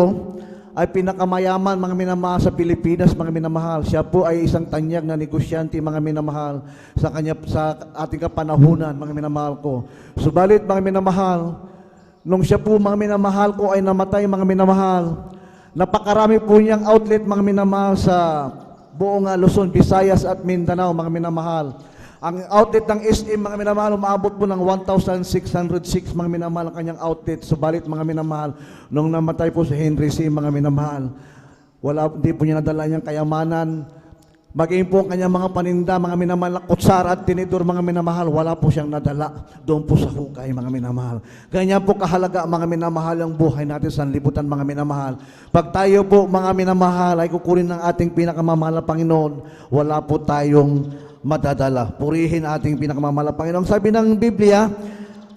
S6: ay pinakamayaman mga minamahal sa Pilipinas mga minamahal. Siya po ay isang tanyag na negosyante mga minamahal sa ating kapanahunan mga minamahal ko. Subalit mga minamahal, nung siya po mga minamahal ko ay namatay mga minamahal, napakarami po niyang outlet mga minamahal sa buong Luzon, Visayas at Mindanao mga minamahal. Ang outlet ng SM mga minamahal, umaabot po ng 1,606 mga minamahal ang kanyang outlet. Subalit mga minamahal, nung namatay po si Henry C. mga minamahal, hindi po niya nadala niyang kayamanan. Maging po ang kanyang mga paninda, mga minamahal, na kutsara at tinidor mga minamahal, wala po siyang nadala doon po sa hukay mga minamahal. Ganyan po kahalaga mga minamahal ang buhay natin sa libutan mga minamahal. Pag tayo po mga minamahal ay kukunin ng ating pinakamamahal na Panginoon, wala po tayong madadala. Purihin ating pinakamamahal na Panginoon. Sabi ng Biblia,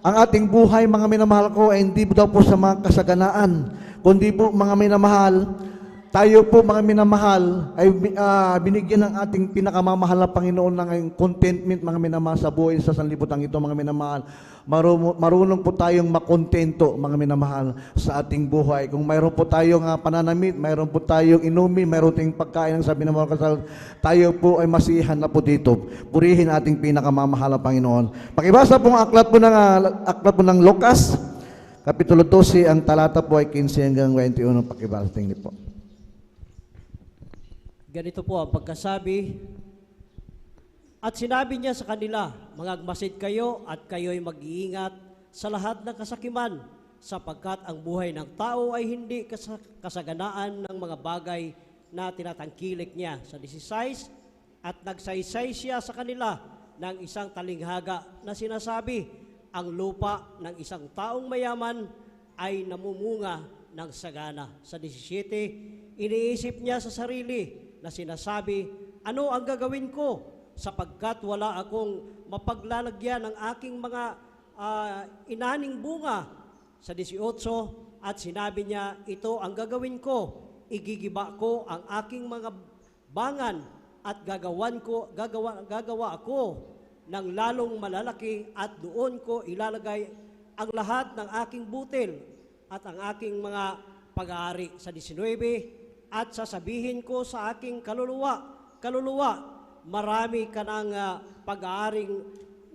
S6: ang ating buhay mga minamahal ko ay hindi daw po sa mga kasaganaan, kundi po mga minamahal, tayo po mga minamahal ay binigyan ng ating pinakamamahal na Panginoon ng contentment mga minamahal sa buhay sa sanlibutan ito mga minamahal. Marunong po tayong makontento mga minamahal sa ating buhay. Kung mayroon po tayong pananamit, mayroon po tayong inumin, mayroon tayong pagkain ng sabi ng mga kasal, tayo po ay masihan na po dito. Purihin ating pinakamamahal na Panginoon. Pakibasa po ang aklat po ng Lucas, Kapitulo 12, ang talata po ay 15 hanggang 21. Pakibasa, tingin po.
S2: Ganito po ang pagkasabi, at sinabi niya sa kanila, mangagmasid kayo at kayo'y mag-iingat sa lahat ng kasakiman, sapagkat ang buhay ng tao ay hindi kasaganaan ng mga bagay na tinatangkilik niya. Sa 16, at nagsaysay siya sa kanila ng isang talinghaga na sinasabi, ang lupa ng isang taong mayaman ay namumunga ng sagana. Sa 17, iniisip niya sa sarili na sinasabi, ano ang gagawin ko sapagkat wala akong mapaglalagyan ng aking mga inaning bunga. Sa 18, at sinabi niya, ito ang gagawin ko, igigiba ko ang aking mga bangan at gagawa ako ng lalong malalaki at doon ko ilalagay ang lahat ng aking butil at ang aking mga pag-aari. Sa 19, at sasabihin ko sa aking kaluluwa, marami ka ng pag-aaring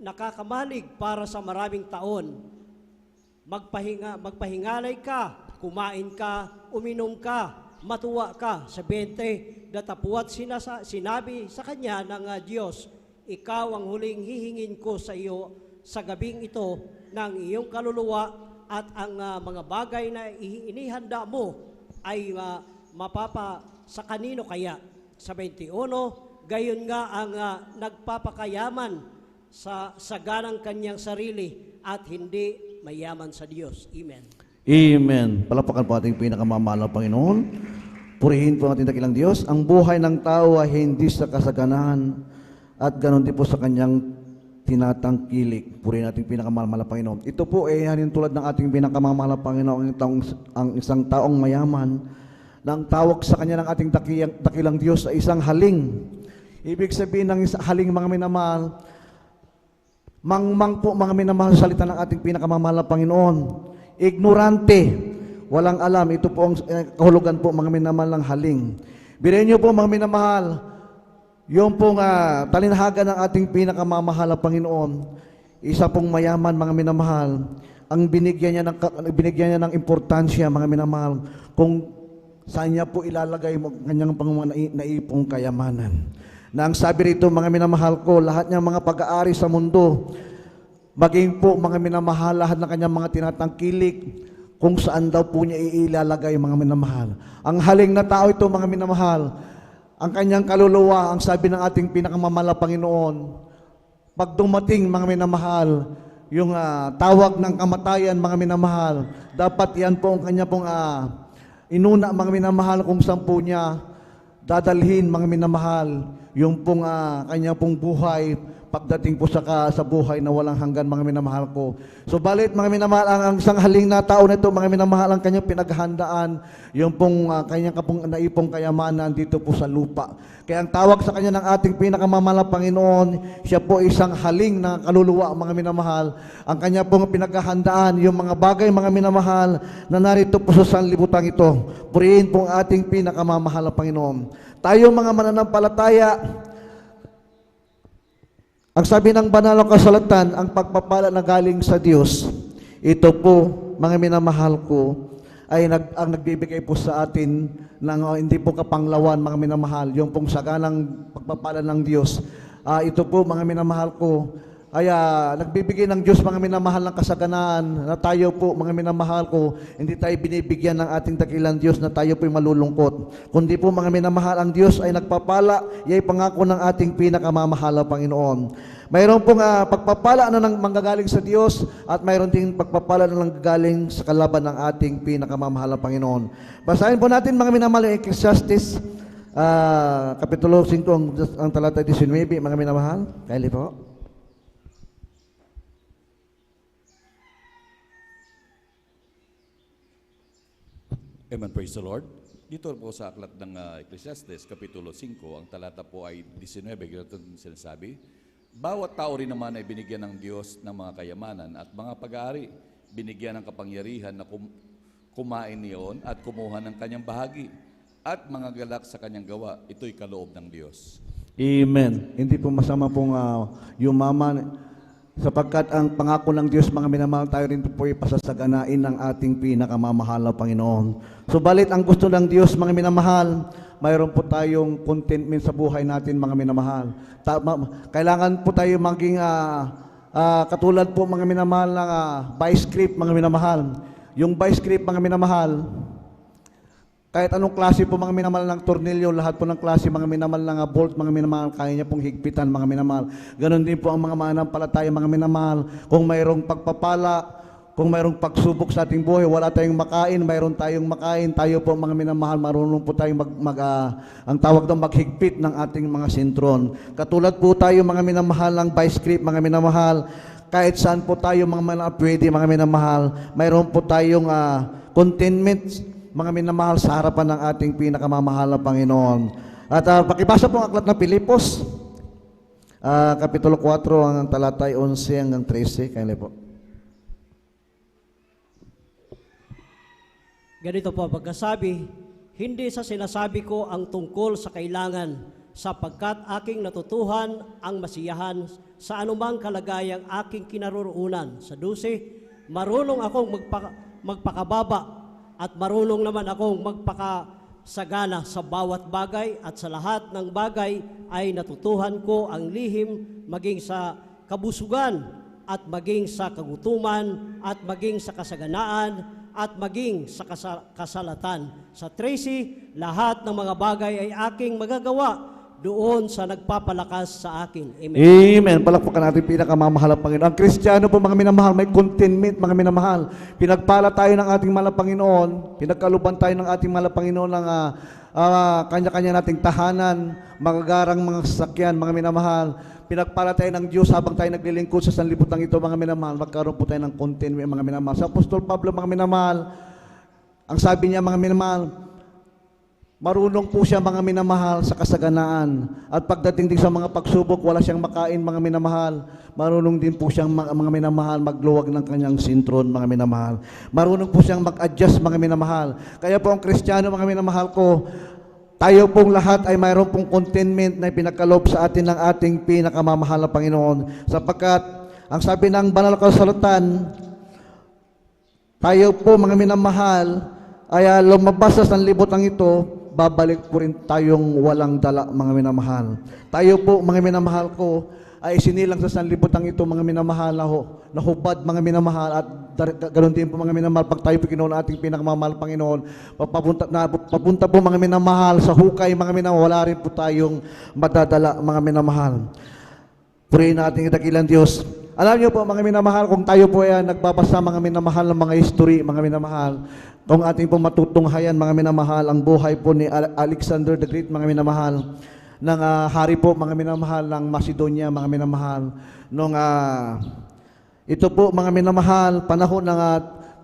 S2: nakakamalig para sa maraming taon. Magpahingalay ka, kumain ka, uminom ka, matuwa ka. Sa 20, datapuat sinabi sa kanya ng Diyos, ikaw ang huling hihingin ko sa iyo sa gabing ito ng iyong kaluluwa at ang mga bagay na inihanda mo ay mapapa sa kanino kaya? Sa 21, gayon nga ang nagpapakayaman sa saganang kanyang sarili at hindi mayaman sa Diyos. Amen.
S6: Amen. Palapakan po ating pinakamamahal na Panginoon. Purihin po ang ating dakilang Diyos. Ang buhay ng tao ay hindi sa kasaganan at ganon din po sa kanyang tinatangkilik. Purihin natin pinakamamahal na Panginoon. Ito po ay hanin tulad ng ating pinakamamahal na Panginoon, ang isang taong mayaman na ang tawag sa kanya ng ating dakilang Diyos ay isang haling. Ibig sabihin ng isang haling, mga minamahal, mangmang po mga minamahal sa salita ng ating pinakamamahal na Panginoon. Ignorante, walang alam. Ito po ang kahulugan po mga minamahal ng haling. Birin niyo po mga minamahal, yung pong talinhaga ng ating pinakamamahal na Panginoon, isa pong mayaman mga minamahal, ang binigyan niya ng importansya mga minamahal, kung saan niya po ilalagay mo kanyang naipong kayamanan. Na ang sabi rito mga minamahal ko, lahat niyang mga pag-aari sa mundo, maging po mga minamahal, lahat ng kanyang mga tinatangkilik, kung saan daw po niya ilalagay mga minamahal. Ang haling na tao ito mga minamahal, ang kanyang kaluluwa, ang sabi ng ating pinakamamahal na Panginoon, pag dumating mga minamahal, yung tawag ng kamatayan mga minamahal, dapat yan po ang kanya pong inuna mga minamahal kung saan po niya dadalhin mga minamahal, yung pong kanya pong buhay, pagdating po sa buhay na walang hanggan mga minamahal ko. So balit mga minamahal, ang isang haling na tao nito mga minamahal, ang kanyang pinaghandaan, yung pong kanyang naipong kayamanan dito po sa lupa. Kaya ang tawag sa kanya ng ating pinakamamahal na Panginoon, siya po isang haling na kaluluwa mga minamahal. Ang kanya pong pinaghahandaan, yung mga bagay mga minamahal na narito po sa sanlibutan ito. Purihin po ang ating pinakamamahal na Panginoon. Tayo mga mananampalataya, ang sabi ng banal na kasulatan, ang pagpapala na galing sa Diyos, ito po, mga minamahal ko, ay ang nagbibigay po sa atin ng hindi po kapanglawan, mga minamahal, yung pong saganang pagpapala ng Diyos. Ito po, mga minamahal ko, ay nagbibigay ng Diyos, mga minamahal, ng kasaganaan na tayo po, mga minamahal ko, hindi tayo binibigyan ng ating dakilang Diyos na tayo po'y malulungkot. Kundi po, mga minamahal, ang Diyos ay nagpapala, yay pangako ng ating pinakamamahal na Panginoon. Mayroon pong pagpapala na manggagaling sa Diyos at mayroon ding pagpapala na nanggagaling sa kalaban ng ating pinakamamahal na Panginoon. Basahin po natin, mga minamahal, Ecclesiastes, Kapitulo 5, ang talata 19, mga minamahal. Kaili po.
S4: Amen, praise the Lord. Dito po sa aklat ng Ecclesiastes, Kapitulo 5, ang talata po ay 19, ganito sinasabi, bawat tao rin naman ay binigyan ng Diyos ng mga kayamanan at mga pag-aari, binigyan ng kapangyarihan na kumain niyon at kumuha ng kanyang bahagi at mga galak sa kanyang gawa. Ito'y kaloob ng Diyos.
S6: Amen. Hindi po masama pong yumaman, sapagkat ang pangako ng Diyos, mga minamahal, tayo rin po ay pasasaganain ng ating pinakamamahal na Panginoon. Subalit ang gusto ng Diyos, mga minamahal, mayroon po tayong contentment sa buhay natin, mga minamahal. Kailangan po tayo maging katulad po, mga minamahal, ng vice grip, mga minamahal. Yung vice grip, mga minamahal, kahit anong klase po mga minamahal ng tornilyo, lahat po ng klase mga minamahal ng bolt, mga minamahal, kaya niya pong higpitan, mga minamahal. Ganon din po ang mga mananampalataya, mga minamahal. Kung mayroong pagpapala, kung mayroong pagsubok sa ating buhay, wala tayong makain, mayroon tayong makain, tayo po mga minamahal, marunong po tayong ang tawag daw maghigpit ng ating mga sintron. Katulad po tayo mga minamahal ng vice grip, mga minamahal, kahit saan po tayo mga pwede, mga minamahal, mayroon po tayong contentment, mga minamahal, sa harapan ng ating pinakamamahal na Panginoon. At pakibasa po ang aklat ng Pilipos, Kapitulo 4, ang talata 11 hanggang 13. Kaya po.
S2: Ganito po ang pagkasabi, hindi sa sinasabi ko ang tungkol sa kailangan, sapagkat aking natutuhan ang masiyahan sa anumang kalagayang aking kinaroroonan. Sa 12, marunong akong magpakababa at marunong naman akong sagana sa bawat bagay at sa lahat ng bagay ay natutuhan ko ang lihim maging sa kabusugan at maging sa kagutuman at maging sa kasaganaan at maging sa kasalatan. Sa Tracy, lahat ng mga bagay ay aking magagawa doon sa nagpapalakas sa akin. Amen.
S6: Amen. Palakpakan natin pinakamamahal ang Panginoon. Ang Kristiyano po mga minamahal, may contentment mga minamahal. Pinagpala tayo ng ating mahal na Panginoon, pinagkaluban tayo ng ating mahal na Panginoon ng kanya-kanya nating tahanan, magagarang mga sasakyan, mga minamahal. Pinagpala tayo ng Diyos habang tayo naglilingkod sa sanlibutan ito, mga minamahal. Magkaroon po tayo ng contentment, mga minamahal. Sa Apostol Pablo, mga minamahal, ang sabi niya, mga minamahal, marunong po siya mga minamahal sa kasaganaan. At pagdating din sa mga pagsubok, wala siyang makain mga minamahal. Marunong din po siyang mga minamahal magluwag ng kanyang sintron mga minamahal. Marunong po siyang mag-adjust mga minamahal. Kaya po ang Kristiyano mga minamahal ko, tayo pong lahat ay mayroon pong contentment na pinagkaloob sa atin ng ating pinakamamahal na Panginoon. Sapagkat ang sabi ng banal na kasulatan, tayo po mga minamahal ay lumabas sa sanlibutan ito, babalik po rin tayong walang dala, mga minamahal. Tayo po, mga minamahal ko, ay sinilang sa sanlibutan ito, mga minamahal, na hubad, mga minamahal, at ganoon din po, mga minamahal, pag tayo po kinuha ating pinakamamahal, Panginoon, papunta po, mga minamahal, sa hukay, mga minamahal, wala rin po tayong madadala, mga minamahal. Purihin natin dakilang Diyos. Alam niyo po, mga minamahal, kung tayo po ay nagbabasa, mga minamahal, ng mga history, mga minamahal, kung ating po matutunghayan, mga minamahal, ang buhay po ni Alexander the Great, mga minamahal, ng hari po, mga minamahal, ng Macedonia, mga minamahal, ito po, mga minamahal, panahon ng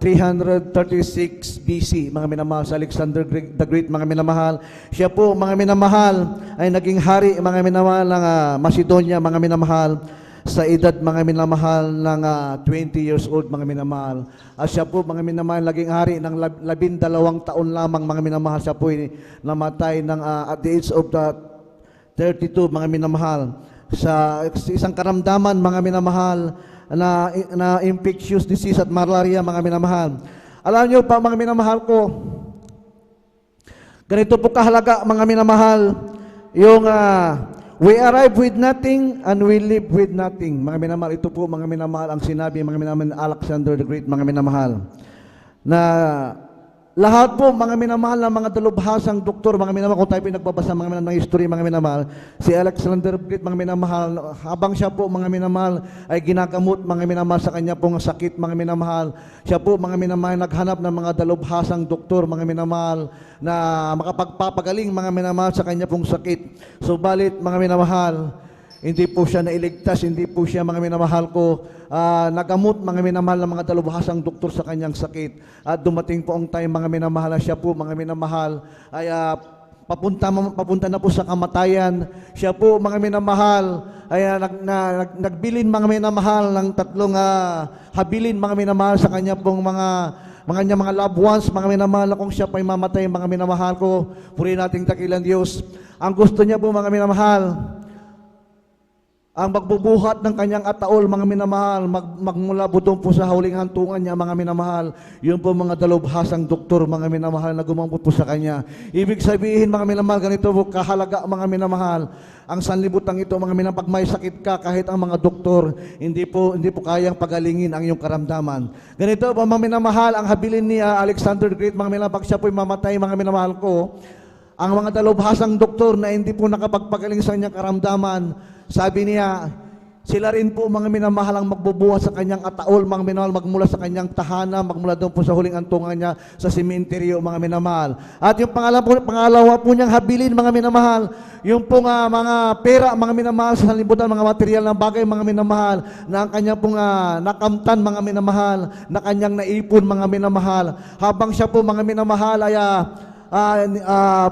S6: 336 BC, mga minamahal, sa Alexander the Great, mga minamahal. Siya po, mga minamahal, ay naging hari, mga minamahal, ng Macedonia, mga minamahal, sa edad mga minamahal ng 20 years old, mga minamahal. At siya po, mga minamahal, naging hari ng 12 taon lamang, mga minamahal. Siya po namatay ng, at the age of 32, mga minamahal. Sa isang karamdaman, mga minamahal, na infectious disease at malaria, mga minamahal. Alam niyo pa, mga minamahal ko, ganito po kahalaga, mga minamahal, yung we arrive with nothing and we live with nothing. Mga minamahal, ito po, mga minamahal, ang sinabi, mga minamahal, Alexander the Great, mga minamahal, na lahat po, mga minamahal, na mga dalubhasang doktor, mga minamahal, kung tayo pinagbabasa, mga minamahal, ng history, mga minamahal, si Alexander the Great, mga minamahal, habang siya po, mga minamahal, ay ginagamot, mga minamahal, sa kanya pong sakit, mga minamahal, siya po, mga minamahal, naghanap ng mga dalubhasang doktor, mga minamahal, na makapagpapagaling, mga minamahal, sa kanya pong sakit. Subalit, mga minamahal, hindi po siya nailigtas, hindi po siya, mga minamahal ko, nagamot, mga minamahal, ng mga dalubhasang doktor sa kanyang sakit. At dumating po ang time, mga minamahal, na siya po, mga minamahal, ay papunta na po sa kamatayan. Siya po, mga minamahal, ay nagbilin, mga minamahal, ng tatlong habilin, mga minamahal, sa kanya pong mga loved ones, mga minamahal, na kung siya pa'y mamatay, mga minamahal ko, purihin nating dakilang Diyos. Ang gusto niya po, mga minamahal, ang magbubuhat ng kanyang ataol, mga minamahal, magmula budong po sa huling hantungan niya, mga minamahal. Yun po mga dalubhasang doktor, mga minamahal, na gumambot po sa kanya. Ibig sabihin, mga minamahal, ganito po kahalaga, mga minamahal. Ang sanlibutan ito, mga minamahal, pag may sakit ka, kahit ang mga doktor, hindi po kayang pagalingin ang iyong karamdaman. Ganito po, mga minamahal, ang habilin ni Alexander the Great, mga minamahal, pag siya po'y mamatay, mga minamahal ko, ang mga dalubhasang doktor na hindi po nakapagpagaling sa kanyang karamdaman, sabi niya, sila rin po, mga minamahal, ang magbubuhat sa kanyang ataol, mga minamahal, magmula sa kanyang tahanan, magmula doon po sa huling antungan niya sa sementeryo, mga minamahal. At yung pangalawa po niyang habilin, mga minamahal, yung pong mga pera, mga minamahal, sa sanlibutan, mga material na bagay, mga minamahal, na ang kanyang pong nakamtan, mga minamahal, na kanyang naipon, mga minamahal. Habang siya po, mga minamahal, ay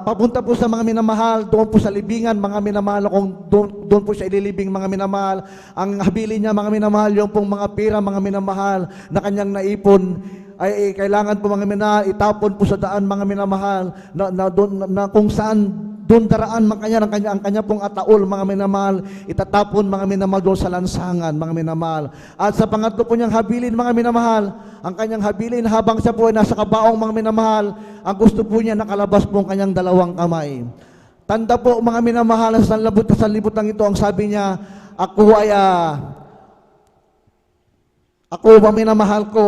S6: papunta po sa mga minamahal, doon po sa libingan, mga minamahal, kung doon po siya ililibing, mga minamahal. Ang habili niya, mga minamahal, yung pong mga pera, mga minamahal, na kanyang naipon, ay kailangan po, mga minamahal, itapon po sa daan, mga minamahal, na kung saan doon daraan mga kanya, ang kanya pong ataol, mga minamahal, itatapon mga minamahal doon sa lansangan, mga minamahal. At sa pangatlo po niyang habilin, mga minamahal, ang kanyang habilin habang siya po ay nasa kabaong, mga minamahal, ang gusto po niya nakalabas po ang kanyang dalawang kamay. Tanda po mga minamahal, sa sanlibutan ito, ang sabi niya, ako mga minamahal ko,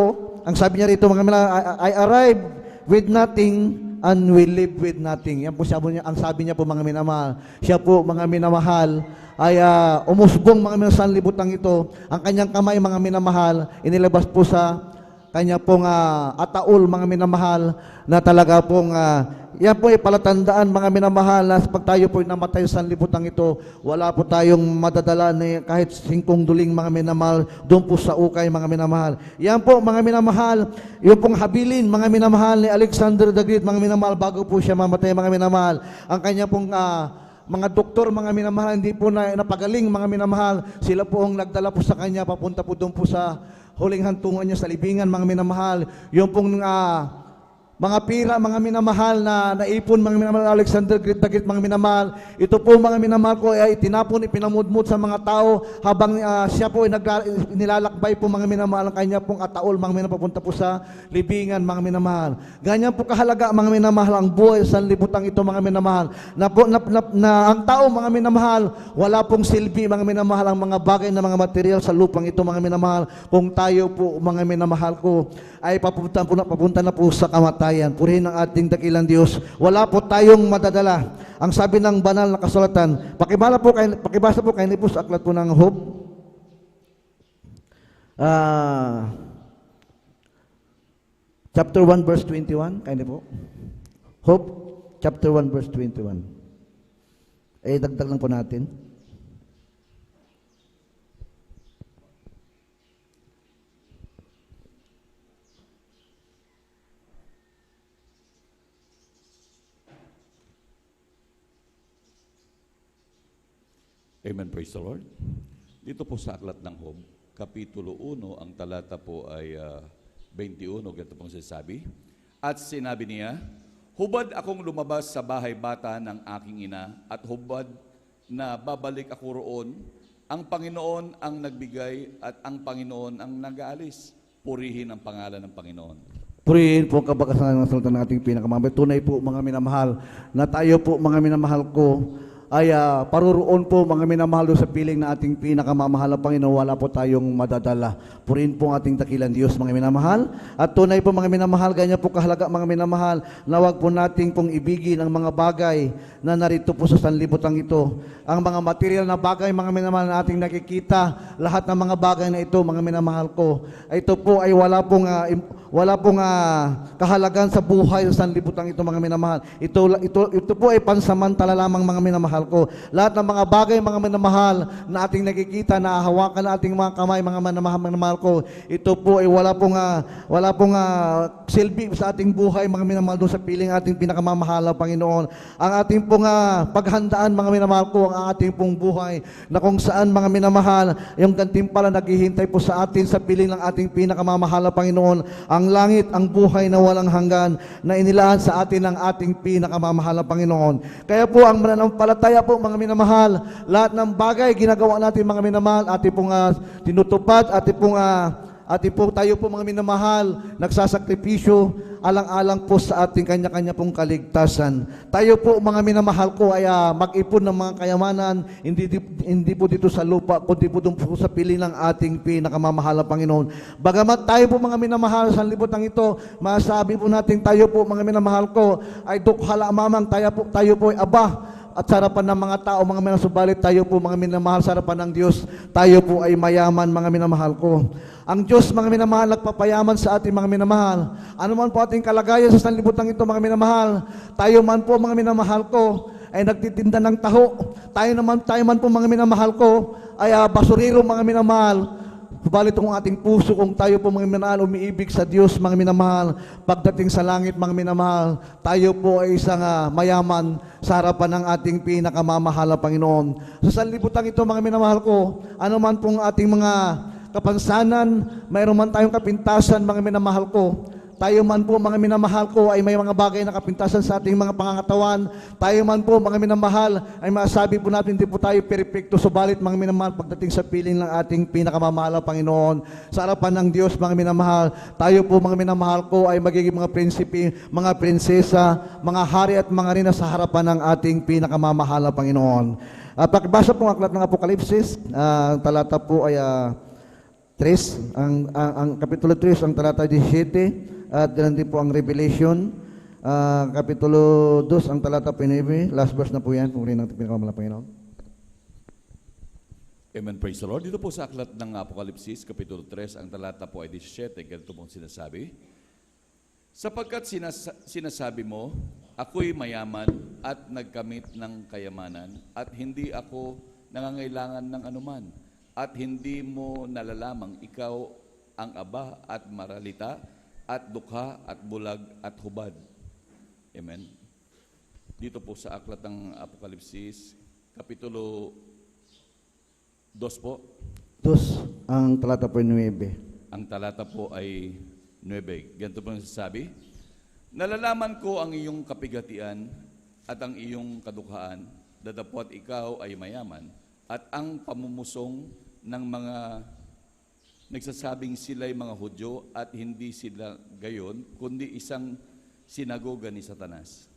S6: ang sabi niya rito, mga minamahal, I arrive with nothing and will live with nothing. Yan po siya, ang sabi niya po mga minamahal. Siya po mga minamahal ay umusbong mga minamahal sa sanlibutan ito. Ang kanyang kamay mga minamahal, inilabas po sa kanya pong ataol mga minamahal na talaga pong yan po ay palatandaan mga minamahal na pag tayo po namatay sa sanlibutan ito, wala po tayong madadala na kahit 5 duling mga minamahal doon po sa ukay mga minamahal. Yan po mga minamahal, yung pong habilin mga minamahal ni Alexander the Great mga minamahal bago po siya mamatay mga minamahal. Ang kanya pong mga doktor, mga minamahal, hindi po napagaling mga minamahal. Sila po ang nagdala po sa kanya, papunta po doon po sa huling hantungan niya sa libingan, mga minamahal. Yung pong mga pira, mga minamahal na naipon, mga minamahal, Alexander the Great, mga minamahal. Ito po mga minamahal ko ay itinapon, ipinamudmud sa mga tao habang siya po ay nilalakbay po mga minamahal ang kanya pong ataol, mga minamahal, papunta po sa libingan, mga minamahal. Ganyan po kahalaga mga minamahal ang buhay sa sanlibutan ito, mga minamahal. Na ang tao, mga minamahal, wala pong silbi, mga minamahal, ang mga bagay na mga material sa lupang ito, mga minamahal. Kung tayo po, mga minamahal ko, ay papunta na po sa kamatayan. Purihin ang ating dakilang Diyos. Wala po tayong madadala. Ang sabi ng banal na kasulatan, pakibasa po kayo po sa aklat po ng Job. Chapter 1 verse 21, kayo po. Job chapter 1 verse 21. Dagdag lang po natin.
S4: Amen, praise the Lord. Dito po sa aklat ng Job, Kapitulo 1, ang talata po ay 21, ganito pong sinasabi. At sinabi niya, hubad akong lumabas sa bahay bata ng aking ina, at hubad na babalik ako roon. Ang Panginoon ang nagbigay at ang Panginoon ang nag-aalis. Purihin ang pangalan ng Panginoon.
S6: Purihin po ang kabakasan ng salita ng ating pinakamahal. Tunay po mga minamahal, na tayo po mga minamahal ko, ay paruroon po mga minamahal sa piling na ating pinakamamahal na Panginoon, wala po tayong madadala. Purihin po ang ating dakilang Diyos mga minamahal. At tunay po mga minamahal, ganyan po kahalaga mga minamahal, na wag po nating pong ibigin ang mga bagay na narito po sa sanlibutan ito. Ang mga material na bagay mga minamahal na ating nakikita, lahat ng mga bagay na ito mga minamahal ko, ito po ay wala pong kahalagan sa buhay sa sanlibutan ito mga minamahal. Ito po ay pansamantala lamang mga minamahal ko. Lahat ng mga bagay mga minamahal na ating nakikita, na hawakan na ating mga kamay mga minamahal ko, ito po ay wala pong silbi sa ating buhay mga minamahal doon sa piling ating pinakamamahal na Panginoon. Ang ating pong paghandaan mga minamahal ko, ang ating pong buhay na kung saan mga minamahal, yung gantimpala naghihintay po sa atin sa piling ng ating pinakamamahal na Panginoon, ang langit, ang buhay na walang hanggan na inilaan sa atin ng ating pinakamamahal na Panginoon. Kaya po ang mananampalataya po mga minamahal, lahat ng bagay ginagawa natin mga minamahal, ating pong tinutupad, ating po tayo po mga minamahal, nagsasakripisyo, alang-alang po sa ating kanya-kanya pong kaligtasan. Tayo po mga minamahal ko ay mag-ipon ng mga kayamanan, hindi po dito sa lupa, kundi po doon po sa piling ng ating pinakamamahal na Panginoon. Bagamat tayo po mga minamahal sa libutan ito, masabi po natin tayo po mga minamahal ko ay dukhala mamang, tayo po ay aba, at sa harapan ng mga tao, mga minamahal, subalit tayo po mga minamahal sa harapan ng Diyos, tayo po ay mayaman mga minamahal ko. Ang Diyos mga minamahal nagpapayaman sa ating mga minamahal. Ano man po ating kalagayan sa sanlibutan ito mga minamahal, tayo man po mga minamahal ko ay nagtitinda ng taho. Tayo man po mga minamahal ko ay basurero mga minamahal. Subalit kung ating puso, kung tayo po mga minamahal, umiibig sa Diyos mga minamahal, pagdating sa langit mga minamahal, tayo po ay isang mayaman sa harapan ng ating pinakamamahal na Panginoon. Sa sanlibutan ito mga minamahal ko, ano man pong ating mga kapansanan, mayroon man tayong kapintasan mga minamahal ko, tayo man po mga minamahal ko ay may mga bagay na kapintasan sa ating mga pangangatawan, tayo man po mga minamahal ay masabi po natin hindi po tayo perpekto, subalit mga minamahal pagdating sa piling ng ating pinakamamahal na Panginoon, sa harapan ng Diyos mga minamahal, tayo po mga minamahal ko ay magiging mga prinsipe, mga prinsesa, mga hari at mga rina sa harapan ng ating pinakamamahal na Panginoon. At pakibasa po ang aklat ng Apokalipsis, talata po ay 3, ang kapitulo 3, ang talata 17, at ganun din po ang Revelation, kapitulo 2, ang talata 9, last verse na po yan, kung rin ang pinakamamahal na Panginoon.
S4: Amen, praise the Lord. Dito po sa aklat ng Apokalipsis, kapitulo 3, ang talata po ay 17, ganito pong sinasabi, sapagkat sinasabi mo, ako'y mayaman at nagkamit ng kayamanan at hindi ako nangangailangan ng anuman. At hindi mo nalalamang ikaw ang aba at maralita at dukha at bulag at hubad. Amen. Dito po sa aklat ng Apokalipsis, kapitulo 2 po.
S6: 2, ang talata po ay 9.
S4: Ang talata po ay 9. Ganito po nasasabi, nalalaman ko ang iyong kapigatian at ang iyong kadukhaan, datapwat ikaw ay mayaman, at ang pamumusong ng mga nagsasabing sila'y mga Hudyo at hindi sila gayon, kundi isang sinagoga ni Satanas.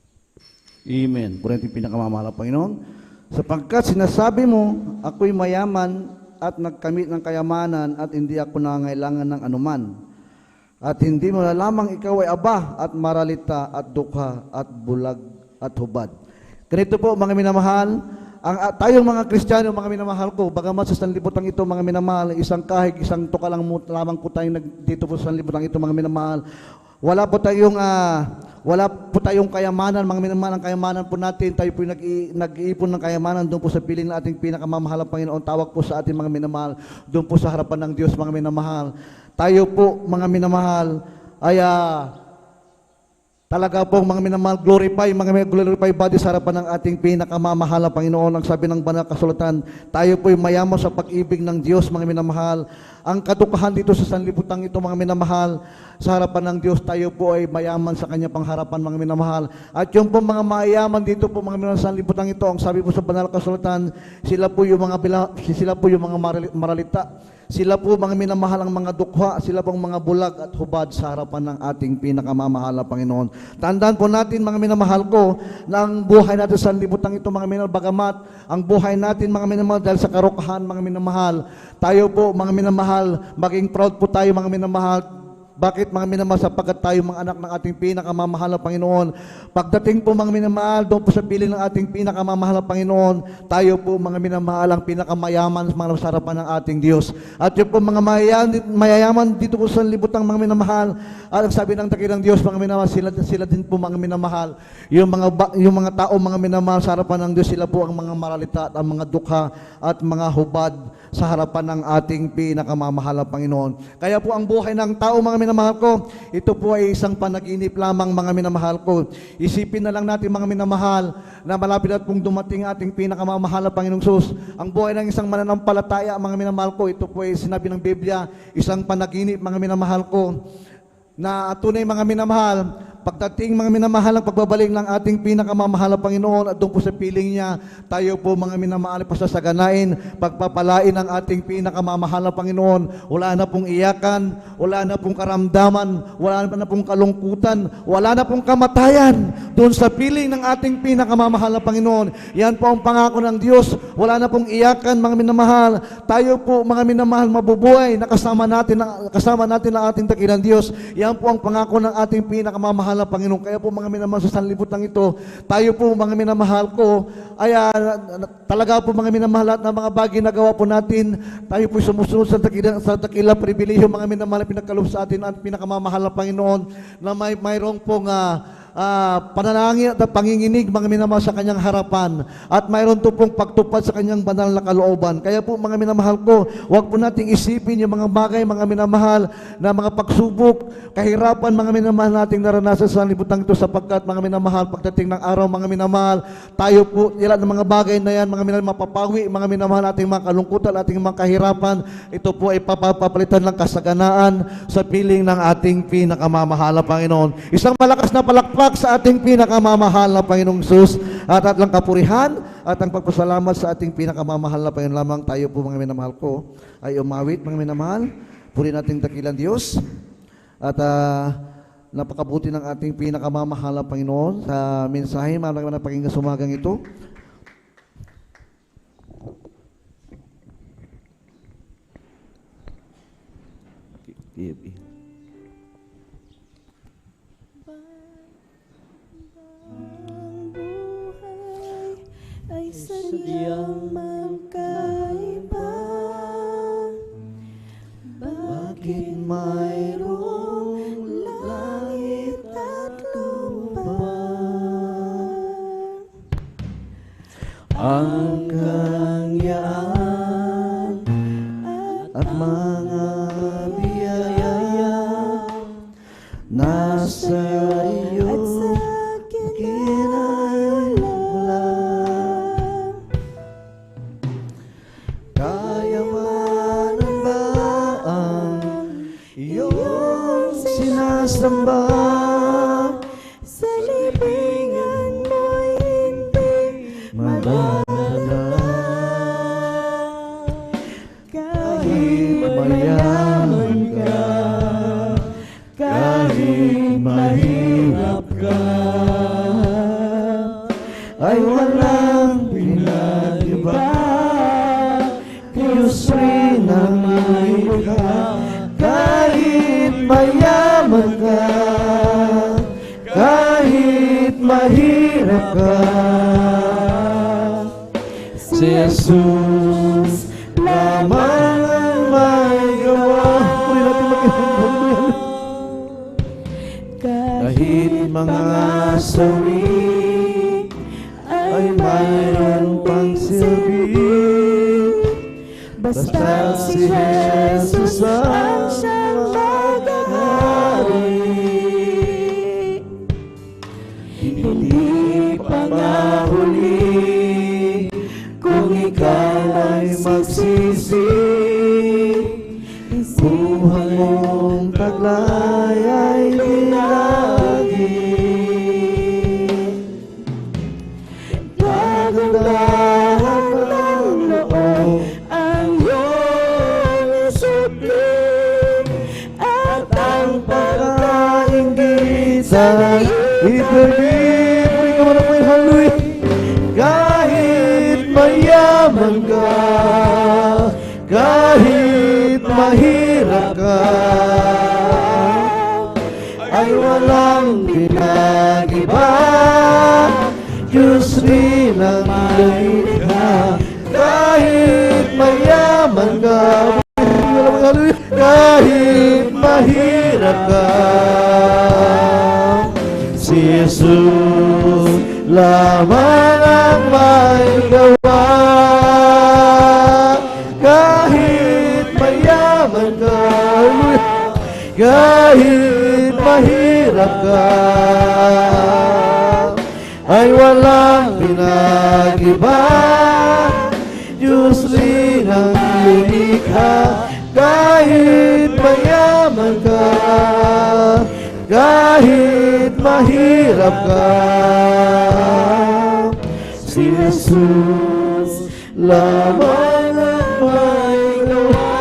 S6: Amen. Puro yung pinakamamahal na Panginoon. Sapagkat sinasabi mo, ako'y mayaman at nagkamit ng kayamanan at hindi ako nangangailangan ng anuman. At hindi mo lamang ikaw ay aba at maralita at dukha at bulag at hubad. Ganito po mga minamahal, tayong mga Kristiyano, mga minamahal ko, bagamat sa sanlibutan ito, mga minamahal, isang kahig, isang tuka lang lamang po tayong dito po sa sanlibutan ito, mga minamahal. Wala po tayong kayamanan, mga minamahal, ang kayamanan po natin, tayo po nag-iipon ng kayamanan doon po sa piling ng ating pinakamamahal ang Panginoon, tawag po sa ating mga minamahal, doon po sa harapan ng Diyos, mga minamahal. Tayo po, mga minamahal, ay talaga po mga minamahal, glorify body sa harapan ng ating pinakamamahal na Panginoon. Ang sabi ng banal kasulatan, tayo po'y mayaman sa pag-ibig ng Diyos, mga minamahal. Ang kadukahan dito sa sanlibutan ito, mga minamahal, sa harapan ng Diyos, tayo po ay mayaman sa kanya pangharapan, mga minamahal. At yung po mga mayaman dito po, mga minamahal, sa sanlibutan ito, ang sabi po sa banal kasulatan, sila po yung mga maralita. Sila po mga minamahal ang mga dukha, sila pong mga bulag at hubad sa harapan ng ating pinakamamahal na Panginoon. Tandaan po natin mga minamahal ko, na ang buhay natin sa libutan ito mga minamahal, bagamat ang buhay natin mga minamahal dahil sa karukahan mga minamahal, tayo po mga minamahal, maging proud po tayo mga minamahal. Bakit mga minamahal? Sapagkat tayo mga anak ng ating pinakamamahal na Panginoon. Pagdating po mga minamahal, doon po sa piling ng ating pinakamamahal na Panginoon, tayo po mga minamahal ang pinakamayaman sa harapan ng ating Diyos. At yung po mga mayayaman dito po sa libutang mga minamahal, at ang sabi ng dakilang Diyos, mga minamahal, sila din po mga minamahal. Yung mga tao mga minamahal sa harapan ng Diyos, sila po ang mga maralita at ang mga dukha at mga hubad sa harapan ng ating pinakamamahal na Panginoon. Kaya po ang buhay ng tao mga minamahal ko, ito po ay isang panaginip lamang mga minamahal ko. Isipin na lang natin mga minamahal na malapit at pong dumating ating pinakamamahal na Panginoong Sus. Ang buhay ng isang mananampalataya mga minamahal ko, ito po ay sinabi ng Biblia, isang panaginip mga minamahal ko, na tunay mga minamahal, pagdating mga minamahal ang pagbabalik ng ating pinakamamahal na Panginoon at doon po sa piling niya, tayo po mga minamahal pasasaganain, pagpapalain ng ating pinakamamahal na Panginoon. Wala na pong iyakan, wala na pong karamdaman, wala na pong kalungkutan, wala na pong kamatayan doon sa piling ng ating pinakamamahal na Panginoon. Yan po ang pangako ng Diyos. Wala na pong iyakan mga minamahal. Tayo po mga minamahal mabubuhay na kasama natin ang ating dakilang Diyos. Yan po ang pangako ng ating pinakamamahal na Panginoon. Kaya po mga minamahal sa sanlibutan ito, tayo po mga minamahal ko, ay talaga po mga minamahal at na mga bagay na gawa po natin, tayo po sumusunod sa dakilang pribilehyo mga minamahal na pinagkaloob sa atin ang pinakamamahal na Panginoon, na mayroong pong panalangin at panginginig, mga minamahal, sa kanyang harapan. At mayroon to pong pagtupad sa kanyang banal na kalooban. Kaya po, mga minamahal ko, huwag po nating isipin yung mga bagay, mga minamahal, na mga pagsubok, kahirapan, mga minamahal nating naranasan sa libutan ito, sapagkat, mga minamahal, pagdating ng araw, mga minamahal, tayo po, ilan ng mga bagay na yan, mga minamahal, mapapawi, mga minamahal, ating mga kalungkutan, ating mga kahirapan, ito po ay papapalitan ng kasaganaan sa piling ng ating pinakamamahal na Panginoon. Isang malakas na palakpak sa ating pinakamamahal na Panginoong Sus, at lang kapurihan at ang pagpasalamat sa ating pinakamamahal na Panginoon. Lamang tayo po, mga minamahal ko, ay umawit, mga minamahal. Puri nating dakilang Diyos at napakabuti ng ating pinakamamahal na Panginoon sa mensahe, maraming na pakinggan sumagang ito.
S14: Ay sadyang magkaiba. Bakit mayroong langit at lupa?
S6: Ang karangyaan at mga biyaya nasa iyo.
S14: Samba sa libingan mo'y hindi madadala. Kahit mayaman ka, kahit mahirap ka, ay walang pinag-iba. Diyos rin ang lumikha. Kahit mayaman ka, kahit mahirap ka, si Jesus lamang ang may gawa. Kahit mga sawi ay mayroon pang silbi, basta si Jesus ang siyang maghahari. Hindi pa mahuli kung ikaw ay magsisi. Buhay mong taglay ay dinagi. Dagan-dahan ng loob ang iyong isipin, at ang pagkaingit sa ibigin. Muli ka man ang haloy. Kahit mayaman ka, kahit mahirap ka, ay walang pinag-iba. Diyos rin ang lumikha. Kahit mayaman ka, kahit mahirap ka, si Jesus lamang ang may gawa. Kahit mayaman ka, kahit mahirap ka, ay walang pinag-iba. Diyos rin ang lumikha. Kahit mayaman ka, kahit mahirap ka, si Jesus lamang ang may gawa.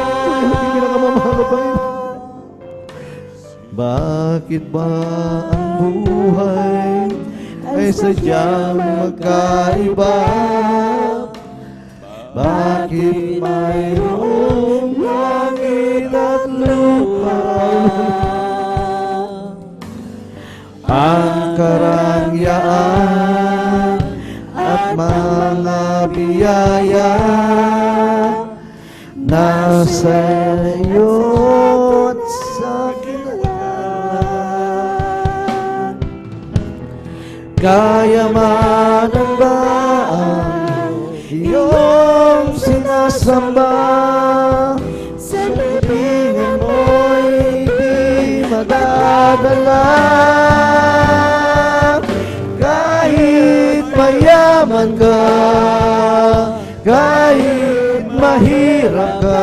S14: Bakit ba ang buhay ay sadyang magkaiba? Bakit mayroong langit at lupa? Ang karangyaan at mga biyaya nasa iyo at sa akin.
S8: kayamanan ba ang iyong sinasamba? Sa libingan mo'y di madadala. Kahit mayaman ka, kahit mahirap ka,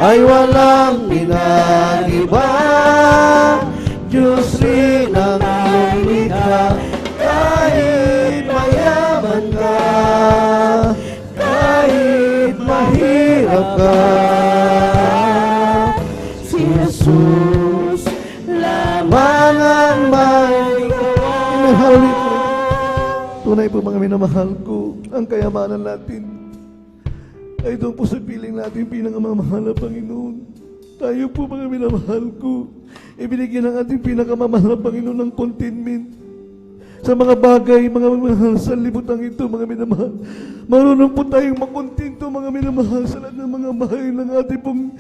S8: ay walang pinag-iba. Diyos rin ang lumikha. Kahit mayaman ka, kahit mahirap ka, si Jesus lamang ang may gawa.
S6: Tunay po mga minamahal ko, ang kayamanan natin ay doon po sa piling natin pinakamamahal na Panginoon. Tayo po mga minamahal ko, ibinigyan ng ating pinakamamahal na Panginoon ng contentment sa mga bagay, mga minamahal, sa libutan ito, mga minamahal. Marunong po tayong makontento, mga minamahal, sa lahat ng mga bahay ng ating pong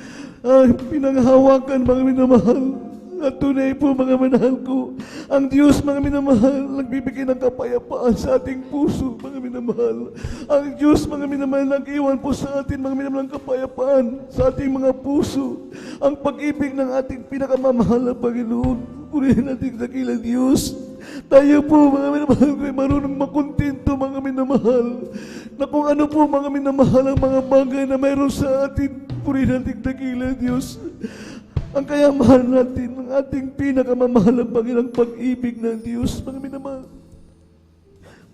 S6: pinanghahawakan, mga minamahal. At tunay po mga minamahal ko, ang Diyos mga minamahal, nagbibigay ng kapayapaan sa ating puso mga minamahal. Ang Diyos mga minamahal, nag-iwan po sa atin mga minamahal ng kapayapaan sa ating mga puso. Ang pag-ibig ng ating pinakamamahal na Panginoon. Purihin natin dakilang Diyos. Tayo po mga minamahal ko ay marunong makontento mga minamahal. Na kung ano po mga minamahal ang mga bagay na mayroon sa atin. Purihin natin dakilang Diyos. Ang kaya mahal natin, ang ating pinakamamahal ang Panginoon, pag-ibig ng Diyos, mga minamahal.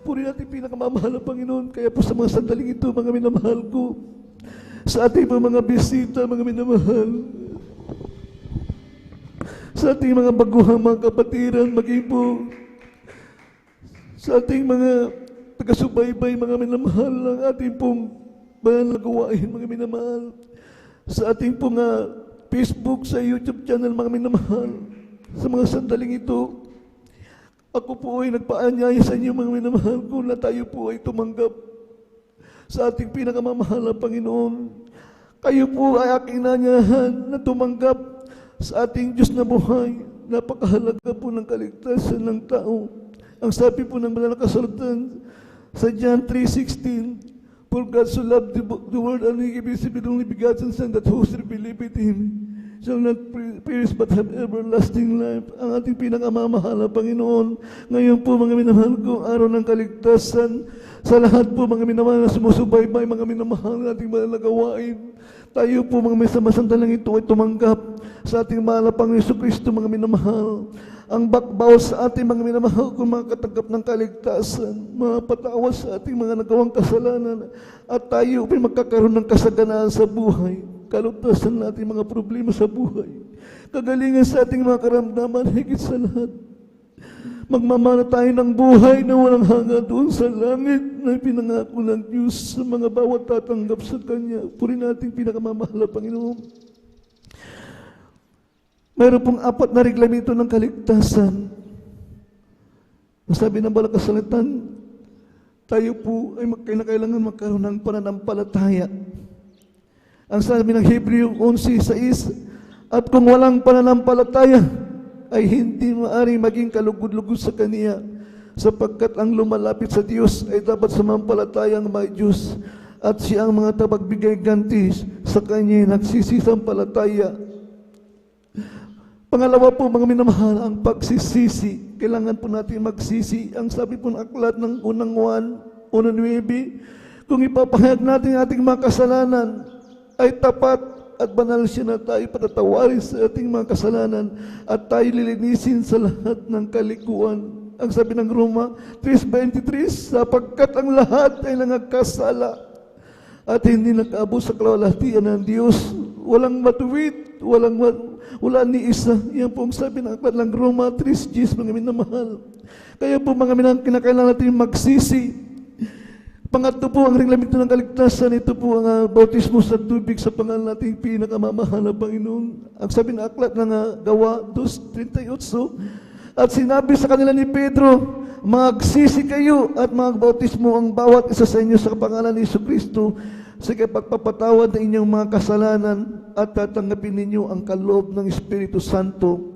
S6: Puri natin pinakamamahal ang Panginoon, kaya po sa mga sandaling ito, mga minamahal ko, sa ating mga bisita, mga minamahal, sa ating mga baguhang mga kapatiran, maging po sa ating mga taga-subaybay, mga minamahal, ang ating pong banal na gawain, mga minamahal, sa ating pong Facebook, sa YouTube channel, mga minamahal, sa mga sandaling ito, ako po ay nagpaanyaya sa inyo, mga minamahal ko, na tayo po ay tumanggap sa ating pinakamamahal na Panginoon. Kayo po ay aking nanyahan na tumanggap sa ating Diyos na buhay. Napakahalaga po ng kaligtasan ng tao. Ang sabi po ng banal na kasulatan sa John 3:16, for God so loved the world and He gave His only begotten Son, that whosoever believeth in Him shall not perish but have everlasting life. Ang ating pinakamamahal na Panginoon. Ngayon po mga minamahal ko, araw ng kaligtasan, sa lahat po mga minamahal na sumusubaybay, mga minamahal na ating mahal na gawain. Tayo po mga may samasandalang ito ay tumanggap sa ating mahal na Panginoon Jesucristo, mga minamahal. Ang bakbaw sa ating mga minamahal kung mga katanggap ng kaligtasan, mga patawad sa ating mga nagawang kasalanan, at tayo ay magkakaroon ng kasaganaan sa buhay, kalutasan na ating mga problema sa buhay, kagalingan sa ating mga karamdaman, higit sa lahat. Magmamana tayo ng buhay na walang hanggan doon sa langit na pinangako ng Diyos sa mga bawat tatanggap sa Kanya. Purihin natin pinakamamahal na Panginoon. Mayroon pong 4 na reglamento ng kaligtasan. Sabi ng banal na kasulatan, tayo po ay kailangan magkaroon ng pananampalataya. Ang sabi ng Hebreo 11:6, at kung walang pananampalataya, ay hindi maaaring maging kalugod-lugod sa Kanya, sapagkat ang lumalapit sa Diyos ay dapat sumampalatayang may Diyos, at siya ang mga tapagbigay ganti sa Kanya nagsisisampalataya. Pangalawa po mga minamahal, ang pagsisisi. Kailangan po natin magsisi. Ang sabi po ng aklat ng unang 1:9, kung ipapahayag natin ating mga kasalanan, ay tapat at banal siya na tayo patatawarin sa ating mga kasalanan at tayo lilinisin sa lahat ng kalikuan. Ang sabi ng Roma 3:23, sapagkat ang lahat ay nangagkasala at hindi nakaabot sa kalwalhatian ng Diyos. Walang matuwid, wala ni isa. Yan po ang sabi ng aklat ng Roma 3:10, mga minamahal. Kaya po mga minamahal, kinakailangan natin magsisi. Pangatlo po ang reglamento ng kaligtasan, ito po ang bautismo sa tubig sa pangalan nating pinakamamahal na Panginoon. Ang sabi ng aklat ng Gawa 2:38, at sinabi sa kanila ni Pedro, magsisi kayo at magbautismo ang bawat isa sa inyo sa pangalan ni Jesucristo sa pagpapatawad ng inyong mga kasalanan at tatanggapin ninyo ang kaloob ng Espiritu Santo.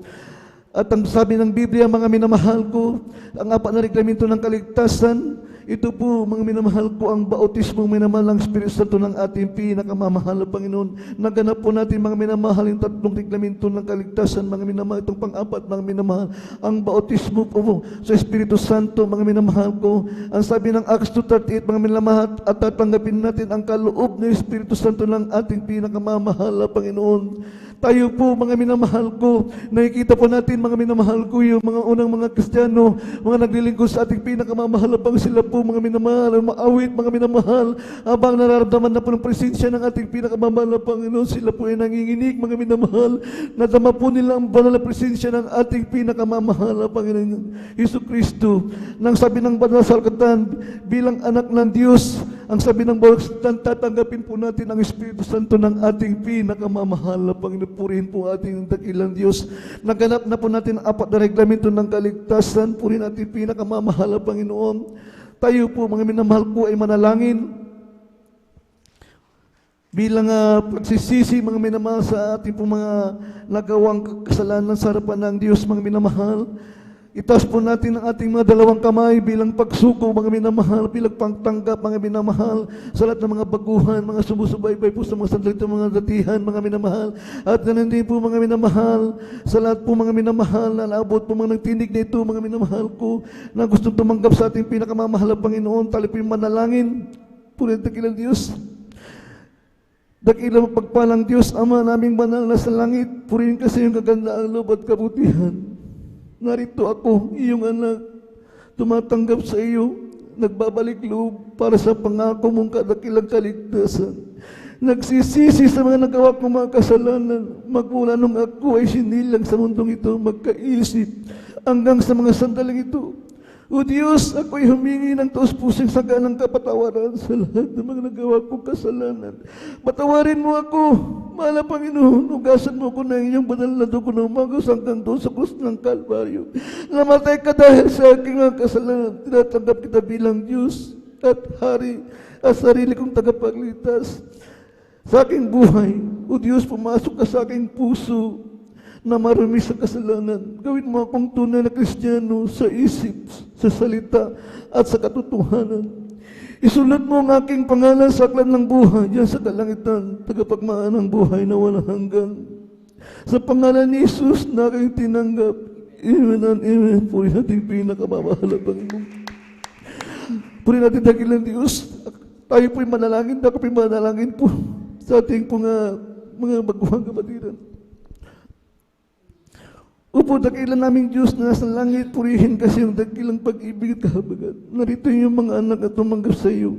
S6: At ang sabi ng Biblia, mga minamahal ko, ang apat na reglamento ng kaligtasan, ito po, mga minamahal ko, ang bautismong minamahal ng Espiritu Santo ng ating pinakamamahal na Panginoon. Naganap po natin, mga minamahal, yung tatlong reglamento ng kaligtasan, mga minamahal, itong pang-apat, mga minamahal, ang bautismo po sa Espiritu Santo, mga minamahal ko. Ang sabi ng Acts 2:38, mga minamahal, at tatanggapin natin ang kaloob ng Espiritu Santo ng ating pinakamamahal na Panginoon. Tayo po, mga minamahal ko, nakikita po natin, mga minamahal ko, yung mga unang mga Kristiyano, mga naglilingkod sa ating pinakamamahal na Panginoon, sila po, mga minamahal, maawit, mga minamahal, habang nararamdaman na po ng presensya ng ating pinakamamahal na Panginoon, sila po ay nanginginig, mga minamahal, nadama po nila ang banal na presensya ng ating pinakamamahal na Panginoon, Jesucristo. Nang sabi ng banal na salkatan, bilang anak ng Diyos, ang sabi ng banal na salkatan, tatanggapin po natin ang Espiritu Santo ng ating pinakamamahal na Panginoon. Purihin po ating dakilang Diyos. Naganap na po natin ang apat na reglamento ng kaligtasan. Purihin natin pinakamamahal na Panginoon. Tayo po, mga minamahal ko, ay manalangin bilang pagsisisi, mga minamahal, sa ating po mga nagawang kasalanan sa harapan ng Diyos, mga minamahal. Itaas po natin ang ating mga dalawang kamay bilang pagsuko, mga minamahal, bilang pangtanggap, mga minamahal, sa lahat ng mga baguhan, mga sumusubaybay po sa mga sandalito, mga datihan, mga minamahal. At ganun din po, mga minamahal, sa lahat po, mga minamahal, na naabot po mga nagtinig na ito, mga minamahal ko, na gustong tumanggap sa ating pinakamamahal na Panginoon. Tali po yung manalangin. Purihin dakilang Diyos. Dakilang pagpalang Diyos, Ama naming banal na sa langit. Purihin kasi yung kagandaang loob at kabutihan. Narito ako, iyong anak, tumatanggap sa iyo, nagbabalik loob para sa pangako mong kadakilang kaligtasan. Nagsisisi sa mga nagawa kong mga kasalanan, magmula nung ako ay sinilang sa mundong ito, magkaisip, hanggang sa mga sandaling ito. O Diyos, ako'y humingi ng taos-pusong saganang kapatawaran sa lahat ng mga nagawa kong kasalanan. Patawarin mo ako, mahal na Panginoon, hugasan mo ko ng iyong banal na dugo na umagos hanggang doon sa krus ng Kalbaryo. Namatay ka dahil sa aking mga kasalanan, tinatanggap kita bilang Diyos at Hari at sarili kong tagapagligtas sa aking buhay. O Diyos, pumasok ka sa aking puso na marumi sa kasalanan. Gawin mo akong tunay na Kristiyano sa isip, sa salita, at sa katotohanan. Isulat mo ang aking pangalan sa aklat ng buhay diyan sa kalangitan, tagapagmaan ng buhay na walang hanggan. Sa pangalan ni Jesus na aking tinanggap. Amen and amen. Puri natin pinakamamahal na Panginoon. Puri natin dakilang Diyos. Tayo po'y manalangin, ako po'y manalangin po sa ating mga baguhang kapatiran. Upo, dakilang naming Diyos na nasa langit, purihin kasi yung dakilang pag-ibig at kahabagan. Narito yung mga anak at tumanggap sa iyo.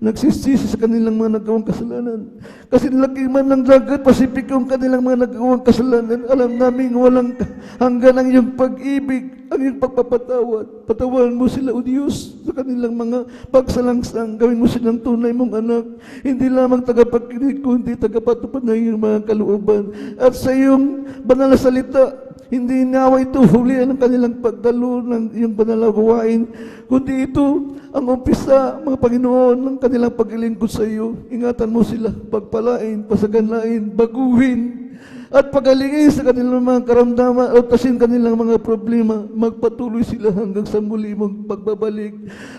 S6: Nagsisisi sa kanilang mga nagawang kasalanan. Kasi lakiman ng dagat, Pasipik yung kanilang mga nagawang kasalanan. Alam namin walang hanggan ang iyong pag-ibig, ang iyong pagpapatawad. Patawaran mo sila, O Diyos, sa kanilang mga pagsalangsang. Gawin mo silang tunay mong anak. Hindi lamang tagapagkinig, kundi tagapatupad ng iyong mga kalooban. At sa iyong banal na salita, hindi nawa ito hulihan ng kanilang pagdalo ng iyong banal na gawain, kundi ito ang umpisa, mga Panginoon, ng kanilang paglilingkod sa iyo. Ingatan mo sila, pagpalain, pasaganain, baguhin, at pagalingin sa kanilang mga karamdaman o tasin kanilang mga problema. Magpatuloy sila hanggang sa muli mong pagbabalik.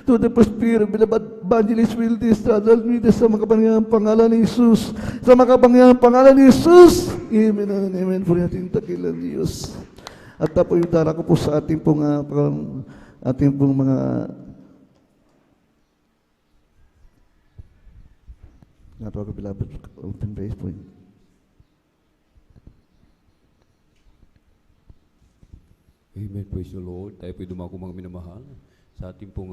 S6: To the prosperous, evangelist will straddle me sa makapangyang pangalan ni Jesus. Sa makapangyang pangalan ni Jesus. Amen and amen. For natin takilan Diyos. At tapo yung dara ko po sa ating pong mga natawag ko beloved open base point.
S1: Amen. Praise the Lord. Tayo po'y dumako mga minamahal sa ating pong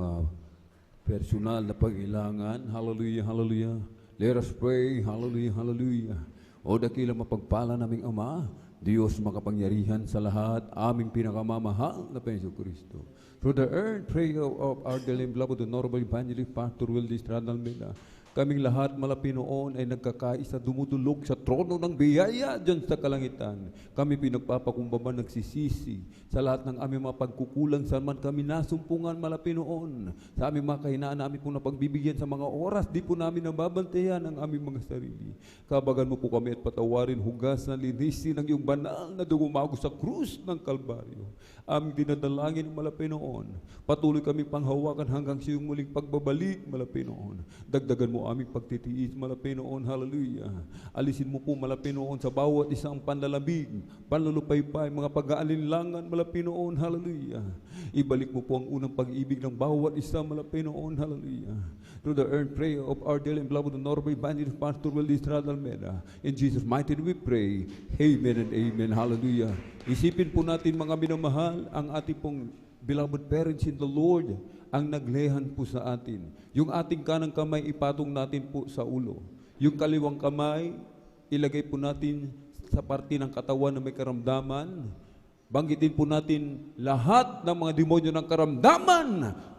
S1: personal na pag-ilangan. Hallelujah, hallelujah. Let us pray. Hallelujah, hallelujah. O dakilang mapagpala naming Ama, Diyos makapangyarihan sa lahat, aming pinakamamahal na Panginoon Kristo. Through the earth, pray of our dearly beloved Honorable Evangelist Pastor Wildy Stradal Mena, Kaming lahat, malapinoon, ay nagkakaisa dumudulog sa trono ng biyaya dyan sa kalangitan. Kami pinagpapakumbaba, nagsisisi sa lahat ng aming mga pagkukulang saan man kami nasumpungan, malapinoon. Sa aming mga kahinaan namin po napagbibigyan sa mga oras, di po namin nababantayan ang aming mga sarili. Kabagan mo po kami at patawarin, hugasan, linisin ang iyong banal na dugumago sa krus ng Kalbaryo. Aming dinadalangin, malapinoon. Patuloy kami panghawakan hanggang sa iyong muling pagbabalik, malapinoon. Dagdagan mo aming pagtitiis, malapinoon, hallelujah. Alisin mo po, malapinoon, sa bawat isang panlalamig, panlulupaypay, mga pag-aalinlangan, malapinoon, hallelujah. Ibalik mo po ang unang pag-ibig ng bawat isa, malapinoon, hallelujah. Through the earned prayer of our dear and beloved Honorable Evangelist Pastor Willie Estrada Almeida, in Jesus' mighty name we pray, amen and amen, hallelujah. Isipin po natin, mga minamahal, ang ating pong beloved parents in the Lord, ang naglehan po sa atin. Yung ating kanang kamay, ipatong natin po sa ulo. Yung kaliwang kamay, ilagay po natin sa parte ng katawan na may karamdaman. Banggitin po natin lahat ng mga demonyo ng karamdaman.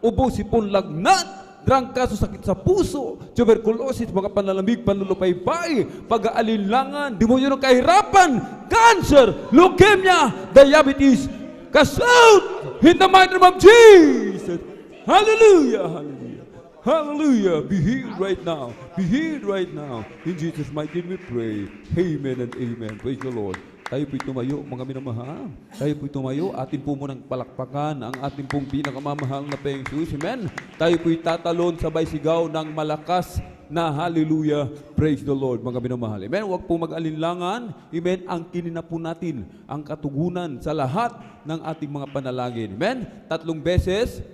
S1: Ubo, sipon, lagnat, drangkaso, sakit sa puso, tuberculosis, mga panlalamig, panlulupaypay, pag-aalinlangan, demonyo ng kahirapan, cancer, leukemia, diabetes, cast out in the mighty name of Jesus. Hallelujah, hallelujah, hallelujah. Be healed right now. Be healed right now. In Jesus' mighty name we pray. Amen and amen. Praise the Lord. Tayo po'y tumayo, mga minamahal. Tayo po'y tumayo. Atin po munang palakpakan ang ating pong pinakamamahal na Panginoong Jesus. Amen. Tayo po'y tatalon sabay sigaw ng malakas na hallelujah. Praise the Lord, mga minamahal. Amen. Huwag po mag-alinlangan. Amen. Ang kinina po natin ang katugunan sa lahat ng ating mga panalangin. Amen. 3 beses.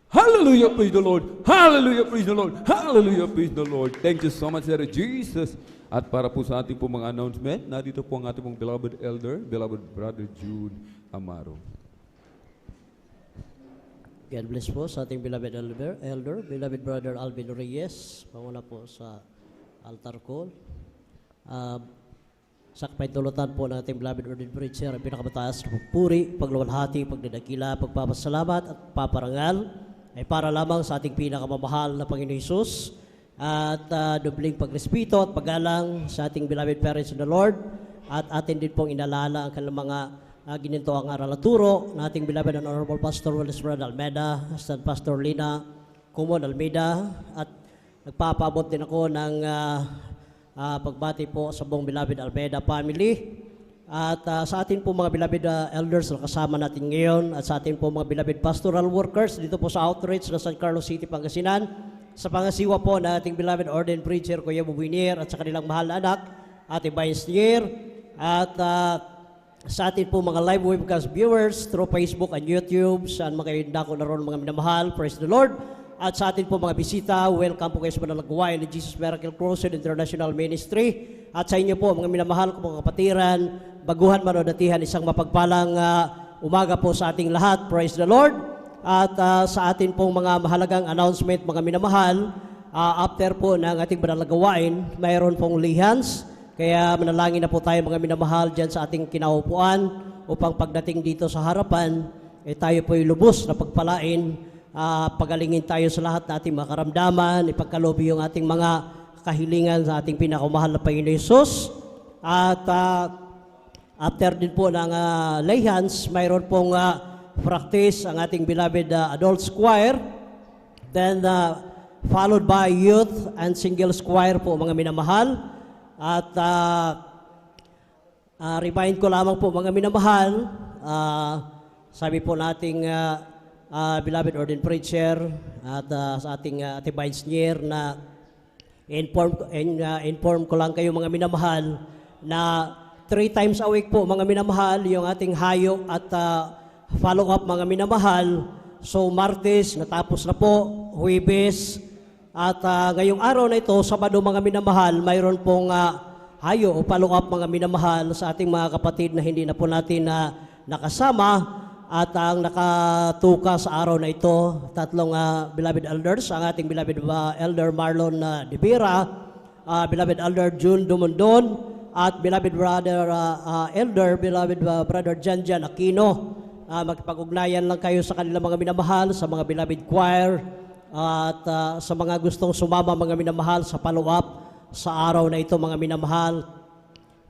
S1: Hallelujah, praise the Lord. Hallelujah, praise the Lord. Hallelujah, praise the Lord. Thank you so much, Sir Jesus. At para po sa ating po mga announcement, narito po ang ating pong beloved elder, beloved brother Jude Amaro.
S2: God bless po sa ating beloved elder, beloved brother Alvin Reyes, panguna po sa altar call. Sa kapaintulutan po ng ating beloved ordained preacher, ang pinakamataas na pagpuri, pagluwalhati, pagdadakila, pagpapasalamat at paparangal ay para lamang sa ating pinakamamahal na Panginoon Hesus at dubling pagrespeto at paggalang sa ating beloved parents in the Lord at atin din pong inalala ang kanilang mga gininto ang aral at turo na ating beloved and honorable Pastor Willie Estrada Almeida, Assistant Pastor Lina Kumon Almeida, at nagpapabot din ako ng pagbati po sa buong beloved Almeida family. At sa atin po mga beloved elders na kasama natin ngayon at sa atin po mga beloved pastoral workers dito po sa outreach na San Carlos City, Pangasinan, sa pangasiwa po na ating beloved ordained preacher Kuya Bubinier at sa kanilang mahal na anak, Ate Baisnier, at sa atin po mga live webcast viewers through Facebook and YouTube, saan makayunda ko na ron mga minamahal, praise the Lord. At sa atin po mga bisita, welcome po kayo sa Manalagwayan ni Jesus Miracle Crusade International Ministry. At sa inyo po mga minamahal ko mga kapatiran, baguhan man o datihan, isang mapagpalang umaga po sa ating lahat, praise the Lord. At sa atin pong mga mahalagang announcement mga minamahal, after po ng ating Manalagwayan, mayroon pong lihans. Kaya manalangin na po tayo mga minamahal dyan sa ating kinaupuan upang pagdating dito sa harapan, tayo po'y lubos na pagpalain. Pagalingin tayo sa lahat na ating mga karamdaman, ipagkalobi yung ating mga kahilingan sa ating pinakamahal na Panginoon Hesus. At after din po ng layhans, mayroon pong practice ang ating beloved adult choir. Then followed by youth and single choir po mga minamahal. At remind ko lamang po mga minamahal, sabi po nating beloved ordained preacher at sa ating Ate Baisnier na inform ko lang kayo mga minamahal na 3 times a week po mga minamahal yung ating hayo at follow up mga minamahal. So Martes natapos na po, Huwebes, at ngayong araw na ito, Sabado mga minamahal, mayroon pong hayo o follow up mga minamahal sa ating mga kapatid na hindi na po natin nakasama. At ang nakatuka sa araw na ito, 3 beloved elders, ang ating beloved elder Marlon De Vera, beloved elder June Dumondon, at beloved brother elder, beloved brother Janjan Aquino. Magpag-ugnayan lang kayo sa kanilang mga minamahal, sa mga beloved choir, At sa mga gustong sumama mga minamahal sa follow-up sa araw na ito mga minamahal,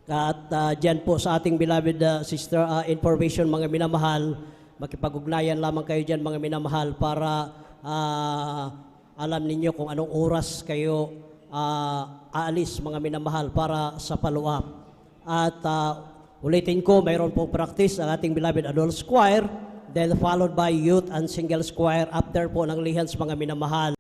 S2: at dyan po sa ating beloved sister information mga minamahal, makipag-ugnayan lamang kayo dyan mga minamahal para alam ninyo kung anong oras kayo aalis mga minamahal para sa follow-up. At ulitin ko, mayroon pong practice ang ating beloved adult choir, then followed by youth and singles choir after po ng lihans mga minamahal.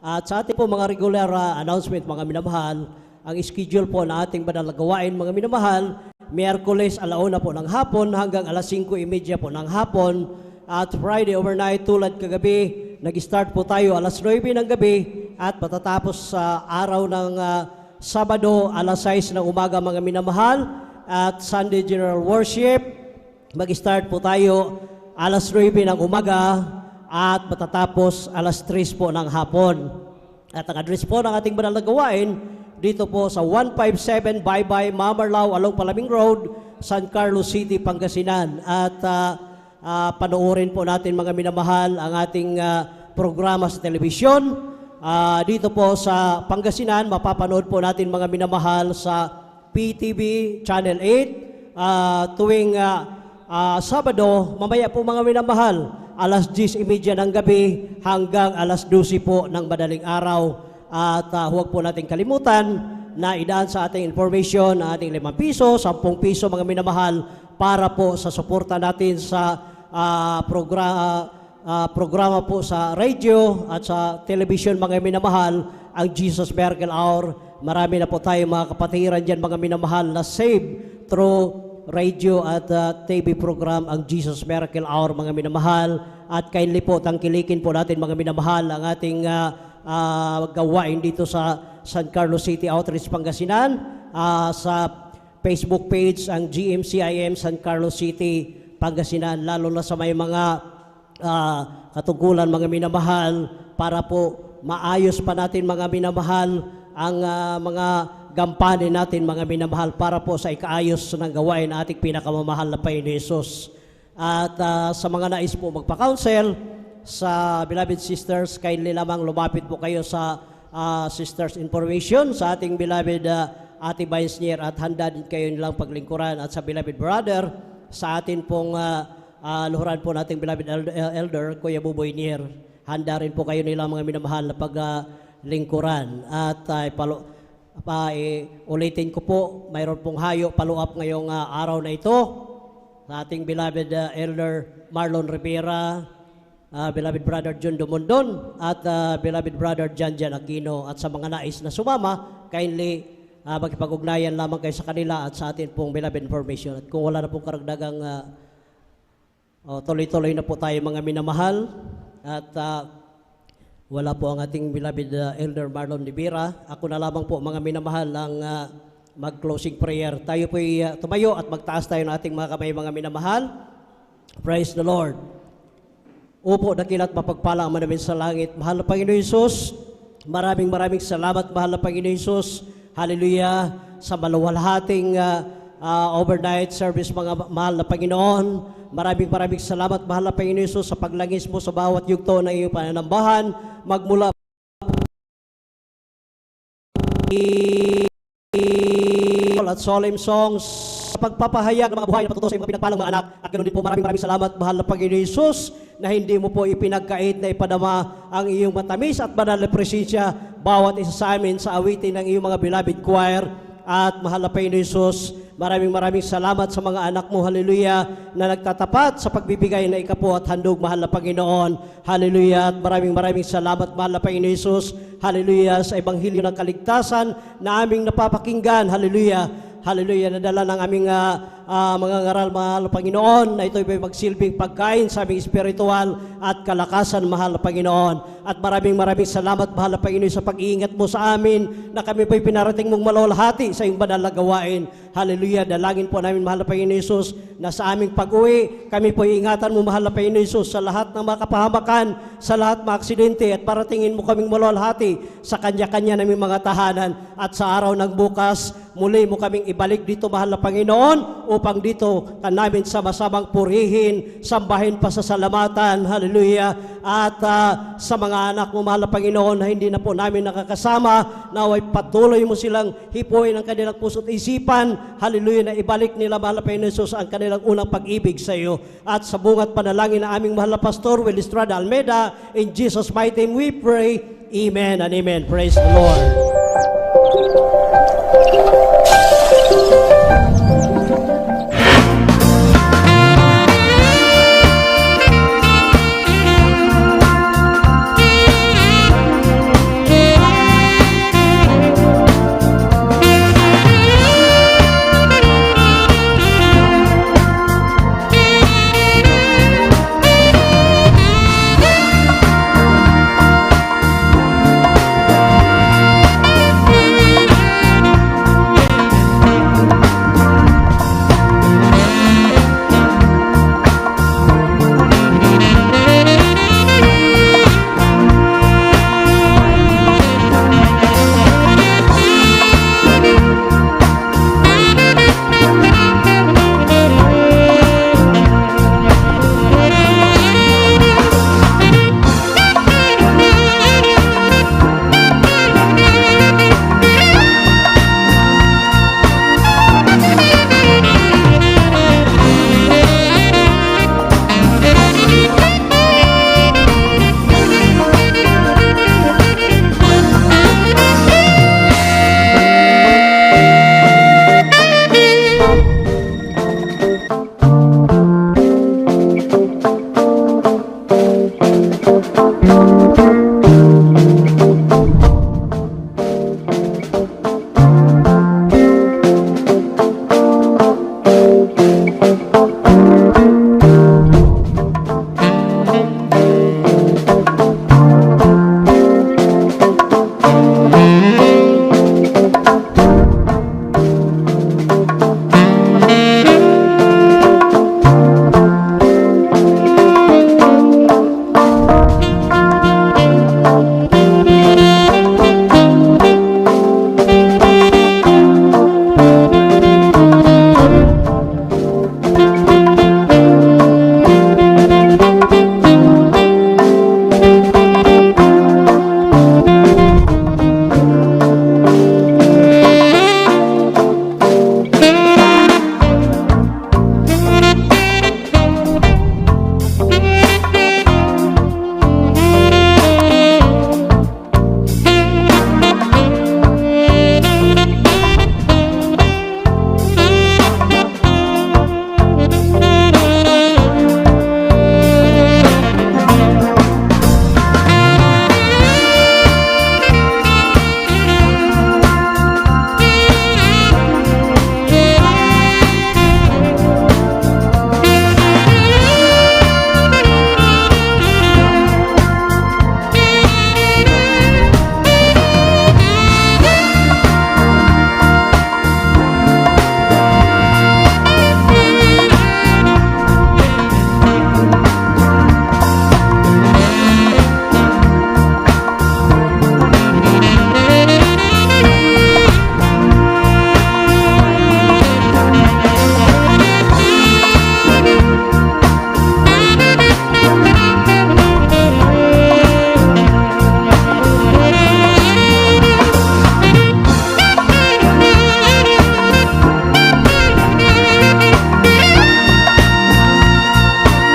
S2: At sa ating po mga regular announcement mga minamahal, ang schedule po na ating banal na gawain mga minamahal, Miyerkules 1:00 po ng hapon hanggang 5:30 po ng hapon. At Friday overnight tulad kagabi, nag-start po tayo 9:00 ng gabi at matatapos sa araw ng Sabado 6:00 ng umaga mga minamahal. At Sunday General Worship, mag-start po tayo 9:00 ng umaga at matatapos 3:00 po ng hapon. At ang address po ng ating banal na gawain, dito po sa 157 Baybay Mamarlao along Palaming Road, San Carlos City, Pangasinan. At panoorin po natin mga minamahal ang ating programa sa telebisyon. Dito po sa Pangasinan, mapapanood po natin mga minamahal sa PTV Channel 8 tuwing Sabado, mamaya po mga minamahal, 10:30 ng gabi hanggang 12:00 po ng madaling araw. At huwag po natin kalimutan na idaan sa ating information na ating 5 piso, 10 piso mga minamahal para po sa suporta natin sa programa po sa radio at sa television mga minamahal, ang Jesus Miracle Hour. Marami na po tayo mga kapatiran dyan mga minamahal na save through radio at TV program ang Jesus Miracle Hour mga minamahal. At kindly po tangkilikin po natin mga minamahal ang ating gawain dito sa San Carlos City Outreach Pangasinan, sa Facebook page ang GMCIM San Carlos City Pangasinan, lalo na sa may mga katungkulan mga minamahal para po maayos pa natin mga minamahal ang mga gampanin natin mga minamahal para po sa ikaayos ng gawain na ating pinakamamahal na Panginoon Hesus. At sa mga nais po magpa-counsel sa beloved sisters, kindly lamang lumapit po kayo sa sisters information sa ating beloved Ate Vinesnier at handa din kayo nilang paglingkuran. At sa beloved brother, sa atin pong luhuran po nating beloved elder, Kuya Buboy Nier, handa rin po kayo nilang mga minamahal na paglingkuran. At ulitin ko po, mayroon pong hayo follow-up ngayong araw na ito sa ating beloved elder Marlon Rivera, beloved brother John Dumondon at beloved brother Jan Aquino. At sa mga nais na sumama, kindly magkipag-ugnayan lamang kayo sa kanila at sa atin pong beloved information. At kung wala na pong karagdagang tuloy-tuloy na po tayo mga minamahal. At wala po ang ating beloved elder Marlon Rivera. Ako na lamang po mga minamahal ang mag-closing prayer. Tayo po'y tumayo at magtaas tayo ng ating mga kamay mga minamahal. Praise the Lord. Upo, dakilat, mapagpala ang manamin sa langit. Mahal na Panginoon Hesus, maraming salamat, mahal na Panginoon Hesus. Hallelujah. Sa maluwalhating overnight service, mga mahal na Panginoon. Maraming salamat, mahal na Panginoon Hesus, sa paglangis mo sa bawat yugto ng iyong pananambahan. Magmula at solemn songs, pagpapahayag ng mga buhay na patuto sa mga pinagpalang mga anak. At ganoon din po maraming salamat, mahal na Panginoon Hesus, na hindi mo po ipinagkait na ipadama ang iyong matamis at banal na presensya bawat isa sa amin sa awitin ng iyong mga beloved choir. At mahal na Panginoon Hesus, maraming salamat sa mga anak mo, hallelujah, na nagtatapat sa pagbibigay na ikapo at handog, mahal na Panginoon, hallelujah. At maraming salamat, mahal na Panginoon Hesus, hallelujah, sa ebanghelyo ng kaligtasan na aming napapakinggan, hallelujah, hallelujah, nadala ng aming mga ngaral, mahal na Panginoon, na ito'y magsilbing pagkain sa aming espiritual at kalakasan, mahal na Panginoon. At maraming salamat, mahal na Panginoon, sa pag-iingat mo sa amin na kami po'y pinarating mong malawalhati sa iyong banal na gawain. Hallelujah, dalangin po namin, mahal na Panginoon Hesus, na sa aming pag-uwi, kami po'y ingatan mo, mahal na Panginoon Hesus, sa lahat ng mga kapahamakan, sa lahat ng mga aksidente, at paratingin mo kaming malawalhati sa kanya-kanya naming mga tahanan. At sa araw ng bukas, muli mo kaming ibalik dito, mahal na Panginoon, upang dito ka namin sama-samang purihin, sambahin, pasasalamatan, hallelujah. At sa mga anak mo, mahal na Panginoon, na hindi na po namin nakakasama, naway patuloy mo silang hipuin ang kanilang puso't isipan, hallelujah, na ibalik nila, mahal na Panginoon Jesus, ang kanilang unang pag-ibig sa iyo. At sa bungat panalangin na aming mahal na Pastor Will Estrada Almeida, in Jesus' mighty name we pray, amen and amen. Praise the Lord.